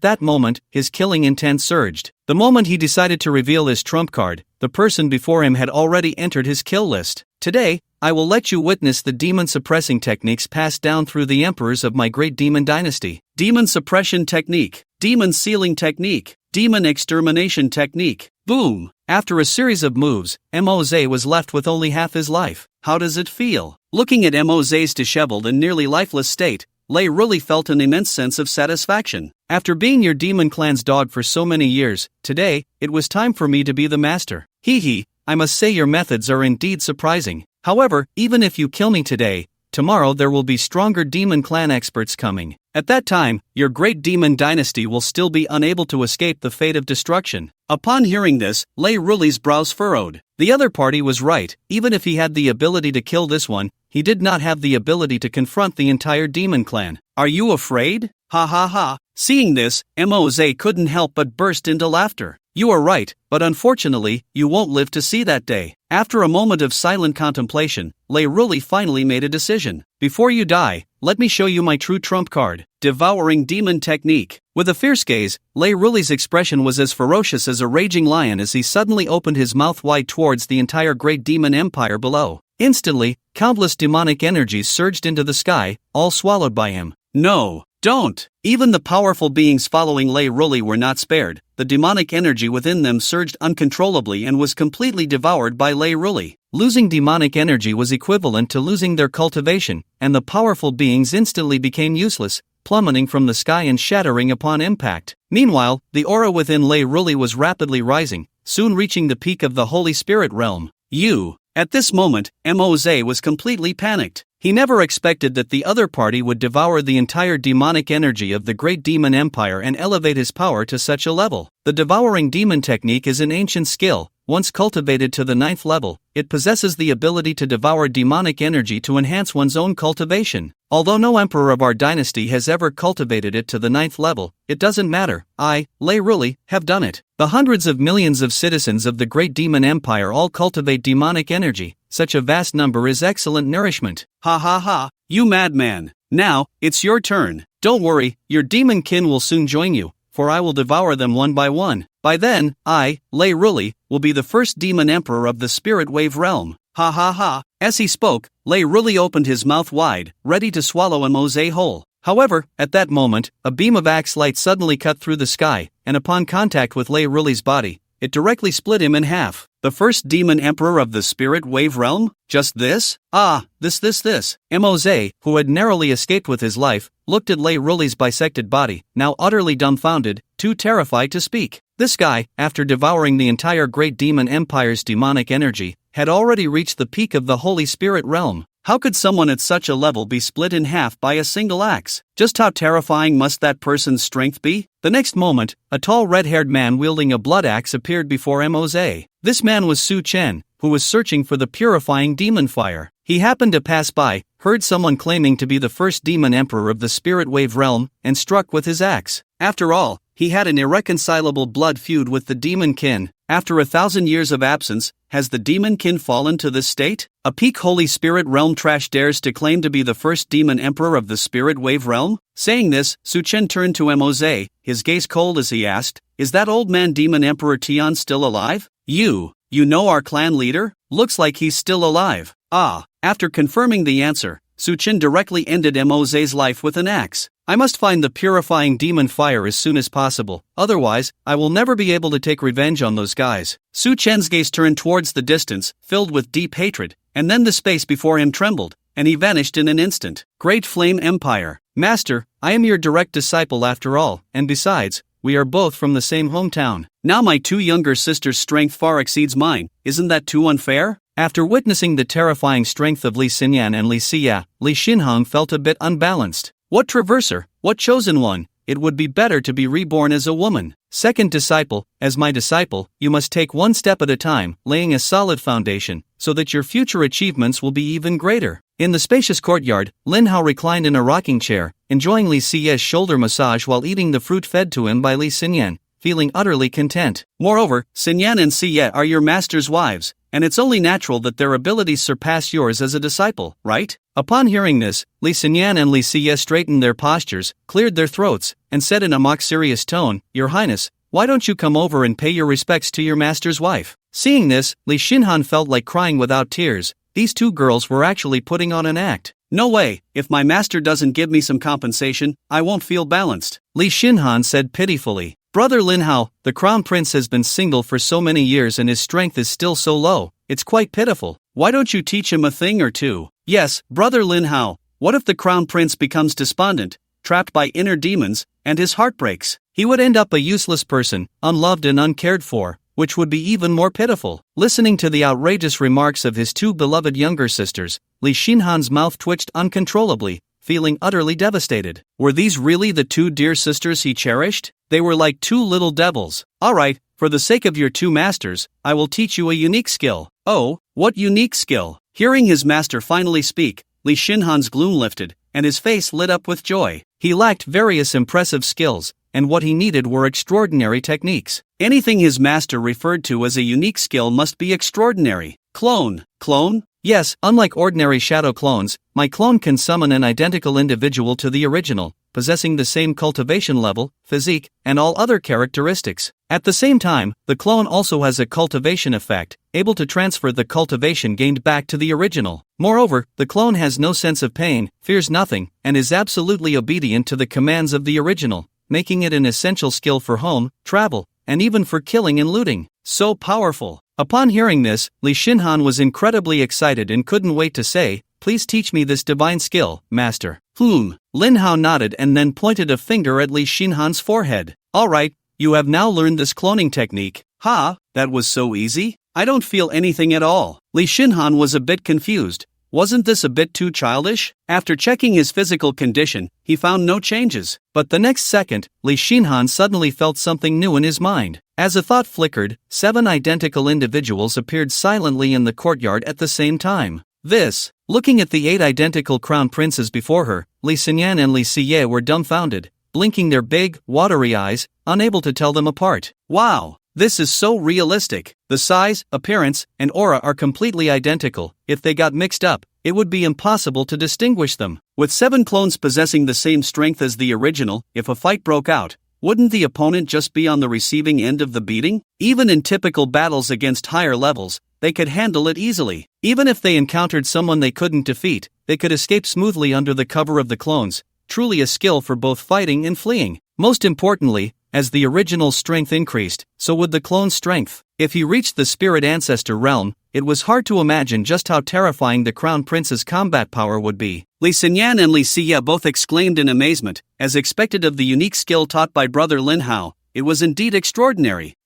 that moment, his killing intent surged. The moment he decided to reveal his trump card, the person before him had already entered his kill list. Today, I will let you witness the demon-suppressing techniques passed down through the emperors of my great demon dynasty. Demon suppression technique, demon sealing technique, demon extermination technique. Boom! After a series of moves, Mose was left with only half his life. How does it feel? Looking at Mose's disheveled and nearly lifeless state, Lei Ruli felt an immense sense of satisfaction. After being your demon clan's dog for so many years, today, it was time for me to be the master. I must say your methods are indeed surprising. However, even if you kill me today, tomorrow there will be stronger demon clan experts coming. At that time, your great demon dynasty will still be unable to escape the fate of destruction. Upon hearing this, Lei Ruli's brows furrowed. The other party was right. Even if he had the ability to kill this one, he did not have the ability to confront the entire demon clan. Are you afraid? Ha ha ha. Seeing this, Mose couldn't help but burst into laughter. You are right, but unfortunately, you won't live to see that day. After a moment of silent contemplation, Lei Ruli finally made a decision. Before you die, let me show you my true trump card, Devouring Demon Technique. With a fierce gaze, Lei Ruli's expression was as ferocious as a raging lion as he suddenly opened his mouth wide towards the entire great demon empire below. Instantly, countless demonic energies surged into the sky, all swallowed by him. No, don't! Even the powerful beings following Lei Ruli were not spared. The demonic energy within them surged uncontrollably and was completely devoured by Lei Ruli. Losing demonic energy was equivalent to losing their cultivation, and the powerful beings instantly became useless, plummeting from the sky and shattering upon impact. Meanwhile, the aura within Lei Ruli was rapidly rising, soon reaching the peak of the Holy Spirit realm. At this moment, Mose was completely panicked. He never expected that the other party would devour the entire demonic energy of the great demon empire and elevate his power to such a level. The devouring demon technique is an ancient skill. Once cultivated to the 9th level, it possesses the ability to devour demonic energy to enhance one's own cultivation. Although no emperor of our dynasty has ever cultivated it to the 9th level, it doesn't matter. I, Lei Ruli, have done it. The hundreds of millions of citizens of the great demon empire all cultivate demonic energy. Such a vast number is excellent nourishment. Ha ha ha, you madman. Now, it's your turn. Don't worry, your demon kin will soon join you, for I will devour them one by one. By then, I, Lei Ruli, will be the first demon emperor of the spirit wave realm. Ha ha ha. As he spoke, Lei Ruli opened his mouth wide, ready to swallow Mose whole. However, at that moment, a beam of axe light suddenly cut through the sky, and upon contact with Lei Ruli's body, it directly split him in half. The first demon emperor of the spirit wave realm? Just this? This. Mose, who had narrowly escaped with his life, looked at Lei Ruli's bisected body, now utterly dumbfounded, too terrified to speak. This guy, after devouring the entire great demon empire's demonic energy, had already reached the peak of the Holy Spirit realm. How could someone at such a level be split in half by a single axe? Just how terrifying must that person's strength be? The next moment, a tall red-haired man wielding a blood axe appeared before Mose. This man was Su Chen, who was searching for the purifying demon fire. He happened to pass by, heard someone claiming to be the first demon emperor of the spirit wave realm, and struck with his axe. After all, he had an irreconcilable blood feud with the demon kin. After 1,000 years of absence, has the demon kin fallen to this state? A peak Holy Spirit realm trash dares to claim to be the first demon emperor of the spirit wave realm? Saying this, Su Chen turned to Mose, his gaze cold as he asked, "Is that old man demon emperor Tian still alive?" You know our clan leader? Looks like he's still alive. After confirming the answer, Su Chen directly ended Mose's life with an axe. I must find the purifying demon fire as soon as possible, otherwise, I will never be able to take revenge on those guys. Su Chen's gaze turned towards the distance, filled with deep hatred, and then the space before him trembled, and he vanished in an instant. Great Flame Empire. Master, I am your direct disciple after all, and besides, we are both from the same hometown. Now my two younger sisters' strength far exceeds mine, isn't that too unfair? After witnessing the terrifying strength of Li Xinyan and Li Xia, Li Xinhong felt a bit unbalanced. What traverser, what chosen one, it would be better to be reborn as a woman. Second disciple, as my disciple, you must take one step at a time, laying a solid foundation, so that your future achievements will be even greater. In the spacious courtyard, Lin Hao reclined in a rocking chair, enjoying Li Xia's shoulder massage while eating the fruit fed to him by Li Xinyan, feeling utterly content. Moreover, Xinyan and Xie are your master's wives, and it's only natural that their abilities surpass yours as a disciple, right? Upon hearing this, Li Xinyan and Li Xie straightened their postures, cleared their throats, and said in a mock-serious tone, "Your Highness, why don't you come over and pay your respects to your master's wife?" Seeing this, Li Xinhan felt like crying without tears. These two girls were actually putting on an act. No way, if my master doesn't give me some compensation, I won't feel balanced. Li Xinhan said pitifully. Brother Lin Hao, the crown prince has been single for so many years and his strength is still so low, it's quite pitiful. Why don't you teach him a thing or two? Yes, Brother Lin Hao, what if the crown prince becomes despondent, trapped by inner demons, and his heart breaks? He would end up a useless person, unloved and uncared for, which would be even more pitiful. Listening to the outrageous remarks of his two beloved younger sisters, Li Xinhan's mouth twitched uncontrollably, feeling utterly devastated. Were these really the two dear sisters he cherished? They were like two little devils. Alright, for the sake of your two masters, I will teach you a unique skill. Oh, what unique skill? Hearing his master finally speak, Li Xinhan's gloom lifted, and his face lit up with joy. He lacked various impressive skills, and what he needed were extraordinary techniques. Anything his master referred to as a unique skill must be extraordinary. Clone? Yes, unlike ordinary shadow clones, my clone can summon an identical individual to the original, possessing the same cultivation level, physique, and all other characteristics. At the same time, the clone also has a cultivation effect, able to transfer the cultivation gained back to the original. Moreover, the clone has no sense of pain, fears nothing, and is absolutely obedient to the commands of the original, making it an essential skill for home, travel, and even for killing and looting. So powerful. Upon hearing this, Li Xinhan was incredibly excited and couldn't wait to say, "Please teach me this divine skill, master." Lin Hao nodded and then pointed a finger at Li Xinhan's forehead. Alright, you have now learned this cloning technique. That was so easy? I don't feel anything at all. Li Xinhan was a bit confused. wasn't this a bit too childish? After checking his physical condition, he found no changes. But the next second, Li Xinhan suddenly felt something new in his mind. As a thought flickered, 7 identical individuals appeared silently in the courtyard at the same time. Looking at the 8 identical crown princes before her, Li Xinyan and Li Siye were dumbfounded, blinking their big, watery eyes, unable to tell them apart. Wow! This is so realistic. The size, appearance, and aura are completely identical. If they got mixed up, it would be impossible to distinguish them. With 7 clones possessing the same strength as the original, if a fight broke out, wouldn't the opponent just be on the receiving end of the beating? Even in typical battles against higher levels, they could handle it easily. Even if they encountered someone they couldn't defeat, they could escape smoothly under the cover of the clones. Truly a skill for both fighting and fleeing. Most importantly, as the original strength increased, so would the clone's strength. If he reached the spirit ancestor realm, it was hard to imagine just how terrifying the crown prince's combat power would be. Li Xinyan and Li Siye both exclaimed in amazement, as expected of the unique skill taught by brother Lin Hao. It was indeed extraordinary.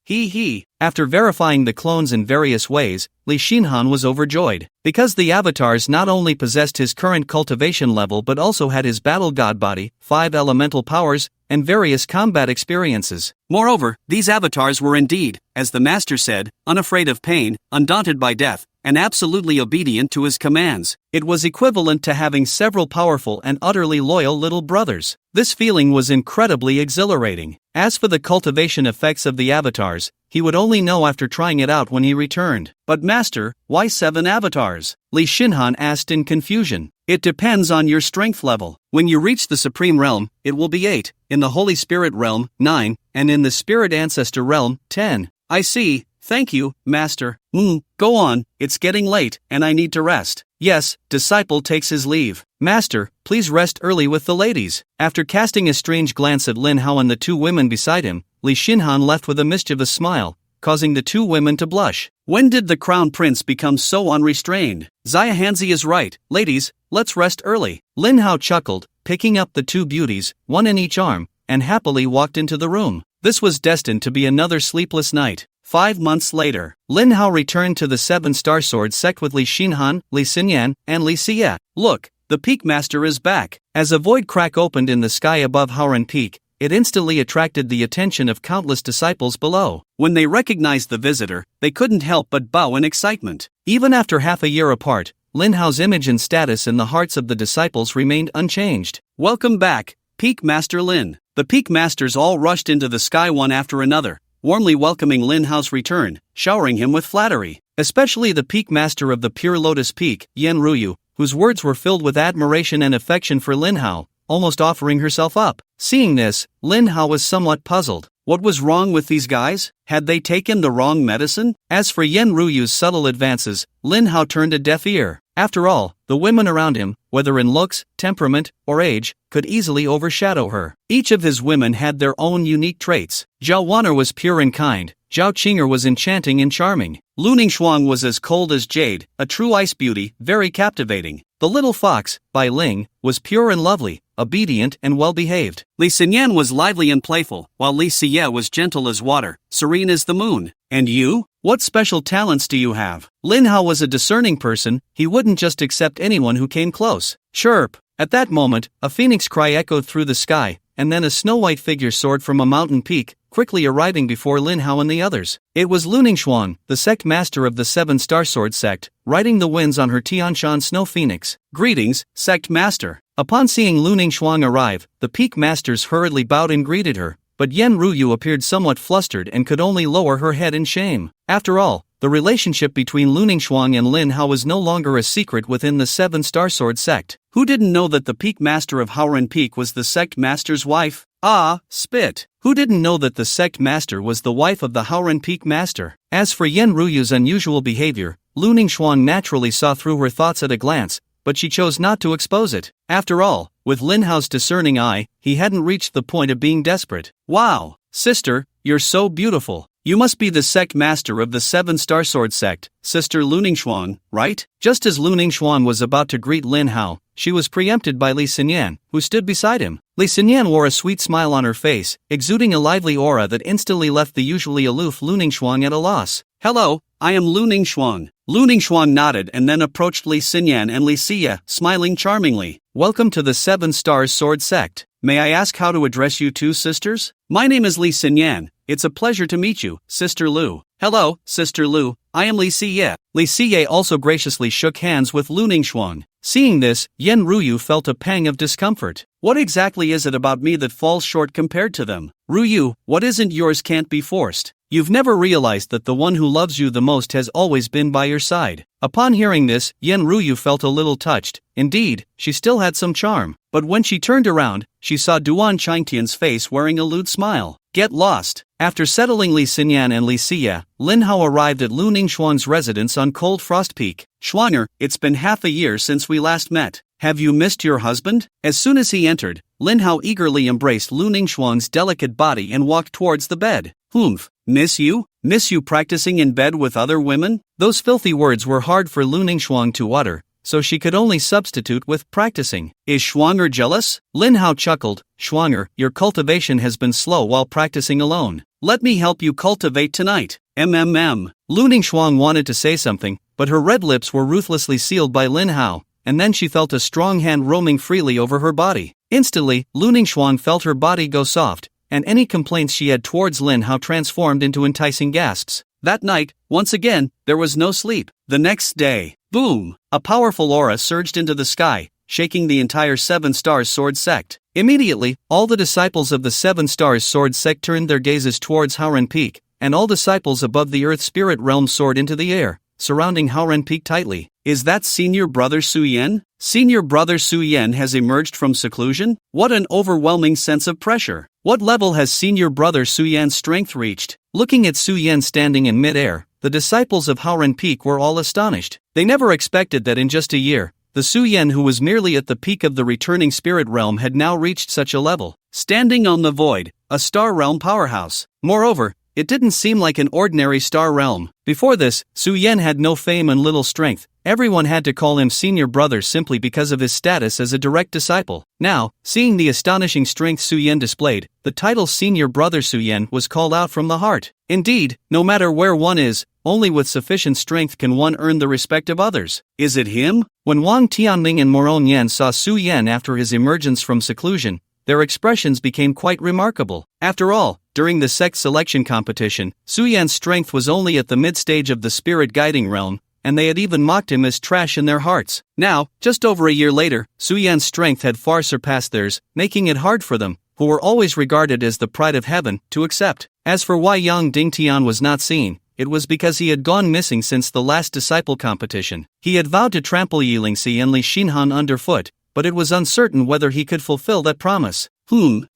After verifying the clones in various ways, Li Xinhan was overjoyed, because the avatars not only possessed his current cultivation level but also had his battle god body, 5 elemental powers, and various combat experiences. Moreover, these avatars were indeed, as the master said, unafraid of pain, undaunted by death, and absolutely obedient to his commands. It was equivalent to having several powerful and utterly loyal little brothers. This feeling was incredibly exhilarating. As for the cultivation effects of the avatars, he would only know after trying it out when he returned. But master, why 7 avatars? Li Xinhan asked in confusion. It depends on your strength level. When you reach the Supreme Realm, it will be 8, in the Holy Spirit Realm, 9, and in the Spirit Ancestor Realm, 10. I see. Thank you, master. Go on, it's getting late, and I need to rest. Yes, disciple takes his leave. Master, please rest early with the ladies. After casting a strange glance at Lin Hao and the 2 women beside him, Li Xinhan left with a mischievous smile, causing the 2 women to blush. When did the crown prince become so unrestrained? Xia Hanzi is right. Ladies, let's rest early. Lin Hao chuckled, picking up the 2 beauties, one in each arm, and happily walked into the room. This was destined to be another sleepless night. 5 months later, Lin Hao returned to the 7-star sword sect with Li Xinhan, Li Xinyan, and Li Siye. Look, the Peak Master is back. As a void crack opened in the sky above Haoran Peak, it instantly attracted the attention of countless disciples below. When they recognized the visitor, they couldn't help but bow in excitement. Even after half a year apart, Lin Hao's image and status in the hearts of the disciples remained unchanged. Welcome back, Peak Master Lin. The Peak Masters all rushed into the sky one after another, warmly welcoming Lin Hao's return, showering him with flattery. Especially the Peak Master of the Pure Lotus Peak, Yen Ruyu, whose words were filled with admiration and affection for Lin Hao, almost offering herself up. Seeing this, Lin Hao was somewhat puzzled. What was wrong with these guys? Had they taken the wrong medicine? As for Yen Ruyu's subtle advances, Lin Hao turned a deaf ear. After all, the women around him, whether in looks, temperament, or age, could easily overshadow her. Each of his women had their own unique traits. Zhao Wan'er was pure and kind. Zhao Qing'er was enchanting and charming. Lu Ningxuang was as cold as jade, a true ice beauty, very captivating. The little fox, Bai Ling, was pure and lovely, obedient and well-behaved. Li Xinyan was lively and playful, while Li Siye was gentle as water, serene as the moon. And you? What special talents do you have? Lin Hao was a discerning person. He wouldn't just accept anyone who came close. Chirp! At that moment, a phoenix cry echoed through the sky, and then a snow-white figure soared from a mountain peak, quickly arriving before Lin Hao and the others. It was Lu Ningxuang, the sect master of the 7-star sword sect, riding the winds on her Tianshan snow phoenix. Greetings, sect master. Upon seeing Lu Ningxuang arrive, the peak masters hurriedly bowed and greeted her, but Yen Ruyu appeared somewhat flustered and could only lower her head in shame. After all, the relationship between Lu Ningxuang and Lin Hao was no longer a secret within the 7-star sword sect. Who didn't know that the peak master of Haoran Peak was the sect master's wife? Ah, spit! Who didn't know that the sect master was the wife of the Haoran Peak master? As for Yen Ruyu's unusual behavior, Lu Ningxuang naturally saw through her thoughts at a glance, but she chose not to expose it. After all, with Lin Hao's discerning eye, he hadn't reached the point of being desperate. Wow, sister, you're so beautiful. You must be the sect master of the 7-star sword sect, Sister Lu Ningxuang, right? Just as Lu Ningxuang was about to greet Lin Hao, she was preempted by Li Xinyan, who stood beside him. Li Xinyan wore a sweet smile on her face, exuding a lively aura that instantly left the usually aloof Lu Ningxuang at a loss. Hello, I am Lu Ningxuang. Lu Ningxuan nodded and then approached Li Xinyan and Li Xie, smiling charmingly. Welcome to the Seven Stars Sword Sect. May I ask how to address you two sisters? My name is Li Xinyan. It's a pleasure to meet you, Sister Lu. Hello, Sister Lu. I am Li Xie. Li Xie also graciously shook hands with Lu Ningxuan. Seeing this, Yen Ruyu felt a pang of discomfort. What exactly is it about me that falls short compared to them? Ruyu, what isn't yours can't be forced. You've never realized that the one who loves you the most has always been by your side. Upon hearing this, Yen Ruyu felt a little touched. Indeed, she still had some charm. But when she turned around, she saw Duan Qingtian's face wearing a lewd smile. Get lost. After settling Li Xinyan and Li Xie, Lin Hao arrived at Lu Ningxuan's residence on Cold Frost Peak. Schwanger, it's been half a year since we last met. Have you missed your husband? As soon as he entered, Lin Hao eagerly embraced Lu Ningxuan's delicate body and walked towards the bed. Humph, miss you? Miss you practicing in bed with other women? Those filthy words were hard for Lu Ningxuan to utter, so she could only substitute with practicing. Is Schwanger jealous? Lin Hao chuckled. Schwanger, your cultivation has been slow while practicing alone. Let me help you cultivate tonight. MMM. Lu Ningxuan wanted to say something, but her red lips were ruthlessly sealed by Lin Hao, and then she felt a strong hand roaming freely over her body. Instantly, Lu Ningxuan felt her body go soft, and any complaints she had towards Lin Hao transformed into enticing gasps. That night, once again, there was no sleep. The next day, boom! A powerful aura surged into the sky, shaking the entire Seven Stars Sword Sect. Immediately, all the disciples of the Seven Stars Sword Sect turned their gazes towards Haoren Peak, and all disciples above the Earth Spirit Realm soared into the air, surrounding Haoren Peak tightly. Is that Senior Brother Su Yen? Senior Brother Su Yen has emerged from seclusion? What an overwhelming sense of pressure! What level has Senior Brother Su Yan's strength reached? Looking at Su Yen standing in mid-air, the disciples of Haoren Peak were all astonished. They never expected that in just a year, the Su Yen who was merely at the peak of the returning spirit realm had now reached such a level. Standing on the void, a star realm powerhouse. Moreover, it didn't seem like an ordinary star realm. Before this, Su Yen had no fame and little strength. Everyone had to call him Senior Brother simply because of his status as a direct disciple. Now, seeing the astonishing strength Su Yen displayed, the title Senior Brother Su Yen was called out from the heart. Indeed, no matter where one is, only with sufficient strength can one earn the respect of others. Is it him? When Wang Tianling and Moron Yan saw Su Yen after his emergence from seclusion, their expressions became quite remarkable. After all, during the sect selection competition, Su Yan's strength was only at the mid-stage of the spirit guiding realm, and they had even mocked him as trash in their hearts. Now, just over a year later, Su Yan's strength had far surpassed theirs, making it hard for them, who were always regarded as the pride of heaven, to accept. As for why Yang Dingtian was not seen, it was because he had gone missing since the last disciple competition. He had vowed to trample Yilingxi and Li Xinhan underfoot, but it was uncertain whether he could fulfill that promise.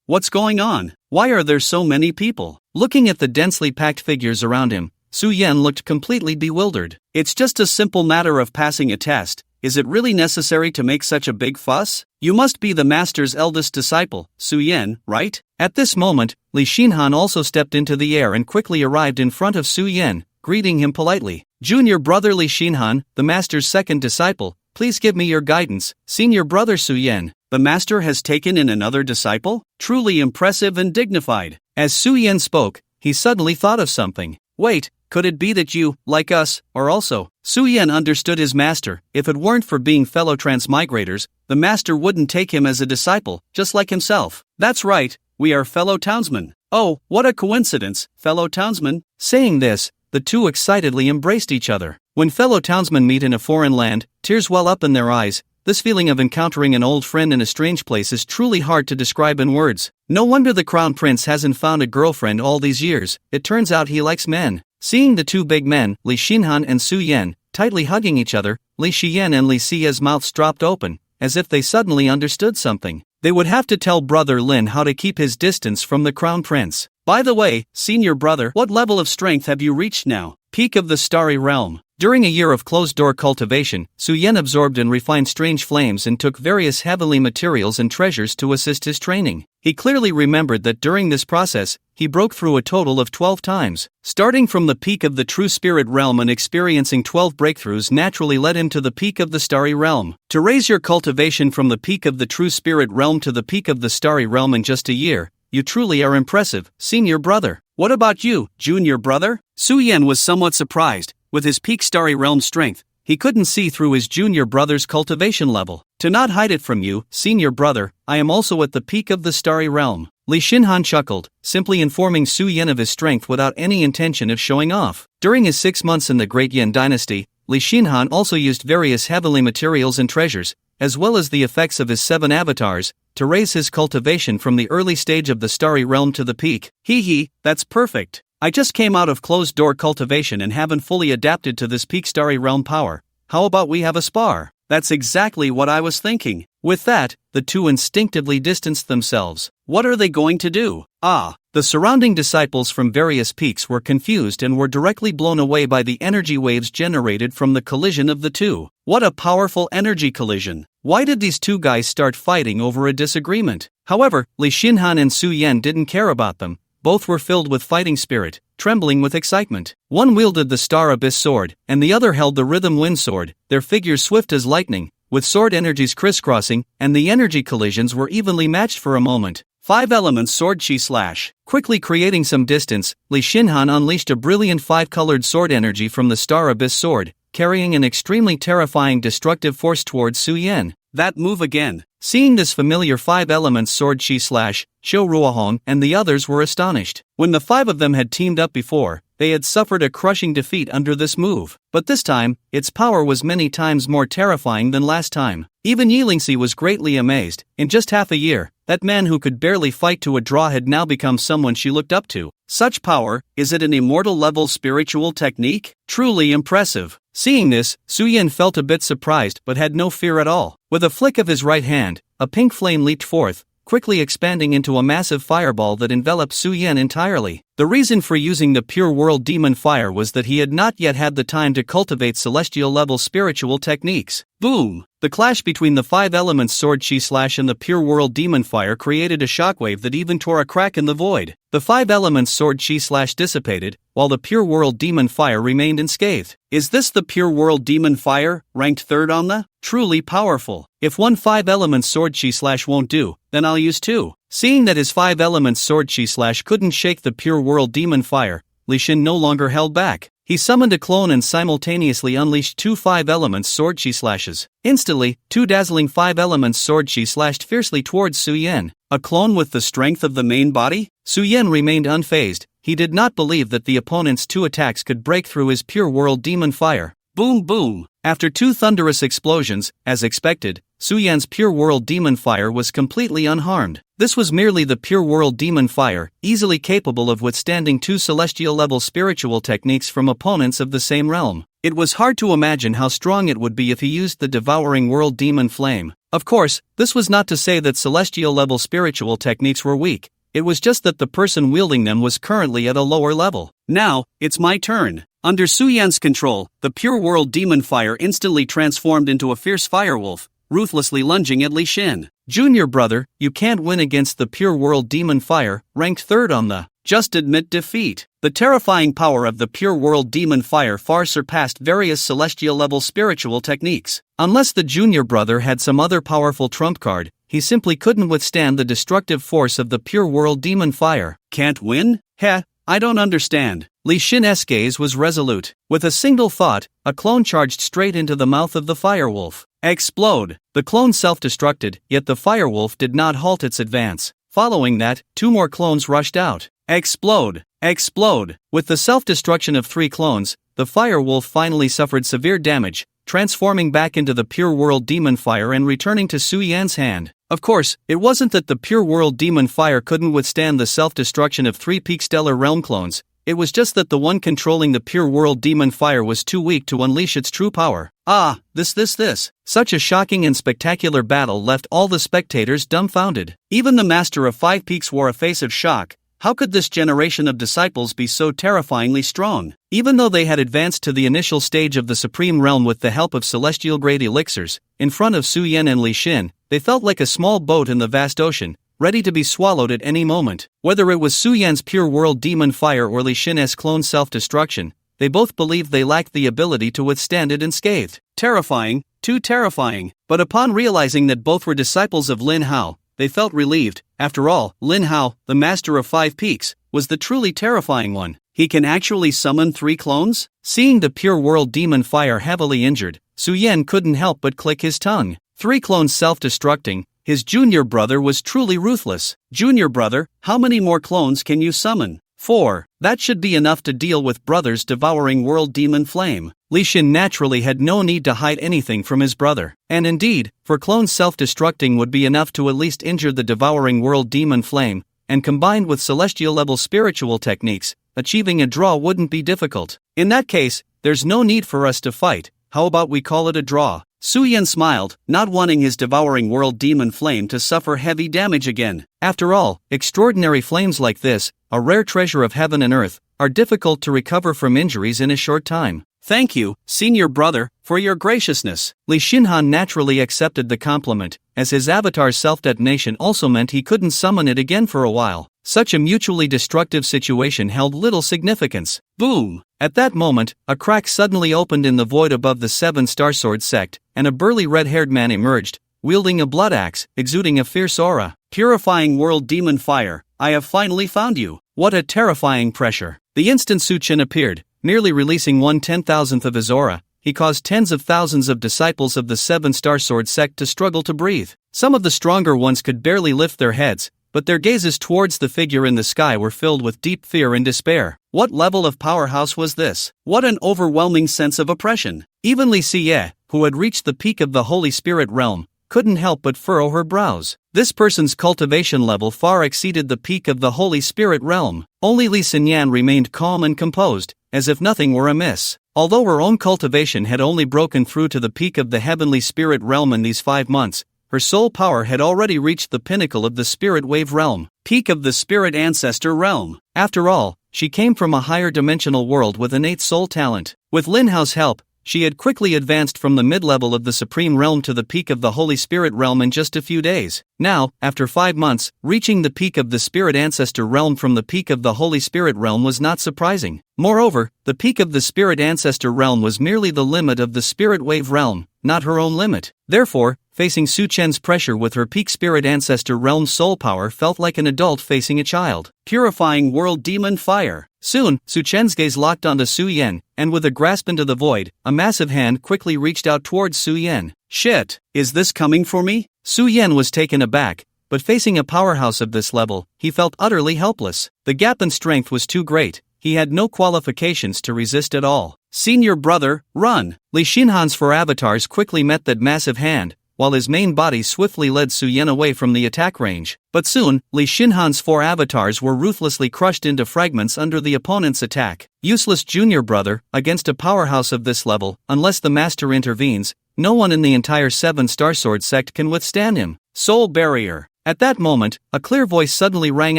What's going on? Why are there so many people? Looking at the densely packed figures around him, Su Yen looked completely bewildered. It's just a simple matter of passing a test. Is it really necessary to make such a big fuss? You must be the master's eldest disciple, Su Yen, right? At this moment, Li Xinhan also stepped into the air and quickly arrived in front of Su Yen, greeting him politely. Junior brother Li Xinhan, the master's second disciple, please give me your guidance. Senior brother Su Yen, the master has taken in another disciple? Truly impressive and dignified. As Su Yen spoke, he suddenly thought of something. Wait, could it be that you, like us, are also? Su Yen understood his master. If it weren't for being fellow transmigrators, the master wouldn't take him as a disciple, just like himself. That's right, we are fellow townsmen. Oh, what a coincidence, fellow townsmen. Saying this, the two excitedly embraced each other. When fellow townsmen meet in a foreign land, tears well up in their eyes. This feeling of encountering an old friend in a strange place is truly hard to describe in words. No wonder the crown prince hasn't found a girlfriend all these years. It turns out he likes men. Seeing the two big men, Li Xinhan and Su Yen, tightly hugging each other, Li Xiyan and Li Xie's mouths dropped open, as if they suddenly understood something. They would have to tell brother Lin how to keep his distance from the crown prince. By the way, senior brother, what level of strength have you reached now? Peak of the starry realm. During a year of closed-door cultivation, Su Yen absorbed and refined strange flames and took various heavenly materials and treasures to assist his training. He clearly remembered that during this process, he broke through a total of 12 times. Starting from the peak of the true spirit realm and experiencing 12 breakthroughs naturally led him to the peak of the starry realm. To raise your cultivation from the peak of the true spirit realm to the peak of the starry realm in just a year, you truly are impressive, senior brother. What about you, junior brother? Su Yen was somewhat surprised. with his peak starry realm strength, he couldn't see through his junior brother's cultivation level. To not hide it from you, senior brother, I am also at the peak of the starry realm. Li Shinhan chuckled, simply informing Su Yan of his strength without any intention of showing off. During his 6 months in the Great Yin Dynasty, Li Shinhan also used various heavenly materials and treasures, as well as the effects of his 7 avatars, to raise his cultivation from the early stage of the starry realm to the peak. Hee, that's perfect. I just came out of closed-door cultivation and haven't fully adapted to this peak starry realm power. How about we have a spar? That's exactly what I was thinking. With that, the two instinctively distanced themselves. What are they going to do? The surrounding disciples from various peaks were confused and were directly blown away by the energy waves generated from the collision of the two. What a powerful energy collision. Why did these two guys start fighting over a disagreement? However, Li Shinhan and Su Yan didn't care about them. Both were filled with fighting spirit, trembling with excitement. One wielded the Star Abyss sword, and the other held the Rhythm Wind sword, their figures swift as lightning, with sword energies crisscrossing, and the energy collisions were evenly matched for a moment. 5 elements sword chi slash. Quickly creating some distance, Li Shinhan unleashed a brilliant 5-colored sword energy from the Star Abyss sword, carrying an extremely terrifying destructive force towards Su Yan. That move again. Seeing this familiar 5 elements sword chi slash, Shou Ruohong and the others were astonished. When the 5 of them had teamed up before, they had suffered a crushing defeat under this move. But this time, its power was many times more terrifying than last time. Even Yilingxi was greatly amazed. In just half a year, that man who could barely fight to a draw had now become someone she looked up to. Such power, is it an immortal level spiritual technique? Truly impressive. Seeing this, Su Yan felt a bit surprised but had no fear at all. With a flick of his right hand, a pink flame leaped forth, quickly expanding into a massive fireball that enveloped Su Yan entirely. The reason for using the pure world demon fire was that he had not yet had the time to cultivate celestial level spiritual techniques. Boom! The clash between the 5 elements sword chi slash and the pure world demon fire created a shockwave that even tore a crack in the void. The 5 elements sword chi slash dissipated, while the pure world demon fire remained unscathed. Is this the pure world demon fire, ranked 3rd on the? Truly powerful. If one 5 elements sword chi slash won't do, then I'll use 2. Seeing that his 5 elements sword chi slash couldn't shake the pure world demon fire, Li Shin no longer held back. He summoned a clone and simultaneously unleashed 2 5 elements sword chi slashes. Instantly, 2 dazzling 5 elements sword chi slashed fiercely towards Su Yan. A clone with the strength of the main body? Su Yan remained unfazed. He did not believe that the opponent's 2 attacks could break through his pure world demon fire. Boom boom! After 2 thunderous explosions, as expected, Su Yan's pure world demon fire was completely unharmed. This was merely the pure world demon fire, easily capable of withstanding 2 celestial level spiritual techniques from opponents of the same realm. It was hard to imagine how strong it would be if he used the devouring world demon flame. Of course, this was not to say that celestial level spiritual techniques were weak. It was just that the person wielding them was currently at a lower level. Now, it's my turn. Under Su Yan's control, the pure world demon fire instantly transformed into a fierce firewolf, ruthlessly lunging at Li Shin. Junior brother, you can't win against the pure world demon fire, ranked 3rd on the. Just admit defeat. The terrifying power of the pure world demon fire far surpassed various celestial level spiritual techniques. Unless the junior brother had some other powerful trump card, he simply couldn't withstand the destructive force of the pure world demon fire. Can't win? Heh, I don't understand. Li Shin's gaze was resolute. With a single thought, a clone charged straight into the mouth of the firewolf. Explode! The clone self-destructed, yet the firewolf did not halt its advance. Following that, 2 more clones rushed out. Explode! Explode! With the self-destruction of 3 clones, the firewolf finally suffered severe damage, transforming back into the pure world demon fire and returning to Su Yan's hand. Of course, it wasn't that the pure world demon fire couldn't withstand the self-destruction of 3 peak stellar realm clones, it was just that the one controlling the pure world demon fire was too weak to unleash its true power. This. Such a shocking and spectacular battle left all the spectators dumbfounded. Even the master of 5 peaks wore a face of shock. How could this generation of disciples be so terrifyingly strong? Even though they had advanced to the initial stage of the Supreme Realm with the help of celestial grade elixirs, in front of Su Yan and Li Shin, they felt like a small boat in the vast ocean, ready to be swallowed at any moment. Whether it was Su Yan's pure world demon fire or Li Shin's clone self-destruction, they both believed they lacked the ability to withstand it unscathed. Terrifying, too terrifying. But upon realizing that both were disciples of Lin Hao, they felt relieved. After all, Lin Hao, the master of 5 peaks, was the truly terrifying one. He can actually summon 3 clones? Seeing the pure world demon fire heavily injured, Suyen couldn't help but click his tongue. 3 clones self-destructing, his junior brother was truly ruthless. Junior brother, how many more clones can you summon? 4. That should be enough to deal with brother's devouring world demon flame. Li Xin naturally had no need to hide anything from his brother. And indeed, for clones self-destructing would be enough to at least injure the devouring world demon flame, and combined with celestial-level spiritual techniques, achieving a draw wouldn't be difficult. In that case, there's no need for us to fight. How about we call it a draw? Suyen smiled, not wanting his devouring world demon flame to suffer heavy damage again. After all, extraordinary flames like this, a rare treasure of heaven and earth, are difficult to recover from injuries in a short time. Thank you, senior brother, for your graciousness. Li Xinhan naturally accepted the compliment, as his avatar's self-detonation also meant he couldn't summon it again for a while. Such a mutually destructive situation held little significance. Boom! At that moment, a crack suddenly opened in the void above the 7 Starsword sect, and a burly red-haired man emerged, wielding a blood axe, exuding a fierce aura. Purifying world demon fire, I have finally found you. What a terrifying pressure. The instant Su Chen appeared, merely releasing 1/10,000th of his aura, he caused tens of thousands of disciples of the 7 Starsword sect to struggle to breathe. Some of the stronger ones could barely lift their heads, but their gazes towards the figure in the sky were filled with deep fear and despair. What level of powerhouse was this? What an overwhelming sense of oppression. Even Li Siye, who had reached the peak of the Holy Spirit realm, couldn't help but furrow her brows. This person's cultivation level far exceeded the peak of the Holy Spirit realm. Only Li Xinyan remained calm and composed, as if nothing were amiss. Although her own cultivation had only broken through to the peak of the Heavenly Spirit realm in these 5 months, her soul power had already reached the pinnacle of the Spirit Wave realm, peak of the Spirit Ancestor realm. After all, she came from a higher dimensional world with innate soul talent. With Lin Hao's help, she had quickly advanced from the mid-level of the Supreme Realm to the peak of the Holy Spirit Realm in just a few days. Now, after 5 months, reaching the peak of the Spirit Ancestor Realm from the peak of the Holy Spirit Realm was not surprising. Moreover, the peak of the Spirit Ancestor Realm was merely the limit of the Spirit Wave Realm, not her own limit. Therefore, facing Su Chen's pressure with her peak Spirit Ancestor Realm soul power felt like an adult facing a child. Purifying world demon fire. Soon, Su Chen's gaze locked onto Su Yen, and with a grasp into the void, a massive hand quickly reached out towards Su Yen. Shit, is this coming for me? Su Yen was taken aback, but facing a powerhouse of this level, he felt utterly helpless. The gap in strength was too great, he had no qualifications to resist at all. Senior brother, run! Li Xinhan's 4 avatars quickly met that massive hand, while his main body swiftly led Su Yen away from the attack range. But soon, Li Xinhan's 4 avatars were ruthlessly crushed into fragments under the opponent's attack. Useless junior brother, against a powerhouse of this level, unless the master intervenes, no one in the entire 7 Starsword sect can withstand him. Soul barrier. At that moment, a clear voice suddenly rang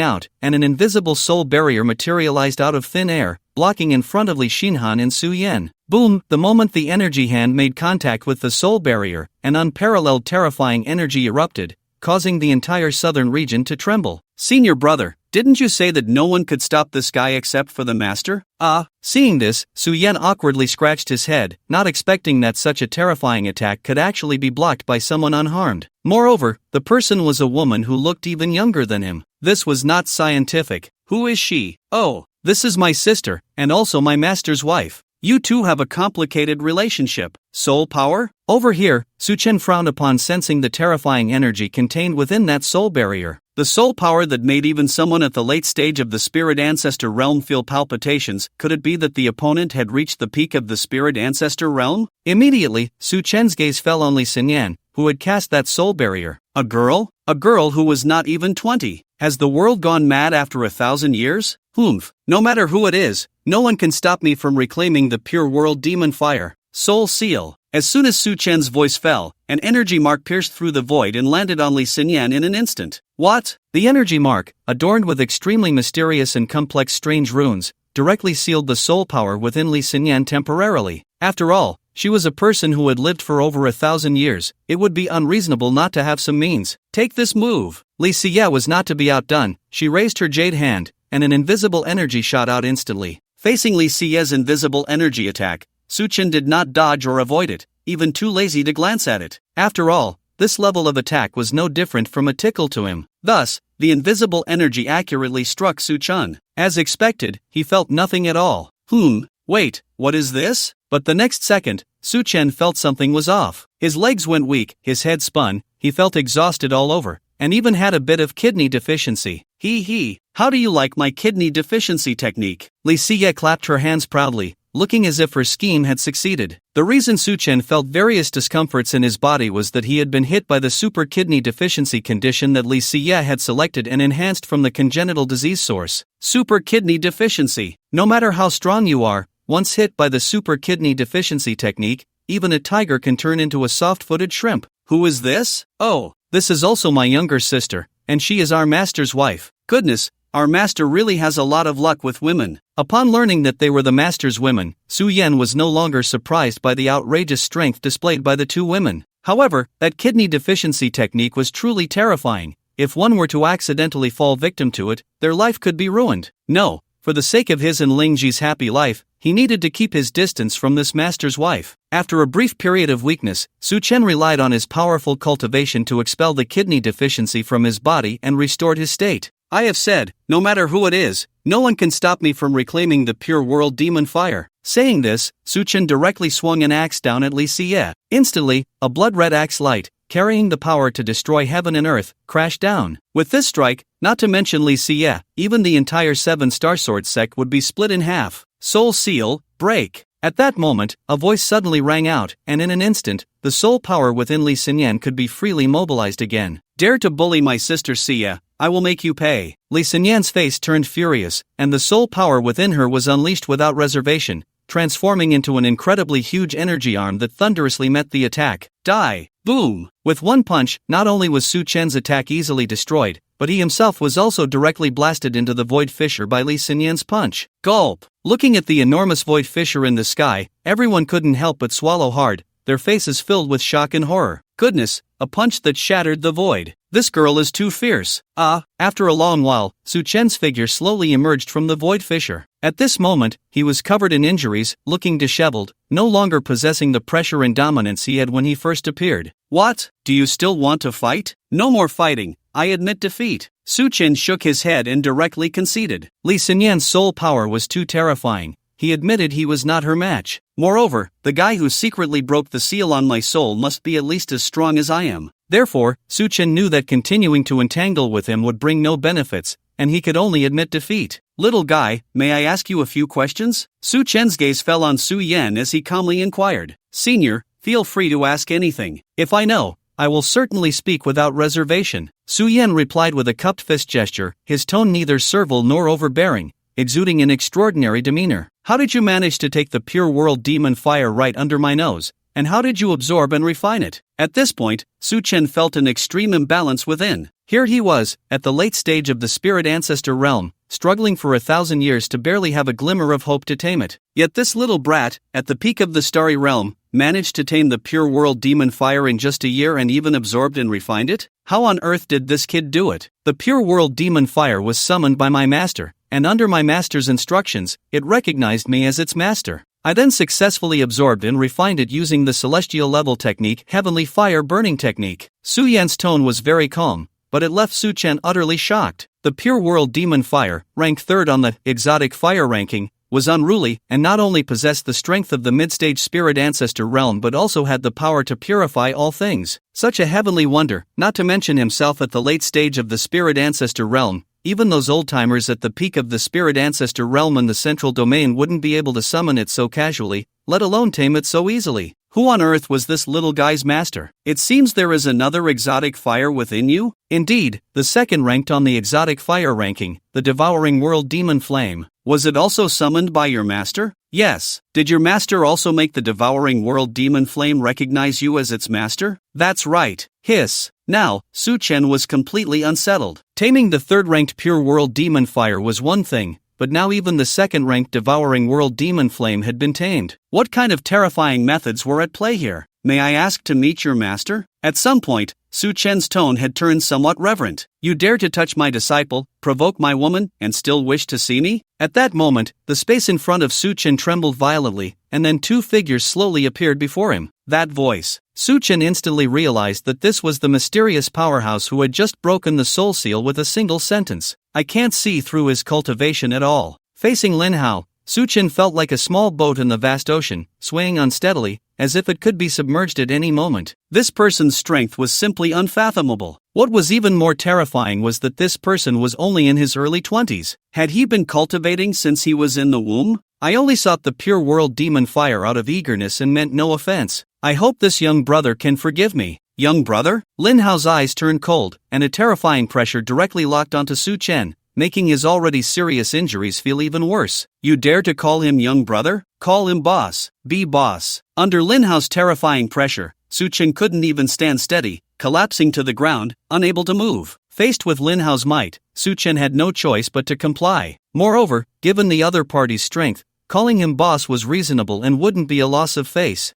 out, and an invisible soul barrier materialized out of thin air, blocking in front of Li Xinhan and Su Yen. Boom! The moment the energy hand made contact with the soul barrier, an unparalleled terrifying energy erupted, causing the entire southern region to tremble. Senior brother, didn't you say that no one could stop this guy except for the master? Seeing this, Su Yen awkwardly scratched his head, not expecting that such a terrifying attack could actually be blocked by someone unharmed. Moreover, the person was a woman who looked even younger than him. This was not scientific. Who is she? Oh, this is my sister, and also my master's wife. You two have a complicated relationship. Soul power? Over here, Su Chen frowned upon sensing the terrifying energy contained within that soul barrier. The soul power that made even someone at the late stage of the Spirit Ancestor Realm feel palpitations. Could it be that the opponent had reached the peak of the Spirit Ancestor Realm? Immediately, Su Chen's gaze fell on Li Xinyan, who had cast that soul barrier. A girl? A girl who was not even 20. Has the world gone mad after 1,000 years? Humph. No matter who it is, no one can stop me from reclaiming the pure world demon fire. Soul seal. As soon as Su Chen's voice fell, an energy mark pierced through the void and landed on Li Xinyan in an instant. What? The energy mark, adorned with extremely mysterious and complex strange runes, directly sealed the soul power within Li Xinyan temporarily. After all, she was a person who had lived for over 1,000 years. It would be unreasonable not to have some means. Take this move. Li Xie was not to be outdone. She raised her jade hand, and an invisible energy shot out instantly. Facing Li Xie's invisible energy attack, Su Chen did not dodge or avoid it, even too lazy to glance at it. After all, this level of attack was no different from a tickle to him. Thus, the invisible energy accurately struck Su Chen. As expected, he felt nothing at all. Wait, what is this? But the next second, Su Chen felt something was off. His legs went weak, his head spun, he felt exhausted all over, and even had a bit of kidney deficiency. How do you like my kidney deficiency technique? Li Siye clapped her hands proudly, looking as if her scheme had succeeded. The reason Su Chen felt various discomforts in his body was that he had been hit by the super kidney deficiency condition that Li Siye had selected and enhanced from the congenital disease source. Super kidney deficiency. No matter how strong you are, once hit by the super kidney deficiency technique, even a tiger can turn into a soft-footed shrimp. Who is this? Oh, this is also my younger sister, and she is our master's wife. Goodness, our master really has a lot of luck with women. Upon learning that they were the master's women, Su Yan was no longer surprised by the outrageous strength displayed by the two women. However, that kidney deficiency technique was truly terrifying. If one were to accidentally fall victim to it, their life could be ruined. No, for the sake of his and Lingji's happy life, he needed to keep his distance from this master's wife. After a brief period of weakness, Su Chen relied on his powerful cultivation to expel the kidney deficiency from his body and restored his state. I have said, no matter who it is, no one can stop me from reclaiming the pure world demon fire. Saying this, Su Chen directly swung an axe down at Li Siye. Instantly, a blood-red axe light, carrying the power to destroy heaven and earth, crashed down. With this strike, not to mention Li Siye, even the entire 7-star sword sect would be split in half. Soul seal, break. At that moment, a voice suddenly rang out, and in an instant, the soul power within Li Xinyan could be freely mobilized again. Dare to bully my sister Siye, I will make you pay. Li Xinyan's face turned furious, and the soul power within her was unleashed without reservation, transforming into an incredibly huge energy arm that thunderously met the attack. Die! Boom! With one punch, not only was Su Chen's attack easily destroyed, but he himself was also directly blasted into the void fissure by Li Xinyan's punch. Gulp! Looking at the enormous void fissure in the sky, everyone couldn't help but swallow hard, their faces filled with shock and horror. Goodness, a punch that shattered the void. This girl is too fierce. After a long while, Su Chen's figure slowly emerged from the void fissure. At this moment, he was covered in injuries, looking disheveled, no longer possessing the pressure and dominance he had when he first appeared. What? Do you still want to fight? No more fighting. I admit defeat. Su Chen shook his head and directly conceded. Li Xinyan's soul power was too terrifying. He admitted he was not her match. Moreover, the guy who secretly broke the seal on my soul must be at least as strong as I am. Therefore, Su Chen knew that continuing to entangle with him would bring no benefits, and he could only admit defeat. Little guy, may I ask you a few questions? Su Chen's gaze fell on Su Yan as he calmly inquired. Senior, feel free to ask anything. If I know, I will certainly speak without reservation. Su Yan replied with a cupped fist gesture, his tone neither servile nor overbearing, exuding an extraordinary demeanor. How did you manage to take the pure world demon fire right under my nose, and how did you absorb and refine it? At this point, Su Chen felt an extreme imbalance within. Here he was, at the late stage of the spirit ancestor realm, struggling for 1,000 years to barely have a glimmer of hope to tame it. Yet this little brat, at the peak of the starry realm, managed to tame the pure world demon fire in just a year and even absorbed and refined it? How on earth did this kid do it? The pure world demon fire was summoned by my master, and under my master's instructions, it recognized me as its master. I then successfully absorbed and refined it using the celestial level technique, heavenly fire burning technique. Su Yan's tone was very calm, but it left Su Chen utterly shocked. The pure world demon fire, ranked 3rd on the exotic fire ranking, was unruly and not only possessed the strength of the mid-stage spirit ancestor realm but also had the power to purify all things. Such a heavenly wonder, not to mention himself at the late stage of the spirit ancestor realm. Even those old-timers at the peak of the spirit ancestor realm in the central domain wouldn't be able to summon it so casually, let alone tame it so easily. Who on earth was this little guy's master? It seems there is another exotic fire within you? Indeed, the second ranked on the exotic fire ranking, the devouring world demon flame. Was it also summoned by your master? Yes. Did your master also make the devouring world demon flame recognize you as its master? That's right. Hiss. Now, Su Chen was completely unsettled. Taming the 3rd-ranked pure world demon fire was one thing, but now even the 2nd-ranked devouring world demon flame had been tamed. What kind of terrifying methods were at play here? May I ask to meet your master? At some point, Su Chen's tone had turned somewhat reverent. You dare to touch my disciple, provoke my woman, and still wish to see me? At that moment, the space in front of Su Chen trembled violently, and then 2 figures slowly appeared before him. That voice. Su Chen instantly realized that this was the mysterious powerhouse who had just broken the soul seal with a single sentence. I can't see through his cultivation at all. Facing Lin Hao, Su Chen felt like a small boat in the vast ocean, swaying unsteadily, as if it could be submerged at any moment. This person's strength was simply unfathomable. What was even more terrifying was that this person was only in his early 20s. Had he been cultivating since he was in the womb? I only sought the pure world demon fire out of eagerness and meant no offense. I hope this young brother can forgive me. Young brother? Lin Hao's eyes turned cold, and a terrifying pressure directly locked onto Su Chen, making his already serious injuries feel even worse. You dare to call him young brother? Call him boss. Be boss. Under Lin Hao's terrifying pressure, Su Chen couldn't even stand steady, collapsing to the ground, unable to move. Faced with Lin Hao's might, Su Chen had no choice but to comply. Moreover, given the other party's strength, calling him boss was reasonable and wouldn't be a loss of face.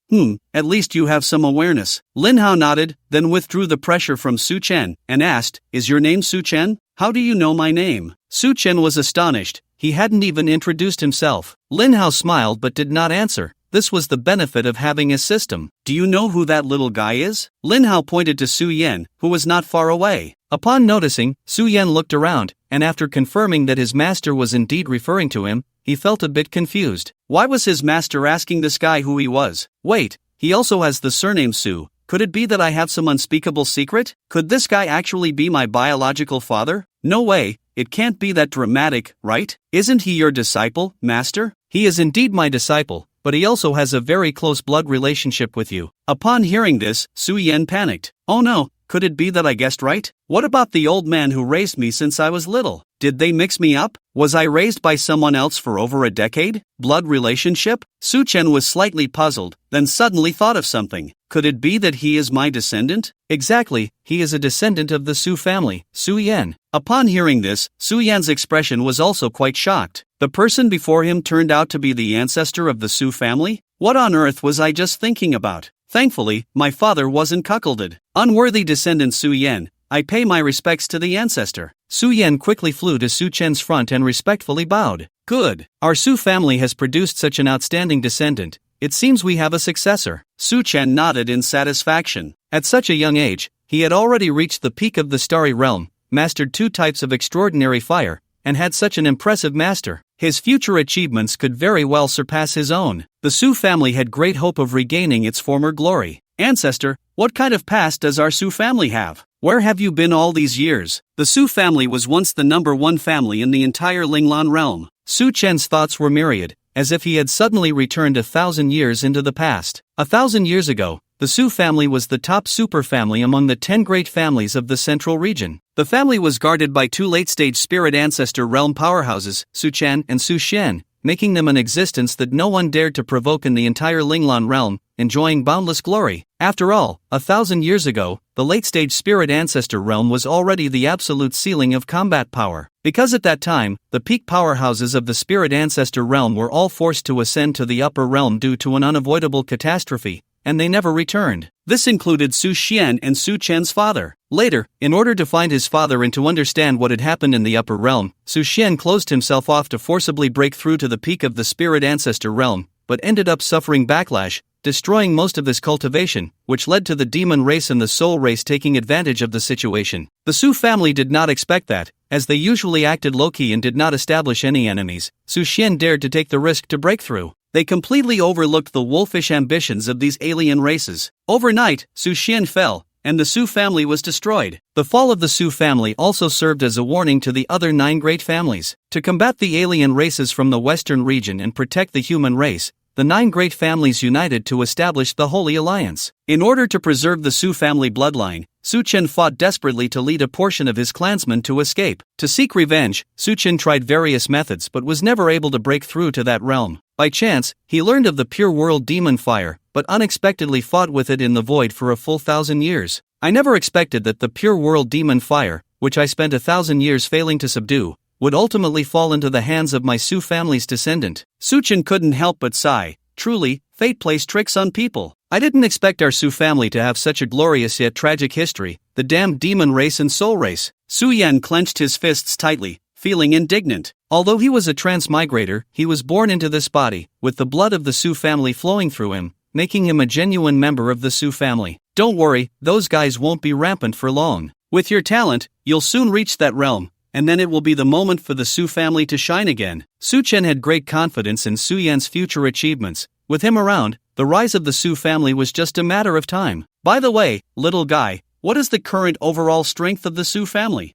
At least you have some awareness. Lin Hao nodded, then withdrew the pressure from Su Chen, and asked, Is your name Su Chen? How do you know my name? Su Chen was astonished. He hadn't even introduced himself. Lin Hao smiled but did not answer. This was the benefit of having a system. Do you know who that little guy is? Lin Hao pointed to Su Yan, who was not far away. Upon noticing, Su Yan looked around, and after confirming that his master was indeed referring to him, he felt a bit confused. Why was his master asking this guy who he was? Wait, he also has the surname Su. Could it be that I have some unspeakable secret? Could this guy actually be my biological father? No way, it can't be that dramatic, right? Isn't he your disciple, master? He is indeed my disciple, but he also has a very close blood relationship with you. Upon hearing this, Su Yan panicked. Oh no, could it be that I guessed right? What about the old man who raised me since I was little? Did they mix me up? Was I raised by someone else for over a decade? Blood relationship? Su Chen was slightly puzzled, then suddenly thought of something. Could it be that he is my descendant? Exactly, he is a descendant of the Su family, Su Yan. Upon hearing this, Su Yan's expression was also quite shocked. The person before him turned out to be the ancestor of the Su family? What on earth was I just thinking about? Thankfully, my father wasn't cuckolded. Unworthy descendant Su Yan, I pay my respects to the ancestor. Su Yan quickly flew to Su Chen's front and respectfully bowed. Good. Our Su family has produced such an outstanding descendant. It seems we have a successor. Su Chen nodded in satisfaction. At such a young age, he had already reached the peak of the starry realm, mastered 2 types of extraordinary fire, and had such an impressive master. His future achievements could very well surpass his own. The Su family had great hope of regaining its former glory. Ancestor, what kind of past does our Su family have? Where have you been all these years? The Su family was once the #1 family in the entire Linglan realm. Su Chen's thoughts were myriad, as if he had suddenly returned 1,000 years into the past. 1,000 years ago, the Su family was the top super family among the 10 great families of the central region. The family was guarded by 2 late-stage spirit ancestor realm powerhouses, Su Chen and Su Shen, making them an existence that no one dared to provoke in the entire Linglan realm, enjoying boundless glory. After all, 1,000 years ago, the late-stage spirit ancestor realm was already the absolute ceiling of combat power. Because at that time, the peak powerhouses of the spirit ancestor realm were all forced to ascend to the upper realm due to an unavoidable catastrophe, and they never returned. This included Su Xian and Su Chen's father. Later, in order to find his father and to understand what had happened in the upper realm, Su Xian closed himself off to forcibly break through to the peak of the spirit ancestor realm, but ended up suffering backlash, destroying most of his cultivation, which led to the demon race and the soul race taking advantage of the situation. The Su family did not expect that, as they usually acted low-key and did not establish any enemies. Su Xian dared to take the risk to break through. They completely overlooked the wolfish ambitions of these alien races. Overnight, Su Xian fell, and the Su family was destroyed. The fall of the Su family also served as a warning to the other 9 great families. To combat the alien races from the western region and protect the human race, the 9 great families united to establish the Holy Alliance. In order to preserve the Su family bloodline, Su Chen fought desperately to lead a portion of his clansmen to escape. To seek revenge, Su Chen tried various methods but was never able to break through to that realm. By chance, he learned of the pure world demon fire, but unexpectedly fought with it in the void for a full 1,000 years. I never expected that the pure world demon fire, which I spent 1,000 years failing to subdue, would ultimately fall into the hands of my Su family's descendant. Su Chen couldn't help but sigh. Truly, fate plays tricks on people. I didn't expect our Su family to have such a glorious yet tragic history, the damned demon race and soul race. Su Yan clenched his fists tightly, feeling indignant. Although he was a transmigrator, he was born into this body, with the blood of the Su family flowing through him, making him a genuine member of the Su family. Don't worry, those guys won't be rampant for long. With your talent, you'll soon reach that realm, and then it will be the moment for the Su family to shine again. Su Chen had great confidence in Su Yan's future achievements. With him around, the rise of the Su family was just a matter of time. By the way, little guy, what is the current overall strength of the Su family?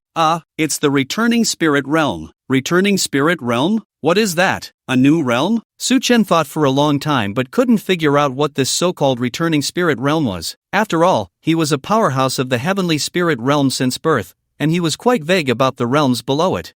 It's the returning spirit realm. Returning spirit realm? What is that? A new realm? Su Chen thought for a long time but couldn't figure out what this so-called returning spirit realm was. After all, he was a powerhouse of the heavenly spirit realm since birth, and he was quite vague about the realms below it.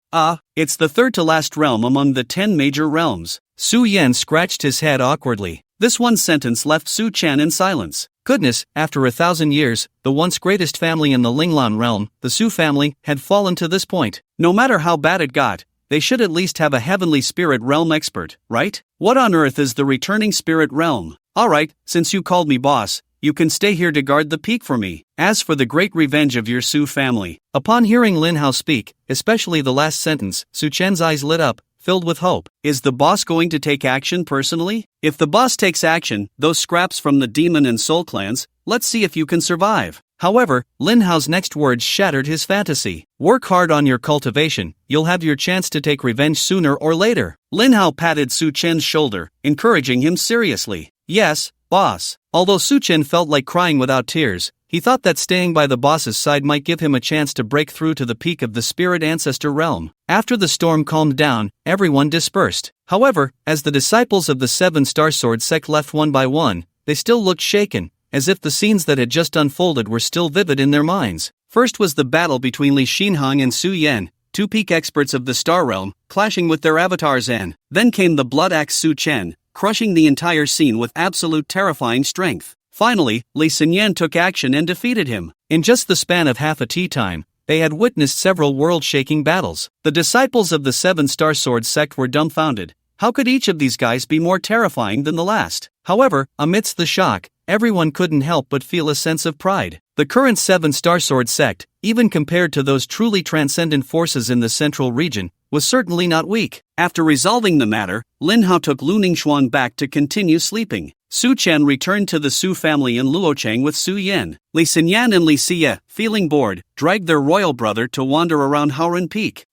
It's the third to last realm among the 10 major realms. Su Yan scratched his head awkwardly. This one sentence left Su Chen in silence. Goodness, after 1,000 years, the once greatest family in the Linglan realm, the Su family, had fallen to this point. No matter how bad it got, they should at least have a heavenly spirit realm expert, right? What on earth is the returning spirit realm? Alright, since you called me boss, you can stay here to guard the peak for me. As for the great revenge of your Su family. Upon hearing Lin Hao speak, especially the last sentence, Su Chen's eyes lit up, filled with hope. Is the boss going to take action personally? If the boss takes action, those scraps from the demon and soul clans, let's see if you can survive. However, Lin Hao's next words shattered his fantasy. Work hard on your cultivation, you'll have your chance to take revenge sooner or later. Lin Hao patted Su Chen's shoulder, encouraging him seriously. Yes, boss. Although Su Chen felt like crying without tears, he thought that staying by the boss's side might give him a chance to break through to the peak of the spirit ancestor realm. After the storm calmed down, everyone dispersed. However, as the disciples of the 7-Star Sword sect left one by one, they still looked shaken, as if the scenes that had just unfolded were still vivid in their minds. First was the battle between Li Xinhang and Su Yan, two peak experts of the Star Realm, clashing with their avatars, and then came the Blood Axe Su Chen, crushing the entire scene with absolute terrifying strength. Finally, Li Xinyan took action and defeated him. In just the span of half a tea time, they had witnessed several world-shaking battles. The disciples of the 7-Star Sword sect were dumbfounded. How could each of these guys be more terrifying than the last? However, amidst the shock, everyone couldn't help but feel a sense of pride. The current 7-Star Sword sect, even compared to those truly transcendent forces in the central region, was certainly not weak. After resolving the matter, Lin Hao took Lu Ningxuan back to continue sleeping. Su Chen returned to the Su family in Luochang with Su Yan. Li Xinyan and Li Xie, feeling bored, dragged their royal brother to wander around Haoren Peak.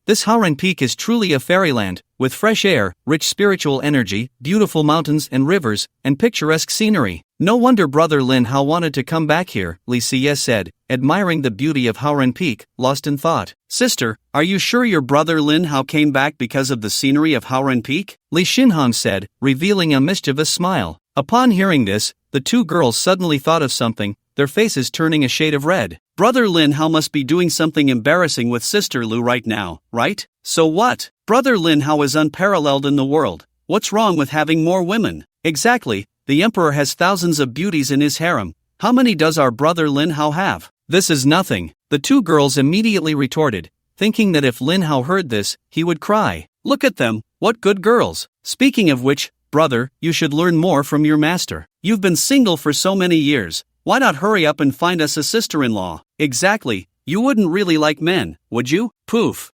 This Haoren Peak is truly a fairyland, with fresh air, rich spiritual energy, beautiful mountains and rivers, and picturesque scenery. No wonder Brother Lin Hao wanted to come back here, Li Xie said, admiring the beauty of Haoren Peak, lost in thought. Sister, are you sure your brother Lin Hao came back because of the scenery of Haoren Peak? Li Xinhang said, revealing a mischievous smile. Upon hearing this, the two girls suddenly thought of something, their faces turning a shade of red. Brother Lin Hao must be doing something embarrassing with Sister Lu right now, right? So what? Brother Lin Hao is unparalleled in the world. What's wrong with having more women? Exactly, the emperor has thousands of beauties in his harem. How many does our brother Lin Hao have? This is nothing, the two girls immediately retorted, thinking that if Lin Hao heard this, he would cry. Look at them, what good girls. Speaking of which, brother, you should learn more from your master. You've been single for so many years. Why not hurry up and find us a sister-in-law? Exactly, you wouldn't really like men, would you? Poof.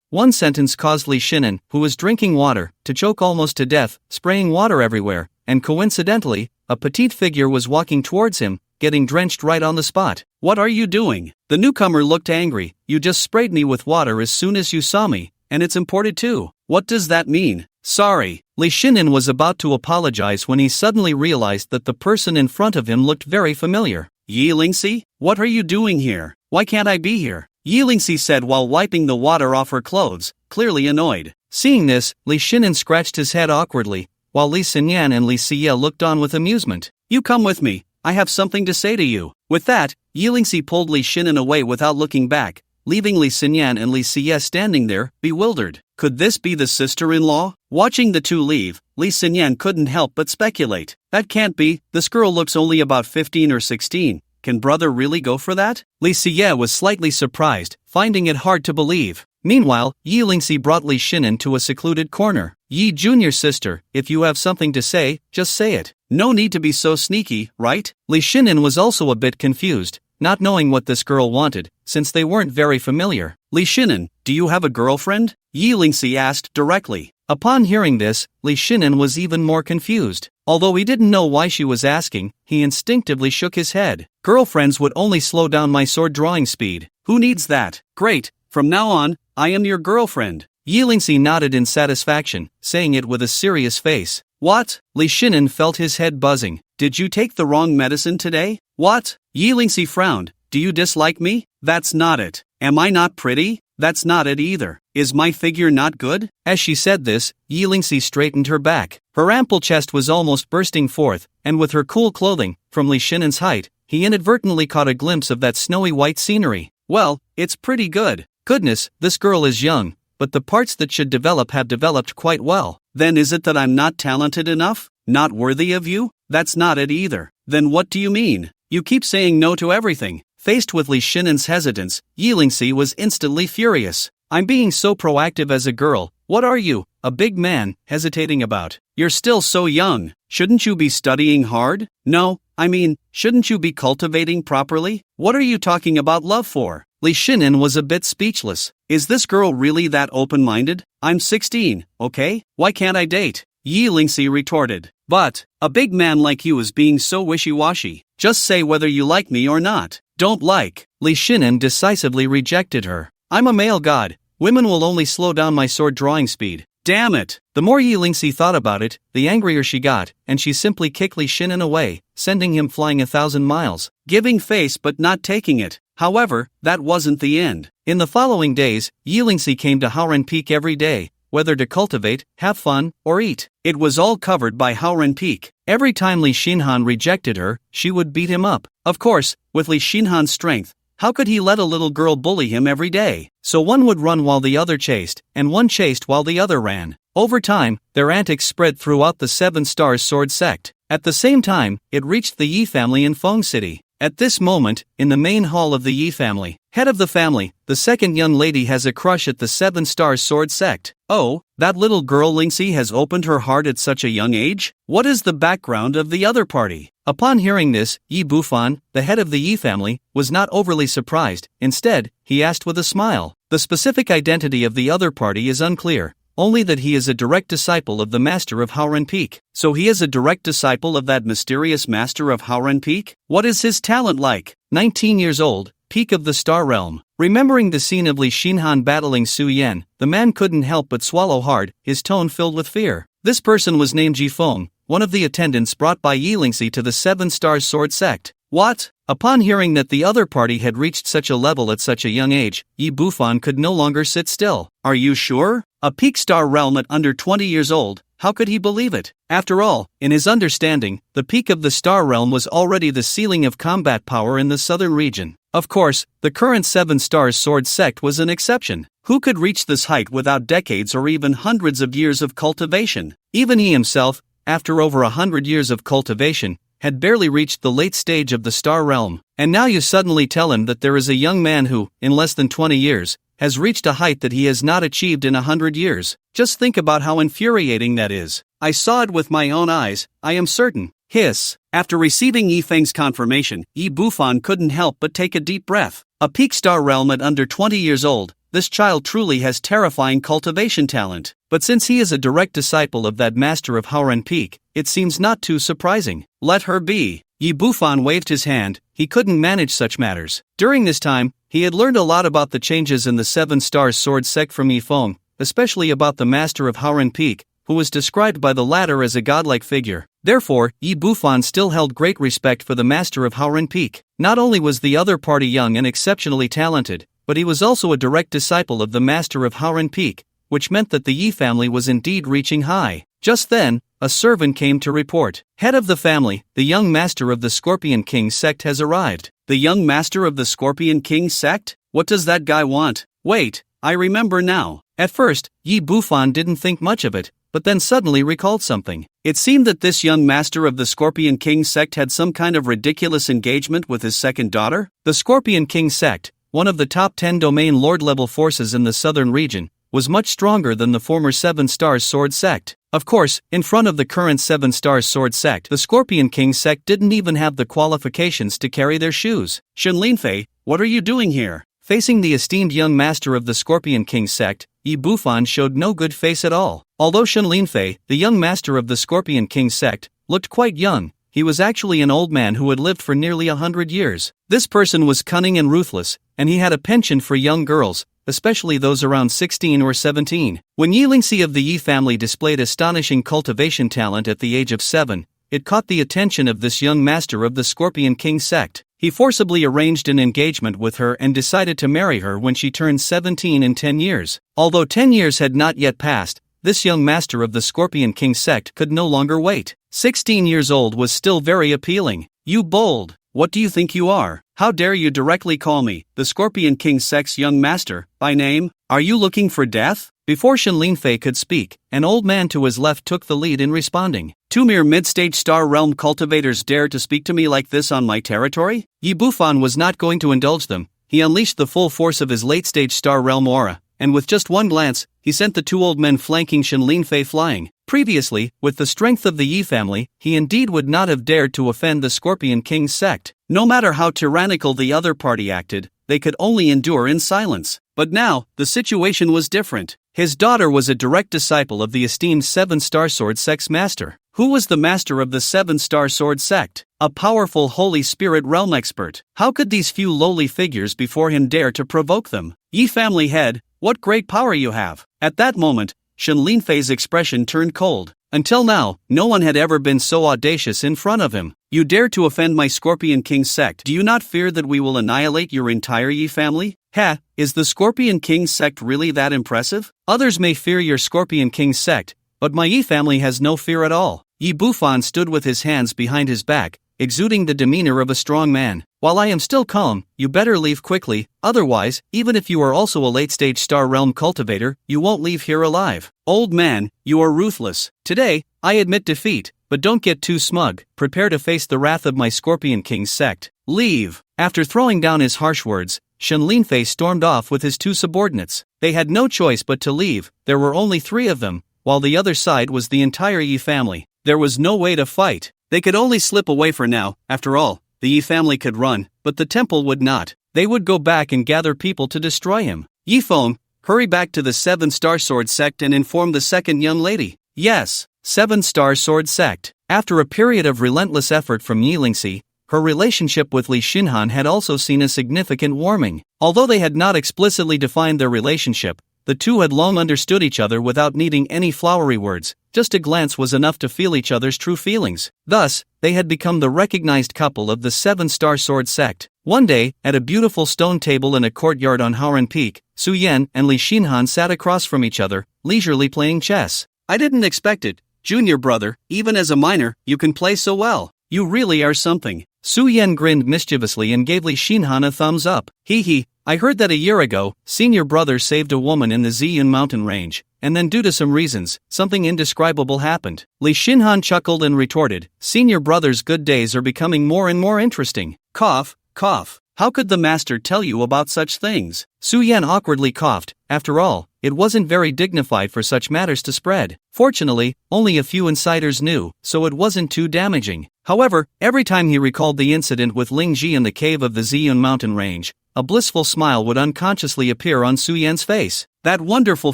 One sentence caused Li Xinan, who was drinking water, to choke almost to death, spraying water everywhere, and coincidentally, a petite figure was walking towards him, getting drenched right on the spot. What are you doing? The newcomer looked angry. You just sprayed me with water as soon as you saw me, and it's imported too. What does that mean? Sorry. Li Xinan was about to apologize when he suddenly realized that the person in front of him looked very familiar. Yi Lingxi, what are you doing here? Why can't I be here? Yi Lingxi said while wiping the water off her clothes, clearly annoyed. Seeing this, Li Xinan scratched his head awkwardly, while Li Xinyan and Li Xie looked on with amusement. You come with me, I have something to say to you. With that, Yi Lingxi pulled Li Xinan away without looking back, leaving Li Xinyan and Li Xie standing there, bewildered. Could this be the sister-in-law? Watching the two leave, Li Xinyan couldn't help but speculate. That can't be, this girl looks only about 15 or 16. Can brother really go for that? Li Xie was slightly surprised, finding it hard to believe. Meanwhile, Yi Lingxi brought Li Xinan to a secluded corner. Yi Junior sister, if you have something to say, just say it. No need to be so sneaky, right? Li Xinan was also a bit confused, not knowing what this girl wanted, since they weren't very familiar. Li Xinan, do you have a girlfriend? Yi Lingxi asked directly. Upon hearing this, Li Xinan was even more confused. Although he didn't know why she was asking, he instinctively shook his head. Girlfriends would only slow down my sword drawing speed. Who needs that? Great, from now on, I am your girlfriend. Yi Lingxi nodded in satisfaction, saying it with a serious face. What? Li Shinin felt his head buzzing. Did you take the wrong medicine today? What? Yi Lingxi frowned. Do you dislike me? That's not it. Am I not pretty? That's not it either. Is my figure not good? As she said this, Yi Lingxi straightened her back. Her ample chest was almost bursting forth, and with her cool clothing, from Li Shinin's height, he inadvertently caught a glimpse of that snowy white scenery. Well, it's pretty good. Goodness, this girl is young, but the parts that should develop have developed quite well. Then is it that I'm not talented enough? Not worthy of you? That's not it either. Then what do you mean? You keep saying no to everything. Faced with Li Shinin's hesitance, Yi Lingxi was instantly furious. I'm being so proactive as a girl. What are you, a big man, hesitating about? You're still so young. Shouldn't you be studying hard? No, I mean, shouldn't you be cultivating properly? What are you talking about love for? Li Shinin was a bit speechless. Is this girl really that open-minded? I'm 16, okay? Why can't I date? Yi Lingxi retorted. But, a big man like you is being so wishy-washy. Just say whether you like me or not. Don't like. Li Shinin decisively rejected her. I'm a male god. Women will only slow down my sword drawing speed. Damn it! The more Yi Lingxi thought about it, the angrier she got, and she simply kicked Li Shinin away, sending him flying 1,000 miles. Giving face but not taking it. However, that wasn't the end. In the following days, Yi Lingxi came to Haoren Peak every day, whether to cultivate, have fun, or eat. It was all covered by Haoren Peak. Every time Li Xinhan rejected her, she would beat him up. Of course, with Li Xinhan's strength, how could he let a little girl bully him every day? So one would run while the other chased, and one chased while the other ran. Over time, their antics spread throughout the Seven Stars Sword sect. At the same time, it reached the Yi family in Feng City. At this moment, in the main hall of the Yi family, head of the family, the second young lady has a crush at the Seven Stars Sword sect. Oh, that little girl Lingxi has opened her heart at such a young age? What is the background of the other party? Upon hearing this, Yi Bufan, the head of the Yi family, was not overly surprised. Instead, he asked with a smile. The specific identity of the other party is unclear, only that he is a direct disciple of the master of Haoren Peak. So he is a direct disciple of that mysterious master of Haoren Peak? What is his talent like? 19 years old, peak of the star realm. Remembering the scene of Li Xinhan battling Su Yan, the man couldn't help but swallow hard, his tone filled with fear. This person was named Ji Feng, one of the attendants brought by Yi Lingxi to the Seven Stars Sword sect. What? Upon hearing that the other party had reached such a level at such a young age, Yi Bufan could no longer sit still. Are you sure? A peak star realm at under 20 years old, how could he believe it? After all, in his understanding, the peak of the star realm was already the ceiling of combat power in the southern region. Of course, the current Seven Stars Sword sect was an exception. Who could reach this height without decades or even hundreds of years of cultivation? Even he himself, after over 100 years of cultivation, had barely reached the late stage of the star realm. And now you suddenly tell him that there is a young man who, in less than 20 years, has reached a height that he has not achieved in 100 years. Just think about how infuriating that is. I saw it with my own eyes, I am certain. Hiss. After receiving Yi Feng's confirmation, Yi Bufan couldn't help but take a deep breath. A peak star realm at under 20 years old, this child truly has terrifying cultivation talent. But since he is a direct disciple of that master of Haoren Peak, it seems not too surprising. Let her be. Yi Bufan waved his hand, he couldn't manage such matters. During this time, he had learned a lot about the changes in the Seven Stars Sword sect from Yi Feng, especially about the master of Haoren Peak, who was described by the latter as a godlike figure. Therefore, Yi Bufan still held great respect for the master of Haoren Peak. Not only was the other party young and exceptionally talented, but he was also a direct disciple of the master of Haoren Peak, which meant that the Yi family was indeed reaching high. Just then, a servant came to report. Head of the family, the young master of the Scorpion King sect has arrived. The young master of the Scorpion King sect? What does that guy want? Wait, I remember now. At first, Yi Bufan didn't think much of it, but then suddenly recalled something. It seemed that this young master of the Scorpion King sect had some kind of ridiculous engagement with his second daughter. The Scorpion King sect, one of the top 10 domain lord-level forces in the southern region, was much stronger than the former Seven Stars Sword sect. Of course, in front of the current Seven Stars Sword sect, the Scorpion King sect didn't even have the qualifications to carry their shoes. Shen Linfei, what are you doing here? Facing the esteemed young master of the Scorpion King sect, Yi Bufan showed no good face at all. Although Shen Linfei, the young master of the Scorpion King sect, looked quite young. He was actually an old man who had lived for nearly 100 years. This person was cunning and ruthless, and he had a penchant for young girls, especially those around 16 or 17. When Yi Lingxi of the Yi family displayed astonishing cultivation talent at the age of 7, it caught the attention of this young master of the Scorpion King sect. He forcibly arranged an engagement with her and decided to marry her when she turned 17 in 10 years. Although 10 years had not yet passed, this young master of the Scorpion King sect could no longer wait. 16 years old was still very appealing. "You bold, what do you think you are? How dare you directly call me, the Scorpion King sect's young master, by name? Are you looking for death?" Before Shen Linfei could speak, an old man to his left took the lead in responding. "Two mere mid-stage star realm cultivators dare to speak to me like this on my territory?" Yi Bufan was not going to indulge them. He unleashed the full force of his late-stage star realm aura, and with just one glance, he sent the two old men flanking Shen Linfei flying. Previously, with the strength of the Yi family, he indeed would not have dared to offend the Scorpion King sect. No matter how tyrannical the other party acted, they could only endure in silence. But now, the situation was different. His daughter was a direct disciple of the esteemed Seven-Star Sword sect's master. Who was the master of the Seven-Star Sword sect? A powerful Holy Spirit realm expert. How could these few lowly figures before him dare to provoke them? "Yi family head, what great power you have!" At that moment, Shen Linfei's expression turned cold. Until now, no one had ever been so audacious in front of him. "You dare to offend my Scorpion King sect. Do you not fear that we will annihilate your entire Yi family? Ha, is the Scorpion King sect really that impressive? Others may fear your Scorpion King sect, but my Yi family has no fear at all." Yi Bufan stood with his hands behind his back, exuding the demeanor of a strong man. "While I am still calm, you better leave quickly, otherwise, even if you are also a late-stage star realm cultivator, you won't leave here alive." "Old man, you are ruthless. Today, I admit defeat, but don't get too smug. Prepare to face the wrath of my Scorpion King sect. Leave." After throwing down his harsh words, Shen Linfei stormed off with his two subordinates. They had no choice but to leave. There were only 3 of them, while the other side was the entire Yi family. There was no way to fight. They could only slip away for now. After all, the Yi family could run, but the temple would not. They would go back and gather people to destroy him. "Yi Feng, hurry back to the Seven-Star Sword sect and inform the second young lady." "Yes." Seven-Star Sword sect. After a period of relentless effort from Yi Lingxi, her relationship with Li Xinhan had also seen a significant warming. Although they had not explicitly defined their relationship, the two had long understood each other without needing any flowery words. Just a glance was enough to feel each other's true feelings. Thus, they had become the recognized couple of the Seven-Star Sword sect. One day, at a beautiful stone table in a courtyard on Haoran Peak, Su Yan and Li Xinhan sat across from each other, leisurely playing chess. "I didn't expect it, junior brother, even as a minor, you can play so well. You really are something." Su Yan grinned mischievously and gave Li Xinhan a thumbs up. "Hee, I heard that a year ago, senior brother saved a woman in the Ziyun mountain range, and then due to some reasons, something indescribable happened." Li Xinhan chuckled and retorted, "Senior brother's good days are becoming more and more interesting." Cough, cough. "How could the master tell you about such things?" Su Yan awkwardly coughed. After all, it wasn't very dignified for such matters to spread. Fortunately, only a few insiders knew, so it wasn't too damaging. However, every time he recalled the incident with Ling Ji in the cave of the Ziyun mountain range, a blissful smile would unconsciously appear on Su Yan's face. That wonderful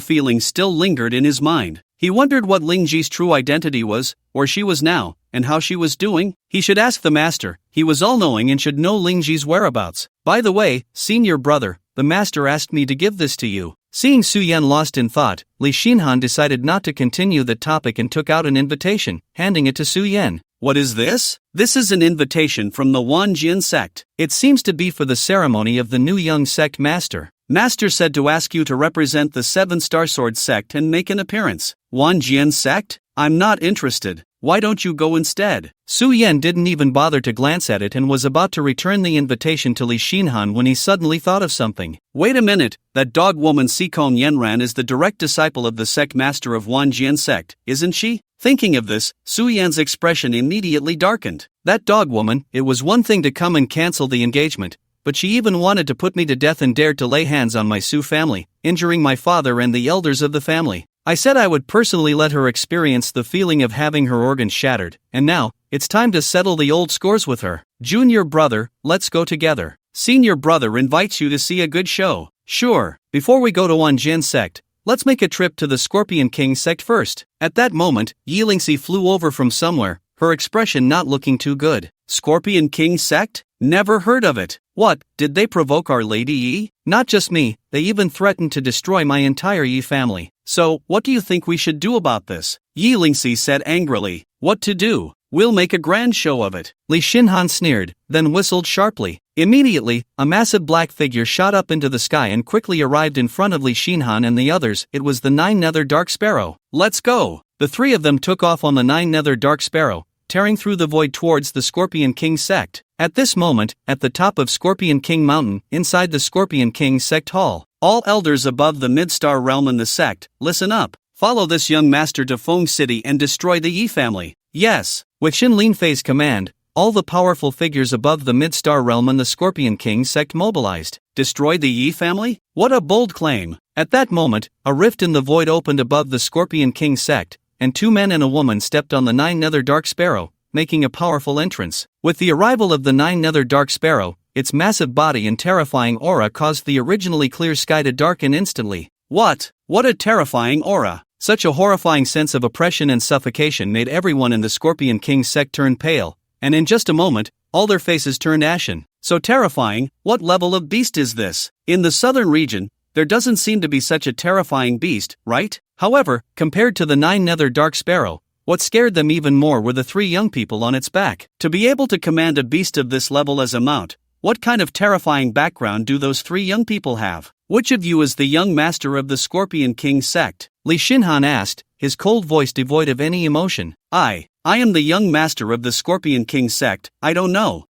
feeling still lingered in his mind. He wondered what Ling Ji's true identity was, or she was now, and how she was doing. He should ask the master. He was all-knowing and should know Ling Ji's whereabouts. "By the way, senior brother, the master asked me to give this to you." Seeing Su Yan lost in thought, Li Xinhan decided not to continue the topic and took out an invitation, handing it to Su Yan. "What is this?" "This is an invitation from the Wanjian sect. It seems to be for the ceremony of the new young sect master. Master said to ask you to represent the Seven-Star Sword sect and make an appearance." "Wanjian sect? I'm not interested. Why don't you go instead?" Su Yan didn't even bother to glance at it and was about to return the invitation to Li Xinhan when he suddenly thought of something. "Wait a minute, that dog woman Sikong Yenran is the direct disciple of the sect master of Wanjian sect, isn't she?" Thinking of this, Su Yan's expression immediately darkened. "That dog woman, it was one thing to come and cancel the engagement, but she even wanted to put me to death and dared to lay hands on my Su family, injuring my father and the elders of the family. I said I would personally let her experience the feeling of having her organs shattered, and now, it's time to settle the old scores with her. Junior brother, let's go together. Senior brother invites you to see a good show." "Sure. Before we go to Wanjian sect, let's make a trip to the Scorpion King sect first." At that moment, Yi Lingxi flew over from somewhere, her expression not looking too good. Scorpion King sect? Never heard of it. What, did they provoke Our Lady Yi? Not just me, they even threatened to destroy my entire Yi family. So, what do you think we should do about this? Yi Lingxi said angrily. What to do? We'll make a grand show of it. Li Xinhan sneered, then whistled sharply. Immediately, a massive black figure shot up into the sky and quickly arrived in front of Li Xinhan and the others. It was the Nine-Nether Dark Sparrow. Let's go! The three of them took off on the Nine-Nether Dark Sparrow, tearing through the void towards the Scorpion King sect. At this moment, at the top of Scorpion King Mountain, inside the Scorpion King sect hall, all elders above the Mid-Star realm in the sect, listen up. Follow this young master to Feng City and destroy the Yi family. Yes. With Xin Linfei's command, all the powerful figures above the Mid-Star realm and the Scorpion King sect mobilized. Destroy the Yi family? What a bold claim. At that moment, a rift in the void opened above the Scorpion King sect, and two men and a woman stepped on the Nine-Nether Dark Sparrow, making a powerful entrance. With the arrival of the Nine-Nether Dark Sparrow, its massive body and terrifying aura caused the originally clear sky to darken instantly. What a terrifying aura! Such a horrifying sense of oppression and suffocation made everyone in the Scorpion King sect turn pale, and in just a moment, all their faces turned ashen. So terrifying, what level of beast is this? In the southern region, there doesn't seem to be such a terrifying beast, right? However, compared to the Nine-Nether Dark Sparrow, what scared them even more were the three young people on its back. To be able to command a beast of this level as a mount, what kind of terrifying background do those three young people have? Which of you is the young master of the Scorpion King sect? Li Xinhan asked, his cold voice devoid of any emotion. I am the young master of the Scorpion King sect. I don't know.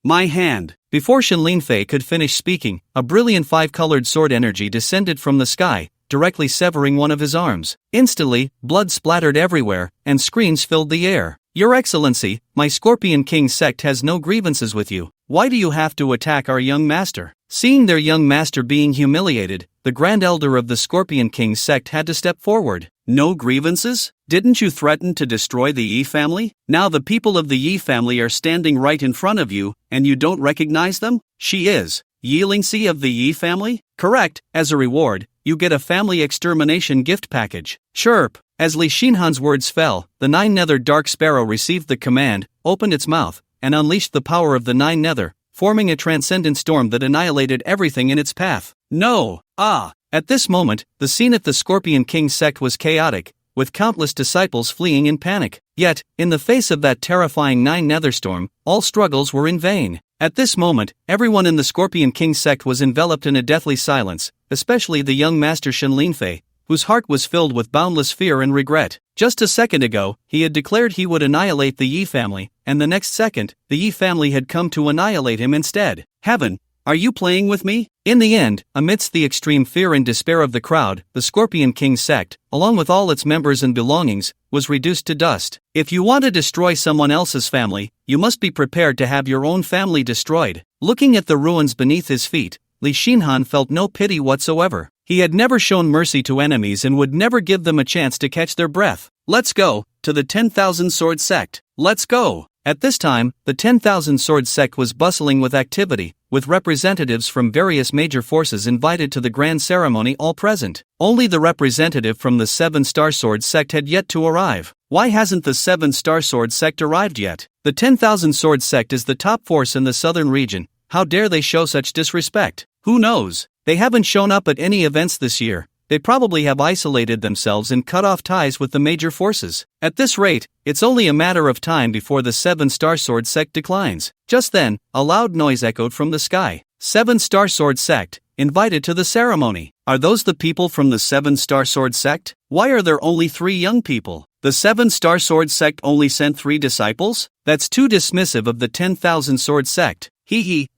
My hand. Before Xin Linfei could finish speaking, a brilliant five-colored sword energy descended from the sky, directly severing one of his arms. Instantly, blood splattered everywhere, and screams filled the air. Your Excellency, my Scorpion King sect has no grievances with you. Why do you have to attack our young master? Seeing their young master being humiliated, the Grand Elder of the Scorpion King sect had to step forward. No grievances? Didn't you threaten to destroy the Yi family? Now the people of the Yi family are standing right in front of you, and you don't recognize them? She is Yi Lingxi of the Yi family? Correct. As a reward, you get a family extermination gift package. Chirp. As Li Xinhan's words fell, the Nine-Nether Dark Sparrow received the command, opened its mouth, and unleashed the power of the Nine-Nether, forming a transcendent storm that annihilated everything in its path. No! At this moment, the scene at the Scorpion King sect was chaotic, with countless disciples fleeing in panic. Yet, in the face of that terrifying Nine-Nether storm, all struggles were in vain. At this moment, everyone in the Scorpion King sect was enveloped in a deathly silence, especially the young master Xin Linfei, whose heart was filled with boundless fear and regret. Just a second ago, he had declared he would annihilate the Yi family, and the next second, the Yi family had come to annihilate him instead. Heaven, are you playing with me? In the end, amidst the extreme fear and despair of the crowd, the Scorpion King sect, along with all its members and belongings, was reduced to dust. If you want to destroy someone else's family, you must be prepared to have your own family destroyed. Looking at the ruins beneath his feet, Li Xinhan felt no pity whatsoever. He had never shown mercy to enemies and would never give them a chance to catch their breath. Let's go, to the 10,000 Sword Sect. Let's go! At this time, the 10,000 Sword Sect was bustling with activity, with representatives from various major forces invited to the grand ceremony all present. Only the representative from the 7-Star Sword Sect had yet to arrive. Why hasn't the 7-Star Sword Sect arrived yet? The 10,000 Sword Sect is the top force in the southern region. How dare they show such disrespect? Who knows? They haven't shown up at any events this year. They probably have isolated themselves and cut off ties with the major forces. At this rate, it's only a matter of time before the 7-Star Sword Sect declines. Just then, a loud noise echoed from the sky. 7-Star Sword Sect, invited to the ceremony. Are those the people from the 7-Star Sword Sect? Why are there only 3 young people? The 7-Star Sword Sect only sent 3 disciples? That's too dismissive of the 10,000 Sword Sect.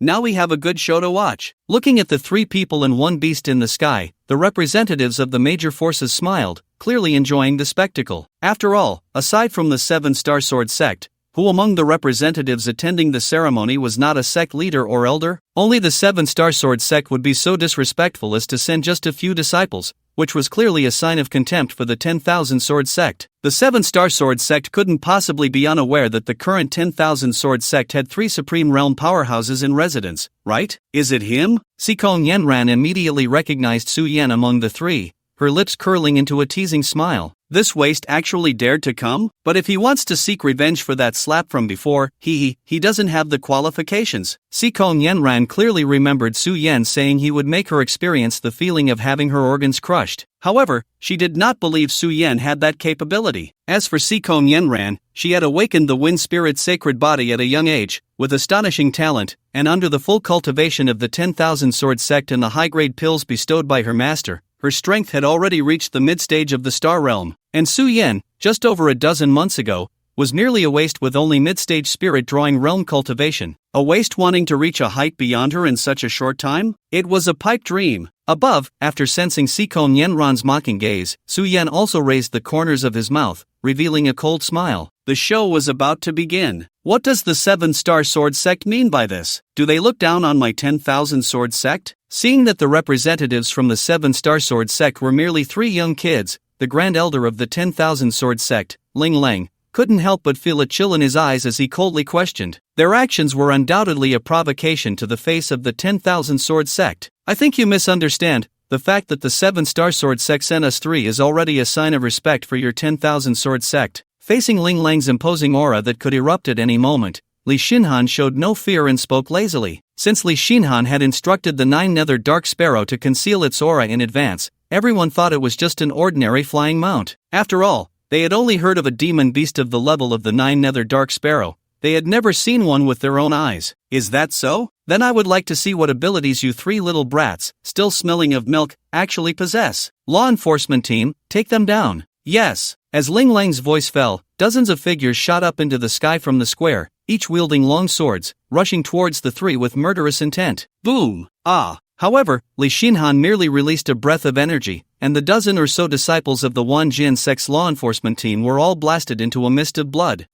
Now we have a good show to watch. Looking at the 3 people and 1 beast in the sky, the representatives of the major forces smiled, clearly enjoying the spectacle. After all, aside from the 7-Star Sword Sect, who among the representatives attending the ceremony was not a sect leader or elder? Only the 7-Star Sword Sect would be so disrespectful as to send just a few disciples, which was clearly a sign of contempt for the 10,000 Sword Sect. The 7-Star Sword Sect couldn't possibly be unaware that the current 10,000 Sword Sect had 3 Supreme Realm powerhouses in residence, right? Is it him? Xikong Yanran immediately recognized Su Yan among the 3, her lips curling into a teasing smile. This waste actually dared to come? But if he wants to seek revenge for that slap from before, he doesn't have the qualifications. Sikong Yenran clearly remembered Su Yan saying he would make her experience the feeling of having her organs crushed. However, she did not believe Su Yan had that capability. As for Sikong Yenran, she had awakened the wind spirit's sacred body at a young age, with astonishing talent, and under the full cultivation of the 10,000 sword sect and the high-grade pills bestowed by her master, her strength had already reached the mid-stage of the star realm. And Su Yan, just over a dozen months ago, was merely a waste with only mid-stage spirit drawing realm cultivation. A waste wanting to reach a height beyond her in such a short time? It was a pipe dream. Above, after sensing Sikong Yenran's mocking gaze, Su Yan also raised the corners of his mouth, revealing a cold smile. The show was about to begin. What does the 7-star sword sect mean by this? Do they look down on my 10,000 sword sect? Seeing that the representatives from the 7-star sword sect were merely 3 young kids, the grand elder of the 10,000 sword sect, Ling Lang, couldn't help but feel a chill in his eyes as he coldly questioned. Their actions were undoubtedly a provocation to the face of the 10,000 sword sect. I think you misunderstand. The fact that the 7-star sword sect sent us 3 is already a sign of respect for your 10,000 sword sect. Facing Ling Lang's imposing aura that could erupt at any moment, Li Xinhan showed no fear and spoke lazily. Since Li Xinhan had instructed the 9-nether dark sparrow to conceal its aura in advance, everyone thought it was just an ordinary flying mount. After all, they had only heard of a demon beast of the level of the 9-nether dark sparrow. They had never seen one with their own eyes. Is that so? Then I would like to see what abilities you 3 little brats, still smelling of milk, actually possess. Law enforcement team, take them down. Yes. As Ling Lang's voice fell, dozens of figures shot up into the sky from the square, each wielding long swords, rushing towards the 3 with murderous intent. Boom! Ah! However, Li Xinhan merely released a breath of energy, and the dozen or so disciples of the Wanjin sect's law enforcement team were all blasted into a mist of blood.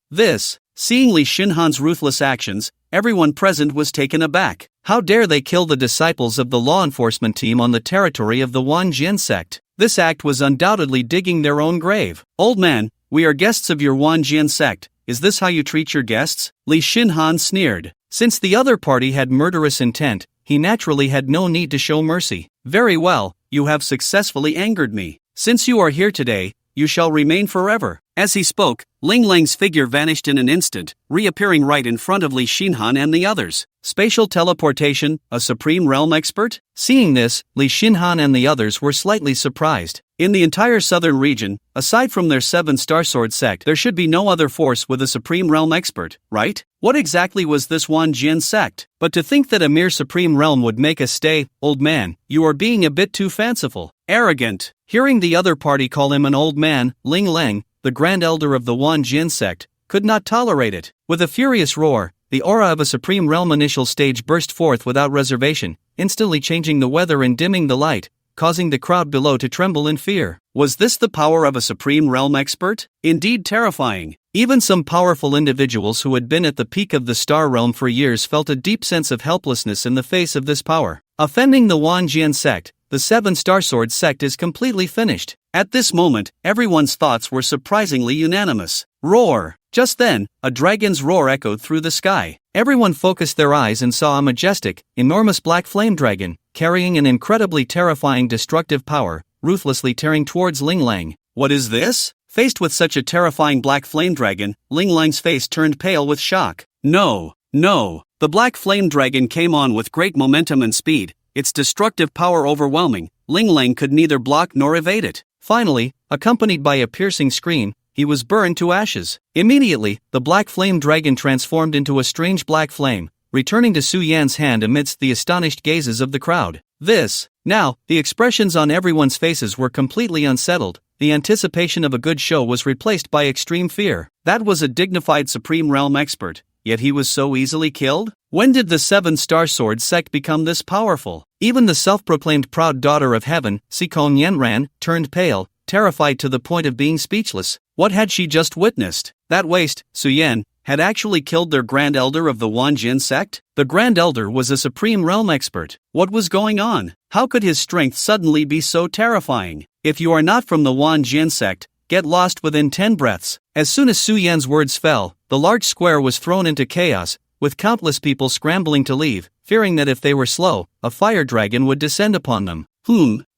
Seeing Li Xinhan's ruthless actions, everyone present was taken aback. How dare they kill the disciples of the law enforcement team on the territory of the Wanjin sect? This act was undoubtedly digging their own grave. Old man, we are guests of your Wanjin sect. Is this how you treat your guests? Li Xinhan sneered. Since the other party had murderous intent, he naturally had no need to show mercy. Very well, you have successfully angered me. Since you are here today, you shall remain forever. As he spoke, Ling Lang's figure vanished in an instant, reappearing right in front of Li Xinhan and the others. Spatial teleportation, a supreme realm expert? Seeing this, Li Xinhan and the others were slightly surprised. In the entire southern region, aside from their 7-star sword sect, there should be no other force with a supreme realm expert, right? What exactly was this Wanjin sect? But to think that a mere supreme realm would make us stay, old man, you are being a bit too fanciful. Arrogant. Hearing the other party call him an old man, Ling Lang, the grand elder of the Wanjin sect, could not tolerate it. With a furious roar, the aura of a supreme realm initial stage burst forth without reservation, instantly changing the weather and dimming the light, causing the crowd below to tremble in fear. Was this the power of a supreme realm expert? Indeed terrifying. Even some powerful individuals who had been at the peak of the star realm for years felt a deep sense of helplessness in the face of this power. Offending the Wanjin sect, the 7-star sword sect is completely finished. At this moment, everyone's thoughts were surprisingly unanimous. Roar! Just then, a dragon's roar echoed through the sky. Everyone focused their eyes and saw a majestic, enormous black flame dragon, carrying an incredibly terrifying destructive power, ruthlessly tearing towards Ling Lang. What is this? Faced with such a terrifying black flame dragon, Ling Lang's face turned pale with shock. No! The black flame dragon came on with great momentum and speed, its destructive power overwhelming. Ling Lang could neither block nor evade it. Finally, accompanied by a piercing scream, he was burned to ashes. Immediately, the black flame dragon transformed into a strange black flame, returning to Su Yan's hand amidst the astonished gazes of the crowd. Now, the expressions on everyone's faces were completely unsettled. The anticipation of a good show was replaced by extreme fear. That was a dignified supreme realm expert, yet he was so easily killed? When did the 7-star sword sect become this powerful? Even the self-proclaimed proud daughter of heaven, Sikong Yenran, turned pale, terrified to the point of being speechless. What had she just witnessed? That waste, Su Yan, had actually killed their Grand Elder of the Wanjin sect? The Grand Elder was a supreme realm expert. What was going on? How could his strength suddenly be so terrifying? If you are not from the Wanjin sect, get lost within 10 breaths. As soon as Su Yan's words fell, the large square was thrown into chaos, with countless people scrambling to leave, fearing that if they were slow, a fire dragon would descend upon them.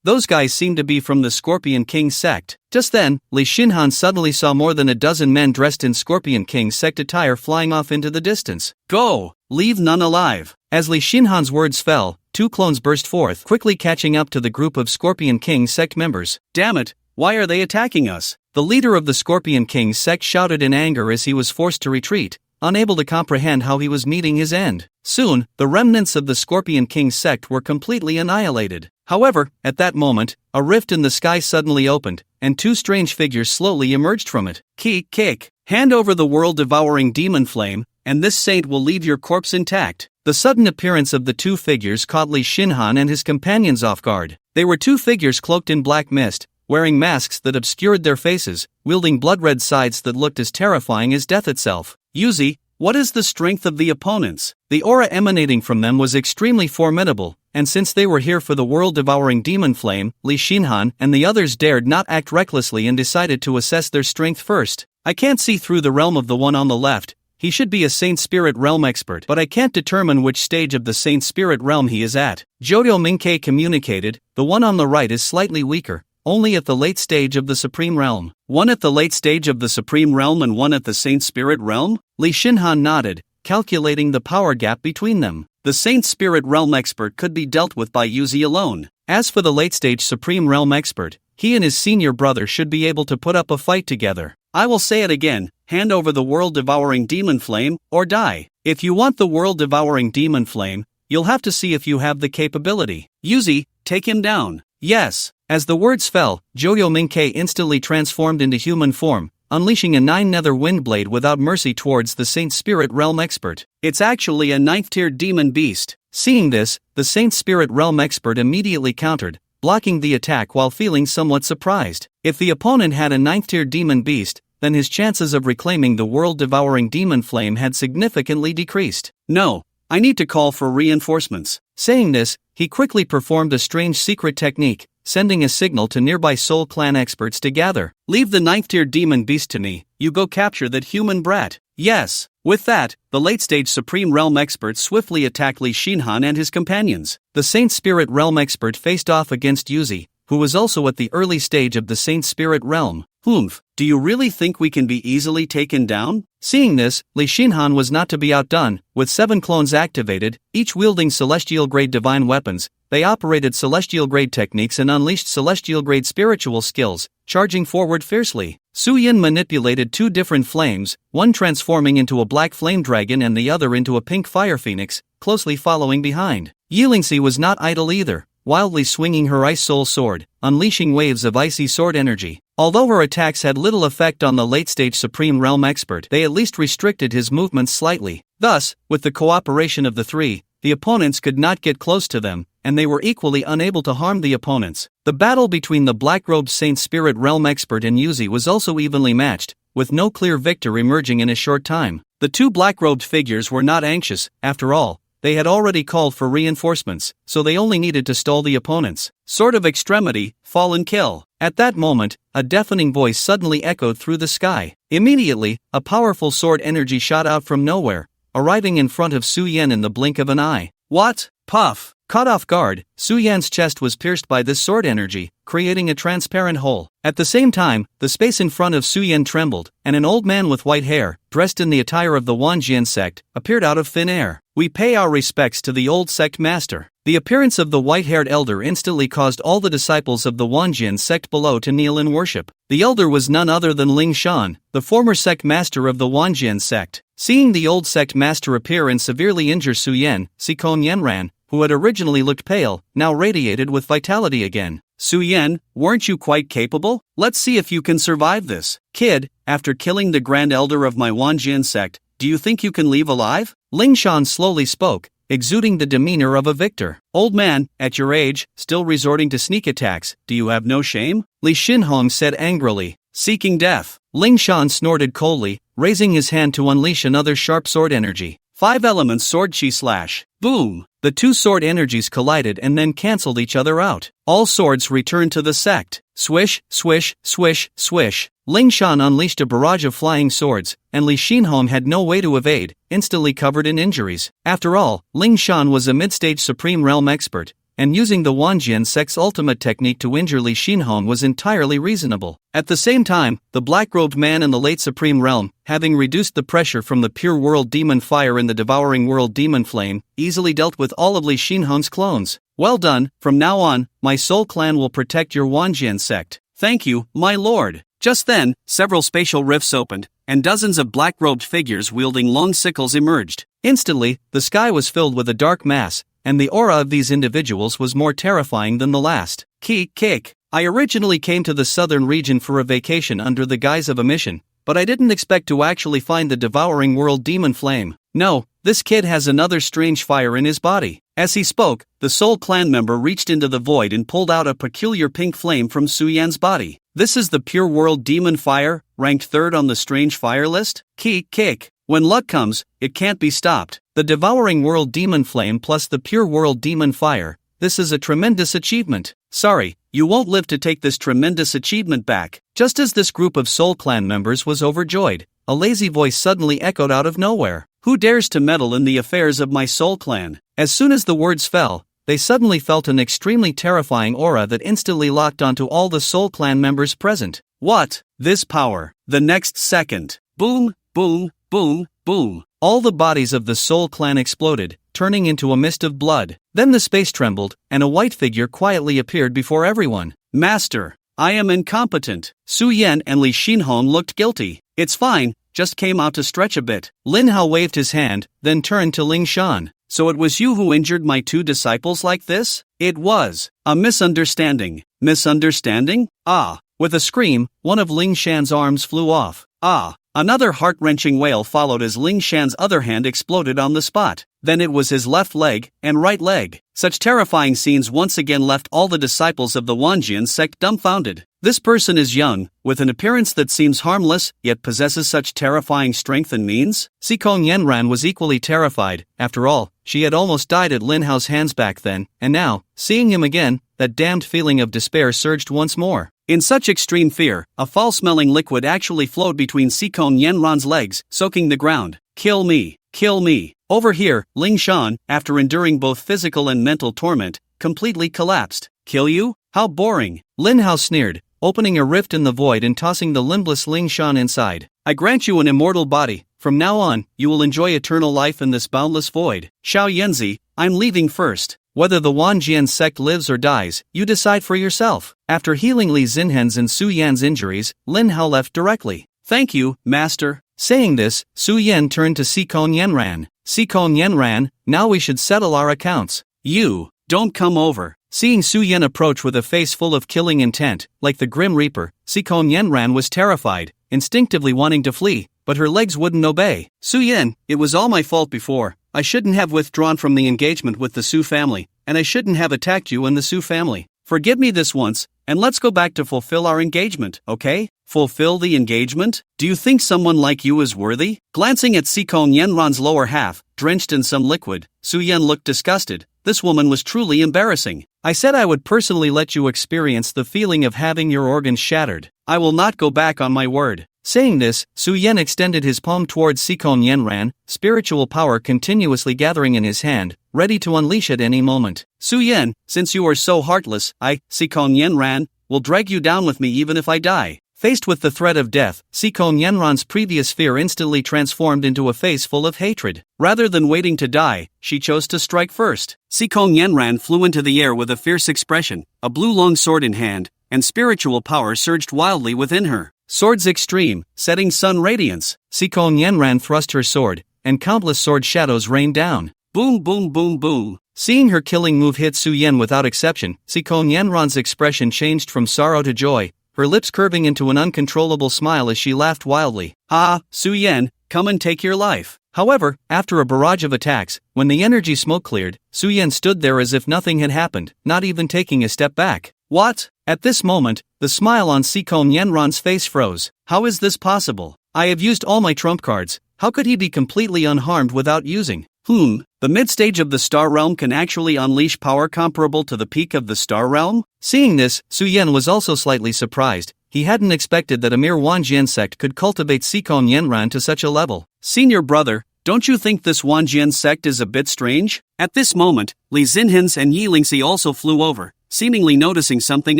Those guys seem to be from the Scorpion King sect. Just then, Li Xinhan suddenly saw more than a dozen men dressed in Scorpion King sect attire flying off into the distance. Go! Leave none alive! As Li Xinhan's words fell, 2 clones burst forth, quickly catching up to the group of Scorpion King sect members. Damn it! Why are they attacking us? The leader of the Scorpion King sect shouted in anger as he was forced to retreat, unable to comprehend how he was meeting his end. Soon, the remnants of the Scorpion King sect were completely annihilated. However, at that moment, a rift in the sky suddenly opened, and 2 strange figures slowly emerged from it. Kick! Hand over the world-devouring demon flame, and this saint will leave your corpse intact. The sudden appearance of the 2 figures caught Li Xinhan and his companions off guard. They were 2 figures cloaked in black mist, wearing masks that obscured their faces, wielding blood-red scythes that looked as terrifying as death itself. Yuzi, what is the strength of the opponents? The aura emanating from them was extremely formidable, and since they were here for the world-devouring demon flame, Li Xinhan and the others dared not act recklessly and decided to assess their strength first. I can't see through the realm of the one on the left. He should be a Saint Spirit Realm expert, but I can't determine which stage of the Saint Spirit Realm he is at. Jodo Minkei communicated, the one on the right is slightly weaker, only at the late stage of the Supreme Realm. One at the late stage of the Supreme Realm and one at the Saint Spirit Realm? Li Xinhan nodded, calculating the power gap between them. The Saint Spirit Realm expert could be dealt with by Yuzi alone. As for the late stage Supreme Realm expert, he and his senior brother should be able to put up a fight together. I will say it again, hand over the world-devouring demon flame, or die. If you want the world-devouring demon flame, you'll have to see if you have the capability. Yuzi, take him down. Yes. As the words fell, Joyo Minkei instantly transformed into human form, unleashing a 9-nether windblade without mercy towards the Saint Spirit Realm expert. It's actually a 9th-tier demon beast. Seeing this, the Saint Spirit Realm expert immediately countered, blocking the attack while feeling somewhat surprised. If the opponent had a 9th-tier demon beast, then his chances of reclaiming the world-devouring demon flame had significantly decreased. No, I need to call for reinforcements. Saying this, he quickly performed a strange secret technique, sending a signal to nearby Soul Clan experts to gather. Leave the 9th-tier demon beast to me, you go capture that human brat. Yes. With that, the late-stage Supreme Realm expert swiftly attacked Li Xinhan and his companions. The Saint Spirit Realm expert faced off against Yuzi, who was also at the early stage of the Saint Spirit Realm. Do you really think we can be easily taken down? Seeing this, Li Xinhan was not to be outdone. With 7 clones activated, each wielding celestial-grade divine weapons, they operated celestial-grade techniques and unleashed celestial-grade spiritual skills, charging forward fiercely. Su Yin manipulated 2 different flames, one transforming into a black flame dragon and the other into a pink fire phoenix, closely following behind. Yilingxi was not idle either, wildly swinging her Ice Soul Sword, unleashing waves of icy sword energy. Although her attacks had little effect on the late-stage Supreme Realm expert, they at least restricted his movements slightly. Thus, with the cooperation of the 3, the opponents could not get close to them, and they were equally unable to harm the opponents. The battle between the black-robed Saint Spirit Realm expert and Yuzi was also evenly matched, with no clear victor emerging in a short time. The 2 black-robed figures were not anxious, after all. They had already called for reinforcements, so they only needed to stall the opponents. Sword of Extremity, fall and kill. At that moment, a deafening voice suddenly echoed through the sky. Immediately, a powerful sword energy shot out from nowhere, arriving in front of Su Yan in the blink of an eye. What? Puff! Caught off guard, Su Yan's chest was pierced by this sword energy, creating a transparent hole. At the same time, the space in front of Su Yan trembled, and an old man with white hair, dressed in the attire of the Wanjian sect, appeared out of thin air. We pay our respects to the old sect master. The appearance of the white-haired elder instantly caused all the disciples of the Wanjian sect below to kneel in worship. The elder was none other than Ling Shan, the former sect master of the Wanjian sect. Seeing the old sect master appear and severely injure Su Yan, Sikon Yenran, who had originally looked pale, now radiated with vitality again. Su Yan, weren't you quite capable? Let's see if you can survive this. Kid, after killing the Grand Elder of my Wanjian sect, do you think you can leave alive? Ling Shan slowly spoke, exuding the demeanor of a victor. Old man, at your age, still resorting to sneak attacks, do you have no shame? Li Xinhong said angrily. Seeking death. Ling Shan snorted coldly, raising his hand to unleash another sharp sword energy. 5 elements sword chi slash. Boom! The 2 sword energies collided and then cancelled each other out. All swords returned to the sect. Swish, swish, swish, swish. Ling Shan unleashed a barrage of flying swords, and Li Xinhong had no way to evade, instantly covered in injuries. After all, Ling Shan was a mid-stage Supreme Realm expert, and using the Wanjian sect's ultimate technique to injure Li Xinhong was entirely reasonable. At the same time, the black-robed man in the late Supreme Realm, having reduced the pressure from the pure world demon fire in the devouring world demon flame, easily dealt with all of Li Xinhong's clones. Well done, from now on, my soul clan will protect your Wanjian sect. Thank you, my lord. Just then, several spatial rifts opened, and dozens of black-robed figures wielding long sickles emerged. Instantly, the sky was filled with a dark mass, and the aura of these individuals was more terrifying than the last. Kick. I originally came to the southern region for a vacation under the guise of a mission, but I didn't expect to actually find the devouring world demon flame. No, this kid has another strange fire in his body. As he spoke, the Soul Clan member reached into the void and pulled out a peculiar pink flame from Su Yan's body. This is the pure world demon fire, ranked 3rd on the strange fire list? Kick. When luck comes, it can't be stopped. The devouring world demon flame plus the pure world demon fire. This is a tremendous achievement. Sorry, you won't live to take this tremendous achievement back. Just as this group of Soul Clan members was overjoyed, a lazy voice suddenly echoed out of nowhere. Who dares to meddle in the affairs of my Soul Clan? As soon as the words fell, they suddenly felt an extremely terrifying aura that instantly locked onto all the Soul Clan members present. What? This power. The next second. Boom, boom, boom, boom. All the bodies of the Soul Clan exploded, turning into a mist of blood. Then the space trembled, and a white figure quietly appeared before everyone. Master, I am incompetent. Su Yan and Li Xinhong looked guilty. It's fine, just came out to stretch a bit. Lin Hao waved his hand, then turned to Ling Shan. So it was you who injured my 2 disciples like this? It was a misunderstanding. Misunderstanding? Ah. With a scream, one of Ling Shan's arms flew off. Ah. Another heart-wrenching wail followed as Ling Shan's other hand exploded on the spot. Then it was his left leg and right leg. Such terrifying scenes once again left all the disciples of the Wanjian sect dumbfounded. This person is young, with an appearance that seems harmless, yet possesses such terrifying strength and means? Sikong Yenran was equally terrified. After all, she had almost died at Lin Hao's hands back then, and now, seeing him again, that damned feeling of despair surged once more. In such extreme fear, a foul-smelling liquid actually flowed between Sikong Yenran's legs, soaking the ground. Kill me. Kill me. Over here, Ling Shan, after enduring both physical and mental torment, completely collapsed. Kill you? How boring. Lin Hao sneered, opening a rift in the void and tossing the limbless Ling Shan inside. I grant you an immortal body. From now on, you will enjoy eternal life in this boundless void. Xiao Yanzi, I'm leaving first. Whether the Wanjian sect lives or dies, you decide for yourself. After healing Li Xinhen's and Su Yan's injuries, Lin Hao left directly. Thank you, master. Saying this, Su Yan turned to Sikong Yenran. Sikong Yenran, now we should settle our accounts. You, don't come over. Seeing Su Yan approach with a face full of killing intent, like the Grim Reaper, Sikong Yenran was terrified, instinctively wanting to flee, but her legs wouldn't obey. Su Yan, it was all my fault before. I shouldn't have withdrawn from the engagement with the Su family, and I shouldn't have attacked you and the Su family. Forgive me this once, and let's go back to fulfill our engagement, okay? Fulfill the engagement? Do you think someone like you is worthy? Glancing at Sikong Yenran's lower half, drenched in some liquid, Su Yan looked disgusted. This woman was truly embarrassing. I said I would personally let you experience the feeling of having your organs shattered. I will not go back on my word. Saying this, Su Yan extended his palm towards Sikong Yenran, spiritual power continuously gathering in his hand, ready to unleash at any moment. Su Yan, since you are so heartless, I, Sikong Yenran, will drag you down with me even if I die. Faced with the threat of death, Sikong Yenran's previous fear instantly transformed into a face full of hatred. Rather than waiting to die, she chose to strike first. Sikong Yenran flew into the air with a fierce expression, a blue long sword in hand, and spiritual power surged wildly within her. Swords extreme, setting sun radiance. Sikong Yenran thrust her sword, and countless sword shadows rained down. Boom boom boom boom. Seeing her killing move hit Su Yan without exception, Sikong Yenran's expression changed from sorrow to joy, her lips curving into an uncontrollable smile as she laughed wildly. Ah, Su Yan, come and take your life. However, after a barrage of attacks, when the energy smoke cleared, Su Yan stood there as if nothing had happened, not even taking a step back. What? At this moment, the smile on Sikong Yenran's face froze. How is this possible? I have used all my trump cards. How could he be completely unharmed without using? The mid-stage of the Star Realm can actually unleash power comparable to the peak of the Star Realm? Seeing this, Su Yan was also slightly surprised. He hadn't expected that a mere Wanjian sect could cultivate Sikong Yenran to such a level. Senior brother, Don't you think this Wanjian sect is a bit strange? At this moment, Li Xinhans and Yi Lingxi also flew over, seemingly noticing something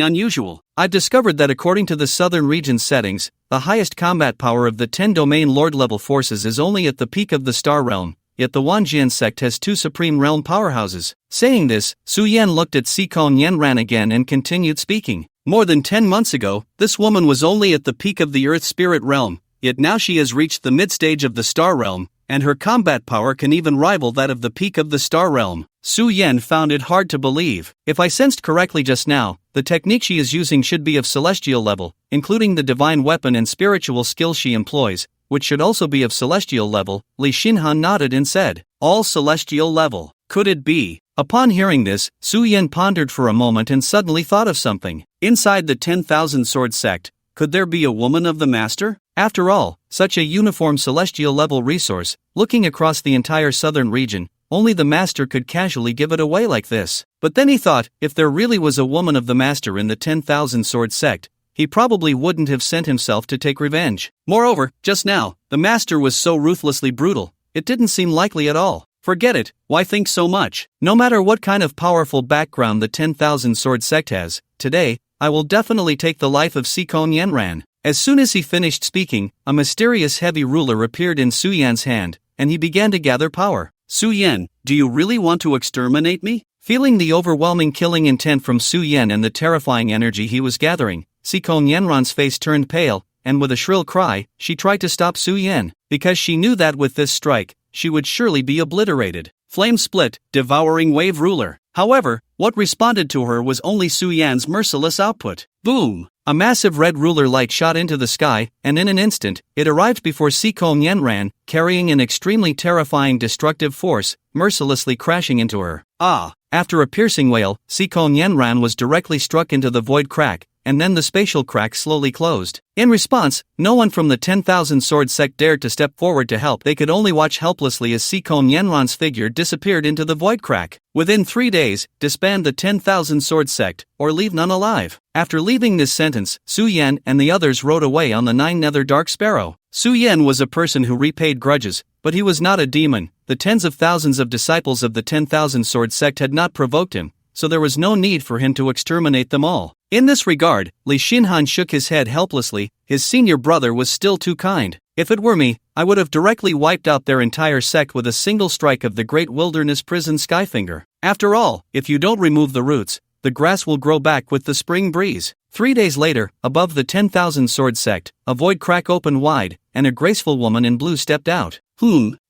unusual. I've discovered that according to the southern region's settings, the highest combat power of the 10 domain lord-level forces is only at the peak of the star realm, yet the Wanjian sect has 2 supreme realm powerhouses. Saying this, Su Yan looked at Sikon Yenran again and continued speaking. More than 10 months ago, this woman was only at the peak of the earth spirit realm, yet now she has reached the mid-stage of the star realm, and her combat power can even rival that of the peak of the star realm. Su Yan found it hard to believe. If I sensed correctly just now, the technique she is using should be of celestial level, including the divine weapon and spiritual skills she employs, which should also be of celestial level. Li Xinhan nodded and said, all celestial level. Could it be? Upon hearing this, Su Yan pondered for a moment and suddenly thought of something. Inside the 10,000 sword sect, could there be a woman of the master? After all, such a uniform celestial level resource, looking across the entire southern region, only the master could casually give it away like this. But then he thought, if there really was a woman of the master in the 10,000 sword sect, he probably wouldn't have sent himself to take revenge. Moreover, just now, the master was so ruthlessly brutal, it didn't seem likely at all. Forget it, why think so much? No matter what kind of powerful background the 10,000 sword sect has, today, I will definitely take the life of Sikon Yenran. As soon as he finished speaking, a mysterious heavy ruler appeared in Su Yan's hand, and he began to gather power. Su Yan, do you really want to exterminate me? Feeling the overwhelming killing intent from Su Yan and the terrifying energy he was gathering, Sikon Yenran's face turned pale, and with a shrill cry, she tried to stop Su Yan, because she knew that with this strike, she would surely be obliterated. Flame split, devouring wave ruler. However, what responded to her was only Su Yan's merciless output. Boom! A massive red ruler light shot into the sky, and in an instant, it arrived before Sikon Yenran, carrying an extremely terrifying destructive force, mercilessly crashing into her. Ah! After a piercing wail, Sikon Yenran was directly struck into the void crack, and then the spatial crack slowly closed. In response, no one from the 10,000 sword sect dared to step forward to help. They could only watch helplessly as Sikon Yenran's figure disappeared into the void crack. Within 3 days, disband the 10,000 sword sect, or leave none alive. After leaving this sentence, Su Yan and the others rode away on the 9 Nether Dark Sparrow. Su Yan was a person who repaid grudges, but he was not a demon. The tens of thousands of disciples of the 10,000 sword sect had not provoked him, so there was no need for him to exterminate them all. In this regard, Li Xinhan shook his head helplessly. His senior brother was still too kind. If it were me, I would have directly wiped out their entire sect with a single strike of the great wilderness prison Skyfinger. After all, if you don't remove the roots, the grass will grow back with the spring breeze. 3 days later, above the 10,000 sword sect, a void crack opened wide, and a graceful woman in blue stepped out.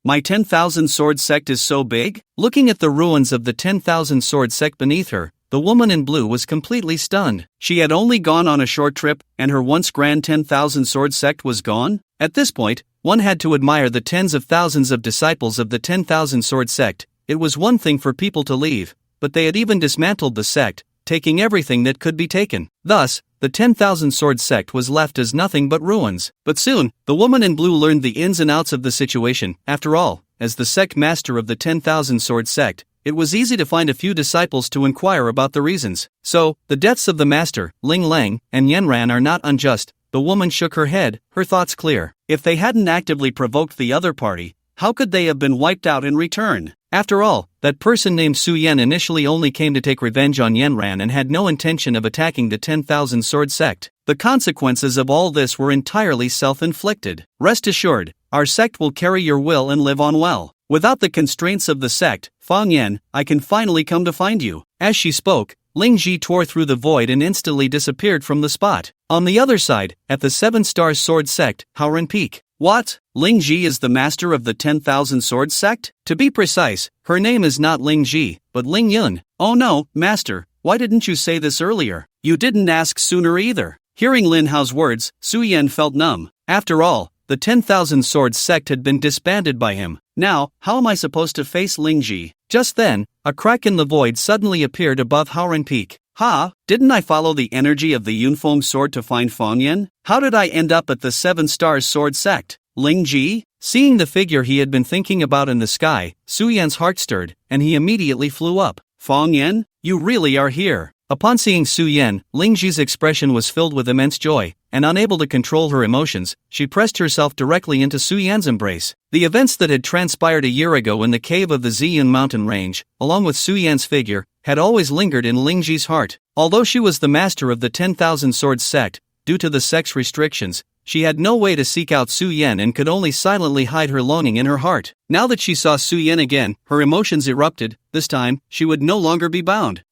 My 10,000 sword sect is so big? Looking at the ruins of the 10,000 sword sect beneath her, the woman in blue was completely stunned. She had only gone on a short trip, and her once grand 10,000 sword sect was gone? At this point, one had to admire the tens of thousands of disciples of the 10,000 sword sect. It was one thing for people to leave, but they had even dismantled the sect, taking everything that could be taken. Thus, the 10,000 sword sect was left as nothing but ruins. But soon, the woman in blue learned the ins and outs of the situation. After all, as the sect master of the 10,000 sword sect, it was easy to find a few disciples to inquire about the reasons. So, the deaths of the master, Ling Lang, and Yenran are not unjust. The woman shook her head, her thoughts clear. If they hadn't actively provoked the other party, how could they have been wiped out in return? After all, that person named Su Yan initially only came to take revenge on Yenran and had no intention of attacking the 10,000 sword sect. The consequences of all this were entirely self-inflicted. Rest assured, our sect will carry your will and live on well. Without the constraints of the sect, Fang Yan, I can finally come to find you. As she spoke, Ling Ji tore through the void and instantly disappeared from the spot. On the other side, at the 7 Stars Sword Sect, Haoren Peak. What? Ling Ji is the master of the 10,000 sword sect? To be precise, her name is not Ling Ji, but Ling Yun. Oh no, master, why didn't you say this earlier? You didn't ask sooner either. Hearing Lin Hao's words, Su Yan felt numb. After all, the 10,000 sword sect had been disbanded by him. Now, how am I supposed to face Ling Ji? Just then, a crack in the void suddenly appeared above Haoren Peak. Didn't I follow the energy of the Yunfeng sword to find Fang Yan? How did I end up at the 7 Stars Sword Sect? Ling Ji? Seeing the figure he had been thinking about in the sky, Su Yan's heart stirred, and he immediately flew up. Fang Yan, you really are here. Upon seeing Su Yan, Ling Ji's expression was filled with immense joy, and unable to control her emotions, she pressed herself directly into Su Yan's embrace. The events that had transpired a year ago in the cave of the Ziyun mountain range, along with Su Yan's figure, had always lingered in Lingji's heart. Although she was the master of the 10,000 Swords sect, due to the sex restrictions, she had no way to seek out Su Yan and could only silently hide her longing in her heart. Now that she saw Su Yan again, her emotions erupted. This time, she would no longer be bound.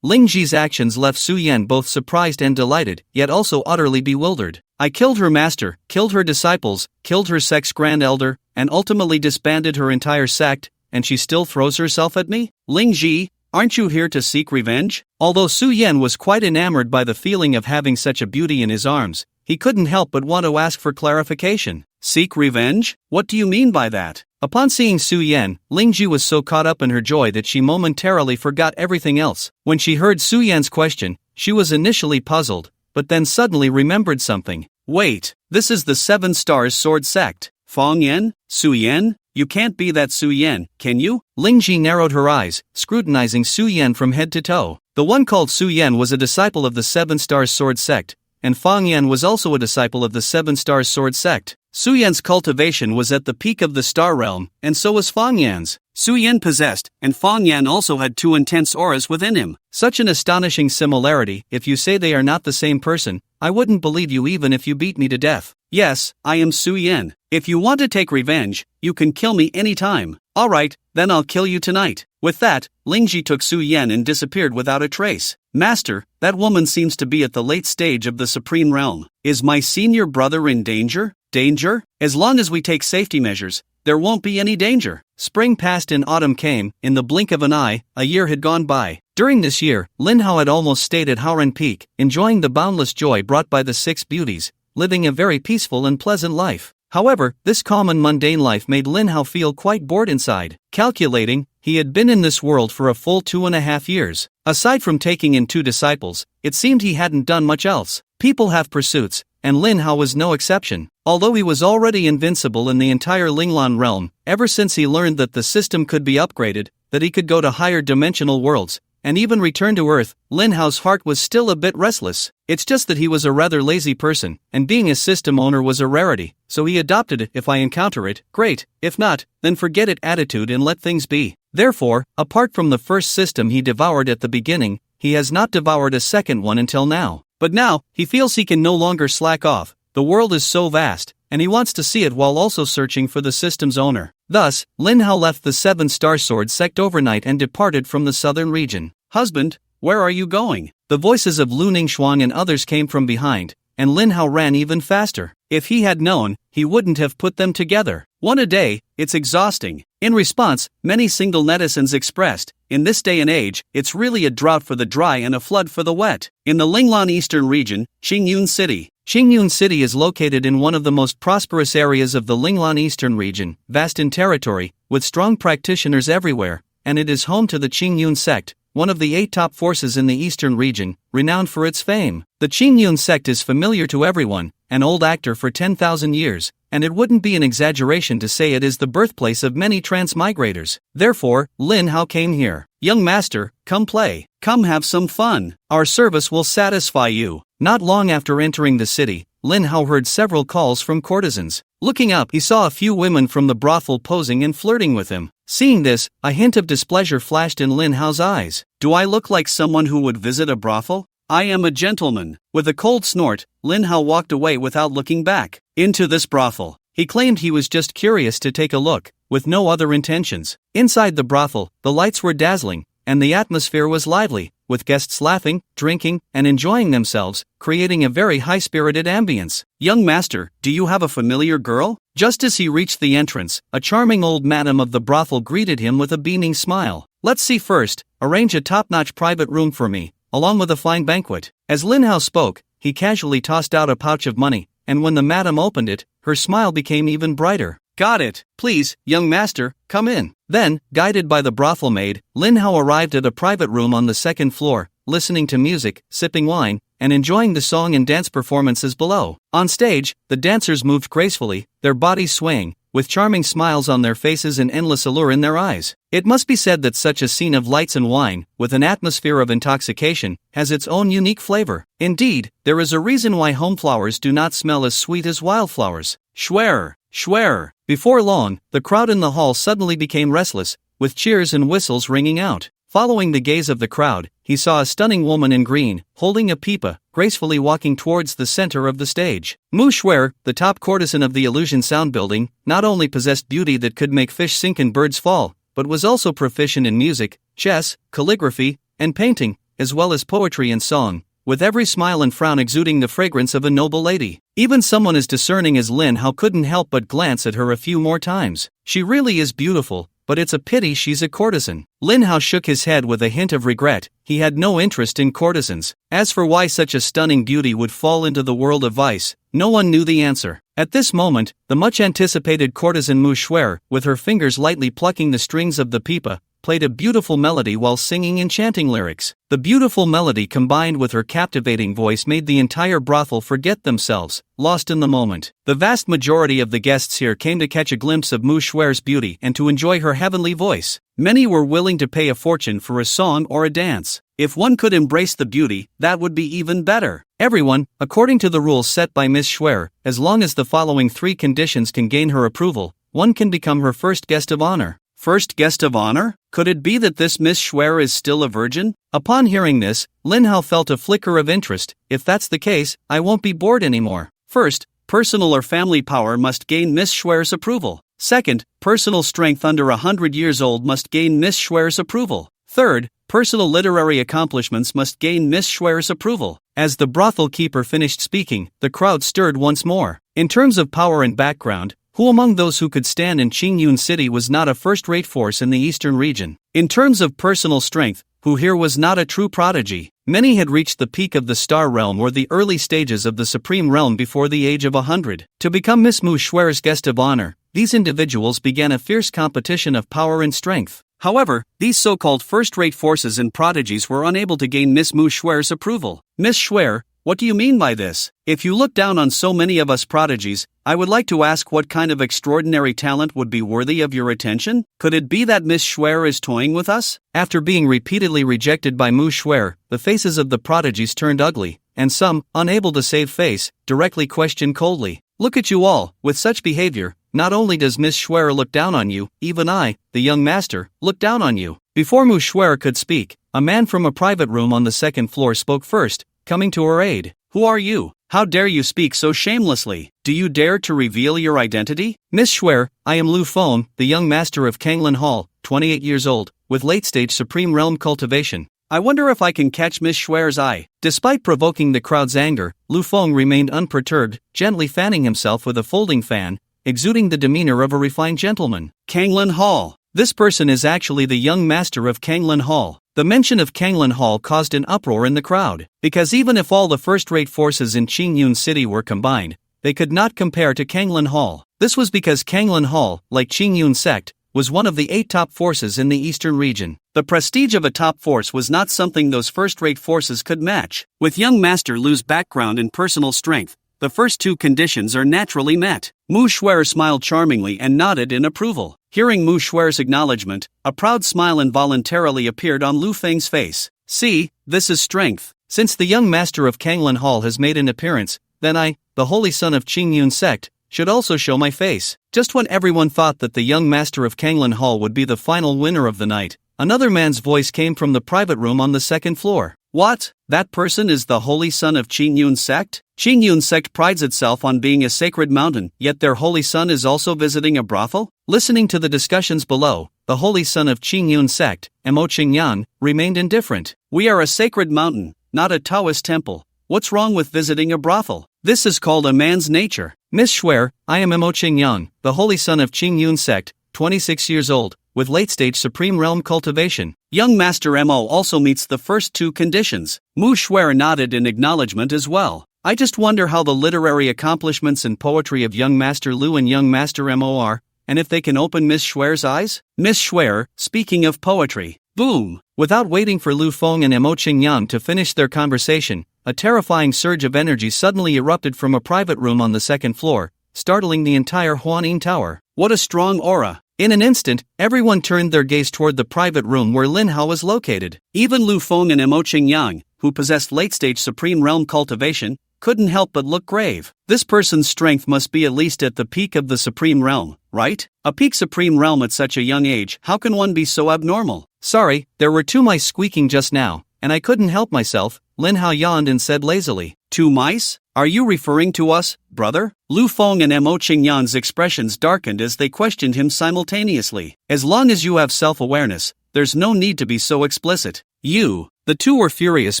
Lingji's actions left Su Yan both surprised and delighted, yet also utterly bewildered. I killed her master, killed her disciples, killed her sex grand elder, and ultimately disbanded her entire sect, and she still throws herself at me? Lingji, aren't you here to seek revenge? Although Su Yan was quite enamored by the feeling of having such a beauty in his arms, he couldn't help but want to ask for clarification. Seek revenge? What do you mean by that? Upon seeing Su Yan, Lingji was so caught up in her joy that she momentarily forgot everything else. When she heard Su Yan's question, she was initially puzzled, but then suddenly remembered something. Wait, this is the 7 Stars Sword Sect. Fong Yan? Su Yan? You can't be that Su Yan, can you? Lingji narrowed her eyes, scrutinizing Su Yan from head to toe. The one called Su Yan was a disciple of the 7 Stars Sword Sect, and Fong Yan was also a disciple of the 7 Stars Sword Sect. Su Yan's cultivation was at the peak of the Star Realm, and so was Fong Yan's. Su Yan possessed, and Fong Yan also had 2 intense auras within him. Such an astonishing similarity. If you say they are not the same person, I wouldn't believe you even if you beat me to death. Yes, I am Su Yan. If you want to take revenge, you can kill me anytime. Alright, then I'll kill you tonight. With that, Lingji took Su Yan and disappeared without a trace. Master, that woman seems to be at the late stage of the Supreme Realm. Is my senior brother in danger? Danger? As long as we take safety measures, there won't be any danger. Spring passed and autumn came. In the blink of an eye, a year had gone by. During this year, Lin Hao had almost stayed at Haoren Peak, enjoying the boundless joy brought by the 6 beauties, living a very peaceful and pleasant life. However, this calm and mundane life made Lin Hao feel quite bored inside. Calculating, he had been in this world for a full 2.5 years. Aside from taking in 2 disciples, it seemed he hadn't done much else. People have pursuits, and Lin Hao was no exception. Although he was already invincible in the entire Linglan realm, ever since he learned that the system could be upgraded, that he could go to higher dimensional worlds, and even return to Earth, Lin Hao's heart was still a bit restless. It's just that he was a rather lazy person, and being a system owner was a rarity, so he adopted it. If I encounter it, great, if not, then forget it attitude and let things be. Therefore, apart from the first system he devoured at the beginning, he has not devoured a second one until now. But now, he feels he can no longer slack off. The world is so vast, and he wants to see it while also searching for the system's owner. Thus, Lin Hao left the 7 Star Sword Sect overnight and departed from the southern region. Husband, where are you going? The voices of Lu Ningxuang and others came from behind, and Lin Hao ran even faster. If he had known, he wouldn't have put them together. One a day, it's exhausting. In response, many single netizens expressed, in this day and age, it's really a drought for the dry and a flood for the wet. In the Linglan Eastern region, Qingyun City. Qingyun City is located in one of the most prosperous areas of the Linglan Eastern region, vast in territory, with strong practitioners everywhere, and it is home to the Qingyun sect, one of the 8 top forces in the eastern region, renowned for its fame. The Qingyun sect is familiar to everyone, an old actor for 10,000 years, and it wouldn't be an exaggeration to say it is the birthplace of many transmigrators. Therefore, Lin Hao came here. Young master, come play. Come have some fun. Our service will satisfy you. Not long after entering the city, Lin Hao heard several calls from courtesans. Looking up, he saw a few women from the brothel posing and flirting with him. Seeing this, a hint of displeasure flashed in Lin Hao's eyes. Do I look like someone who would visit a brothel? I am a gentleman. With a cold snort, Lin Hao walked away without looking back. Into this brothel. He claimed he was just curious to take a look, with no other intentions. Inside the brothel, the lights were dazzling, and the atmosphere was lively, with guests laughing, drinking, and enjoying themselves, creating a very high-spirited ambience. Young master, do you have a familiar girl? Just as he reached the entrance, a charming old madam of the brothel greeted him with a beaming smile. Let's see first, arrange a top-notch private room for me, along with a fine banquet. As Lin Hao spoke, he casually tossed out a pouch of money, and when the madam opened it, her smile became even brighter. Got it. Please, young master, come in. Then, guided by the brothel maid, Lin Hao arrived at a private room on the 2nd floor, listening to music, sipping wine, and enjoying the song and dance performances below. On stage, the dancers moved gracefully, their bodies swaying, with charming smiles on their faces and endless allure in their eyes. It must be said that such a scene of lights and wine, with an atmosphere of intoxication, has its own unique flavor. Indeed, there is a reason why home flowers do not smell as sweet as wildflowers. Schwer, schwer. Before long, the crowd in the hall suddenly became restless, with cheers and whistles ringing out. Following the gaze of the crowd, he saw a stunning woman in green, holding a pipa, gracefully walking towards the center of the stage. Mu Schwer, the top courtesan of the Illusion Sound Building, not only possessed beauty that could make fish sink and birds fall, but was also proficient in music, chess, calligraphy, and painting, as well as poetry and song, with every smile and frown exuding the fragrance of a noble lady. Even someone as discerning as Lin Hao couldn't help but glance at her a few more times. She really is beautiful, but it's a pity she's a courtesan. Lin Hao shook his head with a hint of regret. He had no interest in courtesans. As for why such a stunning beauty would fall into the world of vice, no one knew the answer. At this moment, the much-anticipated courtesan Mu Schwer, with her fingers lightly plucking the strings of the pipa, played a beautiful melody while singing enchanting lyrics. The beautiful melody combined with her captivating voice made the entire brothel forget themselves, lost in the moment. The vast majority of the guests here came to catch a glimpse of Mu Schwer's beauty and to enjoy her heavenly voice. Many were willing to pay a fortune for a song or a dance. If one could embrace the beauty, that would be even better. Everyone, according to the rules set by Miss Schwer, as long as the following 3 conditions can gain her approval, one can become her first guest of honor. First guest of honor? Could it be that this Miss Schwer is still a virgin? Upon hearing this, Lin Hao felt a flicker of interest. If that's the case, I won't be bored anymore. First, personal or family power must gain Miss Schwer's approval. Second, personal strength under 100 years old must gain Miss Schwer's approval. Third, personal literary accomplishments must gain Miss Schwer's approval. As the brothel keeper finished speaking, the crowd stirred once more. In terms of power and background, who among those who could stand in Qingyun City was not a first-rate force in the eastern region? In terms of personal strength, who here was not a true prodigy? Many had reached the peak of the star realm or the early stages of the supreme realm before the age of 100. To become Miss Mu Schwer's guest of honor, these individuals began a fierce competition of power and strength. However, these so-called first-rate forces and prodigies were unable to gain Miss Mu Schwer's approval. Miss Schwer, what do you mean by this? If you look down on so many of us prodigies, I would like to ask what kind of extraordinary talent would be worthy of your attention? Could it be that Miss Schwer is toying with us? After being repeatedly rejected by Mu Schwer, the faces of the prodigies turned ugly, and some, unable to save face, directly questioned coldly. Look at you all, with such behavior, not only does Miss Schwer look down on you, even I, the young master, look down on you. Before Mu Schwer could speak, a man from a private room on the second floor spoke first, coming to her aid. Who are you? How dare you speak so shamelessly? Do you dare to reveal your identity? Miss Schwer, I am Lu Feng, the young master of Kanglin Hall, 28 years old, with late-stage supreme realm cultivation. I wonder if I can catch Miss Schwer's eye. Despite provoking the crowd's anger, Lu Feng remained unperturbed, gently fanning himself with a folding fan, exuding the demeanor of a refined gentleman. Kanglin Hall. This person is actually the young master of Kanglin Hall. The mention of Kanglin Hall caused an uproar in the crowd, because even if all the first-rate forces in Qingyun City were combined, they could not compare to Kanglin Hall. This was because Kanglin Hall, like Qingyun Sect, was one of the 8 top forces in the eastern region. The prestige of a top force was not something those first-rate forces could match. With young Master Lu's background and personal strength, the first 2 conditions are naturally met. Mu Schwer smiled charmingly and nodded in approval. Hearing Mu Schwer's acknowledgement, a proud smile involuntarily appeared on Lu Feng's face. See, this is strength. Since the young master of Kanglin Hall has made an appearance, then I, the holy son of Qingyun Sect, should also show my face. Just when everyone thought that the young master of Kanglin Hall would be the final winner of the night, another man's voice came from the private room on the second floor. What? That person is the holy son of Qingyun Sect? Qingyun Sect prides itself on being a sacred mountain, yet their holy son is also visiting a brothel? Listening to the discussions below, the holy son of Qingyun Sect, Mo Qingyan, remained indifferent. We are a sacred mountain, not a Taoist temple. What's wrong with visiting a brothel? This is called a man's nature. Miss Schwer, I am Mo Qingyan, the holy son of Qingyun Sect, 26 years old, with late-stage supreme realm cultivation. Young Master Mo also meets the first 2 conditions. Mu Schwer nodded in acknowledgement as well. I just wonder how the literary accomplishments and poetry of young Master Lu and young Master Mo are, and if they can open Miss Schwer's eyes? Miss Schwer, speaking of poetry. Boom! Without waiting for Lu Feng and Mo Qingyan to finish their conversation, a terrifying surge of energy suddenly erupted from a private room on the second floor, startling the entire Huanin Tower. What a strong aura! In an instant, everyone turned their gaze toward the private room where Lin Hao was located. Even Lu Feng and Mo Qingyang, who possessed late-stage Supreme Realm cultivation, couldn't help but look grave. This person's strength must be at least at the peak of the Supreme Realm, right? A peak Supreme Realm at such a young age, how can one be so abnormal? Sorry, there were 2 mice squeaking just now, and I couldn't help myself, Lin Hao yawned and said lazily. 2 mice? Are you referring to us, brother? Lu Feng and Mo Qingyang's expressions darkened as they questioned him simultaneously. As long as you have self-awareness, there's no need to be so explicit. You. The 2 were furious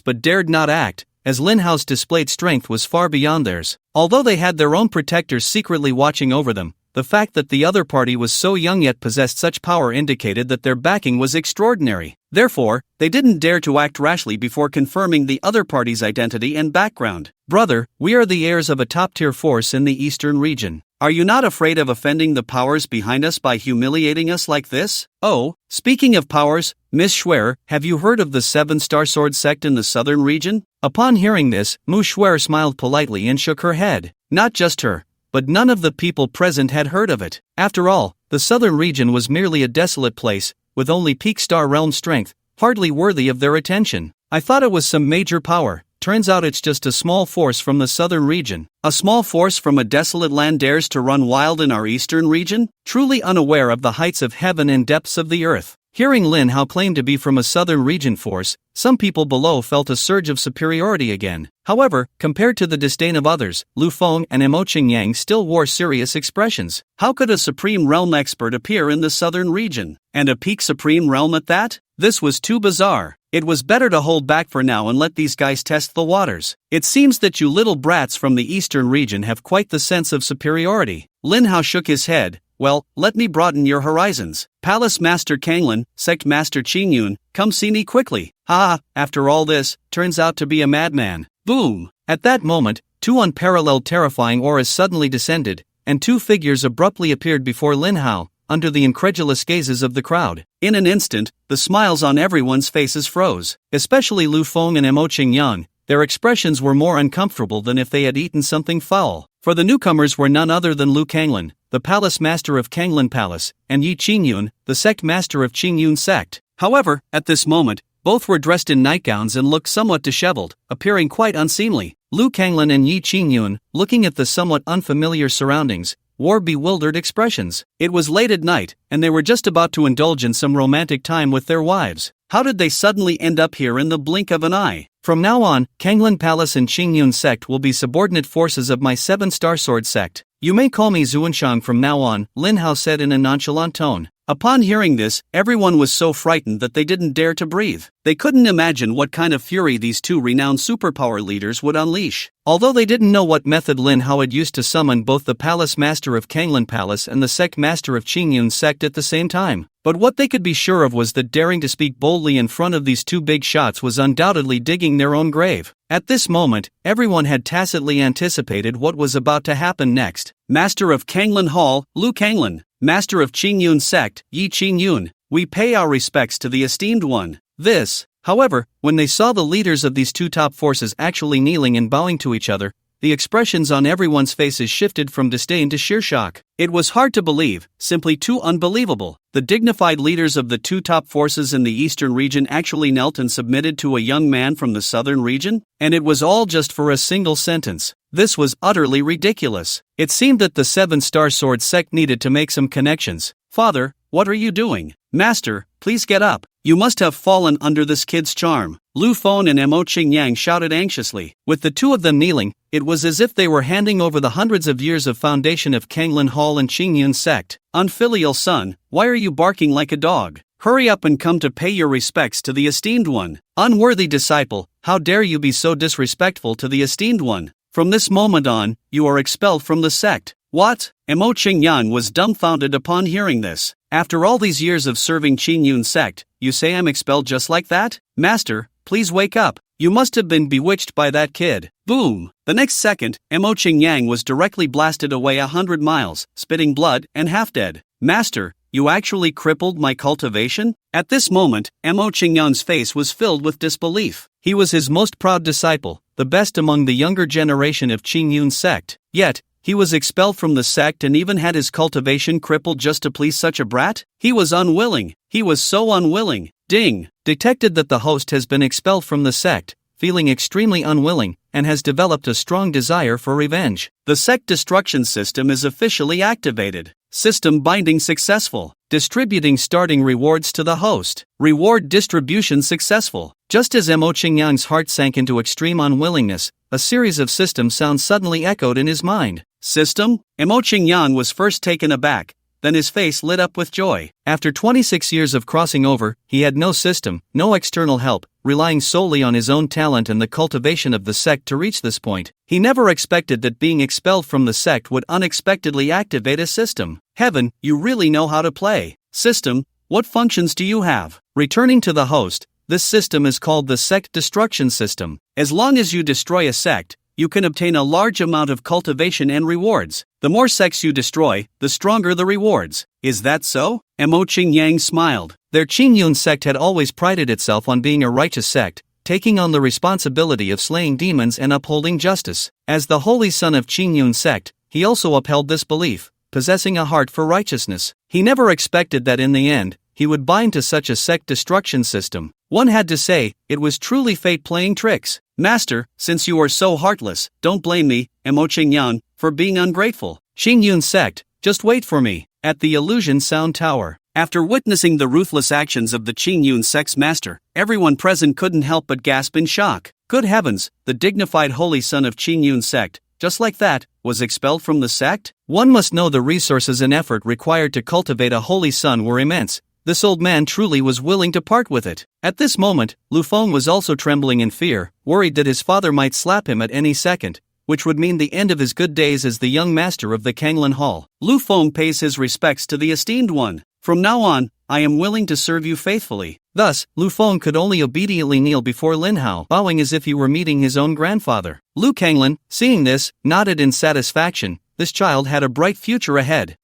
but dared not act, as Lin Hao's displayed strength was far beyond theirs. Although they had their own protectors secretly watching over them, the fact that the other party was so young yet possessed such power indicated that their backing was extraordinary. Therefore, they didn't dare to act rashly before confirming the other party's identity and background. Brother, we are the heirs of a top-tier force in the eastern region. Are you not afraid of offending the powers behind us by humiliating us like this? Oh, speaking of powers, Miss Schwer, have you heard of the 7-Star Sword sect in the southern region? Upon hearing this, Mu Schwer smiled politely and shook her head. Not just her, but none of the people present had heard of it. After all, the southern region was merely a desolate place, with only peak star realm strength, hardly worthy of their attention. I thought it was some major power. Turns out it's just a small force from the southern region. A small force from a desolate land dares to run wild in our eastern region? Truly unaware of the heights of heaven and depths of the earth. Hearing Lin Hao claim to be from a southern region force, some people below felt a surge of superiority again. However, compared to the disdain of others, Lu Feng and Mo Qingyang still wore serious expressions. How could a Supreme Realm expert appear in the southern region? And a peak Supreme Realm at that? This was too bizarre. It was better to hold back for now and let these guys test the waters. It seems that you little brats from the eastern region have quite the sense of superiority. Lin Hao shook his head. Well, let me broaden your horizons. Palace Master Kanglin, Sect Master Qingyun, come see me quickly. Ha! After all this, turns out to be a madman. Boom! At that moment, 2 unparalleled terrifying auras suddenly descended, and 2 figures abruptly appeared before Lin Hao, under the incredulous gazes of the crowd. In an instant, the smiles on everyone's faces froze. Especially Lu Feng and Mo Qingyang, their expressions were more uncomfortable than if they had eaten something foul. For the newcomers were none other than Lu Kanglin, the Palace Master of Kanglin Palace, and Yi Qingyun, the Sect Master of Qingyun Sect. However, at this moment, both were dressed in nightgowns and looked somewhat disheveled, appearing quite unseemly. Lu Kanglin and Yi Qingyun, looking at the somewhat unfamiliar surroundings, wore bewildered expressions. It was late at night, and they were just about to indulge in some romantic time with their wives. How did they suddenly end up here in the blink of an eye? From now on, Kanglin Palace and Qingyun Sect will be subordinate forces of my 7-Star Sword sect. You may call me Zuanshang from now on, Lin Hao said in a nonchalant tone. Upon hearing this, everyone was so frightened that they didn't dare to breathe. They couldn't imagine what kind of fury these 2 renowned superpower leaders would unleash. Although they didn't know what method Lin Hao had used to summon both the Palace Master of Kanglin Palace and the Sect Master of Qingyun Sect at the same time. But what they could be sure of was that daring to speak boldly in front of these 2 big shots was undoubtedly digging their own grave. At this moment, everyone had tacitly anticipated what was about to happen next. Master of Kanglin Hall, Lu Kanglin. Master of Qingyun Sect, Yi Qingyun. We pay our respects to the esteemed one. This, however, when they saw the leaders of these 2 top forces actually kneeling and bowing to each other, the expressions on everyone's faces shifted from disdain to sheer shock. It was hard to believe, simply too unbelievable. The dignified leaders of the 2 top forces in the eastern region actually knelt and submitted to a young man from the southern region? And it was all just for a single sentence. This was utterly ridiculous. It seemed that the 7-Star Sword sect needed to make some connections. Father, what are you doing? Master, please get up. You must have fallen under this kid's charm. Lu Feng and Mo Qingyang shouted anxiously. With the 2 of them kneeling, it was as if they were handing over the hundreds of years of foundation of Kanglin Hall and Qingyun Sect. Unfilial son, why are you barking like a dog? Hurry up and come to pay your respects to the esteemed one. Unworthy disciple, how dare you be so disrespectful to the esteemed one? From this moment on, you are expelled from the sect. What? Mo Qingyang was dumbfounded upon hearing this. After all these years of serving Qingyun Sect, you say I'm expelled just like that? Master, please wake up. You must have been bewitched by that kid. Boom! The next second, Mo Qingyang was directly blasted away 100 miles, spitting blood and half dead. Master, you actually crippled my cultivation? At this moment, Mo Qingyang's face was filled with disbelief. He was his most proud disciple, the best among the younger generation of Qingyun sect. Yet, he was expelled from the sect and even had his cultivation crippled just to please such a brat? He was unwilling. He was so unwilling. Ding! Detected that the host has been expelled from the sect, feeling extremely unwilling, and has developed a strong desire for revenge. The sect destruction system is officially activated. System binding successful. Distributing starting rewards to the host. Reward distribution successful. Just as Mo Qingyang's heart sank into extreme unwillingness, a series of system sounds suddenly echoed in his mind. System? Mo Qingyang was first taken aback, then his face lit up with joy. After 26 years of crossing over, he had no system, no external help, relying solely on his own talent and the cultivation of the sect to reach this point. He never expected that being expelled from the sect would unexpectedly activate a system. Heaven, you really know how to play. System, what functions do you have? Returning to the host, this system is called the sect destruction system. As long as you destroy a sect, you can obtain a large amount of cultivation and rewards. The more sects you destroy, the stronger the rewards. Is that so? Mo Qingyang smiled. Their Qingyun sect had always prided itself on being a righteous sect, taking on the responsibility of slaying demons and upholding justice. As the holy son of Qingyun sect, he also upheld this belief, possessing a heart for righteousness. He never expected that in the end, he would bind to such a sect destruction system. One had to say, it was truly fate playing tricks. Master, since you are so heartless, don't blame me, Mo Qingyang, for being ungrateful. Qingyun sect, just wait for me. At the Illusion Sound Tower. After witnessing the ruthless actions of the Qingyun sect's master, everyone present couldn't help but gasp in shock. Good heavens, the dignified holy son of Qingyun sect, just like that, was expelled from the sect? One must know the resources and effort required to cultivate a holy son were immense. This old man truly was willing to part with it. At this moment, Lu Feng was also trembling in fear, worried that his father might slap him at any second, which would mean the end of his good days as the young master of the Kanglan Hall. Lu Feng pays his respects to the esteemed one. From now on, I am willing to serve you faithfully. Thus, Lu Feng could only obediently kneel before Lin Hao, bowing as if he were meeting his own grandfather. Lu Kanglan, seeing this, nodded in satisfaction. This child had a bright future ahead.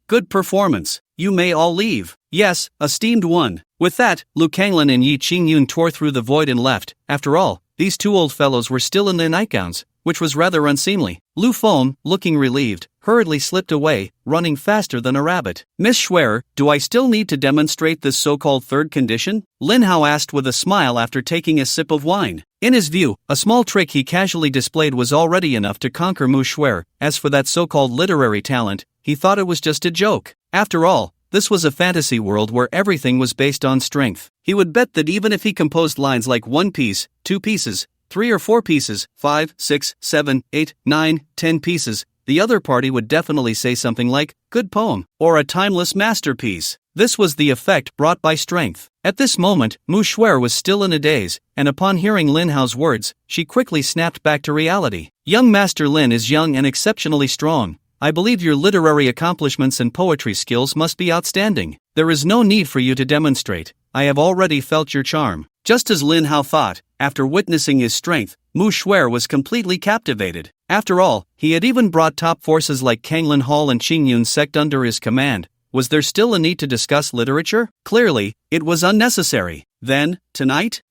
Good performance. You may all leave. Yes, esteemed one. With that, Lu Kanglan and Yi Qingyun tore through the void and left. After all, these two old fellows were still in their nightgowns, which was rather unseemly. Lu Feng, looking relieved, hurriedly slipped away, running faster than a rabbit. Miss Schwerer, do I still need to demonstrate this so-called third condition? Lin Hao asked with a smile after taking a sip of wine. In his view, a small trick he casually displayed was already enough to conquer Mu Schwerer. As for that so-called literary talent, he thought it was just a joke. After all, this was a fantasy world where everything was based on strength. He would bet that even if he composed lines like 1 piece, 2 pieces, 3 or 4 pieces, 5, 6, 7, 8, 9, 10 pieces, the other party would definitely say something like, good poem, or a timeless masterpiece. This was the effect brought by strength. At this moment, Mu Schwerer was still in a daze, and upon hearing Lin Hao's words, she quickly snapped back to reality. Young Master Lin is young and exceptionally strong. I believe your literary accomplishments and poetry skills must be outstanding. There is no need for you to demonstrate. I have already felt your charm. Just as Lin Hao thought, after witnessing his strength, Mu Schwerer was completely captivated. After all, he had even brought top forces like Kanglan Hall and Qingyun sect under his command. Was there still a need to discuss literature? Clearly, it was unnecessary. Then, tonight,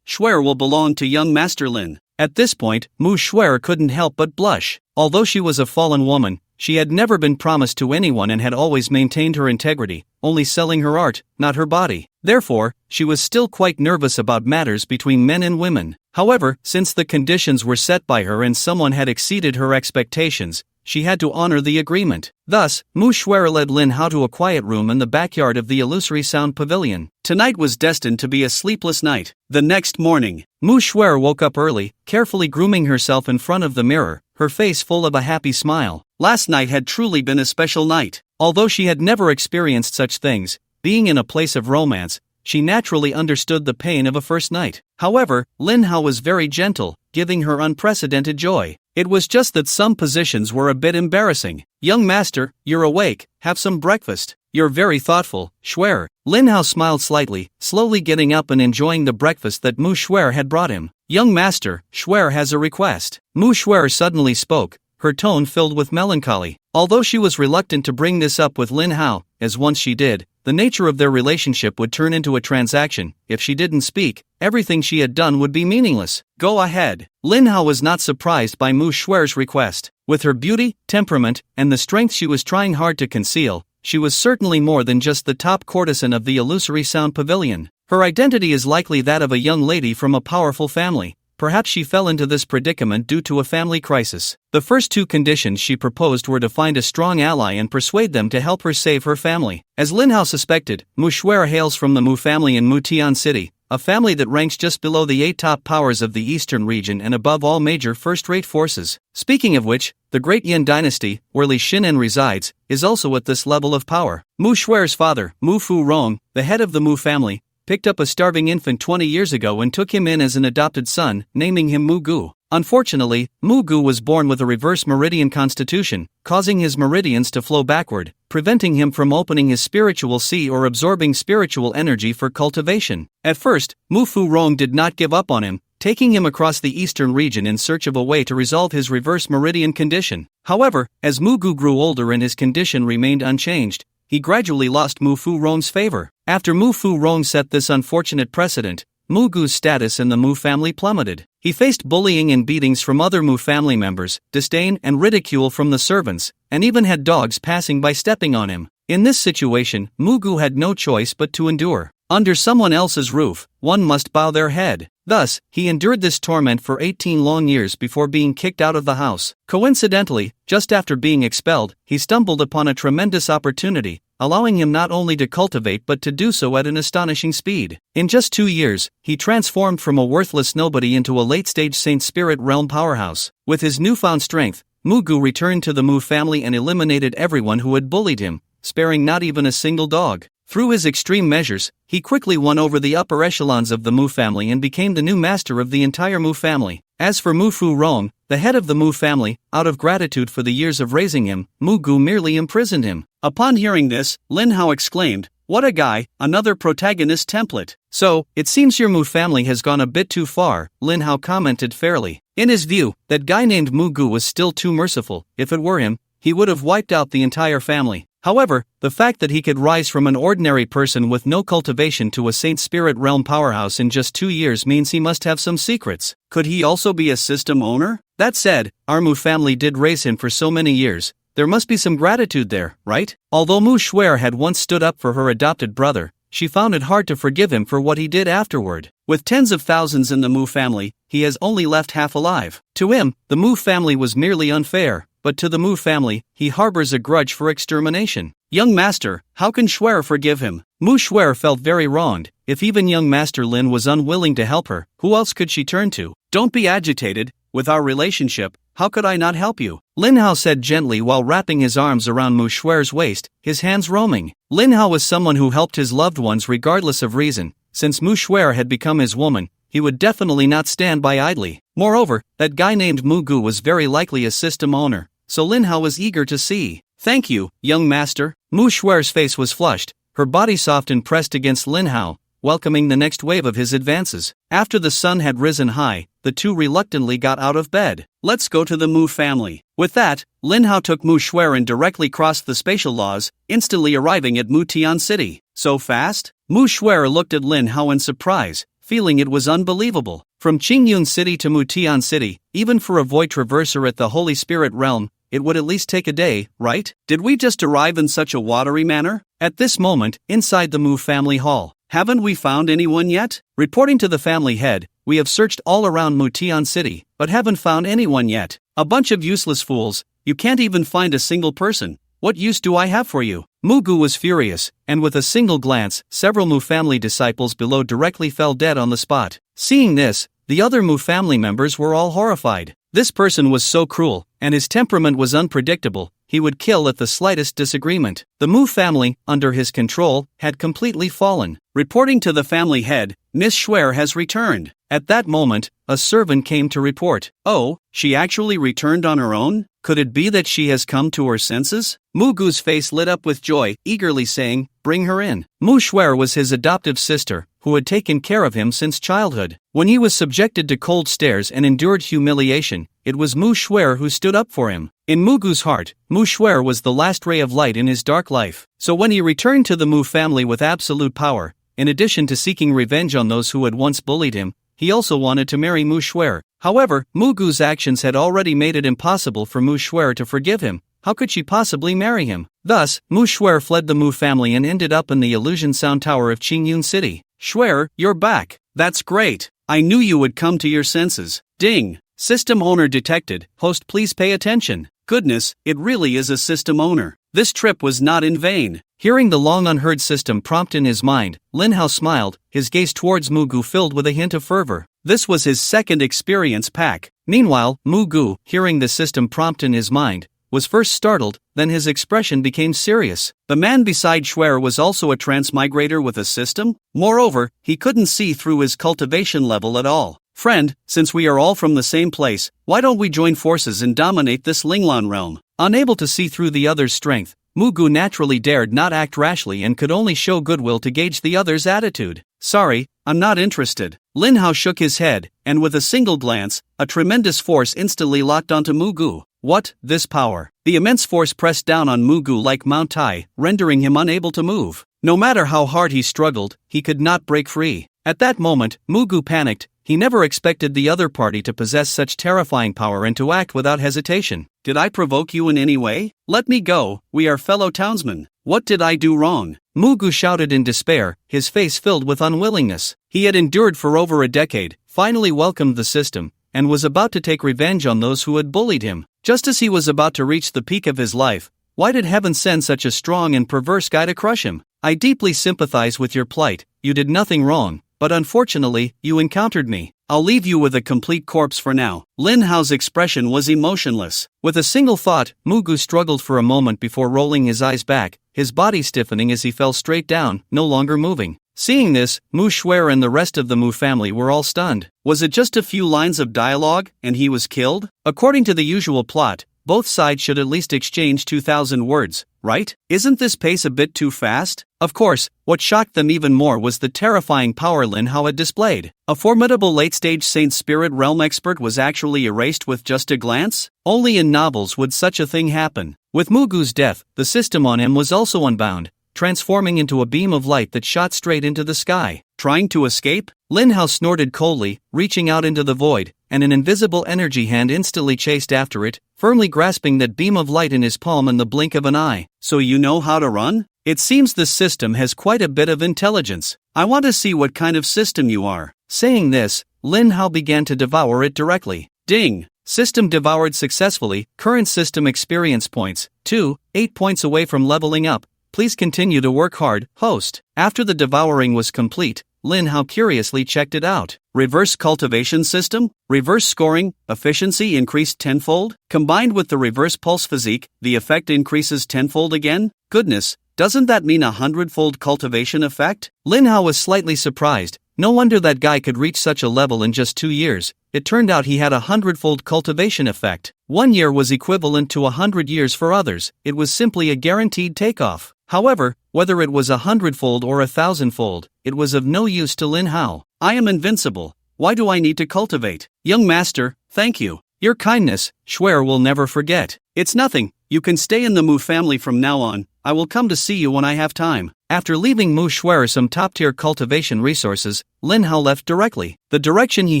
Schwerer will belong to young Master Lin. At this point, Mu Schwerer couldn't help but blush. Although she was a fallen woman, she had never been promised to anyone and had always maintained her integrity, only selling her art, not her body. Therefore, she was still quite nervous about matters between men and women. However, since the conditions were set by her and someone had exceeded her expectations, she had to honor the agreement. Thus, Mu Schwerer led Lin Hao to a quiet room in the backyard of the Illusory Sound Pavilion. Tonight was destined to be a sleepless night. The next morning, Mu Schwerer woke up early, carefully grooming herself in front of the mirror, her face full of a happy smile. Last night had truly been a special night. Although she had never experienced such things, being in a place of romance, she naturally understood the pain of a first night. However, Lin Hao was very gentle, giving her unprecedented joy. It was just that some positions were a bit embarrassing. Young master, you're awake, have some breakfast. You're very thoughtful, Schwerer. Lin Hao smiled slightly, slowly getting up and enjoying the breakfast that Mu Schwerer had brought him. Young master, Schwerer has a request. Mu Schwerer suddenly spoke, her tone filled with melancholy. Although she was reluctant to bring this up with Lin Hao, as once she did, the nature of their relationship would turn into a transaction. If she didn't speak, everything she had done would be meaningless. Go ahead. Lin Hao was not surprised by Mu Xuer's request. With her beauty, temperament, and the strength she was trying hard to conceal, she was certainly more than just the top courtesan of the illusory sound pavilion. Her identity is likely that of a young lady from a powerful family. Perhaps she fell into this predicament due to a family crisis. The first two conditions she proposed were to find a strong ally and persuade them to help her save her family. As Lin Hao suspected, Mu Xuer hails from the Mu family in Mutian City, a family that ranks just below the 8 top powers of the eastern region and above all major first-rate forces. Speaking of which, the Great Yin Dynasty, where Li Xinan resides, is also at this level of power. Mu Xuer's father, Mu Fu Rong, the head of the Mu family, picked up a starving infant 20 years ago and took him in as an adopted son, naming him Mu Gu. Unfortunately, Mu Gu was born with a reverse meridian constitution, causing his meridians to flow backward, preventing him from opening his spiritual sea or absorbing spiritual energy for cultivation. At first, Mu Fu Rong did not give up on him, taking him across the eastern region in search of a way to resolve his reverse meridian condition. However, as Mu Gu grew older and his condition remained unchanged, he gradually lost Mu Fu Rong's favor. After Mu Fu Rong set this unfortunate precedent, Mu Gu's status in the Mu family plummeted. He faced bullying and beatings from other Mu family members, disdain and ridicule from the servants, and even had dogs passing by stepping on him. In this situation, Mu Gu had no choice but to endure. Under someone else's roof, one must bow their head. Thus, he endured this torment for 18 long years before being kicked out of the house. Coincidentally, just after being expelled, he stumbled upon a tremendous opportunity, allowing him not only to cultivate but to do so at an astonishing speed. In just 2 years, he transformed from a worthless nobody into a late-stage Saint Spirit realm powerhouse. With his newfound strength, Mu Gu returned to the Mu family and eliminated everyone who had bullied him, sparing not even a single dog. Through his extreme measures, he quickly won over the upper echelons of the Mu family and became the new master of the entire Mu family. As for Mu Fu Rong, the head of the Mu family, out of gratitude for the years of raising him, Mu Gu merely imprisoned him. Upon hearing this, Lin Hao exclaimed, "What a guy, another protagonist template." "So, it seems your Mu family has gone a bit too far," Lin Hao commented fairly. In his view, that guy named Mu Gu was still too merciful. If it were him, he would have wiped out the entire family. However, the fact that he could rise from an ordinary person with no cultivation to a Saint Spirit realm powerhouse in just 2 years means he must have some secrets. Could he also be a system owner? That said, our Mu family did raise him for so many years. There must be some gratitude there, right? Although Mu Xuer had once stood up for her adopted brother, she found it hard to forgive him for what he did afterward. With tens of thousands in the Mu family, he has only left half alive. To him, the Mu family was merely unfair. But to the Mu family, he harbors a grudge for extermination. Young master, how can Xuer forgive him? Mu Xuer felt very wronged. If even young master Lin was unwilling to help her, who else could she turn to? Don't be agitated. With our relationship, how could I not help you? Lin Hao said gently while wrapping his arms around Mu Xuer's waist, his hands roaming. Lin Hao was someone who helped his loved ones regardless of reason. Since Mu Xuer had become his woman, he would definitely not stand by idly. Moreover, that guy named Mu Gu was very likely a system owner, so Lin Hao was eager to see. "Thank you, young master." Mu Xuer's face was flushed, her body soft and pressed against Lin Hao, welcoming the next wave of his advances. After the sun had risen high, the two reluctantly got out of bed. "Let's go to the Mu family." With that, Lin Hao took Mu Xuer and directly crossed the spatial laws, instantly arriving at Mutian City. So fast? Mu Xuer looked at Lin Hao in surprise, feeling it was unbelievable. From Qingyun City to Mutian City, even for a void traverser at the Holy Spirit realm, it would at least take a day, right? Did we just arrive in such a watery manner? At this moment, inside the Mu family hall, haven't we found anyone yet? Reporting to the family head, we have searched all around Mutian City, but haven't found anyone yet. A bunch of useless fools, you can't even find a single person. What use do I have for you? Mu Gu was furious, and with a single glance, several Mu family disciples below directly fell dead on the spot. Seeing this, the other Mu family members were all horrified. This person was so cruel, and his temperament was unpredictable. He would kill at the slightest disagreement. The Mu family, under his control, had completely fallen. Reporting to the family head, Miss Xuer has returned. At that moment, a servant came to report. "Oh, she actually returned on her own? Could it be that she has come to her senses?" Mu Gu's face lit up with joy, eagerly saying, "Bring her in." Mu Xuer was his adoptive sister, who had taken care of him since childhood. When he was subjected to cold stares and endured humiliation, it was Mu Xuer who stood up for him. In Mugu's heart, Mu Xuer was the last ray of light in his dark life. So when he returned to the Mu family with absolute power, in addition to seeking revenge on those who had once bullied him, he also wanted to marry Mu Xuer. However, Mugu's actions had already made it impossible for Mu Xuer to forgive him. How could she possibly marry him? Thus, Mu Xuer fled the Mu family and ended up in the Illusion Sound Tower of Qingyun City. Xuer, you're back. That's great. I knew you would come to your senses. Ding. System owner detected. Host, please pay attention. Goodness, it really is a system owner. This trip was not in vain. Hearing the long unheard system prompt in his mind, Lin Hao smiled, his gaze towards Mugu filled with a hint of fervor. This was his second experience pack. Meanwhile, Mugu, hearing the system prompt in his mind, was first startled, then his expression became serious. The man beside Xuer was also a transmigrator with a system? Moreover, he couldn't see through his cultivation level at all. Friend, since we are all from the same place, why don't we join forces and dominate this Linglan realm? Unable to see through the other's strength, Mugu naturally dared not act rashly and could only show goodwill to gauge the other's attitude. Sorry, I'm not interested. Lin Hao shook his head, and with a single glance, a tremendous force instantly locked onto Mugu. What, this power? The immense force pressed down on Mugu like Mount Tai, rendering him unable to move. No matter how hard he struggled, he could not break free. At that moment, Mugu panicked. He never expected the other party to possess such terrifying power and to act without hesitation. Did I provoke you in any way? Let me go, we are fellow townsmen. What did I do wrong? Mugu shouted in despair, his face filled with unwillingness. He had endured for over a decade, finally welcomed the system, and was about to take revenge on those who had bullied him. Just as he was about to reach the peak of his life, why did heaven send such a strong and perverse guy to crush him? I deeply sympathize with your plight. You did nothing wrong, but unfortunately, you encountered me. I'll leave you with a complete corpse for now. Lin Hao's expression was emotionless. With a single thought, Mugu struggled for a moment before rolling his eyes back, his body stiffening as he fell straight down, no longer moving. Seeing this, Mu Xuer and the rest of the Mu family were all stunned. Was it just a few lines of dialogue, and he was killed? According to the usual plot, both sides should at least exchange 2,000 words, right? Isn't this pace a bit too fast? Of course, what shocked them even more was the terrifying power Lin Hao had displayed. A formidable late-stage Saint Spirit Realm expert was actually erased with just a glance? Only in novels would such a thing happen. With Mugu's death, the system on him was also unbound, transforming into a beam of light that shot straight into the sky. Trying to escape? Lin Hao snorted coldly, reaching out into the void, and an invisible energy hand instantly chased after it, firmly grasping that beam of light in his palm in the blink of an eye. So you know how to run? It seems this system has quite a bit of intelligence. I want to see what kind of system you are. Saying this, Lin Hao began to devour it directly. Ding! System devoured successfully. Current system experience points, 8 points away from leveling up. Please continue to work hard, host. After the devouring was complete, Lin Hao curiously checked it out. Reverse cultivation system? Reverse scoring, efficiency increased tenfold? Combined with the reverse pulse physique, the effect increases tenfold again? Goodness, doesn't that mean 100-fold cultivation effect? Lin Hao was slightly surprised. No wonder that guy could reach such a level in just 2 years. It turned out he had 100-fold cultivation effect. 1 year was equivalent to 100 years for others. It was simply a guaranteed takeoff. However, whether it was 100-fold or 1,000-fold, it was of no use to Lin Hao. I am invincible. Why do I need to cultivate? Young master, thank you. Your kindness, Xuer will never forget. It's nothing. You can stay in the Mu family from now on. I will come to see you when I have time. After leaving Mu Xuer some top-tier cultivation resources, Lin Hao left directly. The direction he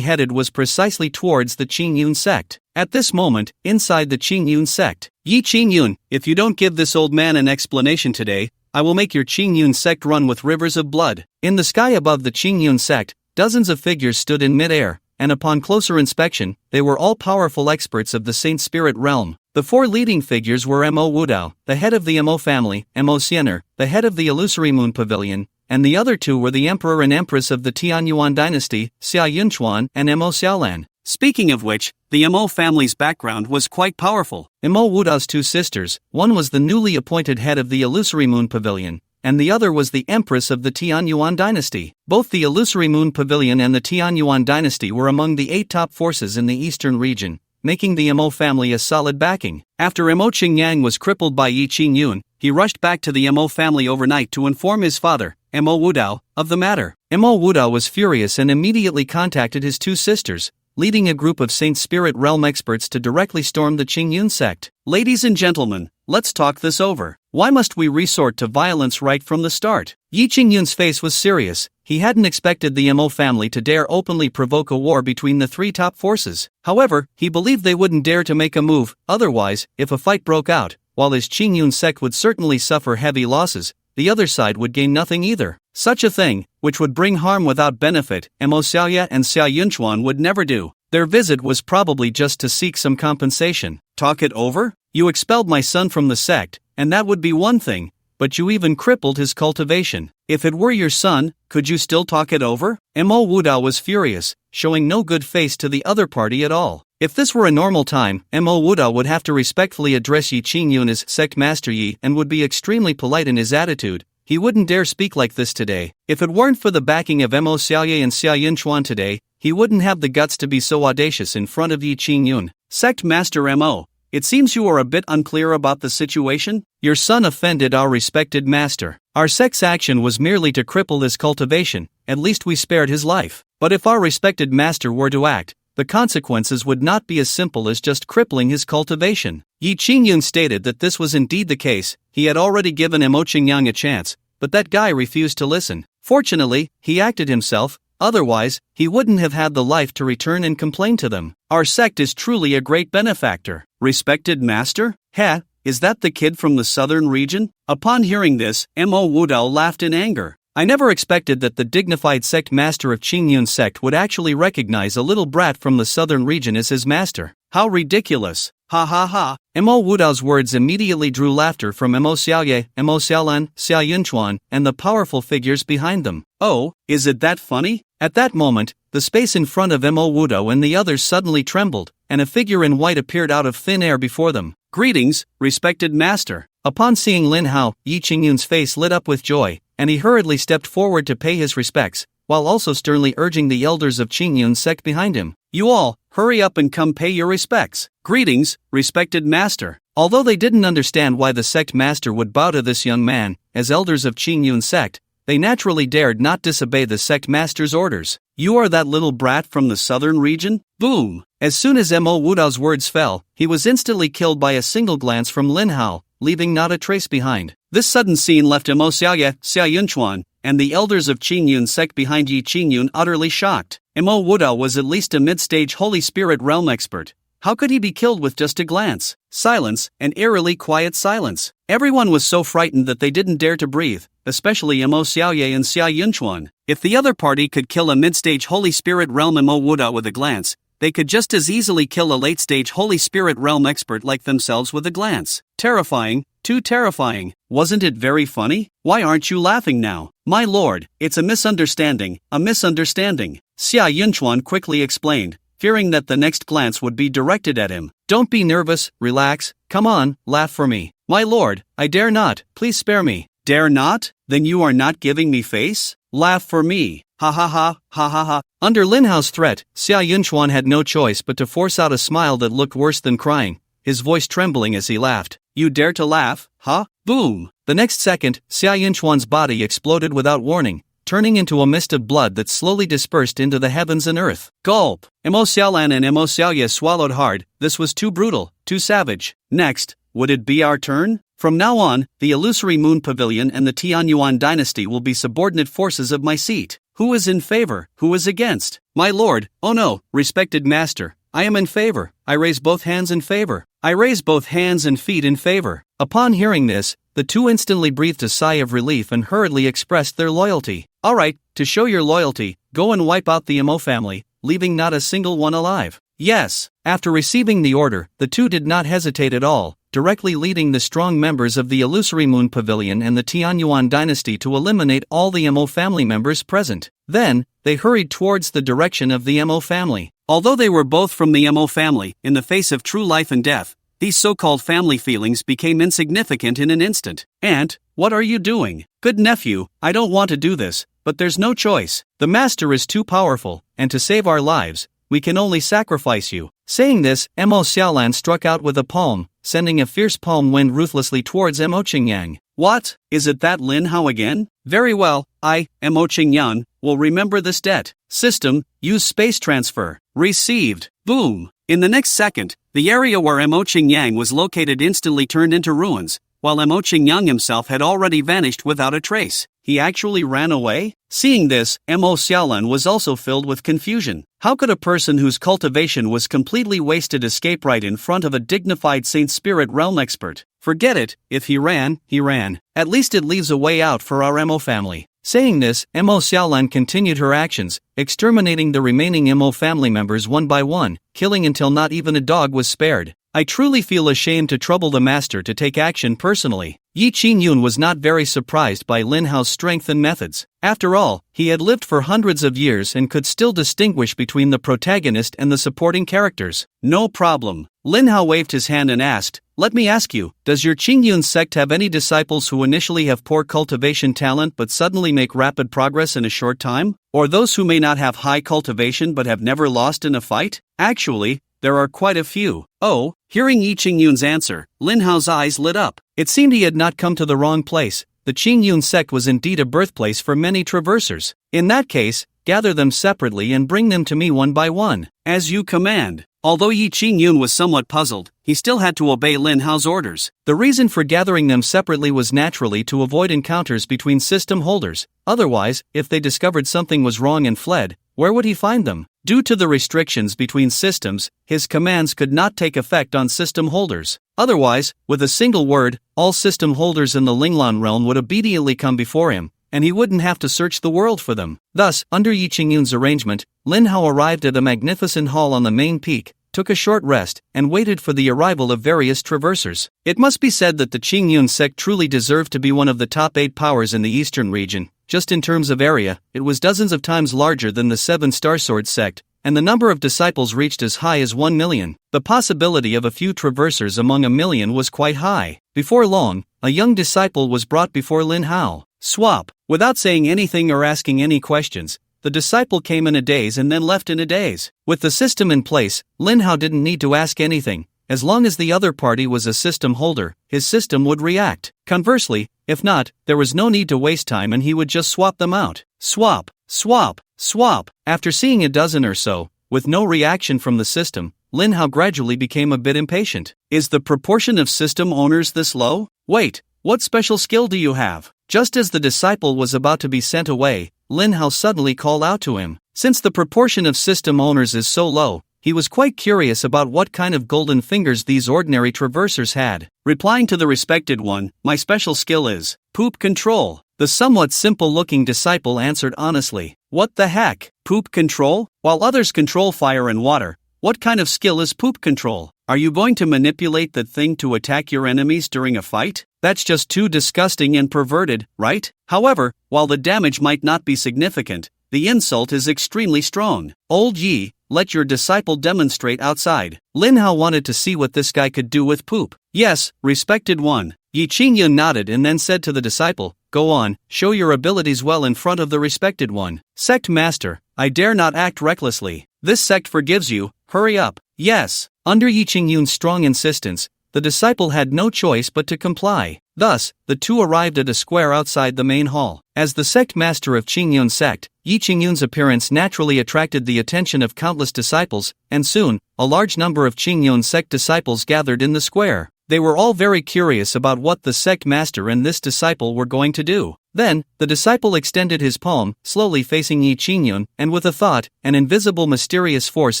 headed was precisely towards the Qingyun sect. At this moment, inside the Qingyun sect, Yi Qingyun, if you don't give this old man an explanation today, I will make your Qingyun sect run with rivers of blood. In the sky above the Qingyun sect, dozens of figures stood in mid-air, and upon closer inspection, they were all powerful experts of the Saint Spirit realm. The 4 leading figures were Mo Wudao, the head of the Mo family, Mo Xiener, the head of the Illusory Moon Pavilion, and the other 2 were the Emperor and Empress of the Tianyuan dynasty, Xia Yunchuan and Mo Xiaolan. Speaking of which, the Mo family's background was quite powerful. Mo Wudao's 2 sisters, one was the newly appointed head of the Illusory Moon Pavilion, and the other was the Empress of the Tianyuan dynasty. Both the Illusory Moon Pavilion and the Tianyuan dynasty were among the 8 top forces in the eastern region, making the Mo family a solid backing. After Mo Qingyang was crippled by Yi Qingyun, he rushed back to the Mo family overnight to inform his father, Mo Wudao, of the matter. Mo Wudao was furious and immediately contacted his 2 sisters. leading a group of Saint Spirit Realm experts to directly storm the Qingyun sect. Ladies and gentlemen, let's talk this over. Why must we resort to violence right from the start? Yi Qingyun's face was serious. He hadn't expected the Mo family to dare openly provoke a war between the three top forces. However, he believed they wouldn't dare to make a move, otherwise, if a fight broke out, while his Qingyun sect would certainly suffer heavy losses, the other side would gain nothing either. Such a thing, which would bring harm without benefit, Mo Xiaoye and Xia Yunchuan would never do. Their visit was probably just to seek some compensation. Talk it over? You expelled my son from the sect, and that would be one thing, but you even crippled his cultivation. If it were your son, could you still talk it over? Mo Wudao was furious, showing no good face to the other party at all. If this were a normal time, Mo Wudao would have to respectfully address Yi Qingyun as sect master Yi and would be extremely polite in his attitude. He wouldn't dare speak like this today. If it weren't for the backing of Mo Xiaoye and Xia Yunchuan today, he wouldn't have the guts to be so audacious in front of Yi Qingyun. Sect Master Mo, it seems you are a bit unclear about the situation. Your son offended our respected master. Our sect's action was merely to cripple his cultivation, at least we spared his life. But if our respected master were to act, the consequences would not be as simple as just crippling his cultivation. Yi Qingyun stated that this was indeed the case. He had already given Mo Qingyang a chance, but that guy refused to listen. Fortunately, he acted himself, otherwise, he wouldn't have had the life to return and complain to them. Our sect is truly a great benefactor. Respected master? Ha, is that the kid from the southern region? Upon hearing this, Mo Wudao laughed in anger. I never expected that the dignified sect master of Qingyun sect would actually recognize a little brat from the southern region as his master. How ridiculous. Ha ha ha. Mo Wudao's words immediately drew laughter from Mo Xiaoye, Mo Xiaolan, Xia Yunchuan, and the powerful figures behind them. Oh, is it that funny? At that moment, the space in front of Mo Wudao and the others suddenly trembled, and a figure in white appeared out of thin air before them. Greetings, respected master. Upon seeing Lin Hao, Yi Qingyun's face lit up with joy, and he hurriedly stepped forward to pay his respects, while also sternly urging the elders of Qingyun sect behind him. You all, hurry up and come pay your respects. Greetings, respected master. Although they didn't understand why the sect master would bow to this young man, as elders of Qingyun sect, they naturally dared not disobey the sect master's orders. You are that little brat from the southern region? Boom! As soon as Mo Wudao's words fell, he was instantly killed by a single glance from Lin Hao, leaving not a trace behind. This sudden scene left Mo Xiaoye, Xia Yunchuan, and the elders of Qingyun sect behind Yi Qingyun utterly shocked. Mo Wudao was at least a mid-stage Holy Spirit realm expert. How could he be killed with just a glance? Silence, an eerily quiet silence. Everyone was so frightened that they didn't dare to breathe, especially Mo Xiaoye and Xia Yunchuan. If the other party could kill a mid-stage Holy Spirit realm Mo Wudao with a glance, they could just as easily kill a late-stage Holy Spirit realm expert like themselves with a glance. Terrifying, too terrifying. Wasn't it very funny? Why aren't you laughing now? My lord, it's a misunderstanding, a misunderstanding. Xia Yunchuan quickly explained, fearing that the next glance would be directed at him. Don't be nervous, relax, come on, laugh for me. My lord, I dare not, please spare me. Dare not? Then you are not giving me face? Laugh for me. Ha ha ha, ha ha ha. Under Lin Hao's threat, Xia Yunchuan had no choice but to force out a smile that looked worse than crying, his voice trembling as he laughed. You dare to laugh, huh? Boom! The next second, Xia Yunchuan's body exploded without warning, turning into a mist of blood that slowly dispersed into the heavens and earth. Gulp! Mo Xiaolan and Mo Xiaoye swallowed hard. This was too brutal, too savage. Next, would it be our turn? From now on, the Illusory Moon Pavilion and the Tianyuan dynasty will be subordinate forces of my seat. Who is in favor? Who is against? My lord, oh no, respected master, I am in favor. I raise both hands in favor. I raise both hands and feet in favor. Upon hearing this, the two instantly breathed a sigh of relief and hurriedly expressed their loyalty. Alright, to show your loyalty, go and wipe out the Mo family, leaving not a single one alive. Yes. After receiving the order, the two did not hesitate at all, directly leading the strong members of the Illusory Moon Pavilion and the Tianyuan dynasty to eliminate all the Mo family members present. Then, they hurried towards the direction of the Mo family. Although they were both from the Mo family, in the face of true life and death, these so-called family feelings became insignificant in an instant. Aunt, what are you doing? Good nephew, I don't want to do this, but there's no choice. The master is too powerful, and to save our lives, we can only sacrifice you. Saying this, Mo Xiaolan struck out with a palm, sending a fierce palm wind ruthlessly towards Mo Qingyang. What? Is it that Lin Hao again? Very well, Mo Qingyang, will remember this debt. System, use space transfer. Received. Boom. In the next second, the area where Mo Qingyang was located instantly turned into ruins, while Mo Qingyang himself had already vanished without a trace. He actually ran away? Seeing this, Mo Xiaolan was also filled with confusion. How could a person whose cultivation was completely wasted escape right in front of a dignified Saint Spirit realm expert? Forget it, if he ran, he ran. At least it leaves a way out for our Mo family. Saying this, Mo Xiaolan continued her actions, exterminating the remaining Mo family members one by one, killing until not even a dog was spared. I truly feel ashamed to trouble the master to take action personally. Yi Qingyun was not very surprised by Lin Hao's strength and methods. After all, he had lived for hundreds of years and could still distinguish between the protagonist and the supporting characters. No problem. Lin Hao waved his hand and asked, "Let me ask you, does your Qingyun sect have any disciples who initially have poor cultivation talent but suddenly make rapid progress in a short time? Or those who may not have high cultivation but have never lost in a fight? Actually, there are quite a few." Oh, hearing Yi Qingyun's answer, Lin Hao's eyes lit up. It seemed he had not come to the wrong place. The Qingyun sect was indeed a birthplace for many traversers. In that case, gather them separately and bring them to me one by one. As you command. Although Yi Qingyun was somewhat puzzled, he still had to obey Lin Hao's orders. The reason for gathering them separately was naturally to avoid encounters between system holders. Otherwise, if they discovered something was wrong and fled, where would he find them? Due to the restrictions between systems, his commands could not take effect on system holders. Otherwise, with a single word, all system holders in the Linglan realm would obediently come before him, and he wouldn't have to search the world for them. Thus, under Yi Qingyun's arrangement, Lin Hao arrived at a magnificent hall on the main peak, took a short rest, and waited for the arrival of various traversers. It must be said that the Qingyun sect truly deserved to be one of the top 8 powers in the eastern region. Just in terms of area, it was dozens of times larger than the 7 Starsword sect, and the number of disciples reached as high as 1 million. The possibility of a few traversers among a million was quite high. Before long, a young disciple was brought before Lin Hao. Swap. Without saying anything or asking any questions, the disciple came in a daze and then left in a daze. With the system in place, Lin Hao didn't need to ask anything. As long as the other party was a system holder, his system would react. Conversely, if not, there was no need to waste time and he would just swap them out. Swap, swap, swap. After seeing a dozen or so, with no reaction from the system, Lin Hao gradually became a bit impatient. Is the proportion of system owners this low? Wait, what special skill do you have? Just as the disciple was about to be sent away, Lin Hao suddenly called out to him. Since the proportion of system owners is so low, he was quite curious about what kind of golden fingers these ordinary traversers had. Replying to the respected one, "My special skill is poop control." The somewhat simple-looking disciple answered honestly. What the heck? Poop control? While others control fire and water, what kind of skill is poop control? Are you going to manipulate the thing to attack your enemies during a fight? That's just too disgusting and perverted, right? However, while the damage might not be significant, the insult is extremely strong. Old Yi, let your disciple demonstrate outside. Lin Hao wanted to see what this guy could do with poop. Yes, respected one. Yi Qingyun nodded and then said to the disciple, "Go on, show your abilities well in front of the respected one." Sect Master, I dare not act recklessly. This sect forgives you, hurry up. Yes. Under Yi Qingyun's strong insistence, the disciple had no choice but to comply. Thus, the two arrived at a square outside the main hall. As the sect master of Qingyun sect, Yi Qingyun's appearance naturally attracted the attention of countless disciples, and soon, a large number of Qingyun sect disciples gathered in the square. They were all very curious about what the sect master and this disciple were going to do. Then, the disciple extended his palm, slowly facing Yi Qingyun, and with a thought, an invisible mysterious force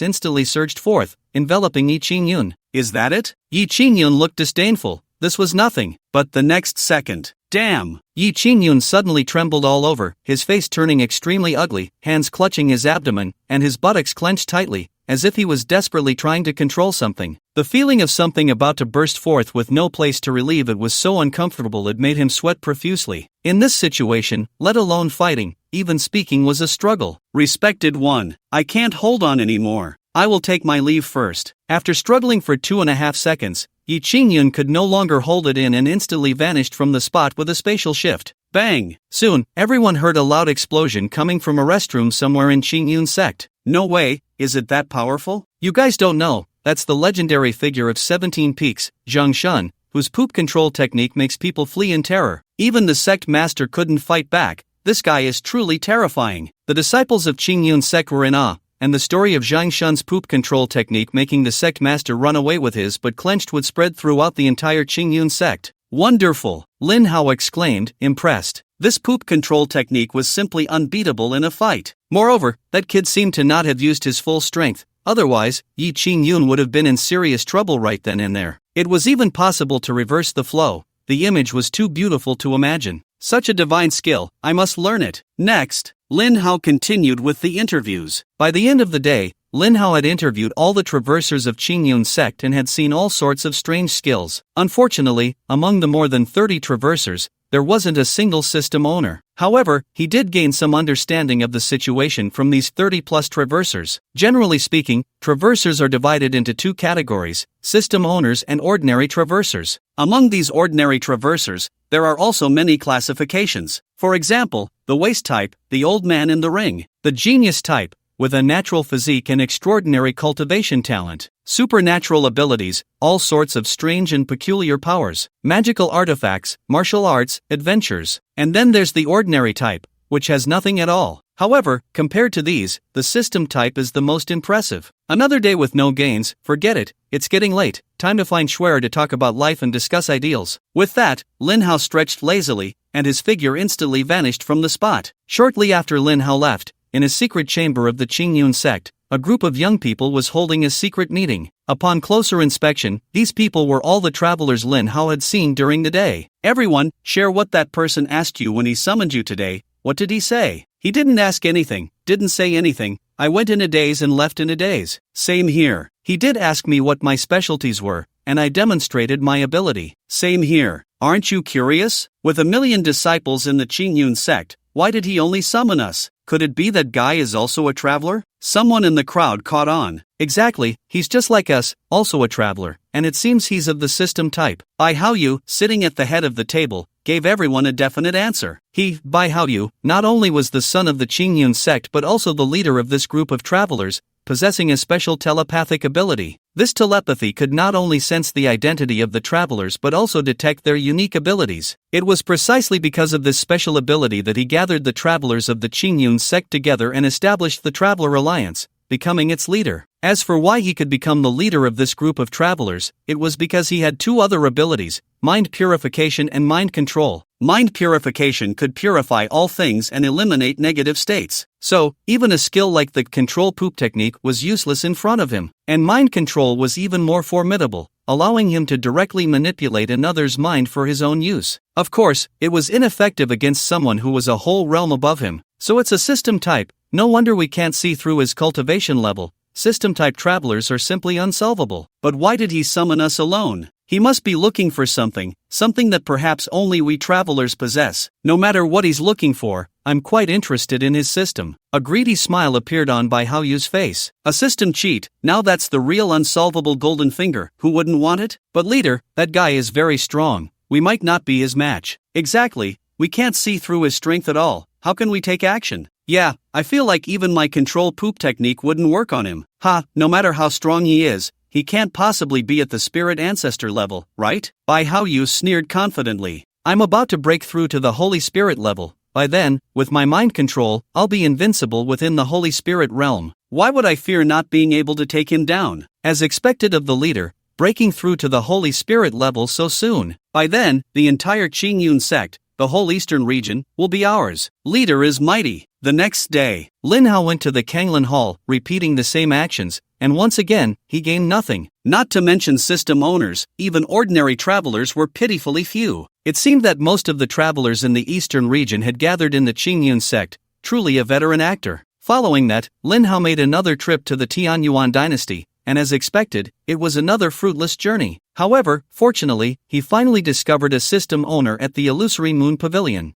instantly surged forth, enveloping Yi Qingyun. Is that it? Yi Qingyun looked disdainful. This was nothing. But the next second, damn! Yi Qingyun suddenly trembled all over, his face turning extremely ugly, hands clutching his abdomen, and his buttocks clenched tightly, as if he was desperately trying to control something. The feeling of something about to burst forth with no place to relieve it was so uncomfortable it made him sweat profusely. In this situation, let alone fighting, even speaking was a struggle. Respected one, I can't hold on anymore. I will take my leave first. After struggling for 2.5 seconds, Yi Qingyun could no longer hold it in and instantly vanished from the spot with a spatial shift. Bang! Soon, everyone heard a loud explosion coming from a restroom somewhere in Qingyun sect. No way, is it that powerful? You guys don't know, that's the legendary figure of 17 Peaks, Zhang Shun, whose poop control technique makes people flee in terror. Even the sect master couldn't fight back, this guy is truly terrifying. The disciples of Qingyun sect were in awe, and the story of Zhang Shun's poop control technique making the sect master run away with his but clenched would spread throughout the entire Qingyun sect. Wonderful! Lin Hao exclaimed, impressed. This poop control technique was simply unbeatable in a fight. Moreover, that kid seemed to not have used his full strength, otherwise, Yi Qingyun would have been in serious trouble right then and there. It was even possible to reverse the flow. The image was too beautiful to imagine. Such a divine skill, I must learn it. Next, Lin Hao continued with the interviews. By the end of the day, Lin Hao had interviewed all the traversers of Qingyun sect and had seen all sorts of strange skills. Unfortunately, among the more than 30 traversers, there wasn't a single system owner. However, he did gain some understanding of the situation from these 30-plus traversers. Generally speaking, traversers are divided into two categories, system owners and ordinary traversers. Among these ordinary traversers, there are also many classifications. For example, the waste type, the old man in the ring, the genius type, with a natural physique and extraordinary cultivation talent, supernatural abilities, all sorts of strange and peculiar powers, magical artifacts, martial arts, adventures. And then there's the ordinary type, which has nothing at all. However, compared to these, the system type is the most impressive. Another day with no gains, forget it, it's getting late, time to find Schwer to talk about life and discuss ideals. With that, Lin Hao stretched lazily, and his figure instantly vanished from the spot. Shortly after Lin Hao left, in a secret chamber of the Qingyun sect, a group of young people was holding a secret meeting. Upon closer inspection, these people were all the travelers Lin Hao had seen during the day. Everyone, share what that person asked you when he summoned you today. What did he say? He didn't ask anything, didn't say anything. I went in a daze and left in a daze. Same here. He did ask me what my specialties were, and I demonstrated my ability. Same here. Aren't you curious? With 1 million disciples in the Qingyun sect, why did he only summon us? Could it be that guy is also a traveler? Someone in the crowd caught on. Exactly, he's just like us, also a traveler, and it seems he's of the system type. Bai Haoyu, sitting at the head of the table, gave everyone a definite answer. He, Bai Haoyu, not only was the son of the Qingyun sect but also the leader of this group of travelers, possessing a special telepathic ability. This telepathy could not only sense the identity of the travelers but also detect their unique abilities. It was precisely because of this special ability that he gathered the travelers of the Qingyun sect together and established the Traveler Alliance, becoming its leader. As for why he could become the leader of this group of travelers, it was because he had two other abilities, mind purification and mind control. Mind purification could purify all things and eliminate negative states. So, even a skill like the control poop technique was useless in front of him. And mind control was even more formidable, allowing him to directly manipulate another's mind for his own use. Of course, it was ineffective against someone who was a whole realm above him. So it's a system type. No wonder we can't see through his cultivation level. System-type travelers are simply unsolvable. But why did he summon us alone? He must be looking for something that perhaps only we travelers possess. No matter what he's looking for, I'm quite interested in his system. A greedy smile appeared on Bai Haoyu's face. A system cheat, now that's the real unsolvable golden finger, who wouldn't want it? But leader, that guy is very strong. We might not be his match. Exactly, we can't see through his strength at all. How can we take action? Yeah, I feel like even my control poop technique wouldn't work on him. No matter how strong he is, he can't possibly be at the spirit ancestor level, right? Bai Haoyu sneered confidently. I'm about to break through to the Holy Spirit level. By then, with my mind control, I'll be invincible within the Holy Spirit realm. Why would I fear not being able to take him down? As expected of the leader, breaking through to the Holy Spirit level so soon. By then, the entire Qingyun sect, the whole eastern region, will be ours. Leader is mighty. The next day, Lin Hao went to the Kanglin Hall, repeating the same actions, and once again, he gained nothing. Not to mention system owners, even ordinary travelers were pitifully few. It seemed that most of the travelers in the eastern region had gathered in the Qingyun sect, truly a veteran actor. Following that, Lin Hao made another trip to the Tianyuan dynasty, and as expected, it was another fruitless journey. However, fortunately, he finally discovered a system owner at the illusory moon pavilion.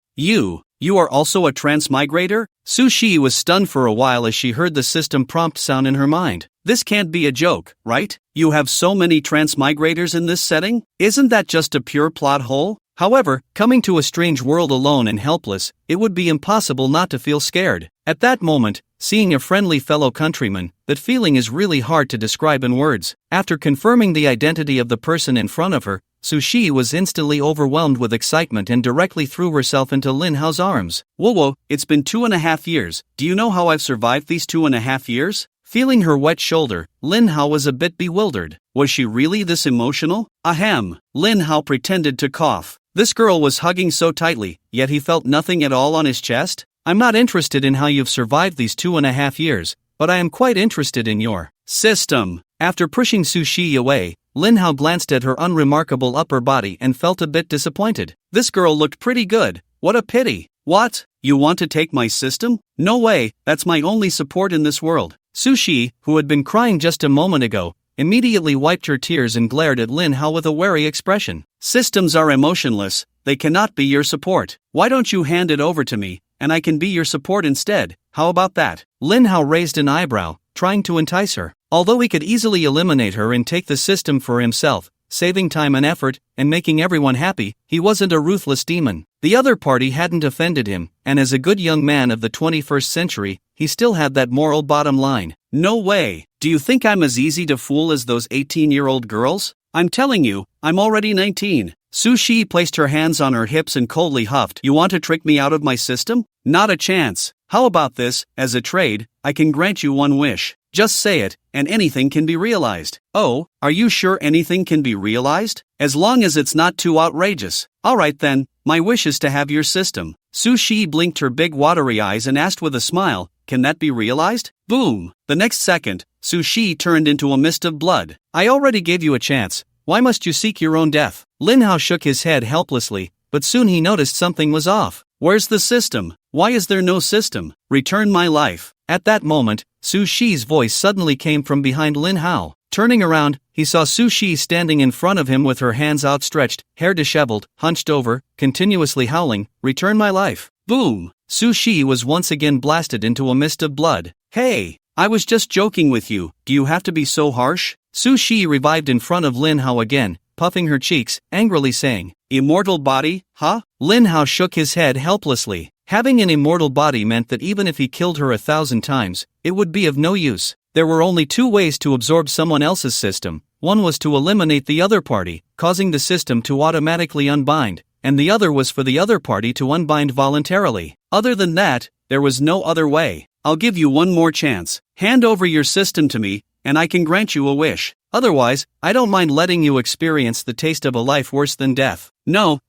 You are also a transmigrator? Su Shi was stunned for a while as she heard the system prompt sound in her mind. This can't be a joke, right? You have so many transmigrators in this setting? Isn't that just a pure plot hole? However, coming to a strange world alone and helpless, it would be impossible not to feel scared. At that moment, seeing a friendly fellow countryman, that feeling is really hard to describe in words. After confirming the identity of the person in front of her, Sushi was instantly overwhelmed with excitement and directly threw herself into Lin Hao's arms. Whoa, it's been 2.5 years. Do you know how I've survived these 2.5 years? Feeling her wet shoulder, Lin Hao was a bit bewildered. Was she really this emotional? Ahem. Lin Hao pretended to cough. This girl was hugging so tightly, yet he felt nothing at all on his chest. I'm not interested in how you've survived these 2.5 years, but I am quite interested in your system. After pushing Sushi away, Lin Hao glanced at her unremarkable upper body and felt a bit disappointed. This girl looked pretty good. What a pity. What? You want to take my system? No way, that's my only support in this world. Sushi, who had been crying just a moment ago, immediately wiped her tears and glared at Lin Hao with a wary expression. Systems are emotionless, they cannot be your support. Why don't you hand it over to me, and I can be your support instead? How about that? Lin Hao raised an eyebrow, trying to entice her. Although he could easily eliminate her and take the system for himself, saving time and effort, and making everyone happy, he wasn't a ruthless demon. The other party hadn't offended him, and as a good young man of the 21st century, he still had that moral bottom line. No way! Do you think I'm as easy to fool as those 18-year-old girls? I'm telling you, I'm already 19. Sushi placed her hands on her hips and coldly huffed. You want to trick me out of my system? Not a chance. How about this? As a trade, I can grant you one wish. Just say it, and anything can be realized. Oh, are you sure anything can be realized? As long as it's not too outrageous. Alright then, my wish is to have your system. Sushi blinked her big watery eyes and asked with a smile, can that be realized? Boom! The next second, Sushi turned into a mist of blood. I already gave you a chance. Why must you seek your own death? Lin Hao shook his head helplessly, but soon he noticed something was off. Where's the system? Why is there no system? Return my life. At that moment, Sushi's voice suddenly came from behind Lin Hao. Turning around, he saw Sushi standing in front of him with her hands outstretched, hair disheveled, hunched over, continuously howling, return my life. Boom! Sushi was once again blasted into a mist of blood. Hey! I was just joking with you, do you have to be so harsh? Sushi revived in front of Lin Hao again, puffing her cheeks, angrily saying, immortal body, huh? Lin Hao shook his head helplessly. Having an immortal body meant that even if he killed her 1,000 times, it would be of no use. There were only two ways to absorb someone else's system. One was to eliminate the other party, causing the system to automatically unbind, and the other was for the other party to unbind voluntarily. Other than that, there was no other way. I'll give you one more chance. Hand over your system to me, and I can grant you a wish. Otherwise, I don't mind letting you experience the taste of a life worse than death. No,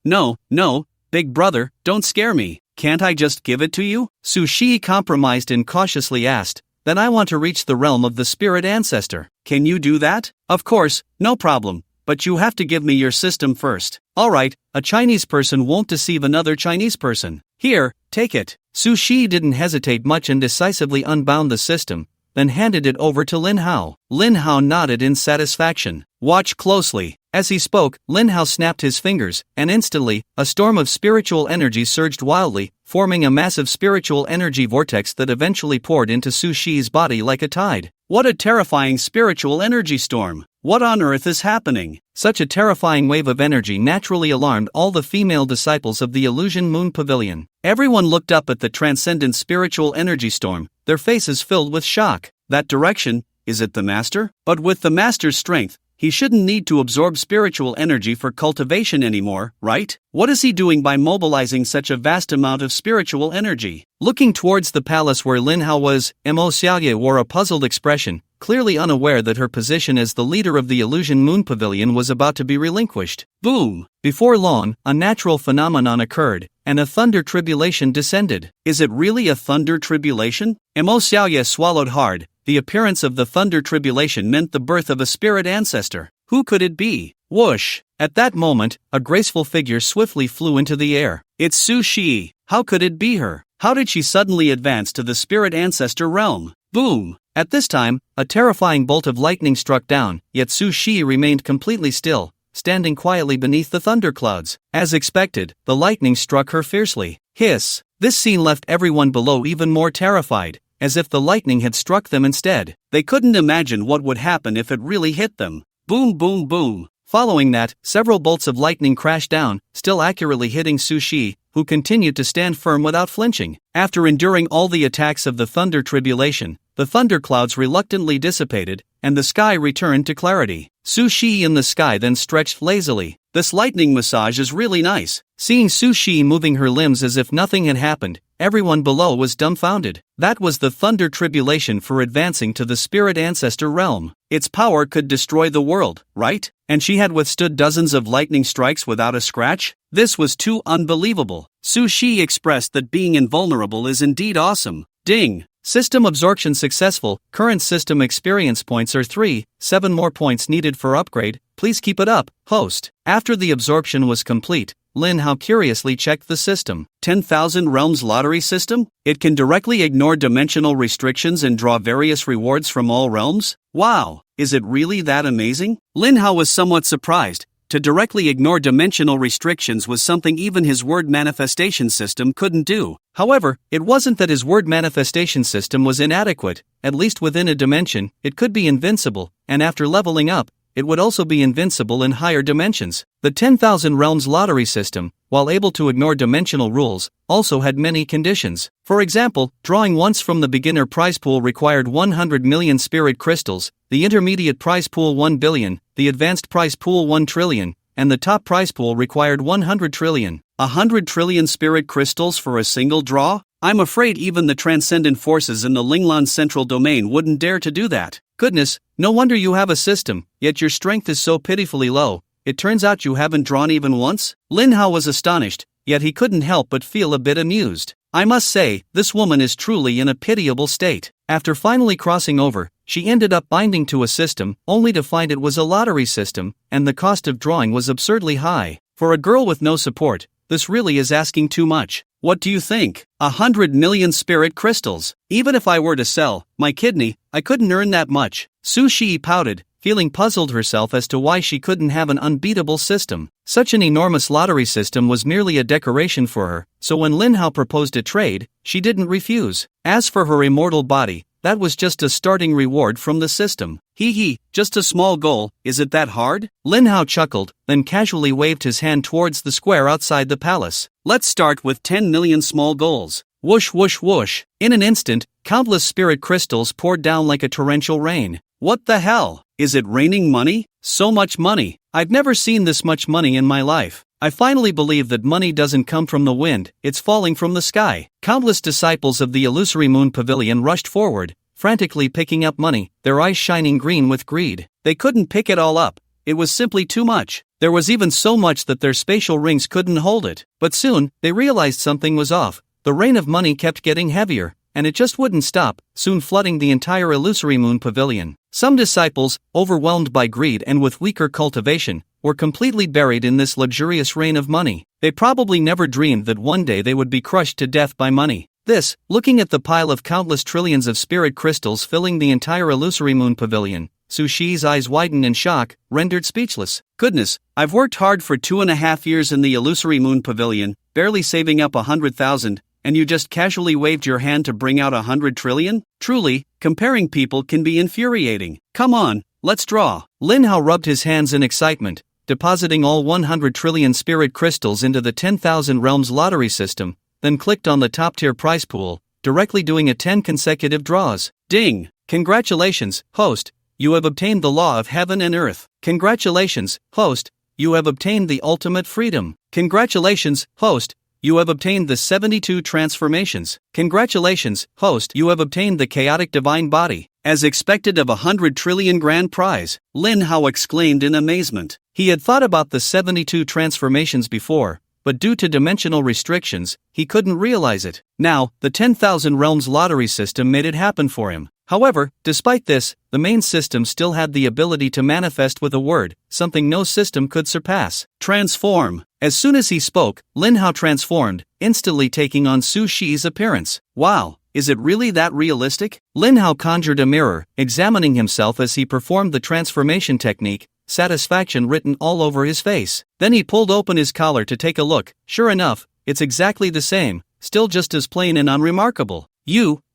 big brother, don't scare me. Can't I just give it to you? Sushi compromised and cautiously asked, then I want to reach the realm of the spirit ancestor. Can you do that? Of course, no problem, but you have to give me your system first. Alright, a Chinese person won't deceive another Chinese person. Here, take it. Sushi didn't hesitate much and decisively unbound the system, then handed it over to Lin Hao. Lin Hao nodded in satisfaction. Watch closely. As he spoke, Lin Hao snapped his fingers, and instantly, a storm of spiritual energy surged wildly, forming a massive spiritual energy vortex that eventually poured into Sushi's body like a tide. What a terrifying spiritual energy storm! What on earth is happening? Such a terrifying wave of energy naturally alarmed all the female disciples of the Illusion Moon Pavilion. Everyone looked up at the transcendent spiritual energy storm, their faces filled with shock. That direction, is it the master? But with the master's strength, he shouldn't need to absorb spiritual energy for cultivation anymore, right? What is he doing by mobilizing such a vast amount of spiritual energy? Looking towards the palace where Lin Hao was, Mo Xiaoye wore a puzzled expression, clearly unaware that her position as the leader of the Illusion Moon Pavilion was about to be relinquished. Boom! Before long, a natural phenomenon occurred, and a thunder tribulation descended. Is it really a thunder tribulation? Mo Xiaoye swallowed hard. The appearance of the thunder tribulation meant the birth of a spirit ancestor. Who could it be? Whoosh! At that moment, a graceful figure swiftly flew into the air. It's Sushi! How could it be her? How did she suddenly advance to the spirit ancestor realm? Boom! At this time, a terrifying bolt of lightning struck down, yet Sushi remained completely still, standing quietly beneath the thunderclouds. As expected, the lightning struck her fiercely. Hiss! This scene left everyone below even more terrified, as if the lightning had struck them instead. They couldn't imagine what would happen if it really hit them. Boom boom boom! Following that, several bolts of lightning crashed down, still accurately hitting Su Shi, who continued to stand firm without flinching. After enduring all the attacks of the thunder tribulation, the thunderclouds reluctantly dissipated, and the sky returned to clarity. Su Shi in the sky then stretched lazily. This lightning massage is really nice. Seeing Su Shi moving her limbs as if nothing had happened, everyone below was dumbfounded. That was the thunder tribulation for advancing to the spirit ancestor realm. Its power could destroy the world, right? And she had withstood dozens of lightning strikes without a scratch? This was too unbelievable. Su Shi expressed that being invulnerable is indeed awesome. Ding! System absorption successful. Current system experience points are 3, 7 more points needed for upgrade. Please keep it up, host. After the absorption was complete, Lin Hao curiously checked the system. 10,000 Realms lottery system? It can directly ignore dimensional restrictions and draw various rewards from all realms? Wow, is it really that amazing? Lin Hao was somewhat surprised. To directly ignore dimensional restrictions was something even his word manifestation system couldn't do. However, it wasn't that his word manifestation system was inadequate. At least within a dimension, it could be invincible, and after leveling up, it would also be invincible in higher dimensions. The 10,000 Realms lottery system, while able to ignore dimensional rules, also had many conditions. For example, drawing once from the beginner prize pool required 100 million spirit crystals, the intermediate prize pool 1 billion, the advanced prize pool 1 trillion, and the top prize pool required 100 trillion. 100 trillion spirit crystals for a single draw? I'm afraid even the transcendent forces in the Linglan central domain wouldn't dare to do that. Goodness, no wonder you have a system, yet your strength is so pitifully low. It turns out you haven't drawn even once? Lin Hao was astonished, yet he couldn't help but feel a bit amused. I must say, this woman is truly in a pitiable state. After finally crossing over, she ended up binding to a system, only to find it was a lottery system, and the cost of drawing was absurdly high. For a girl with no support, this really is asking too much. What do you think? 100 million spirit crystals. Even if I were to sell my kidney, I couldn't earn that much. Su Shi pouted, feeling puzzled herself as to why she couldn't have an unbeatable system. Such an enormous lottery system was merely a decoration for her, so when Lin Hao proposed a trade, she didn't refuse. As for her immortal body, that was just a starting reward from the system. Hee, just a small goal, is it that hard? Lin Hao chuckled, then casually waved his hand towards the square outside the palace. Let's start with 10 million small goals. Whoosh whoosh whoosh. In an instant, countless spirit crystals poured down like a torrential rain. What the hell? Is it raining money? So much money. I've never seen this much money in my life. I finally believe that money doesn't come from the wind, it's falling from the sky. Countless disciples of the illusory moon pavilion rushed forward, frantically picking up money, their eyes shining green with greed. They couldn't pick it all up. It was simply too much. There was even so much that their spatial rings couldn't hold it. But soon, they realized something was off. The rain of money kept getting heavier, and it just wouldn't stop, soon flooding the entire illusory moon pavilion. Some disciples, overwhelmed by greed and with weaker cultivation, were completely buried in this luxurious rain of money. They probably never dreamed that one day they would be crushed to death by money. This, looking at the pile of countless trillions of spirit crystals filling the entire illusory moon pavilion, Su Shi's eyes widened in shock, rendered speechless. Goodness, I've worked hard for 2.5 years in the illusory moon pavilion, barely saving up 100,000, and you just casually waved your hand to bring out 100 trillion? Truly, comparing people can be infuriating. Come on, let's draw. Lin Hao rubbed his hands in excitement, depositing all 100 trillion spirit crystals into the 10,000 Realms lottery system, then clicked on the top-tier prize pool, directly doing 10 consecutive draws. Ding! Congratulations, host, you have obtained the law of heaven and earth. Congratulations, host, you have obtained the ultimate freedom. Congratulations, host, you have obtained the 72 transformations. Congratulations, host, you have obtained the chaotic divine body. As expected of 100 trillion grand prize, Lin Hao exclaimed in amazement. He had thought about the 72 transformations before, but due to dimensional restrictions, he couldn't realize it. Now, the 10,000 Realms lottery system made it happen for him. However, despite this, the main system still had the ability to manifest with a word, something no system could surpass. Transform. As soon as he spoke, Lin Hao transformed, instantly taking on Su Shi's appearance. Wow, is it really that realistic? Lin Hao conjured a mirror, examining himself as he performed the transformation technique, satisfaction written all over his face. Then he pulled open his collar to take a look. Sure enough, it's exactly the same, still just as plain and unremarkable.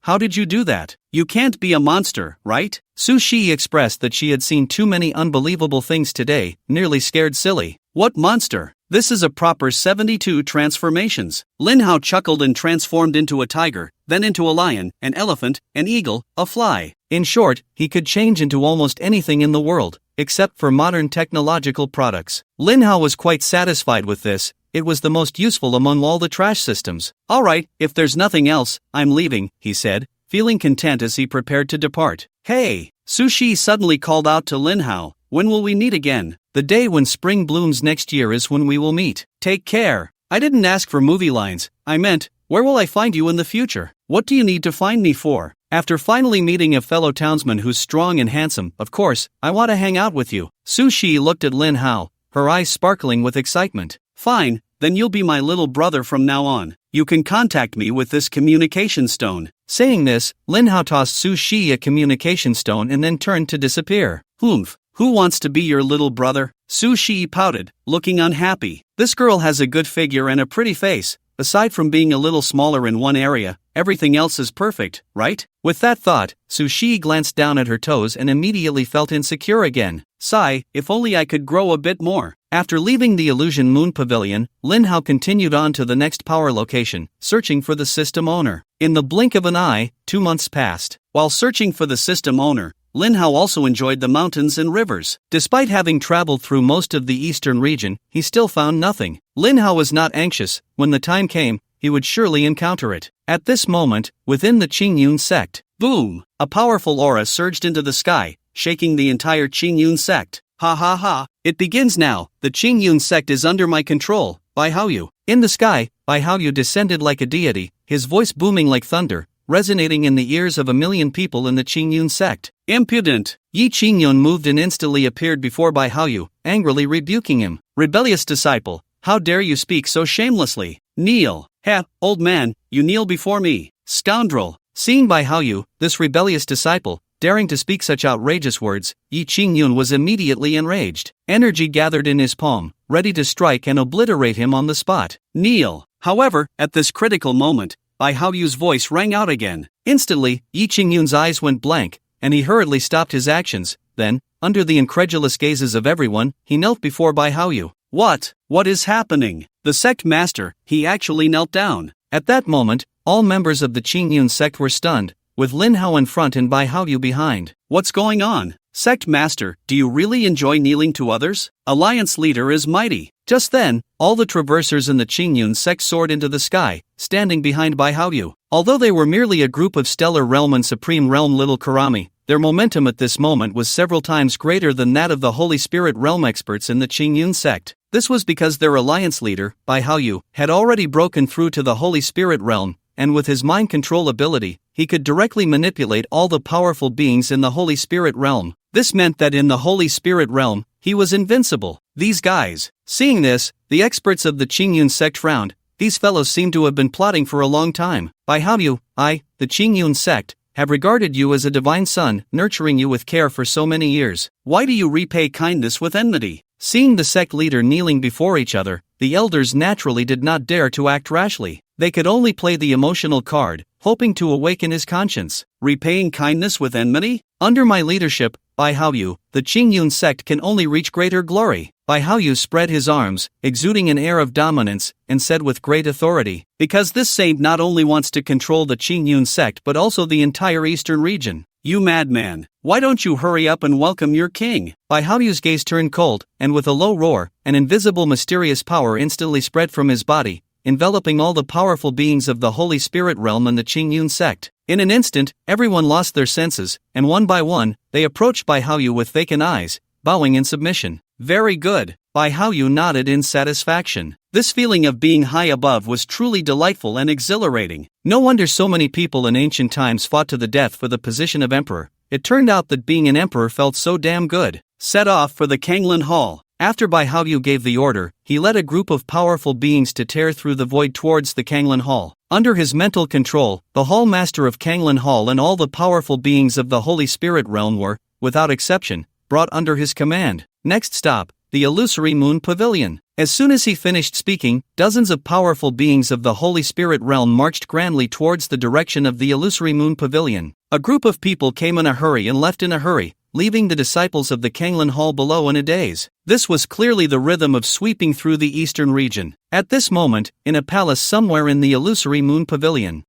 How did you do that? You can't be a monster, right? Su Shi expressed that she had seen too many unbelievable things today, nearly scared silly. What monster? This is a proper 72 transformations. Lin Hao chuckled and transformed into a tiger, then into a lion, an elephant, an eagle, a fly. In short, he could change into almost anything in the world, except for modern technological products. Lin Hao was quite satisfied with this. It was the most useful among all the trash systems. Alright, if there's nothing else, I'm leaving, he said, feeling content as he prepared to depart. Hey! Su Shi suddenly called out to Lin Hao, when will we meet again? The day when spring blooms next year is when we will meet. Take care. I didn't ask for movie lines, I meant, where will I find you in the future? What do you need to find me for? After finally meeting a fellow townsman who's strong and handsome, of course, I want to hang out with you. Su Shi looked at Lin Hao, her eyes sparkling with excitement. Fine, then you'll be my little brother from now on. You can contact me with this communication stone. Saying this, Lin Hao tossed Su Shi a communication stone and then turned to disappear. Who wants to be your little brother? Su Shi pouted, looking unhappy. This girl has a good figure and a pretty face. Aside from being a little smaller in one area, everything else is perfect, right? With that thought, Su Shi glanced down at her toes and immediately felt insecure again. Sigh, if only I could grow a bit more. After leaving the Illusion Moon Pavilion, Lin Hao continued on to the next power location, searching for the system owner. In the blink of an eye, 2 months passed. While searching for the system owner, Lin Hao also enjoyed the mountains and rivers. Despite having traveled through most of the eastern region, he still found nothing. Lin Hao was not anxious. When the time came, he would surely encounter it. At this moment, within the Qingyun sect, boom! A powerful aura surged into the sky, shaking the entire Qingyun sect. Ha ha ha! It begins now. The Qingyun sect is under my control. Bai Haoyu. In the sky, Bai Haoyu descended like a deity, his voice booming like thunder, resonating in the ears of 1,000,000 people in the Qingyun sect. Impudent! Yi Qingyun moved and instantly appeared before Bai Haoyu, angrily rebuking him. Rebellious disciple, how dare you speak so shamelessly? Kneel! Ha, old man, you kneel before me. Scoundrel! Seeing Bai Haoyu, this rebellious disciple, daring to speak such outrageous words, Yi Qingyun was immediately enraged. Energy gathered in his palm, ready to strike and obliterate him on the spot. Kneel! However, at this critical moment, Bai Haoyu's voice rang out again. Instantly, Yi Qingyun's eyes went blank, and he hurriedly stopped his actions. Then, under the incredulous gazes of everyone, he knelt before Bai Haoyu. What is happening? The sect master, he actually knelt down. At that moment, all members of the Qingyun sect were stunned, with Lin Hao in front and Bai Haoyu behind. What's going on? Sect master, do you really enjoy kneeling to others? Alliance leader is mighty. Just then, all the traversers in the Qingyun sect soared into the sky, standing behind Bai Haoyu. Although they were merely a group of Stellar Realm and Supreme Realm Little Karami, their momentum at this moment was several times greater than that of the Holy Spirit Realm experts in the Qingyun sect. This was because their alliance leader, Bai Haoyu, had already broken through to the Holy Spirit Realm, and with his mind control ability, he could directly manipulate all the powerful beings in the Holy Spirit Realm. This meant that in the Holy Spirit Realm, he was invincible. These guys. Seeing this, the experts of the Qingyun sect frowned. These fellows seem to have been plotting for a long time. Bai Haoyu, I, the Qingyun sect, have regarded you as a divine son, nurturing you with care for so many years. Why do you repay kindness with enmity? Seeing the sect leader kneeling before each other, the elders naturally did not dare to act rashly. They could only play the emotional card, hoping to awaken his conscience. Repaying kindness with enmity? Under my leadership, Bai Haoyu, the Qingyun sect can only reach greater glory. Bai Haoyu spread his arms, exuding an air of dominance, and said with great authority, because this saint not only wants to control the Qingyun sect but also the entire eastern region. You madman, why don't you hurry up and welcome your king? Bai Haoyu's gaze turned cold, and with a low roar, an invisible mysterious power instantly spread from his body, enveloping all the powerful beings of the Holy Spirit Realm and the Qingyun sect. In an instant, everyone lost their senses, and one by one, they approached Bai Haoyu with vacant eyes, bowing in submission. Very good. Bai Haoyu nodded in satisfaction. This feeling of being high above was truly delightful and exhilarating. No wonder so many people in ancient times fought to the death for the position of emperor. It turned out that being an emperor felt so damn good. Set off for the Kanglin Hall. After Bai Haoyu gave the order, he led a group of powerful beings to tear through the void towards the Kanglin Hall. Under his mental control, the Hall Master of Kanglin Hall and all the powerful beings of the Holy Spirit Realm were, without exception, brought under his command. Next stop, the Illusory Moon Pavilion. As soon as he finished speaking, dozens of powerful beings of the Holy Spirit realm marched grandly towards the direction of the illusory moon pavilion. A group of people came in a hurry and left in a hurry, leaving the disciples of the Kanglan Hall below in a daze. This was clearly the rhythm of sweeping through the eastern region. At this moment, in a palace somewhere in the illusory moon pavilion,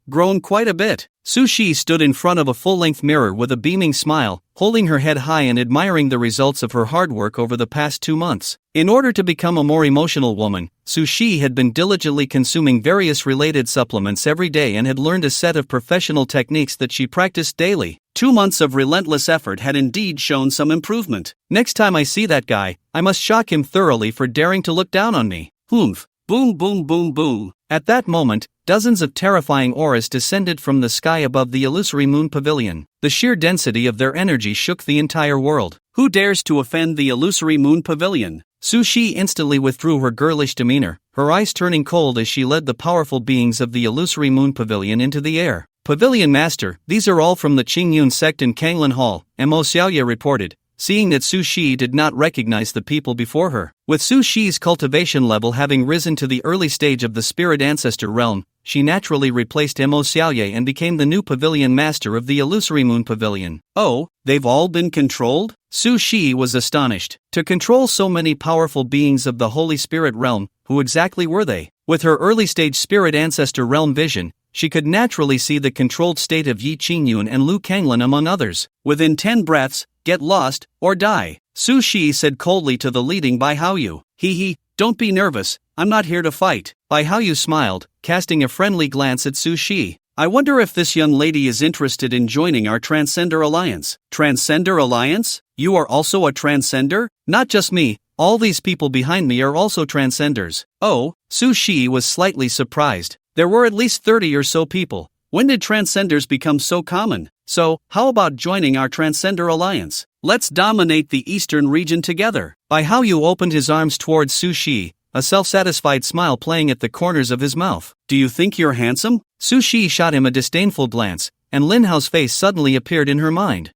grown quite a bit. Sushi stood in front of a full-length mirror with a beaming smile, holding her head high and admiring the results of her hard work over the past 2 months. In order to become a more emotional woman, Sushi had been diligently consuming various related supplements every day and had learned a set of professional techniques that she practiced daily. 2 months of relentless effort had indeed shown some improvement. Next time I see that guy, I must shock him thoroughly for daring to look down on me. Humph. Boom boom boom boom. At that moment, dozens of terrifying auras descended from the sky above the illusory moon pavilion. The sheer density of their energy shook the entire world. Who dares to offend the illusory moon pavilion? Sushi instantly withdrew her girlish demeanor, her eyes turning cold as she led the powerful beings of the illusory moon pavilion into the air. Pavilion Master, these are all from the Qingyun sect in Kanglan Hall, Mo Xiaoye reported, seeing that Sushi did not recognize the people before her. With Sushi's cultivation level having risen to the early stage of the spirit ancestor realm, she naturally replaced Mo Xiaoye and became the new pavilion master of the illusory moon pavilion. Oh, they've all been controlled? Sushi was astonished. To control so many powerful beings of the Holy Spirit realm, who exactly were they? With her early-stage spirit ancestor realm vision, she could naturally see the controlled state of Yi Qingyun and Lu Kanglan among others. Within 10 breaths, get lost, or die. Sushi said coldly to the leading Bai Haoyu. Hee, don't be nervous, I'm not here to fight. Bai Haoyu smiled, casting a friendly glance at Sushi. I wonder if this young lady is interested in joining our Transcender Alliance. Transcender Alliance? You are also a Transcender? Not just me, all these people behind me are also Transcenders. Oh, Sushi was slightly surprised. There were at least 30 or so people. When did Transcenders become so common? So, how about joining our Transcender Alliance? Let's dominate the eastern region together. Bai Haoyu opened his arms towards Sushi, a self-satisfied smile playing at the corners of his mouth. Do you think you're handsome? Sushi shot him a disdainful glance, and Lin Hao's face suddenly appeared in her mind.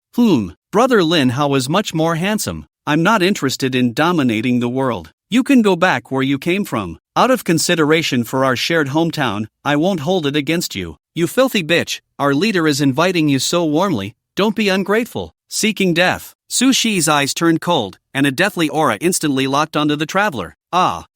Brother Lin Hao was much more handsome. I'm not interested in dominating the world. You can go back where you came from. Out of consideration for our shared hometown, I won't hold it against you. You filthy bitch, our leader is inviting you so warmly, don't be ungrateful. Seeking death. Sushi's eyes turned cold, and a deathly aura instantly locked onto the traveler.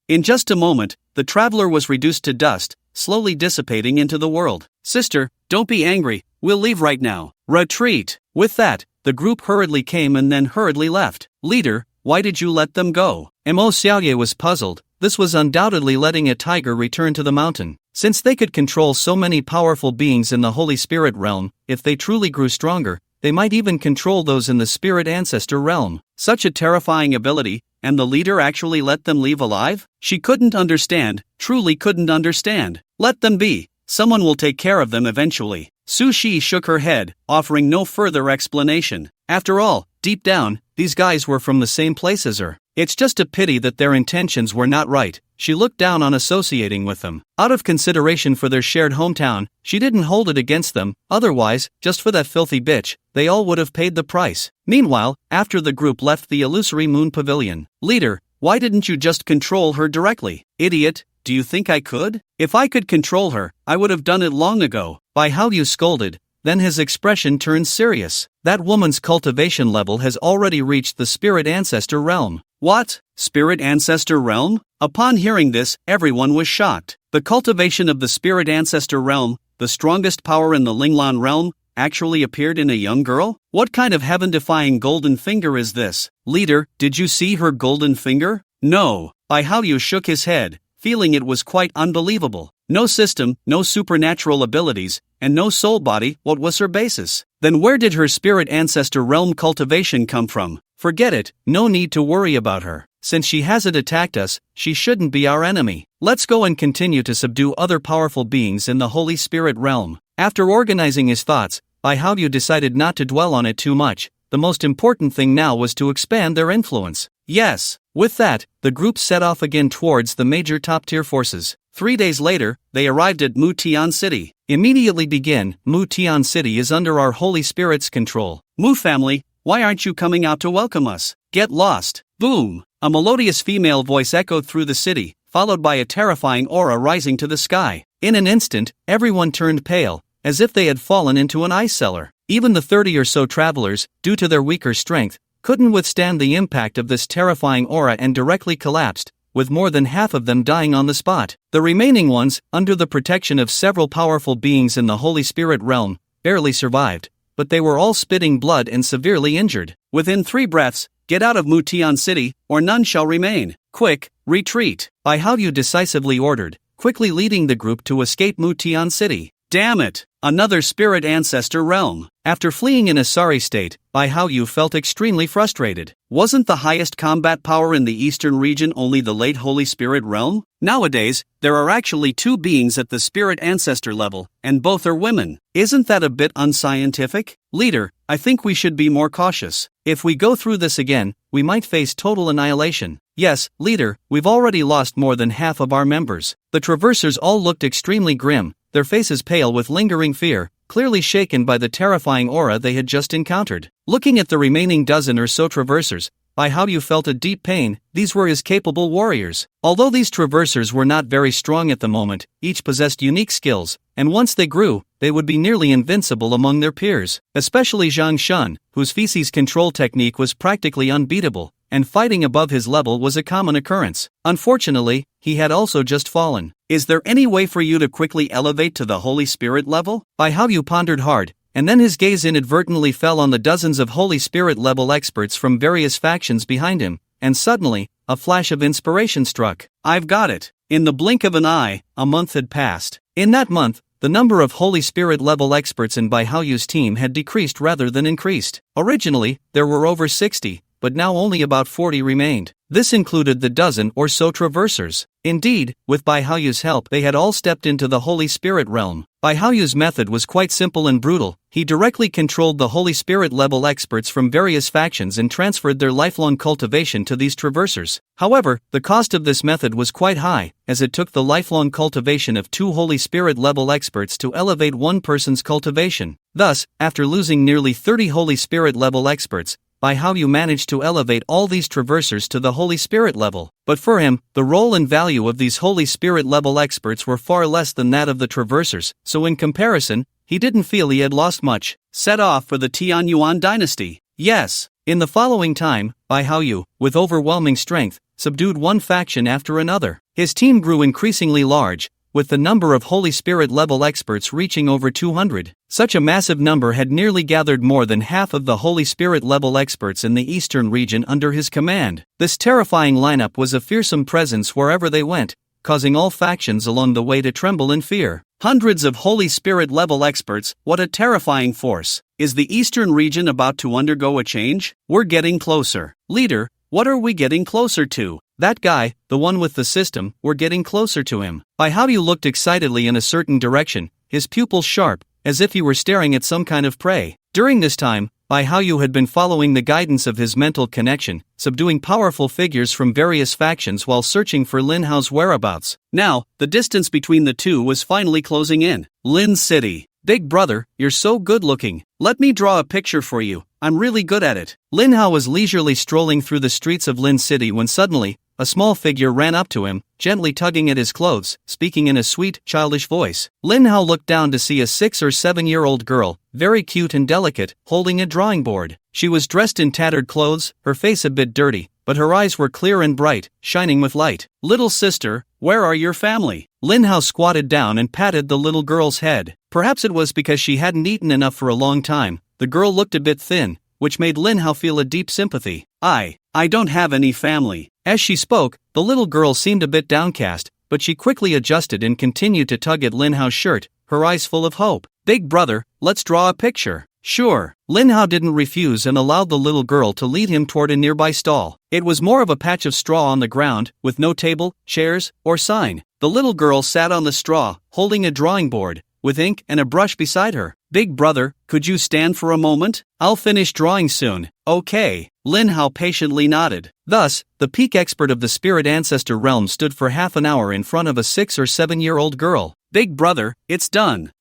In just a moment, the traveler was reduced to dust, slowly dissipating into the world. Sister, don't be angry, we'll leave right now. Retreat. With that, the group hurriedly came and then hurriedly left. Leader, why did you let them go? Mo Xiaoye was puzzled. This was undoubtedly letting a tiger return to the mountain. Since they could control so many powerful beings in the Holy Spirit realm, if they truly grew stronger, they might even control those in the spirit ancestor realm. Such a terrifying ability, and the leader actually let them leave alive? She couldn't understand, truly couldn't understand. Let them be, someone will take care of them eventually. Sushi shook her head, offering no further explanation. After all, deep down, these guys were from the same place as her. It's just a pity that their intentions were not right. She looked down on associating with them. Out of consideration for their shared hometown, she didn't hold it against them, otherwise, just for that filthy bitch, they all would have paid the price. Meanwhile, after the group left the illusory moon pavilion, leader, why didn't you just control her directly? Idiot, do you think I could? If I could control her, I would have done it long ago. Bai Haoyu scolded, then his expression turned serious. That woman's cultivation level has already reached the spirit ancestor realm. What? Spirit ancestor realm? Upon hearing this, everyone was shocked. The cultivation of the spirit ancestor realm, the strongest power in the Linglan realm, actually appeared in a young girl? What kind of heaven-defying golden finger is this? Leader, did you see her golden finger? No. Bai Haoyu shook his head, feeling it was quite unbelievable. No system, no supernatural abilities, and no soul body. What was her basis? Then where did her spirit ancestor realm cultivation come from? Forget it, no need to worry about her. Since she hasn't attacked us, she shouldn't be our enemy. Let's go and continue to subdue other powerful beings in the Holy Spirit realm. After organizing his thoughts, Bai Haoyu decided not to dwell on it too much. The most important thing now was to expand their influence. Yes. With that, the group set off again towards the major top-tier forces. 3 days later, they arrived at Mu Tian City. Immediately begin, Mu Tian City is under our Holy Spirit's control. Mu family, why aren't you coming out to welcome us? Get lost. Boom. A melodious female voice echoed through the city, followed by a terrifying aura rising to the sky. In an instant, everyone turned pale, as if they had fallen into an ice cellar. Even the 30 or so travelers, due to their weaker strength, couldn't withstand the impact of this terrifying aura and directly collapsed, with more than half of them dying on the spot. The remaining ones, under the protection of several powerful beings in the Holy Spirit realm, barely survived, but they were all spitting blood and severely injured. Within 3 breaths, get out of Mutian City, or none shall remain. Quick, retreat. Bai Haoyu decisively ordered, quickly leading the group to escape Mutian City. Damn it! Another spirit ancestor realm. After fleeing in a sorry state, Bai Haoyu felt extremely frustrated. Wasn't the highest combat power in the eastern region only the late Holy Spirit realm? Nowadays, there are actually 2 beings at the spirit ancestor level, and both are women. Isn't that a bit unscientific? Leader, I think we should be more cautious. If we go through this again, we might face total annihilation. Yes, leader, we've already lost more than half of our members. The traversers all looked extremely grim, their faces pale with lingering fear, clearly shaken by the terrifying aura they had just encountered. Looking at the remaining dozen or so traversers, Bai Haoyu felt a deep pain. These were his capable warriors. Although these traversers were not very strong at the moment, each possessed unique skills, and once they grew, they would be nearly invincible among their peers. Especially Zhang Shun, whose feces control technique was practically unbeatable, and fighting above his level was a common occurrence. Unfortunately, he had also just fallen. Is there any way for you to quickly elevate to the Holy Spirit level? Bai Haoyu pondered hard, and then his gaze inadvertently fell on the dozens of Holy Spirit level experts from various factions behind him, and suddenly, a flash of inspiration struck. I've got it. In the blink of an eye, a month had passed. In that month, the number of Holy Spirit level experts in Bai Haoyu's team had decreased rather than increased. Originally, there were over 60, but now only about 40 remained. This included the dozen or so traversers. Indeed, with Bai Haoyu's help, they had all stepped into the Holy Spirit realm. Bai Haoyu's method was quite simple and brutal. He directly controlled the Holy Spirit level experts from various factions and transferred their lifelong cultivation to these traversers. However, the cost of this method was quite high, as it took the lifelong cultivation of 2 Holy Spirit level experts to elevate one person's cultivation. Thus, after losing nearly 30 Holy Spirit level experts, Bai Haoyu managed to elevate all these traversers to the Holy Spirit level. But for him, the role and value of these Holy Spirit level experts were far less than that of the traversers, so in comparison, he didn't feel he had lost much. Set off for the Tianyuan dynasty. Yes. In the following time, Bai Haoyu, with overwhelming strength, subdued one faction after another. His team grew increasingly large, with the number of Holy Spirit level experts reaching over 200. Such a massive number had nearly gathered more than half of the Holy Spirit level experts in the eastern region under his command. This terrifying lineup was a fearsome presence wherever they went, causing all factions along the way to tremble in fear. Hundreds of Holy Spirit level experts, what a terrifying force. Is the eastern region about to undergo a change? We're getting closer. Leader, what are we getting closer to? That guy, the one with the system, we're getting closer to him. Bai Haoyu looked excitedly in a certain direction, his pupils sharp, as if he were staring at some kind of prey. During this time, Bai Haoyu had been following the guidance of his mental connection, subduing powerful figures from various factions while searching for Lin Hao's whereabouts. Now, the distance between the two was finally closing in. Lin City. Big brother, you're so good looking. Let me draw a picture for you. I'm really good at it. Lin Hao was leisurely strolling through the streets of Lin City when suddenly, a small figure ran up to him, gently tugging at his clothes, speaking in a sweet, childish voice. Lin Hao looked down to see a 6 or 7-year-old girl, very cute and delicate, holding a drawing board. She was dressed in tattered clothes, her face a bit dirty, but her eyes were clear and bright, shining with light. Little sister, where are your family? Lin Hao squatted down and patted the little girl's head. Perhaps it was because she hadn't eaten enough for a long time. The girl looked a bit thin, which made Lin Hao feel a deep sympathy. I don't have any family. As she spoke, the little girl seemed a bit downcast, but she quickly adjusted and continued to tug at Lin Hao's shirt, her eyes full of hope. Big brother, let's draw a picture. Sure. Lin Hao didn't refuse and allowed the little girl to lead him toward a nearby stall. It was more of a patch of straw on the ground, with no table, chairs, or sign. The little girl sat on the straw, holding a drawing board, with ink and a brush beside her. Big brother, could you stand for a moment? I'll finish drawing soon. Okay. Lin Hao patiently nodded. Thus, the peak expert of the spirit ancestor realm stood for half an hour in front of a 6 or 7-year-old girl. Big brother, it's done.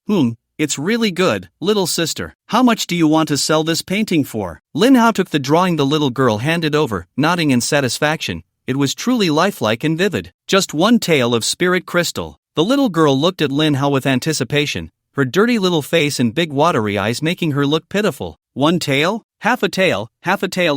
It's really good, little sister. How much do you want to sell this painting for? Lin Hao took the drawing the little girl handed over, nodding in satisfaction, it was truly lifelike and vivid. Just one tail of spirit crystal. The little girl looked at Lin Hao with anticipation, her dirty little face and big watery eyes making her look pitiful. One tail? Half a tail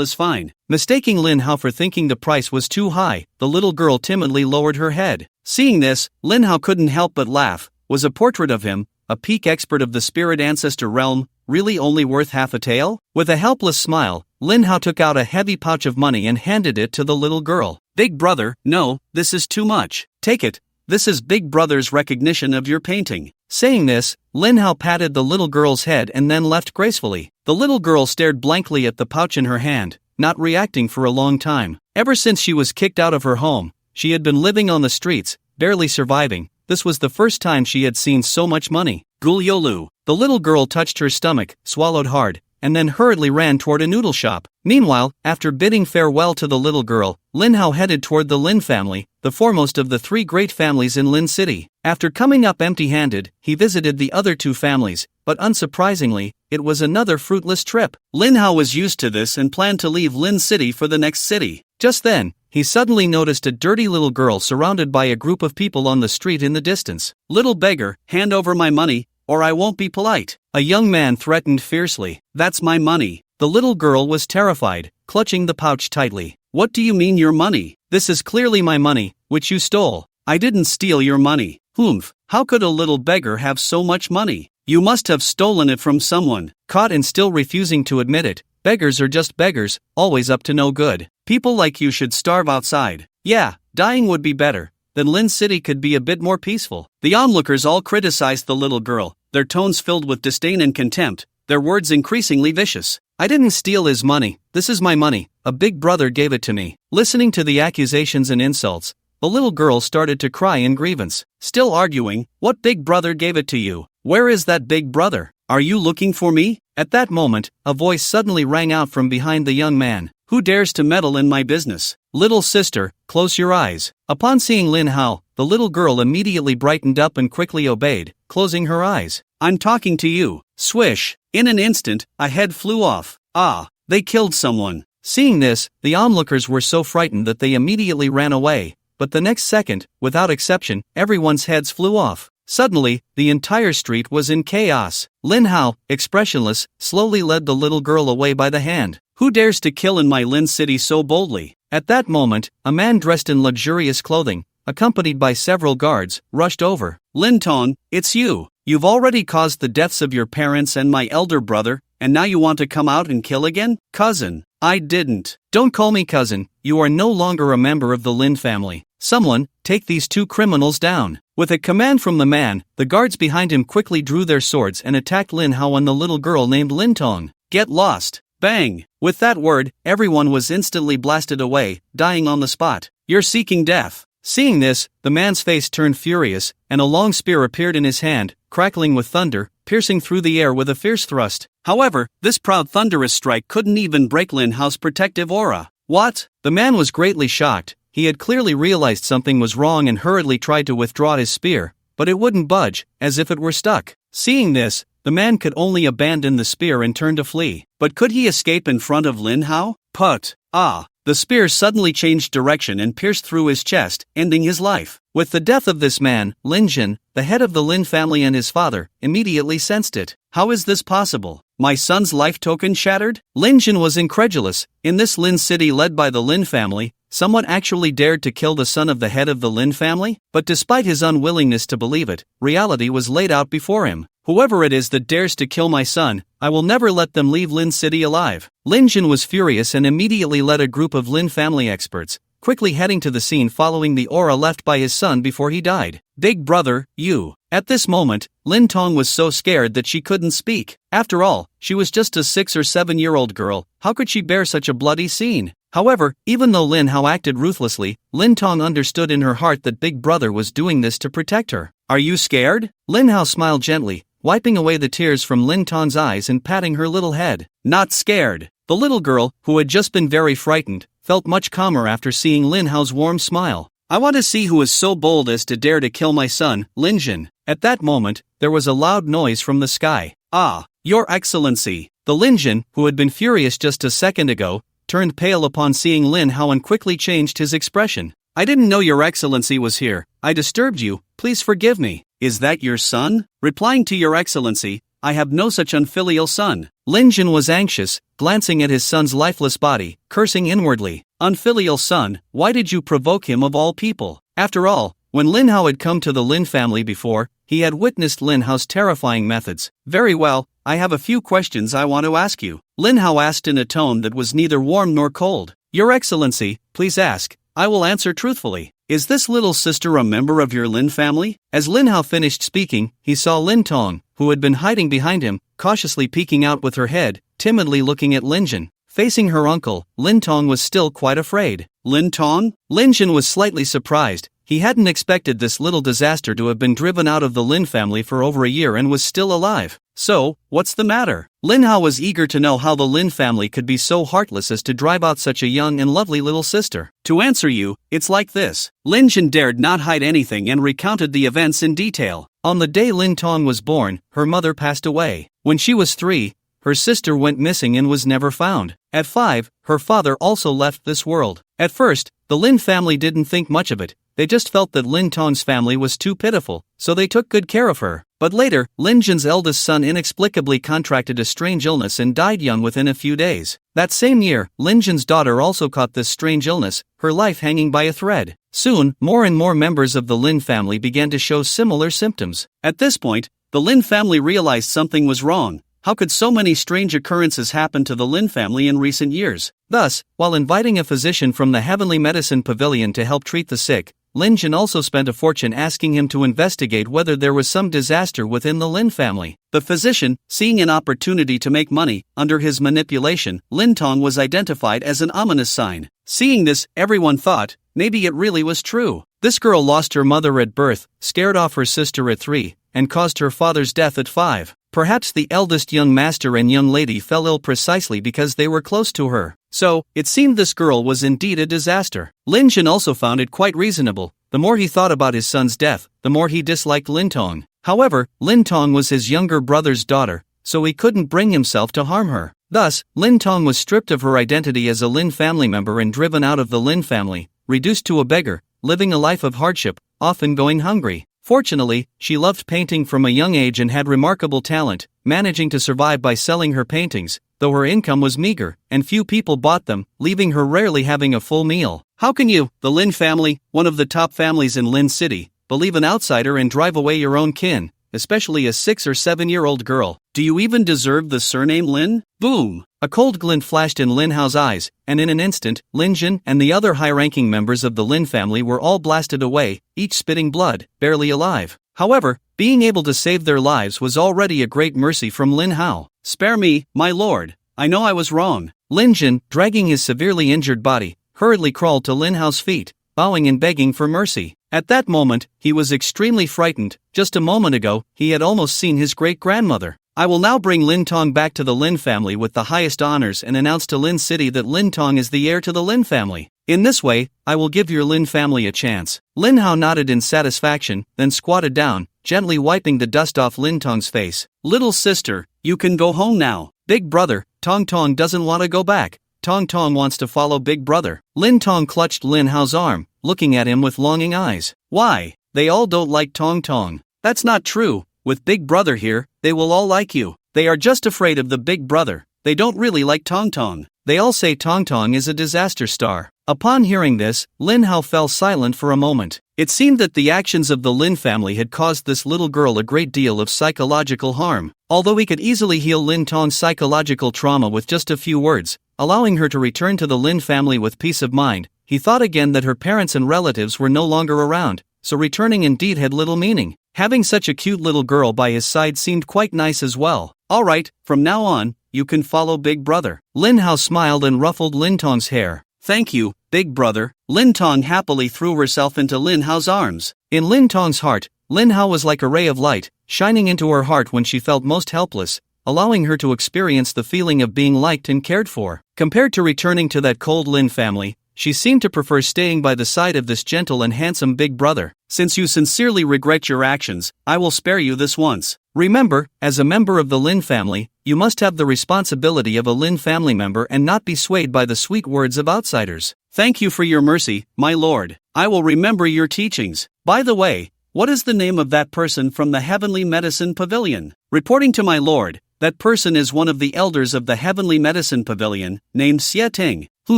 is fine. Mistaking Lin Hao for thinking the price was too high, the little girl timidly lowered her head. Seeing this, Lin Hao couldn't help but laugh. Was a portrait of him, a peak expert of the spirit ancestor realm, really only worth half a tael? With a helpless smile, Lin Hao took out a heavy pouch of money and handed it to the little girl. Big brother, no, this is too much. Take it. This is Big Brother's recognition of your painting. Saying this, Lin Hao patted the little girl's head and then left gracefully. The little girl stared blankly at the pouch in her hand, not reacting for a long time. Ever since she was kicked out of her home, she had been living on the streets, barely surviving. This was the first time she had seen so much money. Gulyolu. The little girl touched her stomach, swallowed hard, and then hurriedly ran toward a noodle shop. Meanwhile, after bidding farewell to the little girl, Lin Hao headed toward the Lin family, the foremost of the three great families in Lin City. After coming up empty-handed, he visited the other two families, but unsurprisingly, it was another fruitless trip. Lin Hao was used to this and planned to leave Lin City for the next city. Just then, he suddenly noticed a dirty little girl surrounded by a group of people on the street in the distance. Little beggar, hand over my money, or I won't be polite. A young man threatened fiercely. That's my money. The little girl was terrified, clutching the pouch tightly. What do you mean your money? This is clearly my money, which you stole. I didn't steal your money. Humph, how could a little beggar have so much money? You must have stolen it from someone. Caught and still refusing to admit it, beggars are just beggars, always up to no good. People like you should starve outside. Yeah, dying would be better. Then Lin City could be a bit more peaceful. The onlookers all criticized the little girl, their tones filled with disdain and contempt, their words increasingly vicious. I didn't steal his money, this is my money, a big brother gave it to me. Listening to the accusations and insults, the little girl started to cry in grievance. Still arguing, what big brother gave it to you? Where is that big brother? Are you looking for me? At that moment, a voice suddenly rang out from behind the young man. Who dares to meddle in my business? Little sister, close your eyes. Upon seeing Lin Hao, the little girl immediately brightened up and quickly obeyed, closing her eyes. I'm talking to you. Swish. In an instant, a head flew off. Ah, they killed someone. Seeing this, the onlookers were so frightened that they immediately ran away, but the next second, without exception, everyone's heads flew off. Suddenly, the entire street was in chaos. Lin Hao, expressionless, slowly led the little girl away by the hand. Who dares to kill in my Lin City so boldly? At that moment, a man dressed in luxurious clothing, accompanied by several guards, rushed over. Lin Tong, it's you. You've already caused the deaths of your parents and my elder brother, and now you want to come out and kill again? Cousin, I didn't. Don't call me cousin, you are no longer a member of the Lin family. Someone, take these two criminals down. With a command from the man, the guards behind him quickly drew their swords and attacked Lin Hao and the little girl named Lin Tong. Get lost. Bang! With that word, everyone was instantly blasted away, dying on the spot. You're seeking death. Seeing this, the man's face turned furious, and a long spear appeared in his hand, crackling with thunder, piercing through the air with a fierce thrust. However, this proud thunderous strike couldn't even break Lin Hao's protective aura. What? The man was greatly shocked. He had clearly realized something was wrong and hurriedly tried to withdraw his spear, but it wouldn't budge, as if it were stuck. Seeing this, the man could only abandon the spear and turn to flee. But could he escape in front of Lin Hao? Put! Ah! The spear suddenly changed direction and pierced through his chest, ending his life. With the death of this man, Lin Jin, the head of the Lin family and his father, immediately sensed it. How is this possible? My son's life token shattered? Lin Jin was incredulous. In this Lin city led by the Lin family, someone actually dared to kill the son of the head of the Lin family? But despite his unwillingness to believe it, reality was laid out before him. Whoever it is that dares to kill my son, I will never let them leave Lin City alive. Lin Jin was furious and immediately led a group of Lin family experts, quickly heading to the scene following the aura left by his son before he died. Big brother, you. At this moment, Lin Tong was so scared that she couldn't speak. After all, she was just a 6 or 7-year-old girl. How could she bear such a bloody scene? However, even though Lin Hao acted ruthlessly, Lin Tong understood in her heart that Big Brother was doing this to protect her. Are you scared? Lin Hao smiled gently, wiping away the tears from Lin Tong's eyes and patting her little head. Not scared. The little girl, who had just been very frightened, felt much calmer after seeing Lin Hao's warm smile. I want to see who is so bold as to dare to kill my son, Lin Jin. At that moment, there was a loud noise from the sky. Ah, Your Excellency. The Lin Jin, who had been furious just a second ago, turned pale upon seeing Lin Hao and quickly changed his expression. I didn't know your excellency was here. I disturbed you, please forgive me. Is that your son? Replying to your excellency, I have no such unfilial son. Lin Jin was anxious, glancing at his son's lifeless body, cursing inwardly. Unfilial son, why did you provoke him of all people? After all, when Lin Hao had come to the Lin family before, he had witnessed Lin Hao's terrifying methods. Very well, I have a few questions I want to ask you. Lin Hao asked in a tone that was neither warm nor cold. Your excellency, please ask. I will answer truthfully. Is this little sister a member of your Lin family? As Lin Hao finished speaking, he saw Lin Tong, who had been hiding behind him, cautiously peeking out with her head, timidly looking at Lin Jin. Facing her uncle, Lin Tong was still quite afraid. Lin Tong? Lin Jin was slightly surprised. He hadn't expected this little disaster to have been driven out of the Lin family for over a year and was still alive. So, what's the matter? Lin Hao was eager to know how the Lin family could be so heartless as to drive out such a young and lovely little sister. To answer you, it's like this. Lin Jin dared not hide anything and recounted the events in detail. On the day Lin Tong was born, her mother passed away. When she was 3, her sister went missing and was never found. At 5, her father also left this world. At first, the Lin family didn't think much of it. They just felt that Lin Tong's family was too pitiful, so they took good care of her. But later, Lin Jin's eldest son inexplicably contracted a strange illness and died young within a few days. That same year, Lin Jin's daughter also caught this strange illness, her life hanging by a thread. Soon, more and more members of the Lin family began to show similar symptoms. At this point, the Lin family realized something was wrong. How could so many strange occurrences happen to the Lin family in recent years? Thus, while inviting a physician from the Heavenly Medicine Pavilion to help treat the sick, Lin Jin also spent a fortune asking him to investigate whether there was some disaster within the Lin family. The physician, seeing an opportunity to make money, under his manipulation, Lin Tong was identified as an ominous sign. Seeing this, everyone thought, maybe it really was true. This girl lost her mother at birth, scared off her sister at 3, and caused her father's death at 5. Perhaps the eldest young master and young lady fell ill precisely because they were close to her. So, it seemed this girl was indeed a disaster. Lin Jin also found it quite reasonable. The more he thought about his son's death, the more he disliked Lin Tong. However, Lin Tong was his younger brother's daughter, so he couldn't bring himself to harm her. Thus, Lin Tong was stripped of her identity as a Lin family member and driven out of the Lin family, reduced to a beggar, living a life of hardship, often going hungry. Fortunately, she loved painting from a young age and had remarkable talent, managing to survive by selling her paintings, though her income was meager, and few people bought them, leaving her rarely having a full meal. How can you, the Lin family, one of the top families in Lin City, believe an outsider and drive away your own kin, especially a 6 or 7-year-old girl? Do you even deserve the surname Lin? Boom! A cold glint flashed in Lin Hao's eyes, and in an instant, Lin Jin and the other high-ranking members of the Lin family were all blasted away, each spitting blood, barely alive. However, being able to save their lives was already a great mercy from Lin Hao. Spare me, my lord. I know I was wrong. Lin Jin, dragging his severely injured body, hurriedly crawled to Lin Hao's feet, bowing and begging for mercy. At that moment, he was extremely frightened. Just a moment ago, he had almost seen his great-grandmother. I will now bring Lin Tong back to the Lin family with the highest honors and announce to Lin City that Lin Tong is the heir to the Lin family. In this way, I will give your Lin family a chance. Lin Hao nodded in satisfaction, then squatted down, gently wiping the dust off Lin Tong's face. Little sister, you can go home now. Big brother, Tong Tong doesn't want to go back. Tong Tong wants to follow Big Brother. Lin Tong clutched Lin Hao's arm, looking at him with longing eyes. Why? They all don't like Tong Tong. That's not true. With Big Brother here, they will all like you. They are just afraid of the Big Brother. They don't really like Tong Tong. They all say Tong Tong is a disaster star. Upon hearing this, Lin Hao fell silent for a moment. It seemed that the actions of the Lin family had caused this little girl a great deal of psychological harm. Although he could easily heal Lin Tong's psychological trauma with just a few words, allowing her to return to the Lin family with peace of mind, he thought again that her parents and relatives were no longer around, so returning indeed had little meaning. Having such a cute little girl by his side seemed quite nice as well. Alright, from now on, you can follow Big Brother. Lin Hao smiled and ruffled Lin Tong's hair. Thank you, Big Brother. Lin Tong happily threw herself into Lin Hao's arms. In Lin Tong's heart, Lin Hao was like a ray of light, shining into her heart when she felt most helpless, allowing her to experience the feeling of being liked and cared for. Compared to returning to that cold Lin family, she seemed to prefer staying by the side of this gentle and handsome Big Brother. Since you sincerely regret your actions, I will spare you this once. Remember, as a member of the Lin family, you must have the responsibility of a Lin family member and not be swayed by the sweet words of outsiders. Thank you for your mercy, my lord. I will remember your teachings. By the way, what is the name of that person from the Heavenly Medicine Pavilion? Reporting to my lord, that person is one of the elders of the Heavenly Medicine Pavilion, named Xie Ting.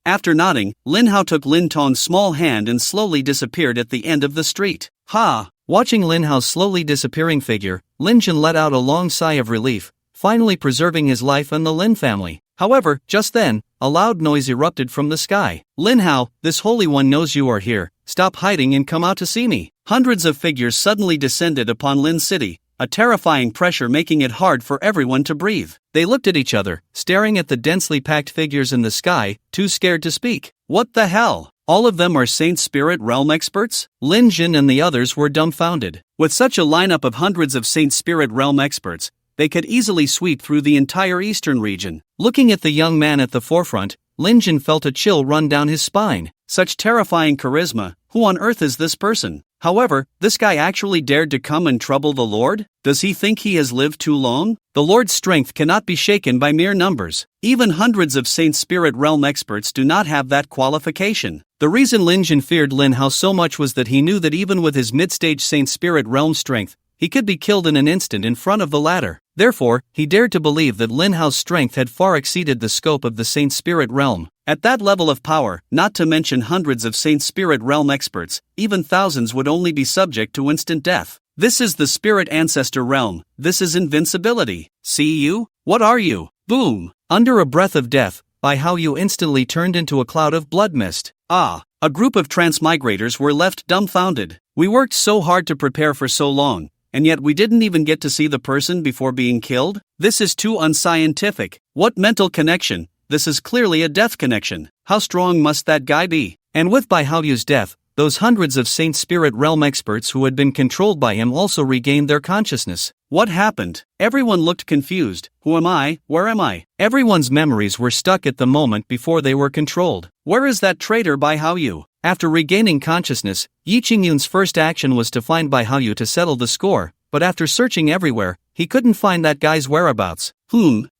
After nodding, Lin Hao took Lin Tong's small hand and slowly disappeared at the end of the street. Ha! Watching Lin Hao's slowly disappearing figure, Lin Jin let out a long sigh of relief, finally preserving his life and the Lin family. However, just then, a loud noise erupted from the sky. Lin Hao, this Holy One knows you are here. Stop hiding and come out to see me. Hundreds of figures suddenly descended upon Lin City, a terrifying pressure making it hard for everyone to breathe. They looked at each other, staring at the densely packed figures in the sky, too scared to speak. What the hell? All of them are Saint Spirit Realm experts? Lin Jin and the others were dumbfounded. With such a lineup of hundreds of Saint Spirit Realm experts, they could easily sweep through the entire eastern region. Looking at the young man at the forefront, Lin Jin felt a chill run down his spine. Such terrifying charisma, who on earth is this person? However, this guy actually dared to come and trouble the Lord? Does he think he has lived too long? The Lord's strength cannot be shaken by mere numbers. Even hundreds of Saint Spirit Realm experts do not have that qualification. The reason Lin Jin feared Lin Hao so much was that he knew that even with his mid-stage Saint Spirit Realm strength, he could be killed in an instant in front of the latter. Therefore, he dared to believe that Lin Hao's strength had far exceeded the scope of the Saint Spirit Realm. At that level of power, not to mention hundreds of Saint Spirit Realm experts, even thousands would only be subject to instant death. This is the Spirit Ancestor Realm. This is invincibility. See you? What are you? Boom! Under a breath of death, Bai Haoyu instantly turned into a cloud of blood mist. A group of transmigrators were left dumbfounded. We worked so hard to prepare for so long, and yet we didn't even get to see the person before being killed? This is too unscientific. What mental connection? This is clearly a death connection. How strong must that guy be? And with Bai Haoyu's death, those hundreds of Saint Spirit Realm experts who had been controlled by him also regained their consciousness. What happened? Everyone looked confused. Who am I? Where am I? Everyone's memories were stuck at the moment before they were controlled. Where is that traitor Bai Haoyu? After regaining consciousness, Yi Qingyun's first action was to find Bai Haoyu to settle the score, but after searching everywhere, he couldn't find that guy's whereabouts.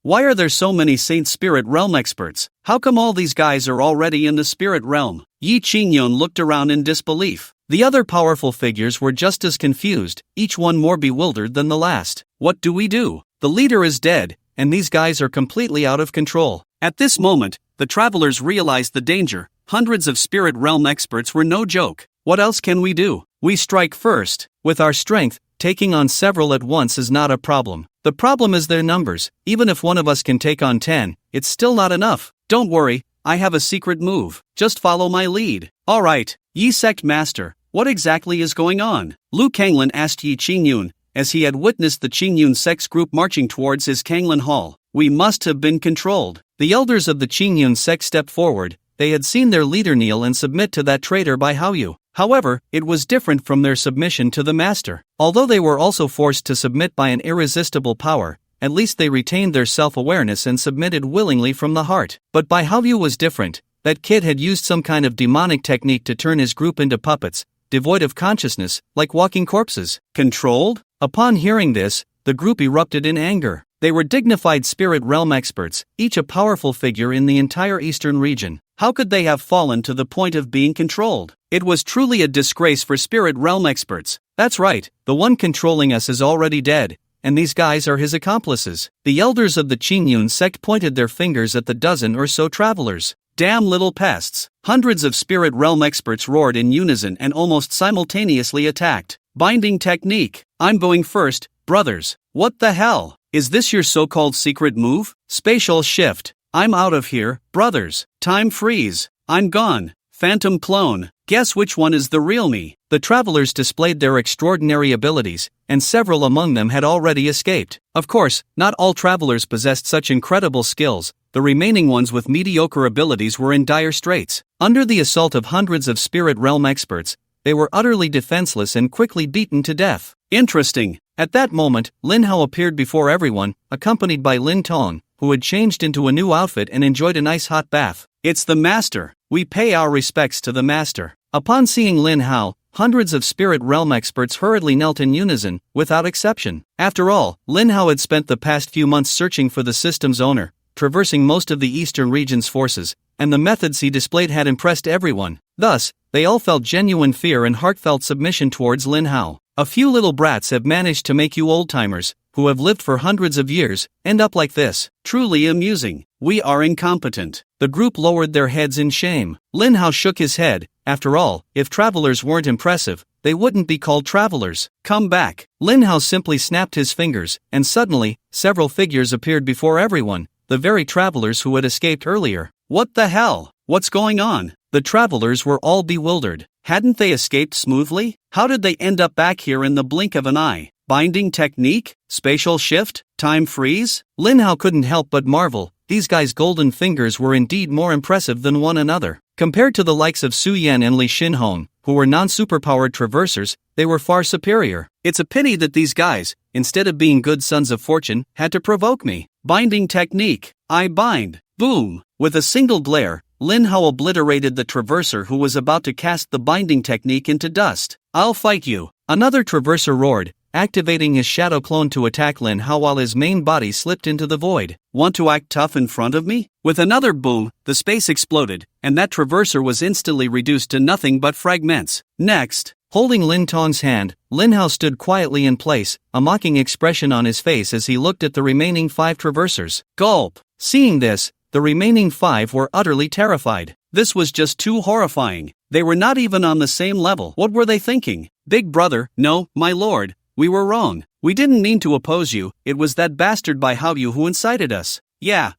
Why are there so many Saint Spirit Realm experts? How come all these guys are already in the Spirit Realm? Yi Qingyun looked around in disbelief. The other powerful figures were just as confused, each one more bewildered than the last. What do we do? The leader is dead, and these guys are completely out of control. At this moment, the travelers realized the danger. Hundreds of Spirit Realm experts were no joke. What else can we do? We strike first. With our strength, taking on several at once is not a problem. The problem is their numbers. Even if one of us can take on 10, it's still not enough. Don't worry, I have a secret move. Just follow my lead. Alright, Yi Sect Master, what exactly is going on? Lu Kanglin asked Yi Qingyun, as he had witnessed the Qingyun sect's group marching towards his Kanglin Hall. We must have been controlled. The elders of the Qingyun sect stepped forward. They had seen their leader kneel and submit to that traitor Bai Haoyu. However, it was different from their submission to the master. Although they were also forced to submit by an irresistible power, at least they retained their self-awareness and submitted willingly from the heart. But Bai Haoyu was different. That kid had used some kind of demonic technique to turn his group into puppets, devoid of consciousness, like walking corpses. Controlled? Upon hearing this, the group erupted in anger. They were dignified Spirit Realm experts, each a powerful figure in the entire eastern region. How could they have fallen to the point of being controlled? It was truly a disgrace for Spirit Realm experts. That's right, the one controlling us is already dead, and these guys are his accomplices. The elders of the Qingyun sect pointed their fingers at the dozen or so travelers. Damn little pests. Hundreds of Spirit Realm experts roared in unison and almost simultaneously attacked. Binding technique. I'm going first, brothers. What the hell? Is this your so-called secret move? Spatial shift. I'm out of here, brothers. Time freeze. I'm gone. Phantom clone. Guess which one is the real me? The travelers displayed their extraordinary abilities, and several among them had already escaped. Of course, not all travelers possessed such incredible skills. The remaining ones with mediocre abilities were in dire straits. Under the assault of hundreds of Spirit Realm experts, they were utterly defenseless and quickly beaten to death. Interesting. At that moment, Lin Hao appeared before everyone, accompanied by Lin Tong, who had changed into a new outfit and enjoyed a nice hot bath. It's the master. We pay our respects to the master. Upon seeing Lin Hao, hundreds of spirit realm experts hurriedly knelt in unison, without exception. After all, Lin Hao had spent the past few months searching for the system's owner, traversing most of the eastern region's forces, and the methods he displayed had impressed everyone. Thus, they all felt genuine fear and heartfelt submission towards Lin Hao. A few little brats have managed to make you old-timers, who have lived for hundreds of years, end up like this. Truly amusing. We are incompetent. The group lowered their heads in shame. Lin Hao shook his head. After all, if travelers weren't impressive, they wouldn't be called travelers. Come back. Lin Hao simply snapped his fingers, and suddenly, several figures appeared before everyone, the very travelers who had escaped earlier. What the hell? What's going on? The travelers were all bewildered. Hadn't they escaped smoothly? How did they end up back here in the blink of an eye? Binding technique? Spatial shift? Time freeze? Lin Hao couldn't help but marvel. These guys' golden fingers were indeed more impressive than one another. Compared to the likes of Su Yan and Li Shinhong, who were non-superpowered traversers, they were far superior. It's a pity that these guys, instead of being good sons of fortune, had to provoke me. Binding technique. I bind. Boom. With a single glare, Lin Hao obliterated the traverser who was about to cast the binding technique into dust. I'll fight you. Another traverser roared, activating his shadow clone to attack Lin Hao while his main body slipped into the void. Want to act tough in front of me? With another boom, the space exploded, and that traverser was instantly reduced to nothing but fragments. Next, holding Lin Tong's hand, Lin Hao stood quietly in place, a mocking expression on his face as he looked at the remaining 5 traversers. Gulp! Seeing this, the remaining 5 were utterly terrified. This was just too horrifying. They were not even on the same level. What were they thinking? Big brother, no, my lord, we were wrong. We didn't mean to oppose you, it was that bastard Bai Haoyu who incited us. Yeah.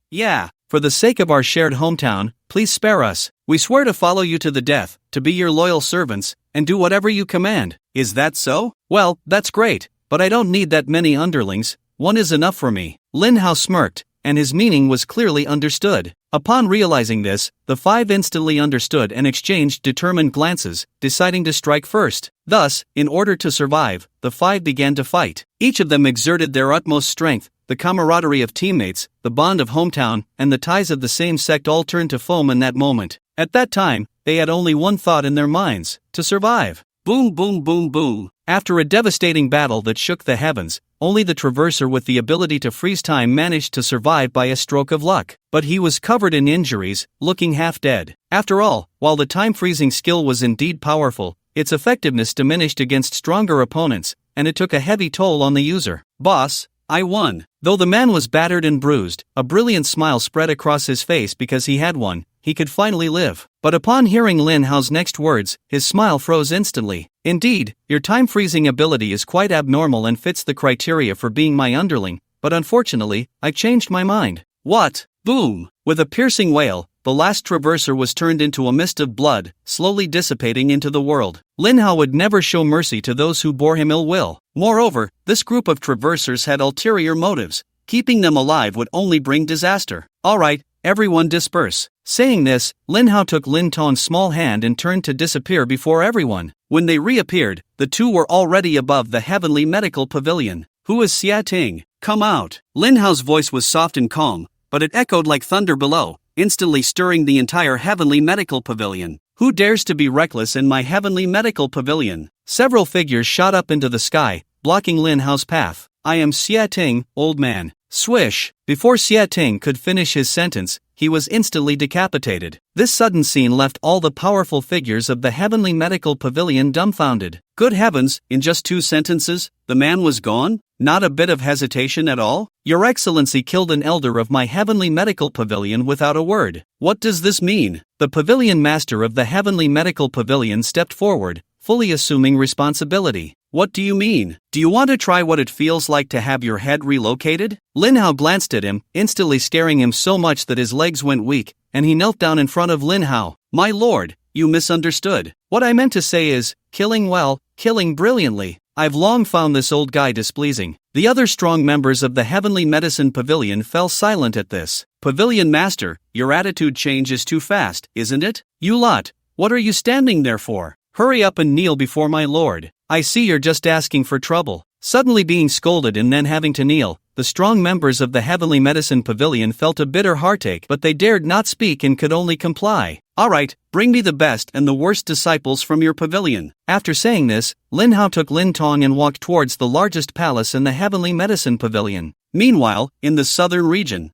For the sake of our shared hometown, please spare us. We swear to follow you to the death, to be your loyal servants, and do whatever you command. Is that so? Well, that's great, but I don't need that many underlings. One is enough for me. Lin Hao smirked, and his meaning was clearly understood. Upon realizing this, the 5 instantly understood and exchanged determined glances, deciding to strike first. Thus, in order to survive, the 5 began to fight. Each of them exerted their utmost strength. The camaraderie of teammates, the bond of hometown, and the ties of the same sect all turned to foam in that moment. At that time, they had only one thought in their minds: to survive. Boom, boom, boom, boom. After a devastating battle that shook the heavens, only the traverser with the ability to freeze time managed to survive by a stroke of luck. But he was covered in injuries, looking half dead. After all, while the time-freezing skill was indeed powerful, its effectiveness diminished against stronger opponents, and it took a heavy toll on the user. Boss, I won. Though the man was battered and bruised, a brilliant smile spread across his face because he had won. He could finally live. But upon hearing Lin Hao's next words, his smile froze instantly. Indeed, your time-freezing ability is quite abnormal and fits the criteria for being my underling, but unfortunately, I changed my mind. What? Boom! With a piercing wail, the last traverser was turned into a mist of blood, slowly dissipating into the world. Lin Hao would never show mercy to those who bore him ill will. Moreover, this group of traversers had ulterior motives. Keeping them alive would only bring disaster. Alright, everyone disperse. Saying this, Lin Hao took Lin Tong's small hand and turned to disappear before everyone. When they reappeared, the two were already above the heavenly medical pavilion. Who is Xia Ting? Come out. Lin Hao's voice was soft and calm, but it echoed like thunder below, instantly stirring the entire heavenly medical pavilion. Who dares to be reckless in my heavenly medical pavilion? Several figures shot up into the sky, blocking Lin Hao's path. I am Xia Ting, old man. Swish! Before Xia Ting could finish his sentence, he was instantly decapitated. This sudden scene left all the powerful figures of the heavenly medical pavilion dumbfounded. Good heavens, in just 2 sentences, the man was gone? Not a bit of hesitation at all? Your Excellency killed an elder of my heavenly medical pavilion without a word. What does this mean? The pavilion master of the heavenly medical pavilion stepped forward, fully assuming responsibility. What do you mean? Do you want to try what it feels like to have your head relocated? Lin Hao glanced at him, instantly scaring him so much that his legs went weak, and he knelt down in front of Lin Hao. My lord, you misunderstood. What I meant to say is, killing well, killing brilliantly. I've long found this old guy displeasing. The other strong members of the Heavenly Medicine Pavilion fell silent at this. Pavilion Master, your attitude change is too fast, isn't it? You lot, what are you standing there for? Hurry up and kneel before my lord. I see you're just asking for trouble. Suddenly being scolded and then having to kneel, the strong members of the Heavenly Medicine Pavilion felt a bitter heartache, but they dared not speak and could only comply. Alright, bring me the best and the worst disciples from your pavilion. After saying this, Lin Hao took Lin Tong and walked towards the largest palace in the Heavenly Medicine Pavilion. Meanwhile, in the southern region,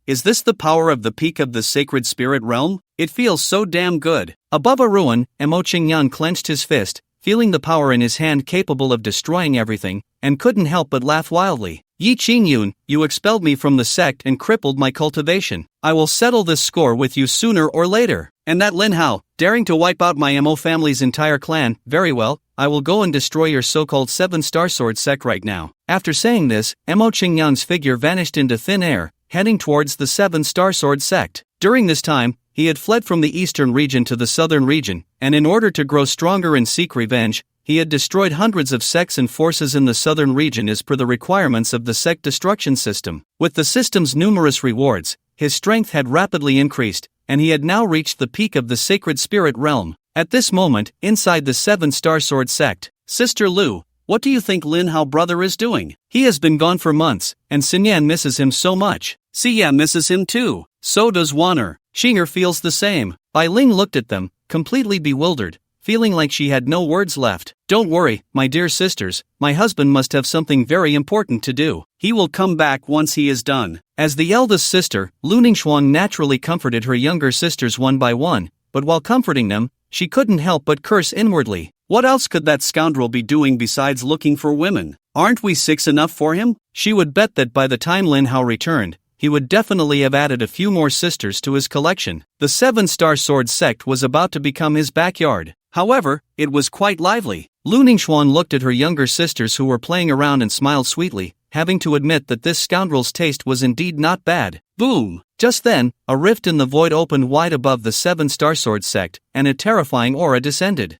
is this the power of the peak of the sacred spirit realm? It feels so damn good. Above a ruin, Mo Qingyang clenched his fist, feeling the power in his hand capable of destroying everything, and couldn't help but laugh wildly. Yi Qingyun, you expelled me from the sect and crippled my cultivation. I will settle this score with you sooner or later. And that Lin Hao, daring to wipe out my Mo family's entire clan, very well, I will go and destroy your so-called 7-star sword sect right now. After saying this, Mo Qingyang's figure vanished into thin air, heading towards the 7-star sword sect. During this time, he had fled from the eastern region to the southern region, and in order to grow stronger and seek revenge, he had destroyed hundreds of sects and forces in the southern region as per the requirements of the sect destruction system. With the system's numerous rewards, his strength had rapidly increased, and he had now reached the peak of the sacred spirit realm. At this moment, inside the 7-star sword sect, Sister Lu, what do you think Lin Hao brother is doing? He has been gone for months, and Xinyan misses him so much. Xia misses him too. So does Wan'er. Xinger feels the same. Bai Ling looked at them, completely bewildered, feeling like she had no words left. Don't worry, my dear sisters, my husband must have something very important to do. He will come back once he is done. As the eldest sister, Lu Ningxuang naturally comforted her younger sisters one by one, but while comforting them, she couldn't help but curse inwardly. What else could that scoundrel be doing besides looking for women? Aren't we 6 enough for him? She would bet that by the time Lin Hao returned, he would definitely have added a few more sisters to his collection. The 7-star sword sect was about to become his backyard. However, it was quite lively. Lu Ningxuan looked at her younger sisters who were playing around and smiled sweetly, having to admit that this scoundrel's taste was indeed not bad. Boom! Just then, a rift in the void opened wide above the 7-star sword sect, and a terrifying aura descended.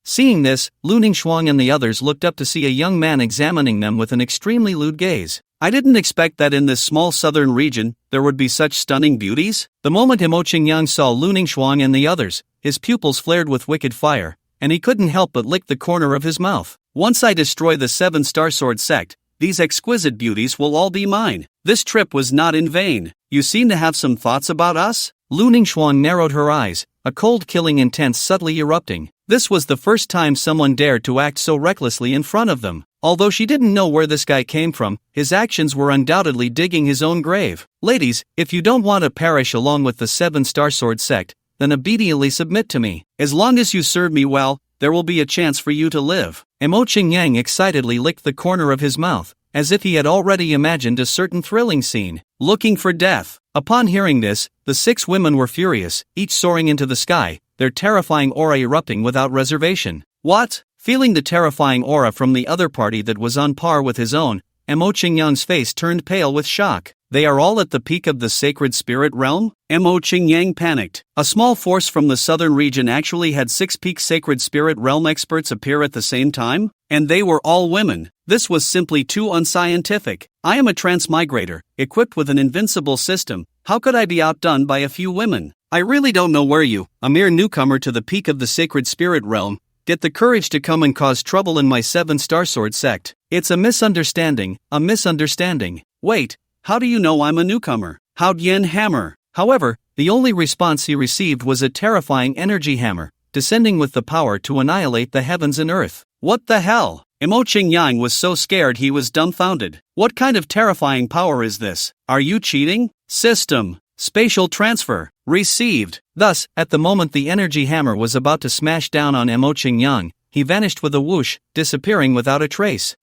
Seeing this, Lu Ningxuang and the others looked up to see a young man examining them with an extremely lewd gaze. I didn't expect that in this small southern region, there would be such stunning beauties. The moment Mo Qingyang saw Lu Ningxuang and the others, his pupils flared with wicked fire, and he couldn't help but lick the corner of his mouth. Once I destroy the 7-star sword sect, these exquisite beauties will all be mine. This trip was not in vain. You seem to have some thoughts about us? Lu Ningxuang narrowed her eyes, a cold killing intent subtly erupting. This was the first time someone dared to act so recklessly in front of them. Although she didn't know where this guy came from, his actions were undoubtedly digging his own grave. Ladies, if you don't want to perish along with the 7-star sword sect, then obediently submit to me. As long as you serve me well, there will be a chance for you to live. Mo Qingyang excitedly licked the corner of his mouth, as if he had already imagined a certain thrilling scene. Looking for death. Upon hearing this, the 6 women were furious, each soaring into the sky, their terrifying aura erupting without reservation. What? Feeling the terrifying aura from the other party that was on par with his own, Mo Qingyang's face turned pale with shock. They are all at the peak of the sacred spirit realm? Mo Qingyang panicked. A small force from the southern region actually had 6 peak sacred spirit realm experts appear at the same time? And they were all women. This was simply too unscientific. I am a transmigrator, equipped with an invincible system. How could I be outdone by a few women? I really don't know where you, a mere newcomer to the peak of the sacred spirit realm, get the courage to come and cause trouble in my 7-star sword sect. It's a misunderstanding, a misunderstanding. Wait, how do you know I'm a newcomer? How'd Yen hammer? However, the only response he received was a terrifying energy hammer, descending with the power to annihilate the heavens and earth. What the hell? Mo Qingyang was so scared he was dumbfounded. What kind of terrifying power is this? Are you cheating? System. Spatial transfer. Received. Thus, at the moment the energy hammer was about to smash down on Mo Qingyang, he vanished with a whoosh, disappearing without a trace.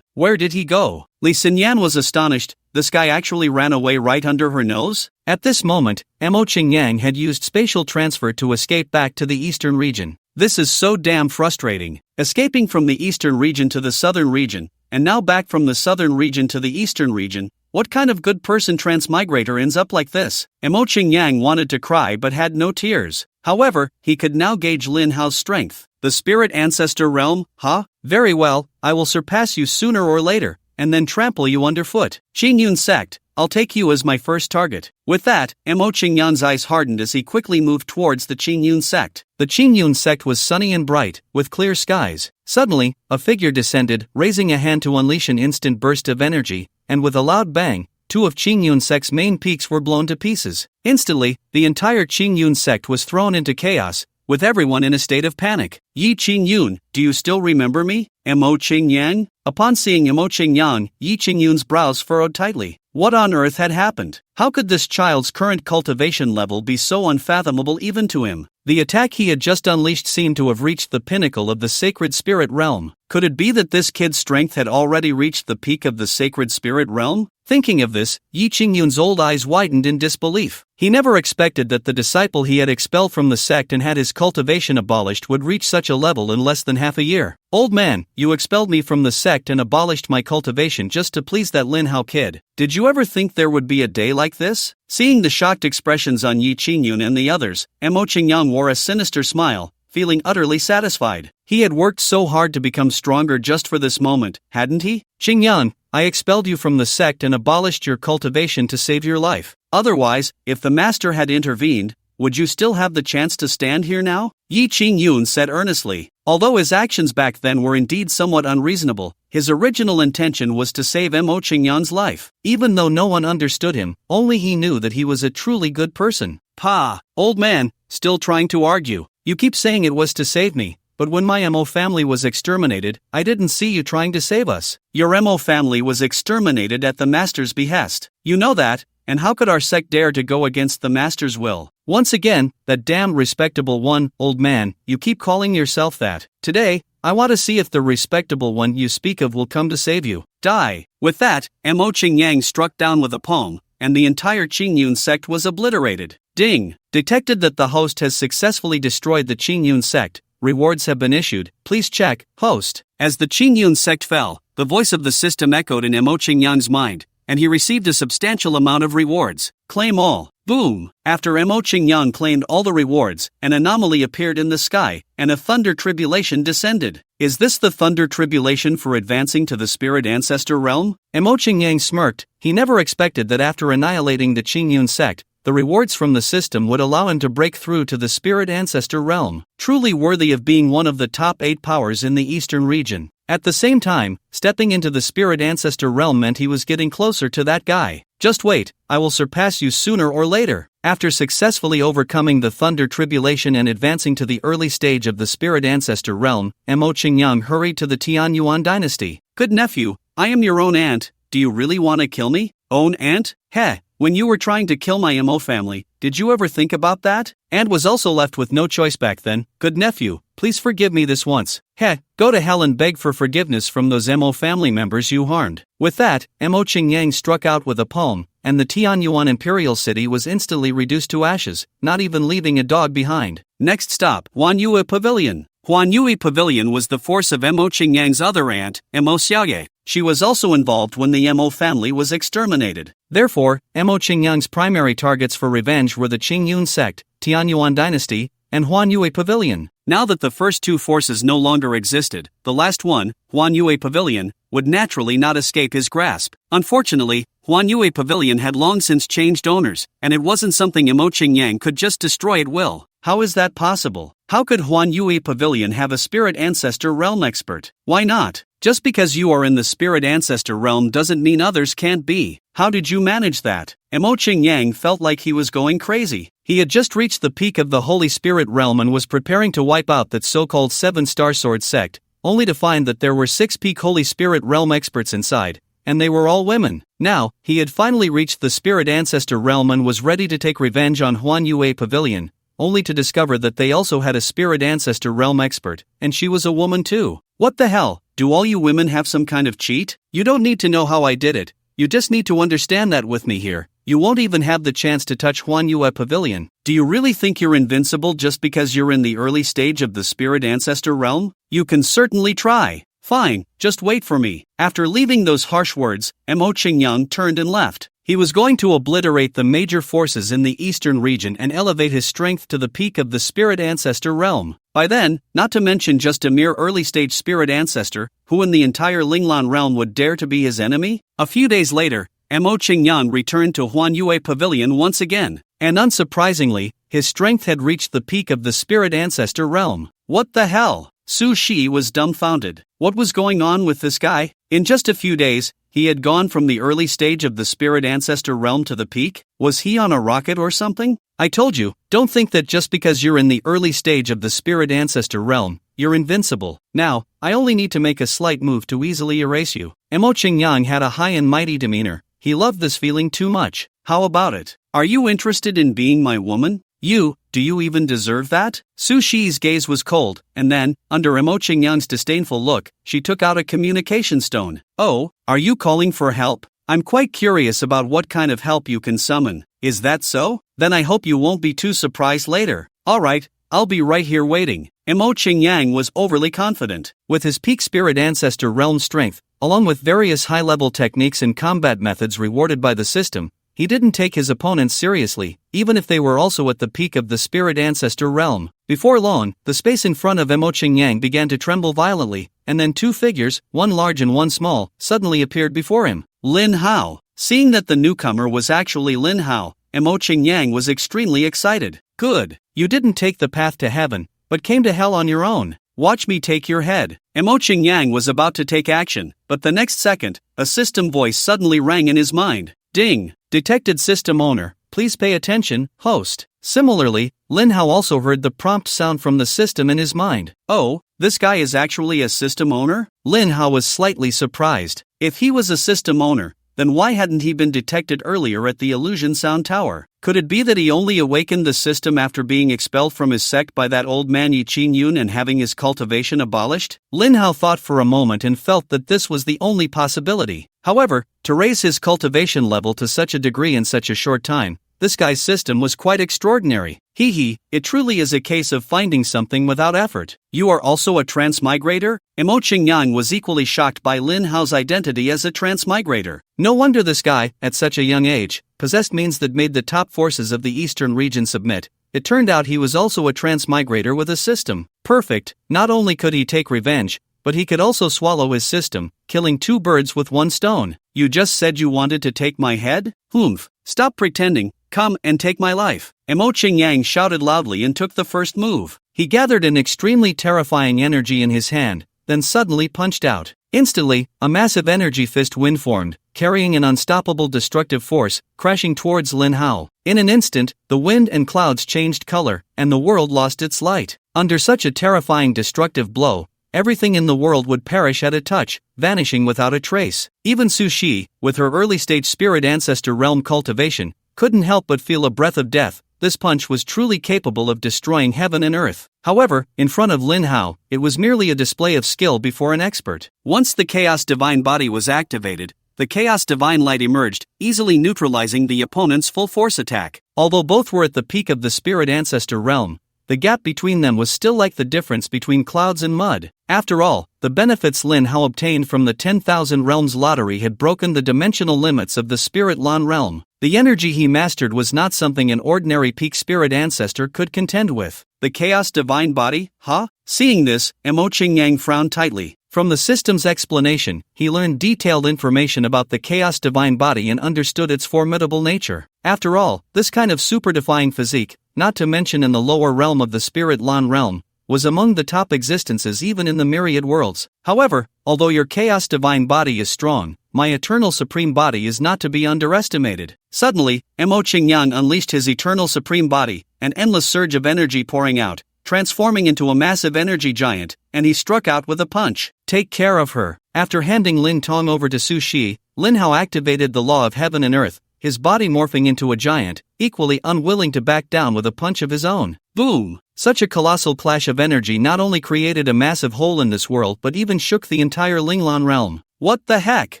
Where did he go? Li Xinyan was astonished. This guy actually ran away right under her nose? At this moment, Mo Qingyang had used spatial transfer to escape back to the eastern region. This is so damn frustrating. Escaping from the eastern region to the southern region, and now back from the southern region to the eastern region. What kind of good person transmigrator ends up like this? Mo Qingyang wanted to cry but had no tears. However, he could now gauge Lin Hao's strength. The spirit ancestor realm, huh? Very well, I will surpass you sooner or later, and then trample you underfoot. Qingyun sect, I'll take you as my first target. With that, Mo Qingyang's eyes hardened as he quickly moved towards the Qingyun sect. The Qingyun sect was sunny and bright, with clear skies. Suddenly, a figure descended, raising a hand to unleash an instant burst of energy, and with a loud bang, two of Qingyun sect's main peaks were blown to pieces. Instantly, the entire Qingyun sect was thrown into chaos, with everyone in a state of panic. Yi Qingyun, do you still remember me? Mo Qingyang? Upon seeing Mo Qingyang, Yi Qingyun's brows furrowed tightly. What on earth had happened? How could this child's current cultivation level be so unfathomable even to him? The attack he had just unleashed seemed to have reached the pinnacle of the sacred spirit realm. Could it be that this kid's strength had already reached the peak of the sacred spirit realm? Thinking of this, Yi Qingyun's old eyes widened in disbelief. He never expected that the disciple he had expelled from the sect and had his cultivation abolished would reach such a level in less than half a year. Old man, you expelled me from the sect and abolished my cultivation just to please that Lin Hao kid. Did you ever think there would be a day like this? Seeing the shocked expressions on Yi Qingyun and the others, Mo Qingyang wore a sinister smile, feeling utterly satisfied. He had worked so hard to become stronger just for this moment, hadn't he? Qingyun, I expelled you from the sect and abolished your cultivation to save your life. Otherwise, if the master had intervened, would you still have the chance to stand here now? Yi Qingyun said earnestly. Although his actions back then were indeed somewhat unreasonable, his original intention was to save Mo Qingyun's life. Even though no one understood him, only he knew that he was a truly good person. Pa, old man, still trying to argue. You keep saying it was to save me, but when my Mo family was exterminated, I didn't see you trying to save us. Your Mo family was exterminated at the master's behest. You know that, and how could our sect dare to go against the master's will? Once again, that damned respectable one, old man, you keep calling yourself that. Today, I want to see if the respectable one you speak of will come to save you. Die. With that, Mo Qingyang struck down with a palm, and the entire Qingyun sect was obliterated. Ding! Detected that the host has successfully destroyed the Qingyun sect. Rewards have been issued. Please check, host. As the Qingyun sect fell, the voice of the system echoed in Mo Qingyang's mind, and he received a substantial amount of rewards. Claim all. Boom! After Mo Qingyang claimed all the rewards, an anomaly appeared in the sky, and a thunder tribulation descended. Is this the thunder tribulation for advancing to the spirit ancestor realm? Mo Qingyang smirked. He never expected that after annihilating the Qingyun sect, the rewards from the system would allow him to break through to the spirit ancestor realm, truly worthy of being one of the top 8 powers in the eastern region. At the same time, stepping into the spirit ancestor realm meant he was getting closer to that guy. Just wait, I will surpass you sooner or later. After successfully overcoming the thunder tribulation and advancing to the early stage of the spirit ancestor realm, Mo Qingyang hurried to the Tianyuan dynasty. Good nephew, I am your own aunt. Do you really want to kill me? Own aunt? Heh. When you were trying to kill my Mo family, did you ever think about that? And was also left with no choice back then. Good nephew, please forgive me this once. Heh, go to hell and beg for forgiveness from those Mo family members you harmed. With that, Mo Qingyang struck out with a palm, and the Tianyuan imperial city was instantly reduced to ashes, not even leaving a dog behind. Next stop, Huanyue Pavilion. Huanyue Pavilion was the force of Mo Qingyang's other aunt, Mo Xiaoye. She was also involved when the Mo family was exterminated. Therefore, Mo Qingyang's primary targets for revenge were the Qingyun sect, Tianyuan dynasty, and Huanyue Pavilion. Now that the first two forces no longer existed, the last one, Huanyue Pavilion, would naturally not escape his grasp. Unfortunately, Huanyue Pavilion had long since changed owners, and it wasn't something Mo Qingyang could just destroy at will. How is that possible? How could Huanyue Pavilion have a spirit ancestor realm expert? Why not? Just because you are in the spirit ancestor realm doesn't mean others can't be. How did you manage that? Mo Qingyang felt like he was going crazy. He had just reached the peak of the Holy Spirit realm and was preparing to wipe out that so-called 7-star sword sect, only to find that there were 6 peak Holy Spirit realm experts inside, and they were all women. Now, he had finally reached the spirit ancestor realm and was ready to take revenge on Huanyue Pavilion, only to discover that they also had a spirit ancestor realm expert, and she was a woman too. What the hell? Do all you women have some kind of cheat? You don't need to know how I did it. You just need to understand that with me here, you won't even have the chance to touch Huanyue Pavilion. Do you really think you're invincible just because you're in the early stage of the spirit ancestor realm? You can certainly try. Fine, just wait for me. After leaving those harsh words, Mo Qingyang turned and left. He was going to obliterate the major forces in the eastern region and elevate his strength to the peak of the spirit ancestor realm. By then, not to mention just a mere early-stage spirit ancestor, who in the entire Linglan realm would dare to be his enemy? A few days later, Mo Qingyang returned to Huanyue Pavilion once again, and unsurprisingly, his strength had reached the peak of the spirit ancestor realm. What the hell? Su Shi was dumbfounded. What was going on with this guy? In just a few days, he He had gone from the early stage of the spirit ancestor realm to the peak? Was he on a rocket or something? I told you, don't think that just because you're in the early stage of the spirit ancestor realm, you're invincible. Now, I only need to make a slight move to easily erase you. Emo Qingyang had a high and mighty demeanor. He loved this feeling too much. How about it? Are you interested in being my woman? Do you even deserve that? Su Shi's gaze was cold, and then, under Emo Qingyang's disdainful look, she took out a communication stone. Oh, are you calling for help? I'm quite curious about what kind of help you can summon. Is that so? Then I hope you won't be too surprised later. Alright, I'll be right here waiting. Emo Qingyang was overly confident. With his peak spirit ancestor realm strength, along with various high-level techniques and combat methods rewarded by the system, he didn't take his opponents seriously, even if they were also at the peak of the spirit ancestor realm. Before long, the space in front of Emo Qingyang began to tremble violently, and then two figures, one large and one small, suddenly appeared before him. Lin Hao. Seeing that the newcomer was actually Lin Hao, Emo Qingyang was extremely excited. Good. You didn't take the path to heaven, but came to hell on your own. Watch me take your head. Emo Qingyang was about to take action, but the next second, a system voice suddenly rang in his mind. Ding! Detected system owner, please pay attention, host. Similarly, Lin Hao also heard the prompt sound from the system in his mind. Oh, this guy is actually a system owner? Lin Hao was slightly surprised. If he was a system owner, then why hadn't he been detected earlier at the Illusion Sound Tower? Could it be that he only awakened the system after being expelled from his sect by that old man Yi Qin Yun and having his cultivation abolished? Lin Hao thought for a moment and felt that this was the only possibility. However, to raise his cultivation level to such a degree in such a short time, this guy's system was quite extraordinary. It truly is a case of finding something without effort. You are also a transmigrator? Emo Qingyang was equally shocked by Lin Hao's identity as a transmigrator. No wonder this guy, at such a young age, possessed means that made the top forces of the eastern region submit. It turned out he was also a transmigrator with a system. Perfect. Not only could he take revenge, but he could also swallow his system, killing two birds with one stone. You just said you wanted to take my head? Humph. Stop pretending. Come and take my life. Emo Qingyang shouted loudly and took the first move. He gathered an extremely terrifying energy in his hand, then suddenly punched out. Instantly, a massive energy fist wind formed, carrying an unstoppable destructive force, crashing towards Lin Hao. In an instant, the wind and clouds changed color, and the world lost its light. Under such a terrifying destructive blow, everything in the world would perish at a touch, vanishing without a trace. Even Su Shi, with her early-stage spirit ancestor realm cultivation, couldn't help but feel a breath of death. This punch was truly capable of destroying heaven and earth. However, in front of Lin Hao, it was merely a display of skill before an expert. Once the Chaos Divine Body was activated, the Chaos Divine Light emerged, easily neutralizing the opponent's full force attack. Although both were at the peak of the spirit ancestor realm, the gap between them was still like the difference between clouds and mud. After all, the benefits Lin Hao obtained from the 10,000 Realms lottery had broken the dimensional limits of the Spirit Lan realm. The energy he mastered was not something an ordinary peak spirit ancestor could contend with. The Chaos Divine Body, huh? Seeing this, Emo Qingyang frowned tightly. From the system's explanation, he learned detailed information about the Chaos Divine Body and understood its formidable nature. After all, this kind of super-defying physique, not to mention in the lower realm of the Spirit Lan realm, was among the top existences even in the myriad worlds. However, although your Chaos Divine Body is strong, my Eternal Supreme Body is not to be underestimated. Suddenly, Emo Qingyang unleashed his Eternal Supreme Body, an endless surge of energy pouring out, transforming into a massive energy giant, and he struck out with a punch. Take care of her. After handing Lin Tong over to Su Shi, Lin Hao activated the law of heaven and earth, his body morphing into a giant, equally unwilling to back down with a punch of his own. Boom! Such a colossal clash of energy not only created a massive hole in this world but even shook the entire Linglan realm. What the heck?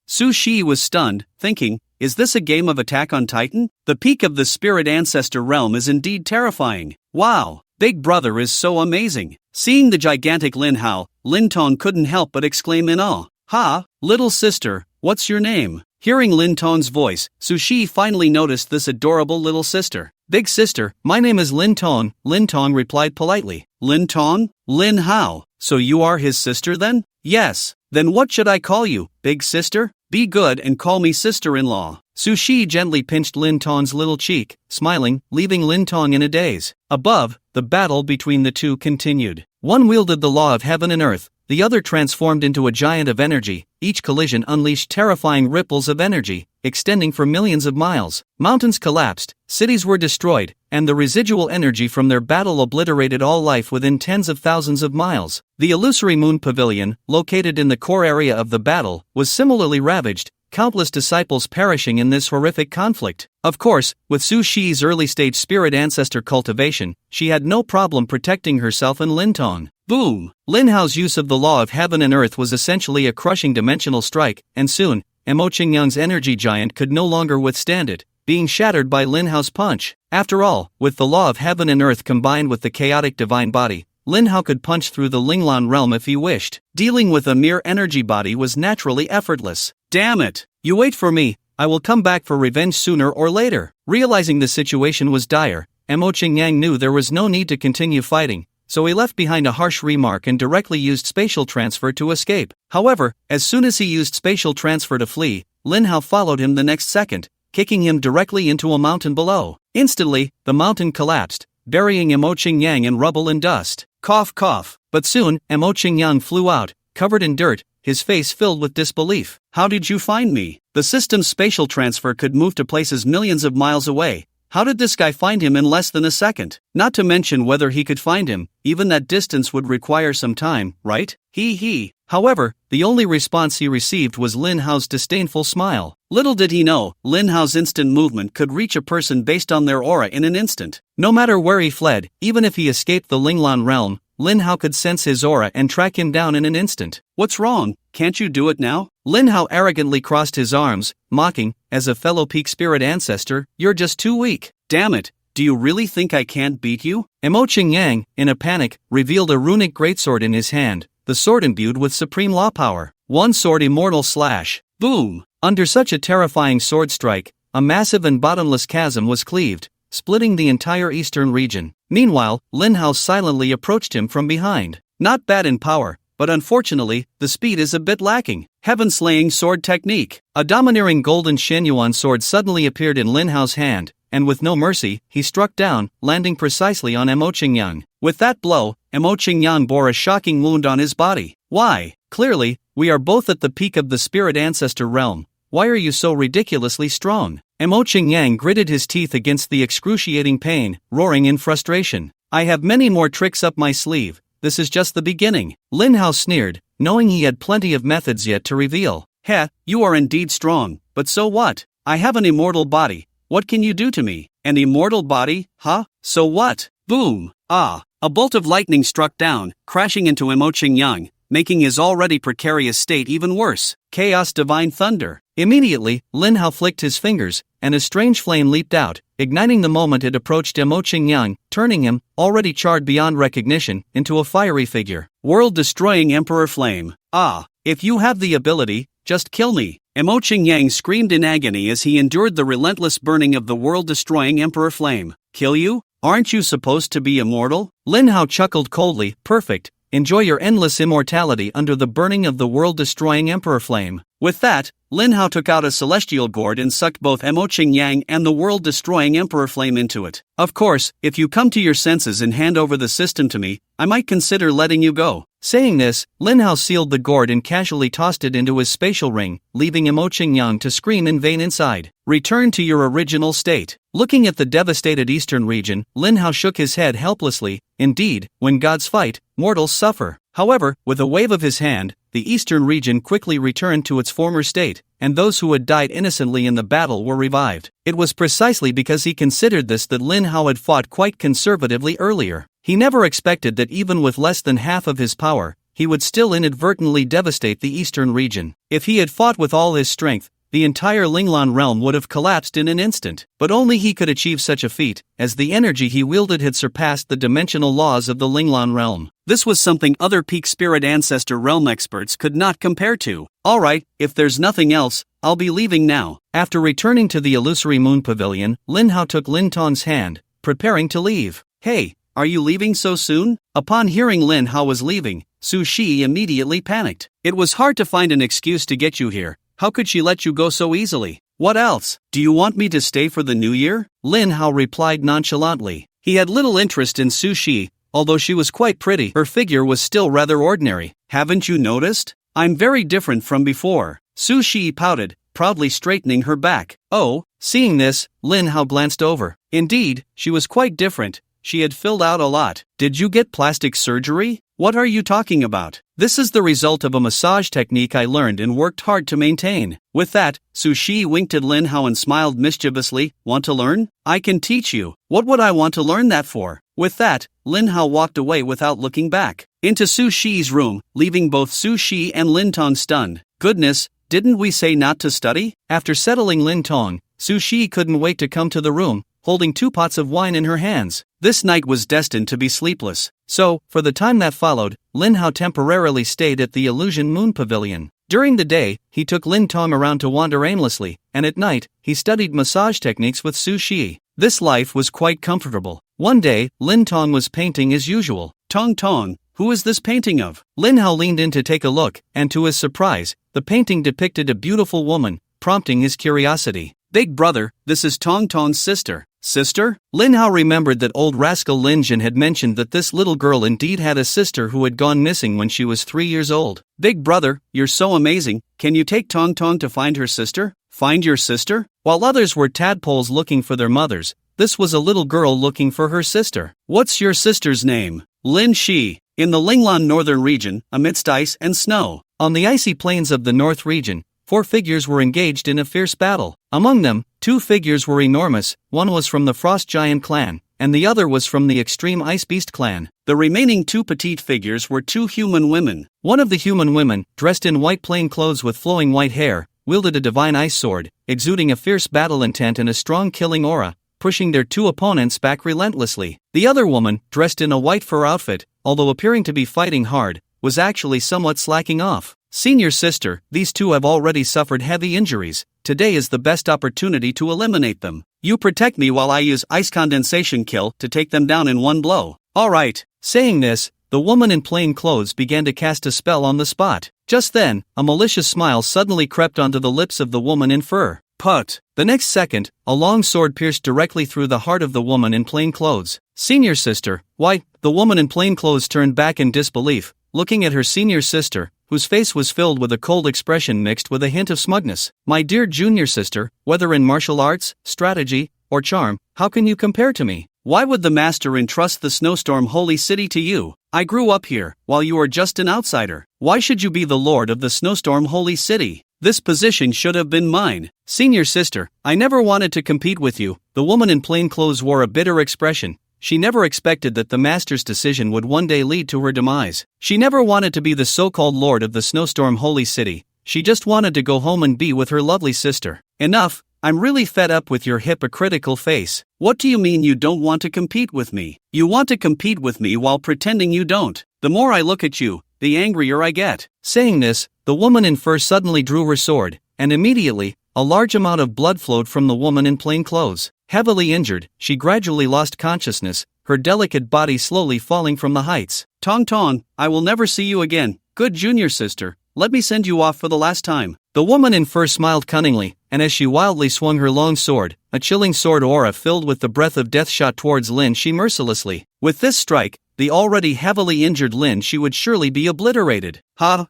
Su Shi was stunned, thinking, is this a game of Attack on Titan? The peak of the Spirit Ancestor realm is indeed terrifying. Wow! Big Brother is so amazing. Seeing the gigantic Lin Hao, Lin Tong couldn't help but exclaim in awe. Ha! Little sister, what's your name? Hearing Lin Tong's voice, Su Shi finally noticed this adorable little sister. Big sister, my name is Lin Tong, Lin Tong replied politely. Lin Tong? Lin Hao. So you are his sister then? Yes. Then what should I call you, big sister? Be good and call me sister-in-law. Su Shi gently pinched Lin Tong's little cheek, smiling, leaving Lin Tong in a daze. Above, the battle between the two continued. One wielded the law of heaven and earth, the other transformed into a giant of energy. Each collision unleashed terrifying ripples of energy, extending for millions of miles. Mountains collapsed, cities were destroyed, and the residual energy from their battle obliterated all life within tens of thousands of miles. The illusory moon pavilion, located in the core area of the battle, was similarly ravaged, countless disciples perishing in this horrific conflict. Of course, with Su Shi's early-stage spirit ancestor cultivation, she had no problem protecting herself and Lin Tong. Boom! Lin Hao's use of the law of heaven and earth was essentially a crushing dimensional strike, and soon, Mo Qingyang's energy giant could no longer withstand it, being shattered by Lin Hao's punch. After all, with the law of heaven and earth combined with the chaotic divine body, Lin Hao could punch through the Linglan realm if he wished. Dealing with a mere energy body was naturally effortless. Damn it! You wait for me, I will come back for revenge sooner or later. Realizing the situation was dire, Mo Qingyang knew there was no need to continue fighting, so he left behind a harsh remark and directly used spatial transfer to escape. However, as soon as he used spatial transfer to flee, Lin Hao followed him the next second, kicking him directly into a mountain below. Instantly, the mountain collapsed, burying Mo Qingyang in rubble and dust. Cough cough. But soon, Mo Qingyang flew out, covered in dirt, his face filled with disbelief. How did you find me? The system's spatial transfer could move to places millions of miles away. How did this guy find him in less than a second? Not to mention whether he could find him, even that distance would require some time, right? He. However, the only response he received was Lin Hao's disdainful smile. Little did he know, Lin Hao's instant movement could reach a person based on their aura in an instant. No matter where he fled, even if he escaped the Linglan realm, Lin Hao could sense his aura and track him down in an instant. What's wrong? Can't you do it now? Lin Hao arrogantly crossed his arms, mocking, as a fellow peak spirit ancestor, you're just too weak. Damn it, do you really think I can't beat you? Mo Qingyang, in a panic, revealed a runic greatsword in his hand, the sword imbued with supreme law power. One sword immortal slash. Boom! Under such a terrifying sword strike, a massive and bottomless chasm was cleaved, splitting the entire eastern region. Meanwhile, Lin Hao silently approached him from behind. Not bad in power, but unfortunately, the speed is a bit lacking. Heaven-slaying sword technique. A domineering golden Shenyuan sword suddenly appeared in Lin Hao's hand, and with no mercy, he struck down, landing precisely on Mo Qingyang. With that blow, Mo Qingyang bore a shocking wound on his body. Why? Clearly, we are both at the peak of the spirit ancestor realm. Why are you so ridiculously strong? Mo Qingyang gritted his teeth against the excruciating pain, roaring in frustration. I have many more tricks up my sleeve. This is just the beginning. Lin Hao sneered, knowing he had plenty of methods yet to reveal. Heh, you are indeed strong, but so what? I have an immortal body. What can you do to me? An immortal body, huh? So what? Boom! Ah! A bolt of lightning struck down, crashing into Mo Qingyang, making his already precarious state even worse. Chaos divine thunder. Immediately, Lin Hao flicked his fingers, and a strange flame leaped out, igniting the moment it approached Mo Qingyang, turning him, already charred beyond recognition, into a fiery figure. World-destroying Emperor Flame. Ah, if you have the ability, just kill me. Mo Qingyang screamed in agony as he endured the relentless burning of the world-destroying Emperor Flame. Kill you? Aren't you supposed to be immortal? Lin Hao chuckled coldly. Perfect. Enjoy your endless immortality under the burning of the world-destroying Emperor Flame. With that, Lin Hao took out a celestial gourd and sucked both Mo Qingyang and the world-destroying Emperor Flame into it. Of course, if you come to your senses and hand over the system to me, I might consider letting you go. Saying this, Lin Hao sealed the gourd and casually tossed it into his spatial ring, leaving Mo Qingyang to scream in vain inside. Return to your original state. Looking at the devastated eastern region, Lin Hao shook his head helplessly. Indeed, when gods fight, mortals suffer. However, with a wave of his hand, the eastern region quickly returned to its former state, and those who had died innocently in the battle were revived. It was precisely because he considered this that Lin Hao had fought quite conservatively earlier. He never expected that even with less than half of his power, he would still inadvertently devastate the eastern region. If he had fought with all his strength, the entire Linglan realm would have collapsed in an instant. But only he could achieve such a feat, as the energy he wielded had surpassed the dimensional laws of the Linglan realm. This was something other peak spirit ancestor realm experts could not compare to. Alright, if there's nothing else, I'll be leaving now. After returning to the illusory moon pavilion, Lin Hao took Lin Tong's hand, preparing to leave. Hey, are you leaving so soon? Upon hearing Lin Hao was leaving, Su Shi immediately panicked. It was hard to find an excuse to get you here. How could she let you go so easily? What else? Do you want me to stay for the new year? Lin Hao replied nonchalantly. He had little interest in Su Shi. Although she was quite pretty, her figure was still rather ordinary. haven't you noticed? I'm very different from before. Su Shi pouted, proudly straightening her back. Oh, seeing this, Lin Hao glanced over. Indeed, she was quite different. She had filled out a lot. Did you get plastic surgery? What are you talking about? This is the result of a massage technique I learned and worked hard to maintain. With that, Su Shi winked at Lin Hao and smiled mischievously. Want to learn? I can teach you. What would I want to learn that for? With that, Lin Hao walked away without looking back. Into Su Shi's room, leaving both Su Shi and Lin Tong stunned. Goodness, didn't we say not to study? After settling Lin Tong, Su Shi couldn't wait to come to the room, holding 2 pots of wine in her hands. This night was destined to be sleepless. So, for the time that followed, Lin Hao temporarily stayed at the Illusion Moon Pavilion. During the day, he took Lin Tong around to wander aimlessly, and at night, he studied massage techniques with Su Shi. This life was quite comfortable. One day, Lin Tong was painting as usual. Tong, who is this painting of? Lin Hao leaned in to take a look, and to his surprise, the painting depicted a beautiful woman, prompting his curiosity. Big brother, this is Tong's sister. Sister? Lin Hao remembered that old rascal Lin Jin had mentioned that this little girl indeed had a sister who had gone missing when she was 3 years old. Big brother, you're so amazing, can you take Tong to find her sister? Find your sister? While others were tadpoles looking for their mothers, this was a little girl looking for her sister. What's your sister's name? Lin Shi. In the Linglan northern region, amidst ice and snow. On the icy plains of the north region, 4 figures were engaged in a fierce battle. Among them, 2 figures were enormous. One was from the Frost Giant clan, and the other was from the Extreme Ice Beast clan. The remaining 2 petite figures were 2 human women. One of the human women, dressed in white plain clothes with flowing white hair, wielded a divine ice sword, exuding a fierce battle intent and a strong killing aura, pushing their 2 opponents back relentlessly. The other woman, dressed in a white fur outfit, although appearing to be fighting hard, was actually somewhat slacking off. Senior sister, these 2 have already suffered heavy injuries. Today is the best opportunity to eliminate them. You protect me while I use ice condensation kill to take them down in one blow. Alright. Saying this, the woman in plain clothes began to cast a spell on the spot. Just then, a malicious smile suddenly crept onto the lips of the woman in fur. Put. The next second, a long sword pierced directly through the heart of the woman in plain clothes. Senior sister, why? The woman in plain clothes turned back in disbelief, looking at her senior sister, whose face was filled with a cold expression mixed with a hint of smugness. My dear junior sister, whether in martial arts, strategy, or charm, how can you compare to me? Why would the master entrust the Snowstorm Holy City to you? I grew up here, while you are just an outsider. Why should you be the lord of the Snowstorm Holy City? This position should have been mine. Senior sister, I never wanted to compete with you. The woman in plain clothes wore a bitter expression. She never expected that the master's decision would one day lead to her demise. She never wanted to be the so-called lord of the Snowstorm Holy City. She just wanted to go home and be with her lovely sister. Enough, I'm really fed up with your hypocritical face. What do you mean you don't want to compete with me? You want to compete with me while pretending you don't. The more I look at you, the angrier I get. Saying this, the woman in fur suddenly drew her sword, and immediately, a large amount of blood flowed from the woman in plain clothes. Heavily injured, she gradually lost consciousness, her delicate body slowly falling from the heights. Tong, I will never see you again. Good junior sister, let me send you off for the last time. The woman in fur smiled cunningly, and as she wildly swung her long sword, a chilling sword aura filled with the breath of death shot towards Lin Shi mercilessly. With this strike, the already heavily injured Lin Shi would surely be obliterated.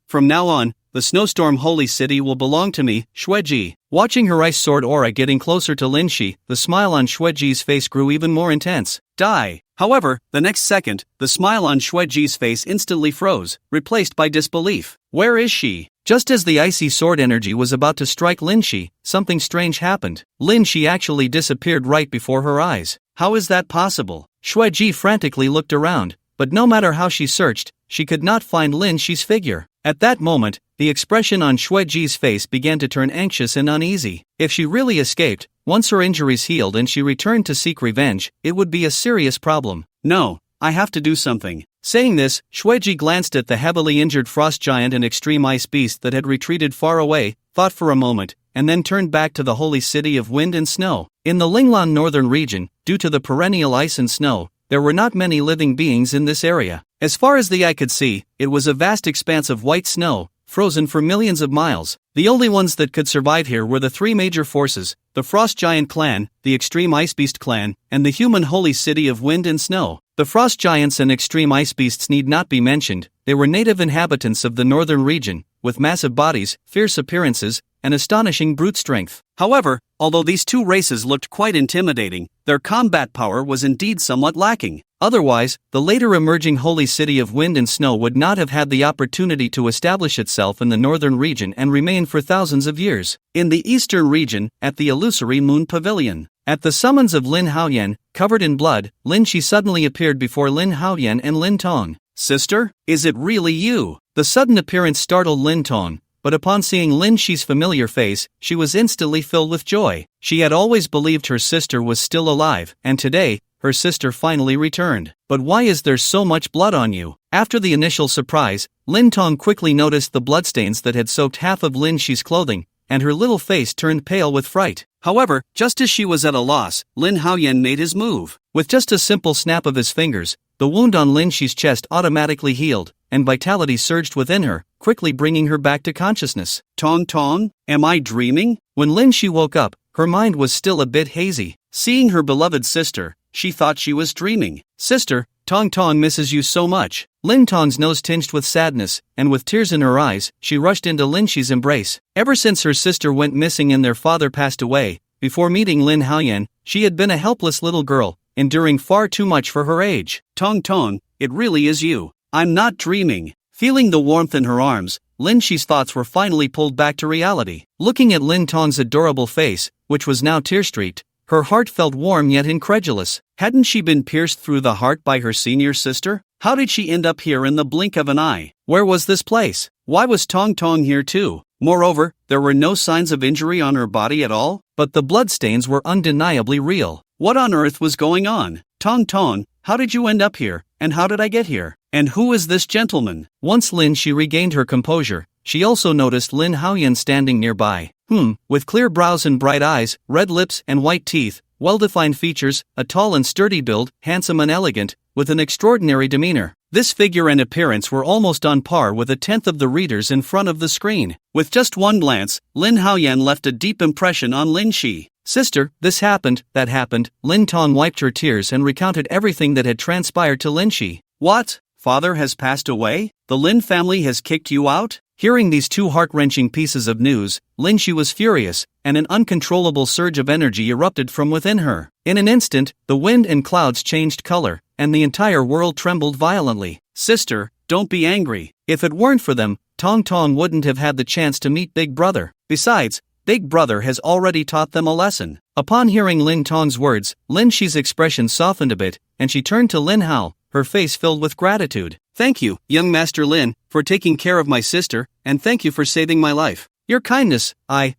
From now on, the Snowstorm Holy City will belong to me, Xueji. Watching her ice sword aura getting closer to Lin Shi, the smile on Xueji's face grew even more intense. Die. However, the next second, the smile on Xueji's face instantly froze, replaced by disbelief. Where is she? Just as the icy sword energy was about to strike Lin Shi, something strange happened. Lin Shi actually disappeared right before her eyes. How is that possible? Xueji frantically looked around, but no matter how she searched, she could not find Lin Shi's figure. At that moment, the expression on Xueji's face began to turn anxious and uneasy. If she really escaped, once her injuries healed and she returned to seek revenge, it would be a serious problem. No, I have to do something. Saying this, Xueji glanced at the heavily injured frost giant and extreme ice beast that had retreated far away, thought for a moment, and then turned back to the holy city of wind and snow. In the Linglan northern region, due to the perennial ice and snow, there were not many living beings in this area. As far as the eye could see, it was a vast expanse of white snow, frozen for millions of miles. The only ones that could survive here were the 3 major forces, the Frost Giant clan, the Extreme Ice Beast clan, and the human holy city of wind and snow. The frost giants and extreme ice beasts need not be mentioned. They were native inhabitants of the northern region, with massive bodies, fierce appearances, and astonishing brute strength. However, although these two races looked quite intimidating, their combat power was indeed somewhat lacking. Otherwise, the later emerging holy city of wind and snow would not have had the opportunity to establish itself in the northern region and remain for thousands of years. In the eastern region, at the illusory moon pavilion, at the summons of Lin Haoyan, covered in blood, Lin Shi suddenly appeared before Lin Haoyan and Lin Tong. "Sister, is it really you?" The sudden appearance startled Lin Tong, but upon seeing Lin Shi's familiar face, she was instantly filled with joy. She had always believed her sister was still alive, and today, her sister finally returned. "But why is there so much blood on you?" After the initial surprise, Lin Tong quickly noticed the bloodstains that had soaked half of Lin Shi's clothing, and her little face turned pale with fright. However, just as she was at a loss, Lin Haoyan made his move. With just a simple snap of his fingers, the wound on Lin Shi's chest automatically healed, and vitality surged within her, quickly bringing her back to consciousness. "Tong Tong, am I dreaming?" When Lin Shi woke up, her mind was still a bit hazy. Seeing her beloved sister, she thought she was dreaming. "Sister, Tong Tong misses you so much." Lin Tong's nose tinged with sadness, and with tears in her eyes, she rushed into Lin Shi's embrace. Ever since her sister went missing and their father passed away, before meeting Lin Haoyan, she had been a helpless little girl, enduring far too much for her age. "Tong Tong, it really is you. I'm not dreaming." Feeling the warmth in her arms, Lin Shi's thoughts were finally pulled back to reality. Looking at Lin Tong's adorable face, which was now tear-streaked, her heart felt warm yet incredulous. Hadn't she been pierced through the heart by her senior sister? How did she end up here in the blink of an eye? Where was this place? Why was Tong Tong here too? Moreover, there were no signs of injury on her body at all, but the bloodstains were undeniably real. What on earth was going on? "Tong Tong, how did you end up here, and how did I get here? And who is this gentleman?" Once Lin Shi regained her composure, she also noticed Lin Haoyan standing nearby. With clear brows and bright eyes, red lips and white teeth, well-defined features, a tall and sturdy build, handsome and elegant, with an extraordinary demeanor. This figure and appearance were almost on par with a tenth of the readers in front of the screen. With just one glance, Lin Haoyan left a deep impression on Lin Shi. "Sister, this happened, that happened." Lin Tong wiped her tears and recounted everything that had transpired to Lin Shi. "What? Father has passed away? The Lin family has kicked you out?" Hearing these two heart-wrenching pieces of news, Lin Shi was furious, and an uncontrollable surge of energy erupted from within her. In an instant, the wind and clouds changed color, and the entire world trembled violently. "Sister, don't be angry. If it weren't for them, Tong Tong wouldn't have had the chance to meet Big Brother. Besides, Big Brother has already taught them a lesson." Upon hearing Lin Tong's words, Lin Shi's expression softened a bit, and she turned to Lin Hao, her face filled with gratitude. "Thank you, young Master Lin, for taking care of my sister, and thank you for saving my life. Your kindness,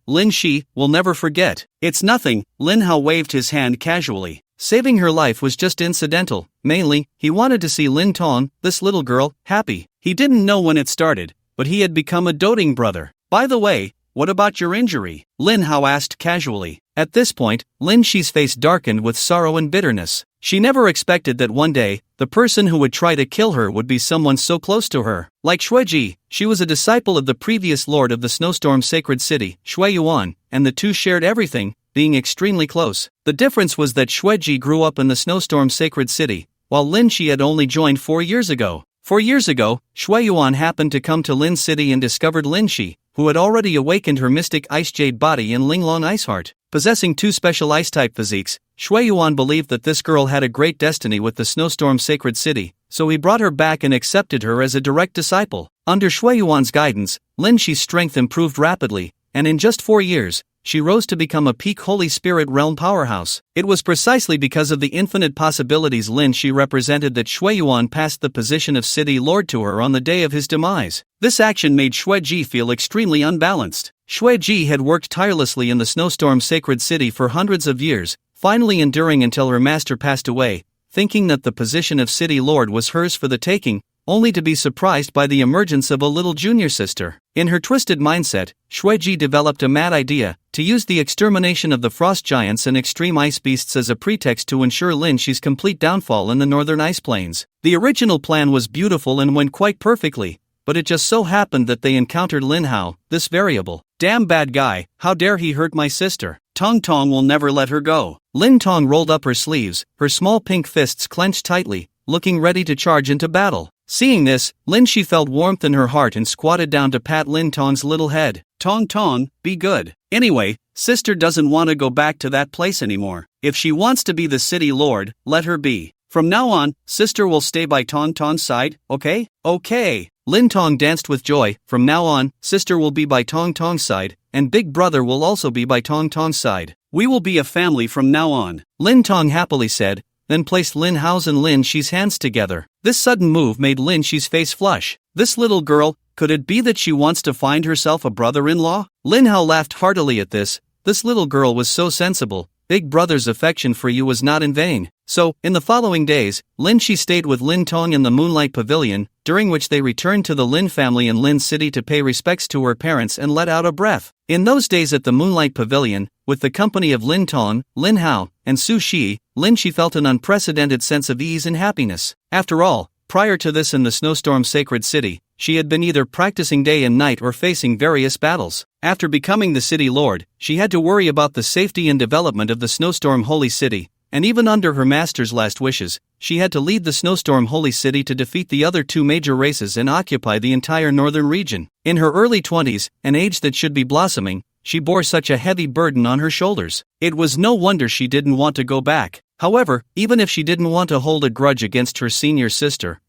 Lin Shi, will never forget." "It's nothing," Lin Hao waved his hand casually. Saving her life was just incidental. Mainly, he wanted to see Lin Tong, this little girl, happy. He didn't know when it started, but he had become a doting brother. "By the way, what about your injury?" Lin Hao asked casually. At this point, Lin Shi's face darkened with sorrow and bitterness. She never expected that one day, the person who would try to kill her would be someone so close to her. Like Shuiji, she was a disciple of the previous lord of the Snowstorm Sacred City, Shui Yuan, and the two shared everything, being extremely close. The difference was that Shuiji grew up in the Snowstorm Sacred City, while Lin Shi had only joined 4 years ago. 4 years ago, Shui Yuan happened to come to Lin City and discovered Lin Shi, who had already awakened her mystic ice jade body in Linglong Ice Heart. Possessing 2 special ice-type physiques, Shui Yuan believed that this girl had a great destiny with the Snowstorm Sacred City, so he brought her back and accepted her as a direct disciple. Under Shui Yuan's guidance, Lin Shi's strength improved rapidly, and in just 4 years, she rose to become a peak Holy Spirit realm powerhouse. It was precisely because of the infinite possibilities Lin Shi represented that Shui Yuan passed the position of city lord to her on the day of his demise. This action made Shui Ji feel extremely unbalanced. Shui Ji had worked tirelessly in the Snowstorm Sacred City for hundreds of years, finally enduring until her master passed away, thinking that the position of city lord was hers for the taking, only to be surprised by the emergence of a little junior sister. In her twisted mindset, Shuiji developed a mad idea, to use the extermination of the frost giants and extreme ice beasts as a pretext to ensure Lin Shi's complete downfall in the northern ice plains. The original plan was beautiful and went quite perfectly, but it just so happened that they encountered Lin Hao, this variable. "Damn bad guy, how dare he hurt my sister. Tong Tong will never let her go." Lin Tong rolled up her sleeves, her small pink fists clenched tightly. looking ready to charge into battle. Seeing this, Lin Shi felt warmth in her heart and squatted down to pat Lin Tong's little head. "Tong Tong, be good. Anyway, sister doesn't want to go back to that place anymore. If she wants to be the city lord, let her be. From now on, sister will stay by Tong Tong's side, okay?" "Okay." Lin Tong danced with joy. "From now on, sister will be by Tong Tong's side, and big brother will also be by Tong Tong's side. We will be a family from now on," Lin Tong happily said, then placed Lin Hao's and Lin Shi's hands together. This sudden move made Lin Shi's face flush. This little girl, could it be that she wants to find herself a brother-in-law? Lin Hao laughed heartily at this. This little girl was so sensible. Big brother's affection for you was not in vain. So, in the following days, Lin Shi stayed with Lin Tong in the Moonlight Pavilion, during which they returned to the Lin family in Lin City to pay respects to her parents and let out a breath. In those days at the Moonlight Pavilion, with the company of Lin Tong, Lin Hao, and Su Shi, Lin Shi felt an unprecedented sense of ease and happiness. After all, prior to this in the Snowstorm Sacred City, she had been either practicing day and night or facing various battles. After becoming the city lord, she had to worry about the safety and development of the Snowstorm Holy City, and even under her master's last wishes, she had to lead the Snowstorm Holy City to defeat the other two major races and occupy the entire northern region. In her early 20s, an age that should be blossoming, she bore such a heavy burden on her shoulders. It was no wonder she didn't want to go back. However, even if she didn't want to hold a grudge against her senior sister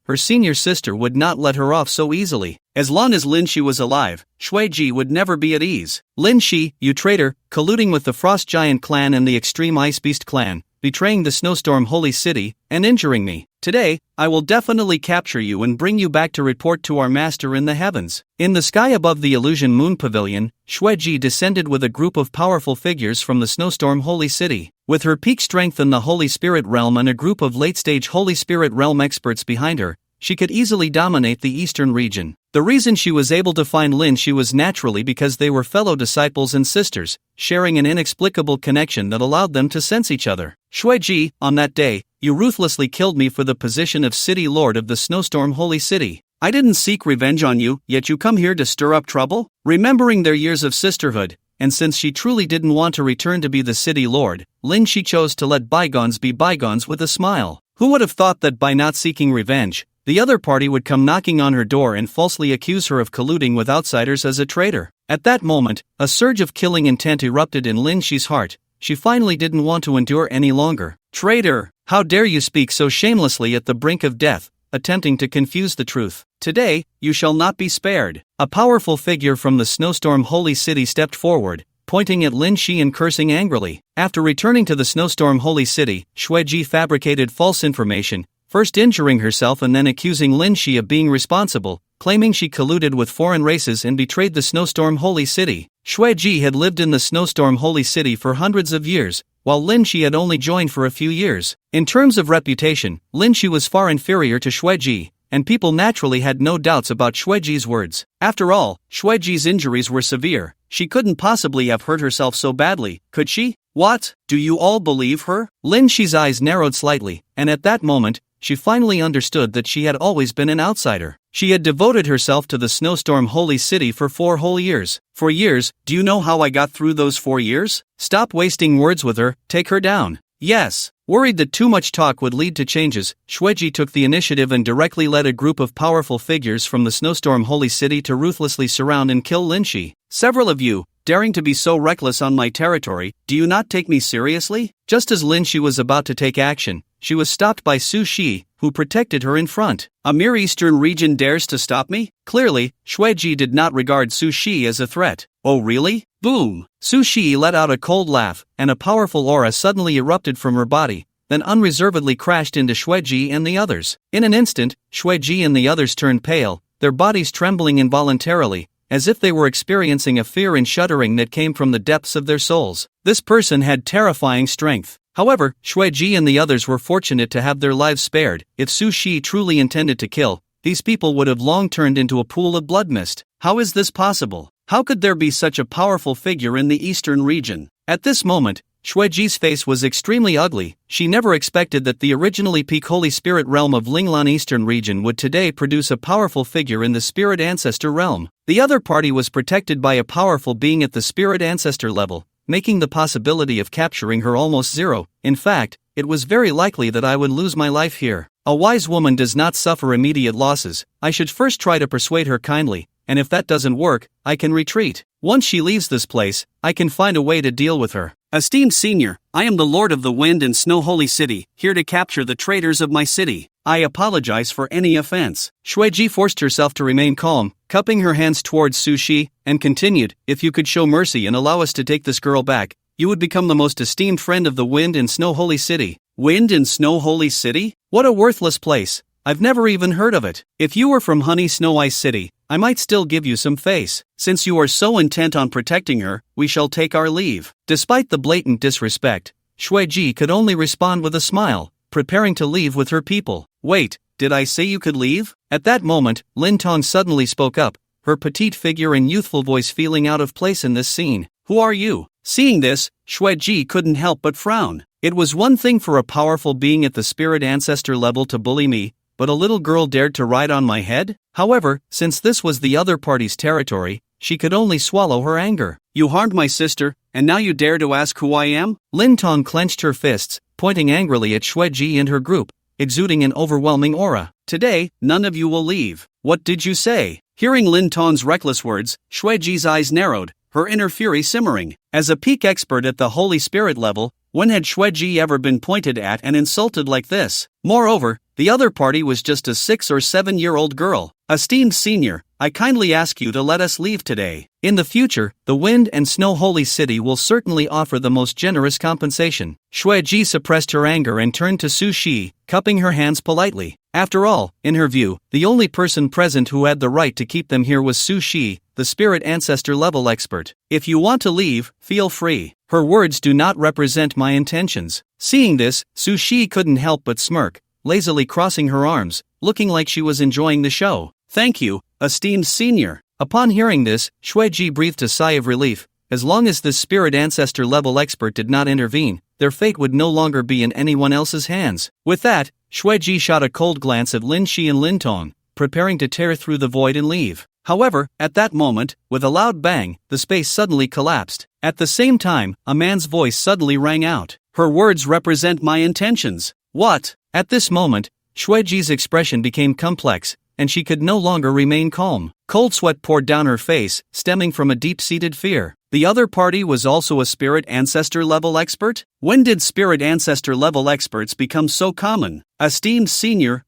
would not let her off so easily. As long as Lin Shi was alive, Shui Ji would never be at ease. "Lin Shi, you traitor, colluding with the Frost Giant clan and the Extreme Ice Beast clan, betraying the Snowstorm Holy City, and injuring me. Today, I will definitely capture you and bring you back to report to our master in the heavens." In the sky above the Illusion Moon Pavilion, Shui Ji descended with a group of powerful figures from the Snowstorm Holy City. With her peak strength in the Holy Spirit realm and a group of late-stage Holy Spirit realm experts behind her, she could easily dominate the eastern region. The reason she was able to find Lin Shi was naturally because they were fellow disciples and sisters, sharing an inexplicable connection that allowed them to sense each other. "Shui Ji, on that day, you ruthlessly killed me for the position of City Lord of the Snowstorm Holy City. I didn't seek revenge on you, yet you come here to stir up trouble?" Remembering their years of sisterhood, and since she truly didn't want to return to be the City Lord, Lin Shi chose to let bygones be bygones with a smile. Who would have thought that by not seeking revenge, the other party would come knocking on her door and falsely accuse her of colluding with outsiders as a traitor? At that moment, a surge of killing intent erupted in Lin Shi's heart. She finally didn't want to endure any longer. "Traitor! How dare you speak so shamelessly at the brink of death, attempting to confuse the truth? Today, you shall not be spared." A powerful figure from the Snowstorm Holy City stepped forward, pointing at Lin Shi and cursing angrily. After returning to the Snowstorm Holy City, Shui Ji fabricated false information, first injuring herself and then accusing Lin Shi of being responsible, claiming she colluded with foreign races and betrayed the Snowstorm Holy City. Shui Ji had lived in the Snowstorm Holy City for hundreds of years, while Lin Shi had only joined for a few years. In terms of reputation, Lin Shi was far inferior to Shui Ji, and people naturally had no doubts about Shui Ji's words. After all, Shui Ji's injuries were severe. She couldn't possibly have hurt herself so badly, could she? "What? Do you all believe her?" Lin Shi's eyes narrowed slightly, and at that moment, she finally understood that she had always been an outsider. She had devoted herself to the Snowstorm Holy City for 4 whole years. 4 years? Do you know how I got through those 4 years? Stop wasting words with her, take her down. Yes. Worried that too much talk would lead to changes, Shui Ji took the initiative and directly led a group of powerful figures from the Snowstorm Holy City to ruthlessly surround and kill Lin Shi. "Several of you, daring to be so reckless on my territory, do you not take me seriously?" Just as Lin Shi was about to take action, she was stopped by Su Shi, who protected her in front. "A mere eastern region dares to stop me?" Clearly, Shui Ji did not regard Su Shi as a threat. "Oh really?" Boom! Su Shi let out a cold laugh, and a powerful aura suddenly erupted from her body, then unreservedly crashed into Shui Ji and the others. In an instant, Shui Ji and the others turned pale, their bodies trembling involuntarily, as if they were experiencing a fear and shuddering that came from the depths of their souls. This person had terrifying strength. However, Shui Ji and the others were fortunate to have their lives spared. If Su Shi truly intended to kill, these people would have long turned into a pool of blood mist. How is this possible? How could there be such a powerful figure in the eastern region? At this moment, Shui Ji's face was extremely ugly. She never expected that the originally peak Holy Spirit realm of Linglan Eastern region would today produce a powerful figure in the Spirit Ancestor realm. The other party was protected by a powerful being at the Spirit Ancestor level. making the possibility of capturing her almost zero. In fact, it was very likely that I would lose my life here. A wise woman does not suffer immediate losses. I should first try to persuade her kindly, and if that doesn't work, I can retreat. Once she leaves this place, I can find a way to deal with her. Esteemed senior, I am the Lord of the Wind and Snow Holy City, here to capture the traitors of my city. I apologize for any offense. Shueji forced herself to remain calm, cupping her hands towards Su Shi, and continued, if you could show mercy and allow us to take this girl back, you would become the most esteemed friend of the Wind and Snow Holy City. Wind and Snow Holy City? What a worthless place. I've never even heard of it. If you were from Honey Snow Ice City, I might still give you some face. Since you are so intent on protecting her, we shall take our leave. Despite the blatant disrespect, Shueji could only respond with a smile, preparing to leave with her people. Wait, did I say you could leave? At that moment, Lin Tong suddenly spoke up, her petite figure and youthful voice feeling out of place in this scene. Who are you? Seeing this, Shueji couldn't help but frown. It was one thing for a powerful being at the spirit ancestor level to bully me, but a little girl dared to ride on my head? However, since this was the other party's territory, she could only swallow her anger. You harmed my sister, and now you dare to ask who I am? Lin Tong clenched her fists, pointing angrily at Shueji and her group, exuding an overwhelming aura. Today, none of you will leave. What did you say? Hearing Lin Tong's reckless words, Shueji's eyes narrowed, her inner fury simmering. As a peak expert at the Holy Spirit level, when had Shueji ever been pointed at and insulted like this? Moreover, the other party was just a 6 or 7-year-old girl. Esteemed senior, I kindly ask you to let us leave today. In the future, the Wind and Snow Holy City will certainly offer the most generous compensation. Shueji suppressed her anger and turned to Su Shi, cupping her hands politely. After all, in her view, the only person present who had the right to keep them here was Su Shi, the spirit ancestor level expert. If you want to leave, feel free. Her words do not represent my intentions. Seeing this, Su Shi couldn't help but smirk, lazily crossing her arms, looking like she was enjoying the show. Thank you, esteemed senior. Upon hearing this, Shueji breathed a sigh of relief. As long as this spirit ancestor level expert did not intervene, their fate would no longer be in anyone else's hands. With that, Shueji shot a cold glance at Lin Shi and Lin Tong, preparing to tear through the void and leave. However, at that moment, with a loud bang, the space suddenly collapsed. At the same time, a man's voice suddenly rang out. Her words represent my intentions. What? At this moment, Shueji's expression became complex, and she could no longer remain calm. Cold sweat poured down her face, stemming from a deep-seated fear. The other party was also a spirit ancestor level expert? When did spirit ancestor level experts become so common? Esteemed senior,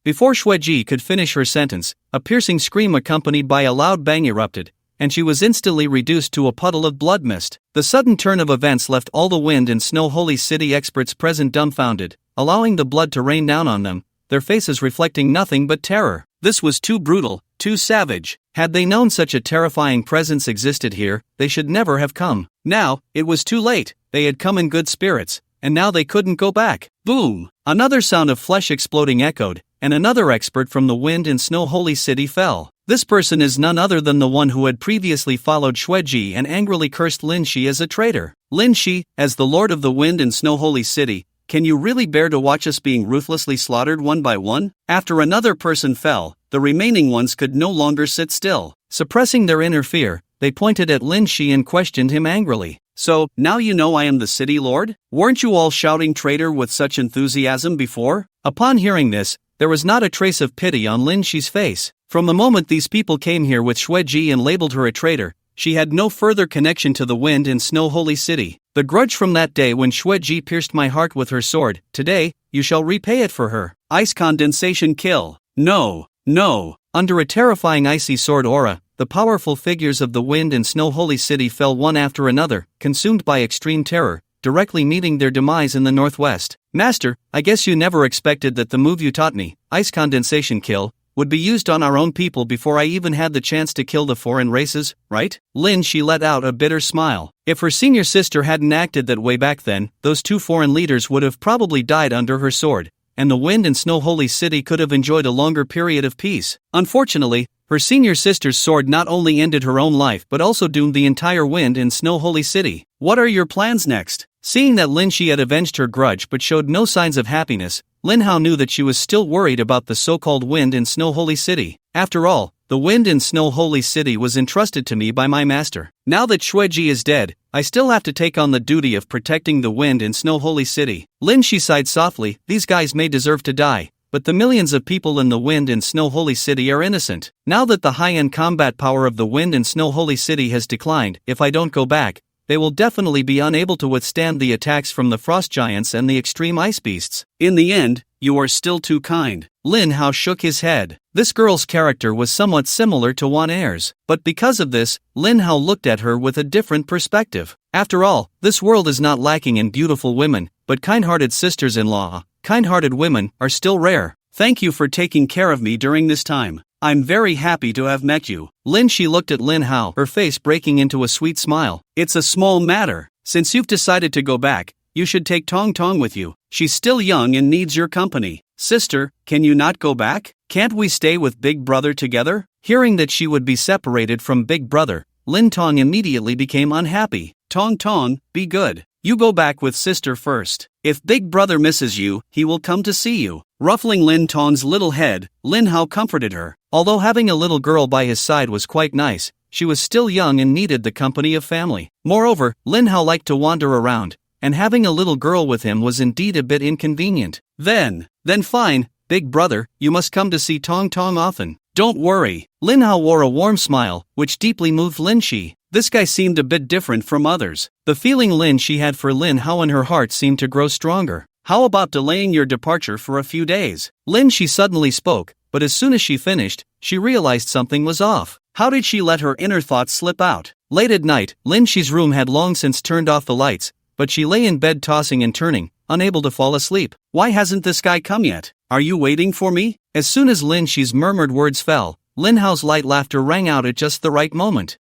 Before Shueji could finish her sentence, a piercing scream accompanied by a loud bang erupted, and she was instantly reduced to a puddle of blood mist. The sudden turn of events left all the Wind and Snow Holy City experts present dumbfounded, allowing the blood to rain down on them, their faces reflecting nothing but terror. This was too brutal, too savage. Had they known such a terrifying presence existed here, they should never have come. Now, it was too late. They had come in good spirits, and now they couldn't go back. Boom! Another sound of flesh exploding echoed, and another expert from the Wind and Snow Holy City fell. This person is none other than the one who had previously followed Shueji and angrily cursed Lin Shi as a traitor. Lin Shi, as the Lord of the Wind and Snow Holy City, can you really bear to watch us being ruthlessly slaughtered one by one? After another person fell, the remaining ones could no longer sit still. Suppressing their inner fear, they pointed at Lin Shi and questioned him angrily. So, now you know I am the city lord? Weren't you all shouting traitor with such enthusiasm before? Upon hearing this, there was not a trace of pity on Lin Shi's face. From the moment these people came here with Shueji and labeled her a traitor, she had no further connection to the Wind and Snow Holy City. The grudge from that day when Shueji pierced my heart with her sword, today, you shall repay it for her. Ice condensation kill. No. Under a terrifying icy sword aura, the powerful figures of the Wind and Snow Holy City fell one after another, consumed by extreme terror, directly meeting their demise in the northwest. Master, I guess you never expected that the move you taught me, ice condensation kill, would be used on our own people before I even had the chance to kill the foreign races, right? Lin Shi let out a bitter smile. If her senior sister hadn't acted that way back then, those two foreign leaders would have probably died under her sword, and the Wind and Snow Holy City could have enjoyed a longer period of peace. Unfortunately, her senior sister's sword not only ended her own life but also doomed the entire Wind and Snow Holy City. What are your plans next? Seeing that Lin Shi had avenged her grudge but showed no signs of happiness, Lin Hao knew that she was still worried about the so-called Wind and Snow Holy City. After all, the Wind and Snow Holy City was entrusted to me by my master. Now that Shueji is dead, I still have to take on the duty of protecting the wind in Snow Holy City. Lin Shi sighed softly, these guys may deserve to die, but the millions of people in the wind in Snow Holy City are innocent. Now that the high-end combat power of the wind in Snow Holy City has declined, if I don't go back, they will definitely be unable to withstand the attacks from the frost giants and the extreme ice beasts. In the end, you are still too kind. Lin Hao shook his head. This girl's character was somewhat similar to Wan Er's, but because of this, Lin Hao looked at her with a different perspective. After all, this world is not lacking in beautiful women, but kind-hearted sisters-in-law, kind-hearted women, are still rare. Thank you for taking care of me during this time. I'm very happy to have met you. Lin Shi looked at Lin Hao, her face breaking into a sweet smile. It's a small matter. Since you've decided to go back, you should take Tong Tong with you. She's still young and needs your company. Sister, can you not go back? Can't we stay with Big Brother together? Hearing that she would be separated from Big Brother, Lin Tong immediately became unhappy. Tong Tong, be good. You go back with sister first. If Big Brother misses you, he will come to see you. Ruffling Lin Tong's little head, Lin Hao comforted her. Although having a little girl by his side was quite nice, she was still young and needed the company of family. Moreover, Lin Hao liked to wander around, and having a little girl with him was indeed a bit inconvenient. Then fine, Big Brother, you must come to see Tong Tong often. Don't worry. Lin Hao wore a warm smile, which deeply moved Lin Shi. This guy seemed a bit different from others. The feeling Lin Shi had for Lin Hao in her heart seemed to grow stronger. How about delaying your departure for a few days? Lin Shi suddenly spoke, but as soon as she finished, she realized something was off. How did she let her inner thoughts slip out? Late at night, Lin Shi's room had long since turned off the lights, but she lay in bed tossing and turning, unable to fall asleep. Why hasn't this guy come yet? Are you waiting for me? As soon as Lin Shi's murmured words fell, Lin Hao's light laughter rang out at just the right moment.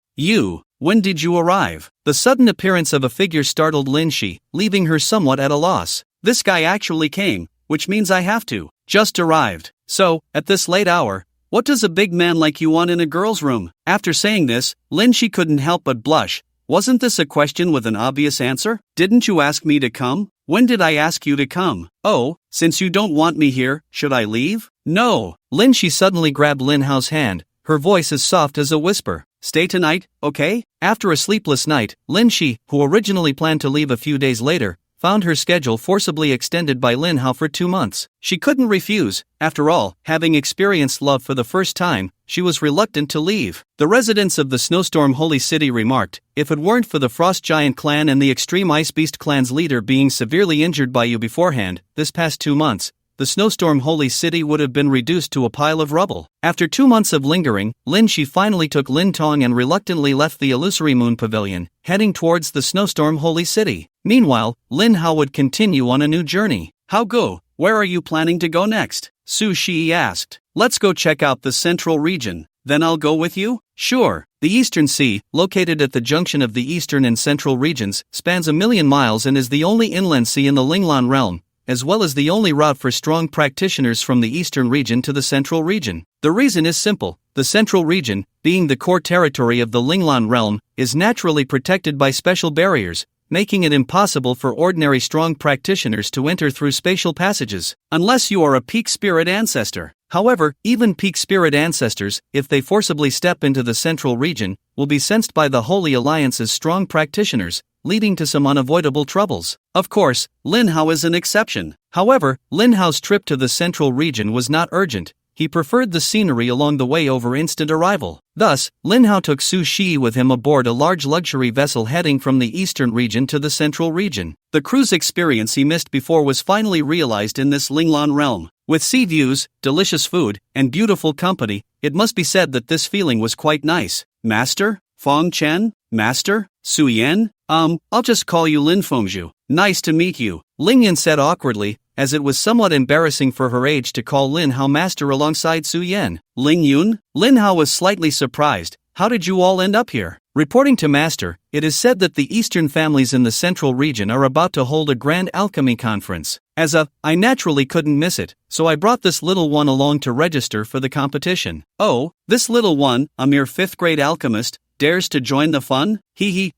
When did you arrive? The sudden appearance of a figure startled Lin Shi, leaving her somewhat at a loss. This guy actually came, which means I have to. Just arrived. So, at this late hour, what does a big man like you want in a girl's room? After saying this, Lin Shi couldn't help but blush. Wasn't this a question with an obvious answer? Didn't you ask me to come? When did I ask you to come? Oh, since you don't want me here, should I leave? No. Lin Shi suddenly grabbed Lin Hao's hand, her voice as soft as a whisper. Stay tonight, okay? After a sleepless night, Lin Shi, who originally planned to leave a few days later, found her schedule forcibly extended by Lin Hao for 2 months. She couldn't refuse. After all, having experienced love for the first time, she was reluctant to leave. The residents of the Snowstorm Holy City remarked, if it weren't for the Frost Giant clan and the Extreme Ice Beast clan's leader being severely injured by you beforehand, this past 2 months, the Snowstorm Holy City would have been reduced to a pile of rubble. After 2 months of lingering, Lin Shi finally took Lin Tong and reluctantly left the Illusory Moon Pavilion, heading towards the Snowstorm Holy City. Meanwhile, Lin Hao would continue on a new journey. How go? Where are you planning to go next? Su Shi asked. Let's go check out the central region. Then I'll go with you? Sure. The Eastern Sea, located at the junction of the Eastern and Central regions, spans 1,000,000 miles and is the only inland sea in the Linglan realm, as well as the only route for strong practitioners from the Eastern region to the Central region. The reason is simple. The Central region, being the core territory of the Linglan realm, is naturally protected by special barriers, making it impossible for ordinary strong practitioners to enter through spatial passages, unless you are a peak spirit ancestor. However, even peak spirit ancestors, if they forcibly step into the Central region, will be sensed by the Holy Alliance's strong practitioners, leading to some unavoidable troubles. Of course, Lin Hao is an exception. However, Lin Hao's trip to the Central region was not urgent. He preferred the scenery along the way over instant arrival. Thus, Lin Hao took Su Shi with him aboard a large luxury vessel heading from the Eastern region to the Central region. The cruise experience he missed before was finally realized in this Linglan realm. With sea views, delicious food, and beautiful company, it must be said that this feeling was quite nice. Master? Fong Chen? Master? Su Yan? I'll just call you Lin Fengzhu. Nice to meet you, Ling Yan said awkwardly, as it was somewhat embarrassing for her age to call Lin Hao master alongside Su Yan. Ling Yun? Lin Hao was slightly surprised. How did you all end up here? Reporting to Master, it is said that the Eastern families in the Central region are about to hold a grand alchemy conference. I naturally couldn't miss it, so I brought this little one along to register for the competition. Oh, this little one, a mere 5th grade alchemist, dares to join the fun?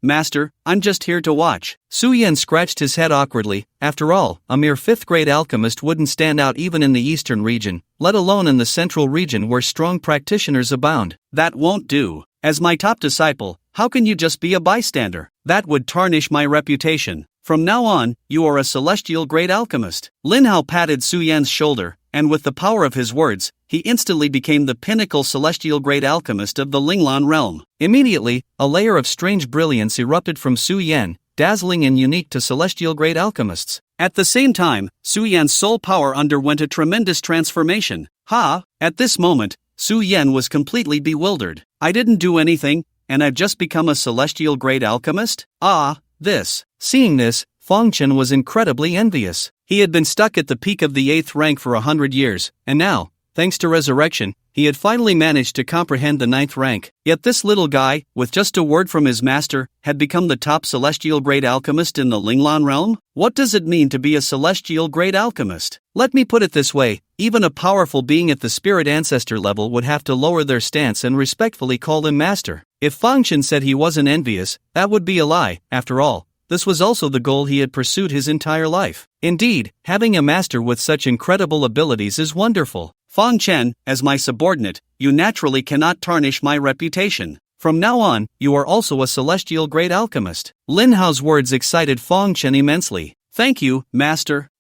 Master, I'm just here to watch. Su Yan scratched his head awkwardly. After all, a mere 5th grade alchemist wouldn't stand out even in the Eastern region, let alone in the Central region where strong practitioners abound. That won't do. As my top disciple, How can you just be a bystander? That would tarnish my reputation. From now on, you are a celestial great alchemist. Lin Hao patted Su Yan's shoulder, and with the power of his words, he instantly became the pinnacle celestial great alchemist of the Linglan realm. Immediately, a layer of strange brilliance erupted from Su Yan, dazzling and unique to celestial great alchemists. At the same time, Su Yan's soul power underwent a tremendous transformation. At this moment, Su Yan was completely bewildered. I didn't do anything, and I've just become a celestial great alchemist? Seeing this, Feng Chen was incredibly envious. He had been stuck at the peak of the 8th rank for 100 years, and now, thanks to resurrection, he had finally managed to comprehend the 9th rank. Yet this little guy, with just a word from his master, had become the top celestial great alchemist in the Linglan realm? What does it mean to be a celestial great alchemist? Let me put it this way, even a powerful being at the spirit ancestor level would have to lower their stance and respectfully call him master. If Feng Chen said he wasn't envious, that would be a lie. After all, this was also the goal he had pursued his entire life. Indeed, having a master with such incredible abilities is wonderful. Feng Chen, as my subordinate, you naturally cannot tarnish my reputation. From now on, you are also a celestial great alchemist. Lin Hao's words excited Feng Chen immensely. Thank you, master.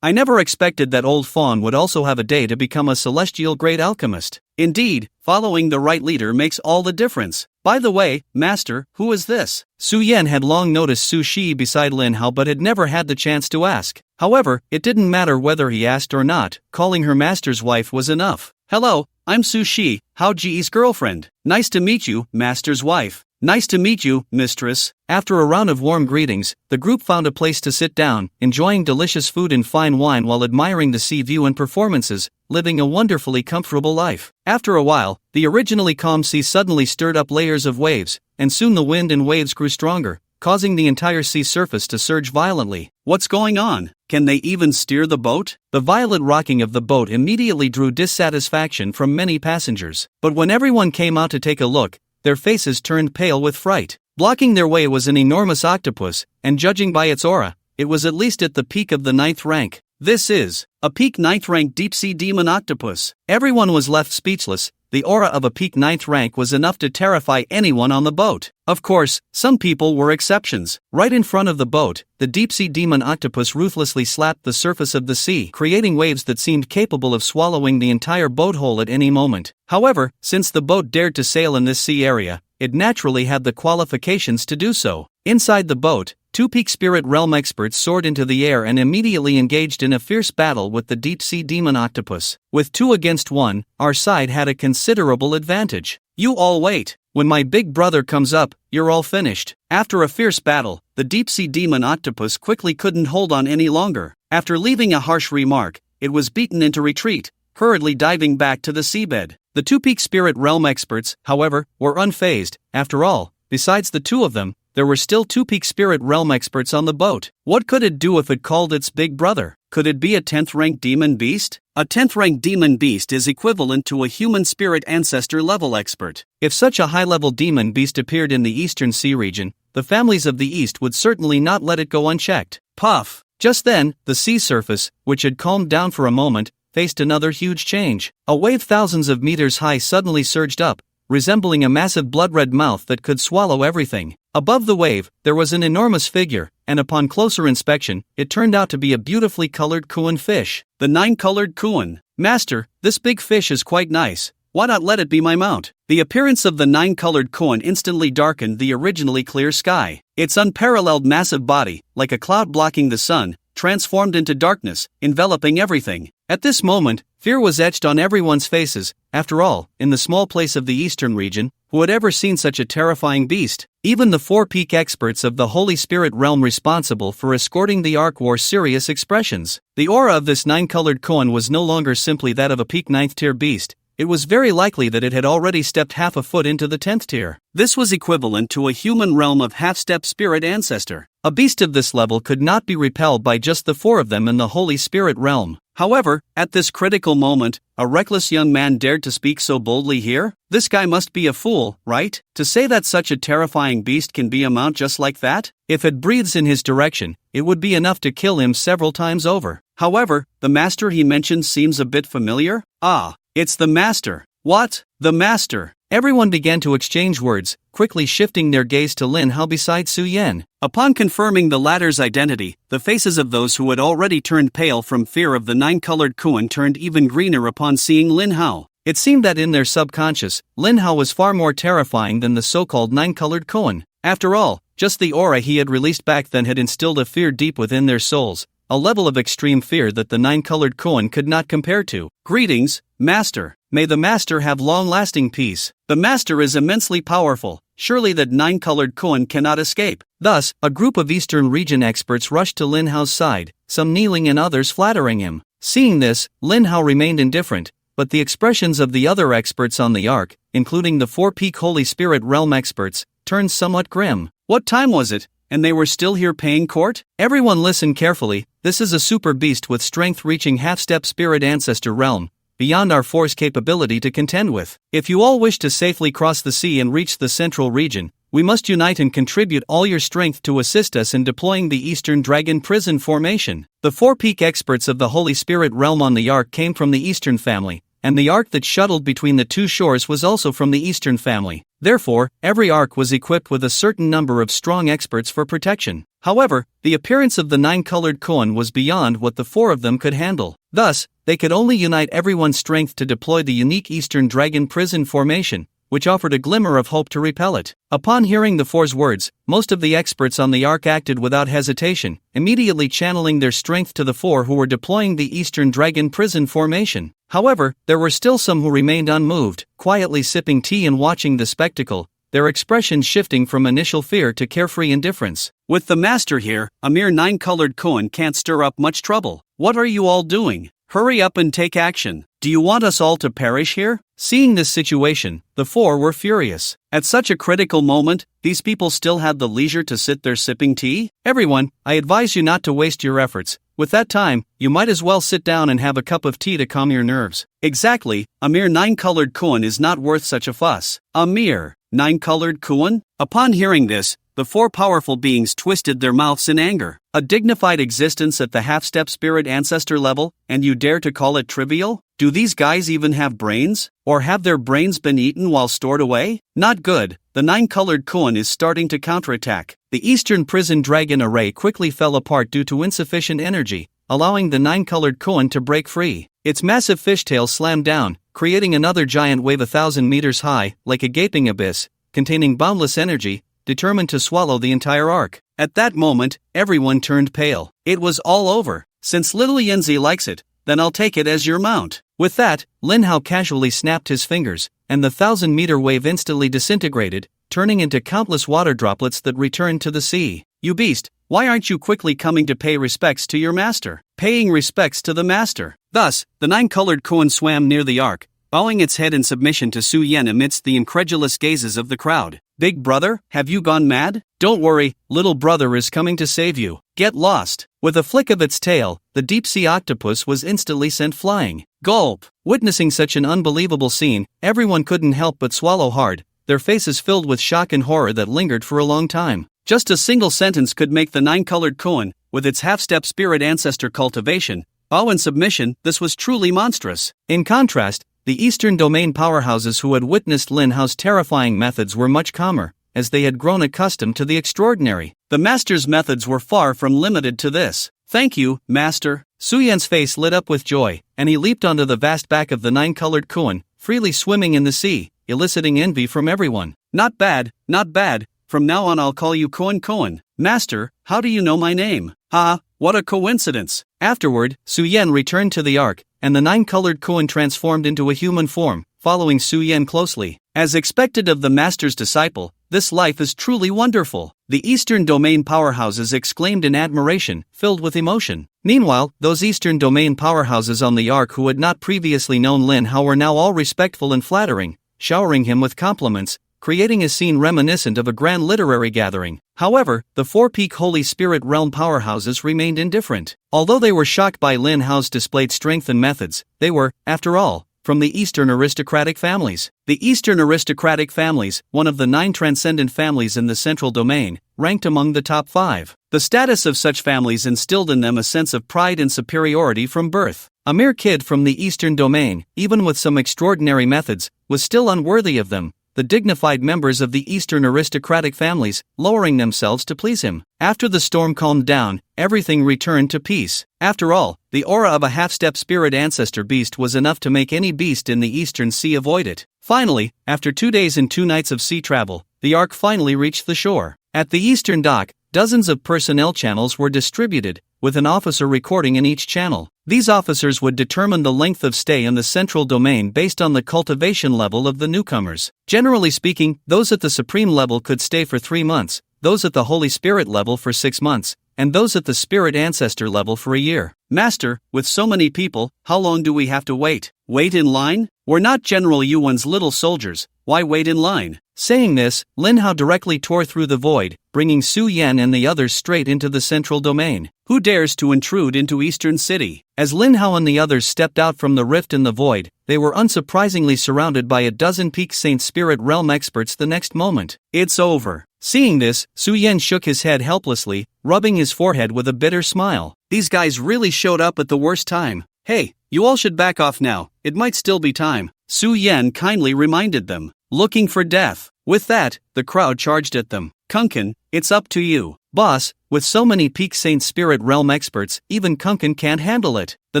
I never expected that old Fawn would also have a day to become a celestial great alchemist. Indeed, following the right leader makes all the difference. By the way, master, who is this? Su Yan had long noticed Su Shi beside Lin Hao but had never had the chance to ask. However, it didn't matter whether he asked or not, calling her master's wife was enough. Hello, I'm Su Shi, Hao Ji's girlfriend. Nice to meet you, master's wife. Nice to meet you, mistress. After a round of warm greetings, the group found a place to sit down, enjoying delicious food and fine wine while admiring the sea view and performances, living a wonderfully comfortable life. After a while, the originally calm sea suddenly stirred up layers of waves, and soon the wind and waves grew stronger, causing the entire sea surface to surge violently. What's going on? Can they even steer the boat? The violent rocking of the boat immediately drew dissatisfaction from many passengers. But when everyone came out to take a look, their faces turned pale with fright. Blocking their way was an enormous octopus, and judging by its aura, it was at least at the peak of the 9th rank. This is a peak 9th rank deep-sea demon octopus. Everyone was left speechless. The aura of a peak 9th rank was enough to terrify anyone on the boat. Of course, some people were exceptions. Right in front of the boat, the deep-sea demon octopus ruthlessly slapped the surface of the sea, creating waves that seemed capable of swallowing the entire boat whole at any moment. However, since the boat dared to sail in this sea area, it naturally had the qualifications to do so. Inside the boat, two peak spirit realm experts soared into the air and immediately engaged in a fierce battle with the deep-sea demon octopus. With 2 against 1, our side had a considerable advantage. You all wait. When my big brother comes up, you're all finished. After a fierce battle, the deep-sea demon octopus quickly couldn't hold on any longer. After leaving a harsh remark, it was beaten into retreat, hurriedly diving back to the seabed. The 2 peak spirit realm experts, however, were unfazed. After all, besides the 2 of them, there were still 2 peak spirit realm experts on the boat. What could it do if it called its big brother? Could it be a 10th rank demon beast? A 10th rank demon beast is equivalent to a human spirit ancestor level expert. If such a high-level demon beast appeared in the Eastern Sea region, the families of the East would certainly not let it go unchecked. Puff! Just then, the sea surface, which had calmed down for a moment, faced another huge change. A wave thousands of meters high suddenly surged up, resembling a massive blood-red mouth that could swallow everything. Above the wave, there was an enormous figure, and upon closer inspection, it turned out to be a beautifully colored Kuan fish. The 9-colored Kuan. Master, this big fish is quite nice. Why not let it be my mount? The appearance of the 9-colored Kuan instantly darkened the originally clear sky. Its unparalleled massive body, like a cloud blocking the sun, transformed into darkness, enveloping everything. At this moment, fear was etched on everyone's faces. After all, in the small place of the eastern region, who had ever seen such a terrifying beast? Even the 4 peak experts of the Holy Spirit realm responsible for escorting the Ark wore serious expressions. The aura of this 9-colored koan was no longer simply that of a peak 9th tier beast. It was very likely that it had already stepped half a foot into the 10th tier. This was equivalent to a human realm of half-step spirit ancestor. A beast of this level could not be repelled by just the 4 of them in the Holy Spirit realm. However, at this critical moment, a reckless young man dared to speak so boldly here? This guy must be a fool, right? To say that such a terrifying beast can be a mount just like that? If it breathes in his direction, it would be enough to kill him several times over. However, the master he mentioned seems a bit familiar? Ah, it's the master. What? The master. Everyone began to exchange words, quickly shifting their gaze to Lin Hao beside Su Yan. Upon confirming the latter's identity, the faces of those who had already turned pale from fear of the nine-colored koan turned even greener upon seeing Lin Hao. It seemed that in their subconscious, Lin Hao was far more terrifying than the so-called nine-colored koan. After all, just the aura he had released back then had instilled a fear deep within their souls, a level of extreme fear that the nine-colored koan could not compare to. Greetings, Master. May the Master have long-lasting peace. The Master is immensely powerful. Surely that nine-colored koan cannot escape. Thus, a group of Eastern region experts rushed to Lin Hao's side, some kneeling and others flattering him. Seeing this, Lin Hao remained indifferent, but the expressions of the other experts on the Ark, including the four-peak Holy Spirit realm experts, turned somewhat grim. What time was it, and they were still here paying court? Everyone listen carefully. This is a super beast with strength reaching half-step spirit ancestor realm, beyond our force capability to contend with. If you all wish to safely cross the sea and reach the central region, we must unite and contribute all your strength to assist us in deploying the Eastern Dragon Prison formation. The four-peak experts of the Holy Spirit realm on the Ark came from the Eastern family, and the Ark that shuttled between the two shores was also from the Eastern family. Therefore, every Ark was equipped with a certain number of strong experts for protection. However, the appearance of the nine-colored koan was beyond what the four of them could handle. Thus, they could only unite everyone's strength to deploy the unique Eastern Dragon Prison formation, which offered a glimmer of hope to repel it. Upon hearing the four's words, most of the experts on the Ark acted without hesitation, immediately channeling their strength to the four who were deploying the Eastern Dragon Prison formation. However, there were still some who remained unmoved, quietly sipping tea and watching the spectacle, their expressions shifting from initial fear to carefree indifference. With the Master here, a mere nine-colored koan can't stir up much trouble. What are you all doing? Hurry up and take action. Do you want us all to perish here? Seeing this situation, the four were furious. At such a critical moment, these people still had the leisure to sit there sipping tea? Everyone, I advise you not to waste your efforts. With that time, you might as well sit down and have a cup of tea to calm your nerves. Exactly, a mere nine-colored koan is not worth such a fuss. A mere nine-colored koan? Upon hearing this, the four powerful beings twisted their mouths in anger. A dignified existence at the half-step spirit ancestor level, and you dare to call it trivial? Do these guys even have brains? Or have their brains been eaten while stored away? Not good. The nine-colored koan is starting to counterattack. The Eastern Prison Dragon array quickly fell apart due to insufficient energy, allowing the nine-colored koan to break free. Its massive fishtail slammed down, creating another giant wave 1,000 meters high, like a gaping abyss, containing boundless energy, determined to swallow the entire Ark. At that moment, everyone turned pale. It was all over. Since little Yanzi likes it, then I'll take it as your mount. With that, Lin Hao casually snapped his fingers, and the 1,000-meter wave instantly disintegrated, turning into countless water droplets that returned to the sea. You beast, why aren't you quickly coming to pay respects to your master? Paying respects to the master. Thus, the nine-colored koan swam near the Ark, bowing its head in submission to Su Yan amidst the incredulous gazes of the crowd. Big brother, have you gone mad? Don't worry, little brother is coming to save you. Get lost. With a flick of its tail, the deep-sea octopus was instantly sent flying. Gulp. Witnessing such an unbelievable scene, everyone couldn't help but swallow hard, their faces filled with shock and horror that lingered for a long time. Just a single sentence could make the nine-colored koan, with its half-step spirit ancestor cultivation, bow in submission. This was truly monstrous. In contrast, the Eastern Domain powerhouses who had witnessed Lin Hao's terrifying methods were much calmer, as they had grown accustomed to the extraordinary. The master's methods were far from limited to this. Thank you, master. Su Yan's face lit up with joy, and he leaped onto the vast back of the nine-colored koan, freely swimming in the sea, eliciting envy from everyone. Not bad, not bad. From now on I'll call you Koan Koan. Master, how do you know my name? Ha, what a coincidence. Afterward, Su Yan returned to the Ark, and the nine-colored koan transformed into a human form, following Su Yan closely. As expected of the master's disciple, this life is truly wonderful. The Eastern Domain powerhouses exclaimed in admiration, filled with emotion. Meanwhile, those Eastern Domain powerhouses on the Ark who had not previously known Lin Hao were now all respectful and flattering, showering him with compliments, creating a scene reminiscent of a grand literary gathering. However, the four-peak Holy Spirit realm powerhouses remained indifferent. Although they were shocked by Lin Hao's displayed strength and methods, they were, after all, from the Eastern aristocratic families. The Eastern aristocratic families, one of the 9 transcendent families in the Central Domain, ranked among the top 5. The status of such families instilled in them a sense of pride and superiority from birth. A mere kid from the Eastern Domain, even with some extraordinary methods, was still unworthy of them, the dignified members of the Eastern aristocratic families, lowering themselves to please him. After the storm calmed down, everything returned to peace. After all, the aura of a half-step spirit ancestor beast was enough to make any beast in the Eastern Sea avoid it. Finally, after 2 days and 2 nights of sea travel, the ark finally reached the shore. At the eastern dock, dozens of personnel channels were distributed, with an officer recording in each channel. These officers would determine the length of stay in the central domain based on the cultivation level of the newcomers. Generally speaking, those at the supreme level could stay for 3 months, those at the Holy Spirit level for 6 months, and those at the Spirit Ancestor level for a year. Master, with so many people, how long do we have to wait? Wait in line? We're not General Yuan's little soldiers, why wait in line? Saying this, Lin Hao directly tore through the void, bringing Su Yan and the others straight into the central domain. Who dares to intrude into Eastern City? As Lin Hao and the others stepped out from the rift in the void, they were unsurprisingly surrounded by a dozen Peak Saint Spirit Realm experts the next moment. It's over. Seeing this, Su Yan shook his head helplessly, rubbing his forehead with a bitter smile. These guys really showed up at the worst time. Hey, you all should back off now, it might still be time, Su Yan kindly reminded them. Looking for death. With that, the crowd charged at them. Kunkin, it's up to you. Boss, with so many Peak Saint Spirit Realm experts, even Kunkin can't handle it. The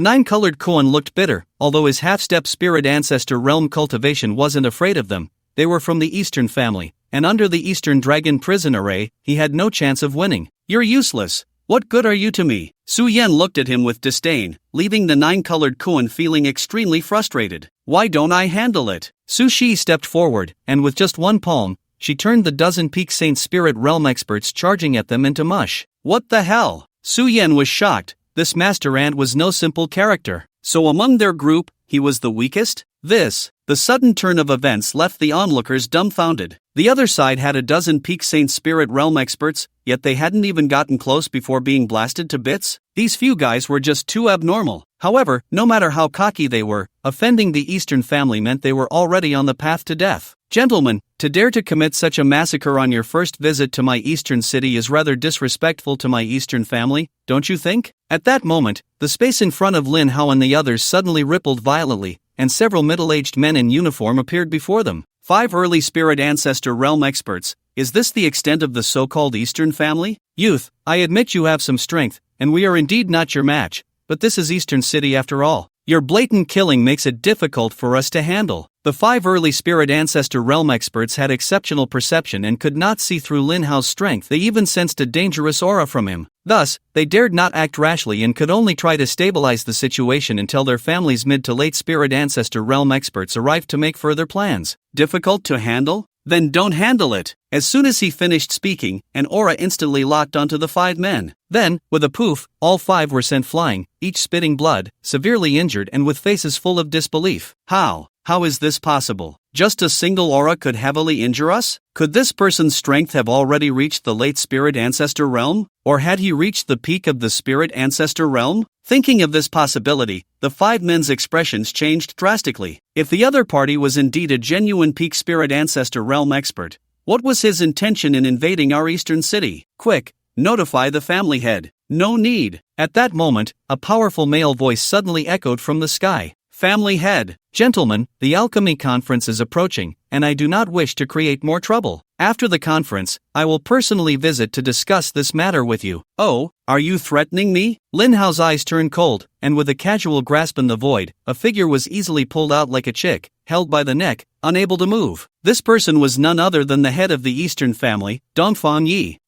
9-colored koan looked bitter, although his half-step Spirit Ancestor Realm cultivation wasn't afraid of them. They were from the Eastern family, and under the Eastern Dragon prison array, he had no chance of winning. You're useless. What good are you to me? Su Yan looked at him with disdain, leaving the 9-colored koan feeling extremely frustrated. Why don't I handle it? Su Shi stepped forward, and with just one palm, she turned the dozen Peak Saint Spirit Realm experts charging at them into mush. What the hell? Su Yan was shocked. This Master Ant was no simple character. So among their group, he was the weakest? The sudden turn of events left the onlookers dumbfounded. The other side had a dozen Peak Saint Spirit Realm experts, yet they hadn't even gotten close before being blasted to bits? These few guys were just too abnormal. However, no matter how cocky they were, offending the Eastern family meant they were already on the path to death. Gentlemen, to dare to commit such a massacre on your first visit to my Eastern city is rather disrespectful to my Eastern family, don't you think? At that moment, the space in front of Lin Hao and the others suddenly rippled violently, and several middle-aged men in uniform appeared before them. 5 early Spirit Ancestor Realm experts. Is this the extent of the so-called Eastern family? Youth, I admit you have some strength, and we are indeed not your match, but this is Eastern City after all. Your blatant killing makes it difficult for us to handle. The 5 early Spirit Ancestor Realm experts had exceptional perception and could not see through Lin Hao's strength. They even sensed a dangerous aura from him. Thus, they dared not act rashly and could only try to stabilize the situation until their family's mid to late Spirit Ancestor Realm experts arrived to make further plans. Difficult to handle? Then don't handle it. As soon as he finished speaking, an aura instantly locked onto the 5 men. Then, with a poof, all 5 were sent flying, each spitting blood, severely injured and with faces full of disbelief. How? How is this possible? Just a single aura could heavily injure us? Could this person's strength have already reached the late Spirit Ancestor realm? Or had he reached the peak of the Spirit Ancestor realm? Thinking of this possibility, the 5 men's expressions changed drastically. If the other party was indeed a genuine peak Spirit Ancestor realm expert, what was his intention in invading our Eastern city? Quick, notify the family head. No need. At that moment, a powerful male voice suddenly echoed from the sky. Family head. Gentlemen, the alchemy conference is approaching, and I do not wish to create more trouble. After the conference, I will personally visit to discuss this matter with you. Oh, are you threatening me? Lin Hao's eyes turned cold, and with a casual grasp in the void, a figure was easily pulled out like a chick, held by the neck, unable to move. This person was none other than the head of the Eastern family, Dongfang Yi.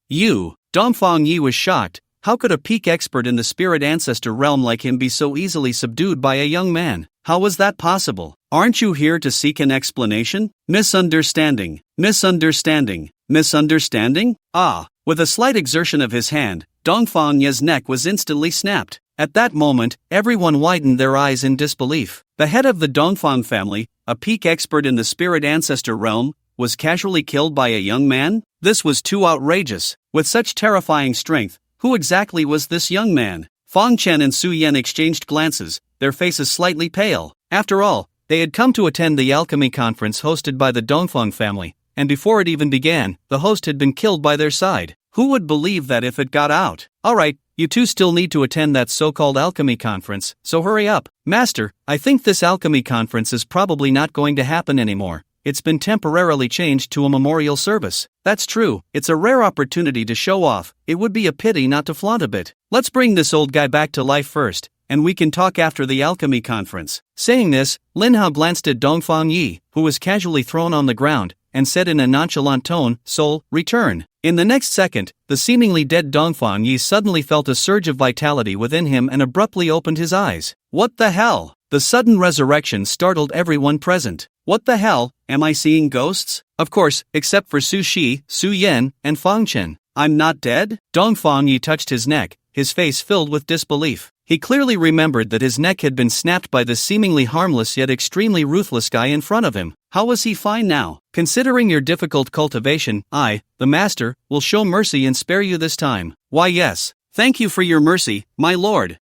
Dongfang Yi was shocked. How could a peak expert in the Spirit Ancestor realm like him be so easily subdued by a young man? How was that possible? Aren't you here to seek an explanation? Misunderstanding. Ah! With a slight exertion of his hand, Dongfang Yi's neck was instantly snapped. At that moment, everyone widened their eyes in disbelief. The head of the Dongfang family, a peak expert in the Spirit Ancestor realm, was casually killed by a young man? This was too outrageous. With such terrifying strength, who exactly was this young man? Fang Chen and Su Yan exchanged glances, their faces slightly pale. After all, they had come to attend the alchemy conference hosted by the Dongfang family, and before it even began, the host had been killed by their side. Who would believe that if it got out? Alright, you two still need to attend that so-called alchemy conference, so hurry up. Master, I think this alchemy conference is probably not going to happen anymore. it's been temporarily changed to a memorial service. That's true, it's a rare opportunity to show off, it would be a pity not to flaunt a bit. Let's bring this old guy back to life first, and we can talk after the alchemy conference. Saying this, Lin Hao glanced at Dongfang Yi, who was casually thrown on the ground, and said in a nonchalant tone, "Soul, return." In the next second, the seemingly dead Dongfang Yi suddenly felt a surge of vitality within him and abruptly opened his eyes. What the hell? The sudden resurrection startled everyone present. What the hell, am I seeing ghosts? Of course, except for Su Shi, Su Yan, and Fang Chen. I'm not dead? Dongfang Yi touched his neck, his face filled with disbelief. He clearly remembered that his neck had been snapped by the seemingly harmless yet extremely ruthless guy in front of him. How was he fine now? Considering your difficult cultivation, I, the master, will show mercy and spare you this time. Why yes. Thank you for your mercy, my lord.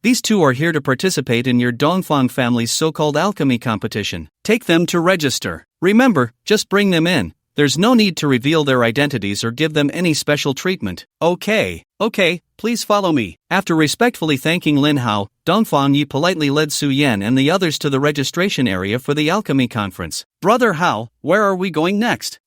These two are here to participate in your Dongfang family's so-called alchemy competition. Take them to register. Remember, just bring them in. There's no need to reveal their identities or give them any special treatment. Okay, please follow me. After respectfully thanking Lin Hao, Dongfang Yi politely led Su Yan and the others to the registration area for the alchemy conference. Brother Hao, where are we going next?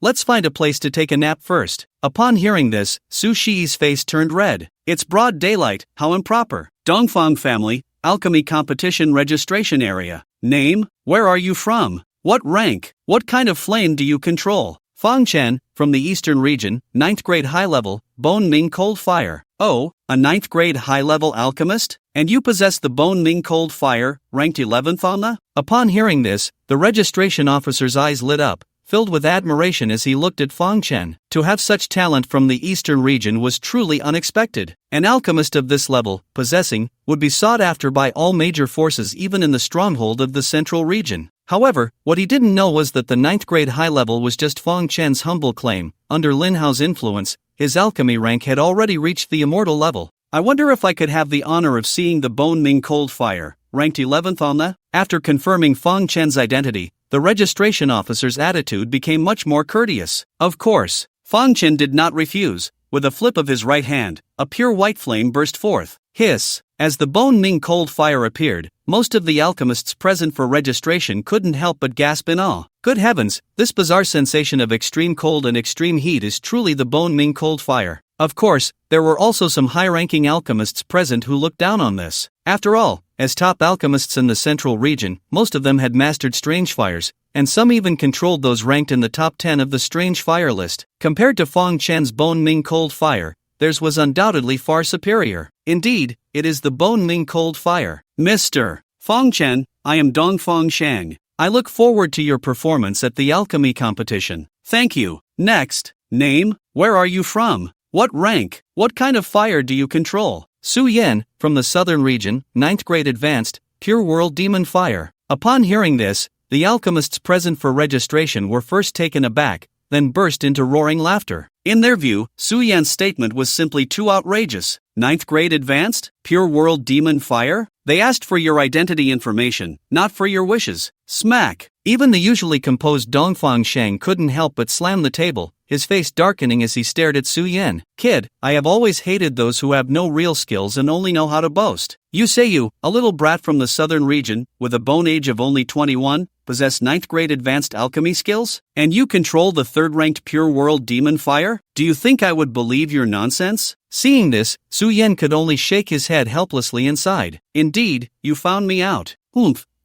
Let's find a place to take a nap first. Upon hearing this, Su Shi's face turned red. It's broad daylight, how improper. Dongfang family, alchemy competition registration area. Name, where are you from? What rank? What kind of flame do you control? Fang Chen, from the eastern region, 9th grade high level, Bone Ming Cold Fire. Oh, a 9th grade high level alchemist? And you possess the Bone Ming Cold Fire, ranked 11th on the? Upon hearing this, the registration officer's eyes lit up, filled with admiration as he looked at Fang Chen. To have such talent from the eastern region was truly unexpected. An alchemist of this level, possessing, would be sought after by all major forces even in the stronghold of the central region. However, what he didn't know was that the 9th grade high level was just Fang Chen's humble claim. Under Lin Hao's influence, his alchemy rank had already reached the immortal level. I wonder if I could have the honor of seeing the Bone Ming Cold Fire, ranked 11th on the? After confirming Fang Chen's identity, the registration officer's attitude became much more courteous. Of course, Fang Chen did not refuse. With a flip of his right hand, a pure white flame burst forth. Hiss! As the Bone Ming Cold Fire appeared, most of the alchemists present for registration couldn't help but gasp in awe. Good heavens, this bizarre sensation of extreme cold and extreme heat is truly the Bone Ming Cold Fire. Of course, there were also some high-ranking alchemists present who looked down on this. After all, as top alchemists in the central region, most of them had mastered strange fires, and some even controlled those ranked in the top 10 of the strange fire list. Compared to Fang Chen's Bone Ming Cold Fire, theirs was undoubtedly far superior. Indeed, it is the Bone Ming Cold Fire. Mr. Fang Chen, I am Dongfang Shang. I look forward to your performance at the alchemy competition. Thank you. Next, name, where are you from? What rank? What kind of fire do you control? Su Yan, from the southern region, 9th grade advanced, pure world demon fire. Upon hearing this, the alchemists present for registration were first taken aback, then burst into roaring laughter. In their view, Su Yan's statement was simply too outrageous. 9th grade advanced? Pure world demon fire? They asked for your identity information, not for your wishes. Smack! Even the usually composed Dongfang Shang couldn't help but slam the table, his face darkening as he stared at Su Yan. Kid, I have always hated those who have no real skills and only know how to boast. You say you, a little brat from the southern region, with a bone age of only 21, possess 9th grade advanced alchemy skills? And you control the 3rd-ranked pure world demon fire? Do you think I would believe your nonsense? Seeing this, Su Yan could only shake his head helplessly inside. Indeed, you found me out.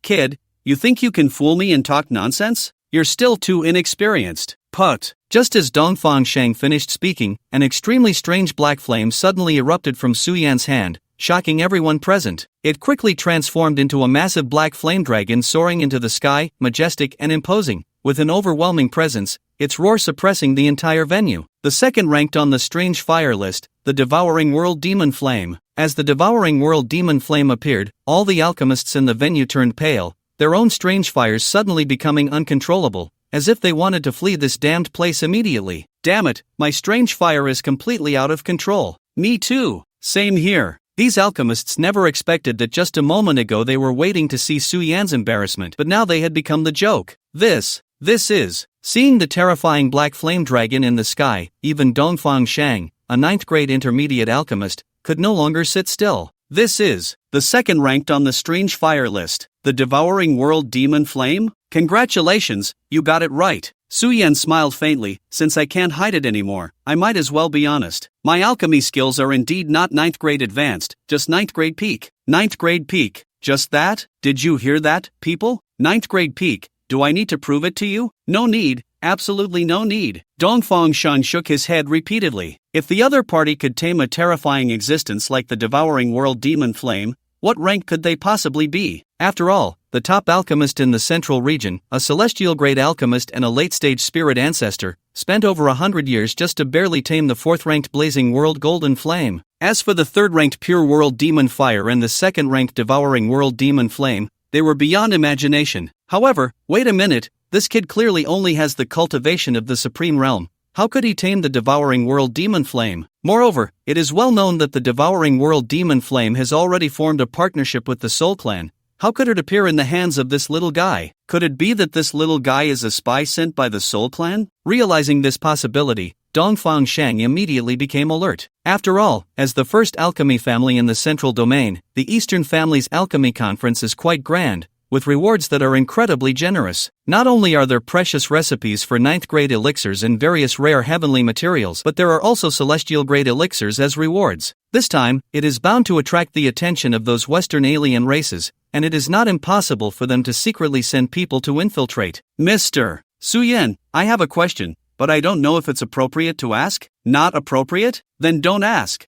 Kid, you think you can fool me and talk nonsense? You're still too inexperienced. Put. Just as Dongfang Shang finished speaking, an extremely strange black flame suddenly erupted from Su Yan's hand, shocking everyone present. It quickly transformed into a massive black flame dragon soaring into the sky, majestic and imposing. With an overwhelming presence, its roar suppressing the entire venue. The second ranked on the strange fire list, the Devouring World Demon Flame. As the Devouring World Demon Flame appeared, all the alchemists in the venue turned pale, their own strange fires suddenly becoming uncontrollable, as if they wanted to flee this damned place immediately. Damn it, my strange fire is completely out of control. Me too. Same here. These alchemists never expected that just a moment ago they were waiting to see Su Yan's embarrassment, but now they had become the joke. This is. Seeing the terrifying black flame dragon in the sky, even Dongfang Shang, a 9th grade intermediate alchemist, could no longer sit still. This is the second ranked on the Strange Fire list, the Devouring World Demon Flame? Congratulations, you got it right. Suyen smiled faintly. Since I can't hide it anymore, I might as well be honest. My alchemy skills are indeed not 9th grade advanced, just 9th grade peak. 9th grade peak. Just that? Did you hear that, people? 9th grade peak. Do I need to prove it to you? No need. Absolutely no need. Dongfang Shan shook his head repeatedly. If the other party could tame a terrifying existence like the Devouring World Demon Flame, what rank could they possibly be? After all, the top alchemist in the central region, a celestial grade alchemist and a late-stage spirit ancestor, spent over 100 years just to barely tame the 4th-ranked Blazing World Golden Flame. As for the 3rd-ranked Pure World Demon Fire and the 2nd-ranked Devouring World Demon Flame, they were beyond imagination. However, wait a minute, this kid clearly only has the cultivation of the Supreme Realm. How could he tame the Devouring World Demon Flame? Moreover, it is well known that the Devouring World Demon Flame has already formed a partnership with the Soul Clan. How could it appear in the hands of this little guy? Could it be that this little guy is a spy sent by the Soul Clan? Realizing this possibility, Dongfang Shang immediately became alert. After all, as the first alchemy family in the central domain, the Eastern Family's alchemy conference is quite grand, with rewards that are incredibly generous. Not only are there precious recipes for 9th grade elixirs and various rare heavenly materials, but there are also celestial grade elixirs as rewards. This time, it is bound to attract the attention of those Western alien races, and it is not impossible for them to secretly send people to infiltrate. Mr. Suyen, I have a question, but I don't know if it's appropriate to ask. Not appropriate? Then don't ask.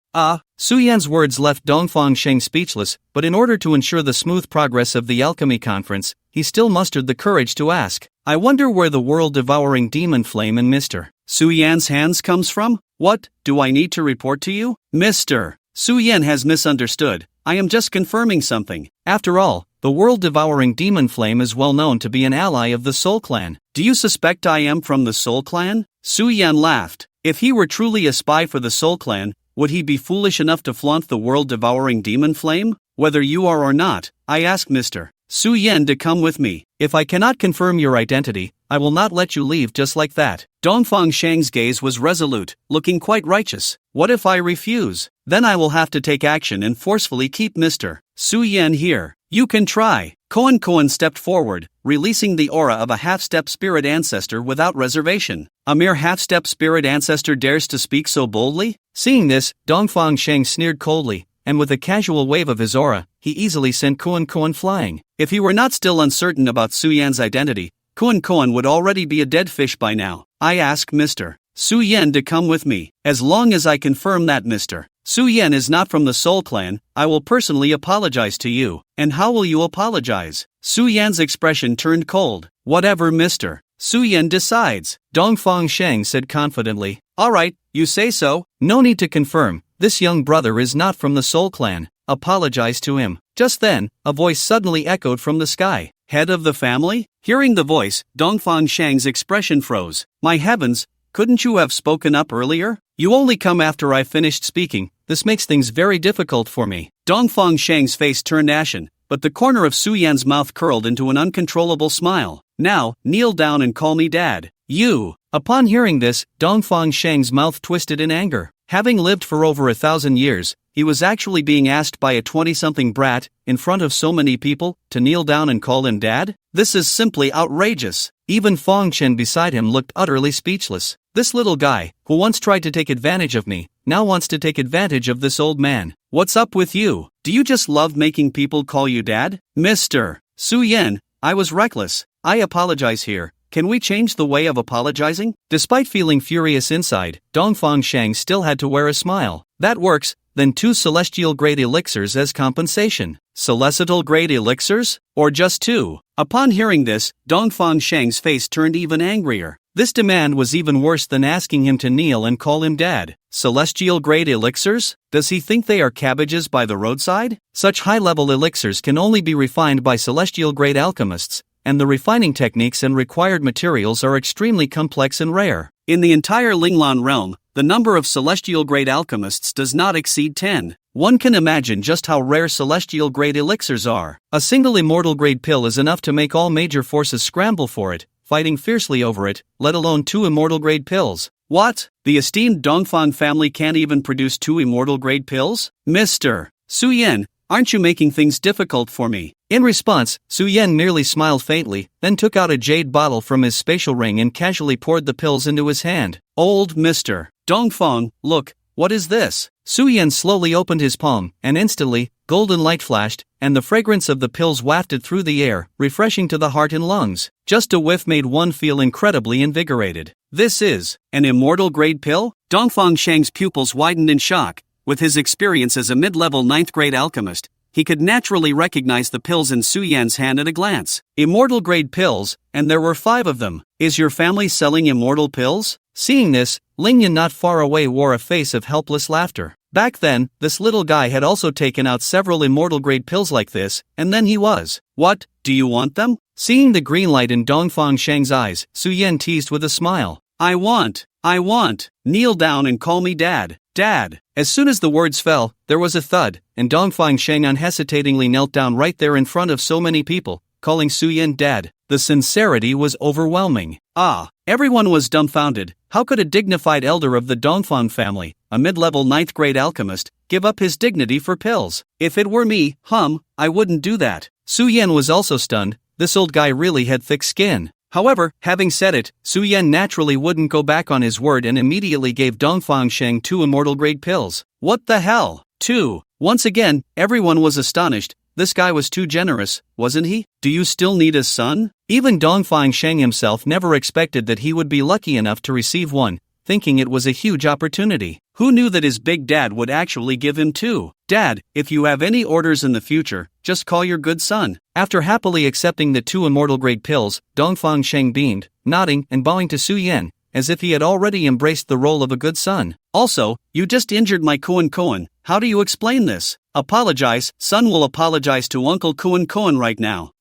Suyen's words left Dongfang Sheng speechless, but in order to ensure the smooth progress of the alchemy conference, he still mustered the courage to ask. I wonder where the world-devouring demon flame in Mr. Suyen's hands comes from? What, do I need to report to you? Mr. Suyen has misunderstood. I am just confirming something. After all, the world-devouring demon flame is well known to be an ally of the Soul Clan. Do you suspect I am from the Soul Clan? Suyen laughed. If he were truly a spy for the Soul Clan, would he be foolish enough to flaunt the world-devouring demon flame? Whether you are or not, I ask Mr. Suyen to come with me. If I cannot confirm your identity, I will not let you leave just like that. Dongfang Shang's gaze was resolute, looking quite righteous. What if I refuse? Then I will have to take action and forcefully keep Mr. Suyen here. You can try. Koan stepped forward, releasing the aura of a half-step spirit ancestor without reservation. A mere half-step spirit ancestor dares to speak so boldly? Seeing this, Dongfang Shang sneered coldly, and with a casual wave of his aura, he easily sent Koan flying. If he were not still uncertain about Suyen's identity, Koan would already be a dead fish by now. I ask Mr. Suyen to come with me. As long as I confirm that Mr. Suyen is not from the Soul Clan, I will personally apologize to you. And how will you apologize? Suyen's expression turned cold. Whatever Mr. Suyen decides, Dongfang Shang said confidently. Alright, you say so. No need to confirm. This young brother is not from the Soul Clan. Apologize to him. Just then, a voice suddenly echoed from the sky. Head of the family? Hearing the voice, Dongfang Shang's expression froze. My heavens, couldn't you have spoken up earlier? You only come after I finished speaking. This makes things very difficult for me. Dongfang Shang's face turned ashen, but the corner of Suyen's mouth curled into an uncontrollable smile. Now, kneel down and call me Dad. You. Upon hearing this, Dongfang Shang's mouth twisted in anger. Having lived for over 1,000 years, he was actually being asked by a 20-something brat, in front of so many people, to kneel down and call him Dad? This is simply outrageous. Even Fong Chen beside him looked utterly speechless. This little guy, who once tried to take advantage of me, now wants to take advantage of this old man. What's up with you? Do you just love making people call you Dad? Mr. Suyen, I was reckless. I apologize here. Can we change the way of apologizing? Despite feeling furious inside, Dongfang Shang still had to wear a smile. That works, then 2 celestial grade elixirs as compensation. Celestial grade elixirs? Or just 2? Upon hearing this, Dongfang Shang's face turned even angrier. This demand was even worse than asking him to kneel and call him Dad. Celestial grade elixirs? Does he think they are cabbages by the roadside? Such high-level elixirs can only be refined by celestial grade alchemists, and the refining techniques and required materials are extremely complex and rare. In the entire Linglan realm, the number of celestial-grade alchemists does not exceed 10. One can imagine just how rare celestial-grade elixirs are. A single immortal-grade pill is enough to make all major forces scramble for it, fighting fiercely over it, let alone 2 immortal-grade pills. What? The esteemed Dongfang family can't even produce 2 immortal-grade pills? Mr. Su Yan, aren't you making things difficult for me? In response, Su Yan merely smiled faintly, then took out a jade bottle from his spatial ring and casually poured the pills into his hand. Old Mr. Dongfang, look, what is this? Su Yan slowly opened his palm, and instantly, golden light flashed, and the fragrance of the pills wafted through the air, refreshing to the heart and lungs. Just a whiff made one feel incredibly invigorated. This is an immortal grade pill? Dongfang Shang's pupils widened in shock. With his experience as a mid-level 9th grade alchemist, he could naturally recognize the pills in Su Yan's hand at a glance. Immortal grade pills, and there were 5 of them. Is your family selling immortal pills? Seeing this, Ling Yan not far away wore a face of helpless laughter. Back then, this little guy had also taken out several immortal grade pills like this, and then he was. What, do you want them? Seeing the green light in Dongfang Shang's eyes, Su Yan teased with a smile. I want. Kneel down and call me Dad. Dad. As soon as the words fell, there was a thud, and Dongfang Shang unhesitatingly knelt down right there in front of so many people, calling Su Yan Dad. The sincerity was overwhelming. Everyone was dumbfounded. How could a dignified elder of the Dongfang family, a mid-level 9th grade alchemist, give up his dignity for pills? If it were me, I wouldn't do that. Su Yan was also stunned. This old guy really had thick skin. However, having said it, Su Yan naturally wouldn't go back on his word and immediately gave Dongfang Shang 2 immortal grade pills. What the hell? 2. Once again, everyone was astonished. This guy was too generous, wasn't he? Do you still need a son? Even Dongfang Shang himself never expected that he would be lucky enough to receive one, thinking it was a huge opportunity. Who knew that his big dad would actually give him 2? Dad, if you have any orders in the future, just call your good son. After happily accepting the 2 immortal grade pills, Dongfang Shang beamed, nodding and bowing to Su Yan, as if he had already embraced the role of a good son. Also, you just injured my Kuan. How do you explain this? Apologize. Son will apologize to Uncle Kuan right now.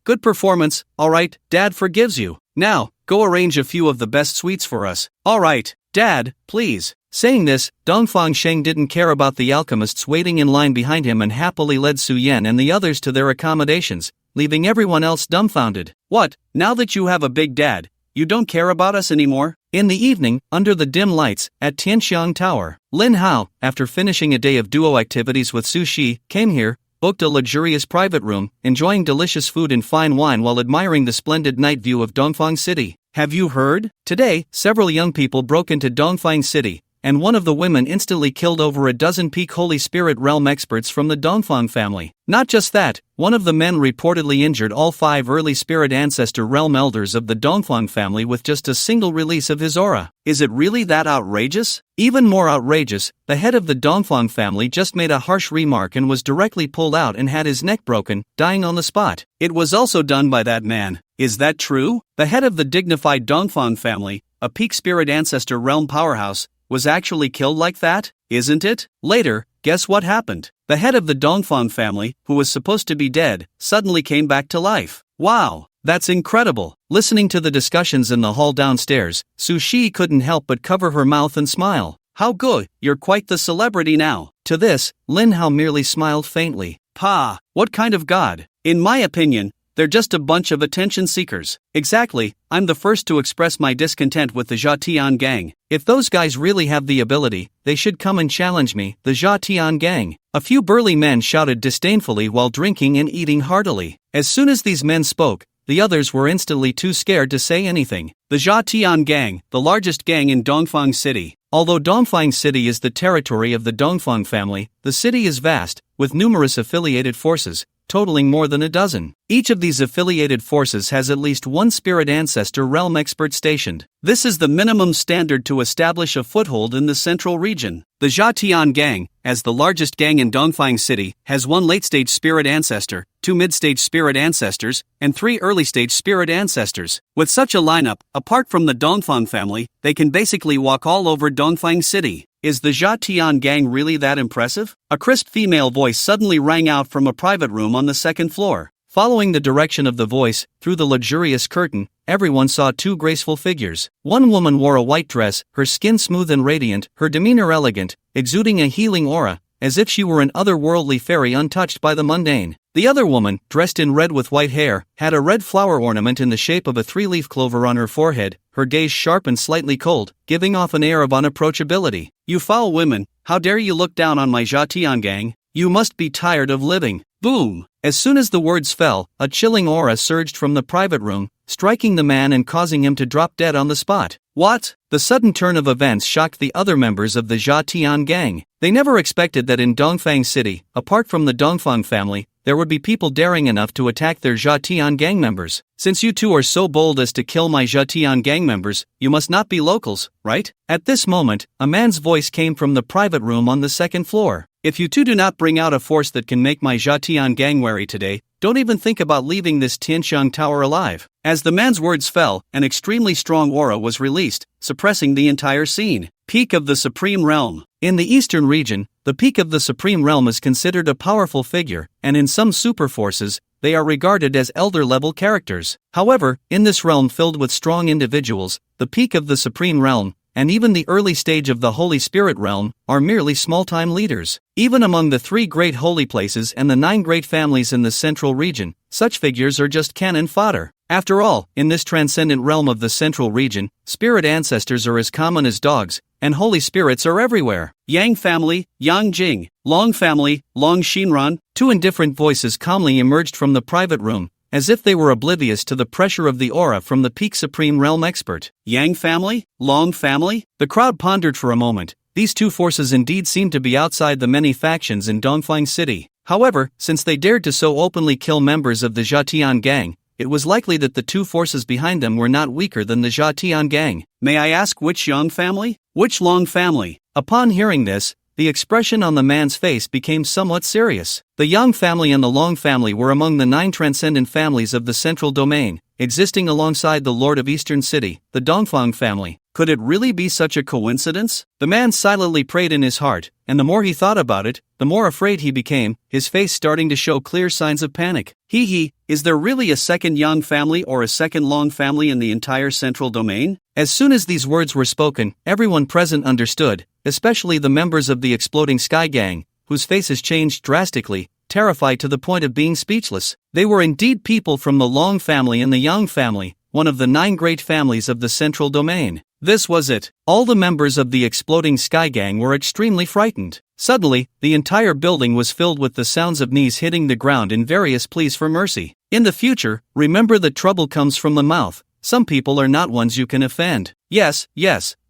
Good performance. Alright, Dad forgives you. Now, go arrange a few of the best sweets for us. Alright, Dad, please. Saying this, Dongfang Shang didn't care about the alchemists waiting in line behind him and happily led Su Yan and the others to their accommodations, leaving everyone else dumbfounded. What, now that you have a big dad, you don't care about us anymore? In the evening, under the dim lights, at Tianxiang Tower, Lin Hao, after finishing a day of duo activities with Su Shi, came here, booked a luxurious private room, enjoying delicious food and fine wine while admiring the splendid night view of Dongfang City. Have you heard? Today, several young people broke into Dongfang City, and one of the women instantly killed over a dozen peak Holy Spirit realm experts from the Dongfang family. Not just that, one of the men reportedly injured all 5 early spirit ancestor realm elders of the Dongfang family with just a single release of his aura. Is it really that outrageous? Even more outrageous, the head of the Dongfang family just made a harsh remark and was directly pulled out and had his neck broken, dying on the spot. It was also done by that man. Is that true? The head of the dignified Dongfang family, a peak spirit ancestor realm powerhouse, was actually killed like that, isn't it? Later, guess what happened? The head of the Dongfang family, who was supposed to be dead, suddenly came back to life. Wow, that's incredible. Listening to the discussions in the hall downstairs, Su Shi couldn't help but cover her mouth and smile. How good, you're quite the celebrity now. To this, Lin Hao merely smiled faintly. Pa, what kind of god? In my opinion, they're just a bunch of attention seekers. Exactly, I'm the first to express my discontent with the Zhatian gang. If those guys really have the ability, they should come and challenge me, the Zhatian gang. A few burly men shouted disdainfully while drinking and eating heartily. As soon as these men spoke, the others were instantly too scared to say anything. The Zhatian gang, the largest gang in Dongfang City. Although Dongfang City is the territory of the Dongfang family, the city is vast, with numerous affiliated forces, totaling more than a dozen. Each of these affiliated forces has at least one spirit ancestor realm expert stationed. This is the minimum standard to establish a foothold in the central region. The Zhatian gang, as the largest gang in Dongfang City, has 1 late-stage spirit ancestor, 2 mid-stage spirit ancestors, and 3 early-stage spirit ancestors. With such a lineup, apart from the Dongfang family, they can basically walk all over Dongfang City. Is the Zhatian gang really that impressive? A crisp female voice suddenly rang out from a private room on the 2nd floor. Following the direction of the voice, through the luxurious curtain, everyone saw 2 graceful figures. One woman wore a white dress, her skin smooth and radiant, her demeanor elegant, exuding a healing aura, as if she were an otherworldly fairy untouched by the mundane. The other woman, dressed in red with white hair, had a red flower ornament in the shape of a 3-leaf clover on her forehead, her gaze sharp and slightly cold, giving off an air of unapproachability. You foul women, how dare you look down on my Zhatian gang? You must be tired of living. Boom! As soon as the words fell, a chilling aura surged from the private room, striking the man and causing him to drop dead on the spot. What? The sudden turn of events shocked the other members of the Jia Tian gang. They never expected that in Dongfang City, apart from the Dongfang family, there would be people daring enough to attack their Jia Tian gang members. Since you two are so bold as to kill my Jia Tian gang members, you must not be locals, right? At this moment, a man's voice came from the private room on the second floor. If you two do not bring out a force that can make my Jia Tian gang wary today, don't even think about leaving this Tianxiang tower alive. As the man's words fell, an extremely strong aura was released, suppressing the entire scene. Peak of the Supreme Realm. In the eastern region, the peak of the Supreme Realm is considered a powerful figure, and in some super forces, they are regarded as elder-level characters. However, in this realm filled with strong individuals, the peak of the Supreme Realm, and even the early stage of the Holy Spirit realm, are merely small-time leaders. Even among the 3 great holy places and the 9 great families in the central region, such figures are just cannon fodder. After all, in this transcendent realm of the central region, spirit ancestors are as common as dogs, and holy spirits are everywhere. Yang family, Yang Jing. Long family, Long Shinran. 2 indifferent voices calmly emerged from the private room, as if they were oblivious to the pressure of the aura from the peak Supreme Realm expert. Yang family? Long family? The crowd pondered for a moment. These 2 forces indeed seemed to be outside the many factions in Dongfang City. However, since they dared to so openly kill members of the Jia Tian gang, it was likely that the 2 forces behind them were not weaker than the Jia Tian gang. May I ask which Yang family? Which Long family? Upon hearing this, the expression on the man's face became somewhat serious. The Yang family and the Long family were among the 9 transcendent families of the central domain, existing alongside the Lord of Eastern City, the Dongfang family. Could it really be such a coincidence? The man silently prayed in his heart, and the more he thought about it, the more afraid he became, his face starting to show clear signs of panic. Is there really a second Yang family or a second Long family in the entire central domain? As soon as these words were spoken, everyone present understood, especially the members of the Exploding Sky Gang, whose faces changed drastically, terrified to the point of being speechless. They were indeed people from the Long family and the Yang family, one of the 9 great families of the central domain. This was it. All the members of the Exploding Sky Gang were extremely frightened. Suddenly, the entire building was filled with the sounds of knees hitting the ground in various pleas for mercy. In the future, remember that trouble comes from the mouth. Some people are not ones you can offend. Yes,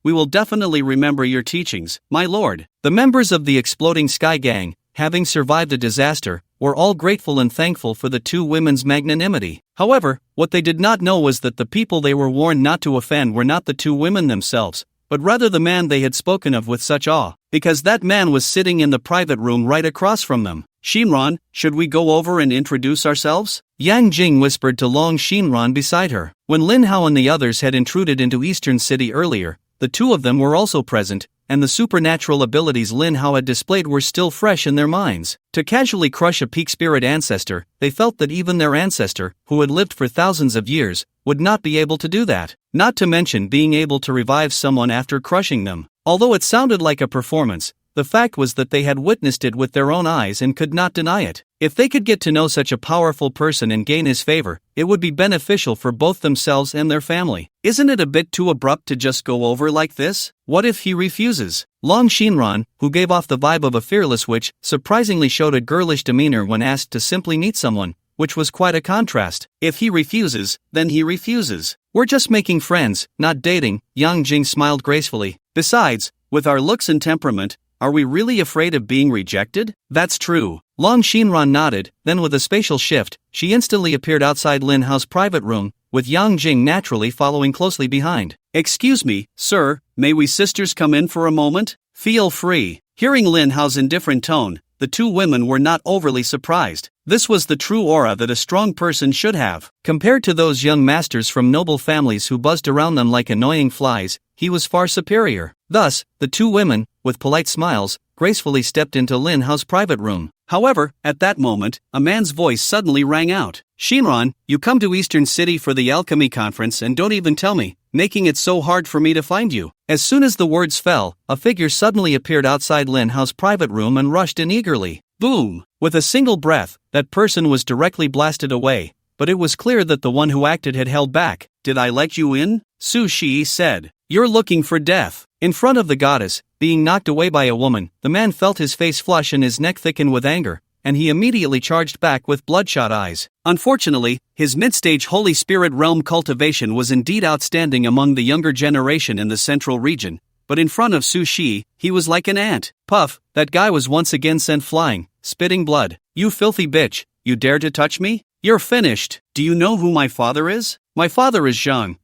we will definitely remember your teachings, my lord. The members of the Exploding Sky Gang, having survived a disaster, were all grateful and thankful for the 2 women's magnanimity. However, what they did not know was that the people they were warned not to offend were not the 2 women themselves, but rather the man they had spoken of with such awe, because that man was sitting in the private room right across from them. Shinran, should we go over and introduce ourselves? Yang Jing whispered to Long Shinran beside her. When Lin Hao and the others had intruded into Eastern City earlier, the 2 of them were also present, and the supernatural abilities Lin Hao had displayed were still fresh in their minds. To casually crush a peak spirit ancestor, they felt that even their ancestor, who had lived for thousands of years, would not be able to do that, not to mention being able to revive someone after crushing them. Although it sounded like a performance, the fact was that they had witnessed it with their own eyes and could not deny it. If they could get to know such a powerful person and gain his favor, it would be beneficial for both themselves and their family. Isn't it a bit too abrupt to just go over like this? What if he refuses? Long Shinran, who gave off the vibe of a fearless witch, surprisingly showed a girlish demeanor when asked to simply meet someone, which was quite a contrast. If he refuses, then he refuses. We're just making friends, not dating, Yang Jing smiled gracefully. Besides, with our looks and temperament, are we really afraid of being rejected? That's true. Long Shinran nodded, then with a spatial shift, she instantly appeared outside Lin Hao's private room, with Yang Jing naturally following closely behind. Excuse me, sir, may we sisters come in for a moment? Feel free. Hearing Lin Hao's indifferent tone, the 2 women were not overly surprised. This was the true aura that a strong person should have. Compared to those young masters from noble families who buzzed around them like annoying flies, he was far superior. Thus, the 2 women, with polite smiles, gracefully stepped into Lin Hao's private room. However, at that moment, a man's voice suddenly rang out. Shinran, you come to Eastern City for the alchemy conference and don't even tell me, making it so hard for me to find you. As soon as the words fell, a figure suddenly appeared outside Lin Hao's private room and rushed in eagerly. Boom! With a single breath, that person was directly blasted away, but it was clear that the one who acted had held back. Did I let you in? Su Shi said. You're looking for death. In front of the goddess, being knocked away by a woman, the man felt his face flush and his neck thicken with anger, and he immediately charged back with bloodshot eyes. Unfortunately, his mid-stage Holy Spirit realm cultivation was indeed outstanding among the younger generation in the central region, but in front of Su Shi, he was like an ant. Puff, that guy was once again sent flying, spitting blood. You filthy bitch, you dare to touch me? You're finished. Do you know who my father is? My father is Zhang.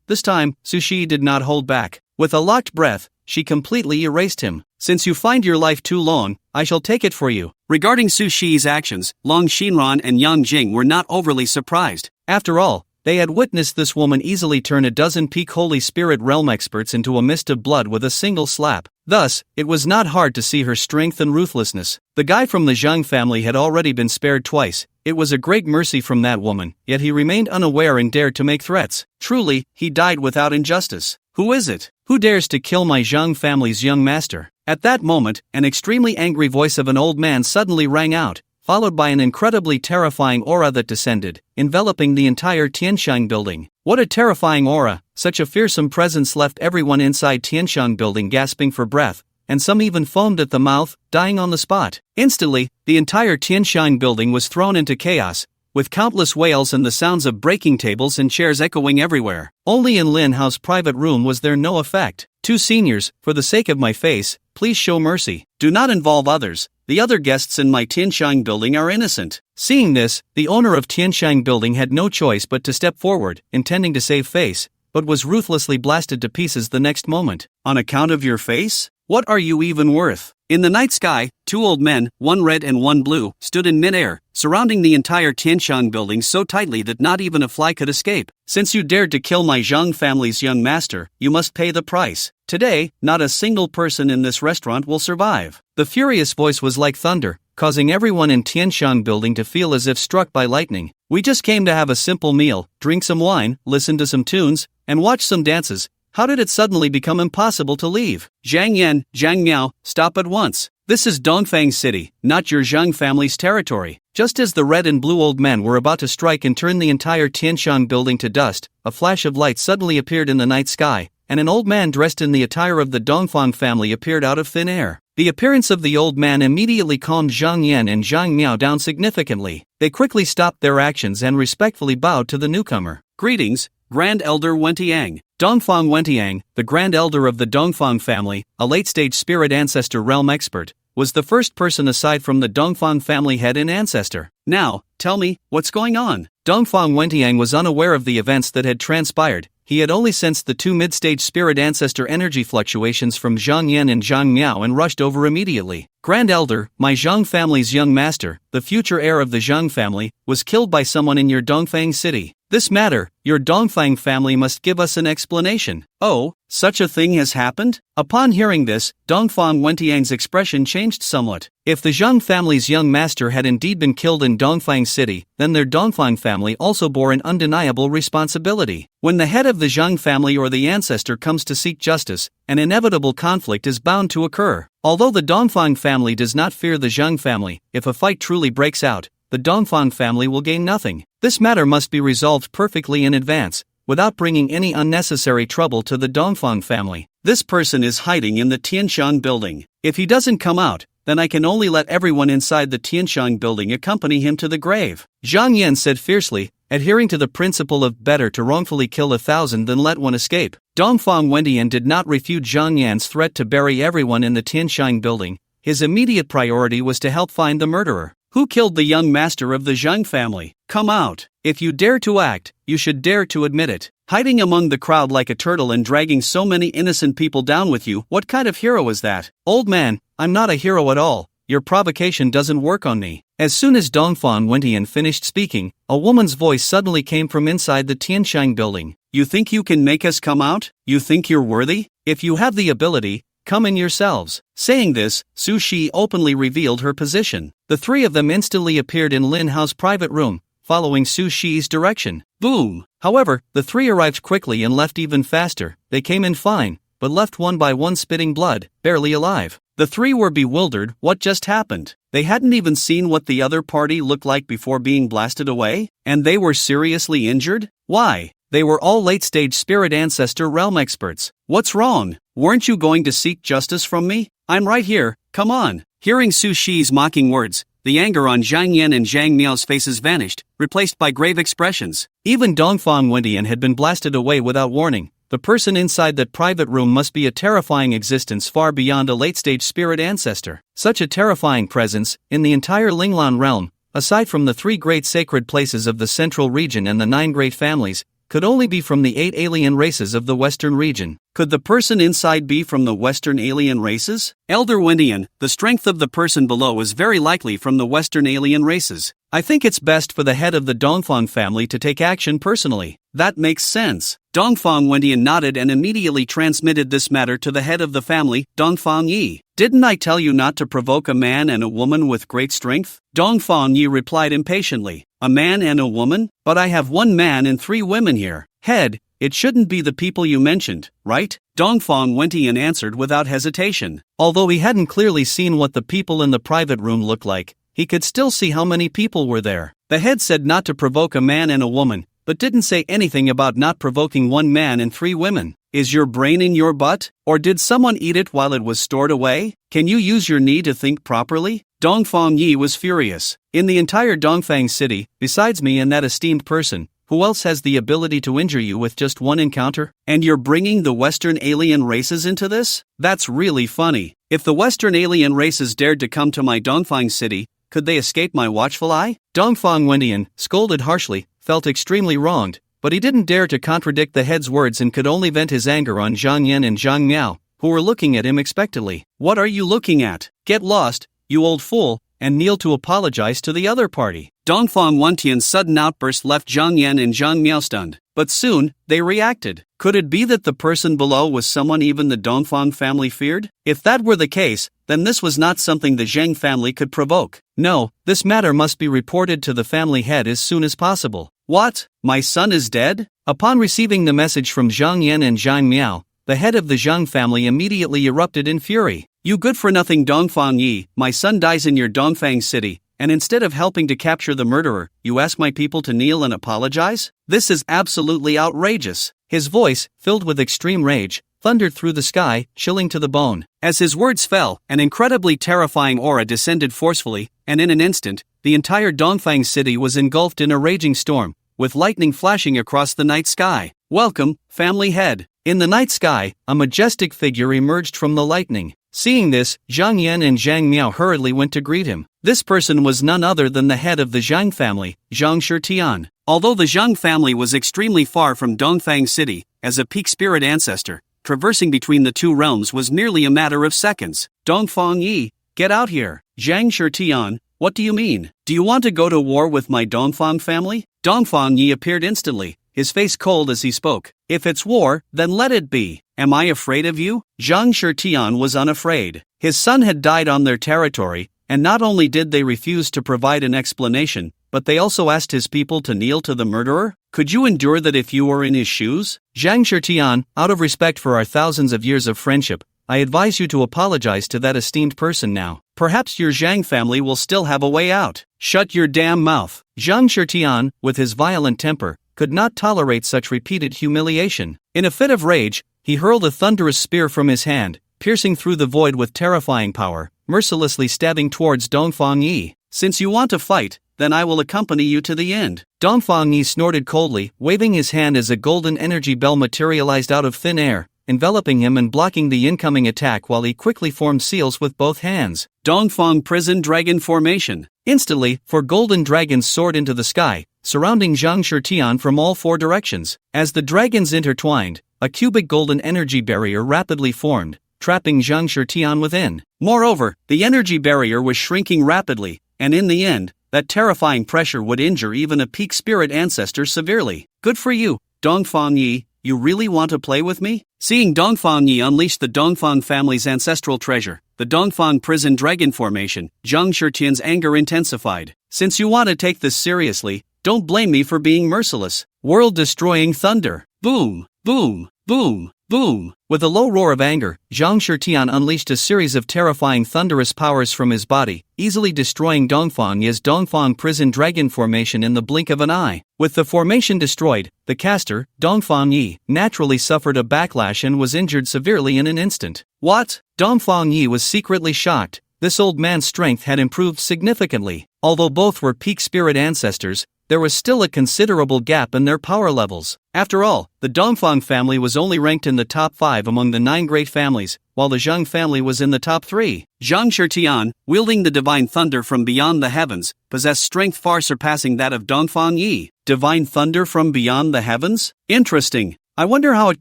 This time, Su Shi did not hold back. With a locked breath, she completely erased him. Since you find your life too long, I shall take it for you. Regarding Su Shi's actions, Long Xinran and Yang Jing were not overly surprised. After all, they had witnessed this woman easily turn a dozen peak Holy Spirit realm experts into a mist of blood with a single slap. Thus, it was not hard to see her strength and ruthlessness. The guy from the Zhang family had already been spared twice. It was a great mercy from that woman, yet he remained unaware and dared to make threats. Truly, he died without injustice. Who is it? Who dares to kill my Zhang family's young master? At that moment, an extremely angry voice of an old man suddenly rang out, followed by an incredibly terrifying aura that descended, enveloping the entire Tianshang building. What a terrifying aura! Such a fearsome presence left everyone inside Tianshang building gasping for breath, and some even foamed at the mouth, dying on the spot. Instantly, the entire Tianshang building was thrown into chaos, with countless wails and the sounds of breaking tables and chairs echoing everywhere. Only in Lin Hao's private room was there no effect. Two seniors, for the sake of my face, please show mercy. Do not involve others. The other guests in my Tianshang building are innocent. Seeing this, the owner of Tianshang building had no choice but to step forward, intending to save face, but was ruthlessly blasted to pieces the next moment. On account of your face? What are you even worth? In the night sky, two old men, one red and one blue, stood in midair, surrounding the entire Tianshang building so tightly that not even a fly could escape. Since you dared to kill my Zhang family's young master, you must pay the price. Today, not a single person in this restaurant will survive. The furious voice was like thunder, causing everyone in Tianshang building to feel as if struck by lightning. We just came to have a simple meal, drink some wine, listen to some tunes, and watch some dances. How did it suddenly become impossible to leave? Zhang Yan, Zhang Miao, stop at once. This is Dongfang City, not your Zhang family's territory. Just as the red and blue old men were about to strike and turn the entire Tianshang building to dust, a flash of light suddenly appeared in the night sky, and an old man dressed in the attire of the Dongfang family appeared out of thin air. The appearance of the old man immediately calmed Zhang Yan and Zhang Miao down significantly. They quickly stopped their actions and respectfully bowed to the newcomer. Greetings, Grand Elder Wentiang. Dongfang Wentiang, the Grand Elder of the Dongfang family, a late-stage spirit ancestor realm expert, was the first person aside from the Dongfang family head and ancestor. Now, tell me, what's going on? Dongfang Wentiang was unaware of the events that had transpired. He had only sensed the two mid-stage spirit ancestor energy fluctuations from Zhang Yan and Zhang Miao and rushed over immediately. Grand Elder, my Zhang family's young master, the future heir of the Zhang family, was killed by someone in your Dongfang city. This matter, your Dongfang family must give us an explanation. Oh, such a thing has happened? Upon hearing this, Dongfang Wentiang's expression changed somewhat. If the Zhang family's young master had indeed been killed in Dongfang city, then their Dongfang family also bore an undeniable responsibility. When the head of the Zhang family or the ancestor comes to seek justice, an inevitable conflict is bound to occur. Although the Dongfang family does not fear the Zhang family, if a fight truly breaks out, the Dongfang family will gain nothing. This matter must be resolved perfectly in advance, without bringing any unnecessary trouble to the Dongfang family. This person is hiding in the Tianshang building. If he doesn't come out, then I can only let everyone inside the Tianshang building accompany him to the grave. Zhang Yan said fiercely, adhering to the principle of better to wrongfully kill 1,000 than let one escape. Dongfang Wentian did not refute Zhang Yan's threat to bury everyone in the Tianshang building. His immediate priority was to help find the murderer. Who killed the young master of the Zhang family? Come out. If you dare to act, you should dare to admit it. Hiding among the crowd like a turtle and dragging so many innocent people down with you, what kind of hero is that? Old man, I'm not a hero at all. Your provocation doesn't work on me. As soon as Dongfang Wentian finished speaking, a woman's voice suddenly came from inside the Tianshang building. You think you can make us come out? You think you're worthy? If you have the ability, come in yourselves. Saying this, Su Shi openly revealed her position. The three of them instantly appeared in Lin Hao's private room, following Su Shi's direction. Boom! However, the three arrived quickly and left even faster. They came in fine, but left one by one spitting blood, barely alive. The three were bewildered. What just happened? They hadn't even seen what the other party looked like before being blasted away? And they were seriously injured? Why? They were all late-stage spirit ancestor realm experts. What's wrong? Weren't you going to seek justice from me? I'm right here, come on. Hearing Su Shi's mocking words, the anger on Zhang Yan and Zhang Miao's faces vanished, replaced by grave expressions. Even Dongfang Wendian had been blasted away without warning. The person inside that private room must be a terrifying existence far beyond a late-stage spirit ancestor. Such a terrifying presence, in the entire Linglan realm, aside from the 3 great sacred places of the central region and the 9 great families, could only be from the 8 alien races of the western region. Could the person inside be from the western alien races? Elder Wendian, the strength of the person below is very likely from the western alien races. I think it's best for the head of the Dongfang family to take action personally. That makes sense. Dongfang Wendian nodded and immediately transmitted this matter to the head of the family, Dongfang Yi. Didn't I tell you not to provoke a man and a woman with great strength? Dongfang Yi replied impatiently. A man and a woman? But I have 1 man and 3 women here. Head, it shouldn't be the people you mentioned, right? Dongfang Wendian answered without hesitation. Although he hadn't clearly seen what the people in the private room looked like, he could still see how many people were there. The head said not to provoke a man and a woman, but didn't say anything about not provoking 1 man and 3 women. Is your brain in your butt? Or did someone eat it while it was stored away? Can you use your knee to think properly? Dongfang Yi was furious. In the entire Dongfang city, besides me and that esteemed person, who else has the ability to injure you with just 1 encounter? And you're bringing the Western alien races into this? That's really funny. If the Western alien races dared to come to my Dongfang city, could they escape my watchful eye? Dongfang Wendian, scolded harshly, felt extremely wronged, but he didn't dare to contradict the head's words and could only vent his anger on Zhang Yan and Zhang Miao, who were looking at him expectantly. What are you looking at? Get lost, you old fool, and kneel to apologize to the other party. Dongfang Wendian's sudden outburst left Zhang Yan and Zhang Miao stunned, but soon, they reacted. Could it be that the person below was someone even the Dongfang family feared? If that were the case, then this was not something the Zheng family could provoke. No, this matter must be reported to the family head as soon as possible. What? My son is dead? Upon receiving the message from Zhang Yan and Zhang Miao, the head of the Zhang family immediately erupted in fury. You good-for-nothing Dongfang Yi, my son dies in your Dongfang city, and instead of helping to capture the murderer, you ask my people to kneel and apologize? This is absolutely outrageous. His voice, filled with extreme rage, thundered through the sky, chilling to the bone. As his words fell, an incredibly terrifying aura descended forcefully, and in an instant, the entire Dongfang city was engulfed in a raging storm, with lightning flashing across the night sky. Welcome, family head. In the night sky, a majestic figure emerged from the lightning. Seeing this, Zhang Yan and Zhang Miao hurriedly went to greet him. This person was none other than the head of the Zhang family, Zhang Shitian. Although the Zhang family was extremely far from Dongfang city, as a peak spirit ancestor, traversing between the 2 realms was merely a matter of seconds. Dongfang Yi, get out here. Zhang Shitian, what do you mean? Do you want to go to war with my Dongfang family? Dongfang Yi appeared instantly, his face cold as he spoke. If it's war, then let it be. Am I afraid of you? Zhang Shitian was unafraid. His son had died on their territory, and not only did they refuse to provide an explanation, but they also asked his people to kneel to the murderer? Could you endure that if you were in his shoes? Zhang Shitian, out of respect for our thousands of years of friendship, I advise you to apologize to that esteemed person now. Perhaps your Zhang family will still have a way out. Shut your damn mouth. Zhang Shitian, with his violent temper, could not tolerate such repeated humiliation. In a fit of rage, he hurled a thunderous spear from his hand, piercing through the void with terrifying power, mercilessly stabbing towards Dongfang Yi. Since you want to fight, then I will accompany you to the end. Dongfang Yi snorted coldly, waving his hand as a golden energy bell materialized out of thin air, enveloping him and blocking the incoming attack while he quickly formed seals with both hands. Dongfang Prison Dragon Formation. Instantly, 4 golden dragons soared into the sky, surrounding Zhang Shitian from all 4 directions. As the dragons intertwined, a cubic golden energy barrier rapidly formed, trapping Zhang Shitian within. Moreover, the energy barrier was shrinking rapidly, and in the end, that terrifying pressure would injure even a peak spirit ancestor severely. Good for you, Dongfang Yi. You really want to play with me? Seeing Dongfang Yi unleash the Dongfang family's ancestral treasure, the Dongfang Prison Dragon Formation, Zhang Shitian's anger intensified. Since you want to take this seriously, don't blame me for being merciless. World-destroying thunder. Boom, boom, boom. Boom! With a low roar of anger, Zhang Shitian unleashed a series of terrifying thunderous powers from his body, easily destroying Dongfang Ye's Dongfang prison dragon formation in the blink of an eye. With the formation destroyed, the caster, Dongfang Yi, naturally suffered a backlash and was injured severely in an instant. What? Dongfang Yi was secretly shocked. This old man's strength had improved significantly. Although both were peak spirit ancestors, there was still a considerable gap in their power levels. After all, the Dongfang family was only ranked in the top 5 among the 9 great families, while the Zhang family was in the top 3. Zhang Shitian, wielding the divine thunder from beyond the heavens, possessed strength far surpassing that of Dongfang Yi. Divine thunder from beyond the heavens? Interesting. I wonder how it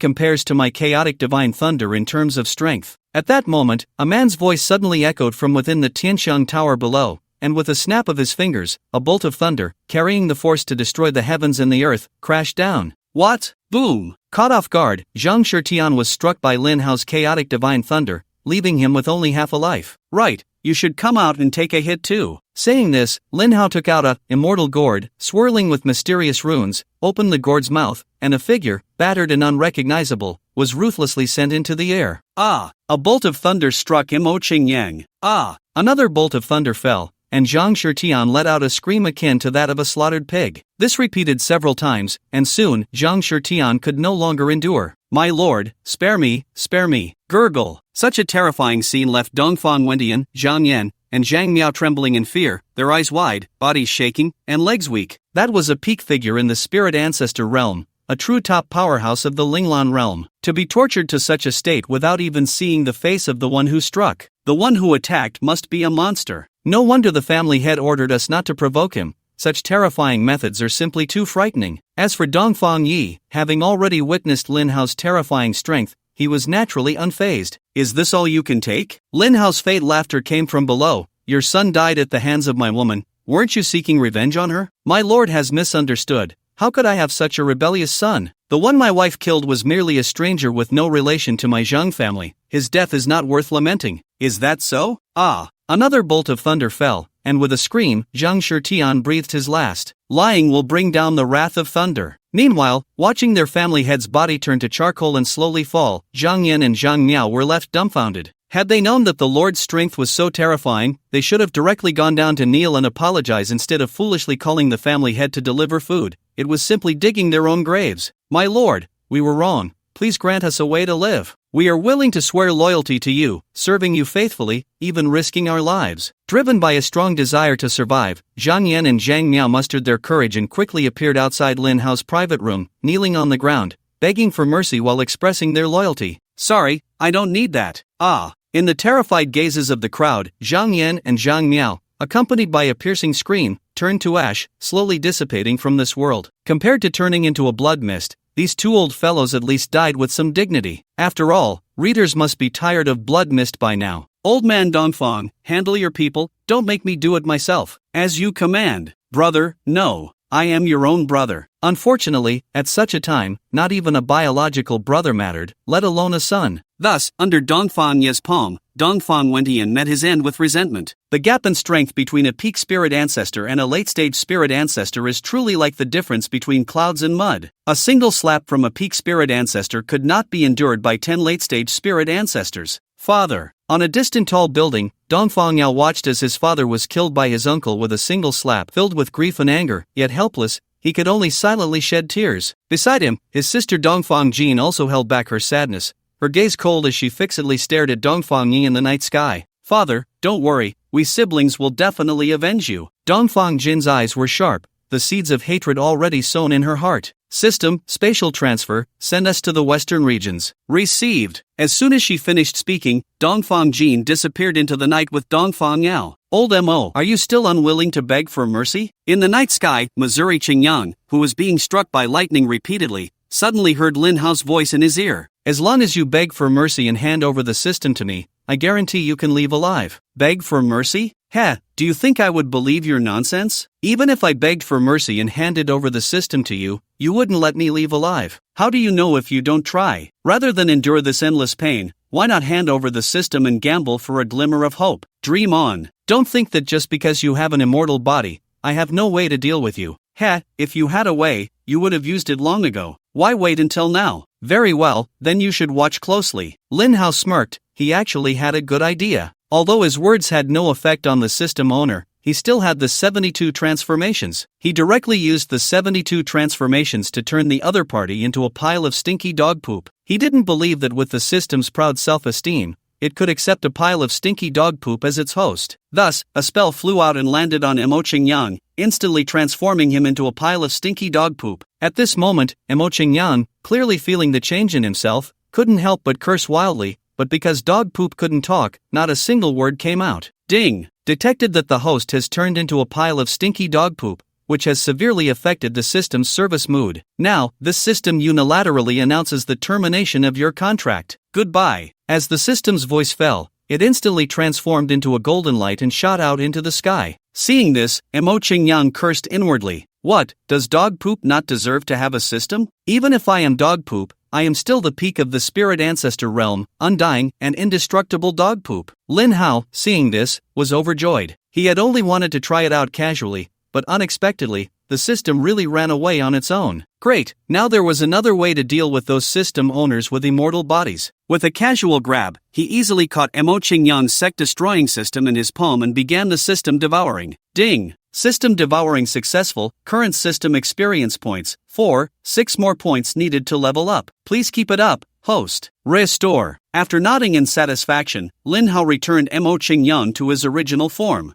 compares to my chaotic divine thunder in terms of strength. At that moment, a man's voice suddenly echoed from within the Tianxiang tower below, and with a snap of his fingers, a bolt of thunder, carrying the force to destroy the heavens and the earth, crashed down. What? Boom! Caught off guard, Zhang Shitian was struck by Lin Hao's chaotic divine thunder, leaving him with only half a life. Right, you should come out and take a hit too. Saying this, Lin Hao took out a immortal gourd, swirling with mysterious runes, opened the gourd's mouth, and a figure, battered and unrecognizable, was ruthlessly sent into the air. Ah! A bolt of thunder struck him. O Qing Yang. Ah! Another bolt of thunder fell, and Zhang Shitian let out a scream akin to that of a slaughtered pig. This repeated several times, and soon, Zhang Shitian could no longer endure. My lord, spare me, spare me. Gurgle. Such a terrifying scene left Dongfang Wendian, Zhang Yan, and Zhang Miao trembling in fear, their eyes wide, bodies shaking, and legs weak. That was a peak figure in the spirit ancestor realm, a true top powerhouse of the Linglan realm. To be tortured to such a state without even seeing the face of the one who struck. The one who attacked must be a monster. No wonder the family head ordered us not to provoke him. Such terrifying methods are simply too frightening. As for Dongfang Yi, having already witnessed Lin Hao's terrifying strength, he was naturally unfazed. Is this all you can take? Lin Hao's faint laughter came from below. Your son died at the hands of my woman. Weren't you seeking revenge on her? My lord has misunderstood. How could I have such a rebellious son? The one my wife killed was merely a stranger with no relation to my Zhang family. His death is not worth lamenting. Is that so? Ah! Another bolt of thunder fell, and with a scream, Zhang Shitian breathed his last. Lying will bring down the wrath of thunder. Meanwhile, watching their family head's body turn to charcoal and slowly fall, Zhang Yan and Zhang Miao were left dumbfounded. Had they known that the Lord's strength was so terrifying, they should have directly gone down to kneel and apologize instead of foolishly calling the family head to deliver food. It was simply digging their own graves. My lord, we were wrong. Please grant us a way to live. We are willing to swear loyalty to you, serving you faithfully, even risking our lives. Driven by a strong desire to survive, Zhang Yan and Zhang Miao mustered their courage and quickly appeared outside Lin Hao's private room, kneeling on the ground, begging for mercy while expressing their loyalty. Sorry, I don't need that. Ah! In the terrified gazes of the crowd, Zhang Yan and Zhang Miao, accompanied by a piercing scream, turned to ash, slowly dissipating from this world. Compared to turning into a blood mist, these two old fellows at least died with some dignity. After all, readers must be tired of blood mist by now. Old man Dongfang, handle your people, don't make me do it myself. As you command. Brother, no. I am your own brother. Unfortunately, at such a time, not even a biological brother mattered, let alone a son. Thus, under Dongfang Ye's palm, Dongfang Wendian met his end with resentment. The gap in strength between a peak spirit ancestor and a late-stage spirit ancestor is truly like the difference between clouds and mud. A single slap from a peak spirit ancestor could not be endured by 10 late-stage spirit ancestors. Father. On a distant tall building, Dongfang Yao watched as his father was killed by his uncle with a single slap. Filled with grief and anger, yet helpless, he could only silently shed tears. Beside him, his sister Dongfang Jin also held back her sadness, her gaze cold as she fixedly stared at Dongfang Yi in the night sky. Father, don't worry, we siblings will definitely avenge you. Dongfang Jin's eyes were sharp, the seeds of hatred already sown in her heart. System, spatial transfer, send us to the western regions. Received. As soon as she finished speaking, Dongfang Jin disappeared into the night with Dongfang Yao. Old M.O., are you still unwilling to beg for mercy? In the night sky, Missouri Qingyang, who was being struck by lightning repeatedly, suddenly heard Lin Hao's voice in his ear. As long as you beg for mercy and hand over the system to me, I guarantee you can leave alive. Beg for mercy? Heh, do you think I would believe your nonsense? Even if I begged for mercy and handed over the system to you, you wouldn't let me leave alive. How do you know if you don't try? Rather than endure this endless pain, why not hand over the system and gamble for a glimmer of hope? Dream on. Don't think that just because you have an immortal body, I have no way to deal with you. Heh, if you had a way, you would have used it long ago. Why wait until now? Very well, then you should watch closely. Lin Hao smirked. He actually had a good idea. Although his words had no effect on the system owner, he still had the 72 transformations. He directly used the 72 transformations to turn the other party into a pile of stinky dog poop. He didn't believe that with the system's proud self-esteem, it could accept a pile of stinky dog poop as its host. Thus, a spell flew out and landed on Emo Qingyang, instantly transforming him into a pile of stinky dog poop. At this moment, Emo Qingyang, clearly feeling the change in himself, couldn't help but curse wildly, but because dog poop couldn't talk, not a single word came out. Ding! Detected that the host has turned into a pile of stinky dog poop, which has severely affected the system's service mood. Now, this system unilaterally announces the termination of your contract. Goodbye. As the system's voice fell, it instantly transformed into a golden light and shot out into the sky. Seeing this, Emo Qingyang cursed inwardly. What, does dog poop not deserve to have a system? Even if I am dog poop, I am still the peak of the spirit ancestor realm, undying and indestructible dog poop. Lin Hao, seeing this, was overjoyed. He had only wanted to try it out casually, but unexpectedly, the system really ran away on its own. Great, now there was another way to deal with those system owners with immortal bodies. With a casual grab, he easily caught Emo Qingyang's sect-destroying system in his palm and began the system devouring. Ding! System devouring successful, current system experience points, 4, 6 more points needed to level up. Please keep it up, host. Restore. After nodding in satisfaction, Lin Hao returned Emo Qingyang to his original form.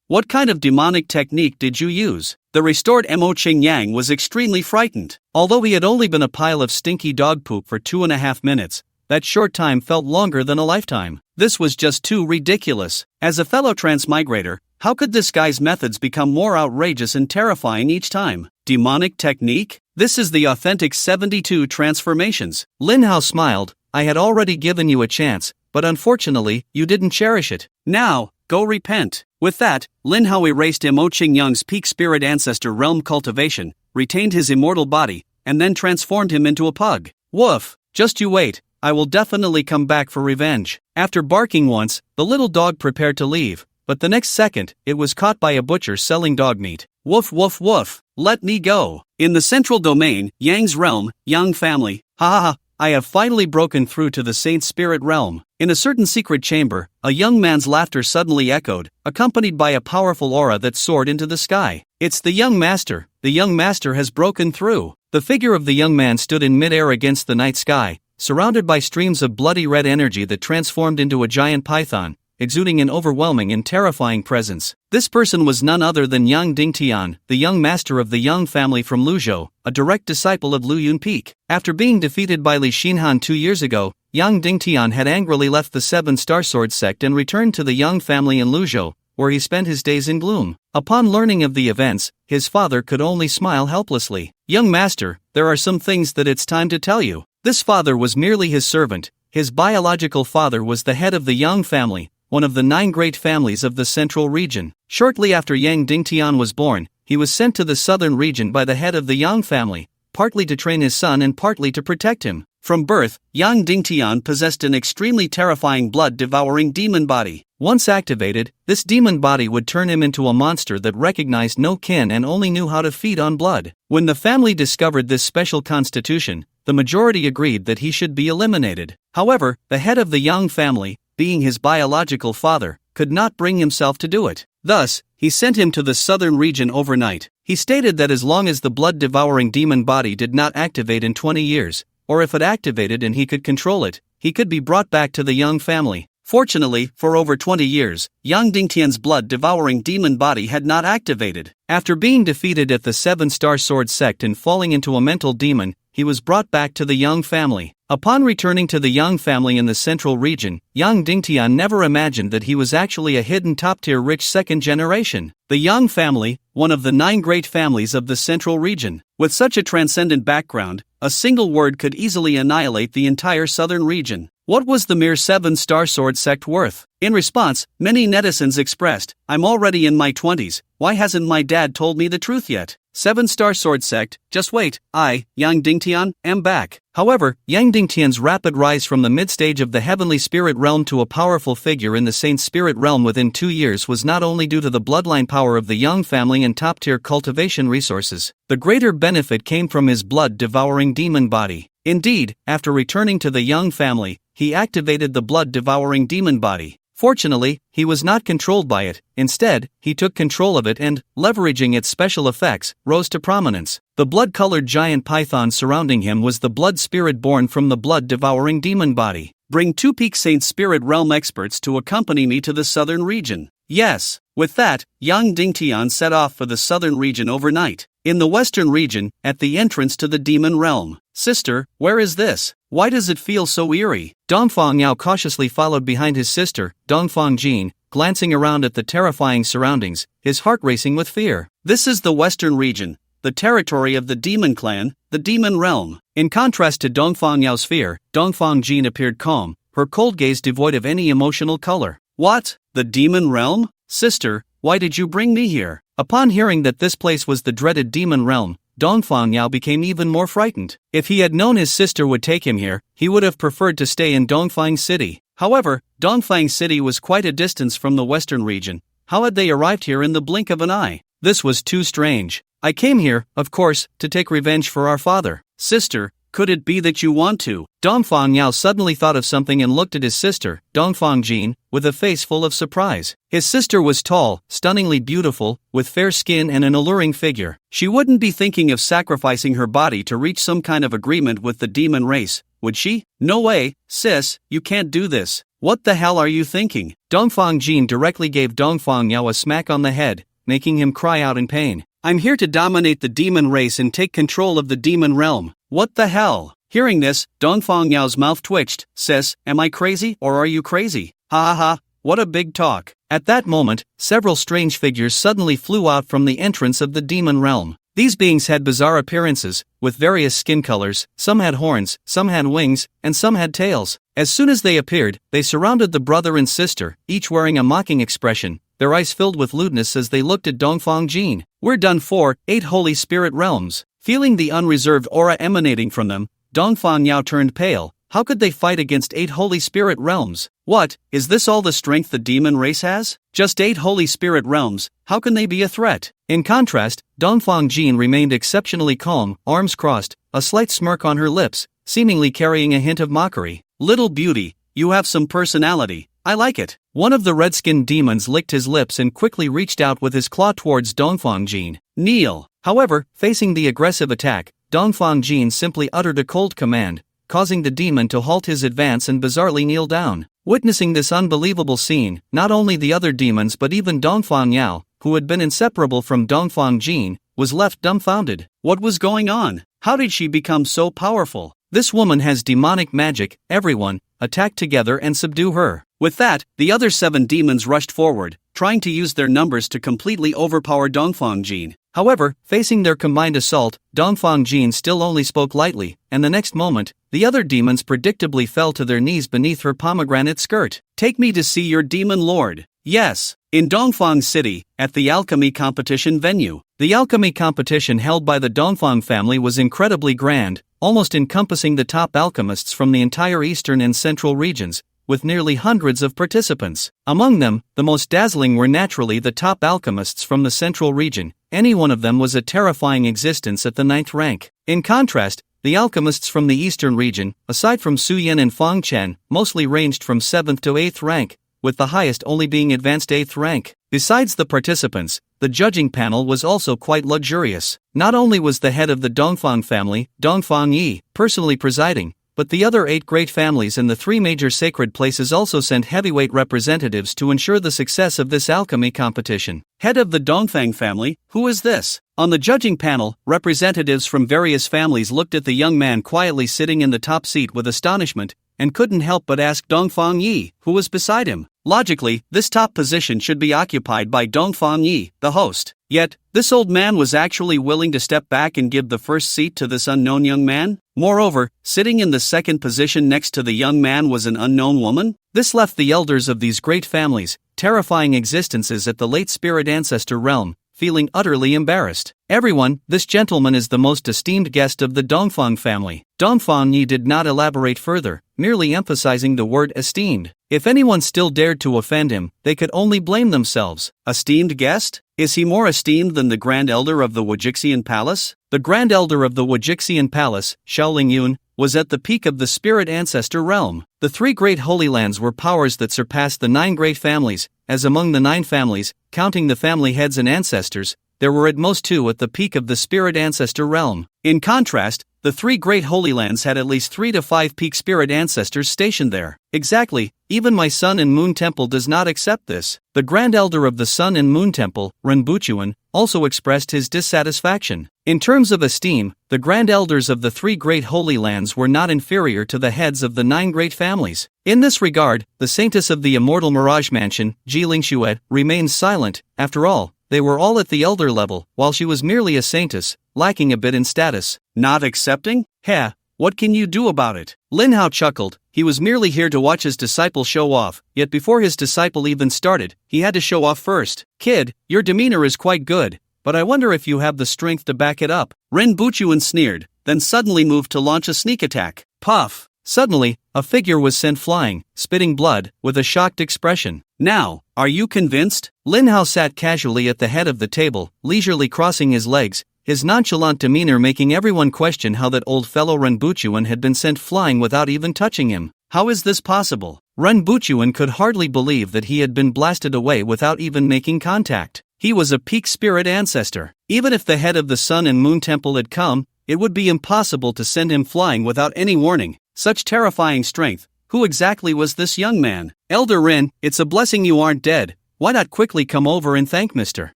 What kind of demonic technique did you use? The restored Emo Qingyang was extremely frightened. Although he had only been a pile of stinky dog poop for 2.5 minutes, that short time felt longer than a lifetime. This was just too ridiculous. As a fellow transmigrator, how could this guy's methods become more outrageous and terrifying each time? Demonic technique? This is the authentic 72 transformations. Lin Hao smiled. I had already given you a chance, but unfortunately, you didn't cherish it. Now, go repent. With that, Lin Hao erased Emo Qingyang's peak spirit ancestor realm cultivation, retained his immortal body, and then transformed him into a pug. Woof! Just you wait, I will definitely come back for revenge. After barking once, the little dog prepared to leave, but the next second, it was caught by a butcher selling dog meat. Woof woof woof, let me go. In the central domain, Yang's realm, Yang family, ha ha ha, I have finally broken through to the saint spirit realm. In a certain secret chamber, a young man's laughter suddenly echoed, accompanied by a powerful aura that soared into the sky. It's the young master. The young master has broken through. The figure of the young man stood in midair against the night sky, surrounded by streams of bloody red energy that transformed into a giant python, exuding an overwhelming and terrifying presence. This person was none other than Yang Dingtian, the young master of the Yang family from Luzhou, a direct disciple of Lu Yunpeak. After being defeated by Li Xinhan 2 years ago, Yang Dingtian had angrily left the 7-Star Sword sect and returned to the Yang family in Luzhou, where he spent his days in gloom. Upon learning of the events, his father could only smile helplessly. Young master, there are some things that it's time to tell you. This father was merely his servant. His biological father was the head of the Yang family, one of the 9 great families of the central region. Shortly after Yang Dingtian was born, he was sent to the southern region by the head of the Yang family, partly to train his son and partly to protect him. From birth, Yang Dingtian possessed an extremely terrifying blood-devouring demon body. Once activated, this demon body would turn him into a monster that recognized no kin and only knew how to feed on blood. When the family discovered this special constitution, the majority agreed that he should be eliminated. However, the head of the Yang family, being his biological father, could not bring himself to do it. Thus, he sent him to the southern region overnight. He stated that as long as the blood-devouring demon body did not activate in 20 years, or if it activated and he could control it, he could be brought back to the Yang family. Fortunately, for over 20 years, Yang Dingtian's blood-devouring demon body had not activated. After being defeated at the 7-Star Sword sect and falling into a mental demon, he was brought back to the Yang family. Upon returning to the Yang family in the central region, Yang Dingtian never imagined that he was actually a hidden top-tier rich second generation. The Yang family, one of the 9 great families of the central region. With such a transcendent background, a single word could easily annihilate the entire southern region. What was the mere 7-Star Sword sect worth? In response, many netizens expressed, I'm already in my 20s, why hasn't my dad told me the truth yet? 7-Star Sword sect, just wait, I, Yang Dingtian, am back. However, Yang Dingtian's rapid rise from the mid-stage of the heavenly spirit realm to a powerful figure in the saint spirit realm within 2 years was not only due to the bloodline power of the Yang family and top-tier cultivation resources. The greater benefit came from his blood-devouring demon body. Indeed, after returning to the Young family, he activated the blood-devouring demon body. Fortunately, he was not controlled by it. Instead, he took control of it and, leveraging its special effects, rose to prominence. The blood-colored giant python surrounding him was the blood spirit born from the blood-devouring demon body. Bring 2 Peak Saint Spirit Realm experts to accompany me to the southern region. Yes. With that, Yang Dingtian set off for the southern region overnight. In the western region, at the entrance to the demon realm. Sister, where is this? Why does it feel so eerie? Dongfang Yao cautiously followed behind his sister, Dongfang Jin, glancing around at the terrifying surroundings, his heart racing with fear. This is the western region, the territory of the demon clan, the demon realm. In contrast to Dongfang Yao's fear, Dongfang Jin appeared calm, her cold gaze devoid of any emotional color. What? The demon realm? Sister, why did you bring me here? Upon hearing that this place was the dreaded demon realm, Dongfang Yao became even more frightened. If he had known his sister would take him here, he would have preferred to stay in Dongfang City. However, Dongfang City was quite a distance from the western region. How had they arrived here in the blink of an eye? This was too strange. I came here, of course, to take revenge for our father. Sister, could it be that you want to? Dongfang Yao suddenly thought of something and looked at his sister, Dongfang Jin, with a face full of surprise. His sister was tall, stunningly beautiful, with fair skin and an alluring figure. She wouldn't be thinking of sacrificing her body to reach some kind of agreement with the demon race, would she? No way, sis, you can't do this. What the hell are you thinking? Dongfang Jin directly gave Dongfang Yao a smack on the head, making him cry out in pain. I'm here to dominate the demon race and take control of the demon realm. What the hell? Hearing this, Dongfang Yao's mouth twitched. Sis, am I crazy or are you crazy? Ha ha ha, what a big talk. At that moment, several strange figures suddenly flew out from the entrance of the demon realm. These beings had bizarre appearances, with various skin colors. Some had horns, some had wings, and some had tails. As soon as they appeared, they surrounded the brother and sister, each wearing a mocking expression, their eyes filled with lewdness as they looked at Dongfang Jin. We're done for, 8 Holy Spirit Realms. Feeling the unreserved aura emanating from them, Dongfang Yao turned pale. How could they fight against 8 Holy Spirit Realms? What, is this all the strength the demon race has? Just 8 Holy Spirit Realms, how can they be a threat? In contrast, Dongfang Jin remained exceptionally calm, arms crossed, a slight smirk on her lips, seemingly carrying a hint of mockery. Little beauty, you have some personality. I like it. One of the red-skinned demons licked his lips and quickly reached out with his claw towards Dongfang Jin. Kneel. However, facing the aggressive attack, Dongfang Jin simply uttered a cold command, causing the demon to halt his advance and bizarrely kneel down. Witnessing this unbelievable scene, not only the other demons but even Dongfang Yao, who had been inseparable from Dongfang Jin, was left dumbfounded. What was going on? How did she become so powerful? This woman has demonic magic. Everyone, attack together and subdue her. With that, the other 7 demons rushed forward, trying to use their numbers to completely overpower Dongfang Jin. However, facing their combined assault, Dongfang Jin still only spoke lightly, and the next moment, the other demons predictably fell to their knees beneath her pomegranate skirt. Take me to see your demon lord. Yes. In Dongfang City, at the alchemy competition venue. The alchemy competition held by the Dongfang family was incredibly grand, almost encompassing the top alchemists from the entire eastern and central regions, with nearly hundreds of participants. Among them, the most dazzling were naturally the top alchemists from the central region. Any one of them was a terrifying existence at the 9th rank. In contrast, the alchemists from the eastern region, aside from Su Yan and Fang Chen, mostly ranged from 7th to 8th rank, with the highest only being advanced 8th rank. Besides the participants, the judging panel was also quite luxurious. Not only was the head of the Dongfang family, Dongfang Yi, personally presiding, but the other 8 great families and the 3 major sacred places also sent heavyweight representatives to ensure the success of this alchemy competition. Head of the Dongfang family, who is this? On the judging panel, representatives from various families looked at the young man quietly sitting in the top seat with astonishment, and couldn't help but ask Dongfang Yi, who was beside him. Logically, this top position should be occupied by Dongfang Yi, the host. Yet, this old man was actually willing to step back and give the first seat to this unknown young man? Moreover, sitting in the second position next to the young man was an unknown woman? This left the elders of these great families, terrifying existences at the late spirit ancestor realm, feeling utterly embarrassed. Everyone, this gentleman is the most esteemed guest of the Dongfang family. Dongfang Yi did not elaborate further, merely emphasizing the word esteemed. If anyone still dared to offend him, they could only blame themselves. Esteemed guest? Is he more esteemed than the Grand Elder of the Wajixian Palace? The Grand Elder of the Wajixian Palace, Xiaoling Yun, was at the peak of the spirit ancestor realm. The 3 great holy lands were powers that surpassed the 9 great families, as among the 9 families, counting the family heads and ancestors, there were at most 2 at the peak of the spirit ancestor realm. In contrast, the 3 great holy lands had at least 3 to 5 peak spirit ancestors stationed there. Exactly, even my Sun and Moon Temple does not accept this. The Grand Elder of the Sun and Moon Temple, Renbuchuan, also expressed his dissatisfaction. In terms of esteem, the Grand Elders of the 3 great holy lands were not inferior to the heads of the 9 great families. In this regard, the Saintess of the Immortal Mirage Mansion, Jilingxue, remains silent. After all, they were all at the elder level, while she was merely a saintess, lacking a bit in status. Not accepting? Heh, what can you do about it? Lin Hao chuckled. He was merely here to watch his disciple show off, yet before his disciple even started, he had to show off first. Kid, your demeanor is quite good, but I wonder if you have the strength to back it up. Renbuchuan sneered, then suddenly moved to launch a sneak attack. Puff! Suddenly, a figure was sent flying, spitting blood, with a shocked expression. Now, are you convinced? Lin Hao sat casually at the head of the table, leisurely crossing his legs, his nonchalant demeanor making everyone question how that old fellow Renbuchuan had been sent flying without even touching him. How is this possible? Renbuchuan could hardly believe that he had been blasted away without even making contact. He was a peak spirit ancestor. Even if the head of the Sun and Moon Temple had come, it would be impossible to send him flying without any warning. Such terrifying strength. Who exactly was this young man? Elder Ren, it's a blessing you aren't dead. Why not quickly come over and thank Mr.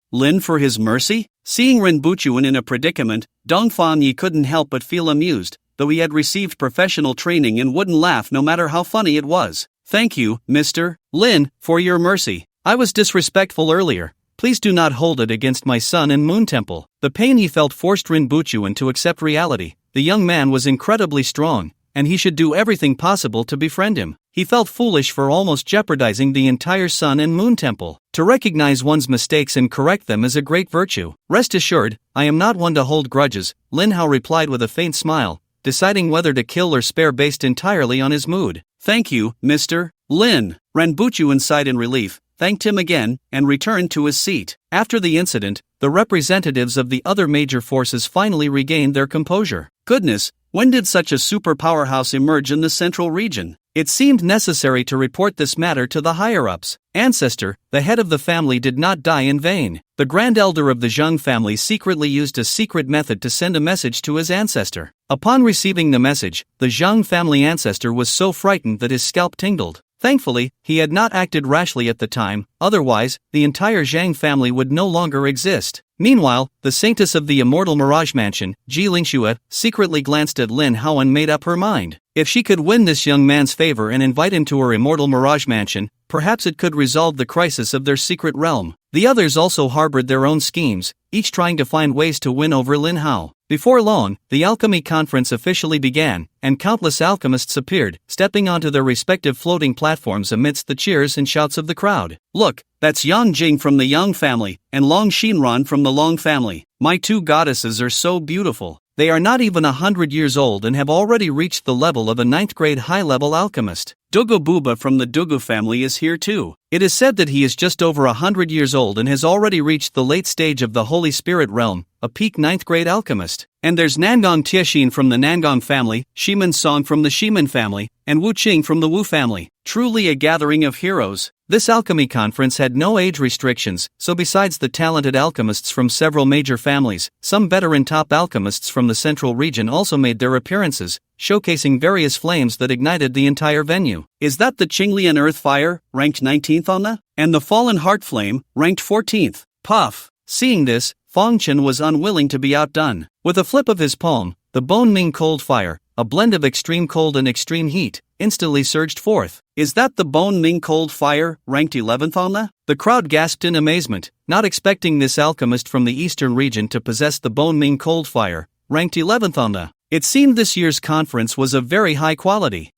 Lin for his mercy? Seeing Renbuchuan in a predicament, Dongfang Yi couldn't help but feel amused, though he had received professional training and wouldn't laugh no matter how funny it was. Thank you, Mr. Lin, for your mercy. I was disrespectful earlier. Please do not hold it against my Sun and Moon Temple. The pain he felt forced Renbuchuan to accept reality. The young man was incredibly strong, and he should do everything possible to befriend him. He felt foolish for almost jeopardizing the entire Sun and Moon Temple. To recognize one's mistakes and correct them is a great virtue. Rest assured, I am not one to hold grudges, Lin Hao replied with a faint smile, deciding whether to kill or spare based entirely on his mood. Thank you, Mr. Lin. Renbuchuan sighed in relief, thanked him again, and returned to his seat. After the incident, the representatives of the other major forces finally regained their composure. Goodness, when did such a super powerhouse emerge in the central region? It seemed necessary to report this matter to the higher-ups. Ancestor, the head of the family did not die in vain. The Grand Elder of the Zheng family secretly used a secret method to send a message to his ancestor. Upon receiving the message, the Zheng family ancestor was so frightened that his scalp tingled. Thankfully, he had not acted rashly at the time, otherwise, the entire Zhang family would no longer exist. Meanwhile, the Saintess of the Immortal Mirage Mansion, Jilingxue, secretly glanced at Lin Hao and made up her mind. If she could win this young man's favor and invite him to her Immortal Mirage Mansion, perhaps it could resolve the crisis of their secret realm. The others also harbored their own schemes, each trying to find ways to win over Lin Hao. Before long, the alchemy conference officially began, and countless alchemists appeared, stepping onto their respective floating platforms amidst the cheers and shouts of the crowd. Look, that's Yang Jing from the Yang family, and Long Xinran from the Long family. My 2 goddesses are so beautiful. They are not even 100 years old and have already reached the level of a 9th grade high-level alchemist. Dugu Buba from the Dugu family is here too. It is said that he is just over 100 years old and has already reached the late stage of the Holy Spirit realm, a peak 9th grade alchemist. And there's Nangong Tiexin from the Nangong family, Shiman Song from the Shiman family, and Wu Qing from the Wu family. Truly a gathering of heroes. This alchemy conference had no age restrictions, so besides the talented alchemists from several major families, some veteran top alchemists from the central region also made their appearances, showcasing various flames that ignited the entire venue. Is that the Qinglian Earth Fire, ranked 19th on the? And the Fallen Heart Flame, ranked 14th. Puff! Seeing this, Fong Chen was unwilling to be outdone. With a flip of his palm, the Bone Ming Cold Fire, a blend of extreme cold and extreme heat, instantly surged forth. Is that the Bone Ming Cold Fire, ranked 11th on the? The crowd gasped in amazement, not expecting this alchemist from the eastern region to possess the Bone Ming Cold Fire, ranked 11th on the. It seemed this year's conference was of very high quality.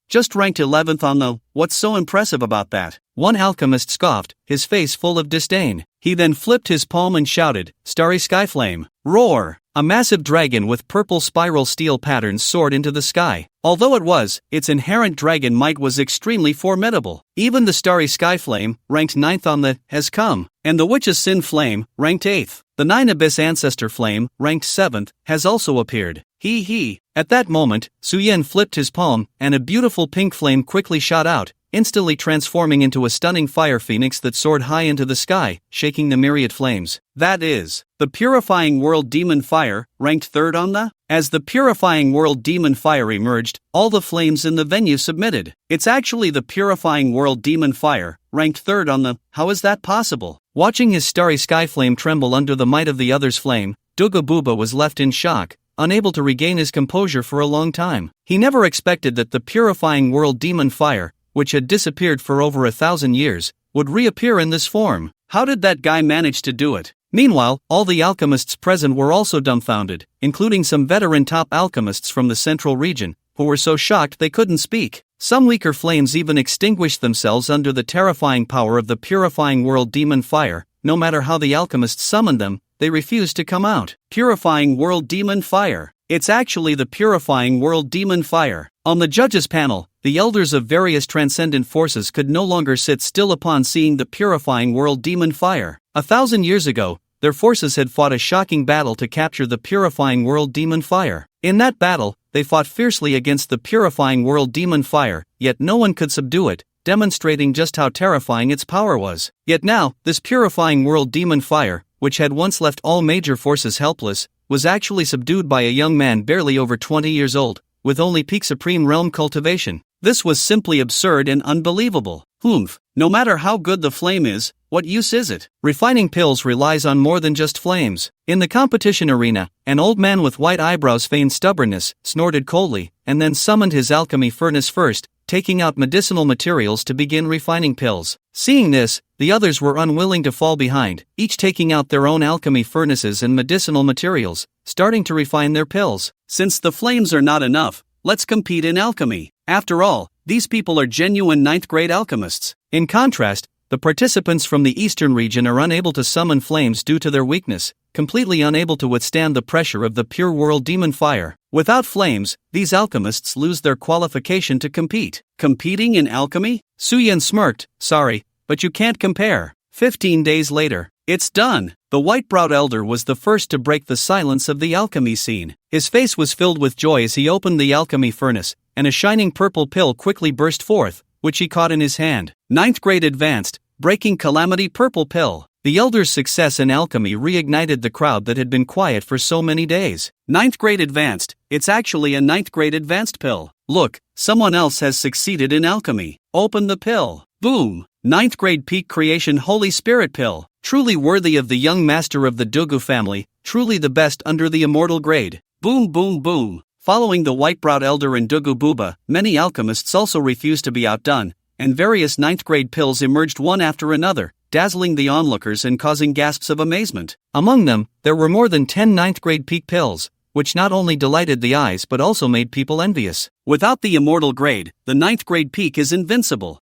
Just ranked 11th on the, what's so impressive about that? One alchemist scoffed, his face full of disdain. He then flipped his palm and shouted, Starry Skyflame. Roar! A massive dragon with purple spiral steel patterns soared into the sky. Although its inherent dragon might was extremely formidable. Even the Starry Skyflame, ranked 9th on the, has come. And the Witch's Sin Flame, ranked 8th. The 9 Abyss Ancestor Flame, ranked 7th, has also appeared. He. At that moment, Suyen flipped his palm, and a beautiful pink flame quickly shot out, instantly transforming into a stunning fire phoenix that soared high into the sky, shaking the myriad flames. That is, the Purifying World Demon Fire, ranked 3rd on the... As the Purifying World Demon Fire emerged, all the flames in the venue submitted. It's actually the Purifying World Demon Fire, ranked 3rd on the... How is that possible? Watching his starry sky flame tremble under the might of the other's flame, Dugabuba was left in shock, unable to regain his composure for a long time. He never expected that the Purifying World Demon Fire, which had disappeared for over 1,000 years, would reappear in this form. How did that guy manage to do it? Meanwhile, all the alchemists present were also dumbfounded, including some veteran top alchemists from the central region, who were so shocked they couldn't speak. Some weaker flames even extinguished themselves under the terrifying power of the Purifying World Demon Fire. No matter how the alchemists summoned them, they refused to come out. Purifying World Demon Fire. It's actually the Purifying World Demon Fire. On the judges' panel, the elders of various transcendent forces could no longer sit still upon seeing the Purifying World Demon Fire. 1,000 years ago, their forces had fought a shocking battle to capture the Purifying World Demon Fire. In that battle, they fought fiercely against the Purifying World Demon Fire, yet no one could subdue it, demonstrating just how terrifying its power was. Yet now, this Purifying World Demon Fire, which had once left all major forces helpless, was actually subdued by a young man barely over 20 years old, with only peak supreme realm cultivation. This was simply absurd and unbelievable. No matter how good the flame is, what use is it? Refining pills relies on more than just flames. In the competition arena, an old man with white eyebrows feigned stubbornness, snorted coldly, and then summoned his alchemy furnace first, taking out medicinal materials to begin refining pills. Seeing this, the others were unwilling to fall behind, each taking out their own alchemy furnaces and medicinal materials, starting to refine their pills. Since the flames are not enough, let's compete in alchemy. After all, these people are genuine 9th grade alchemists. In contrast, the participants from the eastern region are unable to summon flames due to their weakness, completely unable to withstand the pressure of the pure world demon fire. Without flames, these alchemists lose their qualification to compete. Competing in alchemy? Suyen smirked, sorry, but you can't compare. 15 days later, it's done. The white-browed elder was the first to break the silence of the alchemy scene. His face was filled with joy as he opened the alchemy furnace, and a shining purple pill quickly burst forth, which he caught in his hand. 9th grade advanced, breaking calamity purple pill. The elder's success in alchemy reignited the crowd that had been quiet for so many days. 9th grade advanced, it's actually a 9th grade advanced pill. Look, someone else has succeeded in alchemy. Open the pill. Boom! 9th grade peak creation Holy Spirit pill. Truly worthy of the young master of the Dugu family, truly the best under the immortal grade. Boom boom boom. Following the white-browed elder and Dugu Buba, many alchemists also refused to be outdone, and various 9th grade pills emerged one after another, dazzling the onlookers and causing gasps of amazement. Among them, there were more than 10 9th grade peak pills, which not only delighted the eyes but also made people envious. Without the immortal grade, the 9th grade peak is invincible.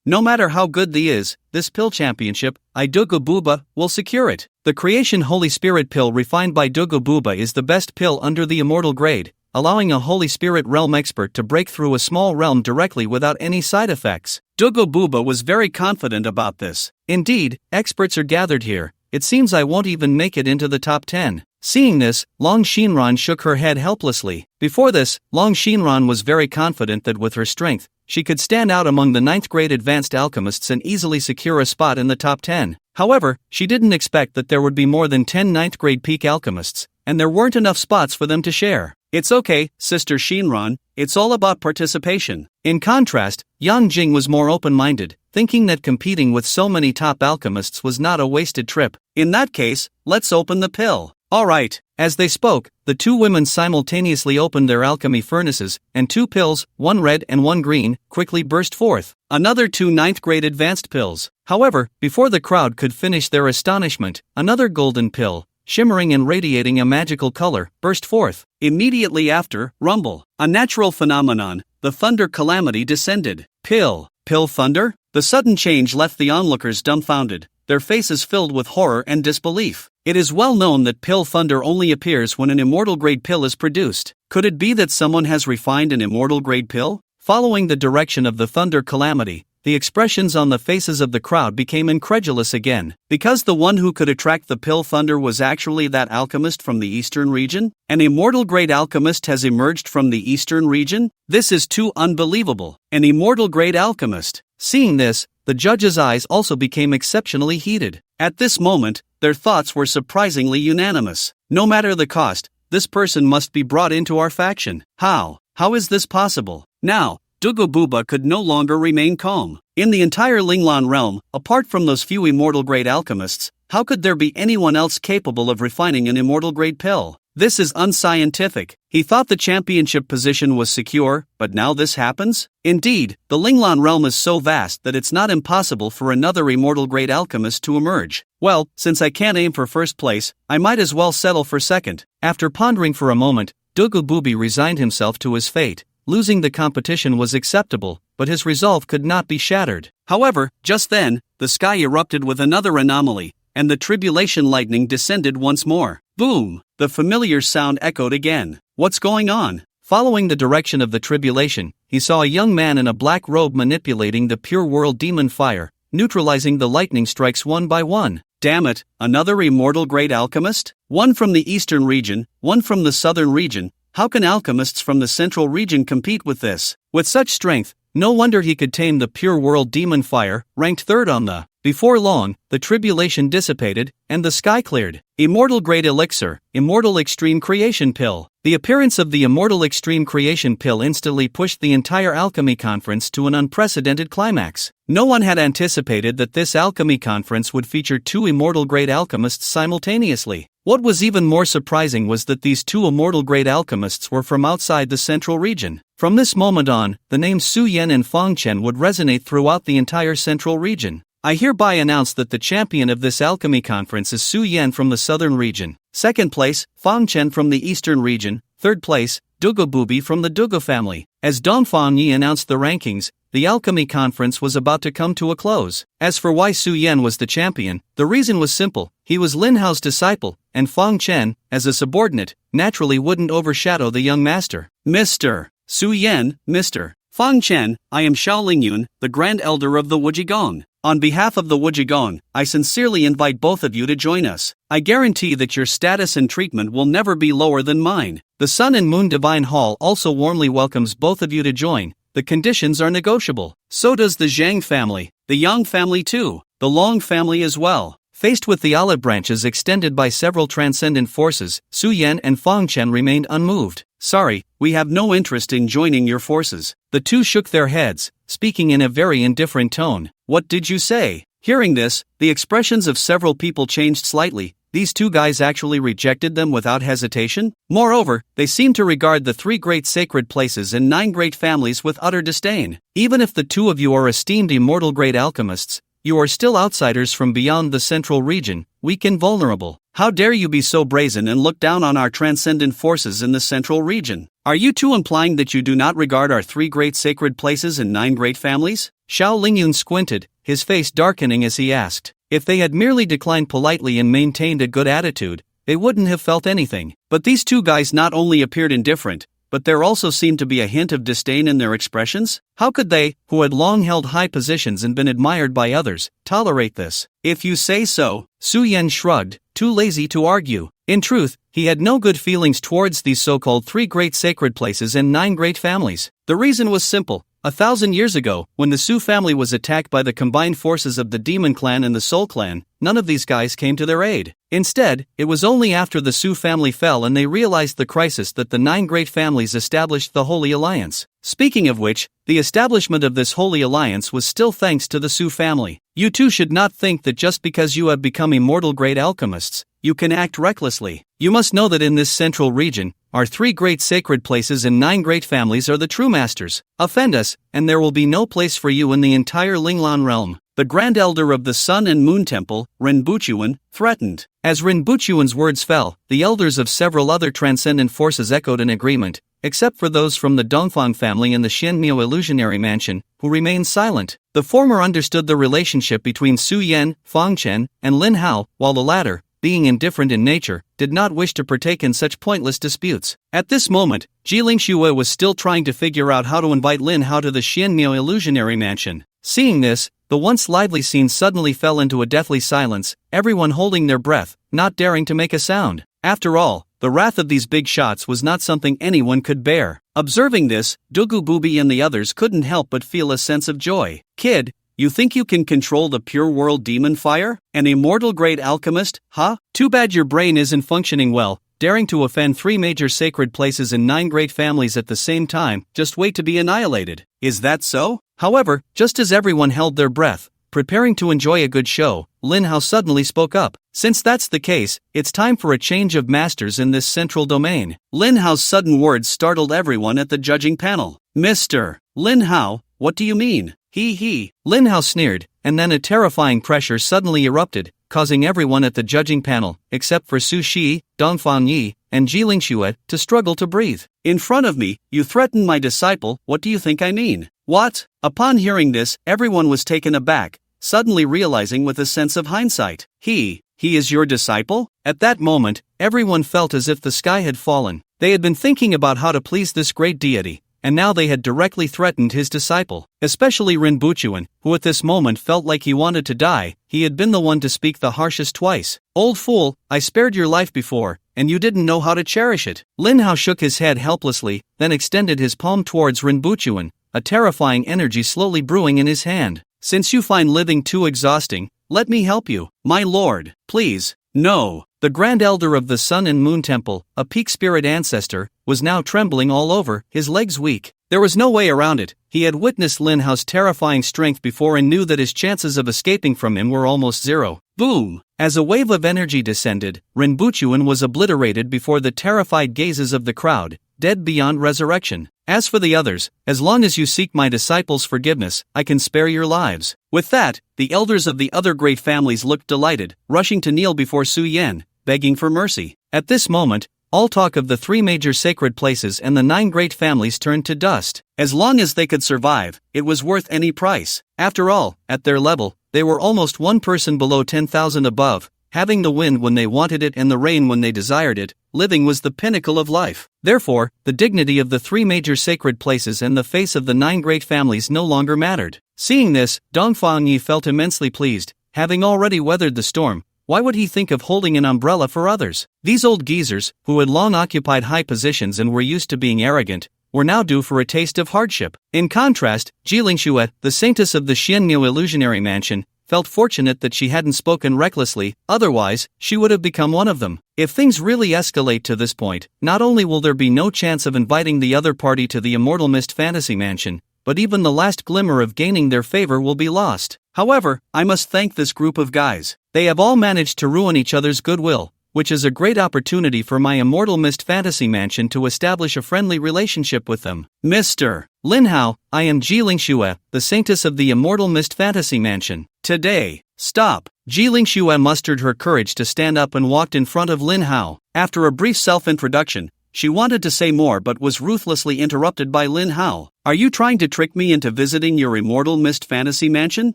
No matter how good this pill championship, Dugu Buba will secure it. The Creation Holy Spirit pill refined by Dugu Buba is the best pill under the immortal grade, allowing a Holy Spirit realm expert to break through a small realm directly without any side effects. Dugu Buba was very confident about this. Indeed, experts are gathered here. It seems I won't even make it into the top 10. Seeing this, Long Shinran shook her head helplessly. Before this, Long Shinran was very confident that with her strength, she could stand out among the 9th grade advanced alchemists and easily secure a spot in the top 10. However, she didn't expect that there would be more than 10 9th grade peak alchemists, and there weren't enough spots for them to share. It's okay, Sister Shinran, it's all about participation. In contrast, Yang Jing was more open-minded, thinking that competing with so many top alchemists was not a wasted trip. In that case, let's open the pill. Alright. As they spoke, the two women simultaneously opened their alchemy furnaces, and 2 pills, one red and one green, quickly burst forth. Another 2 9th grade advanced pills. However, before the crowd could finish their astonishment, another golden pill, shimmering and radiating a magical color, burst forth. Immediately after, rumble. A natural phenomenon, the thunder calamity descended. Pill thunder? The sudden change left the onlookers dumbfounded, their faces filled with horror and disbelief. It is well known that pill thunder only appears when an immortal grade pill is produced. Could it be that someone has refined an immortal grade pill? Following the direction of the thunder calamity, the expressions on the faces of the crowd became incredulous again. Because the one who could attract the pill thunder was actually that alchemist from the eastern region? An immortal great alchemist has emerged from the eastern region? This is too unbelievable. An immortal great alchemist. Seeing this, the judge's eyes also became exceptionally heated. At this moment, their thoughts were surprisingly unanimous. No matter the cost, this person must be brought into our faction. How? How is this possible? Now, Dugobuba could no longer remain calm. In the entire Linglan realm, apart from those few immortal grade alchemists, how could there be anyone else capable of refining an immortal grade pill? This is unscientific. He thought the championship position was secure, but now this happens? Indeed, the Linglan realm is so vast that it's not impossible for another immortal grade alchemist to emerge. Well, since I can't aim for first place, I might as well settle for second. After pondering for a moment, Dugobubi resigned himself to his fate. Losing the competition was acceptable, but his resolve could not be shattered. However, just then, the sky erupted with another anomaly, and the tribulation lightning descended once more. Boom! The familiar sound echoed again. What's going on? Following the direction of the tribulation, he saw a young man in a black robe manipulating the pure world demon fire, neutralizing the lightning strikes one by one. Damn it, another immortal great alchemist? One from the eastern region, one from the southern region. How can alchemists from the central region compete with this? With such strength, no wonder he could tame the pure world demon fire, ranked third on the. Before long, the tribulation dissipated, and the sky cleared. Immortal Great Elixir, Immortal Extreme Creation Pill. The appearance of the Immortal Extreme Creation Pill instantly pushed the entire alchemy conference to an unprecedented climax. No one had anticipated that this alchemy conference would feature two immortal great alchemists simultaneously. What was even more surprising was that these two immortal great alchemists were from outside the central region. From this moment on, the names Su Yan and Fang Chen would resonate throughout the entire central region. I hereby announce that the champion of this alchemy conference is Su Yan from the southern region. Second place, Fang Chen from the eastern region. Third place, Dugobubi from the Dugo family. As Dong Fang Yi announced the rankings, the alchemy conference was about to come to a close. As for why Su Yan was the champion, the reason was simple. He was Lin Hao's disciple, and Fang Chen, as a subordinate, naturally wouldn't overshadow the young master. Mr. Su Yan, Mr. Fang Chen, I am Xiao Lingyun, the Grand Elder of the Wujigong. On behalf of the Wujigong, I sincerely invite both of you to join us. I guarantee that your status and treatment will never be lower than mine. The Sun and Moon Divine Hall also warmly welcomes both of you to join. The conditions are negotiable. So does the Zhang family, the Yang family too, the Long family as well. Faced with the olive branches extended by several transcendent forces, Su Yan and Fang Chen remained unmoved. Sorry, we have no interest in joining your forces. The two shook their heads, speaking in a very indifferent tone. What did you say? Hearing this, the expressions of several people changed slightly. These two guys actually rejected them without hesitation? Moreover, they seemed to regard the 3 great sacred places and 9 great families with utter disdain. Even if the two of you are esteemed immortal great alchemists, you are still outsiders from beyond the central region, weak and vulnerable. How dare you be so brazen and look down on our transcendent forces in the central region? Are you two implying that you do not regard our 3 great sacred places and 9 great families? Xiao Lingyun squinted, his face darkening as he asked. If they had merely declined politely and maintained a good attitude, they wouldn't have felt anything. But these two guys not only appeared indifferent, but there also seemed to be a hint of disdain in their expressions. How could they, who had long held high positions and been admired by others, tolerate this? If you say so, Su Yan shrugged, too lazy to argue. In truth, he had no good feelings towards these so-called 3 great sacred places and 9 great families. The reason was simple. 1,000 years ago, when the Su family was attacked by the combined forces of the Demon Clan and the Soul Clan, none of these guys came to their aid. Instead, it was only after the Su family fell and they realized the crisis that the 9 great families established the Holy Alliance. Speaking of which, the establishment of this Holy Alliance was still thanks to the Su family. You too should not think that just because you have become immortal great alchemists, you can act recklessly. You must know that in this central region, our 3 great sacred places and 9 great families are the true masters. Offend us, and there will be no place for you in the entire Linglan realm. The Grand Elder of the Sun and Moon Temple, Rinbuchuan, threatened. As Rinbuchuan's words fell, the elders of several other transcendent forces echoed in agreement, except for those from the Dongfang family and the Xianmiao illusionary mansion, who remained silent. The former understood the relationship between Su Yan, Fang Chen, and Lin Hao, while the latter, being indifferent in nature, did not wish to partake in such pointless disputes. At this moment, Jilin Shue was still trying to figure out how to invite Lin Hao to the Xianmiao illusionary mansion. Seeing this, the once lively scene suddenly fell into a deathly silence, everyone holding their breath, not daring to make a sound. After all, the wrath of these big shots was not something anyone could bear. Observing this, Dugu Booby and the others couldn't help but feel a sense of joy. Kid, you think you can control the pure world demon fire? An immortal grade alchemist, huh? Too bad your brain isn't functioning well, daring to offend 3 major sacred places and 9 great families at the same time, just wait to be annihilated. Is that so? However, just as everyone held their breath, preparing to enjoy a good show, Lin Hao suddenly spoke up. Since that's the case, it's time for a change of masters in this central domain. Lin Hao's sudden words startled everyone at the judging panel. Mr. Lin Hao, what do you mean? He. Lin Hao sneered, and then a terrifying pressure suddenly erupted, causing everyone at the judging panel, except for Su Shi, Dongfang Yi, and Jiling Xue, to struggle to breathe. In front of me, you threatened my disciple, what do you think I mean? What? Upon hearing this, everyone was taken aback, suddenly realizing with a sense of hindsight. He is your disciple? At that moment, everyone felt as if the sky had fallen. They had been thinking about how to please this great deity, and now they had directly threatened his disciple. Especially Rin Buchuan, who at this moment felt like he wanted to die. He had been the one to speak the harshest twice. Old fool, I spared your life before, and you didn't know how to cherish it. Lin Hao shook his head helplessly, then extended his palm towards Rin Buchuan, a terrifying energy slowly brewing in his hand. Since you find living too exhausting, let me help you. My lord, please. No. The Grand Elder of the Sun and Moon Temple, a peak spirit ancestor, was now trembling all over, his legs weak. There was no way around it. He had witnessed Lin Hao's terrifying strength before and knew that his chances of escaping from him were almost zero. Boom! As a wave of energy descended, Rin Buchuan was obliterated before the terrified gazes of the crowd, dead beyond resurrection. As for the others, as long as you seek my disciples' forgiveness, I can spare your lives. With that, the elders of the other great families looked delighted, rushing to kneel before Su Yan, begging for mercy. At this moment, all talk of the 3 major sacred places and the 9 great families turned to dust. As long as they could survive, it was worth any price. After all, at their level, they were almost one person below 10,000 above. Having the wind when they wanted it and the rain when they desired it, living was the pinnacle of life. Therefore, the dignity of the 3 major sacred places and the face of the 9 great families no longer mattered. Seeing this, Dongfang Yi felt immensely pleased. Having already weathered the storm, why would he think of holding an umbrella for others? These old geezers, who had long occupied high positions and were used to being arrogant, were now due for a taste of hardship. In contrast, Jiling Xue, the saintess of the Xianniu illusionary mansion, felt fortunate that she hadn't spoken recklessly, otherwise, she would have become one of them. If things really escalate to this point, not only will there be no chance of inviting the other party to the Immortal Mist Fantasy Mansion, but even the last glimmer of gaining their favor will be lost. However, I must thank this group of guys. They have all managed to ruin each other's goodwill, which is a great opportunity for my Immortal Mist Fantasy Mansion to establish a friendly relationship with them. Mr. Lin Hao, I am Jiling Xue, the saintess of the Immortal Mist Fantasy Mansion. Today, stop. Jiling Xue mustered her courage to stand up and walked in front of Lin Hao. After a brief self-introduction, she wanted to say more but was ruthlessly interrupted by Lin Hao. Are you trying to trick me into visiting your Immortal Mist Fantasy Mansion?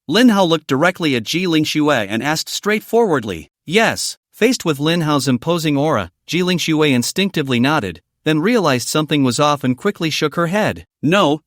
Lin Hao looked directly at Jiling Xue and asked straightforwardly. Yes. Faced with Lin Hao's imposing aura, Jiling Xue instinctively nodded, then realized something was off and quickly shook her head. No.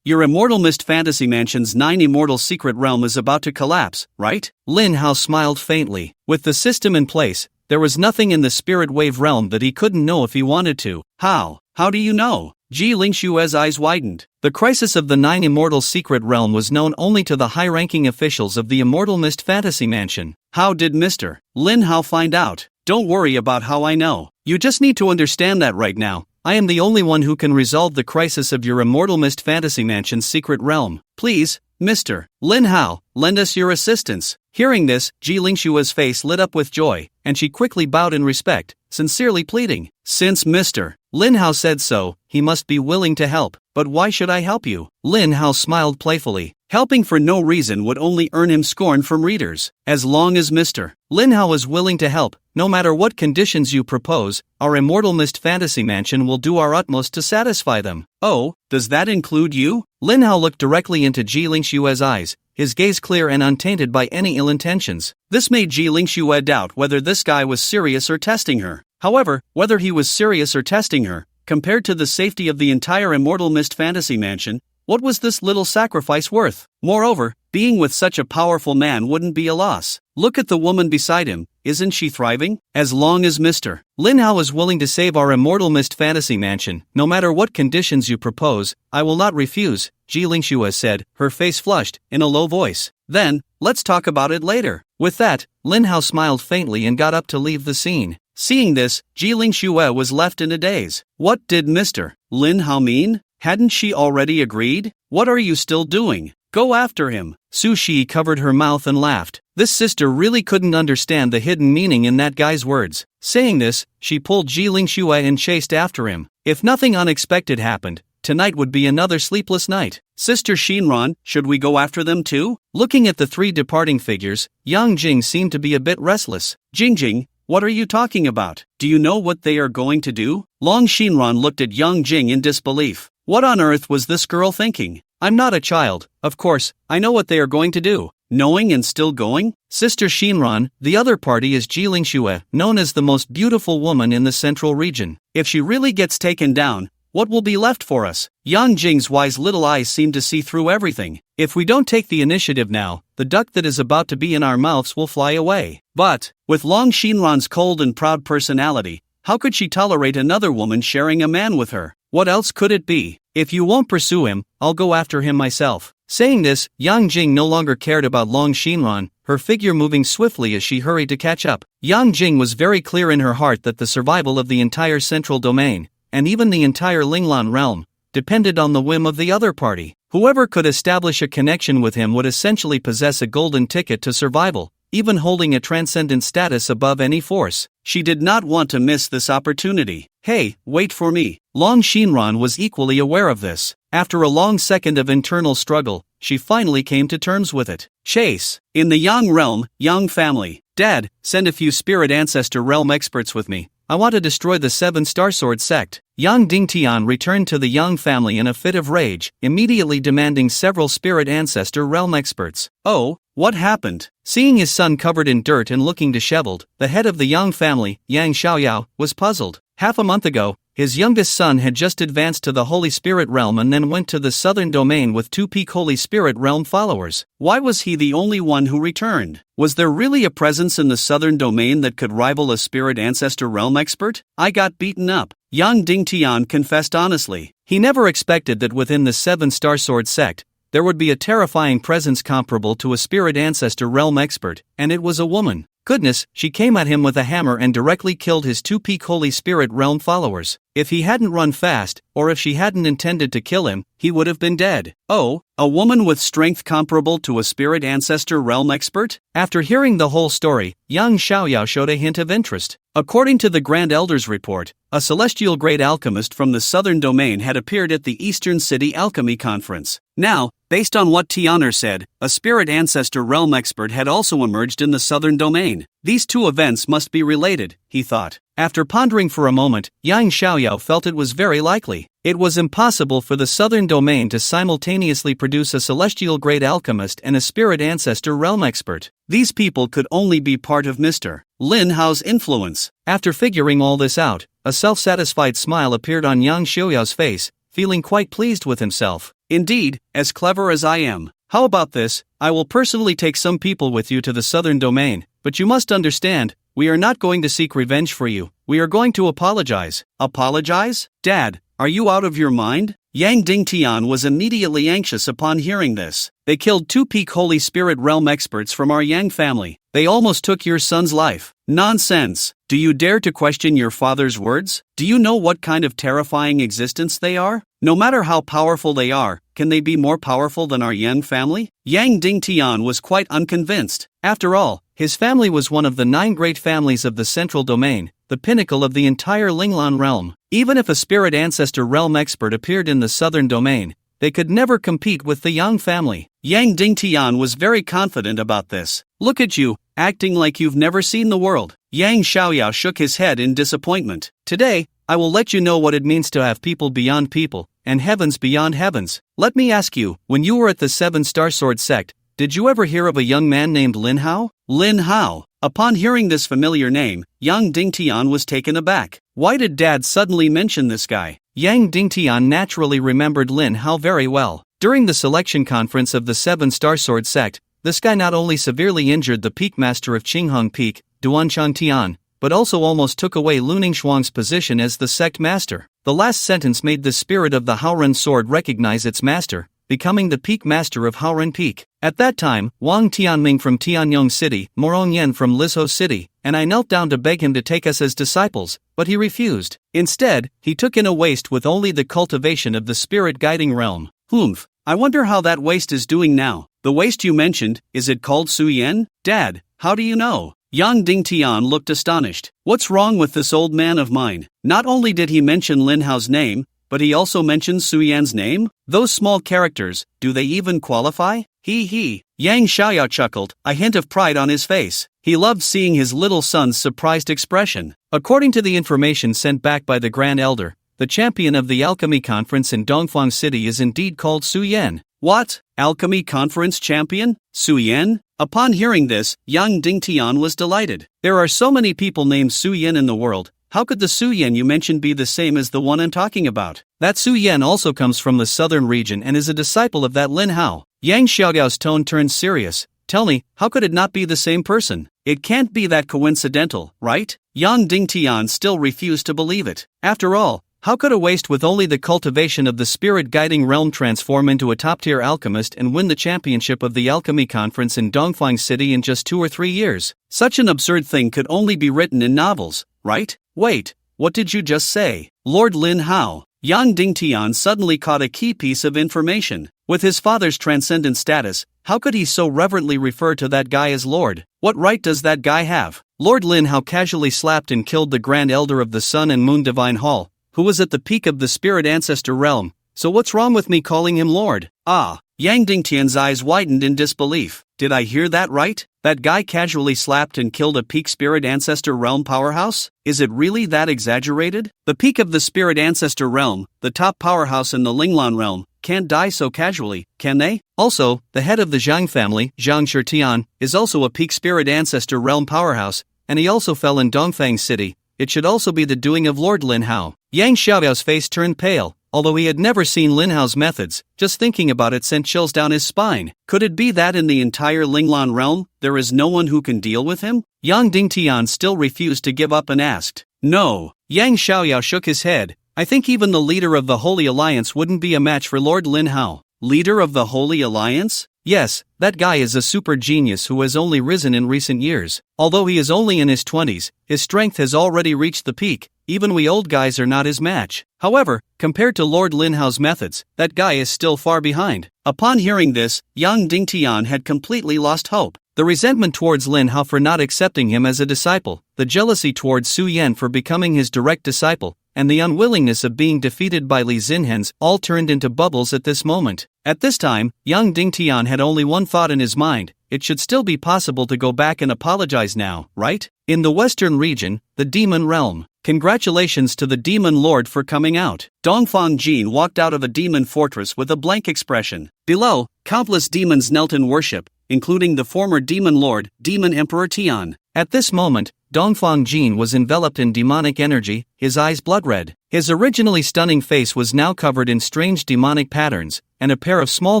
Your Immortal Mist Fantasy Mansion's 9 immortal secret realm is about to collapse, right? Lin Hao smiled faintly. With the system in place, there was nothing in the spirit wave realm that he couldn't know if he wanted to. How? How do you know? Jiling Xue's eyes widened. The crisis of the 9 immortal secret realm was known only to the high-ranking officials of the Immortal Mist Fantasy Mansion. How did Mr. Lin Hao find out? Don't worry about how I know. You just need to understand that right now, I am the only one who can resolve the crisis of your Immortal Mist Fantasy Mansion's secret realm. Please, Mr. Lin Hao, lend us your assistance. Hearing this, Jiling Xue's face lit up with joy, and she quickly bowed in respect, sincerely pleading. Since Mr. Lin Hao said so, he must be willing to help. But why should I help you? Lin Hao smiled playfully. Helping for no reason would only earn him scorn from readers. As long as Mr. Lin Hao is willing to help, no matter what conditions you propose, our Immortal Mist Fantasy Mansion will do our utmost to satisfy them. Oh, does that include you? Lin Hao looked directly into Jiling Xue's eyes, his gaze clear and untainted by any ill intentions. This made Jiling Xue doubt whether this guy was serious or testing her. However, whether he was serious or testing her, compared to the safety of the entire Immortal Mist Fantasy Mansion, What was this little sacrifice worth? Moreover, being with such a powerful man wouldn't be a loss. Look at the woman beside him, isn't she thriving? As long as Mr. Lin Hao is willing to save our immortal mist fantasy mansion, no matter what conditions you propose, I will not refuse, Ji Lingxue said, her face flushed, in a low voice. Then, let's talk about it later. With that, Lin Hao smiled faintly and got up to leave the scene. Seeing this, Ji Lingxue was left in a daze. What did Mr. Lin Hao mean? Hadn't she already agreed? What are you still doing? Go after him. Su Shi covered her mouth and laughed. This sister really couldn't understand the hidden meaning in that guy's words. Saying this, she pulled Ji Lingxue and chased after him. If nothing unexpected happened, tonight would be another sleepless night. Sister Shinran, should we go after them too? Looking at the three departing figures, Yang Jing seemed to be a bit restless. Jingjing, what are you talking about? Do you know what they are going to do? Long Shinran looked at Yang Jing in disbelief. What on earth was this girl thinking? I'm not a child, of course, I know what they are going to do. Knowing and still going? Sister Shinran, the other party is Ji Lingxue, known as the most beautiful woman in the central region. If she really gets taken down, what will be left for us? Yang Jing's wise little eyes seem to see through everything. If we don't take the initiative now, the duck that is about to be in our mouths will fly away. But, with Long Shinran's cold and proud personality, how could she tolerate another woman sharing a man with her? What else could it be? If you won't pursue him, I'll go after him myself. Saying this, Yang Jing no longer cared about Long Shinran, her figure moving swiftly as she hurried to catch up. Yang Jing was very clear in her heart that the survival of the entire central domain, and even the entire Linglan realm, depended on the whim of the other party. Whoever could establish a connection with him would essentially possess a golden ticket to survival, even holding a transcendent status above any force. She did not want to miss this opportunity. Hey, wait for me. Long Shinran was equally aware of this. After a long second of internal struggle, she finally came to terms with it. Chase. In the Yang realm, Yang family. Dad, send a few spirit ancestor realm experts with me. I want to destroy the 7 Starsword sect. Yang Dingtian returned to the Yang family in a fit of rage, immediately demanding several spirit ancestor realm experts. Oh, what happened? Seeing his son covered in dirt and looking disheveled, the head of the Yang family, Yang Xiaoyao, was puzzled. Half a month ago, his youngest son had just advanced to the Holy Spirit realm and then went to the southern domain with 2 peak Holy Spirit realm followers. Why was he the only one who returned? Was there really a presence in the southern domain that could rival a spirit ancestor realm expert? I got beaten up. Yang Dingtian confessed honestly. He never expected that within the 7 Starsword sect, there would be a terrifying presence comparable to a spirit ancestor realm expert, and it was a woman. Goodness, she came at him with a hammer and directly killed his 2 peak Holy Spirit realm followers. If he hadn't run fast, or if she hadn't intended to kill him, he would have been dead. Oh, a woman with strength comparable to a spirit ancestor realm expert? After hearing the whole story, Yang Xiaoyao showed a hint of interest. According to the Grand Elder's report, a celestial great alchemist from the southern domain had appeared at the Eastern City Alchemy Conference. Now, based on what Tianer said, a spirit ancestor realm expert had also emerged in the southern domain. These two events must be related, he thought. After pondering for a moment, Yang Xiaoyao felt it was very likely. It was impossible for the southern domain to simultaneously produce a celestial great alchemist and a spirit ancestor realm expert. These people could only be part of Mr. Lin Hao's influence. After figuring all this out, a self-satisfied smile appeared on Yang Xiaoyao's face, feeling quite pleased with himself. Indeed, as clever as I am. How about this? I will personally take some people with you to the southern domain, but you must understand, we are not going to seek revenge for you, we are going to apologize. Apologize? Dad, are you out of your mind? Yang Dingtian was immediately anxious upon hearing this. They killed 2 peak Holy Spirit realm experts from our Yang family. They almost took your son's life. Nonsense. Do you dare to question your father's words? Do you know what kind of terrifying existence they are? No matter how powerful they are, can they be more powerful than our Yang family? Yang Dingtian was quite unconvinced. After all, his family was one of the 9 great families of the central domain, the pinnacle of the entire Linglan realm. Even if a spirit ancestor realm expert appeared in the southern domain, they could never compete with the Yang family. Yang Dingtian was very confident about this. Look at you, acting like you've never seen the world. Yang Xiaoyao shook his head in disappointment. Today, I will let you know what it means to have people beyond people, and heavens beyond heavens. Let me ask you, when you were at the 7 Starsword sect, did you ever hear of a young man named Lin Hao? Lin Hao. Upon hearing this familiar name, Yang Dingtian was taken aback. Why did Dad suddenly mention this guy? Yang Dingtian naturally remembered Lin Hao very well. During the selection conference of the Seven-Star Sword sect, this guy not only severely injured the peak master of Qinghong Peak, Duanshan Tian, but also almost took away Luning Shuang's position as the sect master. The last sentence made the spirit of the Haoren sword recognize its master, becoming the peak master of Haoren Peak. At that time, Wang Tianming from Tianyong City, Morong Yen from Lizhou City, and I knelt down to beg him to take us as disciples, but he refused. Instead, he took in a waste with only the cultivation of the spirit guiding realm. Humph, I wonder how that waste is doing now. The waste you mentioned, is it called Su Yen? Dad, how do you know? Yang Dingtian looked astonished. What's wrong with this old man of mine? Not only did he mention Lin Hao's name, but he also mentioned Su Yan's name? Those small characters, do they even qualify? He. Yang Xiaoyao chuckled, a hint of pride on his face. He loved seeing his little son's surprised expression. According to the information sent back by the Grand Elder, the champion of the Alchemy Conference in Dongfang City is indeed called Su Yan. What? Alchemy Conference champion? Su Yan? Upon hearing this, Yang Dingtian was delighted. There are so many people named Su Yan in the world. How could the Su Yan you mentioned be the same as the one I'm talking about? That Su Yan also comes from the southern region and is a disciple of that Lin Hao. Yang Xiaogao's tone turned serious. Tell me, how could it not be the same person? It can't be that coincidental, right? Yang Dingtian still refused to believe it. After all, how could a waste with only the cultivation of the spirit guiding realm transform into a top-tier alchemist and win the championship of the Alchemy Conference in Dongfang City in just 2 or 3 years? Such an absurd thing could only be written in novels, right? Wait, what did you just say? Lord Lin Hao. Yang Dingtian suddenly caught a key piece of information. With his father's transcendent status, how could he so reverently refer to that guy as Lord? What right does that guy have? Lord Lin Hao casually slapped and killed the Grand Elder of the Sun and Moon Divine Hall, who was at the peak of the spirit ancestor realm, so what's wrong with me calling him Lord? Ah, Yang Dingtian's eyes widened in disbelief. Did I hear that right? That guy casually slapped and killed a peak spirit ancestor realm powerhouse? Is it really that exaggerated? The peak of the spirit ancestor realm, the top powerhouse in the Linglan realm, can't die so casually, can they? Also, the head of the Zhang family, Zhang Shitian, is also a peak spirit ancestor realm powerhouse, and he also fell in Dongfang City. It should also be the doing of Lord Lin Hao. Yang Xiaoyao's face turned pale, although he had never seen Lin Hao's methods. Just thinking about it sent chills down his spine. Could it be that in the entire Linglan realm, there is no one who can deal with him? Yang Dingtian still refused to give up and asked. No. Yang Xiaoyao shook his head. I think even the leader of the Holy Alliance wouldn't be a match for Lord Lin Hao. Leader of the Holy Alliance? Yes, that guy is a super genius who has only risen in recent years. Although he is only in his 20s, his strength has already reached the peak. Even we old guys are not his match. However, compared to Lord Lin Hao's methods, that guy is still far behind. Upon hearing this, Yang Dingtian had completely lost hope. The resentment towards Lin Hao for not accepting him as a disciple, the jealousy towards Su Yan for becoming his direct disciple, and the unwillingness of being defeated by Li Xinhens all turned into bubbles at this moment. At this time, Yang Dingtian had only one thought in his mind: it should still be possible to go back and apologize now, right? In the western region, the demon realm. Congratulations to the demon lord for coming out. Dongfang Jin walked out of a demon fortress with a blank expression. Below, countless demons knelt in worship, including the former demon lord, Demon Emperor Tian. At this moment, Dongfang Jin was enveloped in demonic energy, his eyes blood red. His originally stunning face was now covered in strange demonic patterns, and a pair of small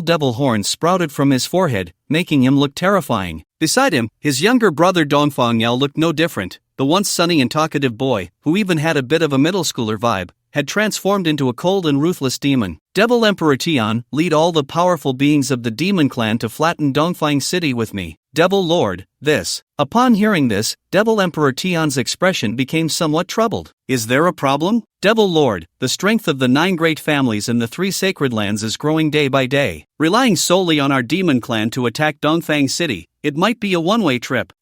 devil horns sprouted from his forehead, making him look terrifying. Beside him, his younger brother Dongfang Yao looked no different. The once sunny and talkative boy, who even had a bit of a middle schooler vibe, had transformed into a cold and ruthless demon. Devil Emperor Tian, lead all the powerful beings of the demon clan to flatten Dongfang City with me. Devil Lord, this. Upon hearing this, Devil Emperor Tian's expression became somewhat troubled. Is there a problem? Devil Lord, the strength of the 9 great families in the 3 sacred lands is growing day by day. Relying solely on our demon clan to attack Dongfang City, it might be a one-way trip.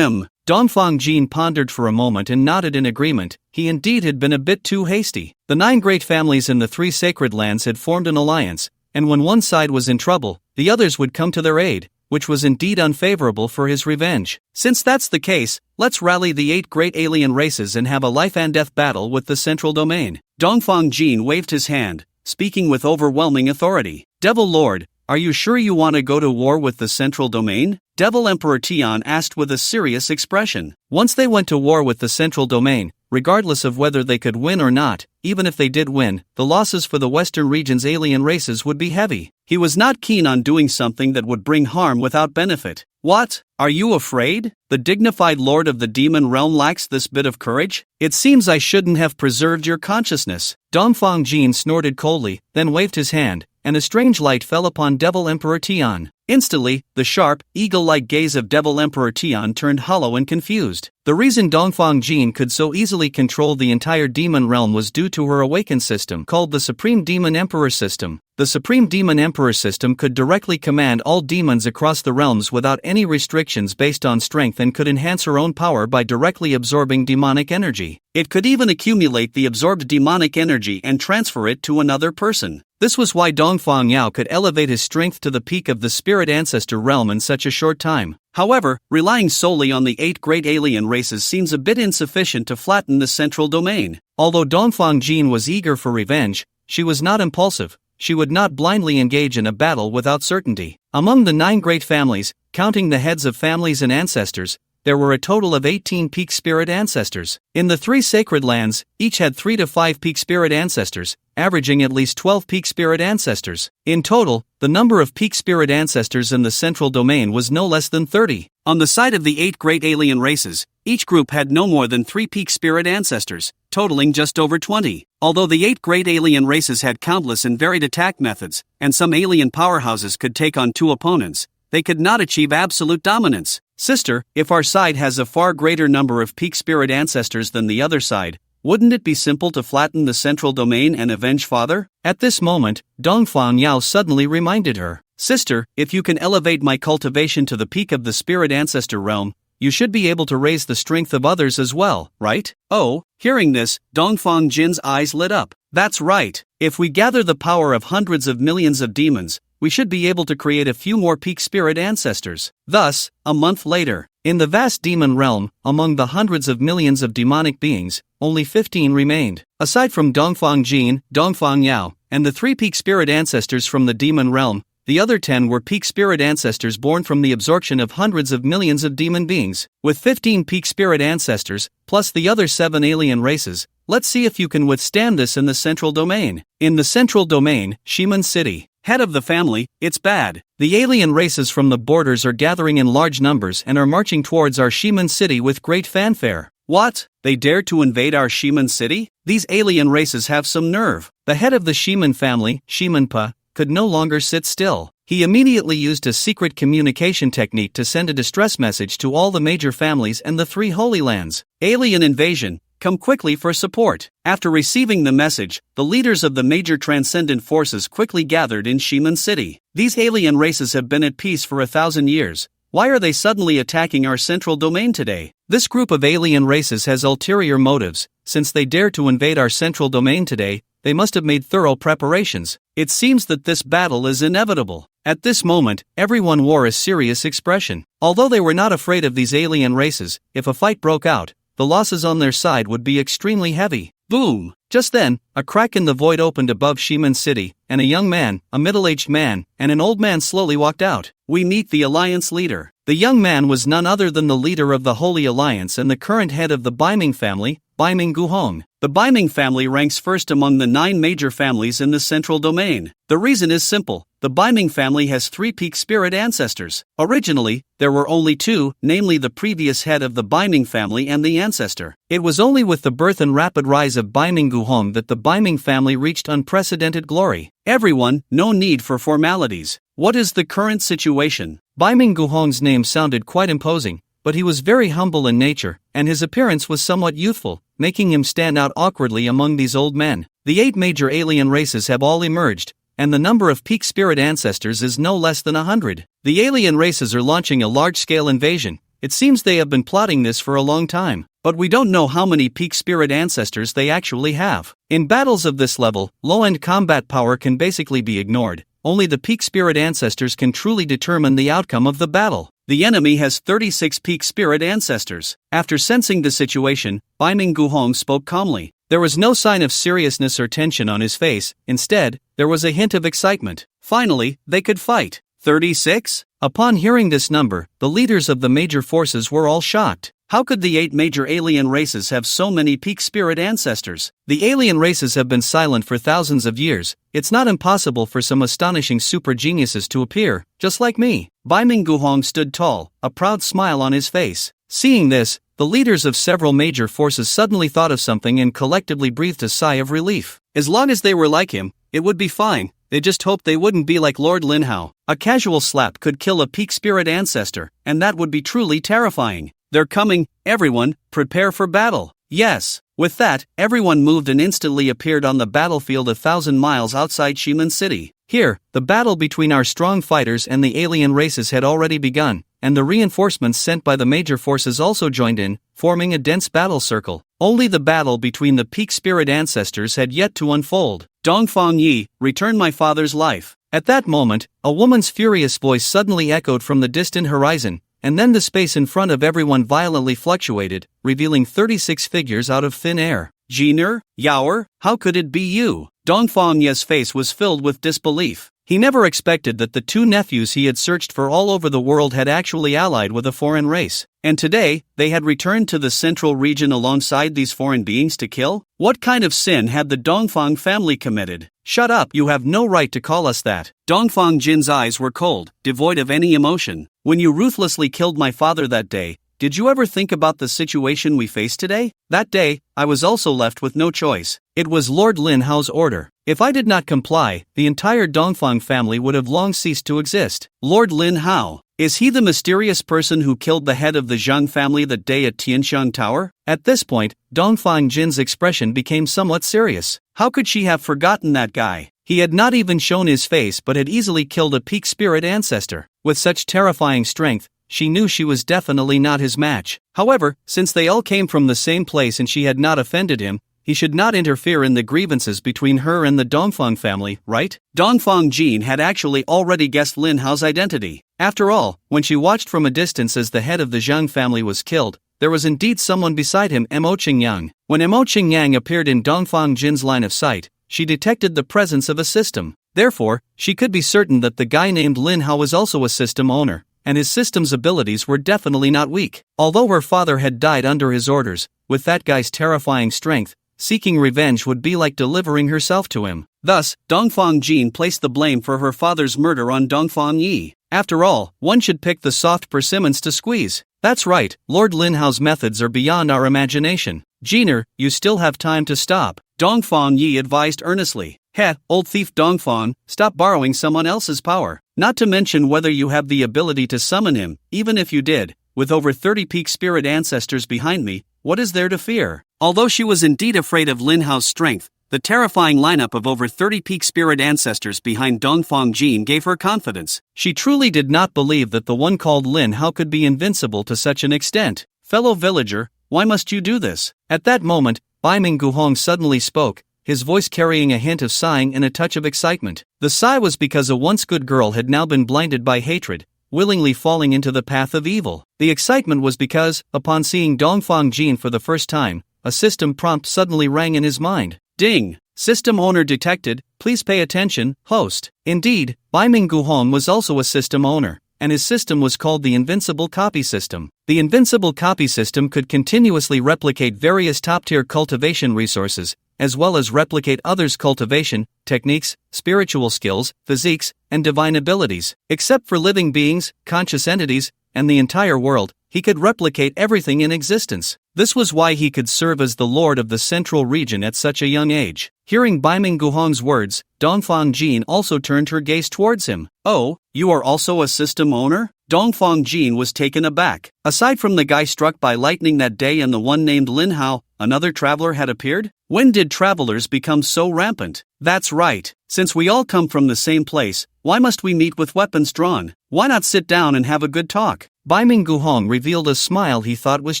Dongfang Jin pondered for a moment and nodded in agreement. He indeed had been a bit too hasty. The 9 great families in the 3 sacred lands had formed an alliance, and when one side was in trouble, the others would come to their aid, which was indeed unfavorable for his revenge. Since that's the case, let's rally the 8 great alien races and have a life-and-death battle with the central domain. Dongfang Jin waved his hand, speaking with overwhelming authority. Devil Lord, are you sure you want to go to war with the central domain? Devil Emperor Tian asked with a serious expression. Once they went to war with the central domain, regardless of whether they could win or not, even if they did win, the losses for the western region's alien races would be heavy. He was not keen on doing something that would bring harm without benefit. What? Are you afraid? The dignified lord of the demon realm lacks this bit of courage? It seems I shouldn't have preserved your consciousness. Dongfang Jin snorted coldly, then waved his hand, and a strange light fell upon Devil Emperor Tian. Instantly, the sharp, eagle-like gaze of Devil Emperor Tian turned hollow and confused. The reason Dongfang Jin could so easily control the entire demon realm was due to her awakened system called the Supreme Demon Emperor System. The Supreme Demon Emperor System could directly command all demons across the realms without any restrictions based on strength and could enhance her own power by directly absorbing demonic energy. It could even accumulate the absorbed demonic energy and transfer it to another person. This was why Dongfang Yao could elevate his strength to the peak of the spirit ancestor realm in such a short time. However, relying solely on the 8 great alien races seems a bit insufficient to flatten the central domain. Although Dongfang Jin was eager for revenge, she was not impulsive. She would not blindly engage in a battle without certainty. Among the 9 great families, counting the heads of families and ancestors, there were a total of 18 peak spirit ancestors. In the 3 sacred lands, each had 3 to 5 peak spirit ancestors, averaging at least 12 peak spirit ancestors. In total, the number of peak spirit ancestors in the central domain was no less than 30. On the side of the 8 great alien races, each group had no more than 3 peak spirit ancestors, totaling just over 20. Although the 8 great alien races had countless and varied attack methods, and some alien powerhouses could take on 2 opponents, they could not achieve absolute dominance. Sister, if our side has a far greater number of peak spirit ancestors than the other side, wouldn't it be simple to flatten the central domain and avenge father? At this moment, Dongfang Yao suddenly reminded her. Sister, if you can elevate my cultivation to the peak of the spirit ancestor realm, you should be able to raise the strength of others as well, right? Oh, hearing this, Dongfang Jin's eyes lit up. That's right. If we gather the power of hundreds of millions of demons, we should be able to create a few more peak spirit ancestors. Thus, a month later, in the vast demon realm, among the hundreds of millions of demonic beings, only 15 remained. Aside from Dongfang Jin, Dongfang Yao, and the 3 peak spirit ancestors from the demon realm, the other 10 were peak spirit ancestors born from the absorption of hundreds of millions of demon beings. With 15 peak spirit ancestors, plus the other 7 alien races, let's see if you can withstand this in the central domain. In the central domain, Shiman City. Head of the family, it's bad. The alien races from the borders are gathering in large numbers and are marching towards our Shiman City with great fanfare. What? They dare to invade our Shiman City? These alien races have some nerve. The head of the Shiman family, Shimanpa, could no longer sit still. He immediately used a secret communication technique to send a distress message to all the major families and the 3 Holy Lands. Alien invasion. Come quickly for support. After receiving the message, the leaders of the major transcendent forces quickly gathered in Shiman City. These alien races have been at peace for 1,000 years. Why are they suddenly attacking our central domain today? This group of alien races has ulterior motives. Since they dare to invade our central domain today, they must have made thorough preparations. It seems that this battle is inevitable. At this moment, everyone wore a serious expression. Although they were not afraid of these alien races, if a fight broke out, the losses on their side would be extremely heavy. Boom! Just then, a crack in the void opened above Shiman City, and a young man, a middle-aged man, and an old man slowly walked out. We meet the Alliance leader. The young man was none other than the leader of the Holy Alliance and the current head of the Baiming family, Baiming Guhong. The Baiming family ranks first among the 9 major families in the central domain. The reason is simple. The Baiming family has 3 peak spirit ancestors. Originally, there were only 2, namely the previous head of the Baiming family and the ancestor. It was only with the birth and rapid rise of Baiming Guhong that the Baiming family reached unprecedented glory. Everyone, no need for formalities. What is the current situation? Baiming Guhong's name sounded quite imposing, but he was very humble in nature, and his appearance was somewhat youthful, making him stand out awkwardly among these old men. The 8 major alien races have all emerged, and the number of peak spirit ancestors is no less than 100. The alien races are launching a large-scale invasion. It seems they have been plotting this for a long time, but we don't know how many peak spirit ancestors they actually have. In battles of this level, low-end combat power can basically be ignored. Only the peak spirit ancestors can truly determine the outcome of the battle. The enemy has 36 peak spirit ancestors. After sensing the situation, Baiming Guhong spoke calmly. There was no sign of seriousness or tension on his face. Instead, there was a hint of excitement. Finally, they could fight. 36? Upon hearing this number, the leaders of the major forces were all shocked. How could the 8 major alien races have so many peak spirit ancestors? The alien races have been silent for thousands of years. It's not impossible for some astonishing super geniuses to appear, just like me. Bai Mingguhong stood tall, a proud smile on his face. Seeing this, the leaders of several major forces suddenly thought of something and collectively breathed a sigh of relief. As long as they were like him, it would be fine. They just hoped they wouldn't be like Lord Lin Hao. A casual slap could kill a peak spirit ancestor, and that would be truly terrifying. They're coming, everyone, prepare for battle. Yes. With that, everyone moved and instantly appeared on the battlefield 1,000 miles outside Shimen City. Here, the battle between our strong fighters and the alien races had already begun, and the reinforcements sent by the major forces also joined in, forming a dense battle circle. Only the battle between the peak spirit ancestors had yet to unfold. Dongfang Yi, return my father's life. At that moment, a woman's furious voice suddenly echoed from the distant horizon, and then the space in front of everyone violently fluctuated, revealing 36 figures out of thin air. Jiner, Yaoer, how could it be you? Dongfang Ye's face was filled with disbelief. He never expected that the 2 nephews he had searched for all over the world had actually allied with a foreign race. And today, they had returned to the central region alongside these foreign beings to kill? What kind of sin had the Dongfang family committed? Shut up, you have no right to call us that. Dongfang Jin's eyes were cold, devoid of any emotion. When you ruthlessly killed my father that day, did you ever think about the situation we face today? That day, I was also left with no choice. It was Lord Lin Hao's order. If I did not comply, the entire Dongfang family would have long ceased to exist. Lord Lin Hao, is he the mysterious person who killed the head of the Zhang family that day at Tianxiang Tower? At this point, Dongfang Jin's expression became somewhat serious. How could she have forgotten that guy? He had not even shown his face but had easily killed a peak spirit ancestor. With such terrifying strength, she knew she was definitely not his match. However, since they all came from the same place and she had not offended him, he should not interfere in the grievances between her and the Dongfang family, right? Dongfang Jin had actually already guessed Lin Hao's identity. After all, when she watched from a distance as the head of the Zhang family was killed, there was indeed someone beside him, Mo Qingyang. When Mo Qingyang appeared in Dongfang Jin's line of sight, she detected the presence of a system. Therefore, she could be certain that the guy named Lin Hao was also a system owner, and his system's abilities were definitely not weak. Although her father had died under his orders, with that guy's terrifying strength, seeking revenge would be like delivering herself to him. Thus, Dongfang Jin placed the blame for her father's murder on Dongfang Yi. After all, one should pick the soft persimmons to squeeze. That's right, Lord Lin Hao's methods are beyond our imagination. Jiner, you still have time to stop. Dongfang Yi advised earnestly. Heh, old thief Dongfang, stop borrowing someone else's power. Not to mention whether you have the ability to summon him, even if you did, with over 30 peak spirit ancestors behind me, what is there to fear? Although she was indeed afraid of Lin Hao's strength, the terrifying lineup of over 30 peak spirit ancestors behind Dongfang Jin gave her confidence. She truly did not believe that the one called Lin Hao could be invincible to such an extent. Fellow villager, why must you do this? At that moment, Bai Mingguhong suddenly spoke, his voice carrying a hint of sighing and a touch of excitement. The sigh was because a once good girl had now been blinded by hatred, willingly falling into the path of evil. The excitement was because, upon seeing Dongfang Jin for the first time, a system prompt suddenly rang in his mind. Ding! System owner detected, please pay attention, host. Indeed, Bai Mingguhong was also a system owner, and his system was called the Invincible Copy System. The Invincible Copy System could continuously replicate various top-tier cultivation resources, as well as replicate others' cultivation, techniques, spiritual skills, physiques, and divine abilities. Except for living beings, conscious entities, and the entire world, he could replicate everything in existence. This was why he could serve as the lord of the central region at such a young age. Hearing Bai Mingguhong's words, Dongfang Jin also turned her gaze towards him. Oh, you are also a system owner? Dongfang Jin was taken aback. Aside from the guy struck by lightning that day and the one named Lin Hao, another traveler had appeared? When did travelers become so rampant? That's right. Since we all come from the same place, why must we meet with weapons drawn? Why not sit down and have a good talk? Bai Mingguhong revealed a smile he thought was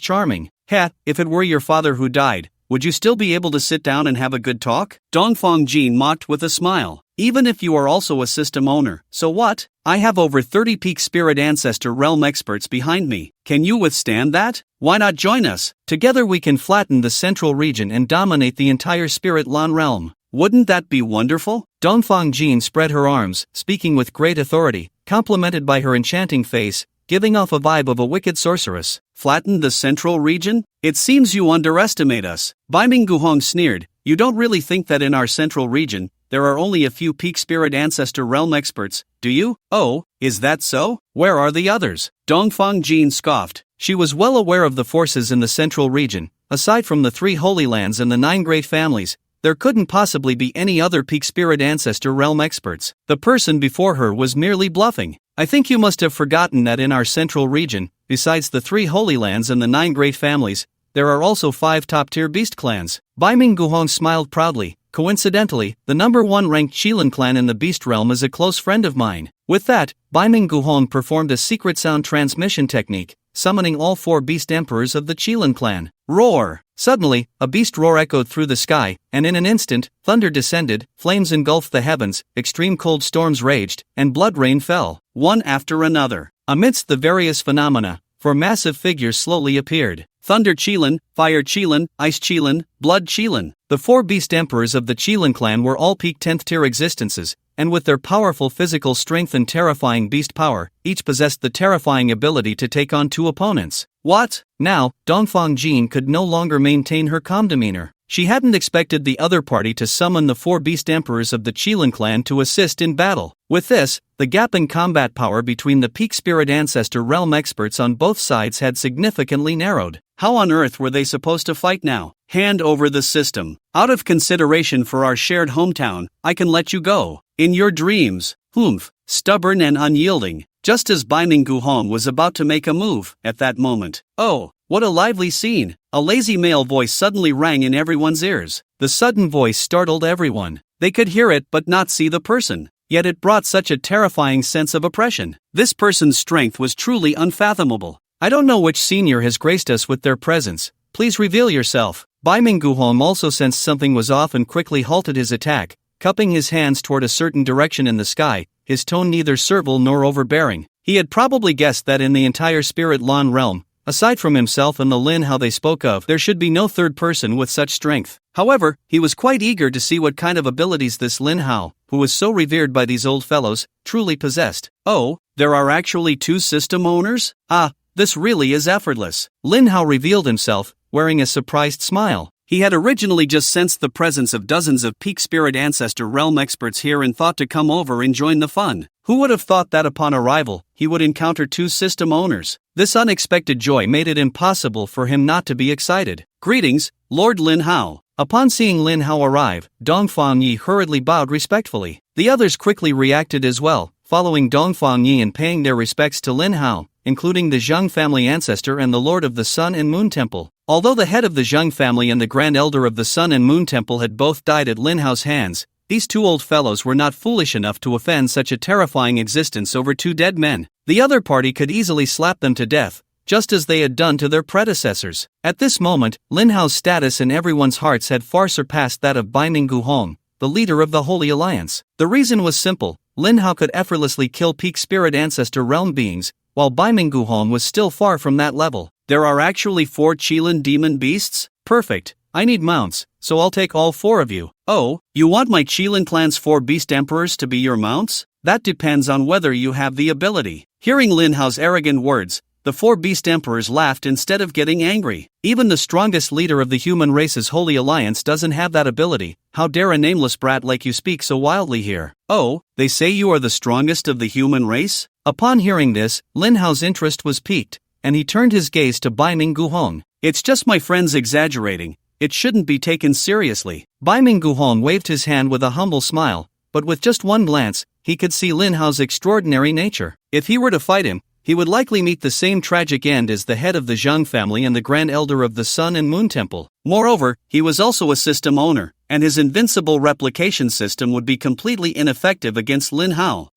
charming. Heh, if it were your father who died, would you still be able to sit down and have a good talk? Dongfang Jin mocked with a smile. Even if you are also a system owner, so what? I have over 30 peak spirit ancestor realm experts behind me. Can you withstand that? Why not join us? Together we can flatten the central region and dominate the entire spirit Lan realm. Wouldn't that be wonderful? Dongfang Jin spread her arms, speaking with great authority, complemented by her enchanting face. giving off a vibe of a wicked sorceress. Flattened the central region? It seems you underestimate us. Bai Mingguhong sneered. You don't really think that in our central region, there are only a few peak spirit ancestor realm experts, do you? Oh, is that so? Where are the others? Dongfang Jin scoffed. She was well aware of the forces in the central region. Aside from the 3 Holy Lands and the 9 great families, there couldn't possibly be any other peak spirit ancestor realm experts. The person before her was merely bluffing. I think you must have forgotten that in our central region, besides the 3 Holy Lands and the 9 great families, there are also 5 top-tier beast clans. Bai Mingguhong smiled proudly. Coincidentally, the number 1 ranked Qilin clan in the beast realm is a close friend of mine. With that, Bai Mingguhong performed a secret sound transmission technique, summoning all 4 beast emperors of the Qilin clan. Roar! Suddenly, a beast roar echoed through the sky, and in an instant, thunder descended, flames engulfed the heavens, extreme cold storms raged, and blood rain fell, one after another. Amidst the various phenomena, 4 massive figures slowly appeared. Thunder Qilin, Fire Qilin, Ice Qilin, Blood Qilin. The 4 beast emperors of the Qilin clan were all peak 10th tier existences, and with their powerful physical strength and terrifying beast power, each possessed the terrifying ability to take on 2 opponents. What? Now, Dongfang Jin could no longer maintain her calm demeanor. She hadn't expected the other party to summon the 4 beast emperors of the Qilin clan to assist in battle. With this, the gap in combat power between the peak spirit ancestor realm experts on both sides had significantly narrowed. How on earth were they supposed to fight now? Hand over the system. Out of consideration for our shared hometown, I can let you go. In your dreams. Humph. Stubborn and unyielding. Just as Bai Mingguhong was about to make a move, at that moment. Oh, what a lively scene. A lazy male voice suddenly rang in everyone's ears. The sudden voice startled everyone. They could hear it but not see the person. Yet it brought such a terrifying sense of oppression. This person's strength was truly unfathomable. I don't know which senior has graced us with their presence. Please reveal yourself. Bai Mingguhong also sensed something was off and quickly halted his attack, cupping his hands toward a certain direction in the sky, his tone neither servile nor overbearing. He had probably guessed that in the entire Spirit Lan realm, aside from himself and the Lin Hao they spoke of, there should be no third person with such strength. However, he was quite eager to see what kind of abilities this Lin Hao, who was so revered by these old fellows, truly possessed. Oh, there are actually 2 system owners? Ah, this really is effortless. Lin Hao revealed himself, wearing a surprised smile. He had originally just sensed the presence of dozens of peak spirit ancestor realm experts here and thought to come over and join the fun. Who would have thought that upon arrival, he would encounter 2 system owners? This unexpected joy made it impossible for him not to be excited. Greetings, Lord Lin Hao. Upon seeing Lin Hao arrive, Dongfang Yi hurriedly bowed respectfully. The others quickly reacted as well, following Dongfang Yi and paying their respects to Lin Hao, including the Zheng family ancestor and the Lord of the Sun and Moon Temple. Although the head of the Zheng family and the Grand Elder of the Sun and Moon Temple had both died at Lin Hao's hands, these 2 old fellows were not foolish enough to offend such a terrifying existence over 2 dead men. The other party could easily slap them to death, just as they had done to their predecessors. At this moment, Lin Hao's status in everyone's hearts had far surpassed that of Bai Mingguhong, the leader of the Holy Alliance. The reason was simple: Lin Hao could effortlessly kill peak spirit ancestor realm beings, while Bai Mingguhong was still far from that level. There are actually 4 Qilin demon beasts? Perfect. I need mounts, so I'll take all 4 of you. Oh, you want my Qilin clan's 4 beast emperors to be your mounts? That depends on whether you have the ability. Hearing Lin Hao's arrogant words, the 4 beast emperors laughed instead of getting angry. Even the strongest leader of the human race's Holy Alliance doesn't have that ability. How dare a nameless brat like you speak so wildly here? Oh, they say you are the strongest of the human race? Upon hearing this, Lin Hao's interest was piqued, and he turned his gaze to Bai Mingguhong. It's just my friends exaggerating. It shouldn't be taken seriously. Bai Mingguhong waved his hand with a humble smile, but with just one glance, he could see Lin Hao's extraordinary nature. If he were to fight him, he would likely meet the same tragic end as the head of the Zheng family and the Grand Elder of the Sun and Moon Temple. Moreover, he was also a system owner, and his invincible replication system would be completely ineffective against Lin Hao.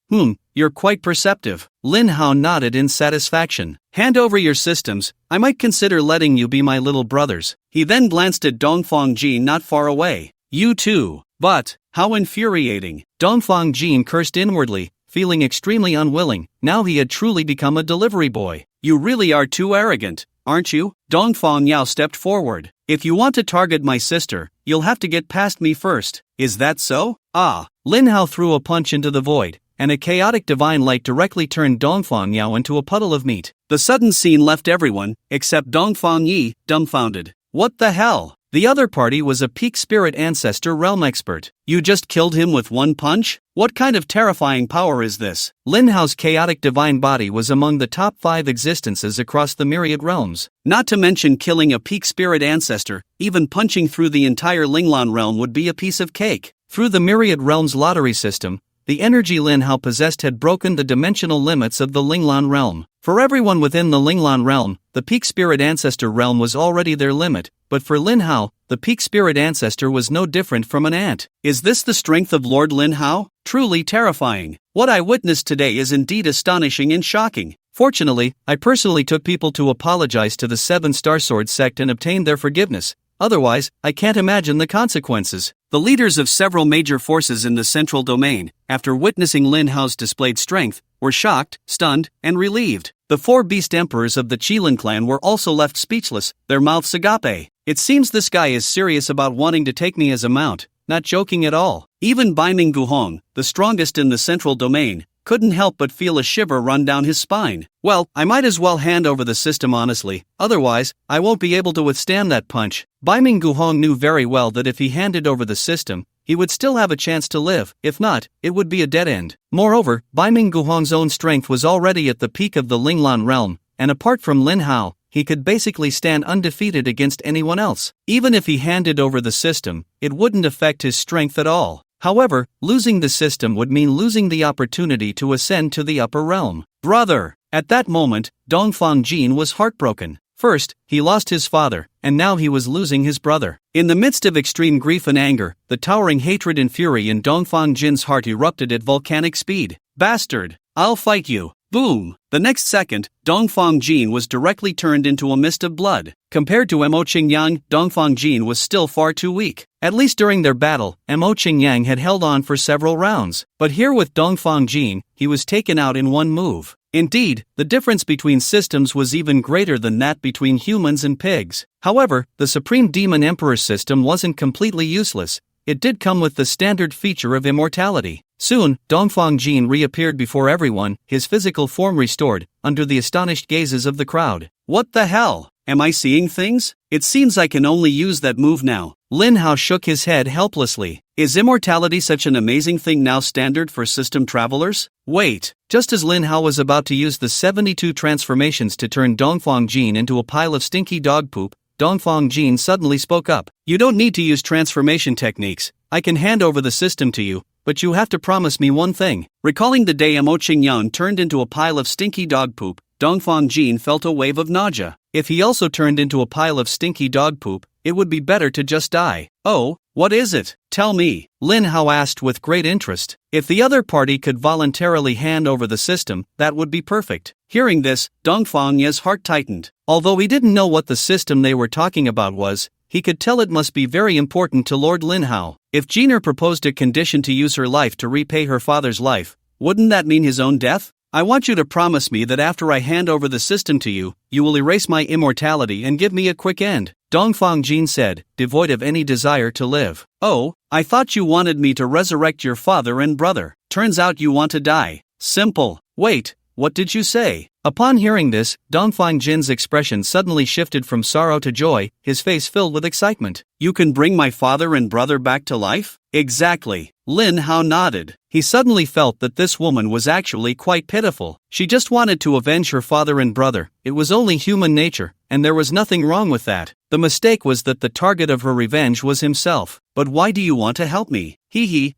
You're quite perceptive. Lin Hao nodded in satisfaction. Hand over your systems, I might consider letting you be my little brothers. He then glanced at Dongfang Jin not far away. You too. But, how infuriating. Dongfang Jin cursed inwardly, feeling extremely unwilling. Now he had truly become a delivery boy. You really are too arrogant, aren't you? Dongfang Yao stepped forward. If you want to target my sister, you'll have to get past me first. Is that so? Ah. Lin Hao threw a punch into the void, and a chaotic divine light directly turned Dongfang Yao into a puddle of meat. The sudden scene left everyone, except Dongfang Yi, dumbfounded. What the hell? The other party was a peak spirit ancestor realm expert. You just killed him with one punch? What kind of terrifying power is this? Lin Hao's chaotic divine body was among the top 5 existences across the myriad realms. Not to mention killing a peak spirit ancestor, even punching through the entire Linglan realm would be a piece of cake. Through the myriad realms lottery system, the energy Lin Hao possessed had broken the dimensional limits of the Linglan realm. For everyone within the Linglan realm, the peak spirit ancestor realm was already their limit, but for Lin Hao, the peak spirit ancestor was no different from an ant. Is this the strength of Lord Lin Hao? Truly terrifying. What I witnessed today is indeed astonishing and shocking. Fortunately, I personally took people to apologize to the 7 Star Sword sect and obtained their forgiveness. Otherwise, I can't imagine the consequences. The leaders of several major forces in the central domain, after witnessing Lin Hao's displayed strength, were shocked, stunned, and relieved. The 4 beast emperors of the Qilin clan were also left speechless, their mouths agape. It seems this guy is serious about wanting to take me as a mount, not joking at all. Even Baiming Guhong, the strongest in the central domain, couldn't help but feel a shiver run down his spine. Well, I might as well hand over the system honestly, otherwise, I won't be able to withstand that punch. Baiming Guhong knew very well that if he handed over the system, he would still have a chance to live. If not, it would be a dead end. Moreover, Baiming Guhong's own strength was already at the peak of the Linglan realm, and apart from Lin Hao, he could basically stand undefeated against anyone else. Even if he handed over the system, it wouldn't affect his strength at all. However, losing the system would mean losing the opportunity to ascend to the upper realm. Brother! At that moment, Dongfang Jin was heartbroken. First, he lost his father, and now he was losing his brother. In the midst of extreme grief and anger, the towering hatred and fury in Dongfang Jin's heart erupted at volcanic speed. Bastard! I'll fight you! Boom! The next second, Dongfang Jin was directly turned into a mist of blood. Compared to Mo Qingyang, Dongfang Jin was still far too weak. At least during their battle, Mo Qingyang had held on for several rounds. But here with Dongfang Jin, he was taken out in one move. Indeed, the difference between systems was even greater than that between humans and pigs. However, the Supreme Demon Emperor system wasn't completely useless. It did come with the standard feature of immortality. Soon, Dongfang Jin reappeared before everyone, his physical form restored, under the astonished gazes of the crowd. What the hell? Am I seeing things? It seems I can only use that move now. Lin Hao shook his head helplessly. Is immortality such an amazing thing now standard for system travelers? Wait, just as Lin Hao was about to use the 72 transformations to turn Dongfang Jin into a pile of stinky dog poop, Dongfang Jin suddenly spoke up. You don't need to use transformation techniques. I can hand over the system to you, but you have to promise me one thing. Recalling the day Mo Qingyang turned into a pile of stinky dog poop, Dongfang Jin felt a wave of nausea. If he also turned into a pile of stinky dog poop, it would be better to just die. Oh, what is it? Tell me, Lin Hao asked with great interest. If the other party could voluntarily hand over the system, that would be perfect. Hearing this, Dongfang Ye's heart tightened. Although he didn't know what the system they were talking about was, he could tell it must be very important to Lord Lin Hao. If Jiner proposed a condition to use her life to repay her father's life, wouldn't that mean his own death? I want you to promise me that after I hand over the system to you, you will erase my immortality and give me a quick end. Dongfang Jin said, devoid of any desire to live. Oh, I thought you wanted me to resurrect your father and brother. Turns out you want to die. Simple. Wait, what did you say? Upon hearing this, Dongfang Jin's expression suddenly shifted from sorrow to joy, his face filled with excitement. You can bring my father and brother back to life? Exactly. Lin Hao nodded. He suddenly felt that this woman was actually quite pitiful. She just wanted to avenge her father and brother. It was only human nature, and there was nothing wrong with that. The mistake was that the target of her revenge was himself. But why do you want to help me?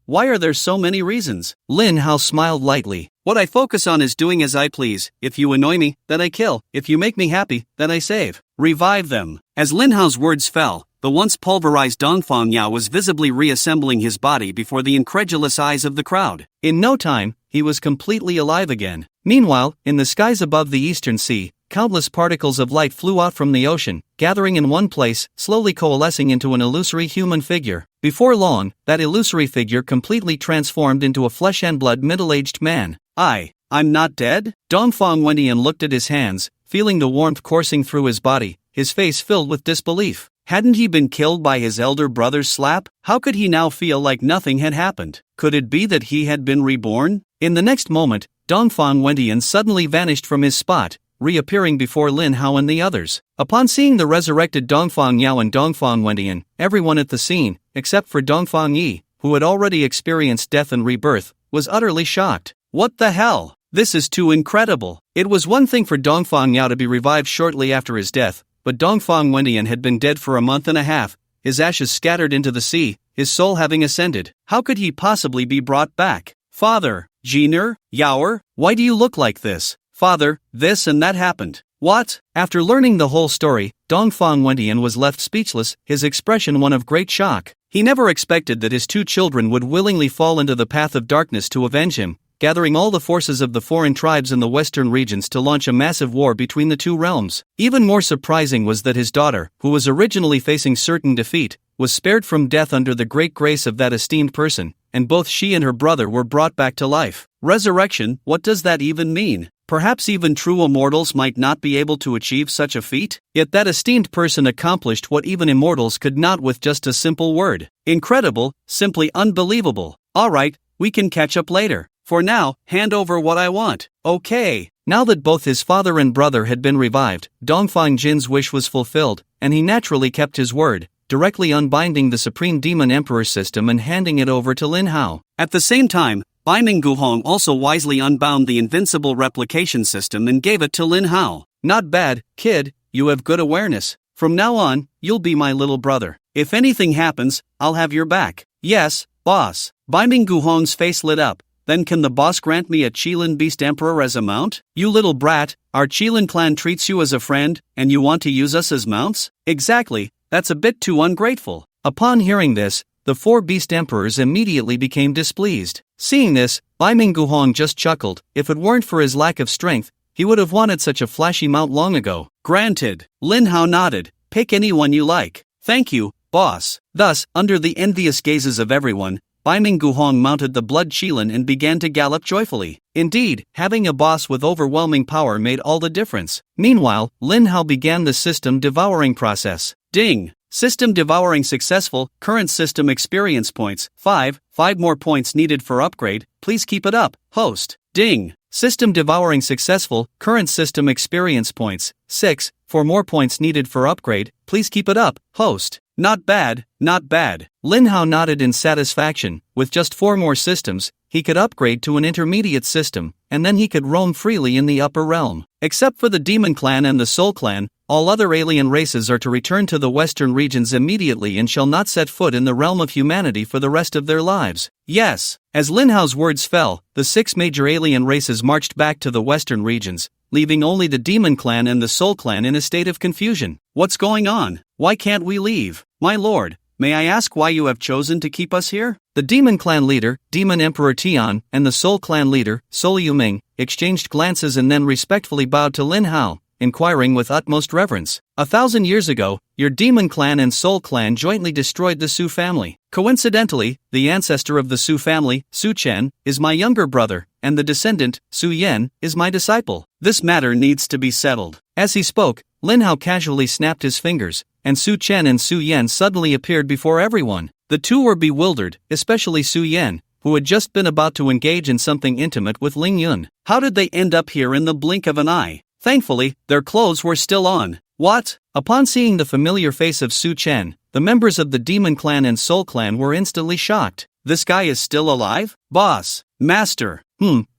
Why are there so many reasons? Lin Hao smiled lightly. What I focus on is doing as I please. If you annoy me, then I kill. If you make me happy, then I save. Revive them. As Lin Hao's words fell, the once pulverized Dongfang Yao was visibly reassembling his body before the incredulous eyes of the crowd. In no time, he was completely alive again. Meanwhile, in the skies above the eastern sea, countless particles of light flew out from the ocean, gathering in one place, slowly coalescing into an illusory human figure. Before long, that illusory figure completely transformed into a flesh and blood middle-aged man. I'm not dead? Dongfang Wendian looked at his hands, feeling the warmth coursing through his body, his face filled with disbelief. Hadn't he been killed by his elder brother's slap? How could he now feel like nothing had happened? Could it be that he had been reborn? In the next moment, Dongfang Wentian suddenly vanished from his spot, reappearing before Lin Hao and the others. Upon seeing the resurrected Dongfang Yao and Dongfang Wentian, everyone at the scene, except for Dongfang Yi, who had already experienced death and rebirth, was utterly shocked. What the hell? This is too incredible. It was one thing for Dongfang Yao to be revived shortly after his death, but Dongfang Wentian had been dead for a month and a half, his ashes scattered into the sea, his soul having ascended. How could he possibly be brought back? Father, Jiner, Yaoer, why do you look like this? Father, this and that happened. What? After learning the whole story, Dongfang Wentian was left speechless, his expression one of great shock. He never expected that his 2 children would willingly fall into the path of darkness to avenge him, gathering all the forces of the foreign tribes in the western regions to launch a massive war between the 2 realms. Even more surprising was that his daughter, who was originally facing certain defeat, was spared from death under the great grace of that esteemed person, and both she and her brother were brought back to life. Resurrection, what does that even mean? Perhaps even true immortals might not be able to achieve such a feat? Yet that esteemed person accomplished what even immortals could not with just a simple word. Incredible, simply unbelievable. Alright, we can catch up later. For now, hand over what I want. Okay. Now that both his father and brother had been revived, Dongfang Jin's wish was fulfilled, and he naturally kept his word, directly unbinding the Supreme Demon Emperor system and handing it over to Lin Hao. At the same time, Bai Ming Guhong also wisely unbound the invincible replication system and gave it to Lin Hao. Not bad, kid, you have good awareness. From now on, you'll be my little brother. If anything happens, I'll have your back. Yes, boss. Bai Ming Guhong's face lit up. Then can the boss grant me a Qilin Beast Emperor as a mount? You little brat, our Qilin clan treats you as a friend, and you want to use us as mounts? Exactly, that's a bit too ungrateful. Upon hearing this, the 4 Beast Emperors immediately became displeased. Seeing this, Bai Ming Guhong just chuckled. If it weren't for his lack of strength, he would have wanted such a flashy mount long ago. Granted. Lin Hao nodded. Pick anyone you like. Thank you, boss. Thus, under the envious gazes of everyone, Bai Ming Guhong mounted the blood Qilin and began to gallop joyfully. Indeed, having a boss with overwhelming power made all the difference. Meanwhile, Lin Hao began the system devouring process. Ding! System devouring successful, current system experience points, 5 more points needed for upgrade, please keep it up, host. Ding! System devouring successful, current system experience points, 6 more points needed for upgrade, please keep it up, host. Not bad, not bad. Lin Hao nodded in satisfaction. With just 4 more systems, he could upgrade to an intermediate system, and then he could roam freely in the upper realm. Except for the Demon Clan and the Soul Clan, all other alien races are to return to the western regions immediately and shall not set foot in the realm of humanity for the rest of their lives. Yes. As Lin Hao's words fell, the 6 major alien races marched back to the western regions, leaving only the Demon Clan and the Soul Clan in a state of confusion. What's going on? Why can't we leave? My lord, may I ask why you have chosen to keep us here? The Demon Clan leader, Demon Emperor Tian, and the Soul Clan leader, Soul Yuming, exchanged glances and then respectfully bowed to Lin Hao, inquiring with utmost reverence. 1,000 years ago, your Demon Clan and Soul Clan jointly destroyed the Su family. Coincidentally, the ancestor of the Su family, Su Chen, is my younger brother, and the descendant, Su Yan, is my disciple. This matter needs to be settled. As he spoke, Lin Hao casually snapped his fingers, and Su Chen and Su Yan suddenly appeared before everyone. The two were bewildered, especially Su Yan, who had just been about to engage in something intimate with Ling Yun. How did they end up here in the blink of an eye? Thankfully, their clothes were still on. What? Upon seeing the familiar face of Su Chen, the members of the Demon Clan and Soul Clan were instantly shocked. This guy is still alive? Boss. Master.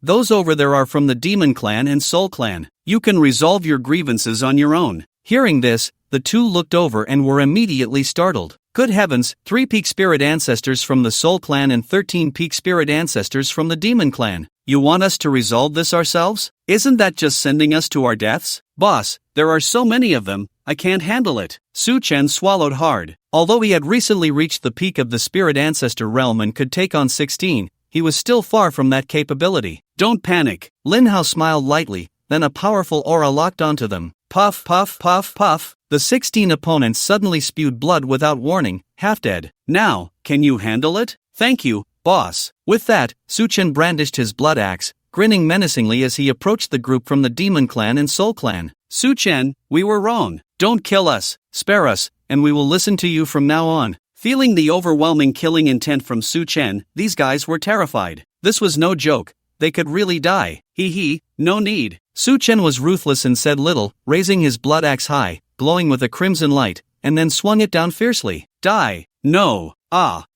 Those over there are from the Demon Clan and Soul Clan. You can resolve your grievances on your own. Hearing this, the two looked over and were immediately startled. Good heavens, 3 peak spirit ancestors from the Soul Clan and 13 peak spirit ancestors from the Demon Clan. You want us to resolve this ourselves? Isn't that just sending us to our deaths? Boss, there are so many of them, I can't handle it. Su Chen swallowed hard. Although he had recently reached the peak of the spirit ancestor realm and could take on 16, he was still far from that capability. Don't panic. Lin Hao smiled lightly, then a powerful aura locked onto them. Puff, puff, puff, puff. The 16 opponents suddenly spewed blood without warning, half dead. Now, can you handle it? Thank you, boss. With that, Su Chen brandished his blood axe, grinning menacingly as he approached the group from the Demon Clan and Soul Clan. Su Chen, we were wrong. Don't kill us. Spare us. and we will listen to you from now on." Feeling the overwhelming killing intent from Su Chen, these guys were terrified. This was no joke. They could really die. No need. Su Chen was ruthless and said little, raising his blood axe high, glowing with a crimson light, and then swung it down fiercely. Die. No.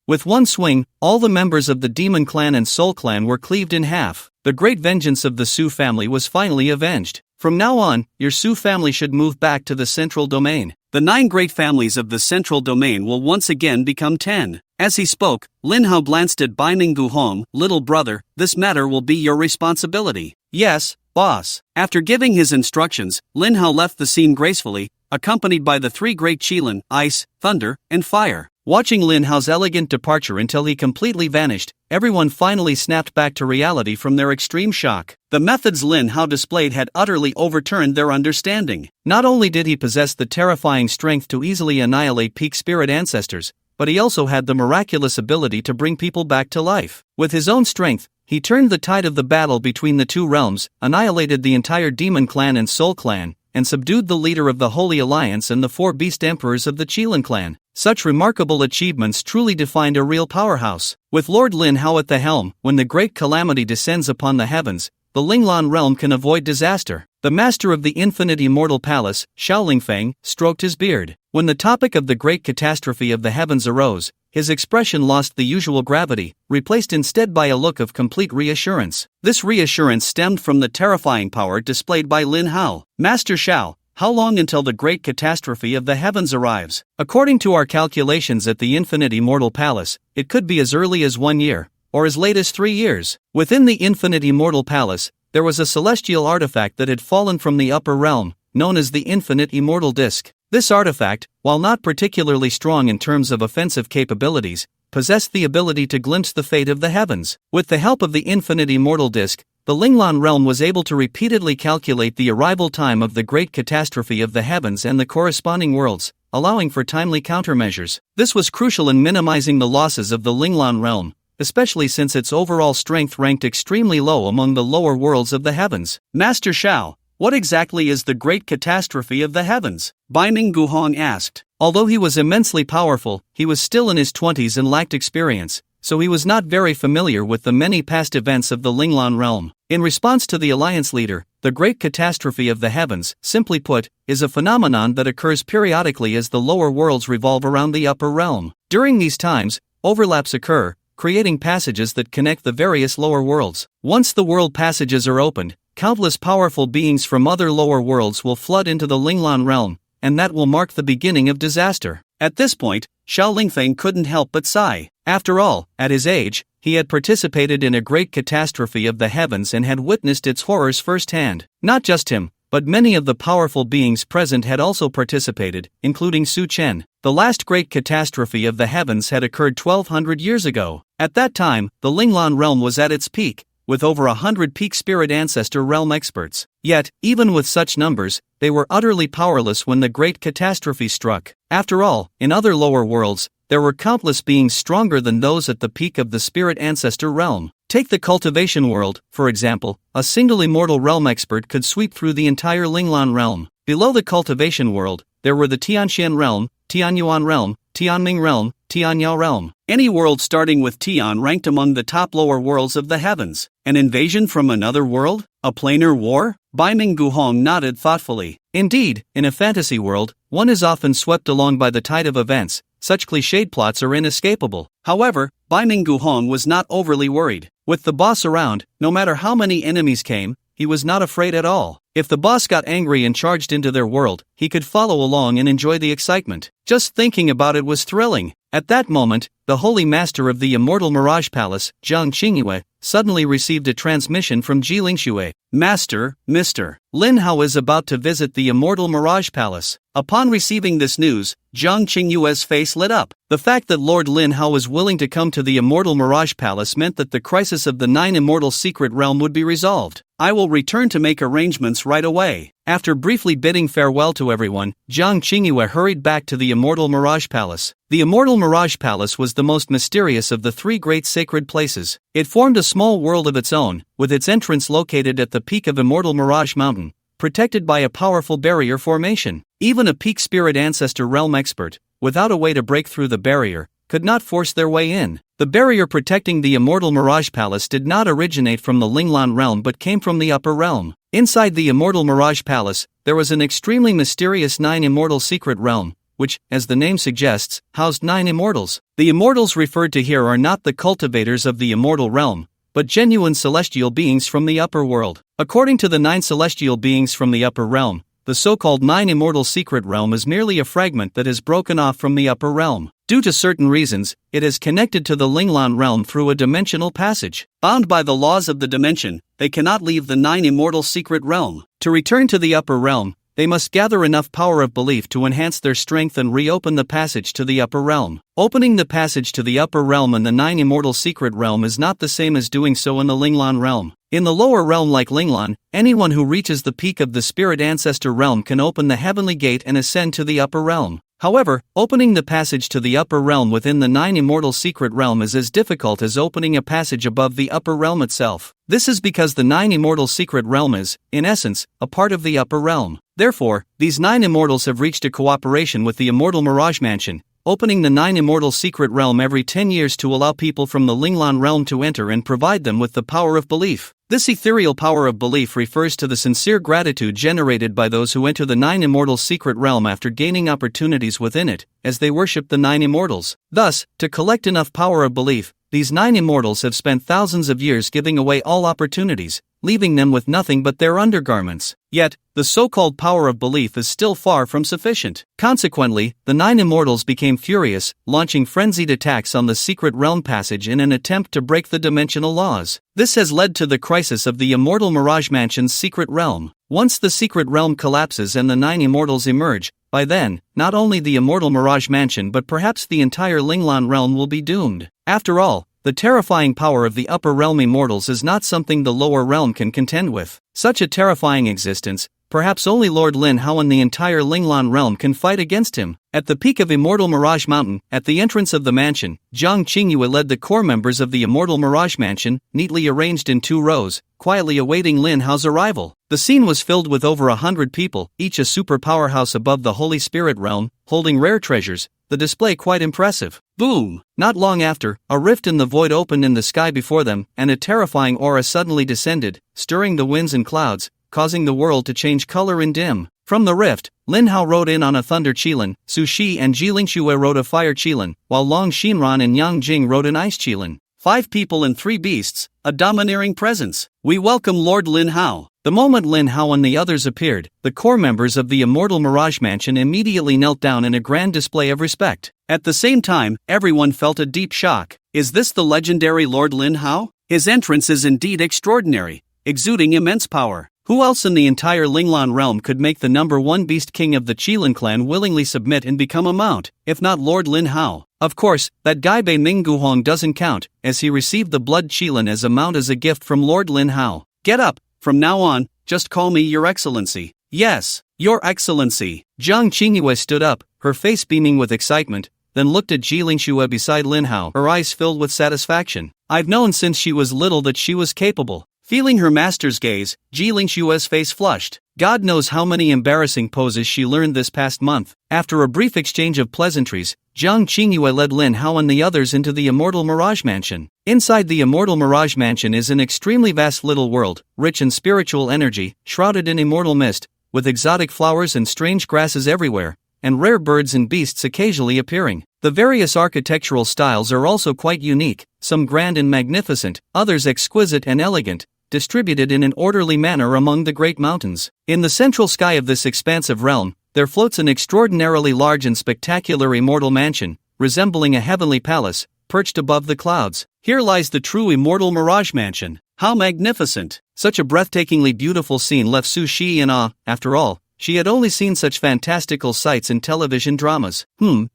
With one swing, all the members of the Demon Clan and Soul Clan were cleaved in half. The great vengeance of the Su family was finally avenged. From now on, your Su family should move back to the central domain. The 9 great families of the central domain will once again become 10. As he spoke, Lin Hao glanced at Bai Ning Guhong. "Little brother, this matter will be your responsibility." "Yes, boss." After giving his instructions, Lin Hao left the scene gracefully, accompanied by the 3 great Qilin, ice, thunder, and fire. Watching Lin Hao's elegant departure until he completely vanished, everyone finally snapped back to reality from their extreme shock. The methods Lin Hao displayed had utterly overturned their understanding. Not only did he possess the terrifying strength to easily annihilate peak spirit ancestors, but he also had the miraculous ability to bring people back to life. With his own strength, he turned the tide of the battle between the 2 realms, annihilated the entire Demon Clan and Soul Clan, and subdued the leader of the Holy Alliance and the 4 beast emperors of the Qilin clan. Such remarkable achievements truly defined a real powerhouse. With Lord Lin Hao at the helm, when the great calamity descends upon the heavens, the Linglan realm can avoid disaster. The master of the infinite immortal palace, Xiao Lingfeng, stroked his beard. When the topic of the great catastrophe of the heavens arose, his expression lost the usual gravity, replaced instead by a look of complete reassurance. This reassurance stemmed from the terrifying power displayed by Lin Hao. "Master Xiao, how long until the great catastrophe of the heavens arrives?" "According to our calculations at the infinite immortal palace, it could be as early as 1 year, or as late as 3 years. Within the infinite immortal palace, there was a celestial artifact that had fallen from the upper realm, known as the infinite immortal disk. This artifact, while not particularly strong in terms of offensive capabilities, possessed the ability to glimpse the fate of the heavens. With the help of the infinite immortal disk, the Linglan realm was able to repeatedly calculate the arrival time of the great catastrophe of the heavens and the corresponding worlds, allowing for timely countermeasures. This was crucial in minimizing the losses of the Linglan realm, especially since its overall strength ranked extremely low among the lower worlds of the heavens. "Master Xiao, what exactly is the great catastrophe of the heavens?" Bai Ning Guhong asked. Although he was immensely powerful, he was still in his 20s and lacked experience, so he was not very familiar with the many past events of the Linglan realm. In response to the alliance leader, the great catastrophe of the heavens, simply put, is a phenomenon that occurs periodically as the lower worlds revolve around the upper realm. During these times, overlaps occur, creating passages that connect the various lower worlds. Once the world passages are opened, countless powerful beings from other lower worlds will flood into the Linglan realm, and that will mark the beginning of disaster. At this point, Xiao Lingfeng couldn't help but sigh. After all, at his age, he had participated in a great catastrophe of the heavens and had witnessed its horrors firsthand. Not just him, but many of the powerful beings present had also participated, including Su Chen. The last great catastrophe of the heavens had occurred 1200 years ago. At that time, the Linglan realm was at its peak, with over 100 peak spirit ancestor realm experts. Yet, even with such numbers, they were utterly powerless when the great catastrophe struck. After all, in other lower worlds, there were countless beings stronger than those at the peak of the spirit ancestor realm. Take the cultivation world, for example. A single immortal realm expert could sweep through the entire Linglan realm. Below the cultivation world, there were the Tianxian realm, Tianyuan realm, Tianming realm, Tianyao realm. Any world starting with Tian ranked among the top lower worlds of the heavens. An invasion from another world? A planar war? Bai Ning Guhong nodded thoughtfully. Indeed, in a fantasy world, one is often swept along by the tide of events. Such cliched plots are inescapable. However, Bai Ning Guhong was not overly worried. With the boss around, no matter how many enemies came, he was not afraid at all. If the boss got angry and charged into their world, he could follow along and enjoy the excitement. Just thinking about it was thrilling. At that moment, the Holy Master of the Immortal Mirage Palace, Zhang Qingyue, suddenly received a transmission from Ji Lingxue. "Master, Mr. Lin Hao is about to visit the Immortal Mirage Palace." Upon receiving this news, Zhang Qingyue's face lit up. The fact that Lord Lin Hao was willing to come to the Immortal Mirage Palace meant that the crisis of the 9 Immortal Secret Realm would be resolved. "I will return to make arrangements right away." After briefly bidding farewell to everyone, Zhang Qingyue hurried back to the Immortal Mirage Palace. The Immortal Mirage Palace was the most mysterious of the 3 great sacred places. It formed a small world of its own, with its entrance located at the peak of Immortal Mirage Mountain, protected by a powerful barrier formation. Even a peak spirit ancestor realm expert, without a way to break through the barrier, could not force their way in. The barrier protecting the immortal Mirage Palace did not originate from the Linglan realm but came from the upper realm. Inside the immortal Mirage Palace, there was an extremely mysterious 9 immortal secret realm, which, as the name suggests, housed 9 immortals. The immortals referred to here are not the cultivators of the immortal realm, but genuine celestial beings from the upper world. According to the 9 celestial beings from the upper realm, the so-called 9 immortal secret realm is merely a fragment that is broken off from the upper realm. Due to certain reasons, it is connected to the Linglan realm through a dimensional passage. Bound by the laws of the dimension, they cannot leave the 9 immortal secret realm. To return to the upper realm, they must gather enough power of belief to enhance their strength and reopen the passage to the upper realm. Opening the passage to the upper realm in the 9 immortal secret realm is not the same as doing so in the Linglan realm. In the lower realm like Linglan, anyone who reaches the peak of the spirit ancestor realm can open the heavenly gate and ascend to the upper realm. However, opening the passage to the upper realm within the 9 immortal secret realm is as difficult as opening a passage above the upper realm itself. This is because the 9 immortal secret realm is, in essence, a part of the upper realm. Therefore, these 9 immortals have reached a cooperation with the immortal Mirage Mansion, opening the 9 immortal secret realm every 10 years to allow people from the Linglan realm to enter and provide them with the power of belief. This ethereal power of belief refers to the sincere gratitude generated by those who enter the 9 immortal secret realm after gaining opportunities within it, as they worship the 9 immortals. Thus, to collect enough power of belief, these 9 immortals have spent thousands of years giving away all opportunities, leaving them with nothing but their undergarments. Yet, the so-called power of belief is still far from sufficient. Consequently, the 9 immortals became furious, launching frenzied attacks on the secret realm passage in an attempt to break the dimensional laws. This has led to the crisis of the immortal Mirage Mansion's secret realm. Once the secret realm collapses and the 9 immortals emerge, by then, not only the immortal Mirage Mansion but perhaps the entire Linglan realm will be doomed. After all, the terrifying power of the upper realm immortals is not something the lower realm can contend with. Such a terrifying existence, perhaps only Lord Lin Hao and the entire Linglan realm can fight against him. At the peak of Immortal Mirage Mountain, at the entrance of the mansion, Jiang Qingyue led the core members of the Immortal Mirage Mansion, neatly arranged in 2 rows, quietly awaiting Lin Hao's arrival. The scene was filled with over 100 people, each a super powerhouse above the Holy Spirit realm, holding rare treasures, the display quite impressive. Boom! Not long after, a rift in the void opened in the sky before them, and a terrifying aura suddenly descended, stirring the winds and clouds, causing the world to change color and dim. From the rift, Lin Hao rode in on a thunder qilin, Su Shi and Ji Lingxue rode a fire qilin, while Long Xinran and Yang Jing rode an ice qilin. 5 people and 3 beasts, a domineering presence. We welcome Lord Lin Hao. The moment Lin Hao and the others appeared, the core members of the Immortal Mirage Mansion immediately knelt down in a grand display of respect. At the same time, everyone felt a deep shock. Is this the legendary Lord Lin Hao? His entrance is indeed extraordinary, exuding immense power. Who else in the entire Linglan realm could make the #1 beast king of the Qilin clan willingly submit and become a mount, if not Lord Lin Hao? Of course, that guy Bei Mingguhong doesn't count, as he received the blood Qilin as a mount as a gift from Lord Lin Hao. Get up! From now on, just call me Your Excellency. Yes, Your Excellency. Jiang Qingyue stood up, her face beaming with excitement, then looked at Ji Lingxue beside Lin Hao, her eyes filled with satisfaction. I've known since she was little that she was capable. Feeling her master's gaze, Ji Lingxue's face flushed. God knows how many embarrassing poses she learned this past month. After a brief exchange of pleasantries, Jiang Qingyue led Lin Hao and the others into the Immortal Mirage Mansion. Inside the Immortal Mirage Mansion is an extremely vast little world, rich in spiritual energy, shrouded in immortal mist, with exotic flowers and strange grasses everywhere, and rare birds and beasts occasionally appearing. The various architectural styles are also quite unique, some grand and magnificent, others exquisite and elegant, distributed in an orderly manner among the great mountains. In the central sky of this expansive realm, there floats an extraordinarily large and spectacular immortal mansion, resembling a heavenly palace, perched above the clouds. Here lies the true Immortal Mirage Mansion. How magnificent! Such a breathtakingly beautiful scene left Su Shi in awe. After all, she had only seen such fantastical sights in television dramas.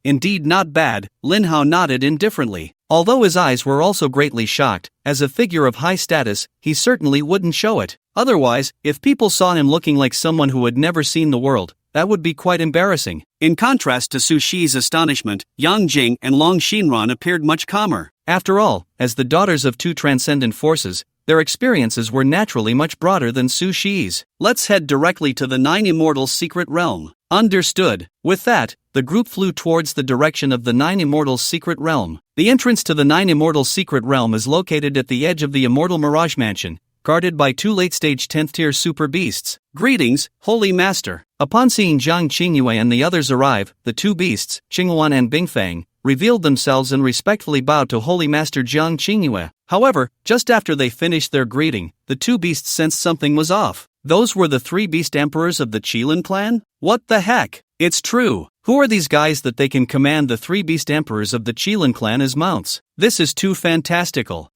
Indeed not bad, Lin Hao nodded indifferently. Although his eyes were also greatly shocked, as a figure of high status, he certainly wouldn't show it. Otherwise, if people saw him looking like someone who had never seen the world, that would be quite embarrassing. In contrast to Su Shi's astonishment, Yang Jing and Long Xinran appeared much calmer. After all, as the daughters of 2 transcendent forces, their experiences were naturally much broader than Su Shi's. Let's head directly to the 9 Immortals' secret realm. Understood. With that, the group flew towards the direction of the 9 Immortals' secret realm. The entrance to the 9 Immortals' secret realm is located at the edge of the Immortal Mirage Mansion, guarded by 2 late-stage 10th-tier super beasts. Greetings, Holy Master. Upon seeing Jiang Qingyue and the others arrive, the 2 beasts, Qinghuan and Bingfang, revealed themselves and respectfully bowed to Holy Master Jiang Qingyue. However, just after they finished their greeting, the 2 beasts sensed something was off. Those were the 3 beast emperors of the Qilin clan? What the heck? It's true. Who are these guys that they can command the 3 beast emperors of the Qilin clan as mounts? This is too fantastical.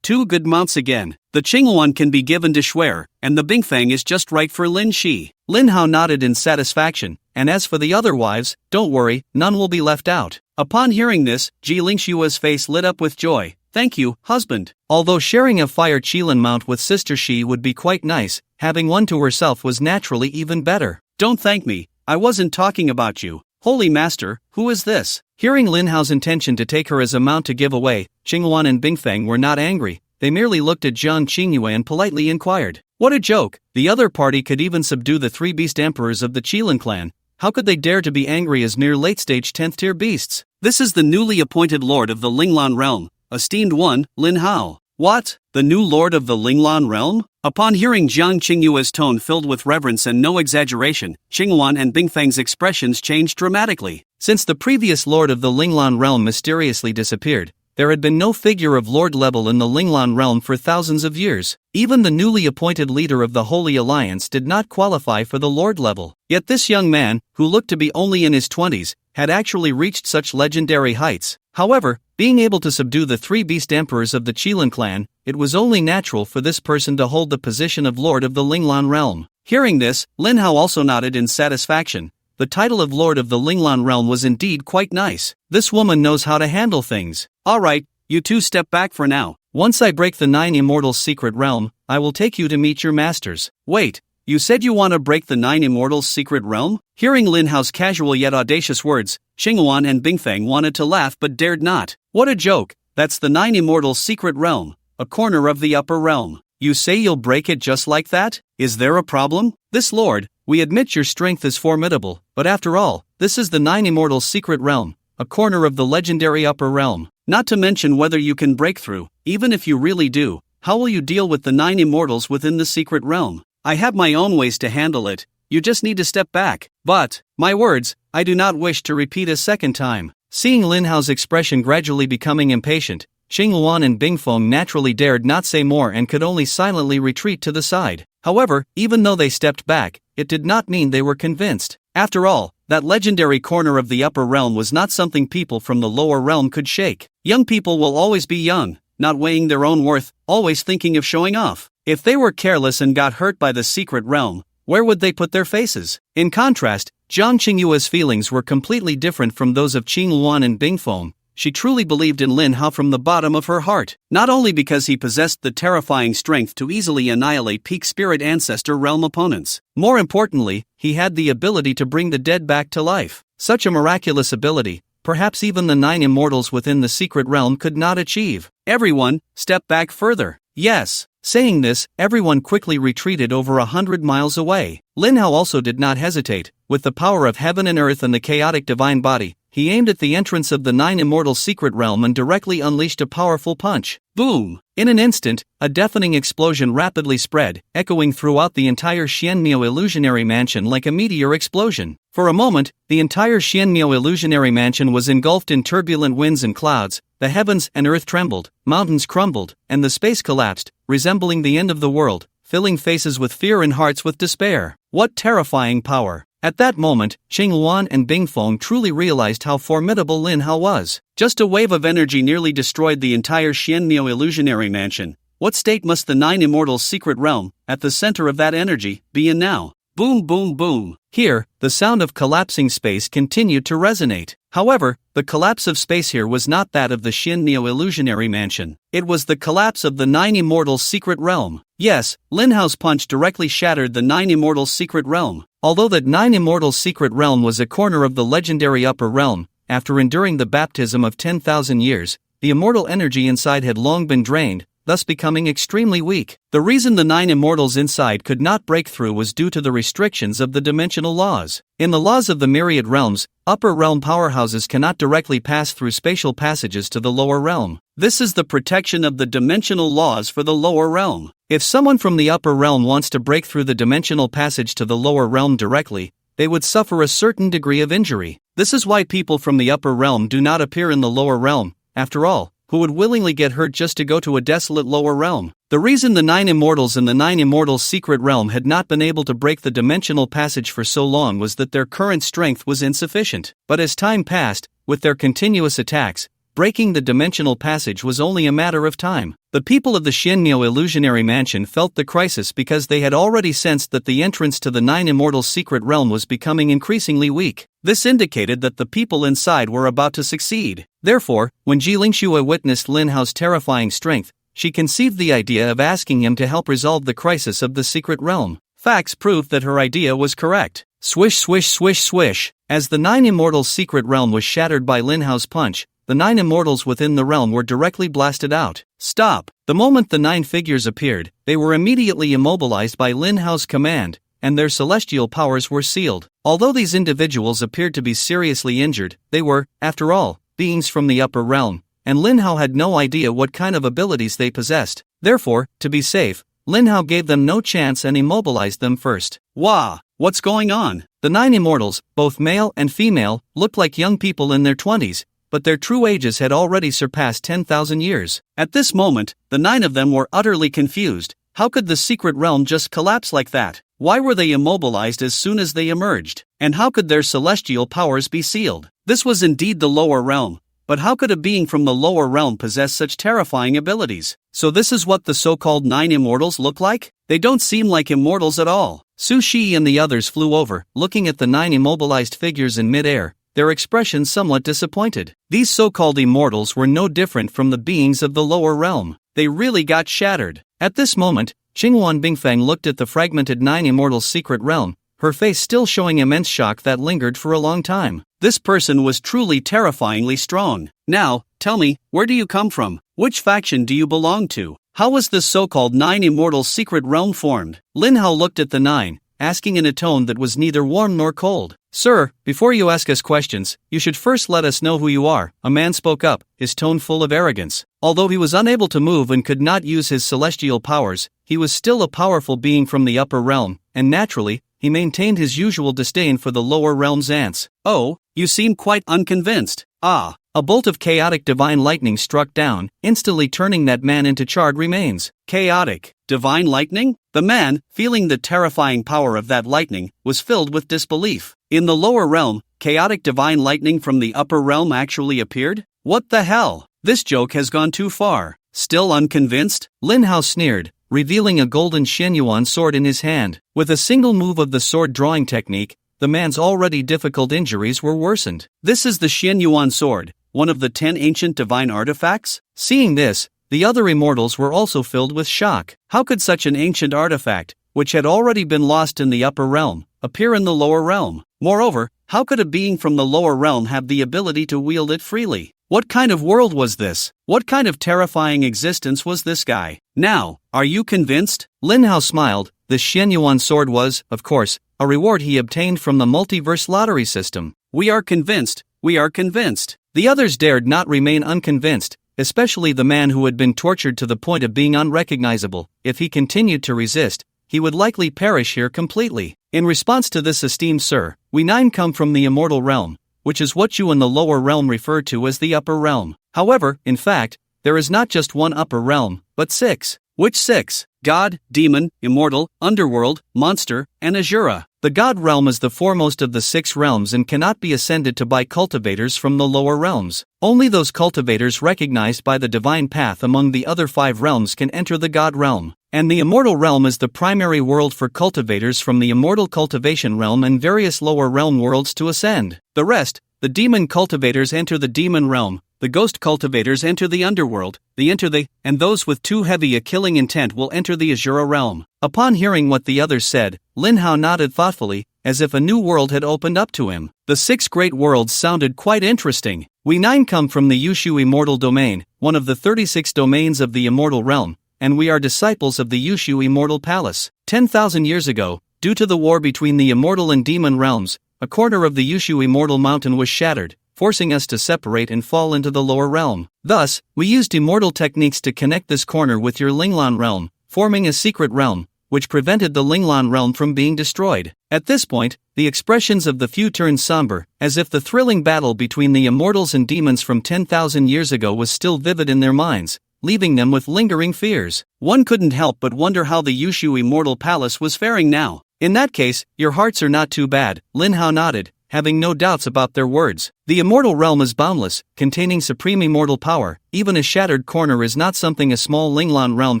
2 good mounts again. The Qinghuan can be given to Shuer, and the Bingfang is just right for Lin Shi. Lin Hao nodded in satisfaction, and as for the other wives, don't worry, none will be left out. Upon hearing this, Ji Lingshua's face lit up with joy. Thank you, husband. Although sharing a fire Qilin mount with Sister Shi would be quite nice, having one to herself was naturally even better. Don't thank me, I wasn't talking about you. Holy Master, who is this? Hearing Lin Hao's intention to take her as a mount to give away, Qinghuan and Bingfang were not angry. They merely looked at Jiang Qingyue and politely inquired. What a joke! The other party could even subdue the 3 beast emperors of the Qilin clan. How could they dare to be angry as mere late-stage 10th-tier beasts? This is the newly appointed lord of the Linglan realm, esteemed one, Lin Hao. What? The new lord of the Linglan realm? Upon hearing Jiang Qingyue's tone filled with reverence and no exaggeration, Qinghuan and Bingfang's expressions changed dramatically. Since the previous lord of the Linglan realm mysteriously disappeared, there had been no figure of lord level in the Linglan realm for thousands of years. Even the newly appointed leader of the Holy Alliance did not qualify for the lord level. Yet this young man, who looked to be only in his 20s, had actually reached such legendary heights. However, being able to subdue the 3 beast emperors of the Qilin clan, it was only natural for this person to hold the position of lord of the Linglan realm. Hearing this, Lin Hao also nodded in satisfaction. The title of lord of the Linglan realm was indeed quite nice. This woman knows how to handle things. Alright, you 2 step back for now. Once I break the 9 Immortals' secret realm, I will take you to meet your masters. Wait, you said you want to break the 9 Immortals' secret realm? Hearing Lin Hao's casual yet audacious words, Qinghuan and Bingfang wanted to laugh but dared not. What a joke! That's the 9 Immortals' secret realm, a corner of the upper realm. You say you'll break it just like that? Is there a problem? This lord, we admit your strength is formidable, but after all, this is the 9 Immortals' secret realm, a corner of the legendary upper realm. Not to mention whether you can break through. Even if you really do, how will you deal with the 9 Immortals within the secret realm? I have my own ways to handle it, you just need to step back. But, my words, I do not wish to repeat a second time. Seeing Lin Hao's expression gradually becoming impatient, Qinghuan and Bingfeng naturally dared not say more and could only silently retreat to the side. However, even though they stepped back, it did not mean they were convinced. After all, that legendary corner of the upper realm was not something people from the lower realm could shake. Young people will always be young, not weighing their own worth, always thinking of showing off. If they were careless and got hurt by the secret realm, where would they put their faces? In contrast, Jiang Qingyue's feelings were completely different from those of Qinghuan and Bingfeng. She truly believed in Lin Hao from the bottom of her heart, not only because he possessed the terrifying strength to easily annihilate peak spirit ancestor realm opponents. More importantly, he had the ability to bring the dead back to life. Such a miraculous ability, perhaps even the 9 Immortals within the secret realm could not achieve. Everyone, step back further. Yes. Saying this, everyone quickly retreated over 100 miles away. Lin Hao also did not hesitate. With the power of heaven and earth and the chaotic divine body, he aimed at the entrance of the 9 Immortals' secret realm and directly unleashed a powerful punch. Boom! In an instant, a deafening explosion rapidly spread, echoing throughout the entire Xianmiao illusionary mansion like a meteor explosion. For a moment, the entire Xianmiao illusionary mansion was engulfed in turbulent winds and clouds. The heavens and earth trembled, mountains crumbled, and the space collapsed, resembling the end of the world, filling faces with fear and hearts with despair. What terrifying power! At that moment, Qinghuan and Bingfeng truly realized how formidable Lin Hao was. Just a wave of energy nearly destroyed the entire Xianmiao illusionary mansion. What state must the 9 Immortals' secret realm, at the center of that energy, be in now? Boom boom boom. Here, the sound of collapsing space continued to resonate. However, the collapse of space here was not that of the Xianmiao illusionary mansion. It was the collapse of the 9 Immortals' secret realm. Yes, Lin Hao's punch directly shattered the 9 Immortals' secret realm. Although that 9 Immortals' secret realm was a corner of the legendary upper realm, after enduring the baptism of 10,000 years, the immortal energy inside had long been drained. thus becoming extremely weak. The reason the 9 immortals inside could not break through was due to the restrictions of the dimensional laws. In the laws of the myriad realms, upper realm powerhouses cannot directly pass through spatial passages to the lower realm. This is the protection of the dimensional laws for the lower realm. If someone from the upper realm wants to break through the dimensional passage to the lower realm directly, they would suffer a certain degree of injury. This is why people from the upper realm do not appear in the lower realm. After all, who would willingly get hurt just to go to a desolate lower realm? The reason the 9 immortals in the 9 immortals secret realm had not been able to break the dimensional passage for so long was that their current strength was insufficient. But as time passed, with their continuous attacks, breaking the dimensional passage was only a matter of time. The people of the Xianmyo illusionary mansion felt the crisis because they had already sensed that the entrance to the 9 immortals secret realm was becoming increasingly weak. This indicated that the people inside were about to succeed. Therefore, when Ji Lingxue witnessed Lin Hao's terrifying strength, she conceived the idea of asking him to help resolve the crisis of the secret realm. Facts proved that her idea was correct. Swish swish swish swish. As the 9 immortals secret realm was shattered by Lin Hao's punch, the 9 immortals within the realm were directly blasted out. Stop! The moment the 9 figures appeared, they were immediately immobilized by Lin Hao's command, and their celestial powers were sealed. Although these individuals appeared to be seriously injured, they were, after all, beings from the upper realm, and Lin Hao had no idea what kind of abilities they possessed. Therefore, to be safe, Lin Hao gave them no chance and immobilized them first. Wah! What's going on? The 9 immortals, both male and female, looked like young people in their 20s, but their true ages had already surpassed 10,000 years. At this moment, the 9 of them were utterly confused. How could the secret realm just collapse like that? Why were they immobilized as soon as they emerged? And how could their celestial powers be sealed? This was indeed the lower realm, but how could a being from the lower realm possess such terrifying abilities? So this is what the so-called 9 immortals look like? They don't seem like immortals at all. Su Shi and the others flew over, looking at the 9 immobilized figures in midair, their expressions somewhat disappointed. These so-called immortals were no different from the beings of the lower realm. They really got shattered. At this moment, Qinghuan Bingfeng looked at the fragmented 9 immortals secret realm, her face still showing immense shock that lingered for a long time. This person was truly terrifyingly strong. Now, tell me, where do you come from? Which faction do you belong to? How was this so-called 9 immortals secret realm formed? Lin Hao looked at the 9, asking in a tone that was neither warm nor cold. Sir, before you ask us questions, you should first let us know who you are. A man spoke up, his tone full of arrogance. Although he was unable to move and could not use his celestial powers, he was still a powerful being from the upper realm, and naturally, he maintained his usual disdain for the lower realm's ants. Oh, you seem quite unconvinced. Ah. A bolt of chaotic divine lightning struck down, instantly turning that man into charred remains. Chaotic divine lightning? The man, feeling the terrifying power of that lightning, was filled with disbelief. In the lower realm, chaotic divine lightning from the upper realm actually appeared? What the hell? This joke has gone too far. Still unconvinced? Lin Hao sneered, revealing a golden Xianyuan sword in his hand. With a single move of the sword drawing technique, the man's already difficult injuries were worsened. This is the Xianyuan sword, one of the 10 ancient divine artifacts? Seeing this, the other immortals were also filled with shock. How could such an ancient artifact, which had already been lost in the upper realm, appear in the lower realm? Moreover, how could a being from the lower realm have the ability to wield it freely? What kind of world was this? What kind of terrifying existence was this guy? Now, are you convinced? Lin Hao smiled. The Xianyuan sword was, of course, a reward he obtained from the multiverse lottery system. We are convinced. We are convinced. The others dared not remain unconvinced, especially the man who had been tortured to the point of being unrecognizable. If he continued to resist, he would likely perish here completely. In response to this, esteemed sir, we 9 come from the immortal realm, which is what you in the lower realm refer to as the upper realm. However, in fact, there is not just one upper realm, but 6. Which 6? God, demon, immortal, underworld, monster, and Asura. The God realm is the foremost of the 6 realms and cannot be ascended to by cultivators from the lower realms. Only those cultivators recognized by the divine path among the other 5 realms can enter the God realm. And the immortal realm is the primary world for cultivators from the immortal cultivation realm and various lower realm worlds to ascend. The rest, the demon cultivators enter the demon realm, the ghost cultivators enter the underworld, and those with too heavy a killing intent will enter the Asura realm. Upon hearing what the others said, Lin Hao nodded thoughtfully, as if a new world had opened up to him. The 6 great worlds sounded quite interesting. We 9 come from the Yushu Immortal Domain, one of the 36 domains of the Immortal Realm, and we are disciples of the Yushu Immortal Palace. 10,000 years ago, due to the war between the Immortal and Demon realms, a corner of the Yushu Immortal Mountain was shattered, forcing us to separate and fall into the lower realm. Thus, we used immortal techniques to connect this corner with your Linglan realm, forming a secret realm, which prevented the Linglan realm from being destroyed. At this point, the expressions of the few turned somber, as if the thrilling battle between the immortals and demons from 10,000 years ago was still vivid in their minds, leaving them with lingering fears. One couldn't help but wonder how the Yushu Immortal Palace was faring now. In that case, your hearts are not too bad, Lin Hao nodded, having no doubts about their words. The immortal realm is boundless, containing supreme immortal power. Even a shattered corner is not something a small Linglan realm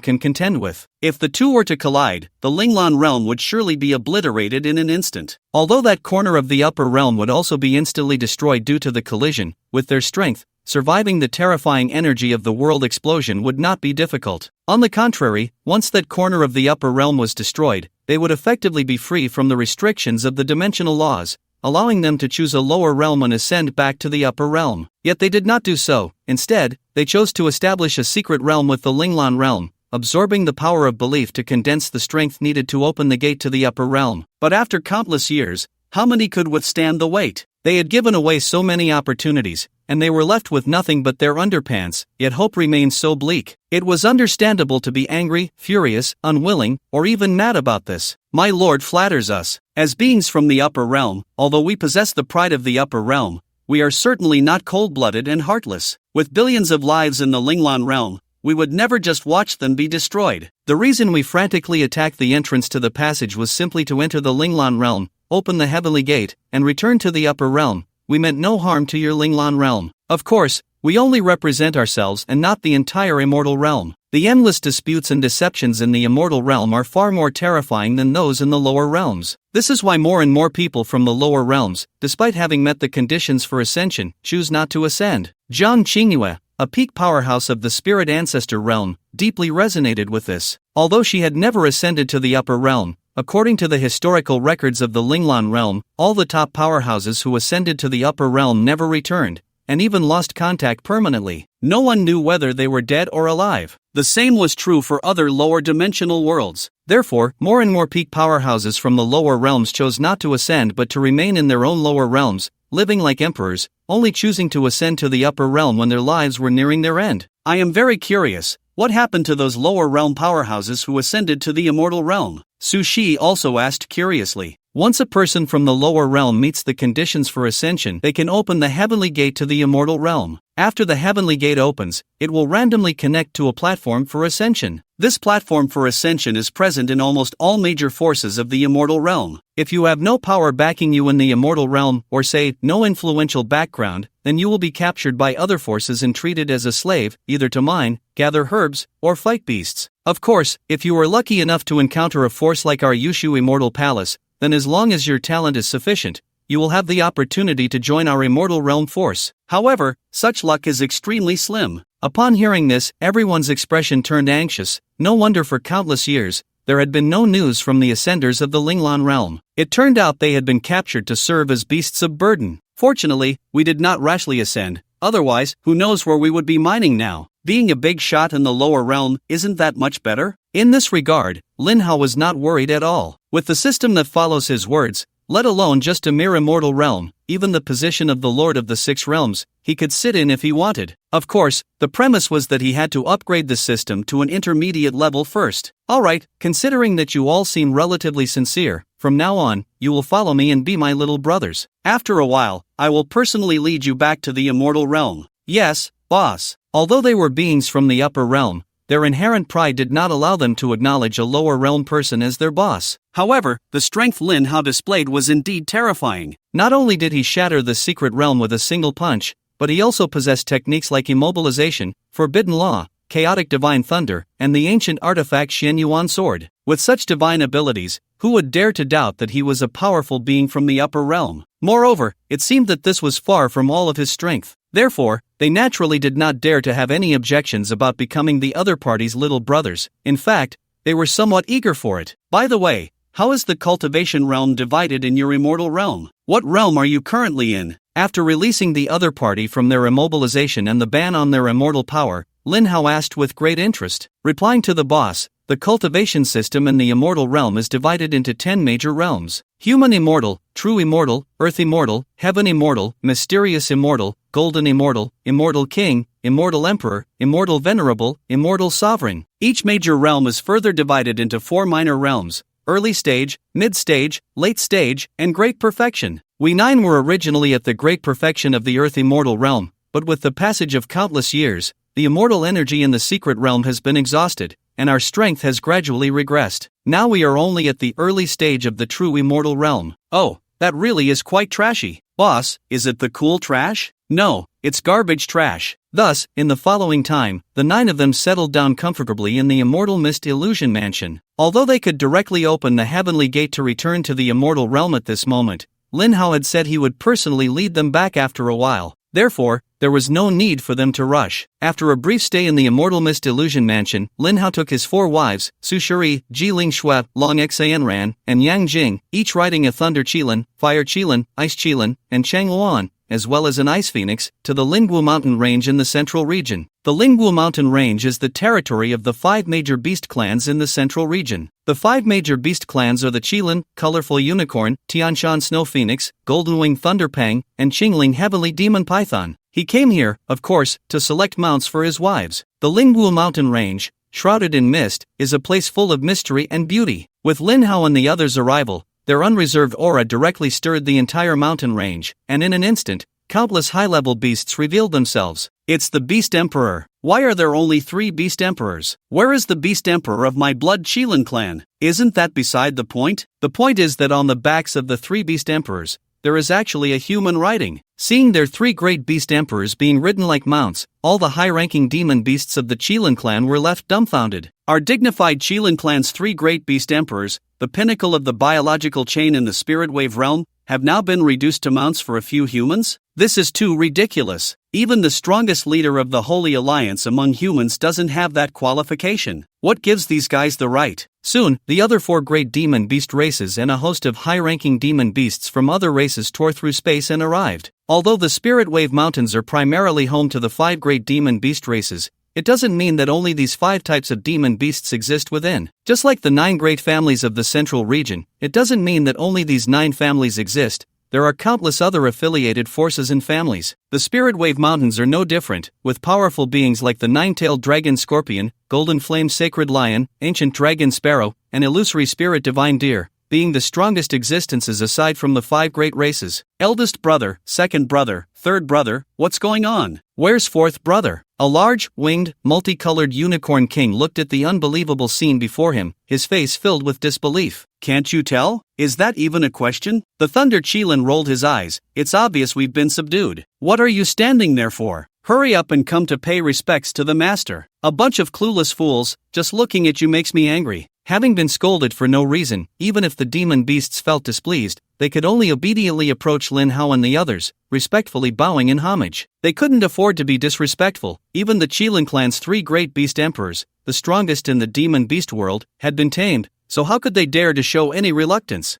can contend with. If the two were to collide, the Linglan realm would surely be obliterated in an instant. Although that corner of the upper realm would also be instantly destroyed due to the collision, with their strength, surviving the terrifying energy of the world explosion would not be difficult. On the contrary, once that corner of the upper realm was destroyed, they would effectively be free from the restrictions of the dimensional laws, allowing them to choose a lower realm and ascend back to the upper realm. Yet they did not do so. Instead, they chose to establish a secret realm with the Linglan realm, absorbing the power of belief to condense the strength needed to open the gate to the upper realm. But after countless years, how many could withstand the weight? They had given away so many opportunities, and they were left with nothing but their underpants, yet hope remained so bleak. It was understandable to be angry, furious, unwilling, or even mad about this. My lord flatters us. As beings from the upper realm, although we possess the pride of the upper realm, we are certainly not cold-blooded and heartless. With billions of lives in the Linglan realm, we would never just watch them be destroyed. The reason we frantically attacked the entrance to the passage was simply to enter the Linglan realm, open the heavenly gate, and return to the upper realm. We meant no harm to your Linglan realm. Of course, we only represent ourselves and not the entire immortal realm. The endless disputes and deceptions in the immortal realm are far more terrifying than those in the lower realms. This is why more and more people from the lower realms, despite having met the conditions for ascension, choose not to ascend. Zhang Qingyue, a peak powerhouse of the spirit ancestor realm, deeply resonated with this. Although she had never ascended to the upper realm, according to the historical records of the Linglan realm, all the top powerhouses who ascended to the upper realm never returned, and even lost contact permanently. No one knew whether they were dead or alive. The same was true for other lower dimensional worlds. Therefore, more and more peak powerhouses from the lower realms chose not to ascend but to remain in their own lower realms, living like emperors, only choosing to ascend to the upper realm when their lives were nearing their end. I am very curious, what happened to those lower realm powerhouses who ascended to the immortal realm? Su Shi also asked curiously. Once a person from the lower realm meets the conditions for ascension, they can open the heavenly gate to the immortal realm. After the heavenly gate opens, it will randomly connect to a platform for ascension. This platform for ascension is present in almost all major forces of the immortal realm. If you have no power backing you in the immortal realm, or say, no influential background, then you will be captured by other forces and treated as a slave, either to mine, gather herbs, or fight beasts. Of course, if you are lucky enough to encounter a force like our Yushu Immortal Palace, then as long as your talent is sufficient, you will have the opportunity to join our immortal realm force. However, such luck is extremely slim. Upon hearing this, everyone's expression turned anxious. No wonder for countless years, there had been no news from the ascenders of the Linglan realm. It turned out they had been captured to serve as beasts of burden. Fortunately, we did not rashly ascend, otherwise, who knows where we would be mining now. Being a big shot in the lower realm, isn't that much better? In this regard, Lin Hao was not worried at all. With the system that follows his words, let alone just a mere immortal realm, even the position of the Lord of the Six Realms, he could sit in if he wanted. Of course, the premise was that he had to upgrade the system to an intermediate level first. Alright, considering that you all seem relatively sincere, from now on, you will follow me and be my little brothers. After a while, I will personally lead you back to the immortal realm. Yes, boss. Although they were beings from the upper realm, their inherent pride did not allow them to acknowledge a lower realm person as their boss. However, the strength Lin Hao displayed was indeed terrifying. Not only did he shatter the secret realm with a single punch, but he also possessed techniques like immobilization, forbidden law, chaotic divine thunder, and the ancient artifact Xian Yuan sword. With such divine abilities, who would dare to doubt that he was a powerful being from the upper realm? Moreover, it seemed that this was far from all of his strength. Therefore, they naturally did not dare to have any objections about becoming the other party's little brothers. In fact, they were somewhat eager for it. By the way, how is the cultivation realm divided in your immortal realm? What realm are you currently in? After releasing the other party from their immobilization and the ban on their immortal power, Lin Hao asked with great interest. Replying to the boss, the cultivation system in the immortal realm is divided into 10 major realms: human immortal, true immortal, earth immortal, heaven immortal, mysterious immortal, golden immortal, immortal king, immortal emperor, immortal venerable, immortal sovereign. Each major realm is further divided into 4 minor realms: early stage, mid stage, late stage, and great perfection. We 9 were originally at the great perfection of the earth immortal realm, but with the passage of countless years, the immortal energy in the secret realm has been exhausted, and our strength has gradually regressed. Now we are only at the early stage of the true immortal realm. Oh, that really is quite trashy. Boss, is it the cool trash? No, it's garbage trash. Thus, in the following time, the 9 of them settled down comfortably in the immortal mist illusion mansion. Although they could directly open the heavenly gate to return to the immortal realm at this moment, Lin Hao had said he would personally lead them back after a while. Therefore, there was no need for them to rush. After a brief stay in the immortal mist illusion mansion, Lin Hao took his 4 wives, Su Shuri, Ji Ling Shui, Long Xianran, and Yang Jing, each riding a thunder qilin, fire qilin, ice qilin, and Chang Luan, as well as an ice phoenix, to the Lingguo mountain range in the central region. The Lingguo mountain range is the territory of the 5 major beast clans in the central region. The 5 major beast clans are the Qilin, Colorful Unicorn, Tianshan Snow Phoenix, Golden Wing Thunderpang, and Qingling Heavenly Demon Python. He came here, of course, to select mounts for his wives. The Lingguo mountain range, shrouded in mist, is a place full of mystery and beauty. With Lin Hao and the others' arrival, their unreserved aura directly stirred the entire mountain range, and in an instant, countless high-level beasts revealed themselves. It's the Beast Emperor. Why are there only 3 Beast Emperors? Where is the Beast Emperor of my blood Qilin clan? Isn't that beside the point? The point is that on the backs of the 3 Beast Emperors, there is actually a human riding. Seeing their 3 great Beast Emperors being ridden like mounts, all the high-ranking demon beasts of the Qilin clan were left dumbfounded. Our dignified Qilin clan's 3 great Beast Emperors, the pinnacle of the biological chain in the spirit wave realm, have now been reduced to mounts for a few humans? This is too ridiculous. Even the strongest leader of the Holy Alliance among humans doesn't have that qualification. What gives these guys the right? Soon, the other 4 great demon beast races and a host of high-ranking demon beasts from other races tore through space and arrived. Although the Spirit Wave Mountains are primarily home to the 5 great demon beast races, it doesn't mean that only these 5 types of demon beasts exist within. Just like the 9 great families of the central region, it doesn't mean that only these 9 families exist. There are countless other affiliated forces and families. The Spirit Wave Mountains are no different, with powerful beings like the 9-tailed dragon scorpion, golden flame sacred lion, ancient dragon sparrow, and illusory spirit divine deer, being the strongest existences aside from the 5 great races. Eldest brother, second brother, third brother, what's going on? Where's fourth brother? A large, winged, multicolored unicorn king looked at the unbelievable scene before him, his face filled with disbelief. Can't you tell? Is that even a question? The Thunder Qilin rolled his eyes. It's obvious we've been subdued. What are you standing there for? Hurry up and come to pay respects to the master. A bunch of clueless fools, just looking at you makes me angry. Having been scolded for no reason, even if the demon beasts felt displeased, they could only obediently approach Lin Hao and the others, respectfully bowing in homage. They couldn't afford to be disrespectful. Even the Qilin clan's 3 great beast emperors, the strongest in the demon beast world, had been tamed, so how could they dare to show any reluctance?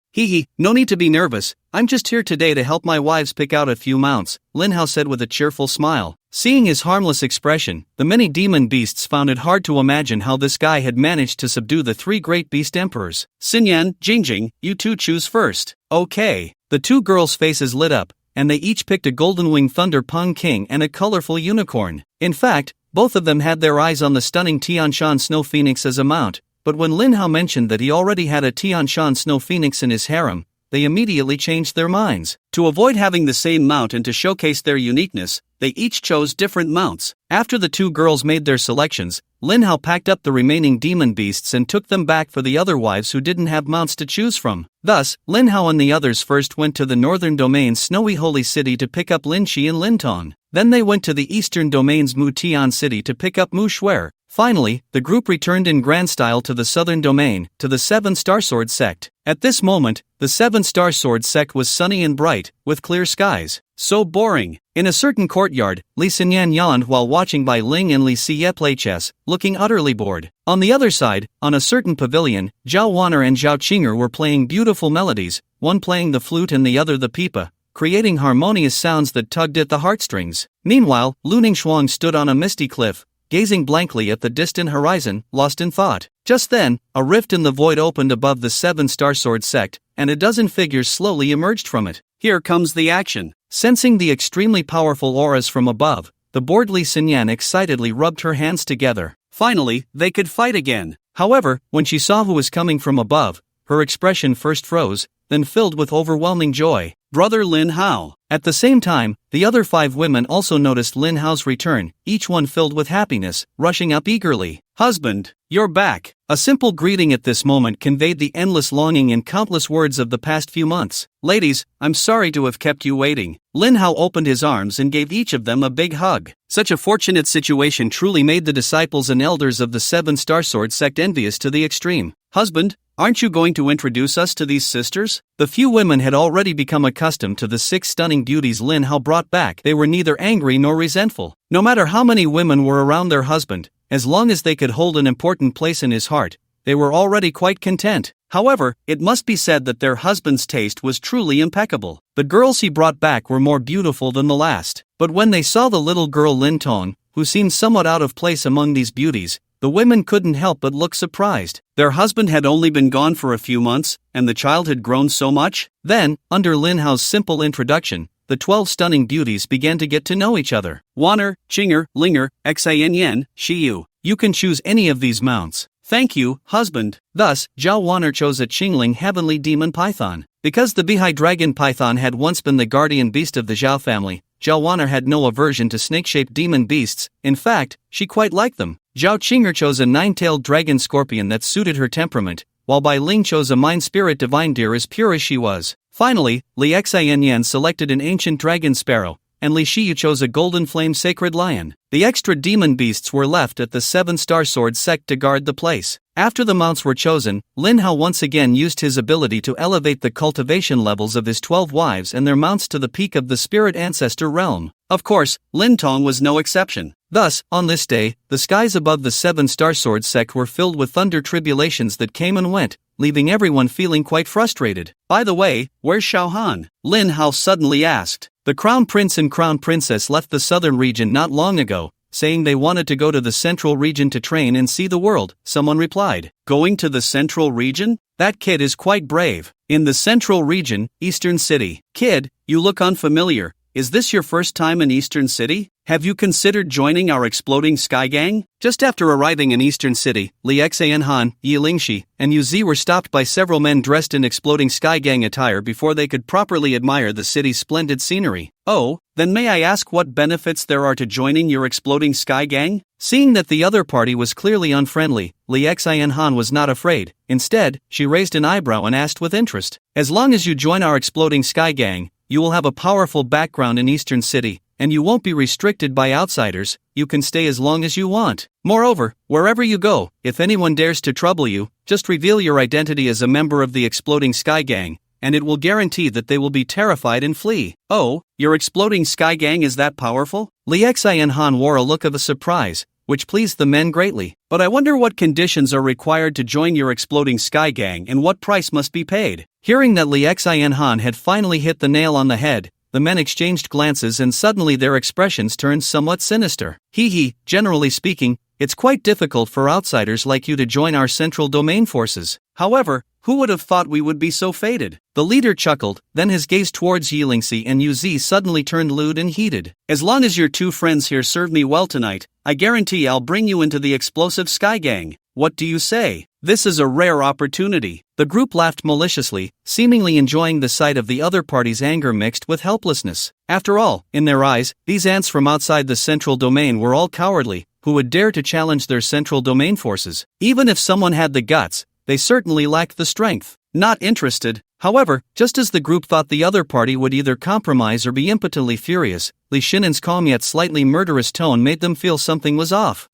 No need to be nervous. I'm just here today to help my wives pick out a few mounts, Lin Hao said with a cheerful smile. Seeing his harmless expression, the many demon beasts found it hard to imagine how this guy had managed to subdue the 3 great beast emperors. Xinyan, Jingjing, you 2 choose first. Okay. The 2 girls' faces lit up, and they each picked a golden winged thunder pung king and a colorful unicorn. In fact, both of them had their eyes on the stunning Tianshan Snow Phoenix as a mount, but when Lin Hao mentioned that he already had a Tianshan Snow Phoenix in his harem, they immediately changed their minds. To avoid having the same mount and to showcase their uniqueness, they each chose different mounts. After the 2 girls made their selections, Lin Hao packed up the remaining demon beasts and took them back for the other wives who didn't have mounts to choose from. Thus, Lin Hao and the others first went to the northern domain's snowy holy city to pick up Lin Qi and Lin Tong. Then they went to the eastern domain's Mu Tian city to pick up Mu Shuer. Finally, the group returned in grand style to the southern domain, to the 7 Star Sword sect. At this moment, the 7 Star Sword sect was sunny and bright, with clear skies. So boring. In a certain courtyard, Li Xinyan yawned while watching Bai Ling and Li Siye play chess, looking utterly bored. On the other side, on a certain pavilion, Zhao Wan'er and Zhao Qing'er were playing beautiful melodies, one playing the flute and the other the pipa, creating harmonious sounds that tugged at the heartstrings. Meanwhile, Lu Ningxuang stood on a misty cliff, gazing blankly at the distant horizon, lost in thought. Just then, a rift in the void opened above the Seven-Star Sword sect, and a dozen figures slowly emerged from it. Here comes the action. Sensing the extremely powerful auras from above, the bored Li Xinyan excitedly rubbed her hands together. Finally, they could fight again. However, when she saw who was coming from above, her expression first froze, then filled with overwhelming joy. Brother Lin Hao. At the same time, the other 5 women also noticed Lin Hao's return, each one filled with happiness, rushing up eagerly. Husband, you're back. A simple greeting at this moment conveyed the endless longing in countless words of the past few months. Ladies, I'm sorry to have kept you waiting. Lin Hao opened his arms and gave each of them a big hug. Such a fortunate situation truly made the disciples and elders of the Seven-Star Sword sect envious to the extreme. Husband, aren't you going to introduce us to these sisters? The few women had already become accustomed to the 6 stunning beauties Lin Hao brought back. They were neither angry nor resentful. No matter how many women were around their husband, as long as they could hold an important place in his heart, they were already quite content. However, it must be said that their husband's taste was truly impeccable. The girls he brought back were more beautiful than the last. But when they saw the little girl Lin Tong, who seemed somewhat out of place among these beauties, the women couldn't help but look surprised. Their husband had only been gone for a few months, and the child had grown so much? Then, under Lin Hao's simple introduction, the 12 stunning beauties began to get to know each other. Wan'er, Qing'er, Ling'er, Xianyan, Shiyu. You can choose any of these mounts. Thank you, husband. Thus, Zhao Wan'er chose a Qingling heavenly demon python. Because the Beehive dragon python had once been the guardian beast of the Zhao family, Zhao Wan'er had no aversion to snake-shaped demon beasts. In fact, she quite liked them. Zhao Qing'er chose a 9-tailed dragon scorpion that suited her temperament, while Bai Ling chose a mind-spirit divine deer as pure as she was. Finally, Li Xianyan selected an ancient dragon sparrow, and Li Shiyu chose a golden flame sacred lion. The extra demon beasts were left at the Seven-Star Sword sect to guard the place. After the mounts were chosen, Lin Hao once again used his ability to elevate the cultivation levels of his 12 wives and their mounts to the peak of the spirit ancestor realm. Of course, Lin Tong was no exception. Thus, on this day, the skies above the Seven-Star Sword sect were filled with thunder tribulations that came and went, leaving everyone feeling quite frustrated. By the way, where's Xiao Han? Lin Hao suddenly asked. The Crown Prince and Crown Princess left the southern region not long ago, saying they wanted to go to the central region to train and see the world, someone replied. Going to the central region? That kid is quite brave. In the central region, Eastern City. Kid, you look unfamiliar. Is this your first time in Eastern City? Have you considered joining our Exploding Sky Gang? Just after arriving in Eastern City, Li Xianhan, Yi Lingxi, and Yu Zi were stopped by several men dressed in Exploding Sky Gang attire before they could properly admire the city's splendid scenery. Oh, then may I ask what benefits there are to joining your Exploding Sky Gang? Seeing that the other party was clearly unfriendly, Li Xianhan was not afraid. Instead, she raised an eyebrow and asked with interest. As long as you join our Exploding Sky Gang, you will have a powerful background in Eastern City, and you won't be restricted by outsiders. You can stay as long as you want. Moreover, wherever you go, if anyone dares to trouble you, just reveal your identity as a member of the Exploding Sky Gang, and it will guarantee that they will be terrified and flee. Oh, your Exploding Sky Gang is that powerful? Li Xianhan wore a look of surprise, which pleased the men greatly. But I wonder what conditions are required to join your Exploding Sky Gang and what price must be paid. Hearing that Li Xianhan had finally hit the nail on the head, the men exchanged glances and suddenly their expressions turned somewhat sinister. Generally speaking, it's quite difficult for outsiders like you to join our central domain forces. However, who would have thought we would be so fated? The leader chuckled, then his gaze towards Yi Lingxi and Yu Zi suddenly turned lewd and heated. As long as your 2 friends here serve me well tonight, I guarantee I'll bring you into the Explosive Sky Gang. What do you say? This is a rare opportunity. The group laughed maliciously, seemingly enjoying the sight of the other party's anger mixed with helplessness. After all, in their eyes, these ants from outside the central domain were all cowardly, who would dare to challenge their central domain forces. Even if someone had the guts, they certainly lacked the strength. Not interested. However, just as the group thought the other party would either compromise or be impotently furious, Li Shinan's calm yet slightly murderous tone made them feel something was off.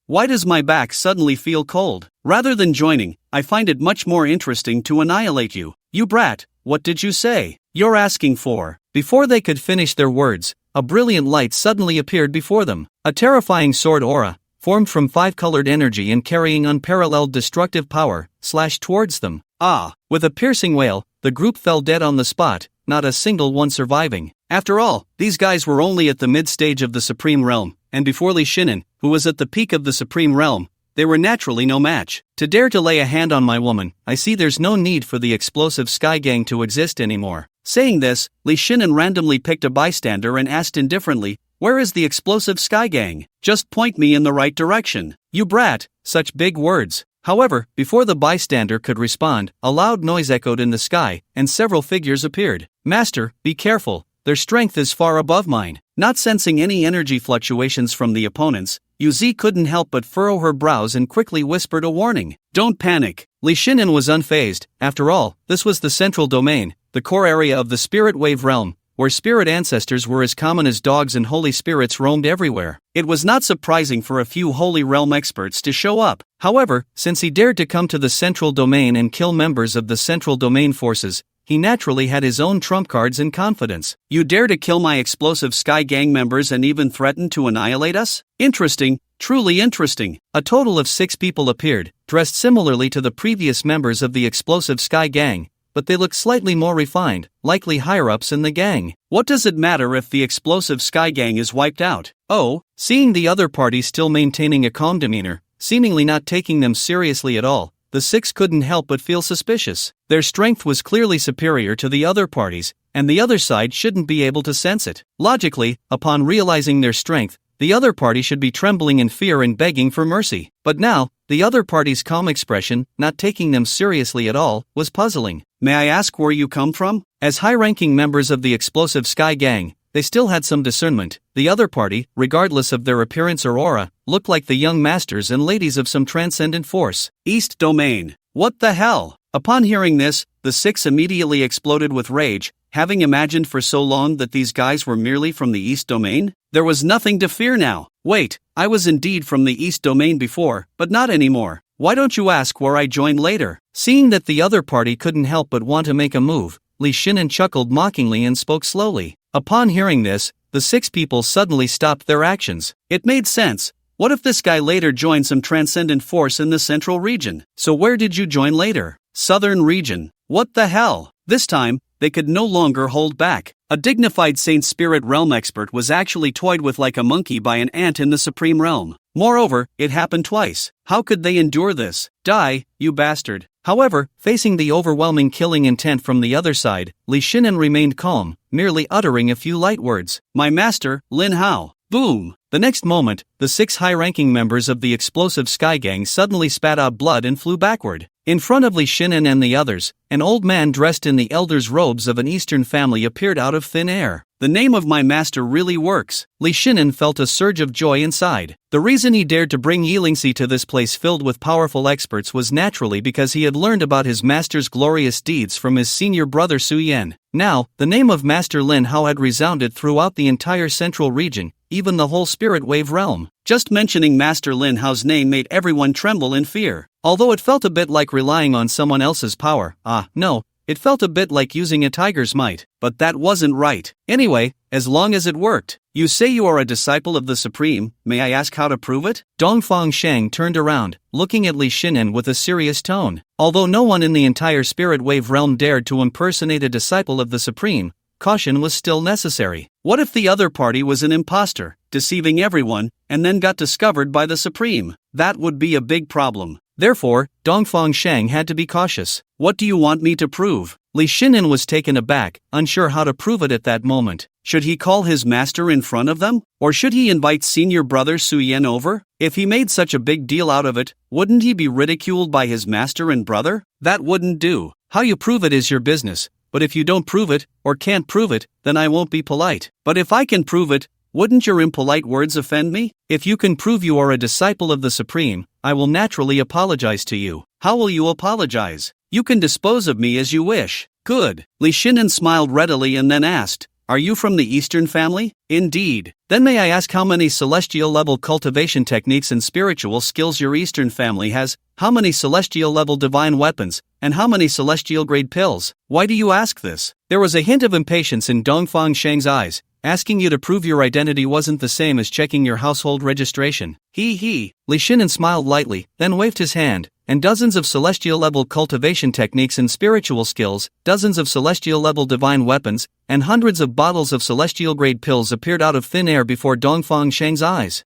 Why does my back suddenly feel cold? Rather than joining, I find it much more interesting to annihilate you. You brat, what did you say? You're asking for Before they could finish their words, a brilliant light suddenly appeared before them. A terrifying sword aura, formed from 5-colored energy and carrying unparalleled destructive power, slashed towards them. Ah! With a piercing wail, the group fell dead on the spot, not a single one surviving. After all, these guys were only at the mid-stage of the Supreme Realm, and before Li Shinin, who was at the peak of the Supreme Realm, they were naturally no match. To dare to lay a hand on my woman, I see there's no need for the explosive Sky Gang to exist anymore. Saying this, Li Shinin randomly picked a bystander and asked indifferently, "Where is the explosive Sky Gang? Just point me in the right direction." "You brat," such big words. However, before the bystander could respond, a loud noise echoed in the sky, and several figures appeared. "Master, be careful, their strength is far above mine." Not sensing any energy fluctuations from the opponents, Yuzi couldn't help but furrow her brows and quickly whispered a warning. "Don't panic." Li Shinin was unfazed. After all, this was the central domain, the core area of the Spirit Wave realm, where spirit ancestors were as common as dogs and holy spirits roamed everywhere. It was not surprising for a few Holy Realm experts to show up. However, since he dared to come to the central domain and kill members of the central domain forces, he naturally had his own trump cards and confidence. "You dare to kill my explosive Sky Gang members and even threaten to annihilate us? Interesting, truly interesting." A total of 6 people appeared, dressed similarly to the previous members of the explosive Sky Gang, but they look slightly more refined, likely higher-ups in the gang. What does it matter if the explosive Sky Gang is wiped out? Oh, seeing the other party still maintaining a calm demeanor, seemingly not taking them seriously at all, the 6 couldn't help but feel suspicious. Their strength was clearly superior to the other parties, and the other side shouldn't be able to sense it. Logically, upon realizing their strength, the other party should be trembling in fear and begging for mercy. But now, the other party's calm expression, not taking them seriously at all, was puzzling. "May I ask where you come from?" As high-ranking members of the explosive Sky Gang, they still had some discernment. The other party, regardless of their appearance or aura, looked like the young masters and ladies of some transcendent force. "East Domain. What the hell?" Upon hearing this, the 6 immediately exploded with rage, having imagined for so long that these guys were merely from the East Domain. There was nothing to fear now. "Wait, I was indeed from the East Domain before, but not anymore. Why don't you ask where I joined later?" Seeing that the other party couldn't help but want to make a move, Li Shinin chuckled mockingly and spoke slowly. Upon hearing this, the 6 people suddenly stopped their actions. It made sense. What if this guy later joined some transcendent force in the central region? "So where did you join later?" "Southern region." "What the hell?" This time, they could no longer hold back. A dignified Saint Spirit Realm expert was actually toyed with like a monkey by an ant in the Supreme Realm. Moreover, it happened twice. How could they endure this? "Die, you bastard." However, facing the overwhelming killing intent from the other side, Li Shinin remained calm, merely uttering a few light words. "My master, Lin Hao." Boom! The next moment, the 6 high-ranking members of the explosive Sky Gang suddenly spat out blood and flew backward. In front of Li Shinin and the others, an old man dressed in the elder's robes of an Eastern family appeared out of thin air. "The name of my master really works." Li Shinin felt a surge of joy inside. The reason he dared to bring Yilingxi to this place filled with powerful experts was naturally because he had learned about his master's glorious deeds from his senior brother Su Yan. Now, the name of Master Lin Hao had resounded throughout the entire central region, even the whole Spirit Wave realm. Just mentioning Master Lin Hao's name made everyone tremble in fear. Although it felt a bit like relying on someone else's power, no, it felt a bit like using a tiger's might. But that wasn't right. Anyway, as long as it worked. "You say you are a disciple of the Supreme, may I ask how to prove it?" Dongfang Shang turned around, looking at Li Shinin with a serious tone. Although no one in the entire Spirit Wave realm dared to impersonate a disciple of the Supreme, caution was still necessary. What if the other party was an imposter, deceiving everyone, and then got discovered by the Supreme? That would be a big problem. Therefore, Dongfang Shang had to be cautious. "What do you want me to prove?" Li Shinin was taken aback, unsure how to prove it at that moment. Should he call his master in front of them? Or should he invite senior brother Su Yan over? If he made such a big deal out of it, wouldn't he be ridiculed by his master and brother? That wouldn't do. How you prove it is your business, but if you don't prove it, or can't prove it, then I won't be polite. But if I can prove it, wouldn't your impolite words offend me? If you can prove you are a disciple of the Supreme, I will naturally apologize to you. How will you apologize? You can dispose of me as you wish. Good. Li Shinin smiled readily and then asked, Are you from the Eastern family? Indeed. Then may I ask how many celestial level cultivation techniques and spiritual skills your Eastern family has, how many celestial level divine weapons, and how many celestial grade pills? Why do you ask this? There was a hint of impatience in Dongfang Sheng's eyes. Asking you to prove your identity wasn't the same as checking your household registration. He. Li Shinan smiled lightly, then waved his hand, and dozens of celestial level cultivation techniques and spiritual skills, dozens of celestial level divine weapons, and hundreds of bottles of celestial grade pills appeared out of thin air before Dongfang Sheng's eyes.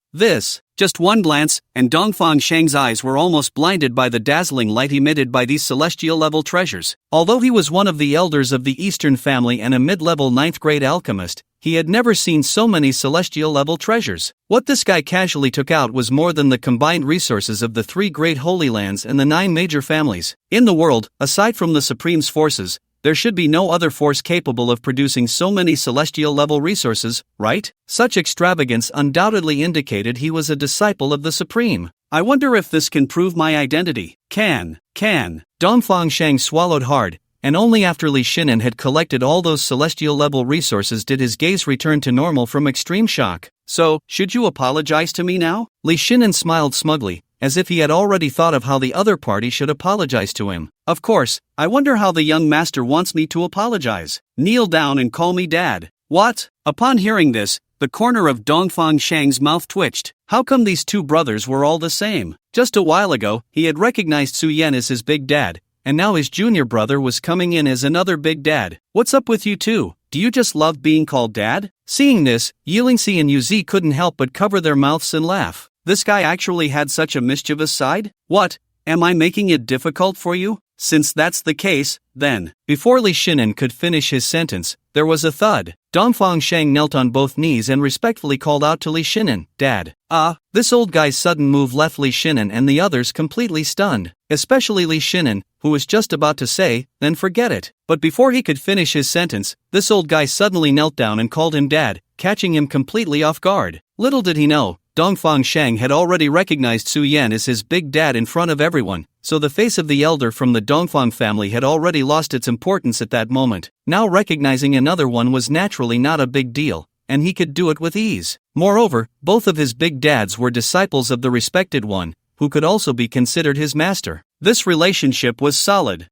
Just one glance, and Dongfang Sheng's eyes were almost blinded by the dazzling light emitted by these celestial level treasures. Although he was one of the elders of the Eastern family and a mid-level 9th grade alchemist, he had never seen so many celestial level treasures. What this guy casually took out was more than the combined resources of the 3 great holy lands and the 9 major families. In the world, aside from the Supreme's forces, there should be no other force capable of producing so many celestial level resources, right? Such extravagance undoubtedly indicated he was a disciple of the Supreme. I wonder if this can prove my identity. Can. Dongfang Sheng swallowed hard, and only after Li Shinan had collected all those celestial level resources did his gaze return to normal from extreme shock. So, should you apologize to me now? Li Shinan smiled smugly, as if he had already thought of how the other party should apologize to him. Of course, I wonder how the young master wants me to apologize. Kneel down and call me dad. What? Upon hearing this, the corner of Dongfang Sheng's mouth twitched. How come these 2 brothers were all the same? Just a while ago, he had recognized Su Yan as his big dad, and now his junior brother was coming in as another big dad. What's up with you two? Do you just love being called dad? Seeing this, Yilingxi and Yuzi couldn't help but cover their mouths and laugh. This guy actually had such a mischievous side? What? Am I making it difficult for you? Since that's the case, then. Before Li Shinan could finish his sentence, there was a thud. Dongfang Sheng knelt on both knees and respectfully called out to Li Shinan, Dad. This old guy's sudden move left Li Shinan and the others completely stunned. Especially Li Shinan, who was just about to say, then forget it. But before he could finish his sentence, this old guy suddenly knelt down and called him Dad, catching him completely off guard. Little did he know, Dongfang Sheng had already recognized Su Yan as his big dad in front of everyone, so the face of the elder from the Dongfang family had already lost its importance at that moment. Now recognizing another one was naturally not a big deal, and he could do it with ease. Moreover, both of his big dads were disciples of the respected one, who could also be considered his master. This relationship was solid.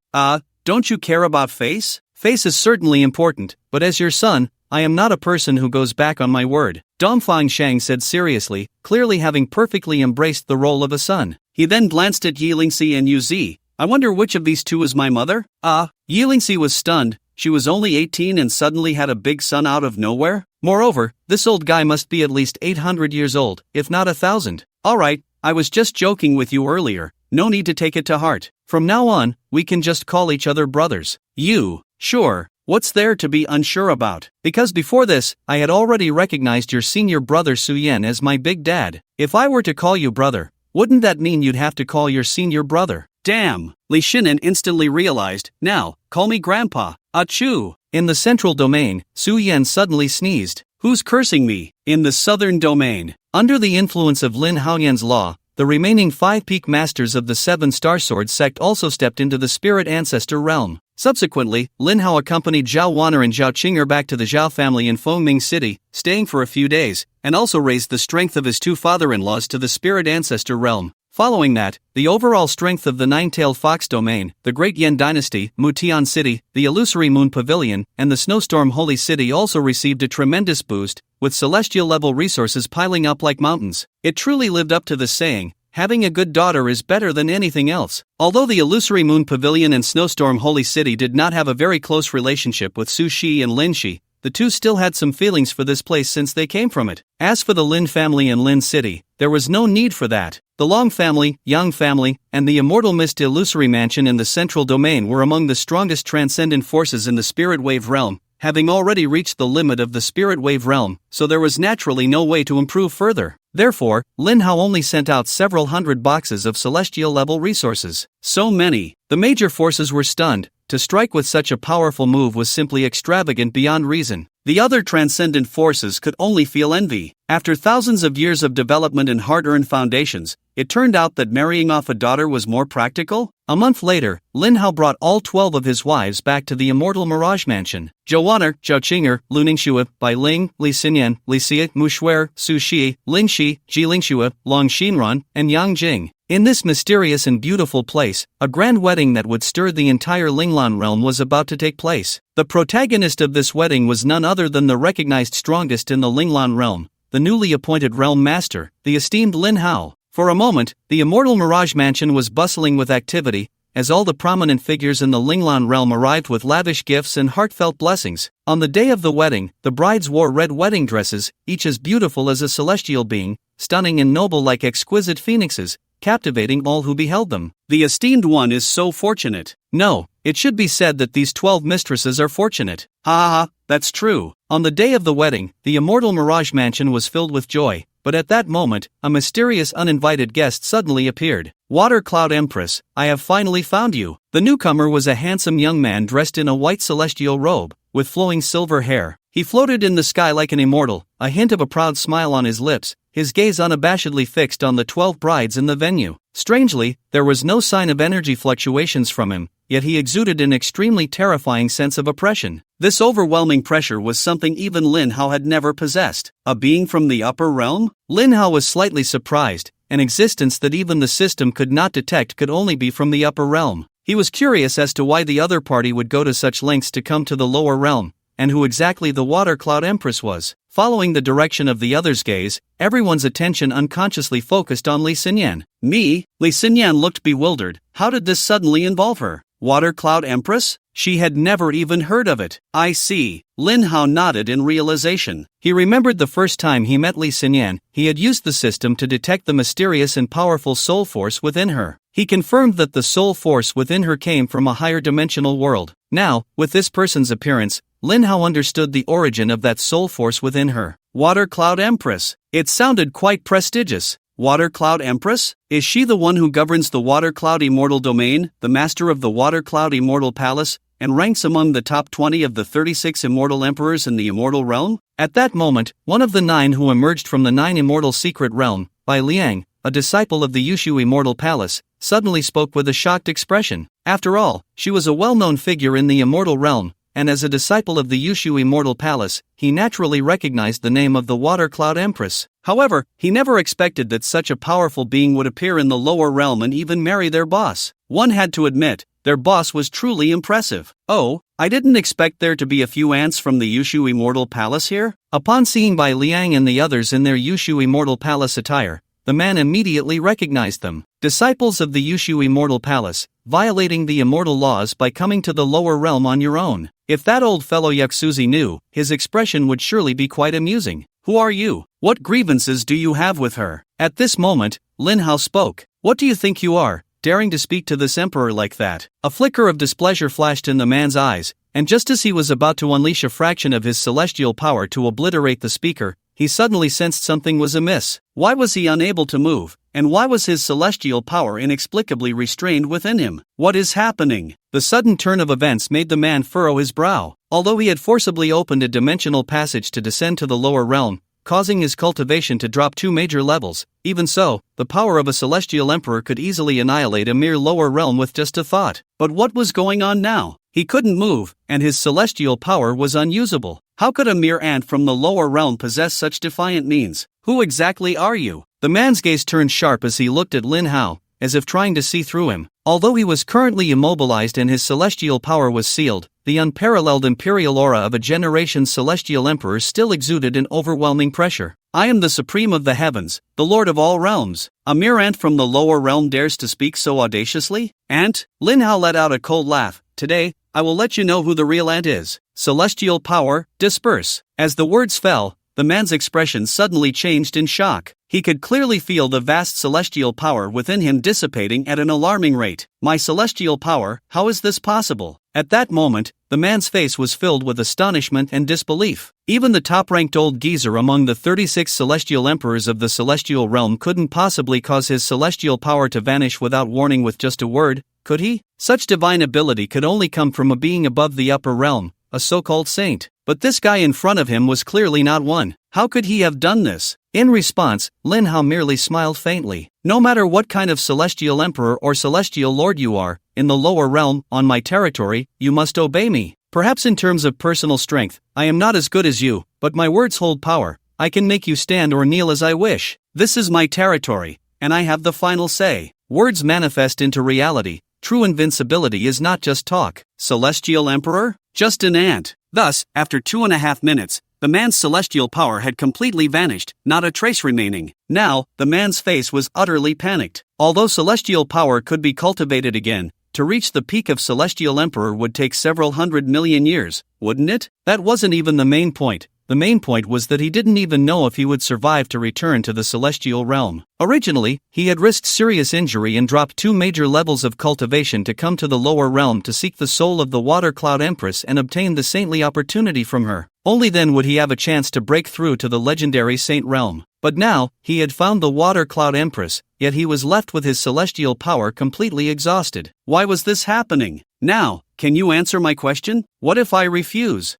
Don't you care about face? Face is certainly important, but as your son, I am not a person who goes back on my word, Dongfang Sheng said seriously, clearly having perfectly embraced the role of a son. He then glanced at Yilingxi and Yuzi. I wonder which of these two is my mother? Yilingxi was stunned. She was only 18 and suddenly had a big son out of nowhere? Moreover, this old guy must be at least 800 years old, if not 1,000. Alright, I was just joking with you earlier. No need to take it to heart. From now on, we can just call each other brothers. You, sure. What's there to be unsure about? Because before this, I had already recognized your senior brother Su Yan as my big dad. If I were to call you brother, wouldn't that mean you'd have to call your senior brother? Damn! Li Shinan instantly realized. Now, call me grandpa. Achoo! In the central domain, Su Yan suddenly sneezed. Who's cursing me? In the southern domain. Under the influence of Lin Haoyan's law, the remaining 5 peak masters of the 7 Star Sword sect also stepped into the spirit ancestor realm. Subsequently, Lin Hao accompanied Zhao Wan'er and Zhao Qing'er back to the Zhao family in Fengming City, staying for a few days, and also raised the strength of his 2 father-in-laws to the spirit ancestor realm. Following that, the overall strength of the Nine-Tailed Fox domain, the Great Yan Dynasty, Mutian City, the Illusory Moon Pavilion, and the Snowstorm Holy City also received a tremendous boost, with celestial-level resources piling up like mountains. It truly lived up to the saying, having a good daughter is better than anything else. Although the Illusory Moon Pavilion and Snowstorm Holy City did not have a very close relationship with Su Shi and Lin Shi, the two still had some feelings for this place since they came from it. As for the Lin family and Lin City, there was no need for that. The Long family, Yang family, and the Immortal Mist Illusory Mansion in the Central Domain were among the strongest transcendent forces in the Spirit Wave realm, having already reached the limit of the Spirit Wave realm, so there was naturally no way to improve further. Therefore, Lin Hao only sent out several hundred boxes of celestial-level resources. So many. The major forces were stunned, to strike with such a powerful move was simply extravagant beyond reason. The other transcendent forces could only feel envy. After thousands of years of development and hard-earned foundations, it turned out that marrying off a daughter was more practical. A month later, Lin Hao brought all 12 of his wives back to the immortal Mirage Mansion. Zhou Waner, Zhao Qing'er, Lu Ningxue, Bai Ling, Li Xinyan, Li Xie, Mu Shuer, Su Shi, Lin Shi, Ji Lingxue, Long Xinran, and Yang Jing. In this mysterious and beautiful place, a grand wedding that would stir the entire Linglan realm was about to take place. The protagonist of this wedding was none other than the recognized strongest in the Linglan realm, the newly appointed realm master, the esteemed Lin Hao. For a moment, the immortal Mirage Mansion was bustling with activity, as all the prominent figures in the Linglan realm arrived with lavish gifts and heartfelt blessings. On the day of the wedding, the brides wore red wedding dresses, each as beautiful as a celestial being, stunning and noble like exquisite phoenixes, captivating all who beheld them. The esteemed one is so fortunate. No, it should be said that these 12 mistresses are fortunate. Ha ha ha, that's true. On the day of the wedding, the immortal Mirage Mansion was filled with joy, but at that moment, a mysterious uninvited guest suddenly appeared. Water Cloud Empress, I have finally found you. The newcomer was a handsome young man dressed in a white celestial robe, with flowing silver hair. He floated in the sky like an immortal, a hint of a proud smile on his lips, his gaze unabashedly fixed on the 12 brides in the venue. Strangely, there was no sign of energy fluctuations from him, yet he exuded an extremely terrifying sense of oppression. This overwhelming pressure was something even Lin Hao had never possessed. A being from the upper realm? Lin Hao was slightly surprised. An existence that even the system could not detect could only be from the upper realm. He was curious as to why the other party would go to such lengths to come to the lower realm, and who exactly the Water Cloud Empress was. Following the direction of the other's gaze, everyone's attention unconsciously focused on Li Xinyan. Me? Li Xinyan looked bewildered. How did this suddenly involve her? Water Cloud Empress? She had never even heard of it. I see. Lin Hao nodded in realization. He remembered the first time he met Li Xinyan, he had used the system to detect the mysterious and powerful soul force within her. He confirmed that the soul force within her came from a higher dimensional world. Now, with this person's appearance, Lin Hao understood the origin of that soul force within her. Water Cloud Empress. It sounded quite prestigious. Water Cloud Empress? Is she the one who governs the Water Cloud Immortal Domain, the master of the Water Cloud Immortal Palace, and ranks among the top 20 of the 36 immortal emperors in the immortal realm? At that moment, one of the 9 who emerged from the 9 immortal secret realm, Bai Liang, a disciple of the Yushu Immortal Palace, suddenly spoke with a shocked expression. After all, she was a well-known figure in the immortal realm, and as a disciple of the Yushu Immortal Palace, he naturally recognized the name of the Water Cloud Empress. However, he never expected that such a powerful being would appear in the lower realm and even marry their boss. One had to admit, their boss was truly impressive. Oh, I didn't expect there to be a few ants from the Yushu Immortal Palace here? Upon seeing Bai Liang and the others in their Yushu Immortal Palace attire, the man immediately recognized them. Disciples of the Yushu Immortal Palace, violating the immortal laws by coming to the lower realm on your own. If that old fellow Yakuzuzi knew, his expression would surely be quite amusing. Who are you? What grievances do you have with her? At this moment, Lin Hao spoke. What do you think you are, daring to speak to this emperor like that? A flicker of displeasure flashed in the man's eyes, and just as he was about to unleash a fraction of his celestial power to obliterate the speaker, he suddenly sensed something was amiss. Why was he unable to move, and why was his celestial power inexplicably restrained within him? What is happening? The sudden turn of events made the man furrow his brow. Although he had forcibly opened a dimensional passage to descend to the lower realm, causing his cultivation to drop 2 major levels, even so, the power of a celestial emperor could easily annihilate a mere lower realm with just a thought. But what was going on now? He couldn't move, and his celestial power was unusable. How could a mere ant from the lower realm possess such defiant means? Who exactly are you? The man's gaze turned sharp as he looked at Lin Hao, as if trying to see through him. Although he was currently immobilized and his celestial power was sealed, the unparalleled imperial aura of a generation's celestial emperor still exuded an overwhelming pressure. I am the supreme of the heavens, the lord of all realms. A mere ant from the lower realm dares to speak so audaciously? Ant? Lin Hao let out a cold laugh. Today, I will let you know who the real ant is. Celestial power, disperse. As the words fell, the man's expression suddenly changed in shock. He could clearly feel the vast celestial power within him dissipating at an alarming rate. My celestial power, how is this possible? At that moment, the man's face was filled with astonishment and disbelief. Even the top-ranked old geezer among the 36 celestial emperors of the celestial realm couldn't possibly cause his celestial power to vanish without warning with just a word. could he? Such divine ability could only come from a being above the upper realm, a so-called saint. But this guy in front of him was clearly not one. How could he have done this? In response, Lin Hao merely smiled faintly. No matter what kind of celestial emperor or celestial lord you are, in the lower realm, on my territory, you must obey me. Perhaps in terms of personal strength, I am not as good as you, but my words hold power. I can make you stand or kneel as I wish. This is my territory, and I have the final say. Words manifest into reality. True invincibility is not just talk. Celestial Emperor? Just an ant. Thus, after 2.5 minutes, the man's celestial power had completely vanished, not a trace remaining. Now, the man's face was utterly panicked. Although celestial power could be cultivated again, to reach the peak of Celestial Emperor would take several 100 million years, wouldn't it? That wasn't even the main point. The main point was that he didn't even know if he would survive to return to the celestial realm. Originally, he had risked serious injury and dropped 2 major levels of cultivation to come to the lower realm to seek the soul of the Water Cloud Empress and obtain the saintly opportunity from her. Only then would he have a chance to break through to the legendary saint realm. But now, he had found the Water Cloud Empress, yet he was left with his celestial power completely exhausted. Why was this happening? Now, can you answer my question? What if I refuse?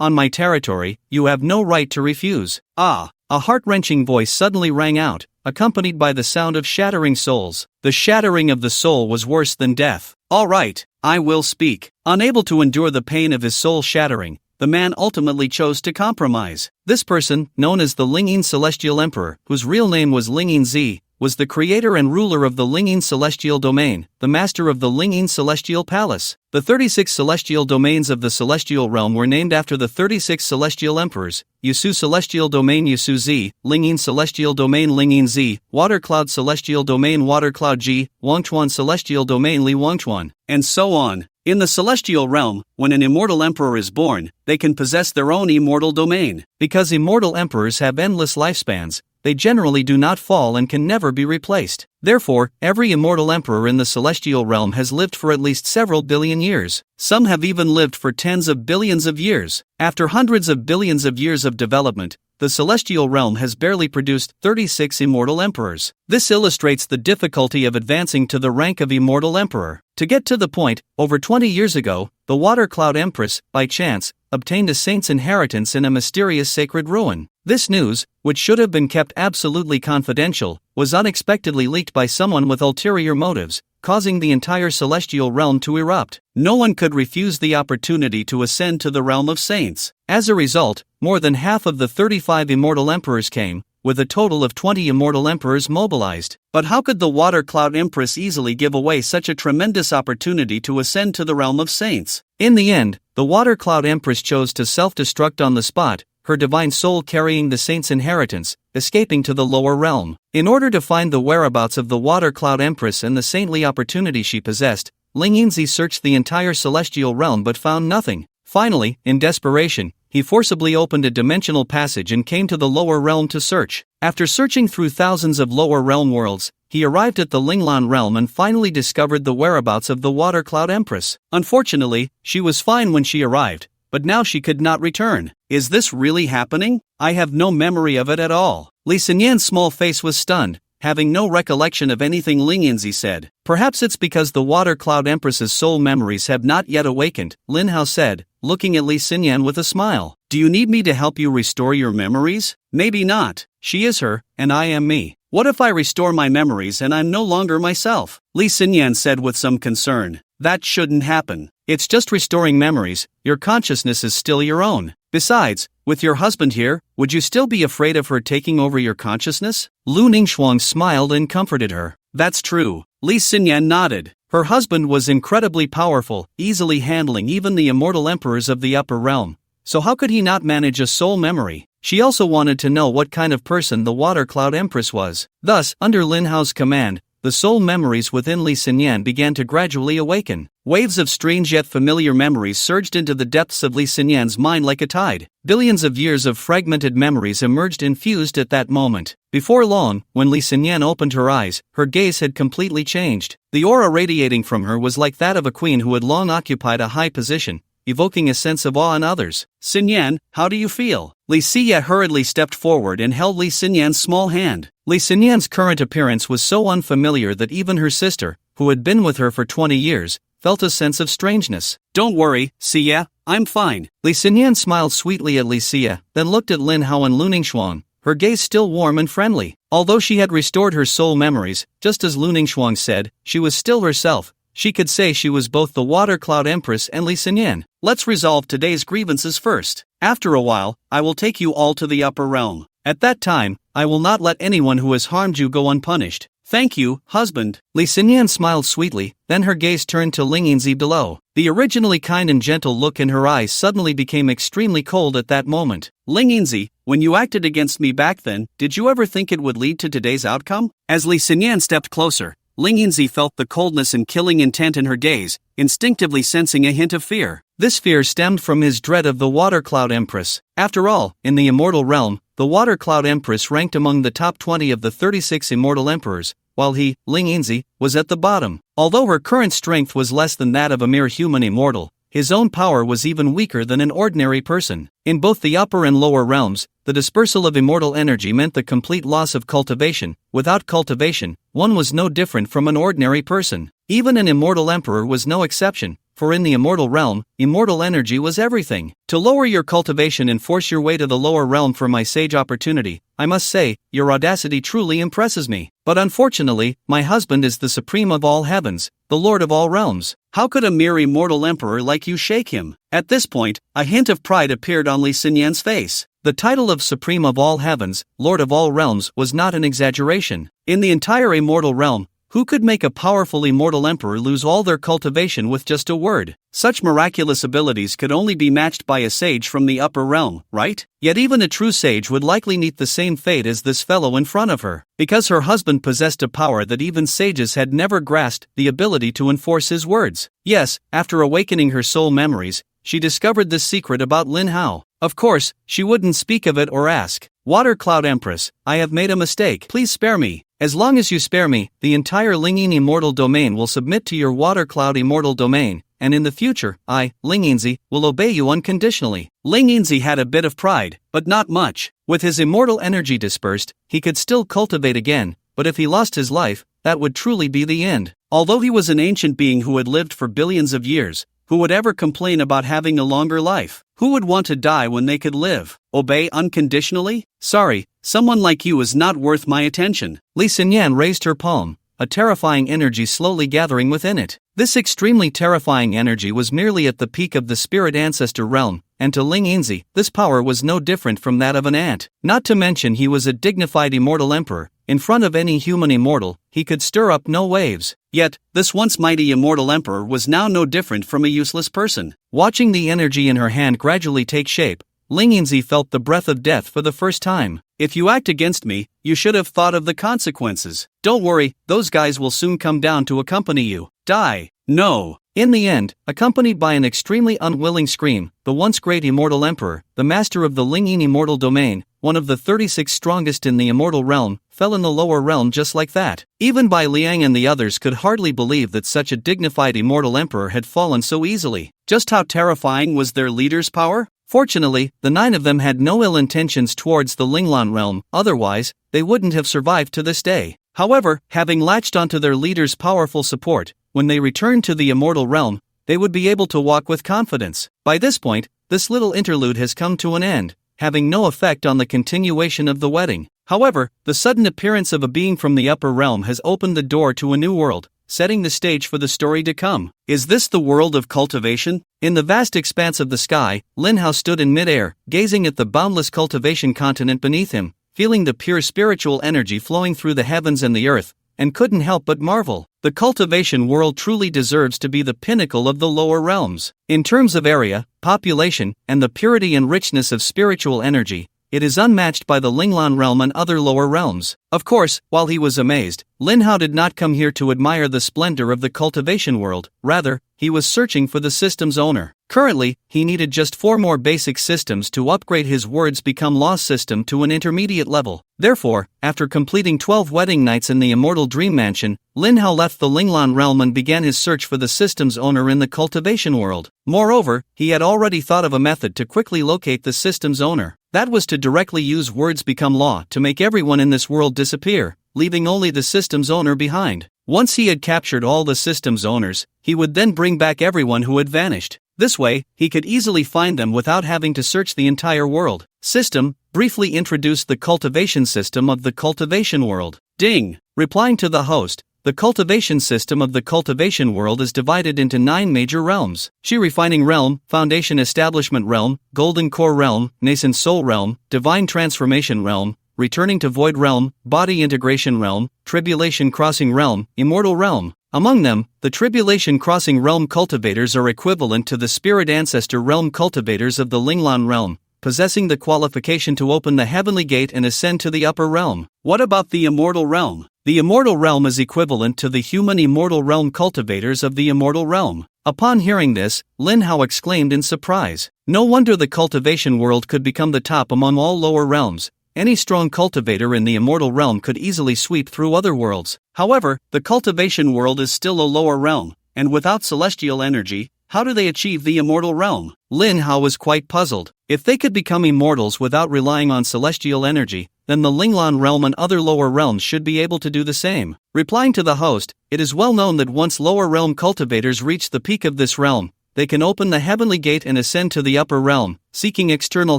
On my territory, you have no right to refuse. Ah! A heart-wrenching voice suddenly rang out, accompanied by the sound of shattering souls. The shattering of the soul was worse than death. All right, I will speak. Unable to endure the pain of his soul shattering, the man ultimately chose to compromise. This person, known as the Lingyin Celestial Emperor, whose real name was Lingyin Zi, was the creator and ruler of the Lingyin Celestial Domain, the master of the Lingyin Celestial Palace. The 36 celestial domains of the Celestial Realm were named after the 36 celestial emperors: Yusu Celestial Domain Yusu Zi, Lingyin Celestial Domain Lingyin Zi, Water Cloud Celestial Domain Water Cloud Ji, Wangchuan Celestial Domain Li Wangchuan, and so on. In the Celestial Realm, when an immortal emperor is born, they can possess their own immortal domain. Because immortal emperors have endless lifespans, they generally do not fall and can never be replaced. Therefore, every immortal emperor in the Celestial Realm has lived for at least several billion years. Some have even lived for tens of billions of years. After hundreds of billions of years of development, the Celestial Realm has barely produced 36 immortal emperors. This illustrates the difficulty of advancing to the rank of immortal emperor. To get to the point, over 20 years ago, the Water Cloud Empress, by chance, obtained a saint's inheritance in a mysterious sacred ruin. This news, which should have been kept absolutely confidential, was unexpectedly leaked by someone with ulterior motives, causing the entire celestial realm to erupt. No one could refuse the opportunity to ascend to the realm of saints. As a result, more than half of the 35 immortal emperors came, with a total of 20 immortal emperors mobilized. But how could the Water Cloud Empress easily give away such a tremendous opportunity to ascend to the realm of saints? In the end, the Water Cloud Empress chose to self-destruct on the spot, her divine soul carrying the saint's inheritance, escaping to the lower realm. In order to find the whereabouts of the Water Cloud Empress and the saintly opportunity she possessed, Lingyin Zi searched the entire celestial realm but found nothing. Finally, in desperation, he forcibly opened a dimensional passage and came to the lower realm to search. After searching through thousands of lower realm worlds, he arrived at the Linglan realm and finally discovered the whereabouts of the Water Cloud Empress. Unfortunately, she was fine when she arrived, but now she could not return. Is this really happening? I have no memory of it at all. Li Xinyan's small face was stunned, having no recollection of anything Lingyin Zi said. Perhaps it's because the Water Cloud Empress's soul memories have not yet awakened, Lin Hao said, looking at Li Xinyan with a smile. Do you need me to help you restore your memories? Maybe not. She is her, and I am me. What if I restore my memories and I'm no longer myself? Li Xinyan said with some concern. That shouldn't happen. It's just restoring memories, your consciousness is still your own. Besides, with your husband here, would you still be afraid of her taking over your consciousness? Lu Ningxuang smiled and comforted her. That's true. Li Xinyan nodded. Her husband was incredibly powerful, easily handling even the immortal emperors of the upper realm. So how could he not manage a soul memory? She also wanted to know what kind of person the Water Cloud Empress was. Thus, under Lin Hao's command, the soul memories within Li Xinyan began to gradually awaken. Waves of strange yet familiar memories surged into the depths of Li Xinyan's mind like a tide. Billions of years of fragmented memories emerged and fused at that moment. Before long, when Li Xinyan opened her eyes, her gaze had completely changed. The aura radiating from her was like that of a queen who had long occupied a high position, evoking a sense of awe in others. Xinyan, how do you feel? Li Xie hurriedly stepped forward and held Li Xinyan's small hand. Li Xinyan's current appearance was so unfamiliar that even her sister, who had been with her for 20 years, felt a sense of strangeness. Don't worry, Xia, I'm fine. Li Xinyan smiled sweetly at Li Xia, then looked at Lin Hao and Lu Ningxuang, her gaze still warm and friendly. Although she had restored her soul memories, just as Lu Ningxuang said, she was still herself. She could say she was both the Water Cloud Empress and Li Xinyan. Let's resolve today's grievances first. After a while, I will take you all to the upper realm. At that time, I will not let anyone who has harmed you go unpunished. Thank you, husband. Li Xinyan smiled sweetly, then her gaze turned to Ling Yinzi below. The originally kind and gentle look in her eyes suddenly became extremely cold at that moment. Ling Yinzi, when you acted against me back then, did you ever think it would lead to today's outcome? As Li Xinyan stepped closer, Ling Yinzi felt the coldness and killing intent in her gaze, instinctively sensing a hint of fear. This fear stemmed from his dread of the Water Cloud Empress. After all, in the immortal realm, the Water Cloud Empress ranked among the top 20 of the 36 immortal emperors, while he, Ling Yinzi, was at the bottom. Although her current strength was less than that of a mere human immortal, his own power was even weaker than an ordinary person. In both the upper and lower realms, the dispersal of immortal energy meant the complete loss of cultivation. Without cultivation, one was no different from an ordinary person. Even an immortal emperor was no exception, for in the immortal realm, immortal energy was everything. To lower your cultivation and force your way to the lower realm for my sage opportunity, I must say, your audacity truly impresses me. But unfortunately, my husband is the supreme of all heavens, the lord of all realms. How could a mere immortal emperor like you shake him? At this point, a hint of pride appeared on Li Xinyan's face. The title of Supreme of all heavens, Lord of all realms, was not an exaggeration. In the entire immortal realm, who could make a powerful immortal emperor lose all their cultivation with just a word? Such miraculous abilities could only be matched by a sage from the upper realm, right? Yet even a true sage would likely meet the same fate as this fellow in front of her, because her husband possessed a power that even sages had never grasped, the ability to enforce his words. Yes, after awakening her soul memories, she discovered this secret about Lin Hao. Of course, she wouldn't speak of it or ask. Water Cloud Empress, I have made a mistake. Please spare me. As long as you spare me, the entire Lingyin immortal domain will submit to your Water Cloud immortal domain, and in the future, I, Ling Yinzi, will obey you unconditionally. Ling Yinzi had a bit of pride, but not much. With his immortal energy dispersed, he could still cultivate again, but if he lost his life, that would truly be the end. Although he was an ancient being who had lived for billions of years, who would ever complain about having a longer life? Who would want to die when they could live? Obey unconditionally? Sorry, someone like you is not worth my attention. Li Xinyan raised her palm, a terrifying energy slowly gathering within it. This extremely terrifying energy was merely at the peak of the spirit ancestor realm, and to Ling Yinzi, this power was no different from that of an ant. Not to mention he was a dignified immortal emperor. In front of any human immortal, he could stir up no waves. Yet, this once mighty immortal emperor was now no different from a useless person. Watching the energy in her hand gradually take shape, Ling Yinzi felt the breath of death for the first time. If you act against me, you should have thought of the consequences. Don't worry, those guys will soon come down to accompany you. Die. No. In the end, accompanied by an extremely unwilling scream, the once great immortal emperor, the master of the Lingyin immortal domain, one of the 36 strongest in the immortal realm, fell in the lower realm just like that. Even Bai Liang and the others could hardly believe that such a dignified immortal emperor had fallen so easily. Just how terrifying was their leader's power? Fortunately, the 9 of them had no ill intentions towards the Linglan realm, otherwise, they wouldn't have survived to this day. However, having latched onto their leader's powerful support, when they returned to the immortal realm, they would be able to walk with confidence. By this point, this little interlude has come to an end, having no effect on the continuation of the wedding. However, the sudden appearance of a being from the upper realm has opened the door to a new world, setting the stage for the story to come. Is this the world of cultivation? In the vast expanse of the sky, Lin Hao stood in midair, gazing at the boundless cultivation continent beneath him, feeling the pure spiritual energy flowing through the heavens and the earth, and couldn't help but marvel. The cultivation world truly deserves to be the pinnacle of the lower realms. In terms of area, population, and the purity and richness of spiritual energy, it is unmatched by the Linglan realm and other lower realms. Of course, while he was amazed, Lin Hao did not come here to admire the splendor of the cultivation world, rather, he was searching for the system's owner. Currently, he needed just 4 more basic systems to upgrade his words become law system to an intermediate level. Therefore, after completing 12 wedding nights in the immortal dream mansion, Lin Hao left the Linglan realm and began his search for the system's owner in the cultivation world. Moreover, he had already thought of a method to quickly locate the system's owner. That was to directly use words become law to make everyone in this world disappear, leaving only the system's owner behind. Once he had captured all the system's owners, he would then bring back everyone who had vanished. This way, he could easily find them without having to search the entire world. System briefly introduced the cultivation system of the cultivation world. Ding! Replying to the host, the cultivation system of the cultivation world is divided into 9 major realms: Shi Refining Realm, Foundation Establishment Realm, Golden Core Realm, Nascent Soul Realm, Divine Transformation Realm, Returning to Void Realm, Body Integration Realm, Tribulation Crossing Realm, Immortal Realm. Among them, the Tribulation Crossing Realm cultivators are equivalent to the Spirit Ancestor Realm cultivators of the Linglan Realm, possessing the qualification to open the Heavenly Gate and ascend to the Upper Realm. What about the Immortal Realm? The Immortal Realm is equivalent to the human Immortal Realm cultivators of the Immortal Realm. Upon hearing this, Lin Hao exclaimed in surprise. No wonder the cultivation world could become the top among all lower realms. Any strong cultivator in the Immortal Realm could easily sweep through other worlds. However, the cultivation world is still a lower realm, and without celestial energy, how do they achieve the Immortal Realm? Lin Hao was quite puzzled. If they could become immortals without relying on celestial energy, then the Linglan Realm and other lower realms should be able to do the same. Replying to the host, it is well known that once lower realm cultivators reach the peak of this realm, they can open the Heavenly Gate and ascend to the Upper Realm, seeking external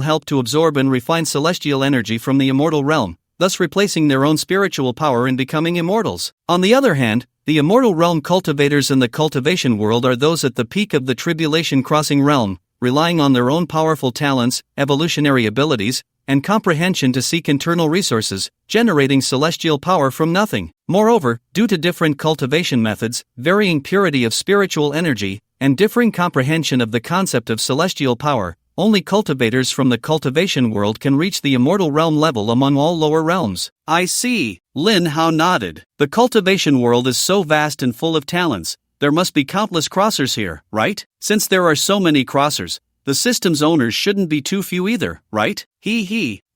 help to absorb and refine celestial energy from the Immortal Realm, thus replacing their own spiritual power in becoming immortals. On the other hand, the Immortal Realm cultivators in the cultivation world are those at the peak of the Tribulation Crossing Realm, relying on their own powerful talents, evolutionary abilities, and comprehension to seek internal resources, generating celestial power from nothing. Moreover, due to different cultivation methods, varying purity of spiritual energy, and differing comprehension of the concept of celestial power, only cultivators from the cultivation world can reach the Immortal Realm level among all lower realms. I see. Lin Hao nodded. The cultivation world is so vast and full of talents, there must be countless crossers here, right? Since there are so many crossers, the system's owners shouldn't be too few either, right?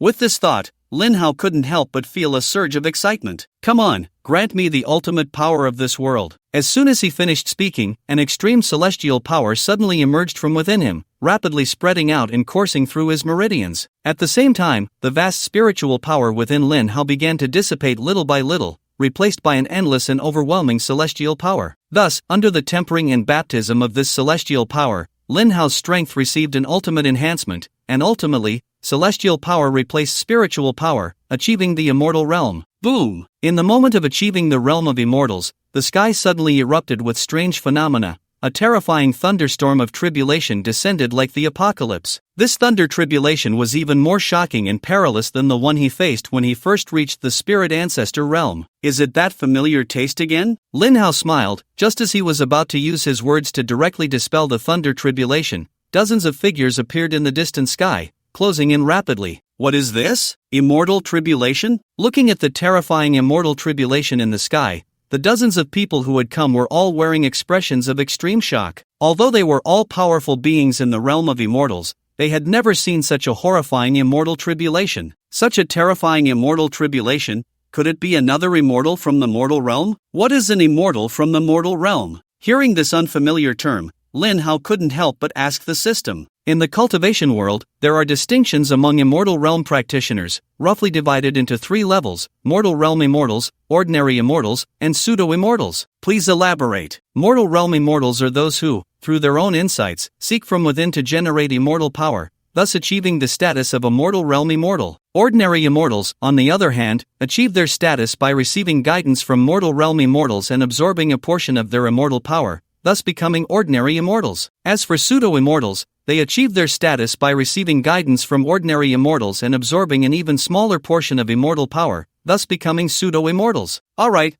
With this thought, Lin Hao couldn't help but feel a surge of excitement. Come on, grant me the ultimate power of this world. As soon as he finished speaking, an extreme celestial power suddenly emerged from within him, rapidly spreading out and coursing through his meridians. At the same time, the vast spiritual power within Lin Hao began to dissipate little by little, replaced by an endless and overwhelming celestial power. Thus, under the tempering and baptism of this celestial power, Lin Hao's strength received an ultimate enhancement, and ultimately, celestial power replaced spiritual power, achieving the Immortal Realm. Boom! In the moment of achieving the realm of immortals, the sky suddenly erupted with strange phenomena. A terrifying thunderstorm of tribulation descended like the apocalypse. This thunder tribulation was even more shocking and perilous than the one he faced when he first reached the Spirit Ancestor realm. Is it that familiar taste again? Lin Hao smiled. Just as he was about to use his words to directly dispel the thunder tribulation, dozens of figures appeared in the distant sky, closing in rapidly. What is this? Immortal tribulation? Looking at the terrifying immortal tribulation in the sky, the dozens of people who had come were all wearing expressions of extreme shock. Although they were all powerful beings in the realm of immortals, they had never seen such a horrifying immortal tribulation. Such a terrifying immortal tribulation, could it be another immortal from the mortal realm? What is an immortal from the mortal realm? Hearing this unfamiliar term, Lin Hao couldn't help but ask the system. In the cultivation world, there are distinctions among Immortal Realm practitioners, roughly divided into 3 levels: Mortal Realm Immortals, Ordinary Immortals, and Pseudo-Immortals. Please elaborate. Mortal Realm Immortals are those who, through their own insights, seek from within to generate immortal power, thus achieving the status of a Mortal Realm Immortal. Ordinary Immortals, on the other hand, achieve their status by receiving guidance from Mortal Realm Immortals and absorbing a portion of their immortal power, thus becoming Ordinary Immortals. As for Pseudo-Immortals, they achieve their status by receiving guidance from Ordinary Immortals and absorbing an even smaller portion of immortal power, thus becoming Pseudo-Immortals. Alright,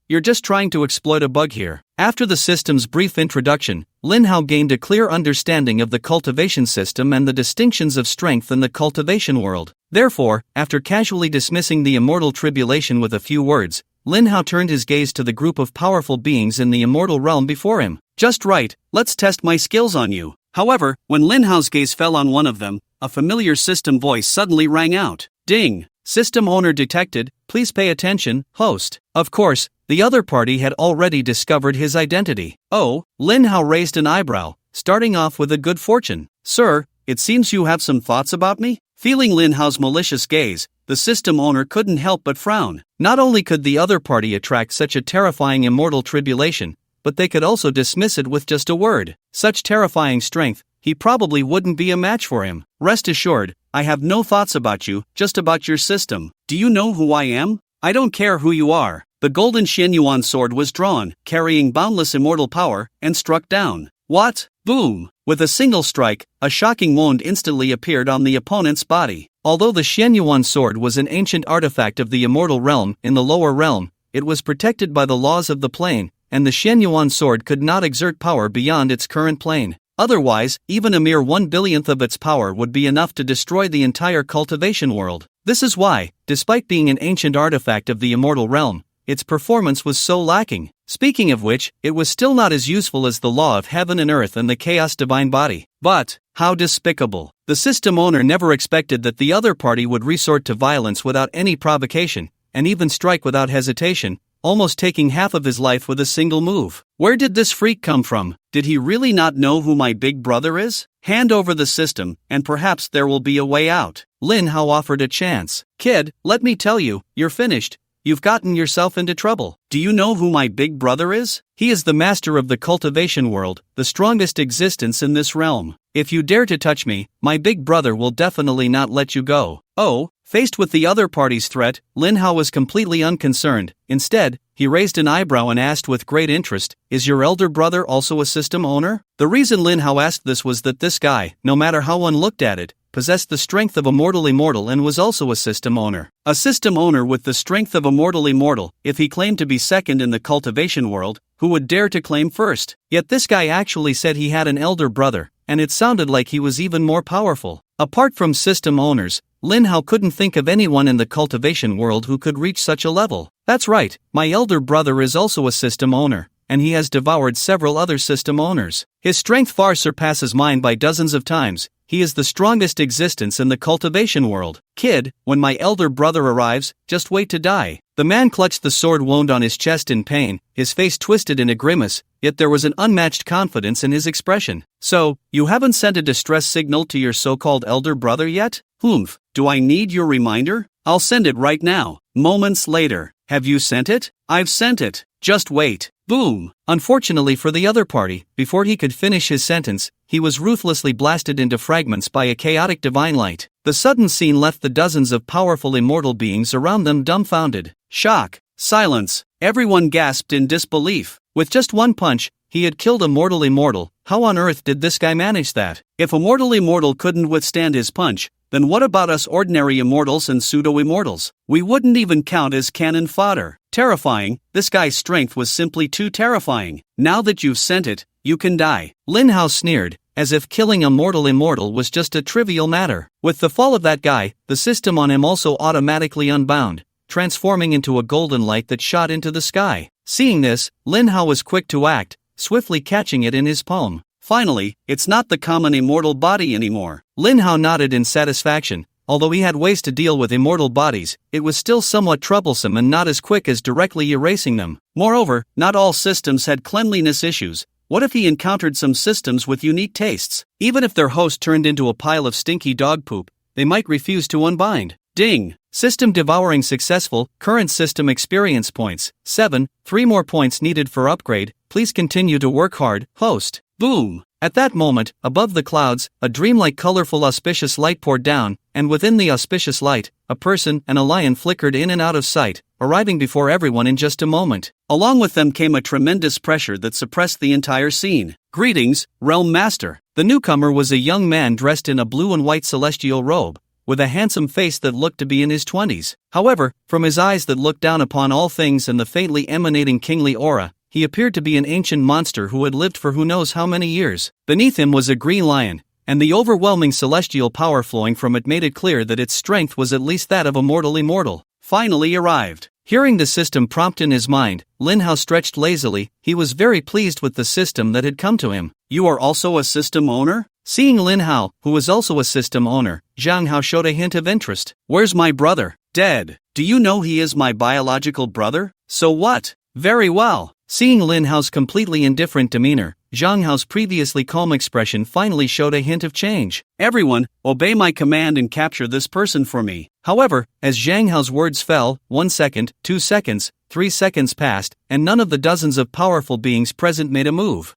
you're just trying to exploit a bug here. After the system's brief introduction, Lin Hao gained a clear understanding of the cultivation system and the distinctions of strength in the cultivation world. Therefore, after casually dismissing the immortal tribulation with a few words, Lin Hao turned his gaze to the group of powerful beings in the immortal realm before him. Just right, let's test my skills on you. However, when Lin Hao's gaze fell on one of them, a familiar system voice suddenly rang out. Ding! System owner detected, please pay attention, host. Of course, the other party had already discovered his identity. Oh, Lin Hao raised an eyebrow, starting off with a good fortune. Sir, it seems you have some thoughts about me? Feeling Lin Hao's malicious gaze, the system owner couldn't help but frown. Not only could the other party attract such a terrifying immortal tribulation, but they could also dismiss it with just a word. Such terrifying strength, he probably wouldn't be a match for him. Rest assured, I have no thoughts about you, just about your system. Do you know who I am? I don't care who you are. The golden Xianyuan sword was drawn, carrying boundless immortal power, and struck down. What? Boom! With a single strike, a shocking wound instantly appeared on the opponent's body. Although the Xianyuan sword was an ancient artifact of the immortal realm in the lower realm, it was protected by the laws of the plane, and the Xianyuan sword could not exert power beyond its current plane. Otherwise, even a mere 1/1000th of its power would be enough to destroy the entire cultivation world. This is why, despite being an ancient artifact of the immortal realm, its performance was so lacking. Speaking of which, it was still not as useful as the law of heaven and earth and the chaos divine body. But, how despicable. The system owner never expected that the other party would resort to violence without any provocation, and even strike without hesitation, almost taking half of his life with a single move. Where did this freak come from? Did he really not know who my big brother is? Hand over the system, and perhaps there will be a way out. Lin Hao offered a chance. Kid, let me tell you, you're finished. You've gotten yourself into trouble. Do you know who my big brother is? He is the master of the cultivation world, the strongest existence in this realm. If you dare to touch me, my big brother will definitely not let you go. Oh, faced with the other party's threat, Lin Hao was completely unconcerned. Instead, he raised an eyebrow and asked with great interest, "Is your elder brother also a system owner?" The reason Lin Hao asked this was that this guy, no matter how one looked at it, possessed the strength of a mortal immortal and was also a system owner. A system owner with the strength of a mortal immortal, if he claimed to be second in the cultivation world, who would dare to claim first? Yet this guy actually said he had an elder brother, and it sounded like he was even more powerful. Apart from system owners, Lin Hao couldn't think of anyone in the cultivation world who could reach such a level. That's right, my elder brother is also a system owner, and he has devoured several other system owners. His strength far surpasses mine by dozens of times. He is the strongest existence in the cultivation world. Kid, when my elder brother arrives, just wait to die. The man clutched the sword wound on his chest in pain, his face twisted in a grimace, yet there was an unmatched confidence in his expression. So, you haven't sent a distress signal to your so-called elder brother yet? Humph, do I need your reminder? I'll send it right now. Moments later. Have you sent it? I've sent it. Just wait. Boom! Unfortunately for the other party, before he could finish his sentence, he was ruthlessly blasted into fragments by a chaotic divine light. The sudden scene left the dozens of powerful immortal beings around them dumbfounded. Shock. Silence. Everyone gasped in disbelief. With just one punch, he had killed a mortal immortal. How on earth did this guy manage that? If a mortal immortal couldn't withstand his punch, then what about us ordinary immortals and pseudo-immortals? We wouldn't even count as cannon fodder. Terrifying, this guy's strength was simply too terrifying. Now that you've sent it, you can die. Lin Hao sneered, as if killing a mortal immortal was just a trivial matter. With the fall of that guy, the system on him also automatically unbound, transforming into a golden light that shot into the sky. Seeing this, Lin Hao was quick to act, swiftly catching it in his palm. Finally, it's not the common immortal body anymore. Lin Hao nodded in satisfaction. Although he had ways to deal with immortal bodies, it was still somewhat troublesome and not as quick as directly erasing them. Moreover, not all systems had cleanliness issues. What if he encountered some systems with unique tastes? Even if their host turned into a pile of stinky dog poop, they might refuse to unbind. Ding! System devouring successful, current system experience points, 7, 3 more points needed for upgrade, please continue to work hard, host. Boom! At that moment, above the clouds, a dreamlike colorful auspicious light poured down, and within the auspicious light, a person and a lion flickered in and out of sight, arriving before everyone in just a moment. Along with them came a tremendous pressure that suppressed the entire scene. Greetings, Realm Master. The newcomer was a young man dressed in a blue and white celestial robe, with a handsome face that looked to be in his 20s. However, from his eyes that looked down upon all things and the faintly emanating kingly aura, he appeared to be an ancient monster who had lived for who knows how many years. Beneath him was a green lion, and the overwhelming celestial power flowing from it made it clear that its strength was at least that of a mortal immortal. Finally arrived. Hearing the system prompt in his mind, Lin Hao stretched lazily. He was very pleased with the system that had come to him. You are also a system owner? Seeing Lin Hao, who was also a system owner, Zhang Hao showed a hint of interest. Where's my brother? Dead. Do you know he is my biological brother? So what? Very well. Seeing Lin Hao's completely indifferent demeanor, Zhang Hao's previously calm expression finally showed a hint of change. Everyone, obey my command and capture this person for me. However, as Zhang Hao's words fell, 1 second, 2 seconds, 3 seconds passed, and none of the dozens of powerful beings present made a move.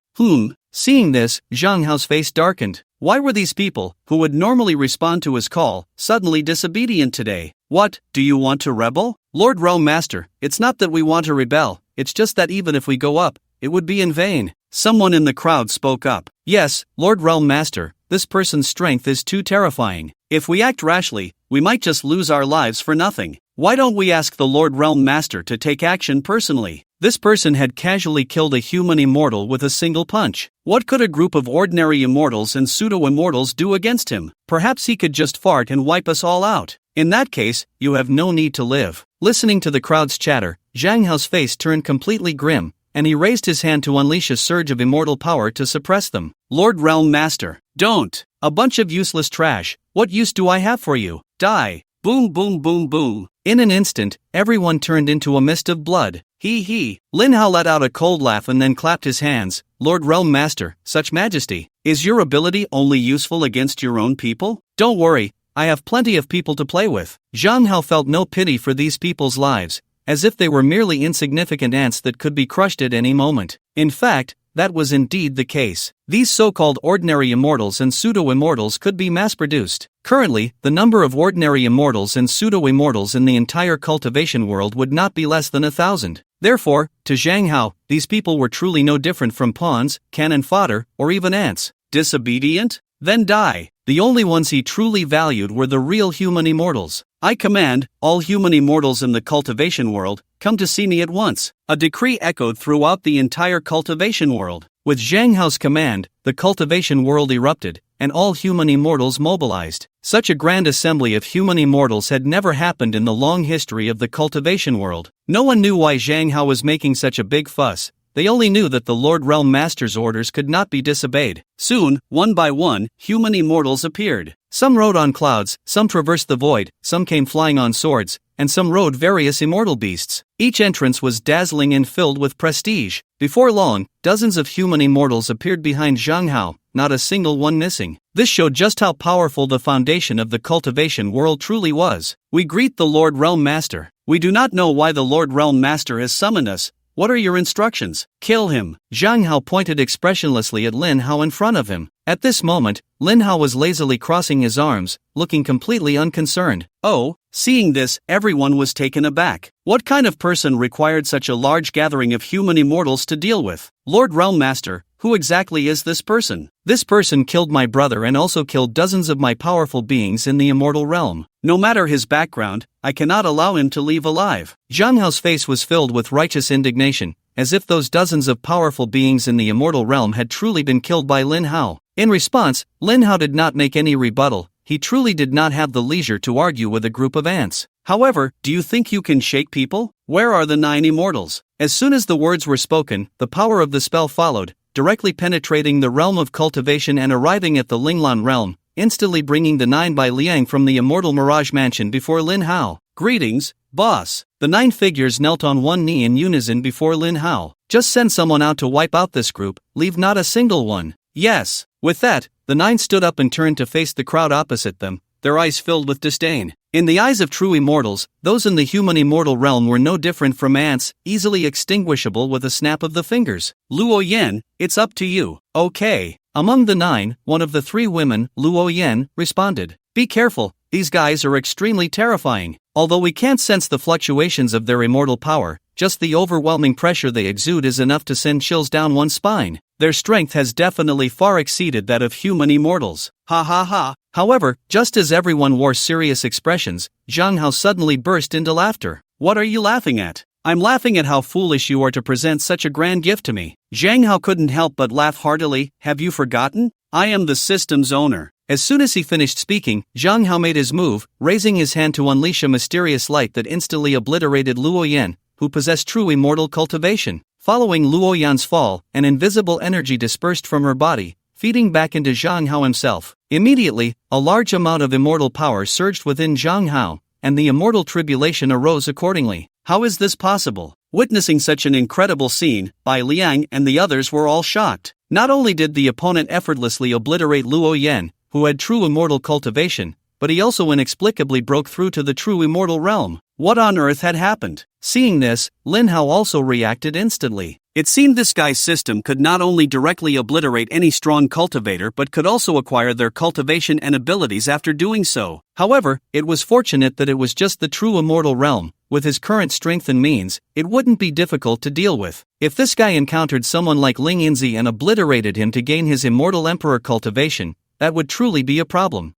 Seeing this, Zhang Hao's face darkened. Why were these people, who would normally respond to his call, suddenly disobedient today? What, do you want to rebel? Lord Realm Master, it's not that we want to rebel, it's just that even if we go up, it would be in vain. Someone in the crowd spoke up. Yes, Lord Realm Master, this person's strength is too terrifying. If we act rashly, we might just lose our lives for nothing. Why don't we ask the Lord Realm Master to take action personally? This person had casually killed a human immortal with a single punch. What could a group of ordinary immortals and pseudo-immortals do against him? Perhaps he could just fart and wipe us all out. In that case, you have no need to live. Listening to the crowd's chatter, Zhang Hao's face turned completely grim, and he raised his hand to unleash a surge of immortal power to suppress them. Lord Realm Master, don't! A bunch of useless trash. What use do I have for you? Die! Boom boom boom boom. In an instant, everyone turned into a mist of blood. Hee. Lin Hao let out a cold laugh and then clapped his hands. Lord Realm Master, such majesty. Is your ability only useful against your own people? Don't worry, I have plenty of people to play with. Zhang Hao felt no pity for these people's lives, as if they were merely insignificant ants that could be crushed at any moment. In fact, that was indeed the case. These so-called ordinary immortals and pseudo-immortals could be mass-produced. Currently, the number of ordinary immortals and pseudo-immortals in the entire cultivation world would not be less than 1,000. Therefore, to Zhang Hao, these people were truly no different from pawns, cannon fodder, or even ants. Disobedient? Then die. The only ones he truly valued were the real human immortals. I command, all human immortals in the cultivation world, come to see me at once. A decree echoed throughout the entire cultivation world. With Zhang Hao's command, the cultivation world erupted, and all human immortals mobilized. Such a grand assembly of human immortals had never happened in the long history of the cultivation world. No one knew why Zhang Hao was making such a big fuss. They only knew that the Lord Realm Master's orders could not be disobeyed. Soon, one by one, human immortals appeared. Some rode on clouds, some traversed the void, some came flying on swords, and some rode various immortal beasts. Each entrance was dazzling and filled with prestige. Before long, dozens of human immortals appeared behind Zhang Hao, not a single one missing. This showed just how powerful the foundation of the cultivation world truly was. We greet the Lord Realm Master. We do not know why the Lord Realm Master has summoned us. What are your instructions? Kill him. Zhang Hao pointed expressionlessly at Lin Hao in front of him. At this moment, Lin Hao was lazily crossing his arms, looking completely unconcerned. Oh, seeing this, everyone was taken aback. What kind of person required such a large gathering of human immortals to deal with? Lord Realm Master, who exactly is this person? This person killed my brother and also killed dozens of my powerful beings in the immortal realm. No matter his background, I cannot allow him to leave alive. Zhang Hao's face was filled with righteous indignation, as if those dozens of powerful beings in the immortal realm had truly been killed by Lin Hao. In response, Lin Hao did not make any rebuttal. He truly did not have the leisure to argue with a group of ants. However, do you think you can shake people? Where are the 9 immortals? As soon as the words were spoken, the power of the spell followed, directly penetrating the realm of cultivation and arriving at the Linglan realm, instantly bringing the 9 by Liang from the immortal Mirage Mansion before Lin Hao. Greetings, boss. The 9 figures knelt on one knee in unison before Lin Hao. Just send someone out to wipe out this group, leave not a single one. Yes. With that, the 9 stood up and turned to face the crowd opposite them, their eyes filled with disdain. In the eyes of true immortals, those in the human immortal realm were no different from ants, easily extinguishable with a snap of the fingers. Luo Yan, it's up to you. Okay. Among the 9, one of the 3 women, Luo Yan, responded. Be careful, these guys are extremely terrifying. Although we can't sense the fluctuations of their immortal power, just the overwhelming pressure they exude is enough to send chills down one's spine. Their strength has definitely far exceeded that of human immortals. Ha ha ha. However, just as everyone wore serious expressions, Zhang Hao suddenly burst into laughter. What are you laughing at? I'm laughing at how foolish you are to present such a grand gift to me. Zhang Hao couldn't help but laugh heartily. Have you forgotten? I am the system's owner. As soon as he finished speaking, Zhang Hao made his move, raising his hand to unleash a mysterious light that instantly obliterated Luo Yan, who possessed true immortal cultivation. Following Luo Yan's fall, an invisible energy dispersed from her body, feeding back into Zhang Hao himself. Immediately, a large amount of immortal power surged within Zhang Hao, and the immortal tribulation arose accordingly. How is this possible? Witnessing such an incredible scene, Bai Liang and the others were all shocked. Not only did the opponent effortlessly obliterate Luo Yan, who had true immortal cultivation, but he also inexplicably broke through to the true immortal realm. What on earth had happened? Seeing this, Lin Hao also reacted instantly. It seemed this guy's system could not only directly obliterate any strong cultivator but could also acquire their cultivation and abilities after doing so. However, it was fortunate that it was just the true immortal realm. With his current strength and means, it wouldn't be difficult to deal with. If this guy encountered someone like Ling Yinzi and obliterated him to gain his immortal emperor cultivation, that would truly be a problem.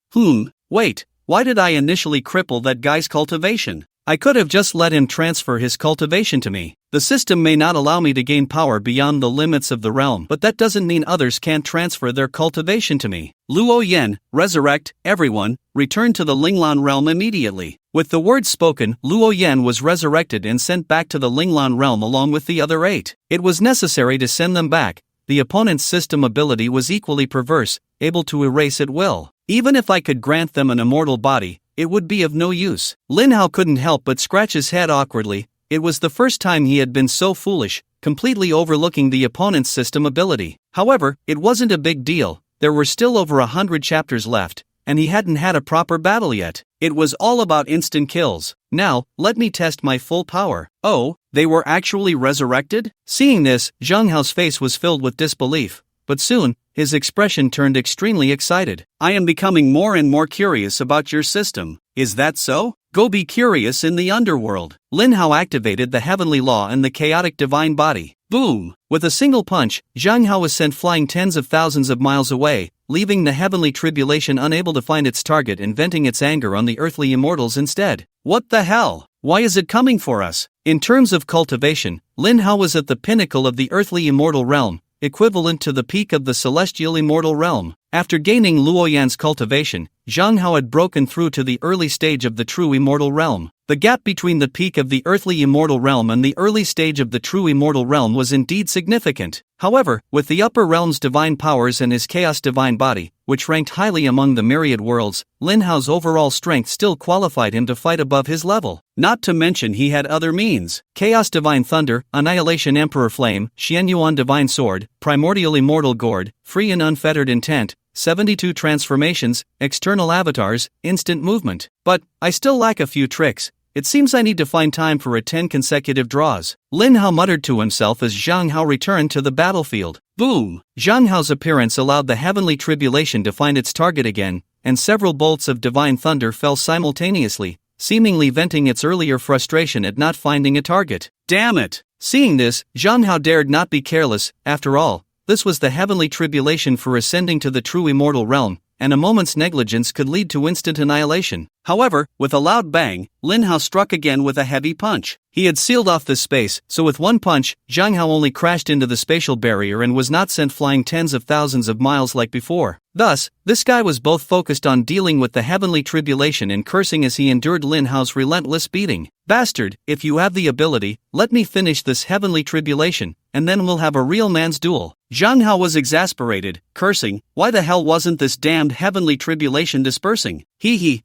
Wait, why did I initially cripple that guy's cultivation? I could have just let him transfer his cultivation to me. The system may not allow me to gain power beyond the limits of the realm, but that doesn't mean others can't transfer their cultivation to me. Luo Yan, resurrect, everyone, return to the Linglan realm immediately. With the words spoken, Luo Yan was resurrected and sent back to the Linglan realm along with the other 8. It was necessary to send them back. The opponent's system ability was equally perverse, able to erase at will. Even if I could grant them an immortal body, it would be of no use. Lin Hao couldn't help but scratch his head awkwardly. It was the first time he had been so foolish, completely overlooking the opponent's system ability. However, it wasn't a big deal. There were still over 100 chapters left, and he hadn't had a proper battle yet. It was all about instant kills. Now, let me test my full power. Oh, they were actually resurrected? Seeing this, Zhang Hao's face was filled with disbelief. But soon, his expression turned extremely excited. I am becoming more and more curious about your system. Is that so? Go be curious in the underworld. Lin Hao activated the heavenly law and the chaotic divine body. Boom! With a single punch, Zhang Hao was sent flying tens of thousands of miles away, leaving the heavenly tribulation unable to find its target and venting its anger on the earthly immortals instead. What the hell? Why is it coming for us? In terms of cultivation, Lin Hao was at the pinnacle of the earthly immortal realm, equivalent to the peak of the celestial immortal realm. After gaining Luo Yan's cultivation, Zhang Hao had broken through to the early stage of the true immortal realm. The gap between the peak of the earthly immortal realm and the early stage of the true immortal realm was indeed significant. However, with the upper realm's divine powers and his chaos divine body, which ranked highly among the myriad worlds, Lin Hao's overall strength still qualified him to fight above his level. Not to mention he had other means: Chaos Divine Thunder, Annihilation Emperor Flame, Xianyuan Divine Sword, Primordial Immortal Gourd, Free and Unfettered Intent, 72 transformations, external avatars, instant movement. But I still lack a few tricks. It seems I need to find time for 10 consecutive draws. Lin Hao muttered to himself as Zhang Hao returned to the battlefield. Boom! Zhang Hao's appearance allowed the heavenly tribulation to find its target again, and several bolts of divine thunder fell simultaneously, seemingly venting its earlier frustration at not finding a target. Damn it! Seeing this, Zhang Hao dared not be careless. After all, this was the heavenly tribulation for ascending to the true immortal realm, and a moment's negligence could lead to instant annihilation. However, with a loud bang, Lin Hao struck again with a heavy punch. He had sealed off the space, so with one punch, Zhang Hao only crashed into the spatial barrier and was not sent flying tens of thousands of miles like before. Thus, this guy was both focused on dealing with the heavenly tribulation and cursing as he endured Lin Hao's relentless beating. Bastard, if you have the ability, let me finish this heavenly tribulation, and then we'll have a real man's duel. Zhang Hao was exasperated, cursing, why the hell wasn't this damned heavenly tribulation dispersing?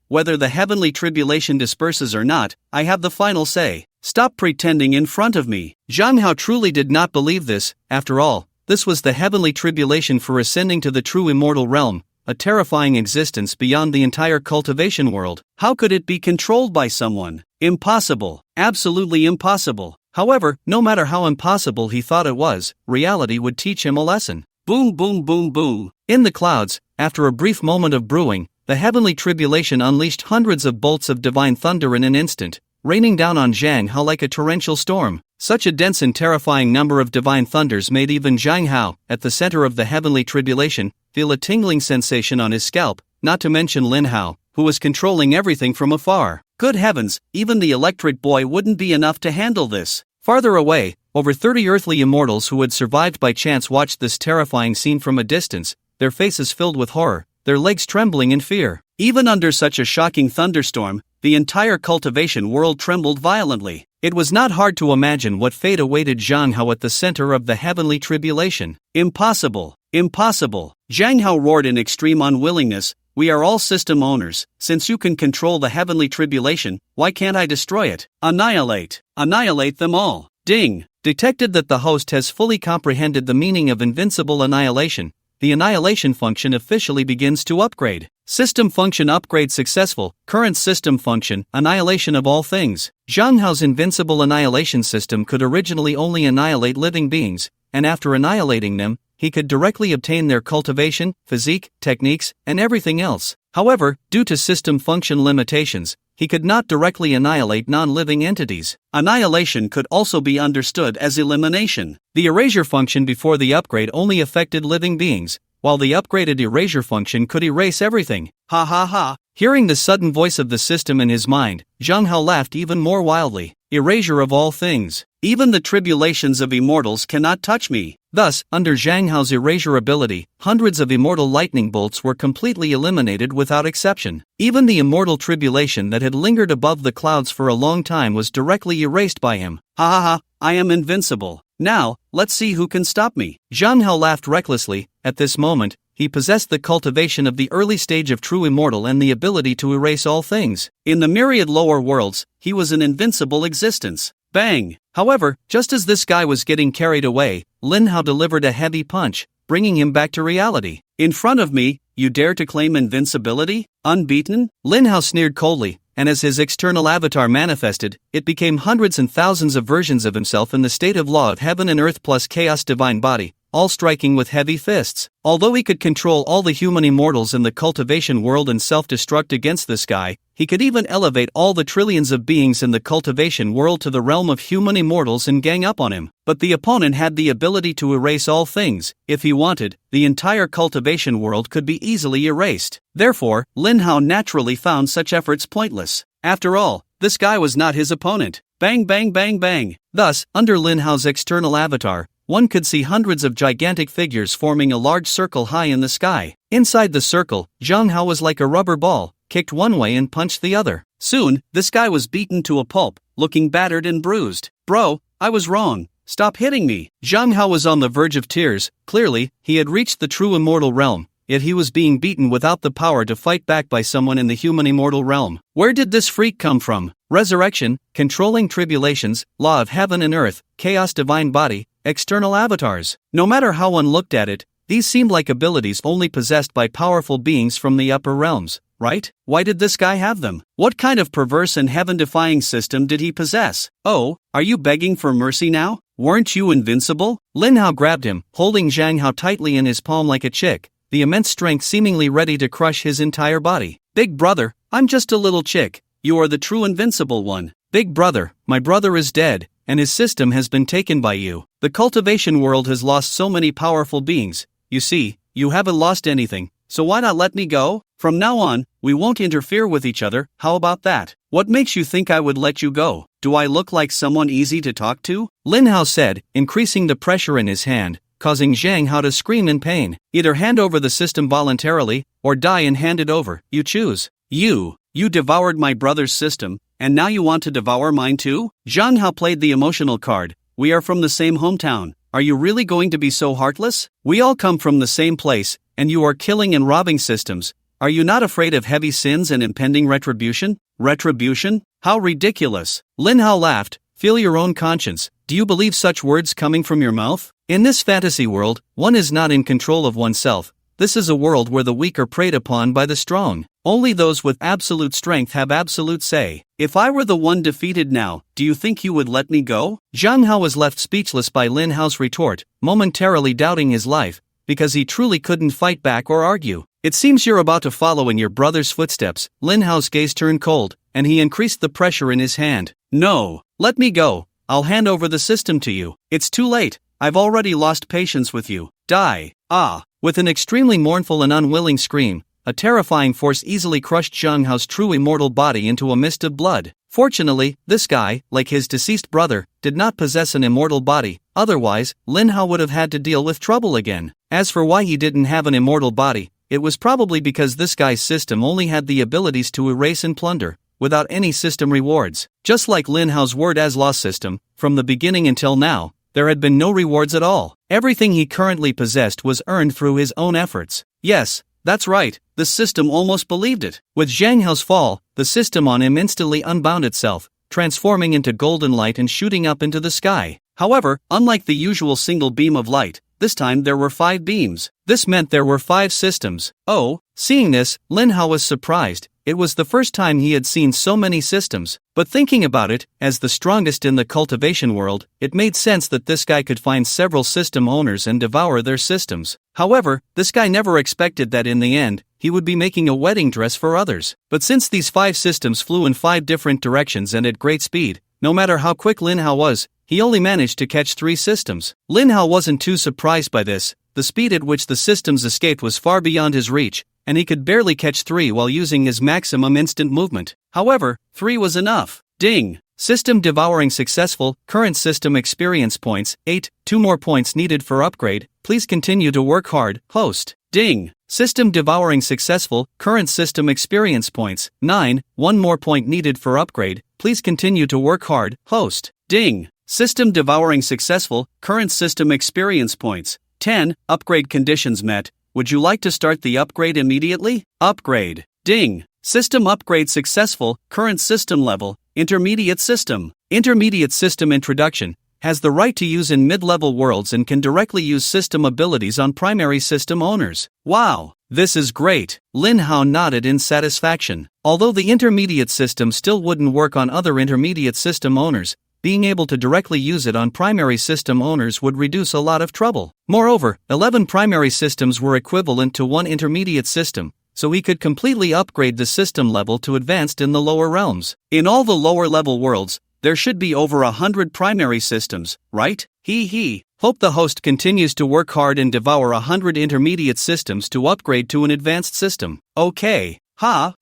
Whether the heavenly tribulation disperses or not, I have the final say. Stop pretending in front of me. Zhang Hao truly did not believe this. After all, this was the heavenly tribulation for ascending to the true immortal realm, a terrifying existence beyond the entire cultivation world. How could it be controlled by someone? Impossible. Absolutely impossible. However, no matter how impossible he thought it was, reality would teach him a lesson. Boom boom boom boom. In the clouds, after a brief moment of brewing, the heavenly tribulation unleashed hundreds of bolts of divine thunder in an instant, raining down on Zhang Hao like a torrential storm. Such a dense and terrifying number of divine thunders made even Zhang Hao, at the center of the heavenly tribulation, feel a tingling sensation on his scalp, not to mention Lin Hao, who was controlling everything from afar. Good heavens, even the electric boy wouldn't be enough to handle this. Farther away, over 30 earthly immortals who had survived by chance watched this terrifying scene from a distance, their faces filled with horror, their legs trembling in fear. Even under such a shocking thunderstorm, the entire cultivation world trembled violently. It was not hard to imagine what fate awaited Zhang Hao at the center of the heavenly tribulation. Impossible! Impossible! Zhang Hao roared in extreme unwillingness. We are all system owners. Since you can control the heavenly tribulation, why can't I destroy it? Annihilate! Annihilate them all! Ding! Detected that the host has fully comprehended the meaning of invincible annihilation. The annihilation function officially begins to upgrade. System function upgrade successful. Current system function, annihilation of all things. Zhang Hao's invincible annihilation system could originally only annihilate living beings, and after annihilating them, he could directly obtain their cultivation, physique, techniques, and everything else. However, due to system function limitations, he could not directly annihilate non-living entities. Annihilation could also be understood as elimination. The erasure function before the upgrade only affected living beings, while the upgraded erasure function could erase everything. Ha ha ha! Hearing the sudden voice of the system in his mind, Zhang Hao laughed even more wildly. Erasure of all things. Even the tribulations of immortals cannot touch me. Thus, under Zhang Hao's erasure ability, hundreds of immortal lightning bolts were completely eliminated without exception. Even the immortal tribulation that had lingered above the clouds for a long time was directly erased by him. Ha ha ha, I am invincible. Now, let's see who can stop me. Zhang Hao laughed recklessly. At this moment, he possessed the cultivation of the early stage of true immortal and the ability to erase all things. In the myriad lower worlds, he was an invincible existence. Bang! However, just as this guy was getting carried away, Lin Hao delivered a heavy punch, bringing him back to reality. In front of me, you dare to claim invincibility? Unbeaten? Lin Hao sneered coldly, and as his external avatar manifested, it became hundreds and thousands of versions of himself in the state of law of heaven and earth plus chaos divine body, all striking with heavy fists. Although he could control all the human immortals in the cultivation world and self-destruct against this guy, he could even elevate all the trillions of beings in the cultivation world to the realm of human immortals and gang up on him. But the opponent had the ability to erase all things. If he wanted, the entire cultivation world could be easily erased. Therefore, Lin Hao naturally found such efforts pointless. After all, this guy was not his opponent. Bang bang bang bang. Thus, under Lin Hao's external avatar, one could see hundreds of gigantic figures forming a large circle high in the sky. Inside the circle, Zhang Hao was like a rubber ball, kicked one way and punched the other. Soon, this guy was beaten to a pulp, looking battered and bruised. Bro, I was wrong. Stop hitting me. Zhang Hao was on the verge of tears. Clearly, he had reached the true immortal realm, yet he was being beaten without the power to fight back by someone in the human immortal realm. Where did this freak come from? Resurrection, controlling tribulations, law of heaven and earth, chaos divine body, external avatars. No matter how one looked at it, these seemed like abilities only possessed by powerful beings from the upper realms, right? Why did this guy have them? What kind of perverse and heaven-defying system did he possess? Oh, are you begging for mercy now? Weren't you invincible? Lin Hao grabbed him, holding Zhang Hao tightly in his palm like a chick, the immense strength seemingly ready to crush his entire body. Big brother, I'm just a little chick. You are the true invincible one. Big brother, my brother is dead, and his system has been taken by you. The cultivation world has lost so many powerful beings. You see, you haven't lost anything, so why not let me go? From now on, we won't interfere with each other, how about that? What makes you think I would let you go? Do I look like someone easy to talk to? Lin Hao said, increasing the pressure in his hand, causing Zhang Hao to scream in pain. Either hand over the system voluntarily, or die and hand it over, you choose. You devoured my brother's system, and now you want to devour mine too? Zhang Hao played the emotional card. We are from the same hometown. Are you really going to be so heartless? We all come from the same place, and you are killing and robbing systems. Are you not afraid of heavy sins and impending retribution? Retribution? How ridiculous. Lin Hao laughed. Feel your own conscience. Do you believe such words coming from your mouth? In this fantasy world, one is not in control of oneself. This is a world where the weak are preyed upon by the strong. Only those with absolute strength have absolute say. If I were the one defeated now, do you think you would let me go? Zhang Hao was left speechless by Lin Hao's retort, momentarily doubting his life, because he truly couldn't fight back or argue. It seems you're about to follow in your brother's footsteps. Lin Hao's gaze turned cold, and he increased the pressure in his hand. No, let me go. I'll hand over the system to you. It's too late. I've already lost patience with you. Die. Ah. With an extremely mournful and unwilling scream, a terrifying force easily crushed Zhang Hao's true immortal body into a mist of blood. Fortunately, this guy, like his deceased brother, did not possess an immortal body, otherwise, Lin Hao would have had to deal with trouble again. As for why he didn't have an immortal body, it was probably because this guy's system only had the abilities to erase and plunder, without any system rewards. Just like Lin Hao's word as law system, from the beginning until now, there had been no rewards at all. Everything he currently possessed was earned through his own efforts. Yes, that's right, the system almost believed it. With Zhang Hao's fall, the system on him instantly unbound itself, transforming into golden light and shooting up into the sky. However, unlike the usual single beam of light, this time there were 5 beams. This meant there were 5 systems. Oh, seeing this, Lin Hao was surprised. It was the first time he had seen so many systems. But thinking about it, as the strongest in the cultivation world, it made sense that this guy could find several system owners and devour their systems. However, this guy never expected that in the end, he would be making a wedding dress for others. But since these 5 systems flew in 5 different directions and at great speed, no matter how quick Lin Hao was, he only managed to catch 3 systems. Lin Hao wasn't too surprised by this. The speed at which the systems escaped was far beyond his reach, and he could barely catch 3 while using his maximum instant movement. However, 3 was enough. Ding! System devouring successful, current system experience points, 8, 2 more points needed for upgrade, please continue to work hard, host. Ding! System devouring successful, current system experience points, 9, 1 more point needed for upgrade, please continue to work hard, host. Ding! System devouring successful, current system experience points, 10, upgrade conditions met, would you like to start the upgrade immediately? Upgrade. Ding! System upgrade successful, current system level, intermediate system. Intermediate system introduction, has the right to use in mid-level worlds and can directly use system abilities on primary system owners. Wow! This is great. Lin Hao nodded in satisfaction. Although the intermediate system still wouldn't work on other intermediate system owners, being able to directly use it on primary system owners would reduce a lot of trouble. Moreover, 11 primary systems were equivalent to 1 intermediate system, so he could completely upgrade the system level to advanced in the lower realms. In all the lower level worlds, there should be over 100 primary systems, right? Hee. Hope the host continues to work hard and devour 100 intermediate systems to upgrade to an advanced system. Okay.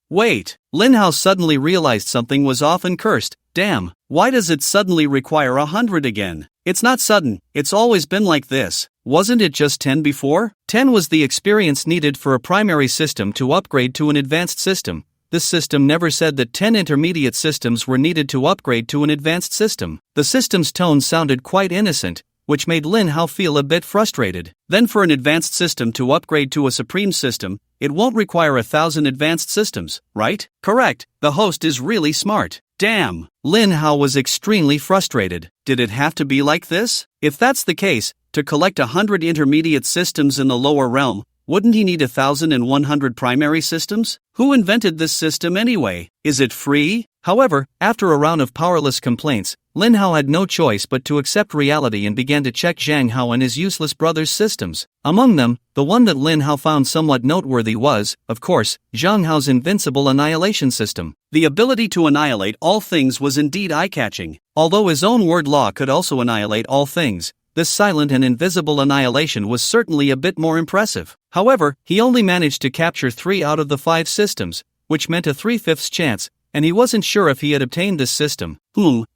Wait. Lin Hao suddenly realized something was off and cursed. Damn, why does it suddenly require 100 again? It's not sudden, it's always been like this. Wasn't it just 10 before? 10 was the experience needed for a primary system to upgrade to an advanced system. This system never said that 10 intermediate systems were needed to upgrade to an advanced system. The system's tone sounded quite innocent, which made Lin Hao feel a bit frustrated. Then for an advanced system to upgrade to a supreme system, it won't require 1,000 advanced systems, right? Correct, the host is really smart. Damn! Lin Hao was extremely frustrated. Did it have to be like this? If that's the case, to collect 100 intermediate systems in the lower realm, wouldn't he need 1,100 primary systems? Who invented this system anyway? Is it free? However, after a round of powerless complaints, Lin Hao had no choice but to accept reality and began to check Zhang Hao and his useless brother's systems. Among them, the one that Lin Hao found somewhat noteworthy was, of course, Zhang Hao's invincible annihilation system. The ability to annihilate all things was indeed eye-catching. Although his own word law could also annihilate all things, this silent and invisible annihilation was certainly a bit more impressive. However, he only managed to capture 3 out of the 5 systems, which meant a 3/5 chance, and he wasn't sure if he had obtained this system.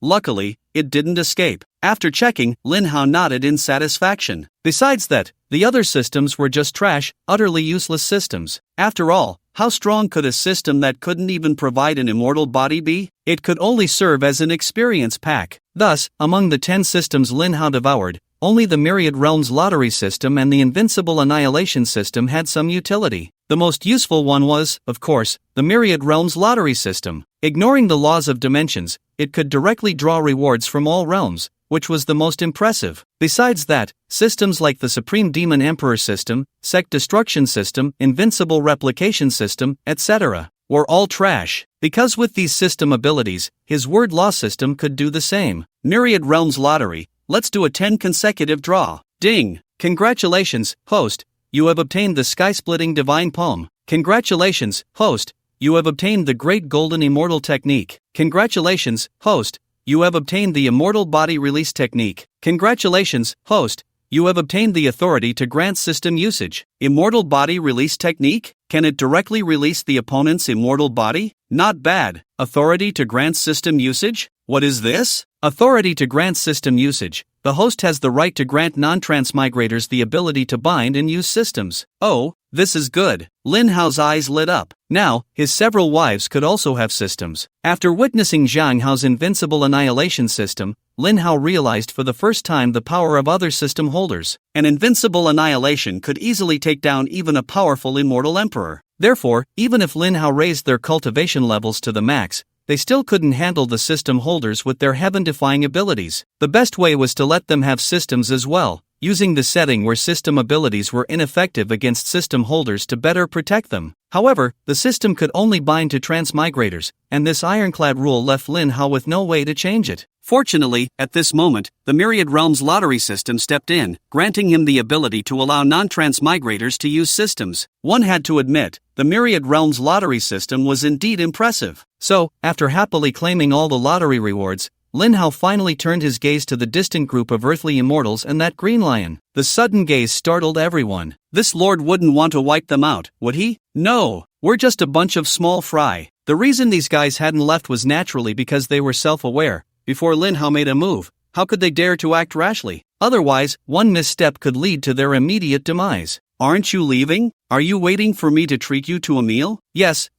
Luckily, it didn't escape. After checking, Lin Hao nodded in satisfaction. Besides that, the other systems were just trash, utterly useless systems. After all, how strong could a system that couldn't even provide an immortal body be? It could only serve as an experience pack. Thus, among the 10 systems Lin Hao devoured, only the Myriad Realms lottery system and the Invincible Annihilation system had some utility. The most useful one was, of course, the Myriad Realms lottery system. Ignoring the laws of dimensions, it could directly draw rewards from all realms, which was the most impressive. Besides that, systems like the Supreme Demon Emperor system, Sect Destruction system, Invincible Replication system, etc., were all trash. Because with these system abilities, his word law system could do the same. Myriad Realms lottery, let's do a 10 consecutive draw. Ding! Congratulations, host, you have obtained the sky-splitting divine poem. Congratulations, host, you have obtained the great golden immortal technique. Congratulations, host, you have obtained the immortal body release technique. Congratulations, host, you have obtained the authority to grant system usage. Immortal body release technique? Can it directly release the opponent's immortal body? Not bad. Authority to grant system usage? What is this? Authority to grant system usage. The host has the right to grant non-transmigrators the ability to bind and use systems. Oh, this is good. Lin Hao's eyes lit up. Now, his several wives could also have systems. After witnessing Zhang Hao's invincible annihilation system, Lin Hao realized for the first time the power of other system holders. An invincible annihilation could easily take down even a powerful immortal emperor. Therefore, even if Lin Hao raised their cultivation levels to the max, they still couldn't handle the system holders with their heaven-defying abilities. The best way was to let them have systems as well, using the setting where system abilities were ineffective against system holders to better protect them. However, the system could only bind to transmigrators, and this ironclad rule left Lin Hao with no way to change it. Fortunately, at this moment, the Myriad Realms lottery system stepped in, granting him the ability to allow non-transmigrators to use systems. One had to admit, the Myriad Realms lottery system was indeed impressive. So, after happily claiming all the lottery rewards, Lin Hao finally turned his gaze to the distant group of earthly immortals and that green lion. The sudden gaze startled everyone. This lord wouldn't want to wipe them out, would he? No, we're just a bunch of small fry. The reason these guys hadn't left was naturally because they were self-aware. Before Lin Hao made a move, how could they dare to act rashly? Otherwise, one misstep could lead to their immediate demise. Aren't you leaving? Are you waiting for me to treat you to a meal? Yes,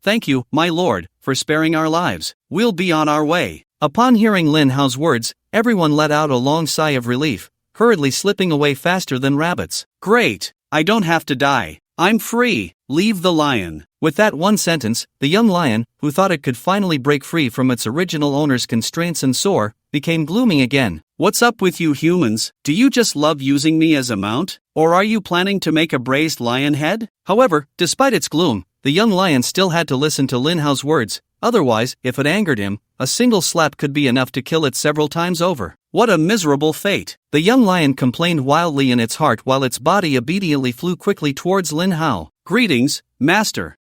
thank you, my lord, for sparing our lives. We'll be on our way. Upon hearing Lin Hao's words, everyone let out a long sigh of relief, hurriedly slipping away faster than rabbits. Great, I don't have to die. I'm free. Leave the lion. With that one sentence, the young lion, who thought it could finally break free from its original owner's constraints and soar, became gloomy again. What's up with you humans? Do you just love using me as a mount? Or are you planning to make a braised lion head? However, despite its gloom, the young lion still had to listen to Lin Hao's words. Otherwise, if it angered him, a single slap could be enough to kill it several times over. What a miserable fate. The young lion complained wildly in its heart while its body obediently flew quickly towards Lin Hao. Greetings, master.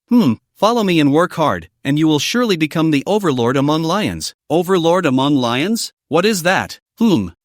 Follow me and work hard, and you will surely become the overlord among lions. Overlord among lions? What is that?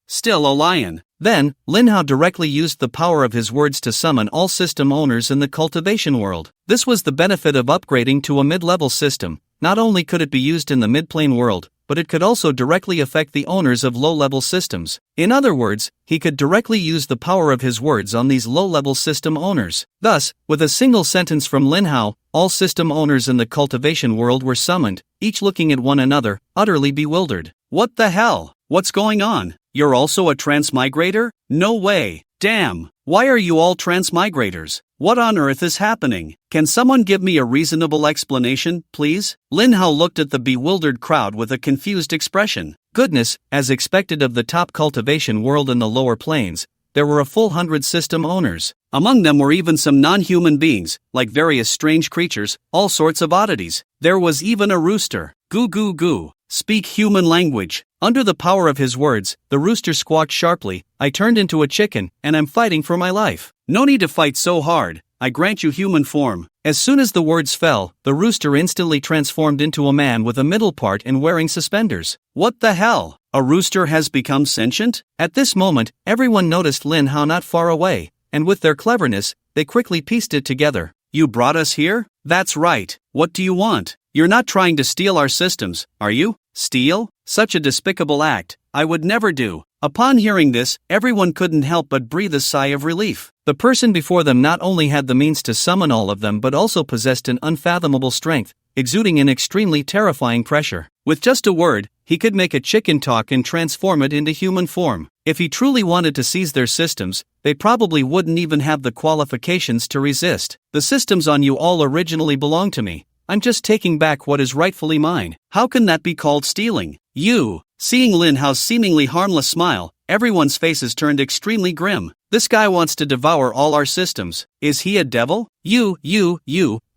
Still a lion. Then, Lin Hao directly used the power of his words to summon all system owners in the cultivation world. This was the benefit of upgrading to a mid-level system. Not only could it be used in the mid-plane world, but it could also directly affect the owners of low-level systems. In other words, he could directly use the power of his words on these low-level system owners. Thus, with a single sentence from Lin Hao, all system owners in the cultivation world were summoned, each looking at one another, utterly bewildered. What the hell? What's going on? You're also a transmigrator? No way. Damn. Why are you all transmigrators? What on earth is happening? Can someone give me a reasonable explanation, please? Lin Hao looked at the bewildered crowd with a confused expression. Goodness, as expected of the top cultivation world in the lower planes, there were a full 100 system owners. Among them were even some non-human beings, like various strange creatures, all sorts of oddities. There was even a rooster. Goo goo goo. Speak human language. Under the power of his words, the rooster squawked sharply, I turned into a chicken, and I'm fighting for my life. No need to fight so hard. I grant you human form. As soon as the words fell, the rooster instantly transformed into a man with a middle part and wearing suspenders. What the hell? A rooster has become sentient? At this moment, everyone noticed Lin Hao not far away, and with their cleverness, they quickly pieced it together. You brought us here? That's right. What do you want? You're not trying to steal our systems, are you? Steal? Such a despicable act. I would never do. Upon hearing this, everyone couldn't help but breathe a sigh of relief. The person before them not only had the means to summon all of them but also possessed an unfathomable strength, exuding an extremely terrifying pressure. With just a word, he could make a chicken talk and transform it into human form. If he truly wanted to seize their systems, they probably wouldn't even have the qualifications to resist. The systems on you all originally belong to me. I'm just taking back what is rightfully mine. How can that be called stealing? You. Seeing Lin Hao's seemingly harmless smile, everyone's faces turned extremely grim. This guy wants to devour all our systems. Is he a devil? You,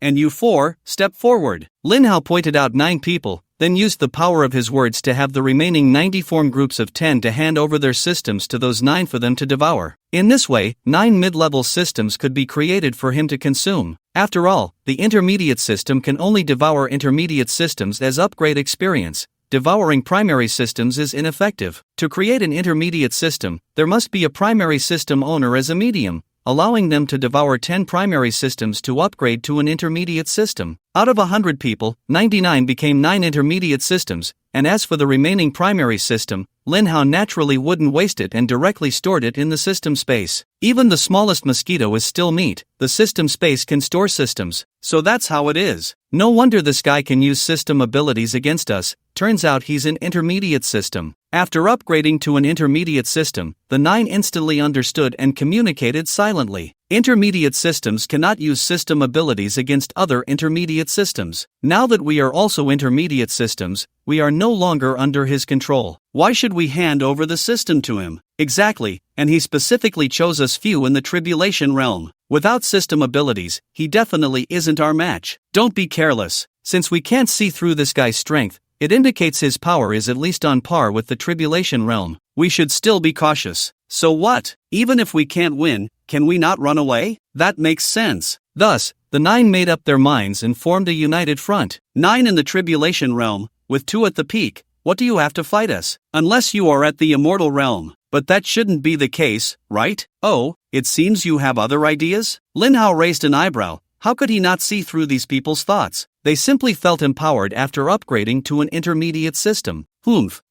and you four, step forward. Lin Hao pointed out 9 people, then used the power of his words to have the remaining 90 form groups of 10 to hand over their systems to those 9 for them to devour. In this way, 9 mid-level systems could be created for him to consume. After all, the intermediate system can only devour intermediate systems as upgrade experience. Devouring primary systems is ineffective. To create an intermediate system, there must be a primary system owner as a medium, allowing them to devour 10 primary systems to upgrade to an intermediate system. Out of 100 people, 99 became 9 intermediate systems, and as for the remaining primary system, Lin Hao naturally wouldn't waste it and directly stored it in the system space. Even the smallest mosquito is still meat. The system space can store systems. So that's how it is. No wonder this guy can use system abilities against us. Turns out he's an intermediate system. After upgrading to an intermediate system, the 9 instantly understood and communicated silently. Intermediate systems cannot use system abilities against other intermediate systems. Now that we are also intermediate systems, we are no longer under his control. Why should we hand over the system to him? Exactly, and he specifically chose us few in the tribulation realm. Without system abilities, he definitely isn't our match. Don't be careless. Since we can't see through this guy's strength, it indicates his power is at least on par with the tribulation realm. We should still be cautious. So what? Even if we can't win, can we not run away? That makes sense. Thus, the 9 made up their minds and formed a united front. 9 in the tribulation realm, with 2 at the peak. What do you have to fight us? Unless you are at the immortal realm. But that shouldn't be the case, right? Oh, it seems you have other ideas? Lin Hao raised an eyebrow. How could he not see through these people's thoughts? They simply felt empowered after upgrading to an intermediate system.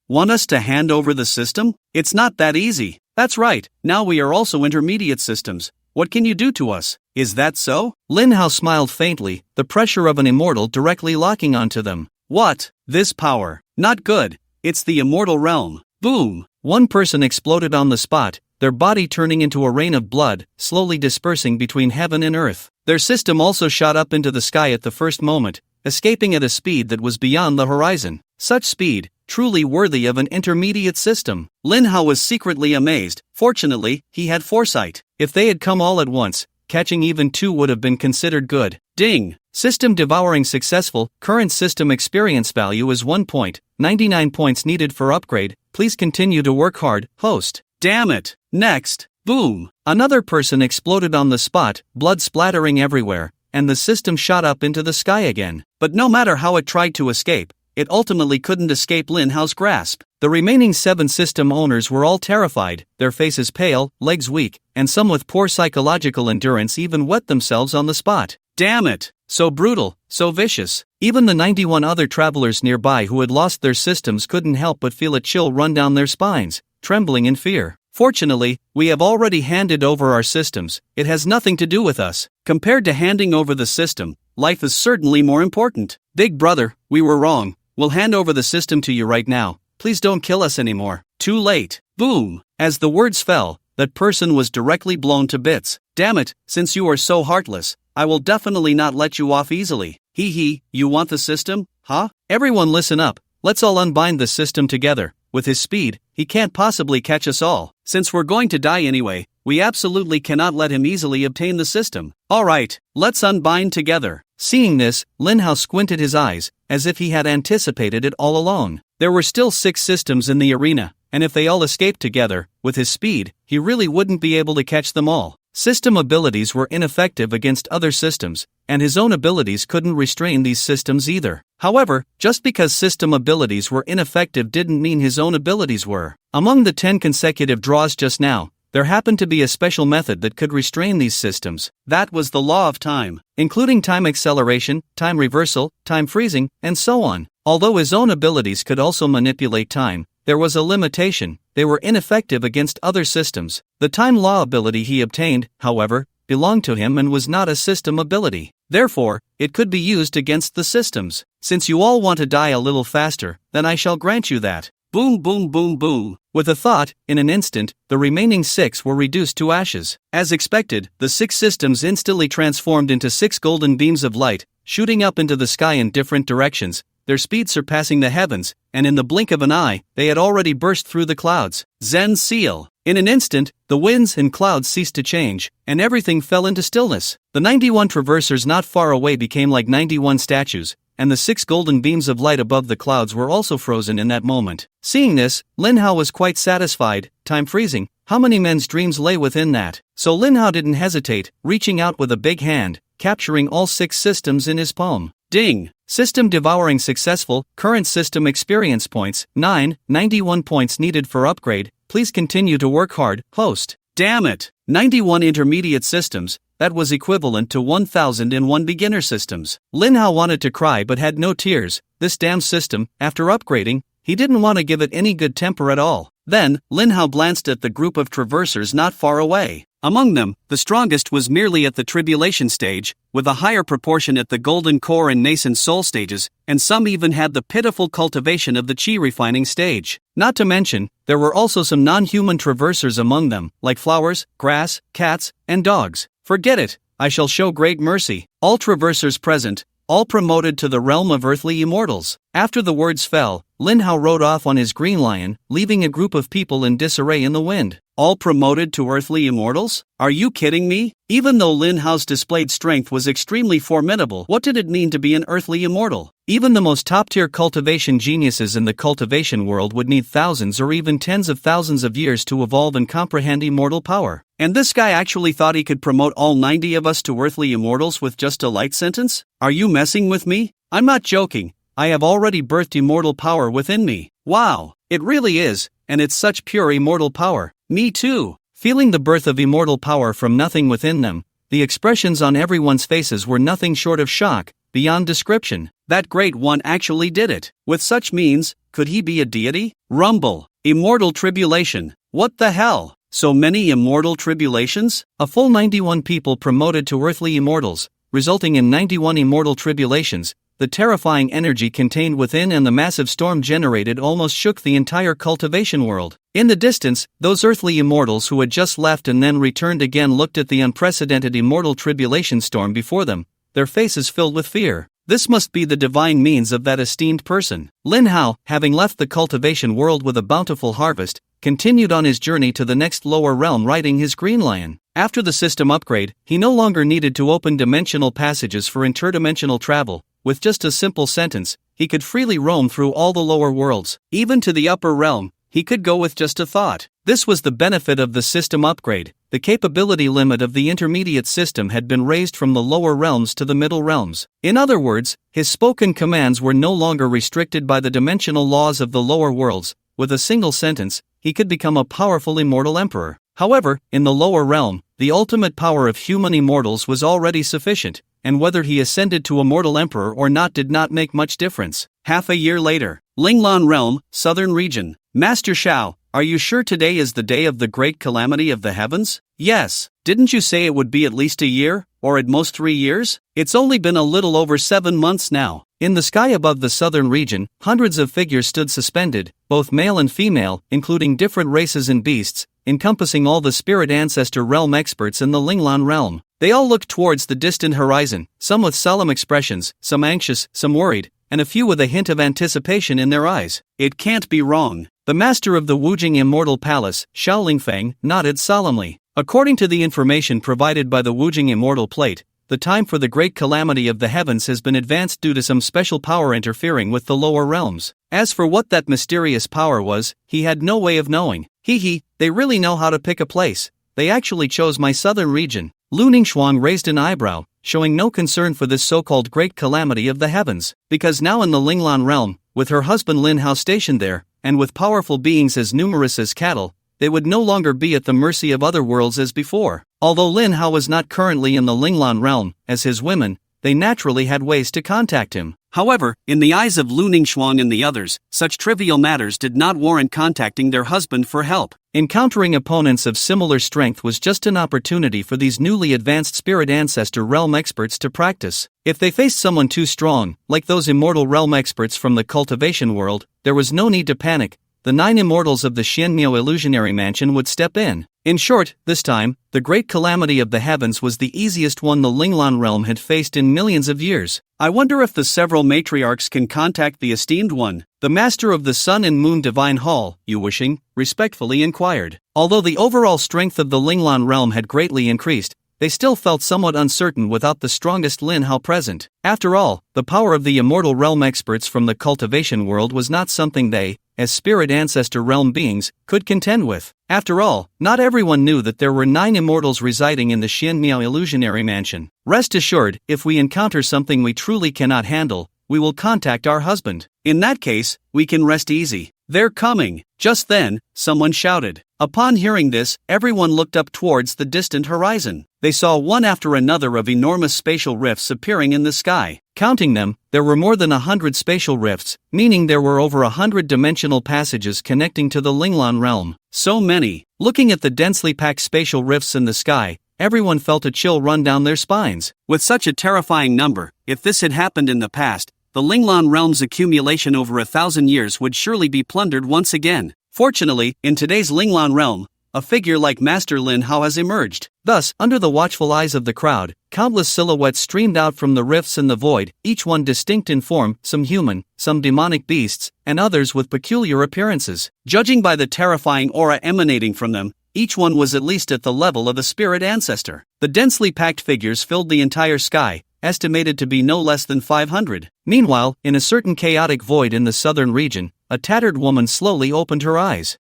Want us to hand over the system? It's not that easy. That's right, now we are also intermediate systems. What can you do to us? Is that so? Lin Hao smiled faintly, the pressure of an immortal directly locking onto them. What? This power? Not good. It's the immortal realm. Boom! One person exploded on the spot, their body turning into a rain of blood, slowly dispersing between heaven and earth. Their system also shot up into the sky at the first moment, escaping at a speed that was beyond the horizon. Such speed, truly worthy of an intermediate system. Lin Hao was secretly amazed. Fortunately, he had foresight. If they had come all at once, catching even 2 would have been considered good. Ding! System devouring successful. Current system experience value is 1 point. 99 points needed for upgrade. Please continue to work hard, host. Damn it! Next! Boom! Another person exploded on the spot, blood splattering everywhere, and the system shot up into the sky again. But no matter how it tried to escape, it ultimately couldn't escape Lin Hao's grasp. The remaining 7 system owners were all terrified, their faces pale, legs weak, and some with poor psychological endurance even wet themselves on the spot. Damn it! So brutal, so vicious. Even the 91 other travelers nearby who had lost their systems couldn't help but feel a chill run down their spines, trembling in fear. Fortunately, we have already handed over our systems. It has nothing to do with us. Compared to handing over the system, life is certainly more important. Big brother, we were wrong. We'll hand over the system to you right now. Please don't kill us anymore. Too late. Boom! As the words fell, that person was directly blown to bits. Damn it, since you are so heartless, I will definitely not let you off easily. Hee hee, you want the system? Huh? Everyone listen up. Let's all unbind the system together. With his speed, he can't possibly catch us all. Since we're going to die anyway, we absolutely cannot let him easily obtain the system. Alright, let's unbind together. Seeing this, Lin Hao squinted his eyes, as if he had anticipated it all along. There were still 6 systems in the arena, and if they all escaped together, with his speed, he really wouldn't be able to catch them all. System abilities were ineffective against other systems, and his own abilities couldn't restrain these systems either. However, just because system abilities were ineffective didn't mean his own abilities were. Among the 10 consecutive draws just now, there happened to be a special method that could restrain these systems. That was the law of time, including time acceleration, time reversal, time freezing, and so on. Although his own abilities could also manipulate time, there was a limitation. They were ineffective against other systems. The time law ability he obtained, however, belonged to him and was not a system ability. Therefore, it could be used against the systems. Since you all want to die a little faster, then I shall grant you that. Boom boom boom boom. With a thought, in an instant, the remaining 6 were reduced to ashes. As expected, the 6 systems instantly transformed into 6 golden beams of light, shooting up into the sky in different directions, their speed surpassing the heavens, and in the blink of an eye, they had already burst through the clouds. Zen seal. In an instant, the winds and clouds ceased to change, and everything fell into stillness. The 91 traversers not far away became like 91 statues, and the 6 golden beams of light above the clouds were also frozen in that moment. Seeing this, Lin Hao was quite satisfied. Time freezing, how many men's dreams lay within that? So Lin Hao didn't hesitate, reaching out with a big hand, capturing all 6 systems in his palm. Ding! System devouring successful. Current system experience points, 9, 91 points needed for upgrade. Please continue to work hard, host. Damn it! 91 intermediate systems, that was equivalent to 1001 beginner systems. Lin Hao wanted to cry but had no tears. This damn system, after upgrading, he didn't want to give it any good temper at all. Then, Lin Hao glanced at the group of traversers not far away. Among them, the strongest was merely at the tribulation stage, with a higher proportion at the golden core and nascent soul stages, and some even had the pitiful cultivation of the chi refining stage. Not to mention, there were also some non-human traversers among them, like flowers, grass, cats, and dogs. Forget it, I shall show great mercy. All traversers present, all promoted to the realm of earthly immortals. After the words fell, Lin Hao rode off on his green lion, leaving a group of people in disarray in the wind. All promoted to earthly immortals? Are you kidding me? Even though Lin Hao's displayed strength was extremely formidable, what did it mean to be an earthly immortal? Even the most top-tier cultivation geniuses in the cultivation world would need thousands or even tens of thousands of years to evolve and comprehend immortal power. And this guy actually thought he could promote all 90 of us to earthly immortals with just a light sentence? Are you messing with me? I'm not joking. I have already birthed immortal power within me. Wow, it really is, and it's such pure immortal power. Me too. Feeling the birth of immortal power from nothing within them, the expressions on everyone's faces were nothing short of shock, beyond description. That great one actually did it. With such means, could he be a deity? Rumble. Immortal tribulation. What the hell? So many immortal tribulations? A full 91 people promoted to earthly immortals, resulting in 91 immortal tribulations. The terrifying energy contained within and the massive storm generated almost shook the entire cultivation world. In the distance, those earthly immortals who had just left and then returned again looked at the unprecedented immortal tribulation storm before them, their faces filled with fear. This must be the divine means of that esteemed person. Lin Hao, having left the cultivation world with a bountiful harvest, continued on his journey to the next lower realm riding his green lion. After the system upgrade, he no longer needed to open dimensional passages for interdimensional travel. With just a simple sentence, he could freely roam through all the lower worlds, even to the upper realm. He could go with just a thought. This was the benefit of the system upgrade. The capability limit of the intermediate system had been raised from the lower realms to the middle realms. In other words, his spoken commands were no longer restricted by the dimensional laws of the lower worlds. With a single sentence, he could become a powerful immortal emperor. However, in the lower realm, the ultimate power of human immortals was already sufficient, and whether he ascended to immortal emperor or not did not make much difference. Half a year later, Linglan Realm, Southern Region. Master Shao, are you sure today is the day of the great calamity of the heavens? Yes. Didn't you say it would be at least a year, or at most 3 years? It's only been a little over 7 months now. In the sky above the southern region, hundreds of figures stood suspended, both male and female, including different races and beasts, encompassing all the spirit ancestor realm experts in the Linglan realm. They all looked towards the distant horizon, some with solemn expressions, some anxious, some worried, and a few with a hint of anticipation in their eyes. It can't be wrong. The master of the Wujing Immortal Palace, Xiao Lingfeng, nodded solemnly. According to the information provided by the Wujing Immortal Plate, the time for the great calamity of the heavens has been advanced due to some special power interfering with the lower realms. As for what that mysterious power was, he had no way of knowing. They really know how to pick a place. They actually chose my southern region. Lu Ningxuang raised an eyebrow, showing no concern for this so-called great calamity of the heavens, because now in the Linglan realm, with her husband Lin Hao stationed there, and with powerful beings as numerous as cattle, they would no longer be at the mercy of other worlds as before. Although Lin Hao was not currently in the Linglan realm, as his women, they naturally had ways to contact him. However, in the eyes of Lu Ningxuang and the others, such trivial matters did not warrant contacting their husband for help. Encountering opponents of similar strength was just an opportunity for these newly advanced spirit ancestor realm experts to practice. If they faced someone too strong, like those immortal realm experts from the cultivation world, there was no need to panic. The 9 immortals of the Xianmiao illusionary mansion would step in. In short, this time, the great calamity of the heavens was the easiest one the Linglan realm had faced in millions of years. I wonder if the several matriarchs can contact the esteemed one. The master of the Sun and Moon Divine Hall, Yu Wishing, respectfully inquired. Although the overall strength of the Linglan realm had greatly increased, they still felt somewhat uncertain without the strongest Lin Hao present. After all, the power of the immortal realm experts from the cultivation world was not something they, as spirit ancestor realm beings, could contend with. After all, not everyone knew that there were 9 immortals residing in the Xianmiao illusionary mansion. Rest assured, if we encounter something we truly cannot handle, we will contact our husband. In that case, we can rest easy. They're coming. Just then, someone shouted. Upon hearing this, everyone looked up towards the distant horizon. They saw one after another of enormous spatial rifts appearing in the sky. Counting them, there were more than 100 spatial rifts, meaning there were over 100 dimensional passages connecting to the Linglan realm. So many. Looking at the densely packed spatial rifts in the sky, everyone felt a chill run down their spines. With such a terrifying number, if this had happened in the past, the Linglan realm's accumulation over 1,000 years would surely be plundered once again. Fortunately, in today's Linglan realm, a figure like Master Lin Hao has emerged. Thus, under the watchful eyes of the crowd, countless silhouettes streamed out from the rifts in the void, each one distinct in form, some human, some demonic beasts, and others with peculiar appearances. Judging by the terrifying aura emanating from them, each one was at least at the level of a spirit ancestor. The densely packed figures filled the entire sky, estimated to be no less than 500. Meanwhile, in a certain chaotic void in the southern region, a tattered woman slowly opened her eyes.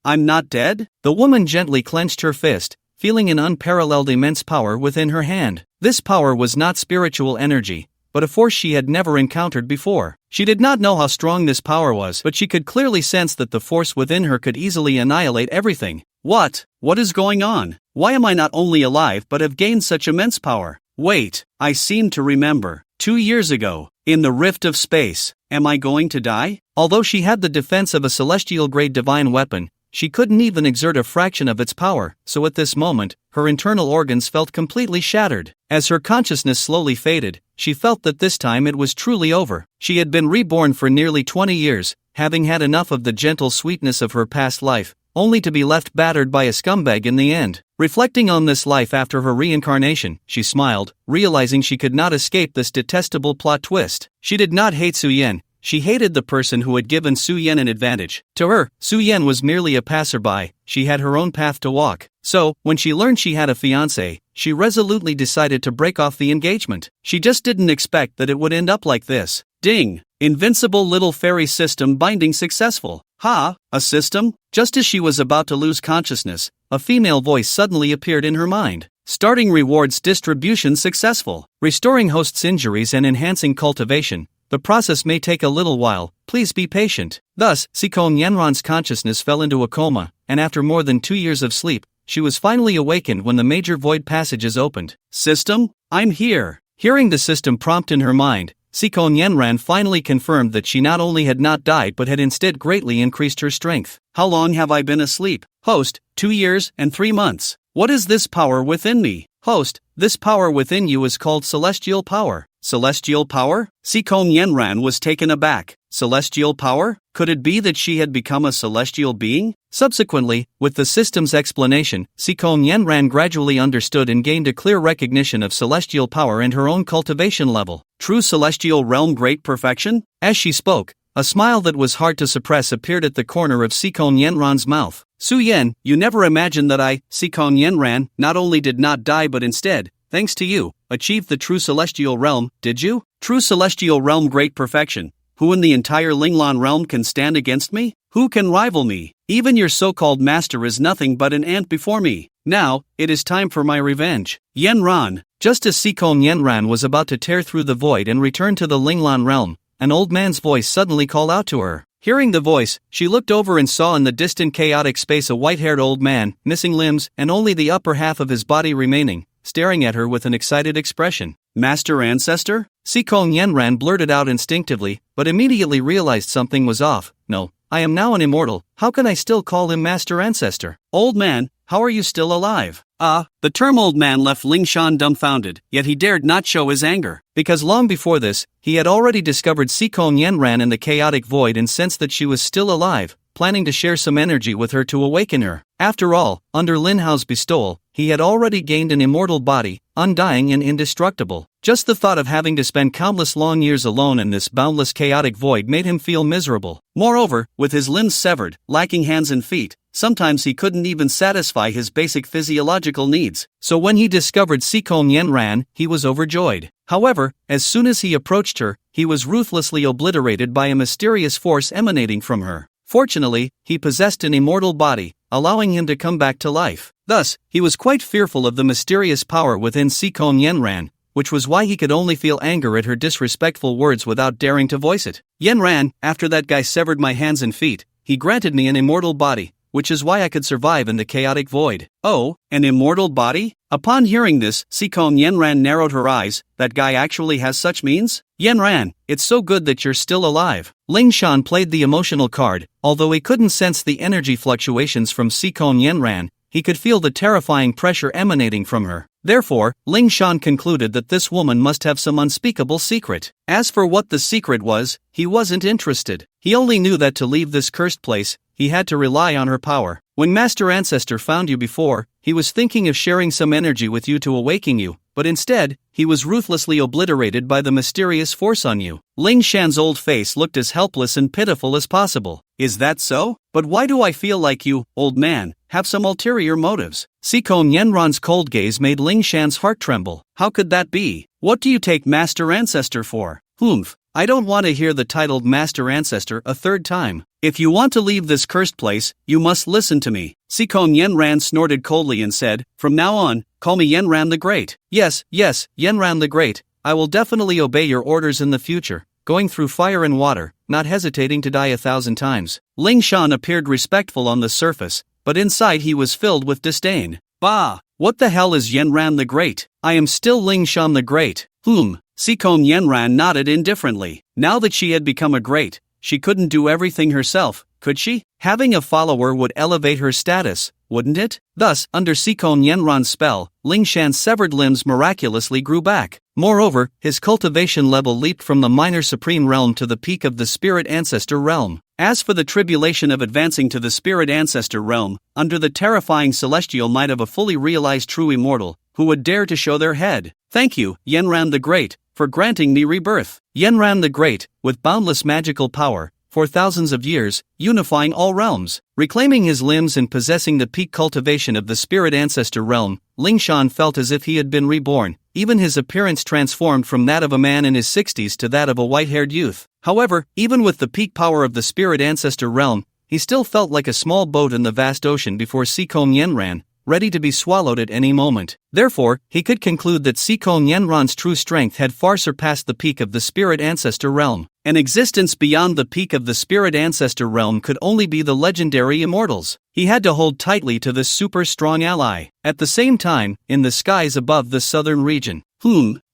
I'm not dead? The woman gently clenched her fist, feeling an unparalleled immense power within her hand. This power was not spiritual energy, but a force she had never encountered before. She did not know how strong this power was, but she could clearly sense that the force within her could easily annihilate everything. What is going on? Why am I not only alive but have gained such immense power? Wait, I seem to remember. 2 years ago, in the rift of space, am I going to die? Although she had the defense of a celestial-grade divine weapon, she couldn't even exert a fraction of its power, so at this moment, her internal organs felt completely shattered. As her consciousness slowly faded, she felt that this time it was truly over. She had been reborn for nearly 20 years, having had enough of the gentle sweetness of her past life, only to be left battered by a scumbag in the end. Reflecting on this life after her reincarnation, she smiled, realizing she could not escape this detestable plot twist. She did not hate Su Yan. She hated the person who had given Su Yan an advantage. To her, Su Yan was merely a passerby. She had her own path to walk. So, when she learned she had a fiancé, she resolutely decided to break off the engagement. She just didn't expect that it would end up like this. Ding! Invincible little fairy system binding successful. Ha! A system? Just as she was about to lose consciousness, a female voice suddenly appeared in her mind. Starting rewards distribution successful. Restoring host's injuries and enhancing cultivation. The process may take a little while, please be patient. Thus, Sikong Yanran's consciousness fell into a coma, and after more than 2 years of sleep, she was finally awakened when the major void passages opened. System? I'm here. Hearing the system prompt in her mind, Sikong Yanran finally confirmed that she not only had not died but had instead greatly increased her strength. How long have I been asleep? Host, 2 years and 3 months. What is this power within me? Host, this power within you is called celestial power. Celestial power? Sikong Yanran was taken aback. Celestial power? Could it be that she had become a celestial being? Subsequently, with the system's explanation, Sikong Yanran gradually understood and gained a clear recognition of celestial power and her own cultivation level. True celestial realm great perfection? As she spoke, a smile that was hard to suppress appeared at the corner of Sikong Yanran's mouth. Su Yan, you never imagined that I, Sikong Yanran, not only did not die but instead, thanks to you, achieved the true celestial realm, did you? True celestial realm great perfection. Who in the entire Linglan realm can stand against me? Who can rival me? Even your so-called master is nothing but an ant before me. Now, it is time for my revenge. Yanran. Just as Sikong Yanran was about to tear through the void and return to the Linglan realm, an old man's voice suddenly called out to her. Hearing the voice, she looked over and saw in the distant chaotic space a white-haired old man, missing limbs and only the upper half of his body remaining, staring at her with an excited expression. Master Ancestor? Sikong Yanran blurted out instinctively, but immediately realized something was off. No, I am now an immortal, how can I still call him Master Ancestor? Old man, how are you still alive? The term old man left Ling Shan dumbfounded, yet he dared not show his anger. Because long before this, he had already discovered Sikong Yanran in the chaotic void and sensed that she was still alive, planning to share some energy with her to awaken her. After all, under Lin Hao's bestowal, he had already gained an immortal body, undying and indestructible. Just the thought of having to spend countless long years alone in this boundless chaotic void made him feel miserable. Moreover, with his limbs severed, lacking hands and feet, sometimes he couldn't even satisfy his basic physiological needs. So when he discovered Sikong Yanran, he was overjoyed. However, as soon as he approached her, he was ruthlessly obliterated by a mysterious force emanating from her. Fortunately, he possessed an immortal body, allowing him to come back to life. Thus, he was quite fearful of the mysterious power within Sikong Yanran, which was why he could only feel anger at her disrespectful words without daring to voice it. Yanran, after that guy severed my hands and feet, he granted me an immortal body, which is why I could survive in the chaotic void. Oh, an immortal body? Upon hearing this, Sikong Yenran narrowed her eyes. That guy actually has such means? Yenran, it's so good that you're still alive. Ling Shan played the emotional card. Although he couldn't sense the energy fluctuations from Sikong Yenran, he could feel the terrifying pressure emanating from her. Therefore, Ling Shan concluded that this woman must have some unspeakable secret. As for what the secret was, he wasn't interested. He only knew that to leave this cursed place, he had to rely on her power. When Master Ancestor found you before, he was thinking of sharing some energy with you to awaken you, but instead, he was ruthlessly obliterated by the mysterious force on you. Ling Shan's old face looked as helpless and pitiful as possible. Is that so? But why do I feel like you, old man, have some ulterior motives? Sikong Yenran's cold gaze made Ling Shan's heart tremble. How could that be? What do you take Master Ancestor for? Humph, I don't want to hear the titled Master Ancestor a third time. If you want to leave this cursed place, you must listen to me. Sikong Yenran snorted coldly and said, from now on, call me Yenran the Great. Yes, Yenran the Great, I will definitely obey your orders in the future, going through fire and water, not hesitating to die 1,000 times. Ling Shan appeared respectful on the surface, but inside he was filled with disdain. Bah! What the hell is Yenran the Great? I am still Ling Shan the Great. Sikong Yenran nodded indifferently. Now that she had become a great, she couldn't do everything herself, could she? Having a follower would elevate her status, wouldn't it? Thus, under Sikong Yenran's spell, Ling Shan's severed limbs miraculously grew back. Moreover, his cultivation level leaped from the minor supreme realm to the peak of the spirit ancestor realm. As for the tribulation of advancing to the spirit ancestor realm, under the terrifying celestial might of a fully realized true immortal, who would dare to show their head? Thank you, Yenran the Great, for granting me rebirth. Yenran the Great, with boundless magical power, for thousands of years, unifying all realms. Reclaiming his limbs and possessing the peak cultivation of the spirit ancestor realm, Ling Shan felt as if he had been reborn. Even his appearance transformed from that of a man in his 60s to that of a white-haired youth. However, even with the peak power of the spirit ancestor realm, he still felt like a small boat in the vast ocean before Sikong Yenran, ready to be swallowed at any moment. Therefore, he could conclude that Sikong Yenran's true strength had far surpassed the peak of the spirit ancestor realm. An existence beyond the peak of the spirit ancestor realm could only be the legendary immortals. He had to hold tightly to this super strong ally. At the same time, in the skies above the southern region.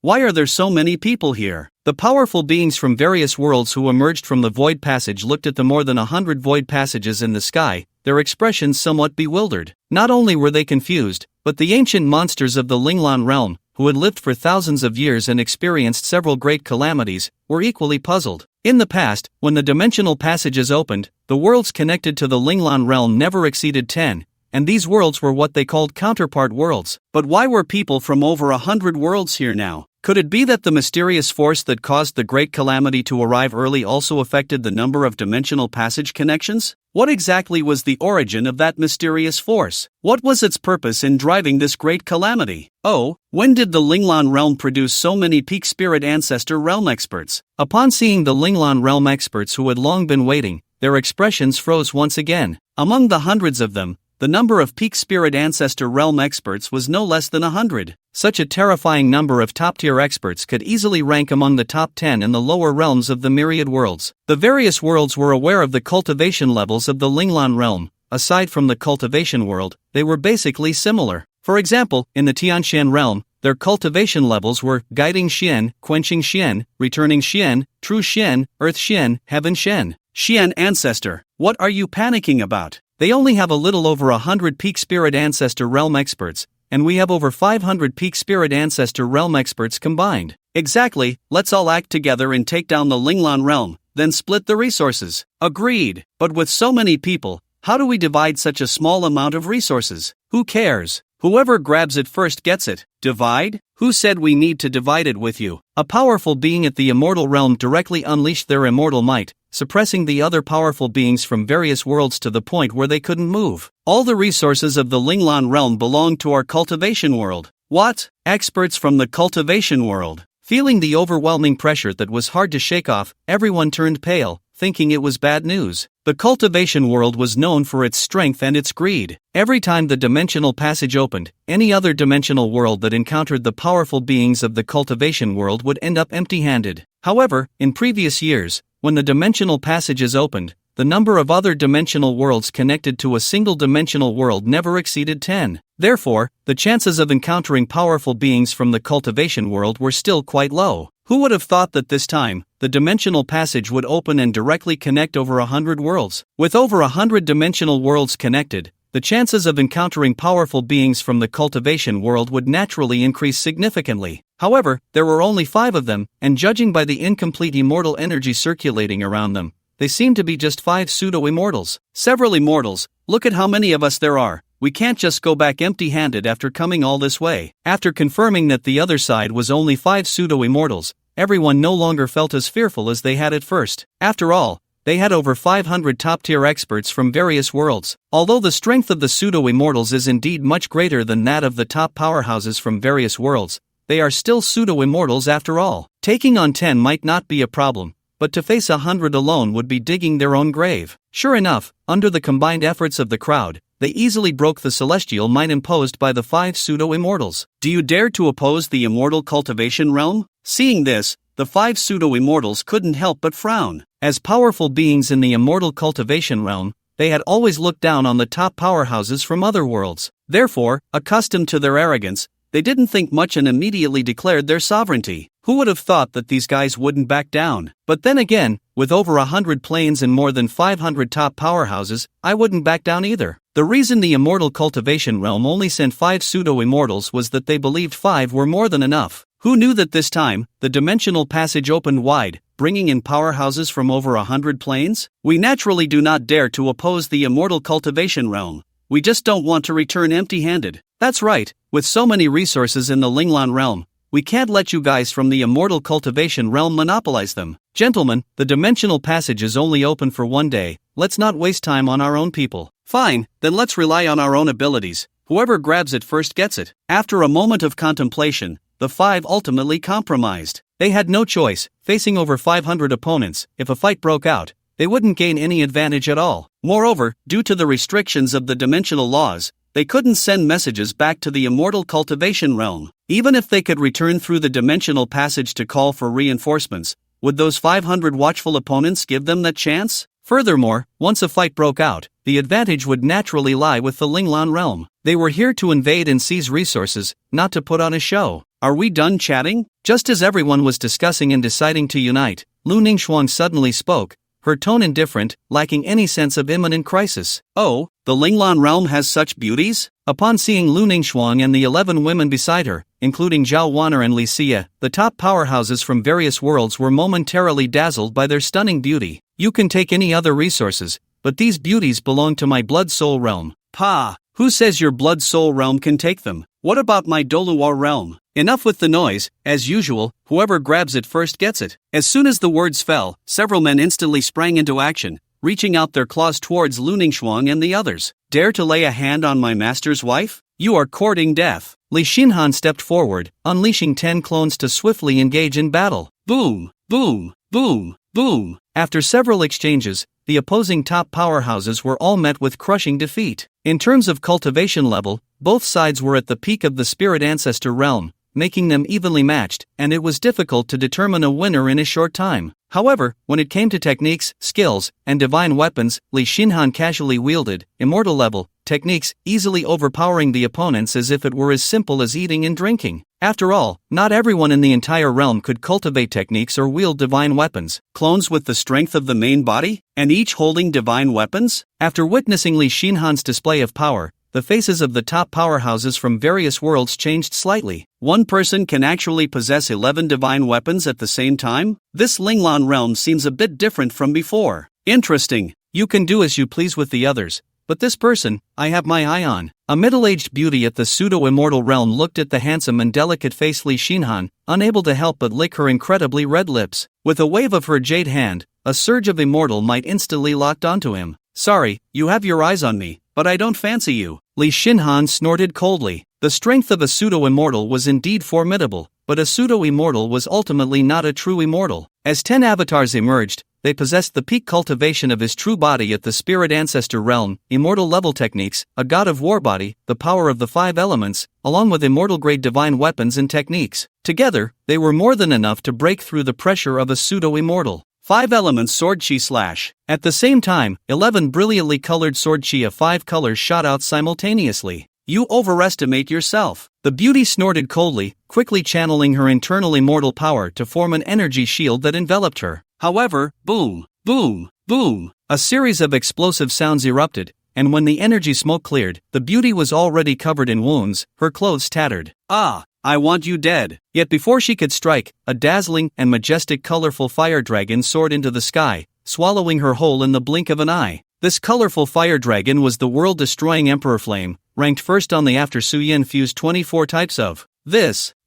Why are there so many people here? The powerful beings from various worlds who emerged from the void passage looked at the more than 100 void passages in the sky, their expressions somewhat bewildered. Not only were they confused, but the ancient monsters of the Linglan realm, who had lived for thousands of years and experienced several great calamities, were equally puzzled. In the past, when the dimensional passages opened, the worlds connected to the Linglan realm never exceeded 10, and these worlds were what they called counterpart worlds. But why were people from over 100 worlds here now? Could it be that the mysterious force that caused the great calamity to arrive early also affected the number of dimensional passage connections? What exactly was the origin of that mysterious force? What was its purpose in driving this great calamity? Oh, when did the Linglan realm produce so many peak spirit ancestor realm experts? Upon seeing the Linglan realm experts who had long been waiting, their expressions froze once again. Among the hundreds of them, the number of peak spirit ancestor realm experts was no less than 100. Such a terrifying number of top-tier experts could easily rank among the top 10 in the lower realms of the myriad worlds. The various worlds were aware of the cultivation levels of the Linglan realm. Aside from the cultivation world, they were basically similar. For example, in the Tianshan realm, their cultivation levels were Guiding Xian, Quenching Xian, Returning Xian, True Xian, Earth Xian, Heaven Xian. Xian Ancestor, what are you panicking about? They only have a little over 100 peak spirit ancestor realm experts, and we have over 500 peak spirit ancestor realm experts combined. Exactly, let's all act together and take down the Linglan realm, then split the resources. Agreed. But with so many people, how do we divide such a small amount of resources? Who cares? Whoever grabs it first gets it. Divide? Who said we need to divide it with you? A powerful being at the immortal realm directly unleashed their immortal might, suppressing the other powerful beings from various worlds to the point where they couldn't move. All the resources of the Linglan realm belong to our cultivation world. What? Experts from the cultivation world. Feeling the overwhelming pressure that was hard to shake off, everyone turned pale, thinking it was bad news. The cultivation world was known for its strength and its greed. Every time the dimensional passage opened, any other dimensional world that encountered the powerful beings of the cultivation world would end up empty-handed. However, in previous years, when the dimensional passages opened, the number of other dimensional worlds connected to a single dimensional world never exceeded 10. Therefore, the chances of encountering powerful beings from the cultivation world were still quite low. Who would have thought that this time, the dimensional passage would open and directly connect over 100 worlds? With over 100 dimensional worlds connected, the chances of encountering powerful beings from the cultivation world would naturally increase significantly. However, there were only 5 of them, and judging by the incomplete immortal energy circulating around them, they seem to be just 5 pseudo-immortals. Several immortals, look at how many of us there are. We can't just go back empty-handed after coming all this way. After confirming that the other side was only 5 pseudo-immortals, everyone no longer felt as fearful as they had at first. After all, they had over 500 top-tier experts from various worlds. Although the strength of the pseudo-immortals is indeed much greater than that of the top powerhouses from various worlds, they are still pseudo-immortals after all. Taking on 10 might not be a problem, but to face 100 alone would be digging their own grave. Sure enough, under the combined efforts of the crowd, they easily broke the celestial might imposed by the 5 pseudo-immortals. Do you dare to oppose the immortal cultivation realm? Seeing this, the 5 pseudo-immortals couldn't help but frown. As powerful beings in the immortal cultivation realm, they had always looked down on the top powerhouses from other worlds. Therefore, accustomed to their arrogance, they didn't think much and immediately declared their sovereignty. Who would have thought that these guys wouldn't back down? But then again, with over 100 planes and more than 500 top powerhouses, I wouldn't back down either. The reason the immortal cultivation realm only sent 5 pseudo-immortals was that they believed 5 were more than enough. Who knew that this time, the dimensional passage opened wide, bringing in powerhouses from over 100 planes? We naturally do not dare to oppose the immortal cultivation realm. We just don't want to return empty-handed. That's right, with so many resources in the Linglan realm, we can't let you guys from the immortal cultivation realm monopolize them. Gentlemen, the dimensional passage is only open for 1 day, let's not waste time on our own people. Fine, then let's rely on our own abilities. Whoever grabs it first gets it. After a moment of contemplation, the 5 ultimately compromised. They had no choice, facing over 500 opponents. If a fight broke out, they wouldn't gain any advantage at all. Moreover, due to the restrictions of the dimensional laws, they couldn't send messages back to the immortal cultivation realm. Even if they could return through the dimensional passage to call for reinforcements, would those 500 watchful opponents give them that chance? Furthermore, once a fight broke out, the advantage would naturally lie with the Linglan realm. They were here to invade and seize resources, not to put on a show. Are we done chatting? Just as everyone was discussing and deciding to unite, Lu Ningxuang suddenly spoke, her tone indifferent, lacking any sense of imminent crisis. Oh, the Linglan realm has such beauties? Upon seeing Lu Ningxuang and the 11 women beside her, including Zhao Wan'er and Li Xia, the top powerhouses from various worlds were momentarily dazzled by their stunning beauty. You can take any other resources, but these beauties belong to my blood-soul realm. Pa, who says your blood-soul realm can take them? What about my Doluar realm? Enough with the noise. As usual, whoever grabs it first gets it. As soon as the words fell, several men instantly sprang into action, reaching out their claws towards Lu Ningxuang and the others. Dare to lay a hand on my master's wife? You are courting death. Li Xinhan stepped forward, unleashing 10 clones to swiftly engage in battle. Boom, boom, boom, boom. After several exchanges, the opposing top powerhouses were all met with crushing defeat. In terms of cultivation level, both sides were at the peak of the spirit ancestor realm, making them evenly matched, and it was difficult to determine a winner in a short time. However, when it came to techniques, skills, and divine weapons, Li Xinhan casually wielded immortal-level techniques, easily overpowering the opponents as if it were as simple as eating and drinking. After all, not everyone in the entire realm could cultivate techniques or wield divine weapons. Clones with the strength of the main body, and each holding divine weapons? After witnessing Li Xinhan's display of power, the faces of the top powerhouses from various worlds changed slightly. One person can actually possess 11 divine weapons at the same time? This Linglan realm seems a bit different from before. Interesting. You can do as you please with the others, but this person, I have my eye on. A middle-aged beauty at the pseudo-immortal realm looked at the handsome and delicate-faced Li Xinhan, unable to help but lick her incredibly red lips. With a wave of her jade hand, a surge of immortal might instantly locked onto him. Sorry, you have your eyes on me, but I don't fancy you. Li Xinhan snorted coldly. The strength of a pseudo-immortal was indeed formidable, but a pseudo-immortal was ultimately not a true immortal. As 10 avatars emerged, they possessed the peak cultivation of his true body at the spirit ancestor realm, immortal level techniques, a god of war body, the power of the 5 elements, along with immortal grade divine weapons and techniques. Together, they were more than enough to break through the pressure of a pseudo-immortal. 5 elements sword chi slash. At the same time, 11 brilliantly colored sword chi of 5 colors shot out simultaneously. You overestimate yourself. The beauty snorted coldly, quickly channeling her internal immortal power to form an energy shield that enveloped her. However, boom, boom, boom, a series of explosive sounds erupted, and when the energy smoke cleared, the beauty was already covered in wounds, her clothes tattered. Ah, I want you dead. Yet before she could strike, a dazzling and majestic colorful fire dragon soared into the sky, swallowing her whole in the blink of an eye. This colorful fire dragon was the world-destroying Emperor Flame, ranked first on the After Suyin fused 24 types of.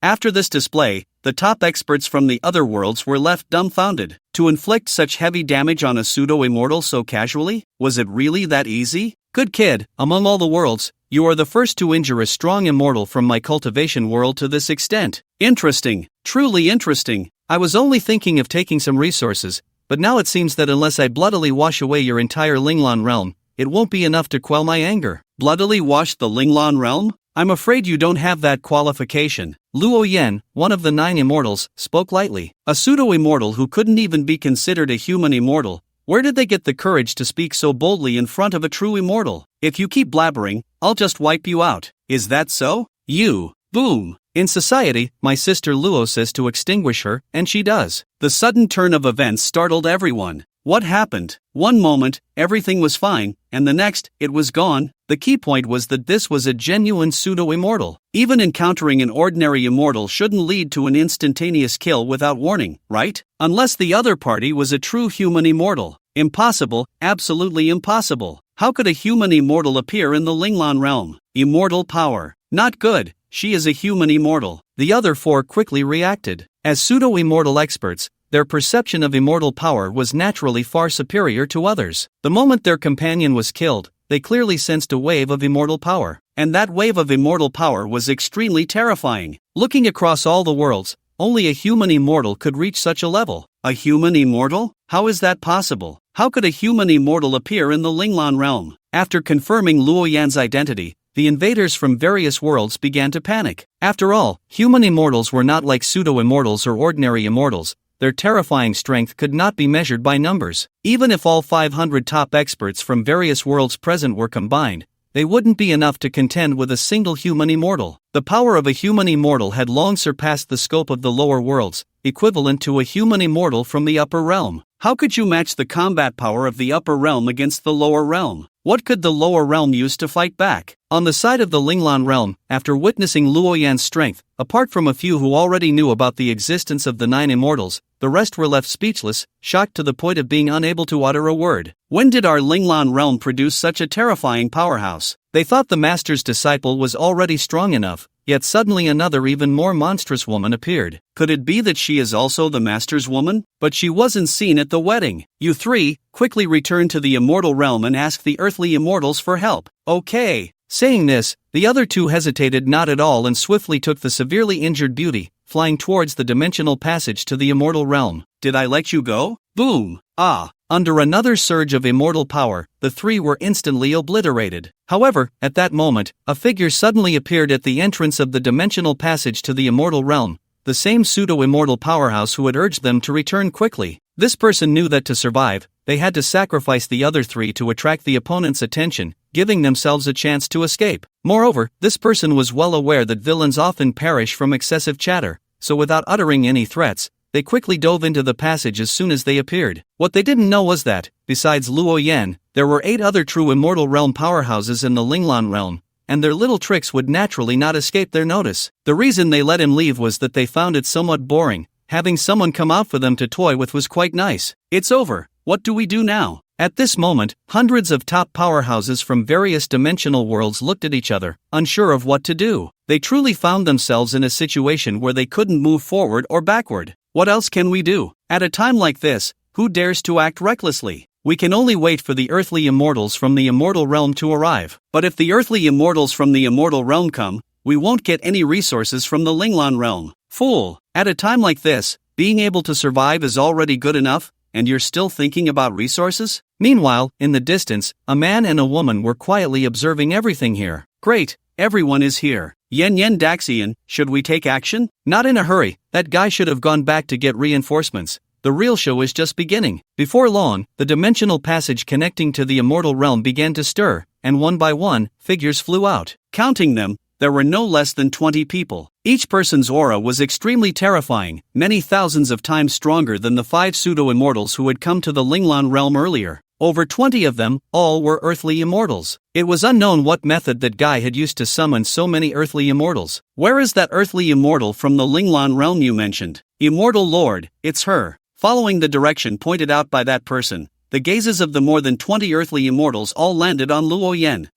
After this display, the top experts from the other worlds were left dumbfounded. To inflict such heavy damage on a pseudo-immortal so casually? Was it really that easy? Good kid, among all the worlds, you are the first to injure a strong immortal from my cultivation world to this extent. Interesting, truly interesting. I was only thinking of taking some resources, but now it seems that unless I bloodily wash away your entire Linglan realm, it won't be enough to quell my anger. Bloodily wash the Linglan realm? I'm afraid you don't have that qualification. Luo Yan, one of the 9 immortals, spoke lightly. A pseudo-immortal who couldn't even be considered a human immortal. Where did they get the courage to speak so boldly in front of a true immortal? If you keep blabbering, I'll just wipe you out. Is that so? You. Boom. In society, my sister Luo says to extinguish her, and she does. The sudden turn of events startled everyone. What happened? One moment, everything was fine, and the next, it was gone. The key point was that this was a genuine pseudo-immortal. Even encountering an ordinary immortal shouldn't lead to an instantaneous kill without warning, right? Unless the other party was a true human immortal. Impossible, absolutely impossible. How could a human immortal appear in the Linglan realm? Immortal power. Not good, she is a human immortal. The other 4 quickly reacted. As pseudo-immortal experts, their perception of immortal power was naturally far superior to others. The moment their companion was killed, they clearly sensed a wave of immortal power. And that wave of immortal power was extremely terrifying. Looking across all the worlds, only a human immortal could reach such a level. A human immortal? How is that possible? How could a human immortal appear in the Linglan realm? After confirming Luo Yan's identity, the invaders from various worlds began to panic. After all, human immortals were not like pseudo-immortals or ordinary immortals. Their terrifying strength could not be measured by numbers. Even if all 500 top experts from various worlds present were combined, they wouldn't be enough to contend with a single human immortal. The power of a human immortal had long surpassed the scope of the lower worlds, equivalent to a human immortal from the upper realm. How could you match the combat power of the upper realm against the lower realm? What could the lower realm use to fight back? On the side of the Linglan realm, after witnessing Luo Yan's strength, apart from a few who already knew about the existence of the 9 immortals, the rest were left speechless, shocked to the point of being unable to utter a word. When did our Linglan realm produce such a terrifying powerhouse? They thought the master's disciple was already strong enough, yet suddenly another even more monstrous woman appeared. Could it be that she is also the master's woman? But she wasn't seen at the wedding. You 3, quickly return to the immortal realm and ask the earthly immortals for help. Okay. Saying this, the other 2 hesitated not at all and swiftly took the severely injured beauty, flying towards the dimensional passage to the immortal realm. Did I let you go? Boom! Ah! Under another surge of immortal power, the 3 were instantly obliterated. However, at that moment, a figure suddenly appeared at the entrance of the dimensional passage to the immortal realm, the same pseudo-immortal powerhouse who had urged them to return quickly. This person knew that to survive, they had to sacrifice the other 3 to attract the opponent's attention, giving themselves a chance to escape. Moreover, this person was well aware that villains often perish from excessive chatter, so without uttering any threats, they quickly dove into the passage as soon as they appeared. What they didn't know was that, besides Luo Yan, there were 8 other true immortal realm powerhouses in the Linglan realm, and their little tricks would naturally not escape their notice. The reason they let him leave was that they found it somewhat boring. Having someone come out for them to toy with was quite nice. It's over. What do we do now? At this moment, hundreds of top powerhouses from various dimensional worlds looked at each other, unsure of what to do. They truly found themselves in a situation where they couldn't move forward or backward. What else can we do? At a time like this, who dares to act recklessly? We can only wait for the earthly immortals from the immortal realm to arrive. But if the earthly immortals from the immortal realm come, we won't get any resources from the Linglan realm. Fool! At a time like this, being able to survive is already good enough, and you're still thinking about resources? Meanwhile, in the distance, a man and a woman were quietly observing everything here. Great, everyone is here. Yen Daxian, should we take action? Not in a hurry, that guy should have gone back to get reinforcements. the real show is just beginning. Before long, the dimensional passage connecting to the immortal realm began to stir, and one by one, figures flew out. Counting them, there were no less than 20 people. Each person's aura was extremely terrifying, many thousands of times stronger than the 5 pseudo-immortals who had come to the Linglan realm earlier. Over 20 of them, all were earthly immortals. It was unknown what method that guy had used to summon so many earthly immortals. Where is that earthly immortal from the Linglan realm you mentioned? Immortal Lord, it's her. Following the direction pointed out by that person, the gazes of the more than 20 earthly immortals all landed on Luo Yan.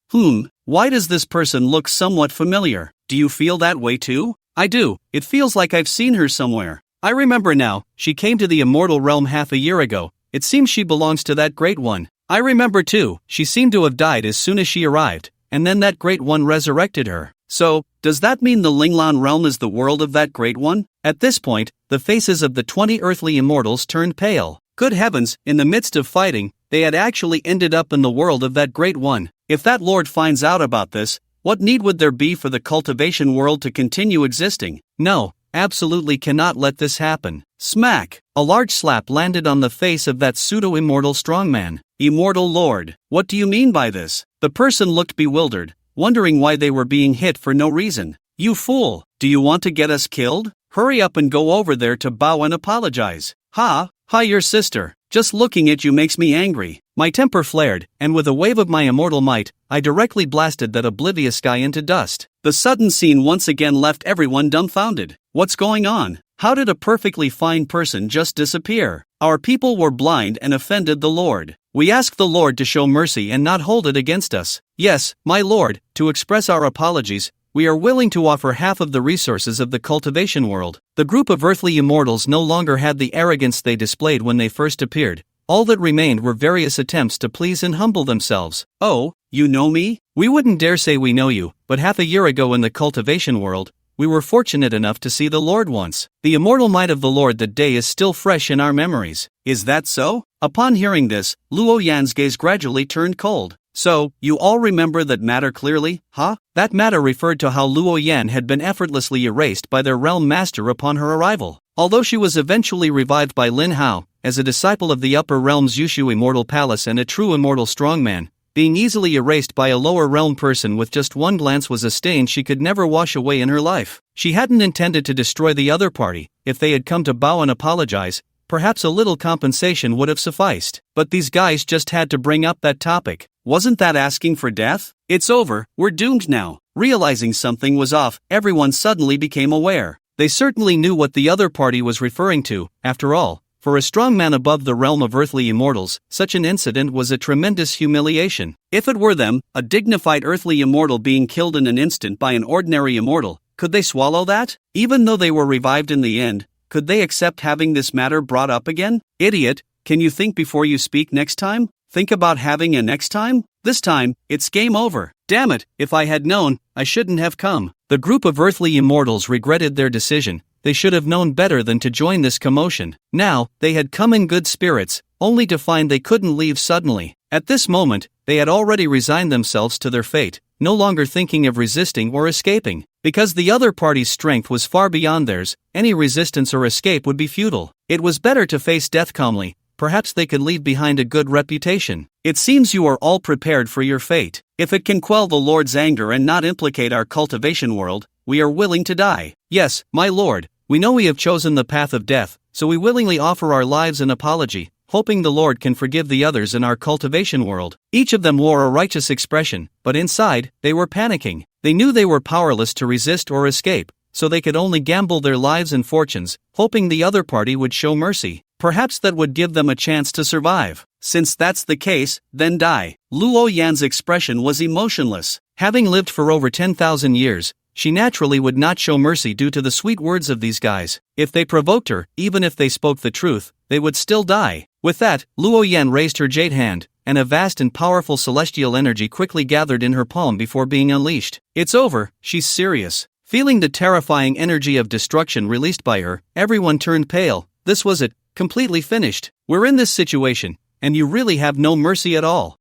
Why does this person look somewhat familiar? Do you feel that way too? I do, it feels like I've seen her somewhere. I remember now, she came to the immortal realm half a year ago. It seems she belongs to that Great One. I remember too, she seemed to have died as soon as she arrived, and then that Great One resurrected her. So, does that mean the Linglan realm is the world of that Great One? At this point, the faces of the 20 earthly immortals turned pale. Good heavens, in the midst of fighting, they had actually ended up in the world of that Great One. If that Lord finds out about this, what need would there be for the cultivation world to continue existing? No, absolutely cannot let this happen. Smack! A large slap landed on the face of that pseudo-immortal strongman. Immortal Lord, what do you mean by this? The person looked bewildered, wondering why they were being hit for no reason. You fool, do you want to get us killed? Hurry up and go over there to bow and apologize. Hi, your sister. Just looking at you makes me angry. My temper flared, and with a wave of my immortal might, I directly blasted that oblivious guy into dust. The sudden scene once again left everyone dumbfounded. What's going on? How did a perfectly fine person just disappear? Our people were blind and offended the Lord. We ask the Lord to show mercy and not hold it against us. Yes, my Lord, to express our apologies, we are willing to offer half of the resources of the cultivation world. The group of earthly immortals no longer had the arrogance they displayed when they first appeared. All that remained were various attempts to please and humble themselves. Oh, you know me? We wouldn't dare say we know you, but half a year ago in the cultivation world, we were fortunate enough to see the Lord once. The immortal might of the Lord that day is still fresh in our memories. Is that so? Upon hearing this, Luo Yan's gaze gradually turned cold. So, you all remember that matter clearly, huh? That matter referred to how Luo Yan had been effortlessly erased by their realm master upon her arrival. Although she was eventually revived by Lin Hao, as a disciple of the upper realm's Yushu Immortal Palace and a true immortal strongman, being easily erased by a lower realm person with just one glance was a stain she could never wash away in her life. She hadn't intended to destroy the other party. If they had come to bow and apologize, perhaps a little compensation would have sufficed. But these guys just had to bring up that topic. Wasn't that asking for death? It's over, we're doomed now. Realizing something was off, everyone suddenly became aware. They certainly knew what the other party was referring to. After all, for a strong man above the realm of earthly immortals, such an incident was a tremendous humiliation. If it were them, a dignified earthly immortal being killed in an instant by an ordinary immortal, could they swallow that? Even though they were revived in the end, could they accept having this matter brought up again? Idiot, can you think before you speak next time? Think about having a next time? This time, it's game over. Damn it, if I had known, I shouldn't have come. The group of earthly immortals regretted their decision. They should have known better than to join this commotion. Now, they had come in good spirits, only to find they couldn't leave suddenly. At this moment, they had already resigned themselves to their fate, no longer thinking of resisting or escaping. Because the other party's strength was far beyond theirs, any resistance or escape would be futile. It was better to face death calmly. Perhaps they could leave behind a good reputation. It seems you are all prepared for your fate. If it can quell the Lord's anger and not implicate our cultivation world, we are willing to die. Yes, my Lord, we know we have chosen the path of death, so we willingly offer our lives an apology, hoping the Lord can forgive the others in our cultivation world. Each of them wore a righteous expression, but inside, they were panicking. They knew they were powerless to resist or escape, so they could only gamble their lives and fortunes, hoping the other party would show mercy. Perhaps that would give them a chance to survive. Since that's the case, then die. Luo Yan's expression was emotionless. Having lived for over 10,000 years, she naturally would not show mercy due to the sweet words of these guys. If they provoked her, even if they spoke the truth, they would still die. With that, Luo Yan raised her jade hand, and a vast and powerful celestial energy quickly gathered in her palm before being unleashed. It's over, she's serious. Feeling the terrifying energy of destruction released by her, everyone turned pale. This was it. Completely finished. We're in this situation, and you really have no mercy at all.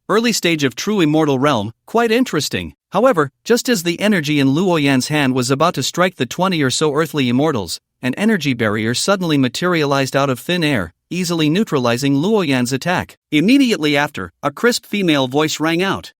Early stage of true immortal realm, quite interesting. However, just as the energy in Luo Yan's hand was about to strike the 20 or so earthly immortals, an energy barrier suddenly materialized out of thin air, easily neutralizing Luo Yan's attack. Immediately after, a crisp female voice rang out.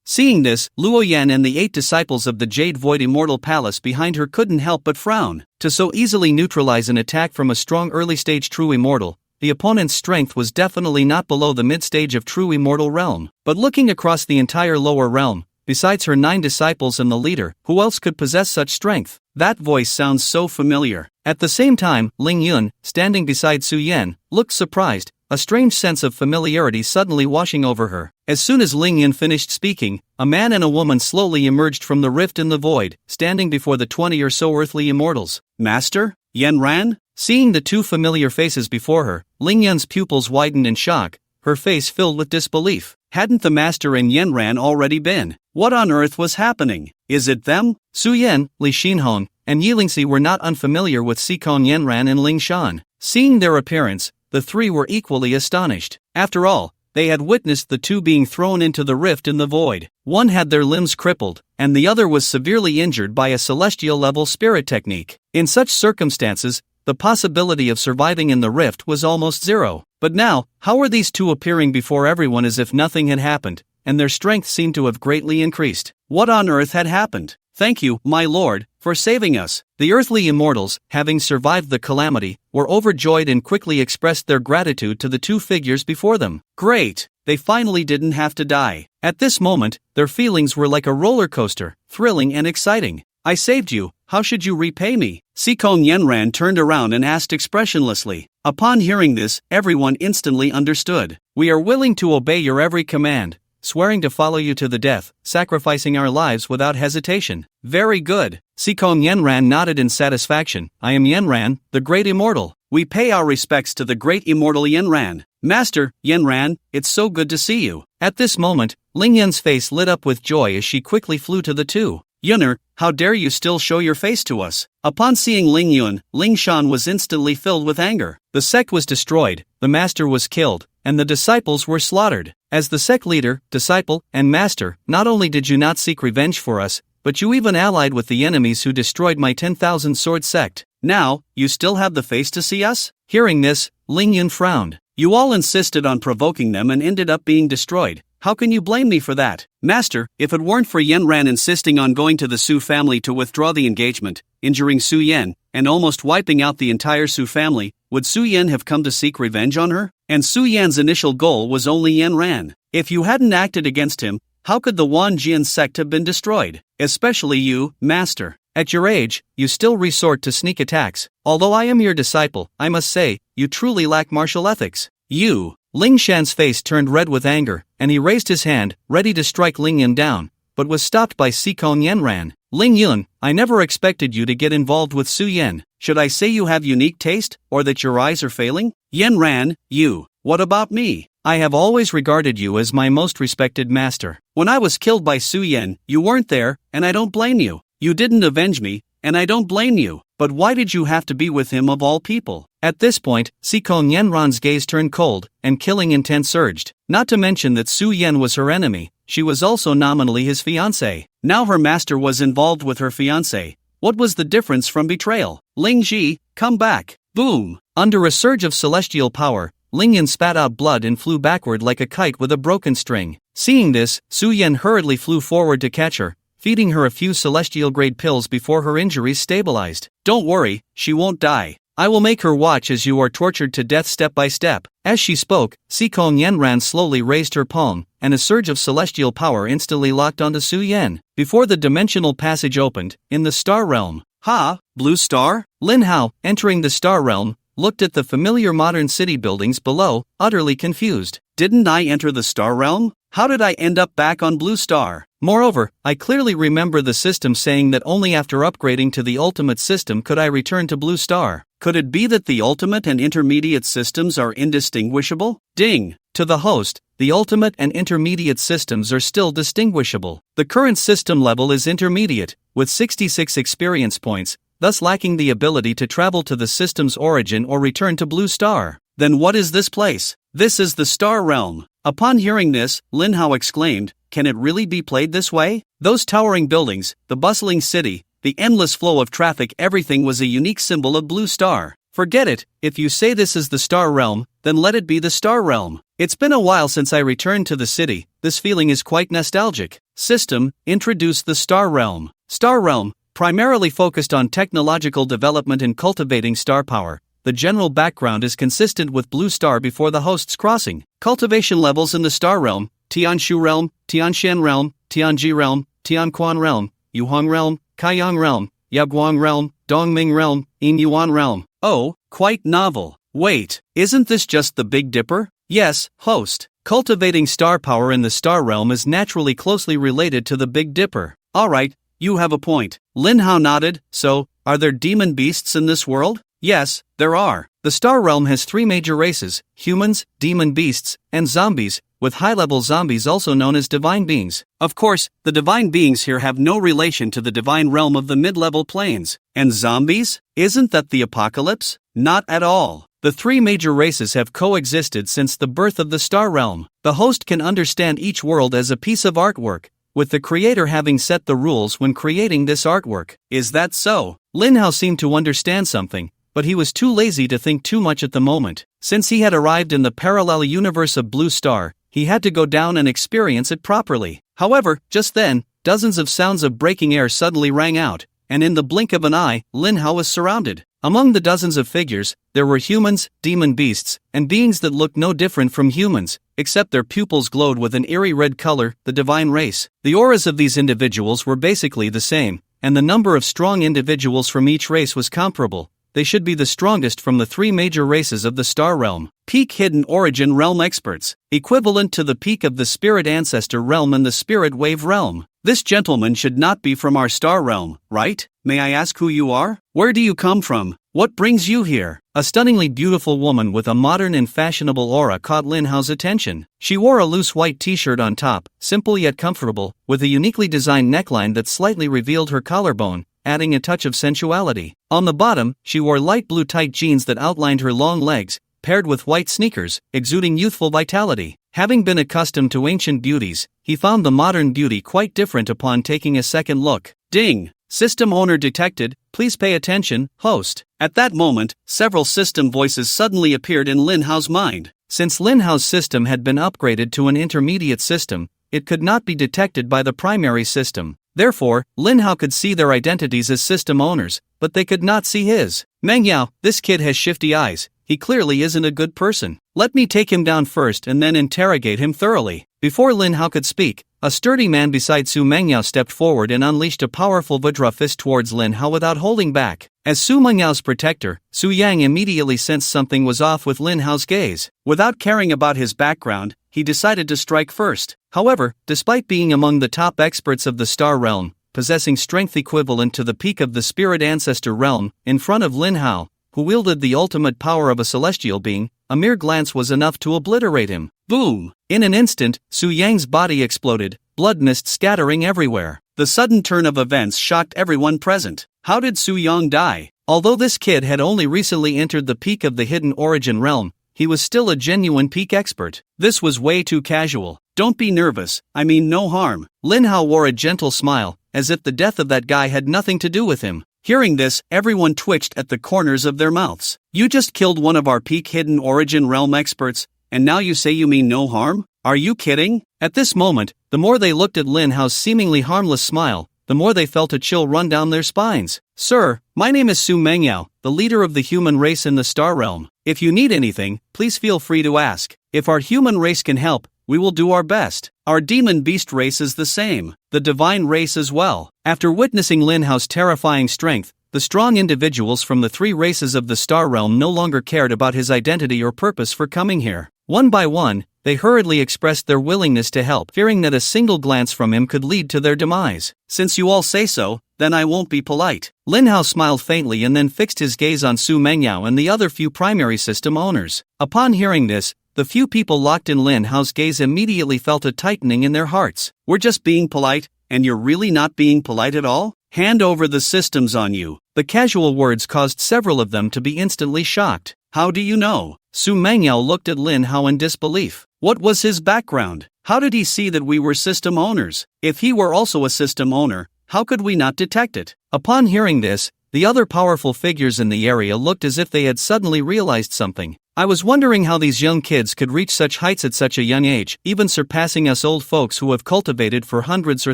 Seeing this, Luo Yan and the 8 disciples of the Jade Void Immortal Palace behind her couldn't help but frown. To so easily neutralize an attack from a strong early-stage true immortal, the opponent's strength was definitely not below the mid-stage of true immortal realm. But looking across the entire lower realm, besides her 9 disciples and the leader, who else could possess such strength? That voice sounds so familiar. At the same time, Ling Yun, standing beside Su Yan, looked surprised, a strange sense of familiarity suddenly washing over her. As soon as Ling Yun finished speaking, a man and a woman slowly emerged from the rift in the void, standing before the 20 or so earthly immortals. Master? Yan Ran? Seeing the 2 familiar faces before her, Ling Yun's pupils widened in shock, her face filled with disbelief. Hadn't the master and Yan Ran already been? What on earth was happening? Is it them? Su Yan, Li Xinhong, and Yi Lingxi were not unfamiliar with Sikon Yanran and Ling Shan. Seeing their appearance, the 3 were equally astonished. After all, they had witnessed the 2 being thrown into the rift in the void. One had their limbs crippled, and the other was severely injured by a celestial-level spirit technique. In such circumstances, the possibility of surviving in the rift was almost zero. But now, how were these 2 appearing before everyone as if nothing had happened, and their strength seemed to have greatly increased? What on earth had happened? Thank you, my lord, for saving us. The earthly immortals, having survived the calamity, were overjoyed and quickly expressed their gratitude to the 2 figures before them. Great! They finally didn't have to die. At this moment, their feelings were like a roller coaster, thrilling and exciting. I saved you, how should you repay me? Sikong Yanran turned around and asked expressionlessly. Upon hearing this, everyone instantly understood. We are willing to obey your every command, swearing to follow you to the death, sacrificing our lives without hesitation. Very good. Sikong Yanran nodded in satisfaction. I am Yanran, the great immortal. We pay our respects to the great immortal Yanran. Master, Yanran, it's so good to see you. At this moment, Ling Yun's face lit up with joy as she quickly flew to the 2. Yunner, how dare you still show your face to us? Upon seeing Ling Yun, Ling Shan was instantly filled with anger. The sect was destroyed, the master was killed, and the disciples were slaughtered. As the sect leader, disciple, and master, not only did you not seek revenge for us, but you even allied with the enemies who destroyed my 10,000 sword sect. Now, you still have the face to see us? Hearing this, Ling Yun frowned. You all insisted on provoking them and ended up being destroyed. How can you blame me for that? Master, if it weren't for Yan Ran insisting on going to the Su family to withdraw the engagement, injuring Su Yan, and almost wiping out the entire Su family, would Su Yan have come to seek revenge on her? And Su Yan's initial goal was only Yan Ran. If you hadn't acted against him, how could the Wan Jian sect have been destroyed? Especially you, Master. At your age, you still resort to sneak attacks. Although I am your disciple, I must say, you truly lack martial ethics. You. Ling Shan's face turned red with anger, and he raised his hand, ready to strike Ling Yun down, but was stopped by Sikon Yanran. Ling Yun, I never expected you to get involved with Su Yan. Should I say you have unique taste, or that your eyes are failing? Yanran, you. What about me? I have always regarded you as my most respected master. When I was killed by Su Yan, you weren't there, and I don't blame you. You didn't avenge me, and I don't blame you. But why did you have to be with him of all people? At this point, Sikon Yanran's gaze turned cold, and killing intent surged. Not to mention that Su Yan was her enemy, she was also nominally his fiancé. Now her master was involved with her fiancé. What was the difference from betrayal? Ling Ji, come back. Boom! Under a surge of celestial power, Ling Yan spat out blood and flew backward like a kite with a broken string. Seeing this, Su Yan hurriedly flew forward to catch her, feeding her a few celestial-grade pills before her injuries stabilized. Don't worry, she won't die. I will make her watch as you are tortured to death step by step. As she spoke, Sikong Yanran slowly raised her palm, and a surge of celestial power instantly locked onto Su Yan. Before the dimensional passage opened, in the star realm. Ha! Blue star? Lin Hao, entering the star realm, looked at the familiar modern city buildings below, utterly confused. Didn't I enter the star realm? How did I end up back on Blue Star? Moreover, I clearly remember the system saying that only after upgrading to the ultimate system could I return to Blue Star. Could it be that the ultimate and intermediate systems are indistinguishable? Ding! To the host, the ultimate and intermediate systems are still distinguishable. The current system level is intermediate, with 66 experience points, thus lacking the ability to travel to the system's origin or return to Blue Star. Then what is this place? This is the Star Realm. Upon hearing this, Lin Hao exclaimed, can it really be played this way? Those towering buildings, the bustling city, the endless flow of traffic, everything was a unique symbol of Blue Star. Forget it, if you say this is the Star Realm, then let it be the Star Realm. It's been a while since I returned to the city, this feeling is quite nostalgic. System, introduce the Star Realm. Star Realm, primarily focused on technological development and cultivating star power. The general background is consistent with Blue Star before the host's crossing. Cultivation levels in the Star Realm: Tianshu Realm, Tianshan Realm, Tianji Realm, Tianquan Realm, Yuhong Realm, Kaiyang Realm, Yaguang Realm, Dongming Realm, Yinyuan Realm. Oh, quite novel. Wait, isn't this just the Big Dipper? Yes, host. Cultivating star power in the Star Realm is naturally closely related to the Big Dipper. Alright, you have a point. Lin Hao nodded. So, are there demon beasts in this world? Yes, there are. The Star Realm has three major races: humans, demon beasts, and zombies, with high-level zombies also known as divine beings. Of course, the divine beings here have no relation to the divine realm of the mid-level planes. And zombies? Isn't that the apocalypse? Not at all. The three major races have coexisted since the birth of the Star Realm. The host can understand each world as a piece of artwork, with the creator having set the rules when creating this artwork. Is that so? Lin Hao seemed to understand something, but he was too lazy to think too much at the moment. Since he had arrived in the parallel universe of Blue Star, he had to go down and experience it properly. However, just then, dozens of sounds of breaking air suddenly rang out, and in the blink of an eye, Lin Hao was surrounded. Among the dozens of figures, there were humans, demon beasts, and beings that looked no different from humans, except their pupils glowed with an eerie red color, the divine race. The auras of these individuals were basically the same, and the number of strong individuals from each race was comparable. They should be the strongest from the three major races of the Star Realm. Peak Hidden Origin Realm Experts, equivalent to the peak of the Spirit Ancestor Realm and the Spirit Wave Realm. This gentleman should not be from our Star Realm, right? May I ask who you are? Where do you come from? What brings you here? A stunningly beautiful woman with a modern and fashionable aura caught Lin Hao's attention. She wore a loose white t-shirt on top, simple yet comfortable, with a uniquely designed neckline that slightly revealed her collarbone, adding a touch of sensuality. On the bottom, she wore light blue tight jeans that outlined her long legs, paired with white sneakers, exuding youthful vitality. Having been accustomed to ancient beauties, he found the modern beauty quite different upon taking a second look. Ding! System owner detected, please pay attention, host. At that moment, several system voices suddenly appeared in Lin Hao's mind. Since Lin Hao's system had been upgraded to an intermediate system, it could not be detected by the primary system. Therefore, Lin Hao could see their identities as system owners, but they could not see his. Mengyao, this kid has shifty eyes. He clearly isn't a good person. Let me take him down first and then interrogate him thoroughly. Before Lin Hao could speak, a sturdy man beside Su Mengyao stepped forward and unleashed a powerful Vajra fist towards Lin Hao without holding back. As Su Mengyao's protector, Su Yang immediately sensed something was off with Lin Hao's gaze. Without caring about his background, he decided to strike first. However, despite being among the top experts of the Star Realm, possessing strength equivalent to the peak of the Spirit Ancestor Realm, in front of Lin Hao, who wielded the ultimate power of a celestial being, a mere glance was enough to obliterate him. Boom! In an instant, Su Yang's body exploded, blood mist scattering everywhere. The sudden turn of events shocked everyone present. How did Su Yang die? Although this kid had only recently entered the peak of the Hidden Origin Realm, he was still a genuine peak expert. This was way too casual. Don't be nervous, I mean no harm. Lin Hao wore a gentle smile, as if the death of that guy had nothing to do with him. Hearing this, everyone twitched at the corners of their mouths. You just killed one of our peak Hidden Origin Realm experts, and now you say you mean no harm? Are you kidding? At this moment, the more they looked at Lin Hao's seemingly harmless smile, the more they felt a chill run down their spines. Sir, my name is Su Mengyao, the leader of the human race in the Star Realm. If you need anything, please feel free to ask. If our human race can help, we will do our best. Our demon beast race is the same, the divine race as well. After witnessing Lin Hao's terrifying strength, the strong individuals from the three races of the Star Realm no longer cared about his identity or purpose for coming here. One by one, they hurriedly expressed their willingness to help, fearing that a single glance from him could lead to their demise. Since you all say so, then I won't be polite. Lin Hao smiled faintly and then fixed his gaze on Su Mengyao and the other few primary system owners. Upon hearing this, the few people locked in Lin Hao's gaze immediately felt a tightening in their hearts. We're just being polite, and you're really not being polite at all? Hand over the systems on you. The casual words caused several of them to be instantly shocked. How do you know? Su Mengyao looked at Lin Hao in disbelief. What was his background? How did he see that we were system owners? If he were also a system owner, how could we not detect it? Upon hearing this, the other powerful figures in the area looked as if they had suddenly realized something. I was wondering how these young kids could reach such heights at such a young age, even surpassing us old folks who have cultivated for hundreds or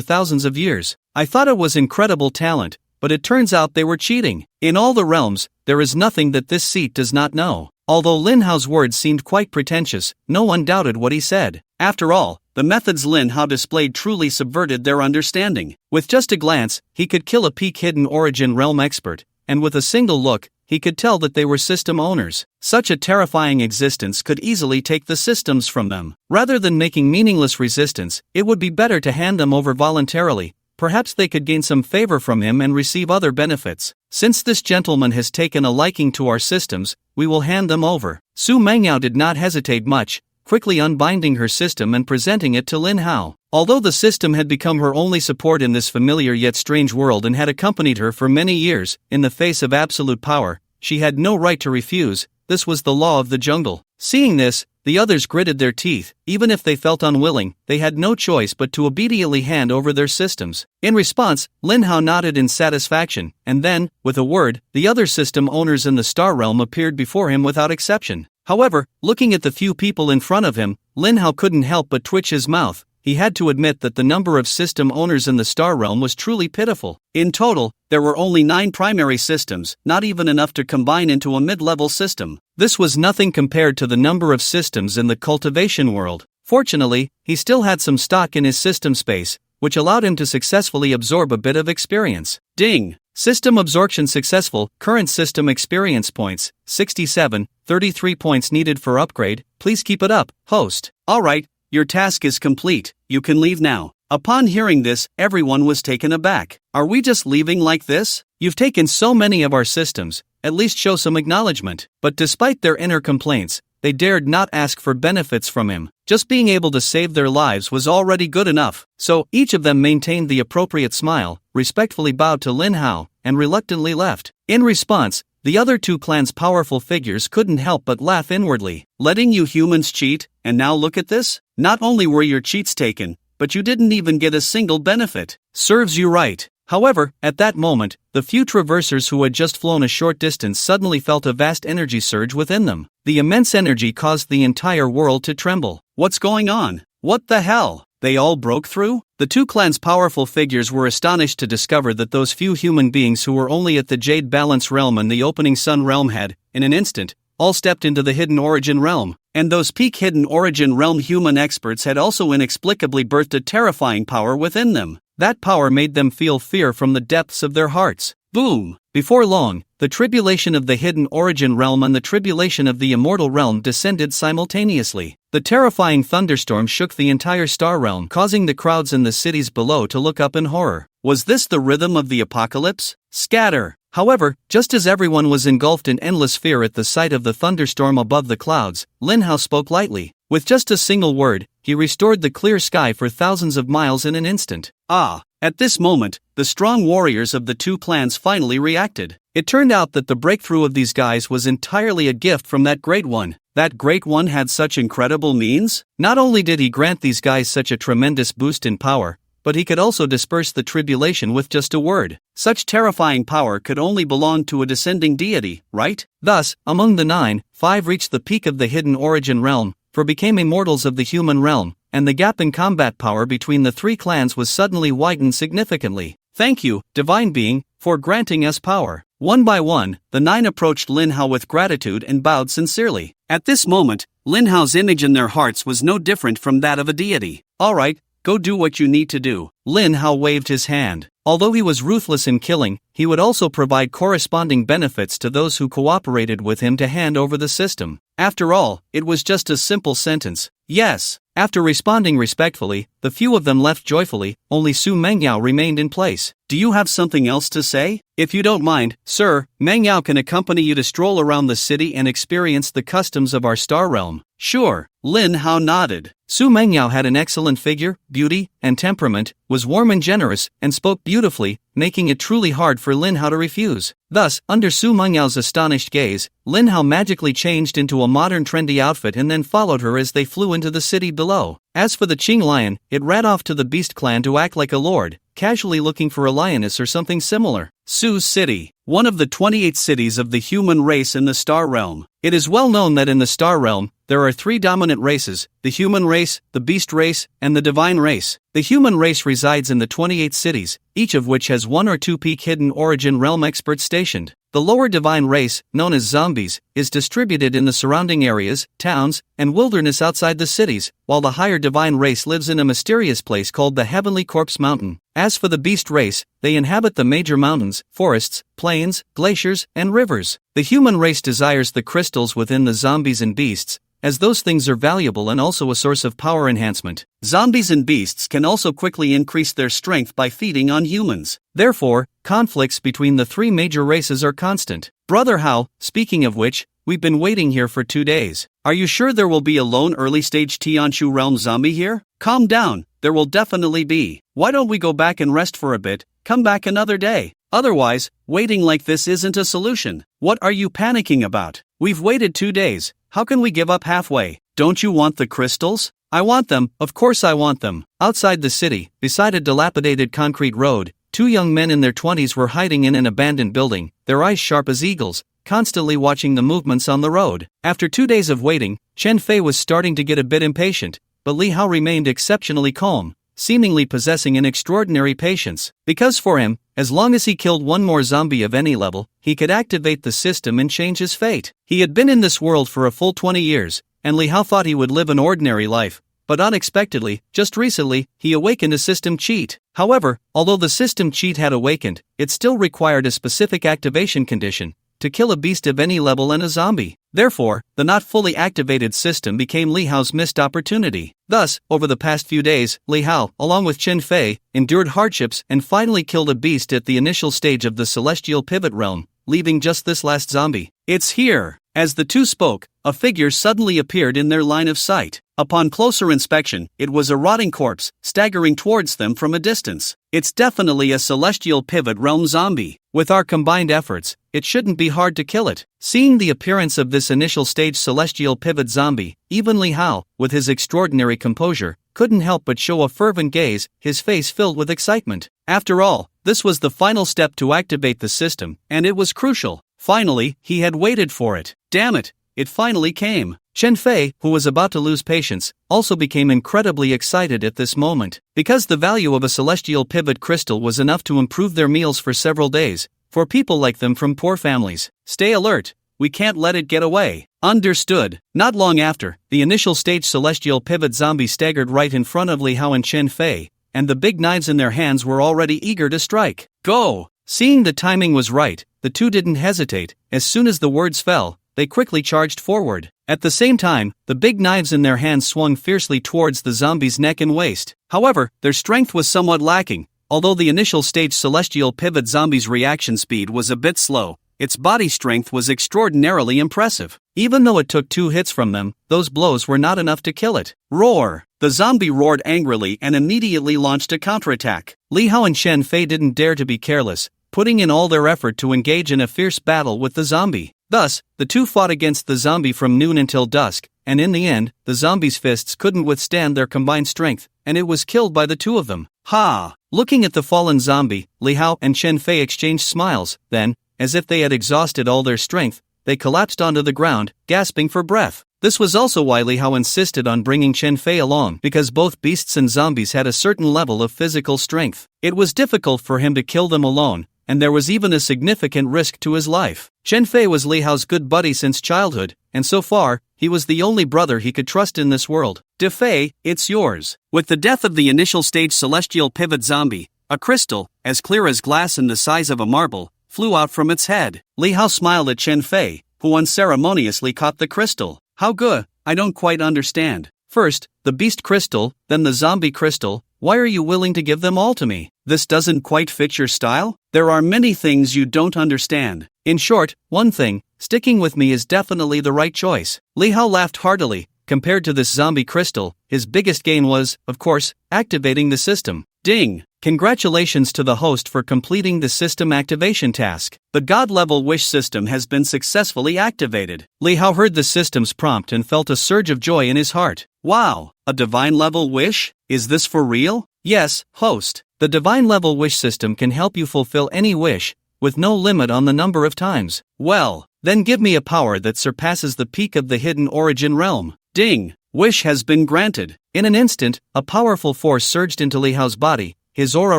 thousands of years. I thought it was incredible talent, but it turns out they were cheating. In all the realms, there is nothing that this seat does not know. Although Lin Hao's words seemed quite pretentious, no one doubted what he said. After all, the methods Lin Hao displayed truly subverted their understanding. With just a glance, he could kill a peak hidden origin realm expert, and with a single look, he could tell that they were system owners. Such a terrifying existence could easily take the systems from them. Rather than making meaningless resistance, it would be better to hand them over voluntarily. Perhaps they could gain some favor from him and receive other benefits. Since this gentleman has taken a liking to our systems, we will hand them over. Su Mengyao did not hesitate much, quickly unbinding her system and presenting it to Lin Hao. Although the system had become her only support in this familiar yet strange world and had accompanied her for many years, in the face of absolute power, she had no right to refuse. This was the law of the jungle. Seeing this, the others gritted their teeth. Even if they felt unwilling, they had no choice but to obediently hand over their systems. In response, Lin Hao nodded in satisfaction, and then, with a word, the other system owners in the Star Realm appeared before him without exception. However, looking at the few people in front of him, Lin Hao couldn't help but twitch his mouth. He had to admit that the number of system owners in the Star Realm was truly pitiful. In total, there were only 9 primary systems, not even enough to combine into a mid-level system. This was nothing compared to the number of systems in the cultivation world. Fortunately, he still had some stock in his system space, which allowed him to successfully absorb a bit of experience. Ding! System absorption successful. Current system experience points, 67, 33 points needed for upgrade. Please keep it up, host. Alright. Your task is complete, you can leave now. Upon hearing this, everyone was taken aback. Are we just leaving like this? You've taken so many of our systems, at least show some acknowledgement. But despite their inner complaints, they dared not ask for benefits from him. Just being able to save their lives was already good enough. So, each of them maintained the appropriate smile, respectfully bowed to Lin Hao, and reluctantly left. In response, the other 2 clans' powerful figures couldn't help but laugh inwardly. Letting you humans cheat, and now look at this? Not only were your cheats taken, but you didn't even get a single benefit. Serves you right. However, at that moment, the few traversers who had just flown a short distance suddenly felt a vast energy surge within them. The immense energy caused the entire world to tremble. What's going on? What the hell? They all broke through? The 2 clans' powerful figures were astonished to discover that those few human beings who were only at the Jade Balance Realm and the Opening Sun Realm had, in an instant, all stepped into the Hidden Origin Realm. And those peak Hidden Origin Realm human experts had also inexplicably birthed a terrifying power within them. That power made them feel fear from the depths of their hearts. Boom! Before long, the tribulation of the Hidden Origin Realm and the tribulation of the Immortal Realm descended simultaneously. The terrifying thunderstorm shook the entire Star Realm, causing the crowds in the cities below to look up in horror. Was this the rhythm of the apocalypse? Scatter! However, just as everyone was engulfed in endless fear at the sight of the thunderstorm above the clouds, Lin Hao spoke lightly. With just a single word, he restored the clear sky for thousands of miles in an instant. At this moment, the strong warriors of the 2 clans finally reacted. It turned out that the breakthrough of these guys was entirely a gift from that Great One. That Great One had such incredible means? Not only did he grant these guys such a tremendous boost in power, but he could also disperse the tribulation with just a word. Such terrifying power could only belong to a descending deity, right? Thus, among the 9, 5 reached the peak of the Hidden Origin Realm, 4 became immortals of the human realm, and the gap in combat power between the 3 clans was suddenly widened significantly. Thank you, Divine Being, for granting us power. One by one, the 9 approached Lin Hao with gratitude and bowed sincerely. At this moment, Lin Hao's image in their hearts was no different from that of a deity. Alright, go do what you need to do. Lin Hao waved his hand. Although he was ruthless in killing, he would also provide corresponding benefits to those who cooperated with him to hand over the system. After all, it was just a simple sentence. Yes. After responding respectfully, the few of them left joyfully. Only Su Mengyao remained in place. Do you have something else to say? If you don't mind, sir, Mengyao can accompany you to stroll around the city and experience the customs of our star realm. Sure. Lin Hao nodded. Su Mengyao had an excellent figure, beauty, and temperament, was warm and generous, and spoke beautifully, making it truly hard for Lin Hao to refuse. Thus, under Su Mengyao's astonished gaze, Lin Hao magically changed into a modern trendy outfit and then followed her as they flew into the city below. As for the Qing lion, it ran off to the beast clan to act like a lord, casually looking for a lioness or something similar. Su's City, one of the 28 cities of the human race in the Star Realm. It is well known that in the Star Realm, there are 3 dominant races: the human race, the beast race, and the divine race. The human race resides in the 28 cities, each of which has 1 or 2 peak hidden origin realm experts stationed. The lower divine race, known as zombies, is distributed in the surrounding areas, towns, and wilderness outside the cities, while the higher divine race lives in a mysterious place called the Heavenly Corpse Mountain. As for the beast race, they inhabit the major mountains, forests, plains, glaciers, and rivers. The human race desires the crystals within the zombies and beasts, as those things are valuable and also a source of power enhancement. Zombies and beasts can also quickly increase their strength by feeding on humans. Therefore, conflicts between the 3 major races are constant. Brother Hao, speaking of which, we've been waiting here for 2 days. Are you sure there will be a lone early-stage Tianshu realm zombie here? Calm down, there will definitely be. Why don't we go back and rest for a bit, come back another day? Otherwise, waiting like this isn't a solution. What are you panicking about? We've waited 2 days. How can we give up halfway? Don't you want the crystals? I want them, of course I want them. Outside the city, beside a dilapidated concrete road, 2 young men in their 20s were hiding in an abandoned building, their eyes sharp as eagles, constantly watching the movements on the road. After 2 days of waiting, Chen Fei was starting to get a bit impatient, but Li Hao remained exceptionally calm, seemingly possessing an extraordinary patience. Because for him, as long as he killed 1 more zombie of any level, he could activate the system and change his fate. He had been in this world for a full 20 years, and Li Hao thought he would live an ordinary life, but unexpectedly, just recently, he awakened a system cheat. However, although the system cheat had awakened, it still required a specific activation condition: to kill a beast of any level and a zombie. Therefore, the not fully activated system became Li Hao's missed opportunity. Thus, over the past few days, Li Hao, along with Chen Fei, endured hardships and finally killed a beast at the initial stage of the Celestial Pivot Realm, leaving just this last zombie. It's here! As the 2 spoke, a figure suddenly appeared in their line of sight. Upon closer inspection, it was a rotting corpse, staggering towards them from a distance. It's definitely a Celestial Pivot Realm zombie. With our combined efforts, it shouldn't be hard to kill it. Seeing the appearance of this initial stage Celestial Pivot zombie, even Li Hao, with his extraordinary composure, couldn't help but show a fervent gaze, his face filled with excitement. After all, this was the final step to activate the system, and it was crucial. Finally, he had waited for it. Damn it, it finally came. Chen Fei, who was about to lose patience, also became incredibly excited at this moment. Because the value of a Celestial Pivot crystal was enough to improve their meals for several days, for people like them from poor families. Stay alert, we can't let it get away. Understood. Not long after, the initial stage Celestial Pivot zombie staggered right in front of Li Hao and Chen Fei, and the big knives in their hands were already eager to strike. Go! Seeing the timing was right, the 2 didn't hesitate. As soon as the words fell, they quickly charged forward. At the same time, the big knives in their hands swung fiercely towards the zombie's neck and waist. However, their strength was somewhat lacking. Although the initial stage Celestial Pivot zombie's reaction speed was a bit slow, its body strength was extraordinarily impressive. Even though it took 2 hits from them, those blows were not enough to kill it. Roar! The zombie roared angrily and immediately launched a counterattack. Li Hao and Chen Fei didn't dare to be careless, putting in all their effort to engage in a fierce battle with the zombie. Thus, the 2 fought against the zombie from noon until dusk, and in the end, the zombie's fists couldn't withstand their combined strength, and it was killed by the 2 of them. Ha! Looking at the fallen zombie, Li Hao and Chen Fei exchanged smiles. Then, as if they had exhausted all their strength, they collapsed onto the ground, gasping for breath. This was also why Li Hao insisted on bringing Chen Fei along, because both beasts and zombies had a certain level of physical strength. It was difficult for him to kill them alone, and there was even a significant risk to his life. Chen Fei was Li Hao's good buddy since childhood, and so far, he was the only brother he could trust in this world. De Fei, it's yours. With the death of the initial stage Celestial Pivot zombie, a crystal, as clear as glass and the size of a marble, flew out from its head. Li Hao smiled at Chen Fei, who unceremoniously caught the crystal. How good? I don't quite understand. First, the beast crystal, then the zombie crystal. Why are you willing to give them all to me? This doesn't quite fit your style? There are many things you don't understand. In short, one thing, sticking with me is definitely the right choice. Li Hao laughed heartily. Compared to this zombie crystal, his biggest gain was, of course, activating the system. Ding! Congratulations to the host for completing the system activation task. The God-level wish system has been successfully activated. Li Hao heard the system's prompt and felt a surge of joy in his heart. Wow! A divine-level wish? Is this for real? Yes, host. The divine level wish system can help you fulfill any wish, with no limit on the number of times. Well, then give me a power that surpasses the peak of the hidden origin realm. Ding! Wish has been granted. In an instant, a powerful force surged into Li Hao's body, his aura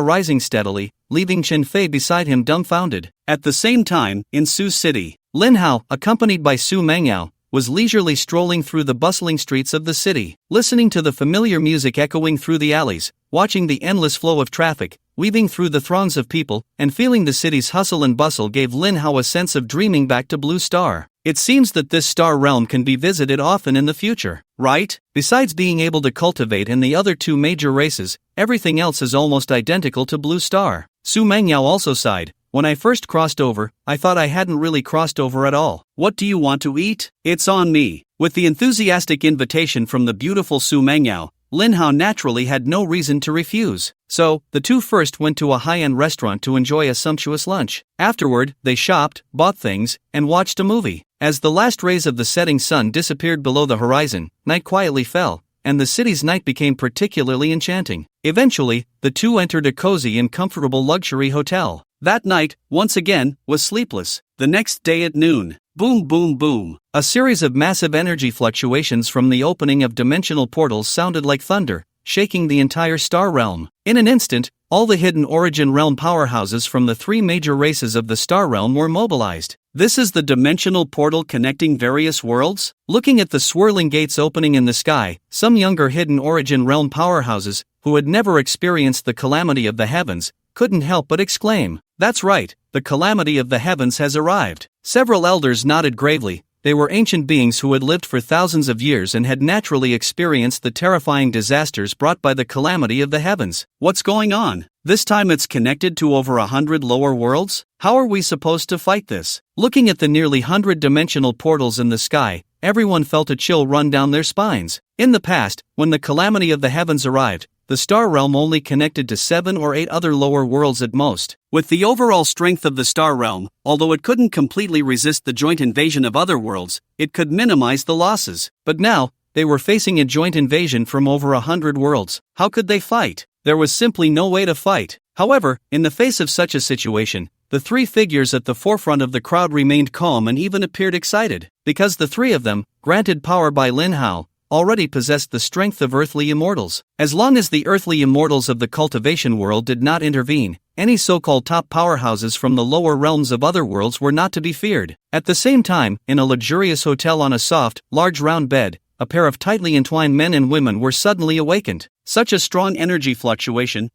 rising steadily, leaving Chen Fei beside him dumbfounded. At the same time, in Su City, Lin Hao, accompanied by Su Mengyao, was leisurely strolling through the bustling streets of the city, listening to the familiar music echoing through the alleys, watching the endless flow of traffic, weaving through the throngs of people, and feeling the city's hustle and bustle gave Lin Hao a sense of dreaming back to Blue Star. It seems that this star realm can be visited often in the future, right? Besides being able to cultivate in the other two major races, everything else is almost identical to Blue Star. Su Mengyao also sighed. When I first crossed over, I thought I hadn't really crossed over at all. What do you want to eat? It's on me. With the enthusiastic invitation from the beautiful Su Mengyao, Lin Hao naturally had no reason to refuse. So, the two first went to a high-end restaurant to enjoy a sumptuous lunch. Afterward, they shopped, bought things, and watched a movie. As the last rays of the setting sun disappeared below the horizon, night quietly fell, and the city's night became particularly enchanting. Eventually, the two entered a cozy and comfortable luxury hotel. That night, once again, was sleepless. The next day at noon, boom boom boom, a series of massive energy fluctuations from the opening of dimensional portals sounded like thunder, shaking the entire star realm. In an instant, all the hidden origin realm powerhouses from the three major races of the star realm were mobilized. This is the dimensional portal connecting various worlds? Looking at the swirling gates opening in the sky, some younger hidden origin realm powerhouses, who had never experienced the calamity of the heavens, couldn't help but exclaim, "That's right, the calamity of the heavens has arrived." Several elders nodded gravely. They were ancient beings who had lived for thousands of years and had naturally experienced the terrifying disasters brought by the calamity of the heavens. What's going on? This time it's connected to over 100 lower worlds? How are we supposed to fight this? Looking at the nearly 100-dimensional portals in the sky, everyone felt a chill run down their spines. In the past, when the calamity of the heavens arrived, the star realm only connected to 7 or 8 other lower worlds at most. With the overall strength of the star realm, although it couldn't completely resist the joint invasion of other worlds, it could minimize the losses. But now, they were facing a joint invasion from over 100 worlds. How could they fight? There was simply no way to fight. However, in the face of such a situation, the three figures at the forefront of the crowd remained calm and even appeared excited, because the three of them, granted power by Lin Hao, already possessed the strength of earthly immortals. As long as the earthly immortals of the cultivation world did not intervene, any so-called top powerhouses from the lower realms of other worlds were not to be feared. At the same time, in a luxurious hotel on a soft, large round bed, a pair of tightly entwined men and women were suddenly awakened. Such a strong energy fluctuation,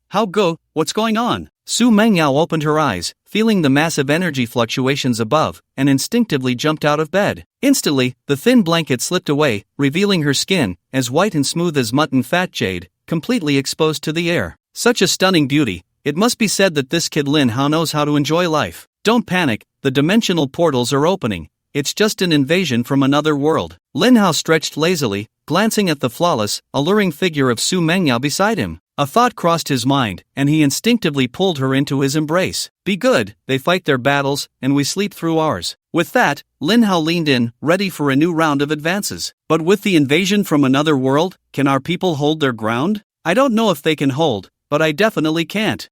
what's going on? Su Mengyao opened her eyes, feeling the massive energy fluctuations above, and instinctively jumped out of bed. Instantly, the thin blanket slipped away, revealing her skin, as white and smooth as mutton fat jade, completely exposed to the air. Such a stunning beauty, it must be said that this kid Lin Hao knows how to enjoy life. Don't panic, the dimensional portals are opening. It's just an invasion from another world. Lin Hao stretched lazily, glancing at the flawless, alluring figure of Su Mengyao beside him. A thought crossed his mind, and he instinctively pulled her into his embrace. Be good, they fight their battles, and we sleep through ours. With that, Lin Hao leaned in, ready for a new round of advances. But with the invasion from another world, can our people hold their ground? I don't know if they can hold, but I definitely can't.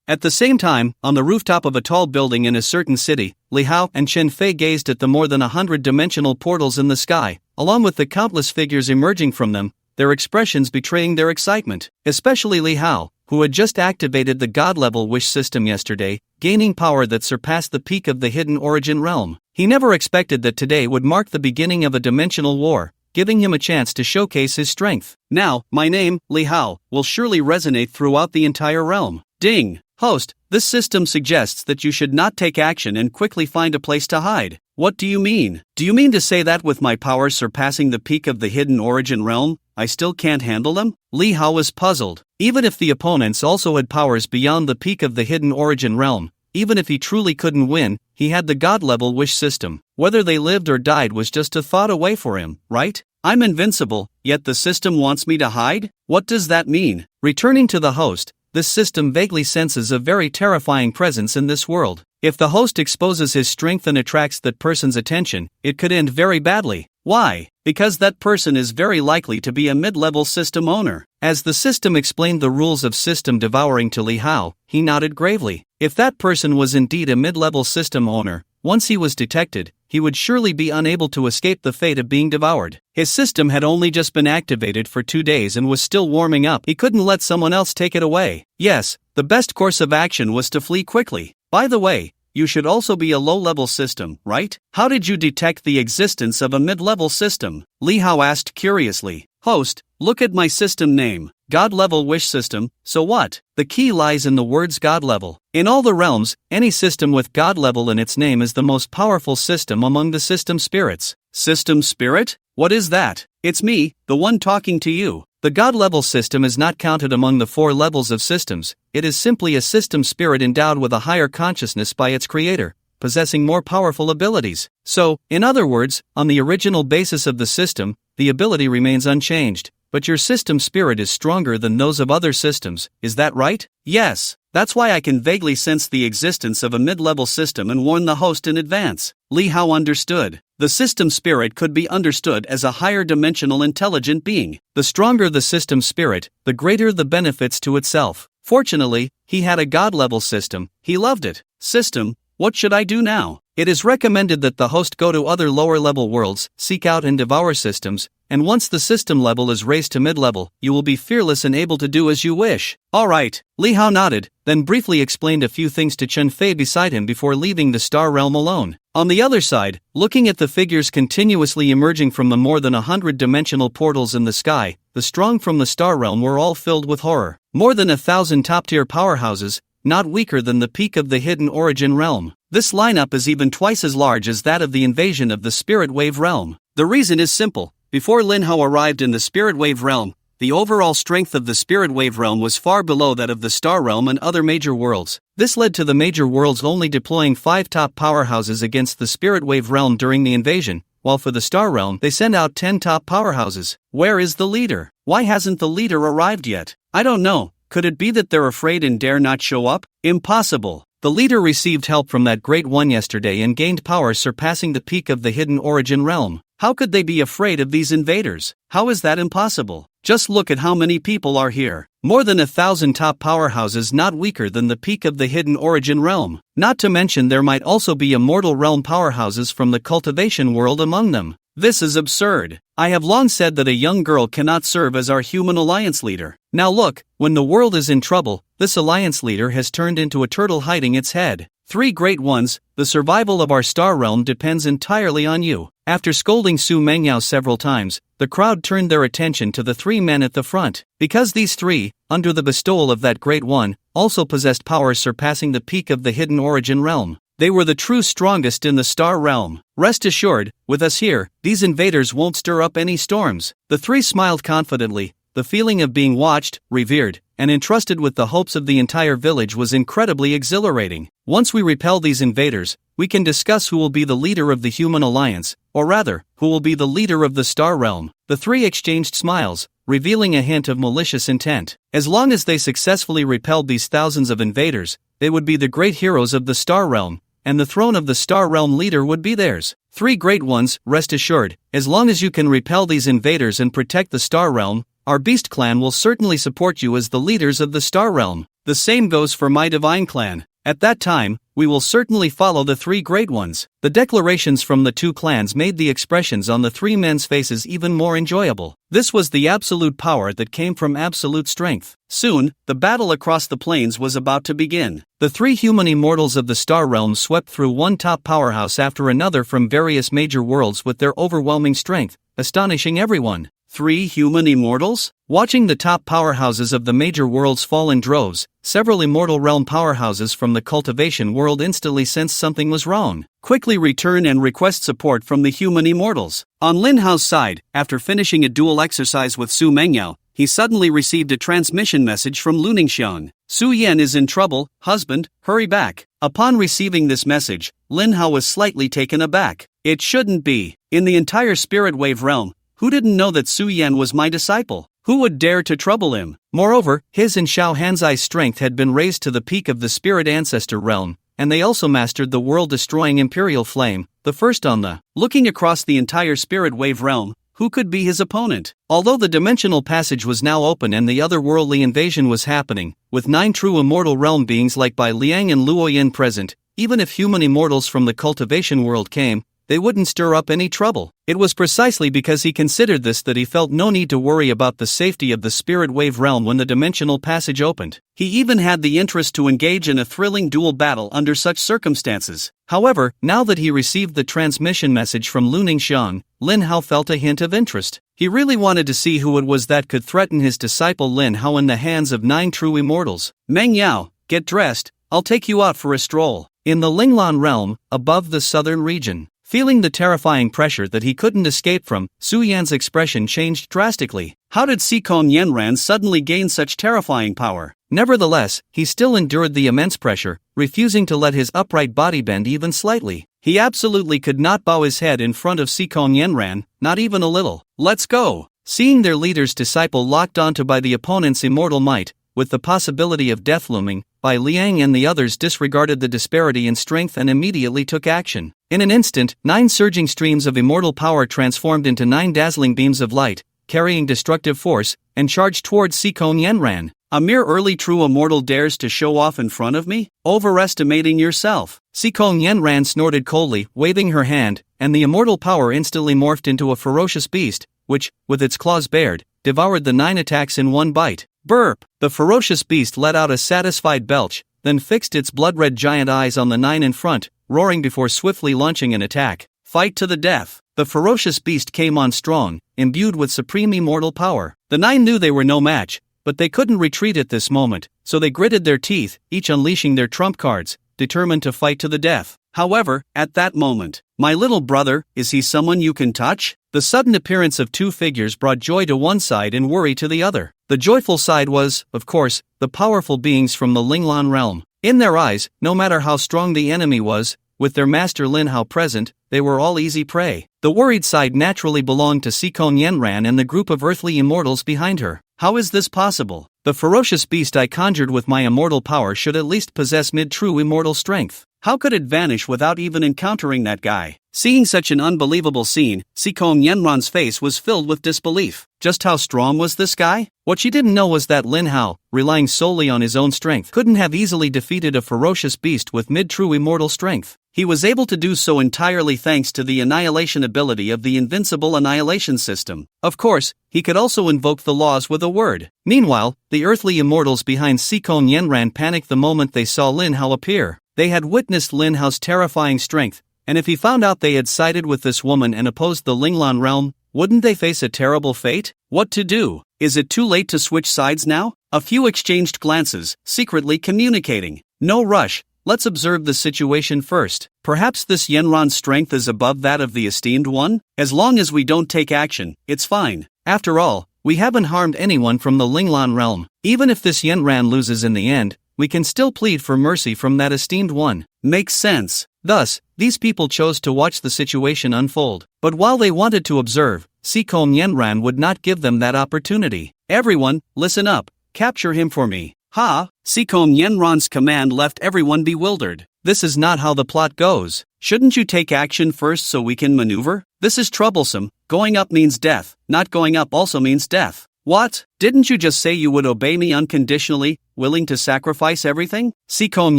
At the same time, on the rooftop of a tall building in a certain city, Li Hao and Chen Fei gazed at the more than 100-dimensional portals in the sky, along with the countless figures emerging from them, their expressions betraying their excitement. Especially Li Hao, who had just activated the god-level wish system yesterday, gaining power that surpassed the peak of the hidden origin realm. He never expected that today would mark the beginning of a dimensional war, giving him a chance to showcase his strength. Now, my name, Li Hao, will surely resonate throughout the entire realm. Ding! Host, this system suggests that you should not take action and quickly find a place to hide. What do you mean? Do you mean to say that with my powers surpassing the peak of the hidden origin realm, I still can't handle them? Li Hao was puzzled. Even if the opponents also had powers beyond the peak of the hidden origin realm, even if he truly couldn't win, he had the god-level wish system. Whether they lived or died was just a thought away for him, right? I'm invincible, yet the system wants me to hide? What does that mean? Returning to the host, this system vaguely senses a very terrifying presence in this world. If the host exposes his strength and attracts that person's attention, it could end very badly. Why? Because that person is very likely to be a mid-level system owner. As the system explained the rules of system devouring to Li Hao, he nodded gravely. If that person was indeed a mid-level system owner, once he was detected, he would surely be unable to escape the fate of being devoured. His system had only just been activated for 2 days and was still warming up. He couldn't let someone else take it away. Yes, the best course of action was to flee quickly. By the way, you should also be a low-level system, right? How did you detect the existence of a mid-level system? Li Hao asked curiously. Host, look at my system name. God-level wish system, so what? The key lies in the words God-level. In all the realms, any system with God-level in its name is the most powerful system among the system spirits. System spirit? What is that? It's me, the one talking to you. The God-level system is not counted among the 4 levels of systems. It is simply a system spirit endowed with a higher consciousness by its creator, possessing more powerful abilities. So, in other words, on the original basis of the system, the ability remains unchanged, but your system spirit is stronger than those of other systems, is that right? Yes, that's why I can vaguely sense the existence of a mid-level system and warn the host in advance. Li Hao understood. The system spirit could be understood as a higher dimensional intelligent being. The stronger the system spirit, the greater the benefits to itself. Fortunately, he had a God-level system. He loved it. System, what should I do now? It is recommended that the host go to other lower-level worlds, seek out and devour systems, and once the system level is raised to mid-level, you will be fearless and able to do as you wish. Alright, Li Hao nodded, then briefly explained a few things to Chen Fei beside him before leaving the star realm alone. On the other side, looking at the figures continuously emerging from the more than 100-dimensional portals in the sky, the strong from the star realm were all filled with horror. More than 1,000 top-tier powerhouses, not weaker than the peak of the hidden origin realm. This lineup is even twice as large as that of the invasion of the Spirit Wave realm. The reason is simple. Before Lin Hao arrived in the Spirit Wave realm, the overall strength of the Spirit Wave realm was far below that of the Star realm and other major worlds. This led to the major worlds only deploying 5 top powerhouses against the Spirit Wave realm during the invasion, while for the Star realm they sent out 10 top powerhouses. Where is the leader? Why hasn't the leader arrived yet? I don't know. Could it be that they're afraid and dare not show up? Impossible. The leader received help from that great one yesterday and gained power surpassing the peak of the hidden origin realm. How could they be afraid of these invaders? How is that impossible? Just look at how many people are here. More than 1,000 top powerhouses not weaker than the peak of the hidden origin realm. Not to mention there might also be immortal realm powerhouses from the cultivation world among them. This is absurd. I have long said that a young girl cannot serve as our human alliance leader. Now look, when the world is in trouble, this alliance leader has turned into a turtle hiding its head. 3 great ones, the survival of our star realm depends entirely on you. After scolding Su Mengyao several times, the crowd turned their attention to the 3 men at the front. Because these 3, under the bestowal of that great one, also possessed powers surpassing the peak of the hidden origin realm. They were the true strongest in the star realm. Rest assured, with us here, these invaders won't stir up any storms. The 3 smiled confidently. The feeling of being watched, revered, and entrusted with the hopes of the entire village was incredibly exhilarating. Once we repel these invaders, we can discuss who will be the leader of the human alliance, or rather, who will be the leader of the star realm. The 3 exchanged smiles, revealing a hint of malicious intent. As long as they successfully repelled these thousands of invaders, they would be the great heroes of the star realm, and the throne of the star realm leader would be theirs. 3 great ones, rest assured, as long as you can repel these invaders and protect the star realm, our Beast Clan will certainly support you as the leaders of the Star Realm. The same goes for my Divine Clan. At that time, we will certainly follow the 3 great ones. The declarations from the 2 clans made the expressions on the 3 men's faces even more enjoyable. This was the absolute power that came from absolute strength. Soon, the battle across the plains was about to begin. The 3 human immortals of the Star Realm swept through one top powerhouse after another from various major worlds with their overwhelming strength, astonishing everyone. 3 human immortals? Watching the top powerhouses of the major worlds fall in droves, several immortal realm powerhouses from the cultivation world instantly sensed something was wrong. Quickly return and request support from the human immortals. On Lin Hao's side, after finishing a duel exercise with Su Mengyao, he suddenly received a transmission message from Luningshan. Su Yan is in trouble, husband, hurry back. Upon receiving this message, Lin Hao was slightly taken aback. It shouldn't be. In the entire Spirit Wave realm, who didn't know that Su Yan was my disciple? Who would dare to trouble him? Moreover, his and Xiao Hanzai's strength had been raised to the peak of the Spirit Ancestor realm, and they also mastered the world-destroying Imperial Flame, the first on the, looking across the entire spirit wave realm, who could be his opponent? Although the dimensional passage was now open and the otherworldly invasion was happening, with 9 true immortal realm beings like Bai Liang and Luoyin present, even if human immortals from the cultivation world came, they wouldn't stir up any trouble. It was precisely because he considered this that he felt no need to worry about the safety of the spirit wave realm when the dimensional passage opened. He even had the interest to engage in a thrilling duel battle under such circumstances. However, now that he received the transmission message from Lu Ningxiang, Lin Hao felt a hint of interest. He really wanted to see who it was that could threaten his disciple Lin Hao in the hands of 9 true immortals. Meng Yao, get dressed, I'll take you out for a stroll. In the Linglan realm, above the southern region. Feeling the terrifying pressure that he couldn't escape from, Su Yan's expression changed drastically. How did Sikong Yenran suddenly gain such terrifying power? Nevertheless, he still endured the immense pressure, refusing to let his upright body bend even slightly. He absolutely could not bow his head in front of Sikong Yenran, not even a little. Let's go! Seeing their leader's disciple locked onto by the opponent's immortal might, with the possibility of death looming, Bai Liang and the others disregarded the disparity in strength and immediately took action. In an instant, 9 surging streams of immortal power transformed into 9 dazzling beams of light, carrying destructive force, and charged towards Sikong Yenran. A mere early true immortal dares to show off in front of me? Overestimating yourself. Sikong Yenran snorted coldly, waving her hand, and the immortal power instantly morphed into a ferocious beast, which, with its claws bared, devoured the 9 attacks in one bite. Burp! The ferocious beast let out a satisfied belch, then fixed its blood-red giant eyes on the 9 in front, roaring before swiftly launching an attack. Fight to the death! The ferocious beast came on strong, imbued with supreme immortal power. The 9 knew they were no match, but they couldn't retreat at this moment, so they gritted their teeth, each unleashing their trump cards, determined to fight to the death. However, at that moment, my little brother, is he someone you can touch? The sudden appearance of 2 figures brought joy to one side and worry to the other. The joyful side was, of course, the powerful beings from the Linglan realm. In their eyes, no matter how strong the enemy was, with their master Lin Hao present, they were all easy prey. The worried side naturally belonged to Sikong Yenran and the group of earthly immortals behind her. How is this possible? The ferocious beast I conjured with my immortal power should at least possess mid-true immortal strength. How could it vanish without even encountering that guy? Seeing such an unbelievable scene, Sikong Yenran's face was filled with disbelief. Just how strong was this guy? What she didn't know was that Lin Hao, relying solely on his own strength, couldn't have easily defeated a ferocious beast with mid-true immortal strength. He was able to do so entirely thanks to the annihilation ability of the invincible annihilation system. Of course, he could also invoke the laws with a word. Meanwhile, the earthly immortals behind Sikong Yenran panicked the moment they saw Lin Hao appear. They had witnessed Lin Hao's terrifying strength, and if he found out they had sided with this woman and opposed the Linglan realm, wouldn't they face a terrible fate? What to do? Is it too late to switch sides now? A few exchanged glances, secretly communicating. No rush, let's observe the situation first. Perhaps this Yenran's strength is above that of the esteemed one? As long as we don't take action, it's fine. After all, we haven't harmed anyone from the Linglan realm. Even if this Yenran loses in the end, we can still plead for mercy from that esteemed one. Makes sense. Thus, these people chose to watch the situation unfold. But while they wanted to observe, Sikong Yenran would not give them that opportunity. Everyone, listen up. Capture him for me. Ha! Sikong Yenran's command left everyone bewildered. This is not how the plot goes. Shouldn't you take action first so we can maneuver? This is troublesome. Going up means death. Not going up also means death. What? Didn't you just say you would obey me unconditionally, willing to sacrifice everything? Sikong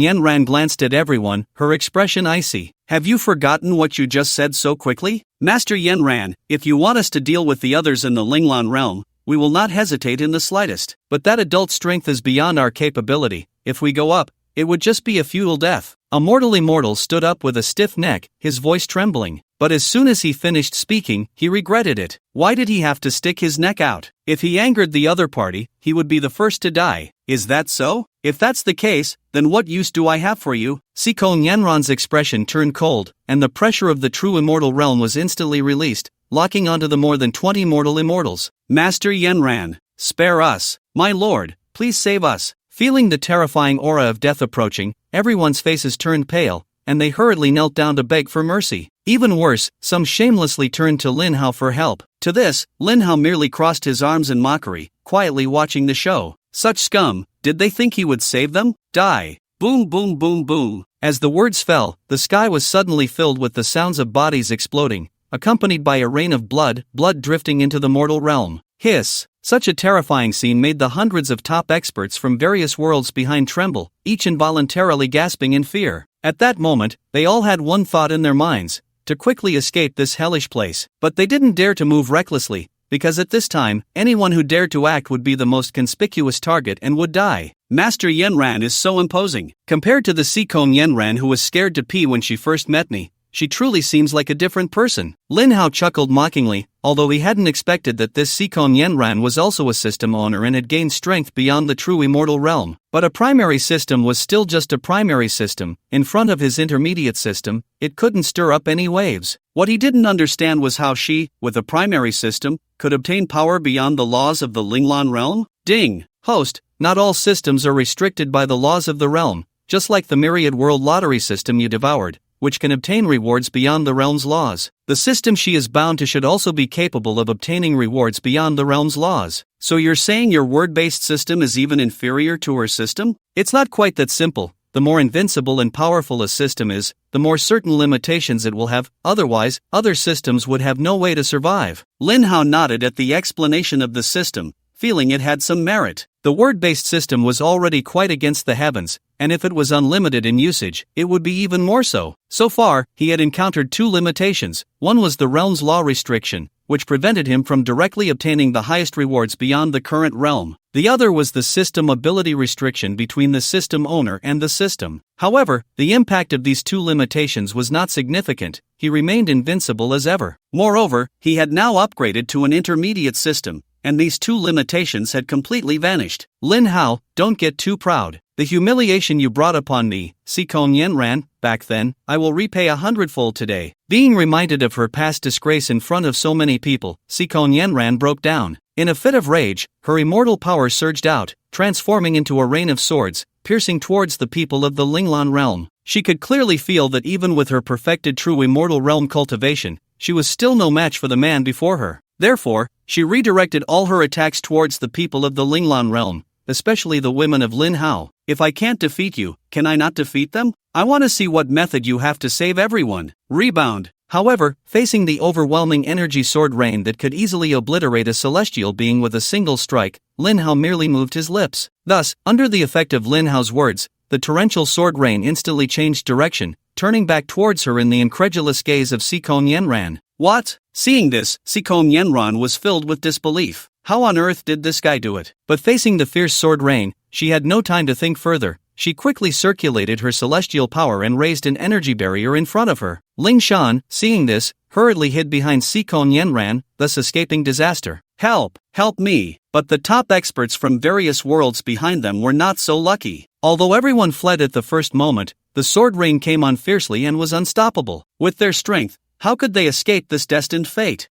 Yenran glanced at everyone, her expression icy. Have you forgotten what you just said so quickly? Master Yenran, if you want us to deal with the others in the Linglan realm, we will not hesitate in the slightest. But that adult strength is beyond our capability. If we go up, it would just be a futile death. A mortal immortal stood up with a stiff neck, his voice trembling. But as soon as he finished speaking, he regretted it. Why did he have to stick his neck out? If he angered the other party, he would be the first to die. Is that so? If that's the case, then what use do I have for you? Sikong Yenran's expression turned cold, and the pressure of the true immortal realm was instantly released, locking onto the more than 20 mortal immortals. Master Yenran, spare us. My lord, please save us. Feeling the terrifying aura of death approaching, everyone's faces turned pale, and they hurriedly knelt down to beg for mercy. Even worse, some shamelessly turned to Lin Hao for help. To this, Lin Hao merely crossed his arms in mockery, quietly watching the show. Such scum, did they think he would save them? Die. Boom boom boom boom. As the words fell, the sky was suddenly filled with the sounds of bodies exploding, accompanied by a rain of blood drifting into the mortal realm. Hiss! Such a terrifying scene made the hundreds of top experts from various worlds behind tremble, each involuntarily gasping in fear. At that moment, they all had one thought in their minds: to quickly escape this hellish place. But they didn't dare to move recklessly, because at this time, anyone who dared to act would be the most conspicuous target and would die. Master Yenran is so imposing. Compared to the Seikon Yenran who was scared to pee when she first met me, she truly seems like a different person. Lin Hao chuckled mockingly, although he hadn't expected that this Seikon Yenran was also a system owner and had gained strength beyond the true immortal realm. But a primary system was still just a primary system. In front of his intermediate system, it couldn't stir up any waves. What he didn't understand was how she, with a primary system, could obtain power beyond the laws of the Linglan realm? Ding! Host, not all systems are restricted by the laws of the realm, just like the myriad world lottery system you devoured, which can obtain rewards beyond the realm's laws. The system she is bound to should also be capable of obtaining rewards beyond the realm's laws. So you're saying your word-based system is even inferior to her system? It's not quite that simple. The more invincible and powerful a system is, the more certain limitations it will have, otherwise, other systems would have no way to survive. Lin Hao nodded at the explanation of the system, feeling it had some merit. The word-based system was already quite against the heavens, and if it was unlimited in usage, it would be even more so. So far, he had encountered two limitations. One was the realm's law restriction, which prevented him from directly obtaining the highest rewards beyond the current realm. The other was the system ability restriction between the system owner and the system. However, the impact of these two limitations was not significant. He remained invincible as ever. Moreover, he had now upgraded to an intermediate system, and these two limitations had completely vanished. Lin Hao, don't get too proud. The humiliation you brought upon me, Seikon Yenran, back then, I will repay 100-fold today. Being reminded of her past disgrace in front of so many people, Seikon Yenran broke down. In a fit of rage, her immortal power surged out, transforming into a rain of swords, piercing towards the people of the Linglan realm. She could clearly feel that even with her perfected true immortal realm cultivation, she was still no match for the man before her. Therefore, she redirected all her attacks towards the people of the Linglan realm, especially the women of Lin Hao. If I can't defeat you, can I not defeat them? I want to see what method you have to save everyone. Rebound. However, facing the overwhelming energy sword rain that could easily obliterate a celestial being with a single strike, Lin Hao merely moved his lips. Thus, under the effect of Lin Hao's words, the torrential sword rain instantly changed direction, turning back towards her in the incredulous gaze of Seikon Yenran. What? Seeing this, Seikon Yenran was filled with disbelief. How on earth did this guy do it? But facing the fierce sword rain, she had no time to think further. She quickly circulated her celestial power and raised an energy barrier in front of her. Ling Shan, seeing this, hurriedly hid behind Seikon Yenran, thus escaping disaster. Help! Help me! But the top experts from various worlds behind them were not so lucky. Although everyone fled at the first moment, the sword rain came on fiercely and was unstoppable. With their strength, how could they escape this destined fate?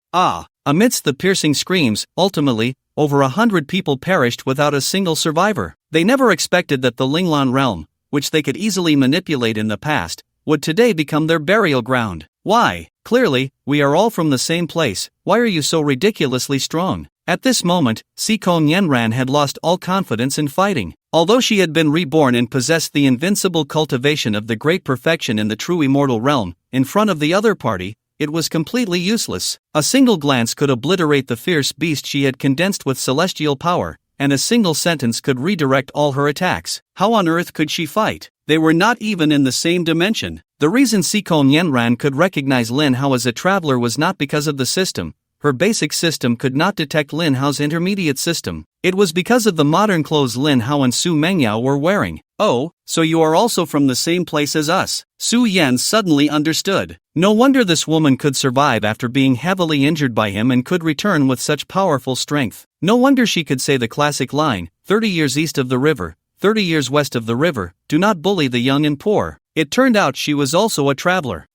Amidst the piercing screams, ultimately, over 100 people perished without a single survivor. They never expected that the Linglan realm, which they could easily manipulate in the past, would today become their burial ground. Why? Clearly, we are all from the same place. Why are you so ridiculously strong? At this moment, Seikon Yenran had lost all confidence in fighting. Although she had been reborn and possessed the invincible cultivation of the great perfection in the true immortal realm, in front of the other party, it was completely useless. A single glance could obliterate the fierce beast she had condensed with celestial power, and a single sentence could redirect all her attacks. How on earth could she fight? They were not even in the same dimension. The reason Seikon Yenran could recognize Lin Hao as a traveler was not because of the system. Her basic system could not detect Lin Hao's intermediate system. It was because of the modern clothes Lin Hao and Su Mengyao were wearing. Oh, so you are also from the same place as us. Su Yan suddenly understood. No wonder this woman could survive after being heavily injured by him and could return with such powerful strength. No wonder she could say the classic line, 30 years east of the river, 30 years west of the river, do not bully the young and poor. It turned out she was also a traveler.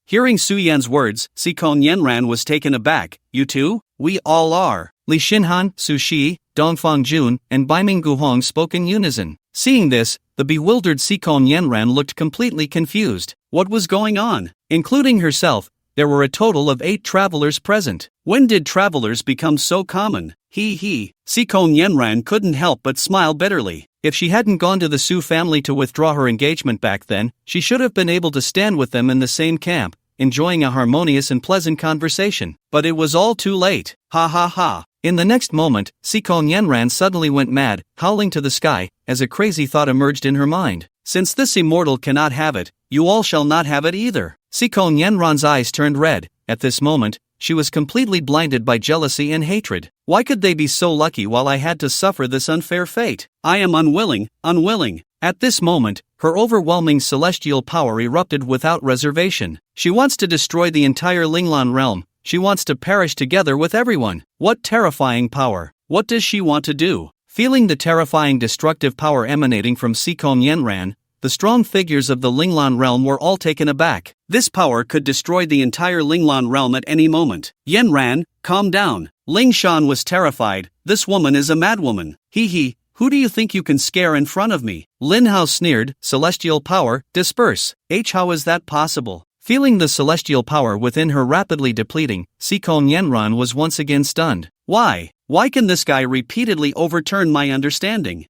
Hearing Su Yan's words, Seikon Yenran was taken aback. You too? We all are. Li Xinhan, Su Shi, Dongfang Jun, and Baiming Guhong spoke in unison. Seeing this, the bewildered Seikon Yenran looked completely confused. What was going on? Including herself, there were a total of 8 travelers present. When did travelers become so common? Seikon Yenran couldn't help but smile bitterly. If she hadn't gone to the Su family to withdraw her engagement back then, she should have been able to stand with them in the same camp, enjoying a harmonious and pleasant conversation. But it was all too late. Ha ha ha. In the next moment, Sikong Yenran suddenly went mad, howling to the sky, as a crazy thought emerged in her mind. Since this immortal cannot have it, you all shall not have it either. Sikong Yenran's eyes turned red. At this moment, she was completely blinded by jealousy and hatred. Why could they be so lucky while I had to suffer this unfair fate? I am unwilling. At this moment, her overwhelming celestial power erupted without reservation. She wants to destroy the entire Linglan realm. She wants to perish together with everyone. What terrifying power! What does she want to do? Feeling the terrifying destructive power emanating from Sikong Yenran, the strong figures of the Linglan realm were all taken aback. This power could destroy the entire Linglan realm at any moment. Yenran, calm down. Ling Shan was terrified. This woman is a madwoman. Hee, who do you think you can scare in front of me? Lin Hao sneered. Celestial power, disperse. How is that possible? Feeling the celestial power within her rapidly depleting, Sikong Yenran was once again stunned. Why? Why can this guy repeatedly overturn my understanding?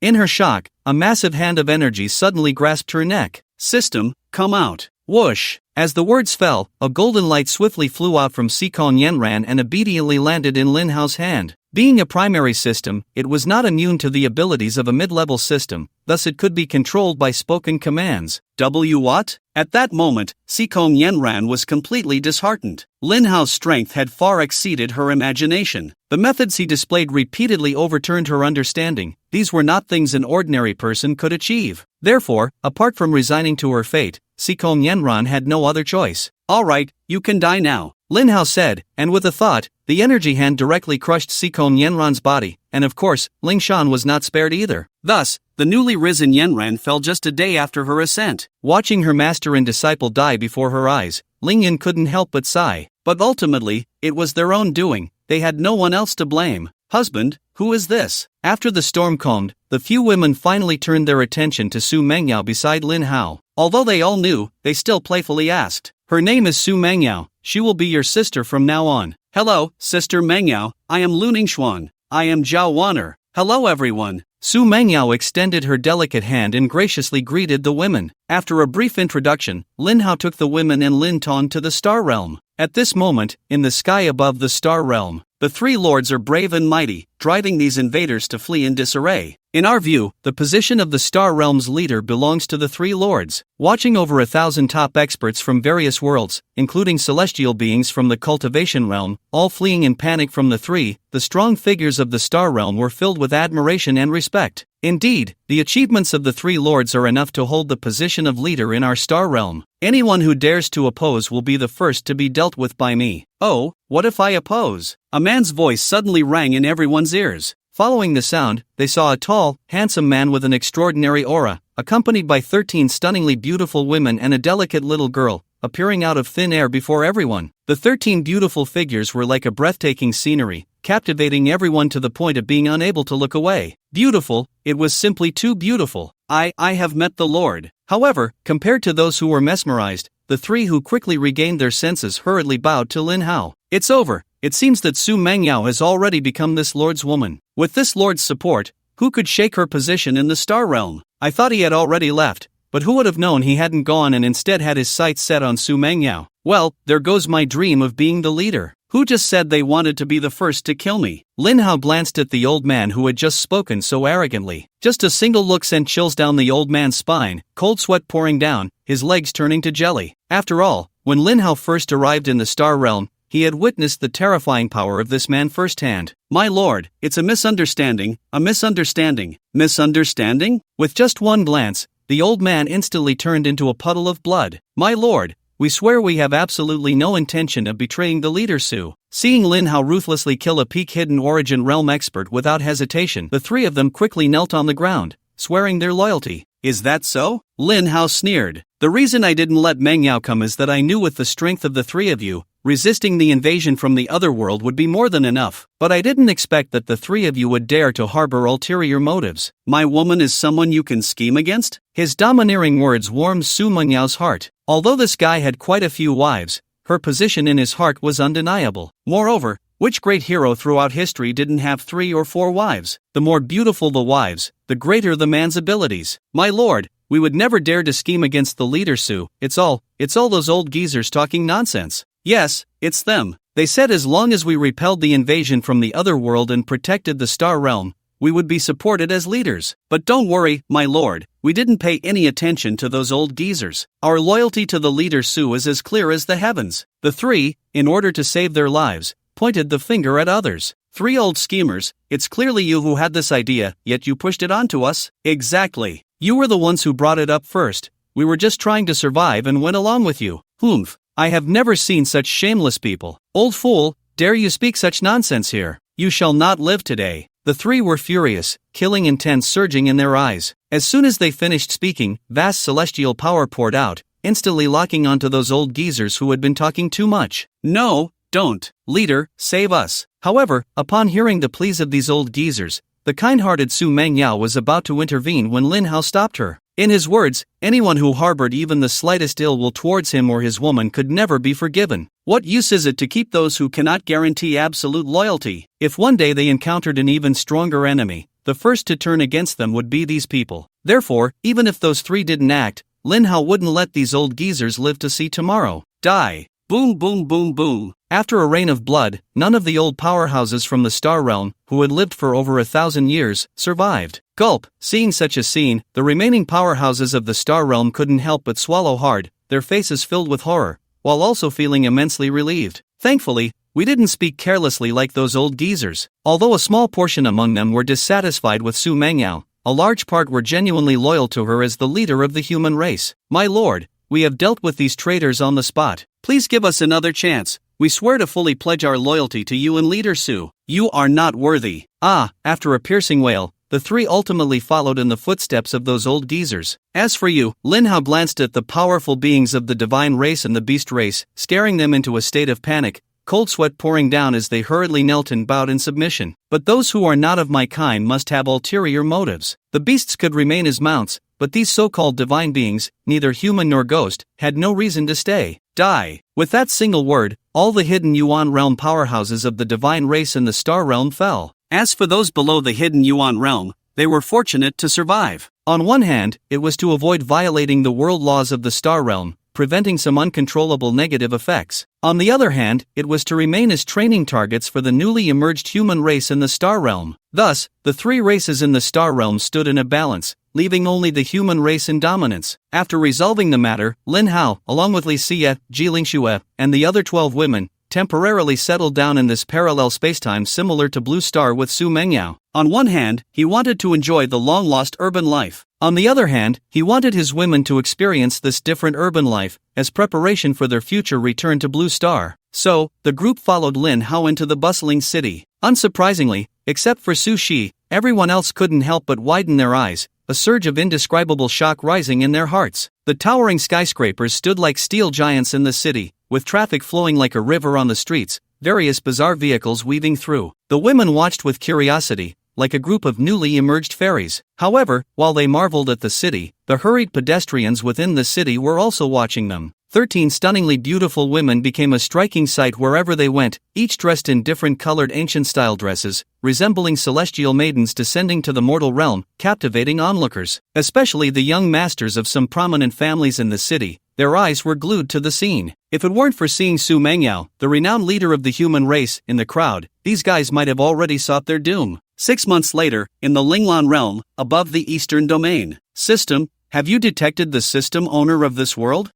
In her shock, a massive hand of energy suddenly grasped her neck. System, come out. Whoosh! As the words fell, a golden light swiftly flew out from Sikong Yenran and obediently landed in Lin Hao's hand. Being a primary system, it was not immune to the abilities of a mid-level system, thus it could be controlled by spoken commands. What? At that moment, Sikong Yenran was completely disheartened. Lin Hao's strength had far exceeded her imagination. The methods he displayed repeatedly overturned her understanding. These were not things an ordinary person could achieve. Therefore, apart from resigning to her fate, Sikong Yenran had no other choice. Alright, you can die now, Lin Hao said, and with a thought, the energy hand directly crushed Sikong Yenran's body, and of course, Ling Shan was not spared either. Thus, the newly risen Yenran fell just a day after her ascent. Watching her master and disciple die before her eyes, Ling Yin couldn't help but sigh. But ultimately, it was their own doing. They had no one else to blame. Husband, who is this? After the storm calmed, the few women finally turned their attention to Su Mengyao beside Lin Hao. Although they all knew, they still playfully asked. Her name is Su Mengyao. She will be your sister from now on. Hello, Sister Mengyao. I am Lu Ningxuan. I am Zhao Waner. Hello everyone. Su Mengyao extended her delicate hand and graciously greeted the women. After a brief introduction, Lin Hao took the women and Lin Tong to the Star Realm. At this moment, in the sky above the Star Realm, the three lords are brave and mighty, driving these invaders to flee in disarray. In our view, the position of the Star Realm's leader belongs to the three lords. Watching over 1,000 top experts from various worlds, including celestial beings from the cultivation realm, all fleeing in panic from the three, the strong figures of the Star Realm were filled with admiration and respect. Indeed, the achievements of the three lords are enough to hold the position of leader in our Star Realm. Anyone who dares to oppose will be the first to be dealt with by me. Oh, what if I oppose? A man's voice suddenly rang in everyone's ears. Following the sound, they saw a tall, handsome man with an extraordinary aura, accompanied by 13 stunningly beautiful women and a delicate little girl, appearing out of thin air before everyone. The 13 beautiful figures were like a breathtaking scenery, captivating everyone to the point of being unable to look away. Beautiful, it was simply too beautiful. I have met the Lord. However, compared to those who were mesmerized, the three who quickly regained their senses hurriedly bowed to Lin Hao. It's over. It seems that Su Mengyao has already become this lord's woman. With this lord's support, who could shake her position in the Star Realm? I thought he had already left, but who would have known he hadn't gone and instead had his sights set on Su Mengyao? Well, there goes my dream of being the leader. Who just said they wanted to be the first to kill me? Lin Hao glanced at the old man who had just spoken so arrogantly. Just a single look sent chills down the old man's spine, cold sweat pouring down, his legs turning to jelly. After all, when Lin Hao first arrived in the Star Realm, he had witnessed the terrifying power of this man firsthand. My lord, it's a misunderstanding, a misunderstanding. Misunderstanding? With just one glance, the old man instantly turned into a puddle of blood. My lord, we swear we have absolutely no intention of betraying the leader Su. Seeing Lin Hao ruthlessly kill a peak hidden origin realm expert without hesitation, the three of them quickly knelt on the ground, swearing their loyalty. Is that so? Lin Hao sneered. The reason I didn't let Mengyao come is that I knew with the strength of the three of you, resisting the invasion from the other world would be more than enough. But I didn't expect that the three of you would dare to harbor ulterior motives. My woman is someone you can scheme against? His domineering words warmed Su Mengyao's heart. Although this guy had quite a few wives, her position in his heart was undeniable. Moreover, Which great hero throughout history didn't have 3 or 4 wives? The more beautiful the wives, the greater the man's abilities. My lord, we would never dare to scheme against the leader Su. It's all those old geezers talking nonsense. Yes, it's them. They said as long as we repelled the invasion from the other world and protected the star realm, we would be supported as leaders. But don't worry, my lord, we didn't pay any attention to those old geezers. Our loyalty to the leader Su is as clear as the heavens. The 3, in order to save their lives, pointed the finger at others. 3 old schemers, it's clearly you who had this idea, yet you pushed it onto us. Exactly. You were the ones who brought it up first. We were just trying to survive and went along with you. Humph. I have never seen such shameless people. Old fool, dare you speak such nonsense here? You shall not live today. The 3 were furious, killing intent surging in their eyes. As soon as they finished speaking, vast celestial power poured out, instantly locking onto those old geezers who had been talking too much. No, don't. Leader, save us. However, upon hearing the pleas of these old geezers, the kind-hearted Su Mengyao was about to intervene when Lin Hao stopped her. In his words, anyone who harbored even the slightest ill will towards him or his woman could never be forgiven. What use is it to keep those who cannot guarantee absolute loyalty? If one day they encountered an even stronger enemy, the first to turn against them would be these people. Therefore, even if those 3 didn't act, Lin Hao wouldn't let these old geezers live to see tomorrow. Die. Boom boom boom boom. After a rain of blood, none of the old powerhouses from the star realm, who had lived for over 1,000 years, survived. Gulp. Seeing such a scene, the remaining powerhouses of the star realm couldn't help but swallow hard, their faces filled with horror, while also feeling immensely relieved. Thankfully, we didn't speak carelessly like those old geezers. Although a small portion among them were dissatisfied with Su Mengyao, a large part were genuinely loyal to her as the leader of the human race. My lord, we have dealt with these traitors on the spot. Please give us another chance. We swear to fully pledge our loyalty to you and Leader Su. You are not worthy. After a piercing wail, the 3 ultimately followed in the footsteps of those old geezers. As for you, Lin Hao glanced at the powerful beings of the divine race and the beast race, staring them into a state of panic, cold sweat pouring down as they hurriedly knelt and bowed in submission. But those who are not of my kind must have ulterior motives. The beasts could remain as mounts, but these so-called divine beings, neither human nor ghost, had no reason to stay. Die. With that single word, all the hidden Yuan realm powerhouses of the divine race in the star realm fell. As for those below the hidden Yuan realm, they were fortunate to survive. On one hand, it was to avoid violating the world laws of the star realm, preventing some uncontrollable negative effects. On the other hand, it was to remain as training targets for the newly emerged human race in the star realm. Thus, the 3 races in the star realm stood in a balance, leaving only the human race in dominance. After resolving the matter, Lin Hao, along with Li Xie, Ji Lingxue, and the other 12 women, temporarily settled down in this parallel spacetime similar to Blue Star with Su Mengyao. On one hand, he wanted to enjoy the long-lost urban life. On the other hand, he wanted his women to experience this different urban life, as preparation for their future return to Blue Star. So, the group followed Lin Hao into the bustling city. Unsurprisingly, except for Su Shi, everyone else couldn't help but widen their eyes, a surge of indescribable shock rising in their hearts. The towering skyscrapers stood like steel giants in the city, with traffic flowing like a river on the streets, various bizarre vehicles weaving through. The women watched with curiosity, like a group of newly emerged fairies. However, while they marveled at the city, the hurried pedestrians within the city were also watching them. 13 stunningly beautiful women became a striking sight wherever they went, each dressed in different colored ancient-style dresses, resembling celestial maidens descending to the mortal realm, captivating onlookers. Especially the young masters of some prominent families in the city, their eyes were glued to the scene. If it weren't for seeing Su Mengyao, the renowned leader of the human race, in the crowd, these guys might have already sought their doom. 6 months later, in the Linglan realm, above the Eastern Domain. System, have you detected the system owner of this world?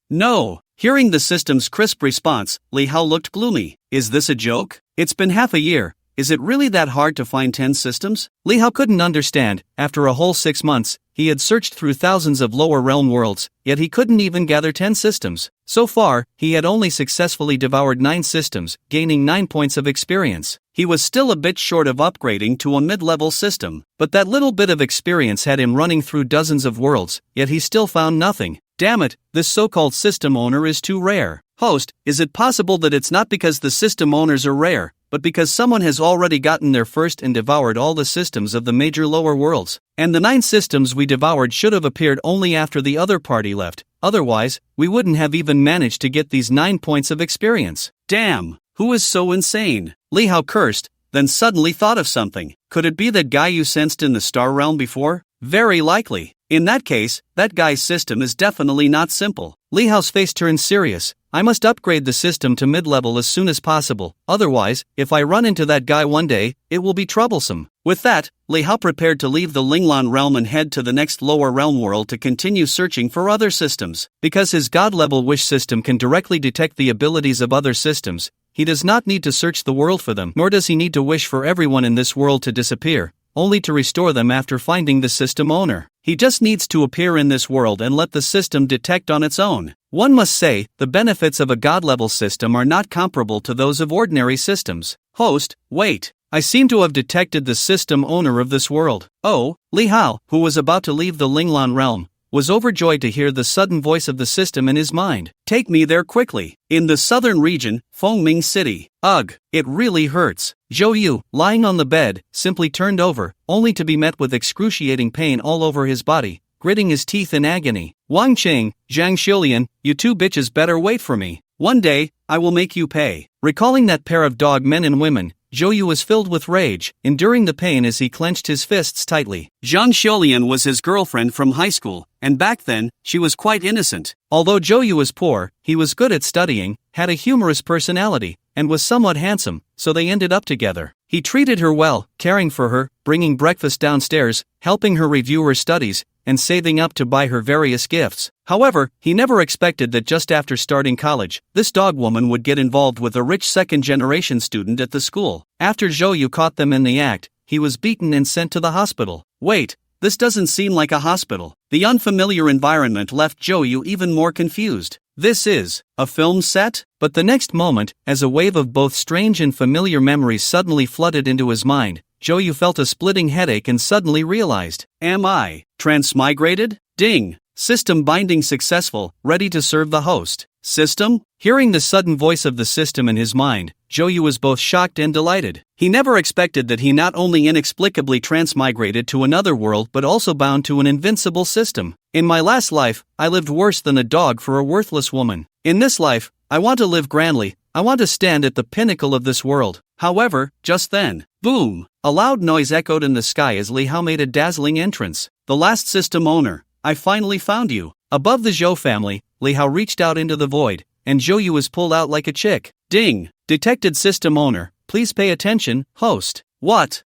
No. Hearing the system's crisp response, Li Hao looked gloomy. Is this a joke? It's been half a year. Is it really that hard to find 10 systems? Li Hao couldn't understand. After a whole 6 months, he had searched through thousands of lower realm worlds, yet he couldn't even gather 10 systems. So far, he had only successfully devoured 9 systems, gaining 9 points of experience. He was still a bit short of upgrading to a mid-level system, but that little bit of experience had him running through dozens of worlds, yet he still found nothing. Damn it, this so-called system owner is too rare. Host, is it possible that it's not because the system owners are rare, but because someone has already gotten there first and devoured all the systems of the major lower worlds? And the 9 systems we devoured should have appeared only after the other party left, otherwise, we wouldn't have even managed to get these 9 points of experience. Damn! Who is so insane? Li Hao cursed, then suddenly thought of something. Could it be that guy you sensed in the star realm before? Very likely. In that case, that guy's system is definitely not simple. Li Hao's face turned serious. I must upgrade the system to mid-level as soon as possible, otherwise, if I run into that guy one day, it will be troublesome. With that, Li Hao prepared to leave the Linglan realm and head to the next lower realm world to continue searching for other systems. Because his god-level wish system can directly detect the abilities of other systems, he does not need to search the world for them, nor does he need to wish for everyone in this world to disappear, only to restore them after finding the system owner. He just needs to appear in this world and let the system detect on its own. One must say, the benefits of a god-level system are not comparable to those of ordinary systems. Host, wait. I seem to have detected the system owner of this world. Oh, Li Hao, who was about to leave the Linglan realm, was overjoyed to hear the sudden voice of the system in his mind. Take me there quickly. In the southern region, Fengming City. Ugh, it really hurts. Zhou Yu, lying on the bed, simply turned over, only to be met with excruciating pain all over his body, gritting his teeth in agony. Wang Qing, Zhang Xiulian, you two bitches better wait for me. One day, I will make you pay. Recalling that pair of dog men and women, Zhou Yu was filled with rage, enduring the pain as he clenched his fists tightly. Zhang Xiulian was his girlfriend from high school, and back then, she was quite innocent. Although Zhou Yu was poor, he was good at studying, had a humorous personality, and was somewhat handsome, so they ended up together. He treated her well, caring for her, bringing breakfast downstairs, helping her review her studies, and saving up to buy her various gifts. However, he never expected that just after starting college, this dog woman would get involved with a rich second-generation student at the school. After Zhou Yu caught them in the act, he was beaten and sent to the hospital. Wait, this doesn't seem like a hospital. The unfamiliar environment left Zhou Yu even more confused. This is a film set? But the next moment, as a wave of both strange and familiar memories suddenly flooded into his mind, Zhou Yu felt a splitting headache and suddenly realized, am I transmigrated? Ding! System binding successful, ready to serve the host. System? Hearing the sudden voice of the system in his mind, Zhou Yu was both shocked and delighted. He never expected that he not only inexplicably transmigrated to another world but also bound to an invincible system. In my last life, I lived worse than a dog for a worthless woman. In this life, I want to live grandly, I want to stand at the pinnacle of this world. However, just then, boom! A loud noise echoed in the sky as Li Hao made a dazzling entrance. The last system owner, I finally found you. Above the Zhou family, Li Hao reached out into the void, and Zhou Yu was pulled out like a chick. Ding! Detected system owner, please pay attention, host. What?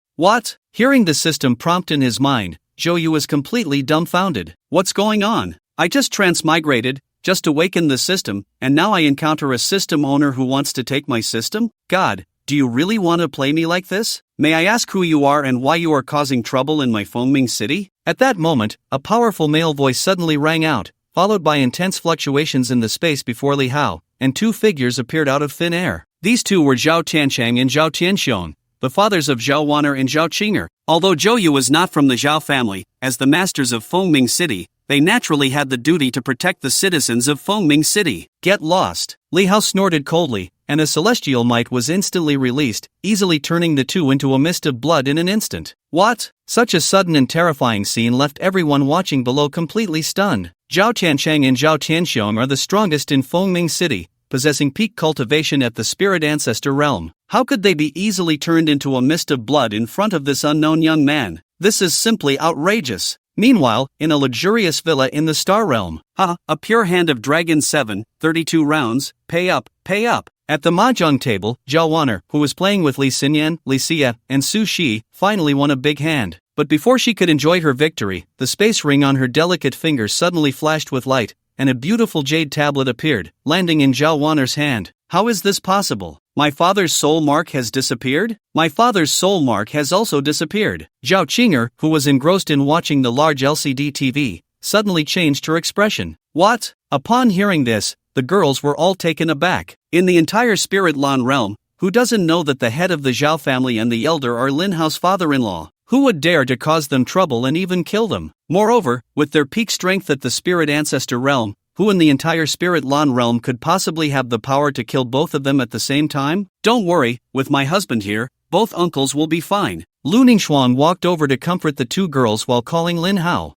Hearing the system prompt in his mind, Zhou Yu was completely dumbfounded. What's going on? I just transmigrated, just awakened the system, and now I encounter a system owner who wants to take my system? God, do you really want to play me like this? May I ask who you are and why you are causing trouble in my Fengming City? At that moment, a powerful male voice suddenly rang out, followed by intense fluctuations in the space before Li Hao, and two figures appeared out of thin air. These two were Zhao Tianchang and Zhao Tianxiong, the fathers of Zhao Waner and Zhao Qinger. Although Zhou Yu was not from the Zhao family, as the masters of Fengming City, they naturally had the duty to protect the citizens of Fengming City. Get lost! Li Hao snorted coldly, and a celestial might was instantly released, easily turning the two into a mist of blood in an instant. What? Such a sudden and terrifying scene left everyone watching below completely stunned. Zhao Tianchang and Zhao Tianxiong are the strongest in Fengming City, possessing peak cultivation at the spirit ancestor realm. How could they be easily turned into a mist of blood in front of this unknown young man? This is simply outrageous. Meanwhile, in a luxurious villa in the Star Realm, a pure hand of Dragon 7, 32 rounds, pay up. At the mahjong table, Zhao Waner, who was playing with Li Xinyan, Li Xia, and Su Shi, finally won a big hand. But before she could enjoy her victory, the space ring on her delicate finger suddenly flashed with light, and a beautiful jade tablet appeared, landing in Zhao Waner's hand. How is this possible? My father's soul mark has disappeared? My father's soul mark has also disappeared. Zhao Qinger, who was engrossed in watching the large LCD TV, suddenly changed her expression. What? Upon hearing this, the girls were all taken aback. In the entire Spirit Lan realm, who doesn't know that the head of the Zhao family and the elder are Lin Hao's father-in-law? Who would dare to cause them trouble and even kill them? Moreover, with their peak strength at the Spirit Ancestor realm, who in the entire Spirit Lan realm could possibly have the power to kill both of them at the same time? Don't worry, with my husband here, both uncles will be fine. Lu Ningxuan walked over to comfort the two girls while calling Lin Hao.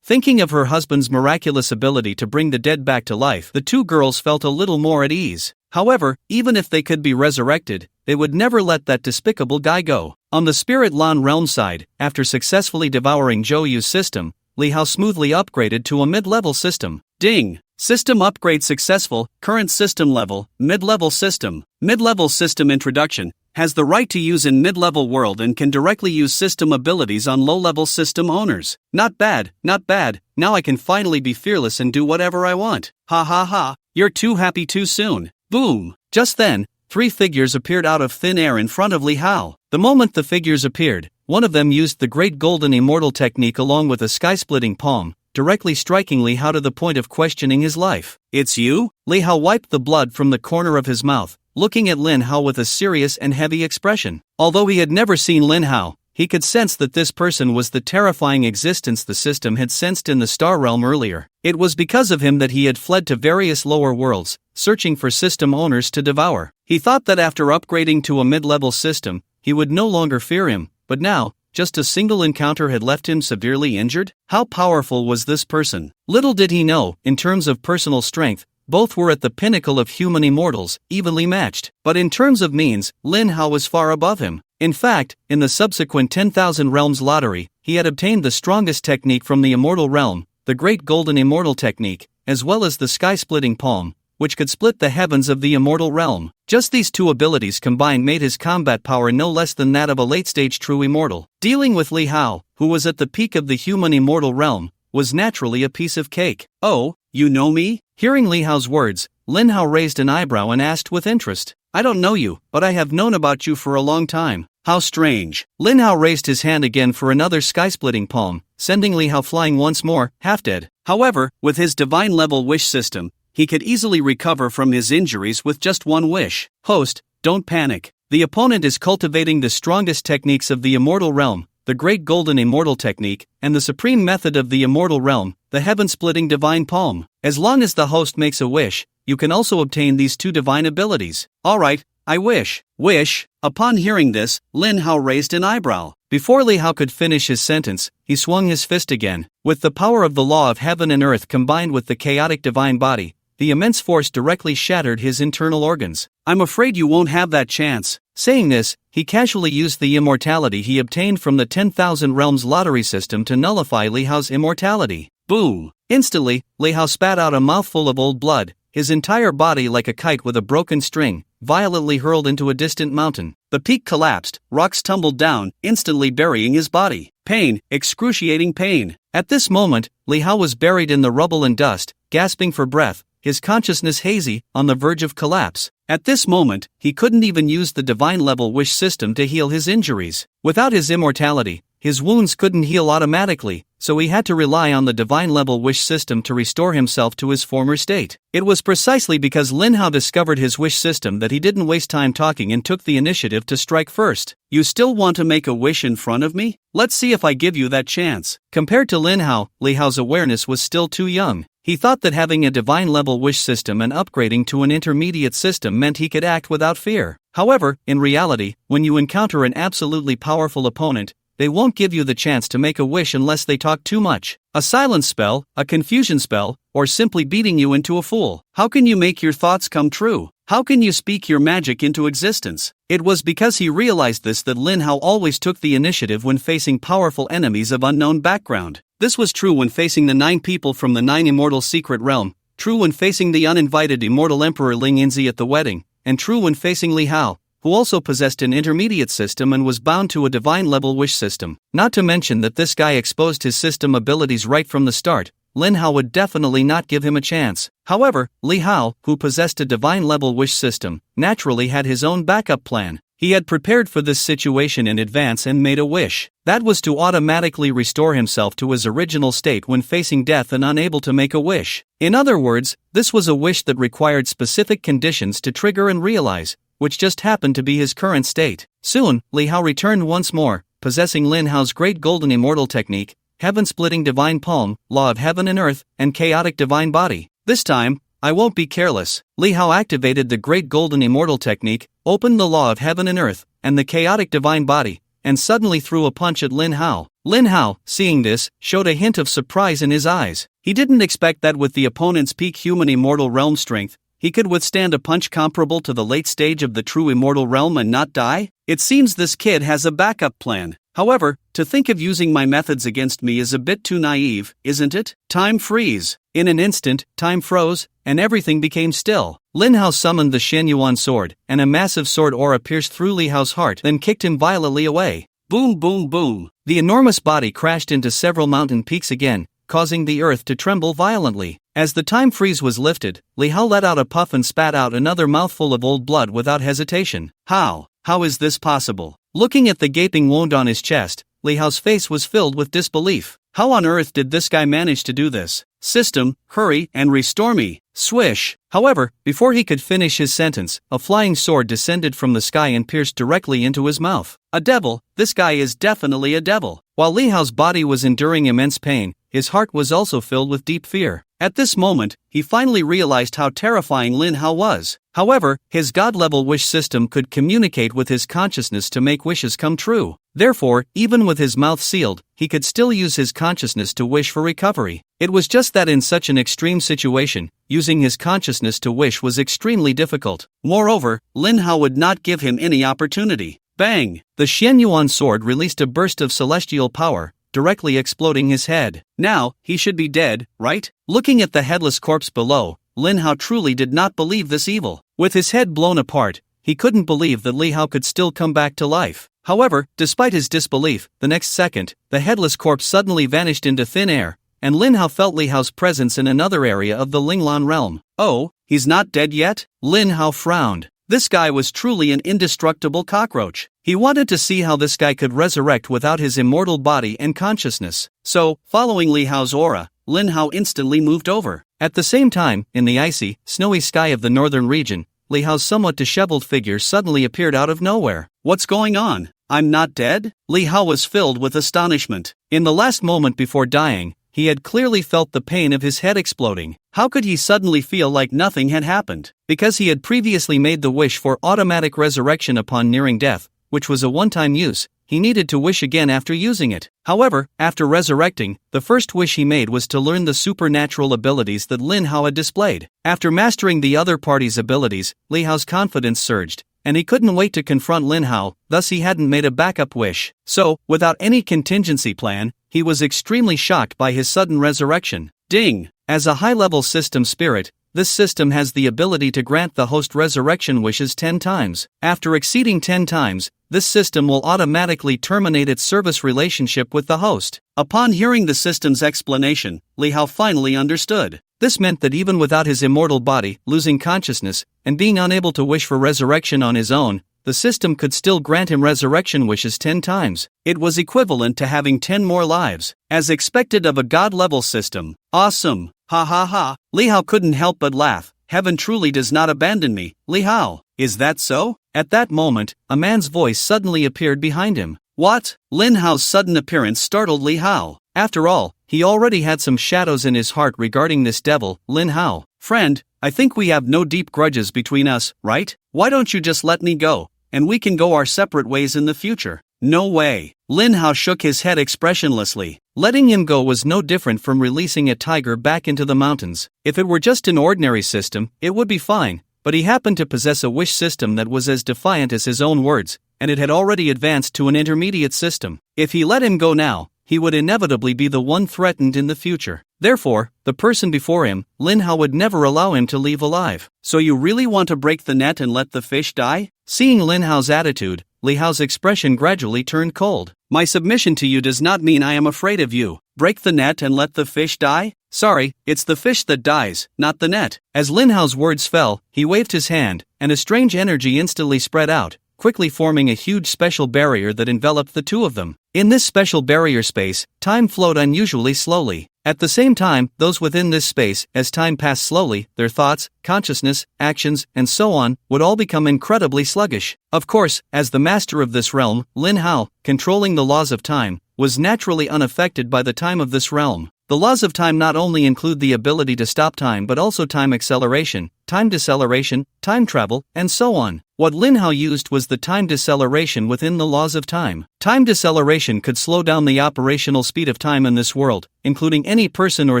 Thinking of her husband's miraculous ability to bring the dead back to life, the two girls felt a little more at ease. However, even if they could be resurrected, they would never let that despicable guy go. On the Spirit Lan realm side, after successfully devouring Zhou Yu's system, Li Hao smoothly upgraded to a mid-level system. Ding! System upgrade successful, current system level, mid-level system. Mid-level system introduction, has the right to use in mid-level world and can directly use system abilities on low-level system owners. Not bad, not bad, now I can finally be fearless and do whatever I want. Ha ha ha, you're too happy too soon. Boom! Just then, 3 figures appeared out of thin air in front of Li Hao. The moment the figures appeared, one of them used the Great Golden Immortal technique along with a sky-splitting palm, directly striking Li Hao to the point of questioning his life. It's you? Li Hao wiped the blood from the corner of his mouth, looking at Lin Hao with a serious and heavy expression. Although he had never seen Lin Hao, he could sense that this person was the terrifying existence the system had sensed in the Star Realm earlier. It was because of him that he had fled to various lower worlds, searching for system owners to devour. He thought that after upgrading to a mid-level system, he would no longer fear him, but now, just a single encounter had left him severely injured? How powerful was this person? Little did he know, in terms of personal strength, both were at the pinnacle of human immortals, evenly matched. But in terms of means, Lin Hao was far above him. In fact, in the subsequent 10,000 Realms lottery, he had obtained the strongest technique from the Immortal Realm, the Great Golden Immortal technique, as well as the Sky-Splitting Palm, which could split the heavens of the Immortal Realm. Just these 2 abilities combined made his combat power no less than that of a late-stage true immortal. Dealing with Li Hao, who was at the peak of the human Immortal Realm, was naturally a piece of cake. Oh, you know me? Hearing Li Hao's words, Lin Hao raised an eyebrow and asked with interest. I don't know you, but I have known about you for a long time. How strange. Lin Hao raised his hand again for another sky-splitting palm, sending Li Hao flying once more, half-dead. However, with his divine-level wish system, he could easily recover from his injuries with just one wish. Host, don't panic. The opponent is cultivating the strongest techniques of the Immortal Realm, the Great Golden Immortal technique, and the supreme method of the Immortal Realm, the heaven-splitting divine palm. As long as the host makes a wish, you can also obtain these 2 divine abilities. Alright, I wish. Wish. Upon hearing this, Lin Hao raised an eyebrow. Before Li Hao could finish his sentence, he swung his fist again. With the power of the law of heaven and earth combined with the chaotic divine body, the immense force directly shattered his internal organs. I'm afraid you won't have that chance. Saying this, he casually used the immortality he obtained from the 10,000 Realms lottery system to nullify Li Hao's immortality. Boom! Instantly, Li Hao spat out a mouthful of old blood, his entire body like a kite with a broken string, violently hurled into a distant mountain. The peak collapsed, rocks tumbled down, instantly burying his body. Pain, excruciating pain. At this moment, Li Hao was buried in the rubble and dust, gasping for breath, his consciousness hazy, on the verge of collapse. At this moment, he couldn't even use the divine-level wish system to heal his injuries. Without his immortality, his wounds couldn't heal automatically, so he had to rely on the divine-level wish system to restore himself to his former state. It was precisely because Lin Hao discovered his wish system that he didn't waste time talking and took the initiative to strike first. You still want to make a wish in front of me? Let's see if I give you that chance. Compared to Lin Hao, Li Hao's awareness was still too young. He thought that having a divine-level wish system and upgrading to an intermediate system meant he could act without fear. However, in reality, when you encounter an absolutely powerful opponent, they won't give you the chance to make a wish unless they talk too much. A silence spell, a confusion spell, or simply beating you into a fool. How can you make your thoughts come true? How can you speak your magic into existence? It was because he realized this that Lin Hao always took the initiative when facing powerful enemies of unknown background. This was true when facing the 9 people from the 9 Immortal Secret Realm, true when facing the uninvited Immortal Emperor Ling Yinzi at the wedding, and true when facing Li Hao, who also possessed an intermediate system and was bound to a divine-level wish system. Not to mention that this guy exposed his system abilities right from the start, Lin Hao would definitely not give him a chance. However, Li Hao, who possessed a divine-level wish system, naturally had his own backup plan. He had prepared for this situation in advance and made a wish. That was to automatically restore himself to his original state when facing death and unable to make a wish. In other words, this was a wish that required specific conditions to trigger and realize, which just happened to be his current state. Soon, Li Hao returned once more, possessing Lin Hao's Great Golden Immortal technique, Heaven-Splitting Divine Palm, Law of Heaven and Earth, and Chaotic Divine Body. This time, I won't be careless. Li Hao activated the Great Golden Immortal technique, opened the Law of Heaven and Earth, and the Chaotic Divine Body, and suddenly threw a punch at Lin Hao. Lin Hao, seeing this, showed a hint of surprise in his eyes. He didn't expect that with the opponent's peak human Immortal Realm strength, he could withstand a punch comparable to the late stage of the true immortal realm and not die? It seems this kid has a backup plan. However, to think of using my methods against me is a bit too naive, isn't it? Time freeze. In an instant, time froze, and everything became still. Lin Hao summoned the Shenyuan sword, and a massive sword aura pierced through Li Hao's heart, then kicked him violently away. Boom, boom, boom. The enormous body crashed into several mountain peaks again, causing the earth to tremble violently. As the time freeze was lifted, Li Hao let out a puff and spat out another mouthful of old blood without hesitation. How is this possible? Looking at the gaping wound on his chest, Li Hao's face was filled with disbelief. How on earth did this guy manage to do this? System, hurry and restore me. Swish. However, before he could finish his sentence, a flying sword descended from the sky and pierced directly into his mouth. A devil, this guy is definitely a devil. While Li Hao's body was enduring immense pain, his heart was also filled with deep fear. At this moment, he finally realized how terrifying Lin Hao was. However, his god-level wish system could communicate with his consciousness to make wishes come true. Therefore, even with his mouth sealed, he could still use his consciousness to wish for recovery. It was just that in such an extreme situation, using his consciousness to wish was extremely difficult. Moreover, Lin Hao would not give him any opportunity. Bang! The Shenyuan sword released a burst of celestial power, directly exploding his head. Now, he should be dead, right? Looking at the headless corpse below, Lin Hao truly did not believe this evil. With his head blown apart, he couldn't believe that Li Hao could still come back to life. However, despite his disbelief, the next second, the headless corpse suddenly vanished into thin air, and Lin Hao felt Li Hao's presence in another area of the Linglan realm. Oh, he's not dead yet? Lin Hao frowned. This guy was truly an indestructible cockroach. He wanted to see how this guy could resurrect without his immortal body and consciousness. So, following Li Hao's aura, Lin Hao instantly moved over. At the same time, in the icy, snowy sky of the northern region, Li Hao's somewhat disheveled figure suddenly appeared out of nowhere. What's going on? I'm not dead? Li Hao was filled with astonishment. In the last moment before dying, he had clearly felt the pain of his head exploding. How could he suddenly feel like nothing had happened? Because he had previously made the wish for automatic resurrection upon nearing death, which was a one-time use, he needed to wish again after using it. However, after resurrecting, the first wish he made was to learn the supernatural abilities that Lin Hao had displayed. After mastering the other party's abilities, Li Hao's confidence surged, and he couldn't wait to confront Lin Hao, thus he hadn't made a backup wish. So, without any contingency plan, he was extremely shocked by his sudden resurrection. Ding! As a high-level system spirit, this system has the ability to grant the host resurrection wishes 10 times. After exceeding 10 times, this system will automatically terminate its service relationship with the host. Upon hearing the system's explanation, Li Hao finally understood. This meant that even without his immortal body, losing consciousness, and being unable to wish for resurrection on his own, the system could still grant him resurrection wishes 10 times. It was equivalent to having 10 more lives, as expected of a god-level system. Awesome! Ha ha ha! Li Hao couldn't help but laugh. Heaven truly does not abandon me, Li Hao. Is that so? At that moment, a man's voice suddenly appeared behind him. What? Lin Hao's sudden appearance startled Li Hao. After all, he already had some shadows in his heart regarding this devil, Lin Hao. Friend, I think we have no deep grudges between us, right? Why don't you just let me go, and we can go our separate ways in the future? No way. Lin Hao shook his head expressionlessly. Letting him go was no different from releasing a tiger back into the mountains. If it were just an ordinary system, it would be fine, but he happened to possess a wish system that was as defiant as his own words, and it had already advanced to an intermediate system. If he let him go now, he would inevitably be the one threatened in the future. Therefore, the person before him, Lin Hao, would never allow him to leave alive. So you really want to break the net and let the fish die? Seeing Lin Hao's attitude, Li Hao's expression gradually turned cold. My submission to you does not mean I am afraid of you. Break the net and let the fish die? Sorry, it's the fish that dies, not the net. As Lin Hao's words fell, he waved his hand, and a strange energy instantly spread out, quickly forming a huge special barrier that enveloped the two of them. In this special barrier space, time flowed unusually slowly. At the same time, those within this space, as time passed slowly, their thoughts, consciousness, actions, and so on, would all become incredibly sluggish. Of course, as the master of this realm, Lin Hao, controlling the laws of time, was naturally unaffected by the time of this realm. The laws of time not only include the ability to stop time but also time acceleration, time deceleration, time travel, and so on. What Lin Hao used was the time deceleration within the laws of time. Time deceleration could slow down the operational speed of time in this world, including any person or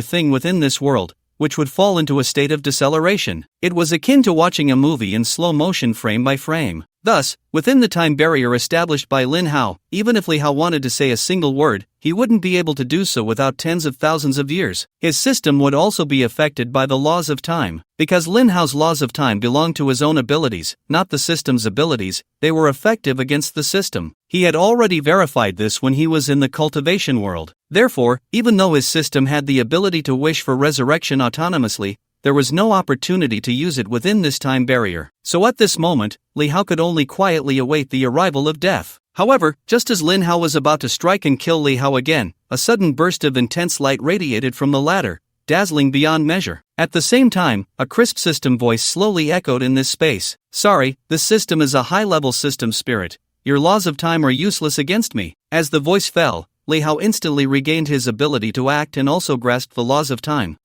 thing within this world, which would fall into a state of deceleration. It was akin to watching a movie in slow motion frame by frame. Thus, within the time barrier established by Lin Hao, even if Li Hao wanted to say a single word, he wouldn't be able to do so without tens of thousands of years. His system would also be affected by the laws of time. Because Lin Hao's laws of time belonged to his own abilities, not the system's abilities, they were effective against the system. He had already verified this when he was in the cultivation world. Therefore, even though his system had the ability to wish for resurrection autonomously, there was no opportunity to use it within this time barrier. So at this moment, Li Hao could only quietly await the arrival of death. However, just as Lin Hao was about to strike and kill Li Hao again, a sudden burst of intense light radiated from the latter, dazzling beyond measure. At the same time, a crisp system voice slowly echoed in this space. "Sorry, this system is a high-level system spirit. Your laws of time are useless against me." As the voice fell, Li Hao instantly regained his ability to act and also grasped the laws of time.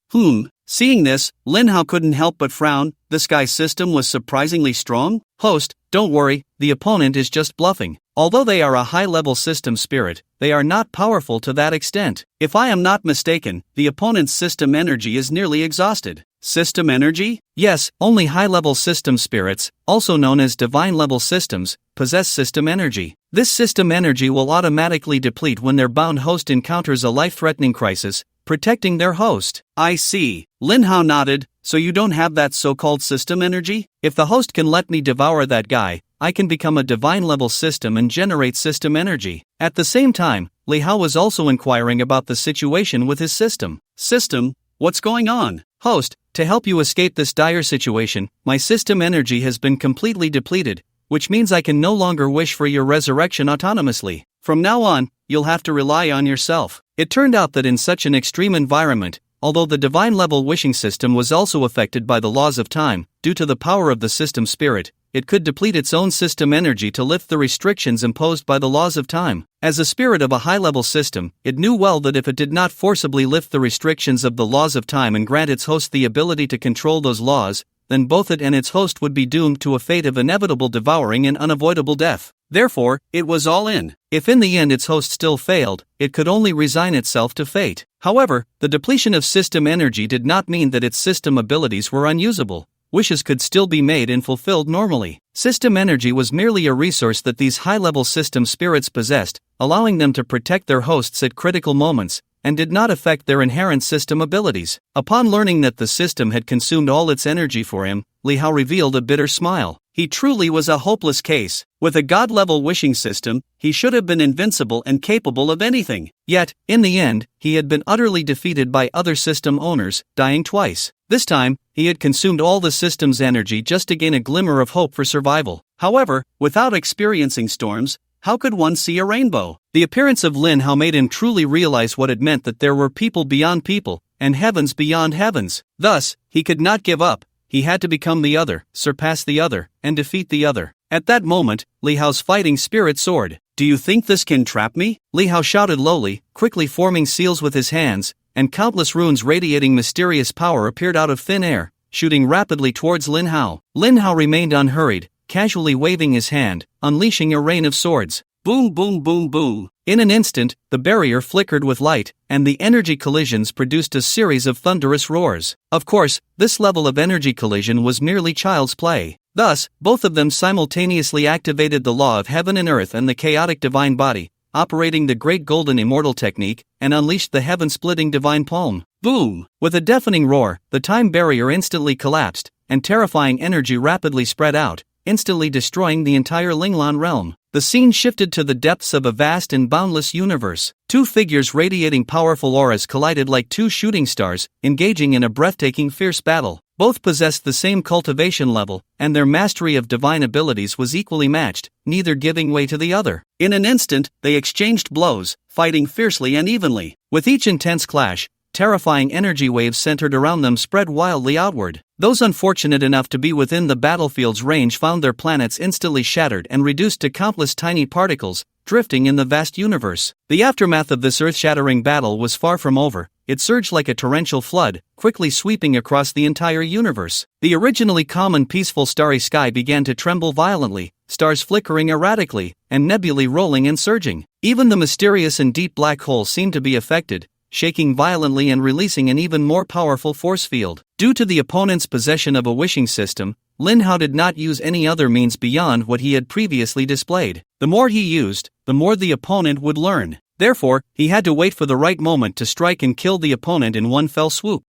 Seeing this, Lin Hao couldn't help but frown. This guy's system was surprisingly strong? Host, don't worry, the opponent is just bluffing. Although they are a high-level system spirit, they are not powerful to that extent. If I am not mistaken, the opponent's system energy is nearly exhausted. System energy? Yes, only high-level system spirits, also known as divine-level systems, possess system energy. This system energy will automatically deplete when their bound host encounters a life-threatening crisis, protecting their host. I see. Lin Hao nodded. So you don't have that so-called system energy? If the host can let me devour that guy, I can become a divine-level system and generate system energy. At the same time, Li Hao was also inquiring about the situation with his system. System? What's going on? Host, to help you escape this dire situation, my system energy has been completely depleted, which means I can no longer wish for your resurrection autonomously. From now on, you'll have to rely on yourself. It turned out that in such an extreme environment, although the divine-level wishing system was also affected by the laws of time, due to the power of the system spirit, it could deplete its own system energy to lift the restrictions imposed by the laws of time. As a spirit of a high-level system, it knew well that if it did not forcibly lift the restrictions of the laws of time and grant its host the ability to control those laws, then both it and its host would be doomed to a fate of inevitable devouring and unavoidable death. Therefore, it was all in. If in the end its host still failed, it could only resign itself to fate. However, the depletion of system energy did not mean that its system abilities were unusable. Wishes could still be made and fulfilled normally. System energy was merely a resource that these high-level system spirits possessed, allowing them to protect their hosts at critical moments, and did not affect their inherent system abilities. Upon learning that the system had consumed all its energy for him, Li Hao revealed a bitter smile. He truly was a hopeless case. With a god-level wishing system, he should have been invincible and capable of anything. Yet, in the end, he had been utterly defeated by other system owners, dying twice. This time, he had consumed all the system's energy just to gain a glimmer of hope for survival. However, without experiencing storms, how could one see a rainbow? The appearance of Lin Hao made him truly realize what it meant that there were people beyond people, and heavens beyond heavens. Thus, he could not give up. He had to become the other, surpass the other, and defeat the other. At that moment, Li Hao's fighting spirit soared. "Do you think this can trap me?" Li Hao shouted lowly, quickly forming seals with his hands, and countless runes radiating mysterious power appeared out of thin air, shooting rapidly towards Lin Hao. Lin Hao remained unhurried, casually waving his hand, unleashing a rain of swords. Boom, boom, boom, boom. In an instant, the barrier flickered with light, and the energy collisions produced a series of thunderous roars. Of course, this level of energy collision was merely child's play. Thus, both of them simultaneously activated the law of heaven and earth and the chaotic divine body, operating the great golden immortal technique, and unleashed the heaven-splitting divine palm. Boom! With a deafening roar, the time barrier instantly collapsed, and terrifying energy rapidly spread out, instantly destroying the entire Linglan realm. The scene shifted to the depths of a vast and boundless universe. Two figures radiating powerful auras collided like two shooting stars, engaging in a breathtaking fierce battle. Both possessed the same cultivation level, and their mastery of divine abilities was equally matched, neither giving way to the other. In an instant, they exchanged blows, fighting fiercely and evenly. With each intense clash, terrifying energy waves centered around them spread wildly outward. Those unfortunate enough to be within the battlefield's range found their planets instantly shattered and reduced to countless tiny particles, drifting in the vast universe. The aftermath of this earth-shattering battle was far from over. It surged like a torrential flood, quickly sweeping across the entire universe. The originally calm and peaceful starry sky began to tremble violently, stars flickering erratically, and nebulae rolling and surging. Even the mysterious and deep black hole seemed to be affected, shaking violently and releasing an even more powerful force field. Due to the opponent's possession of a wishing system, Lin Hao did not use any other means beyond what he had previously displayed. The more he used, the more the opponent would learn. Therefore, he had to wait for the right moment to strike and kill the opponent in one fell swoop.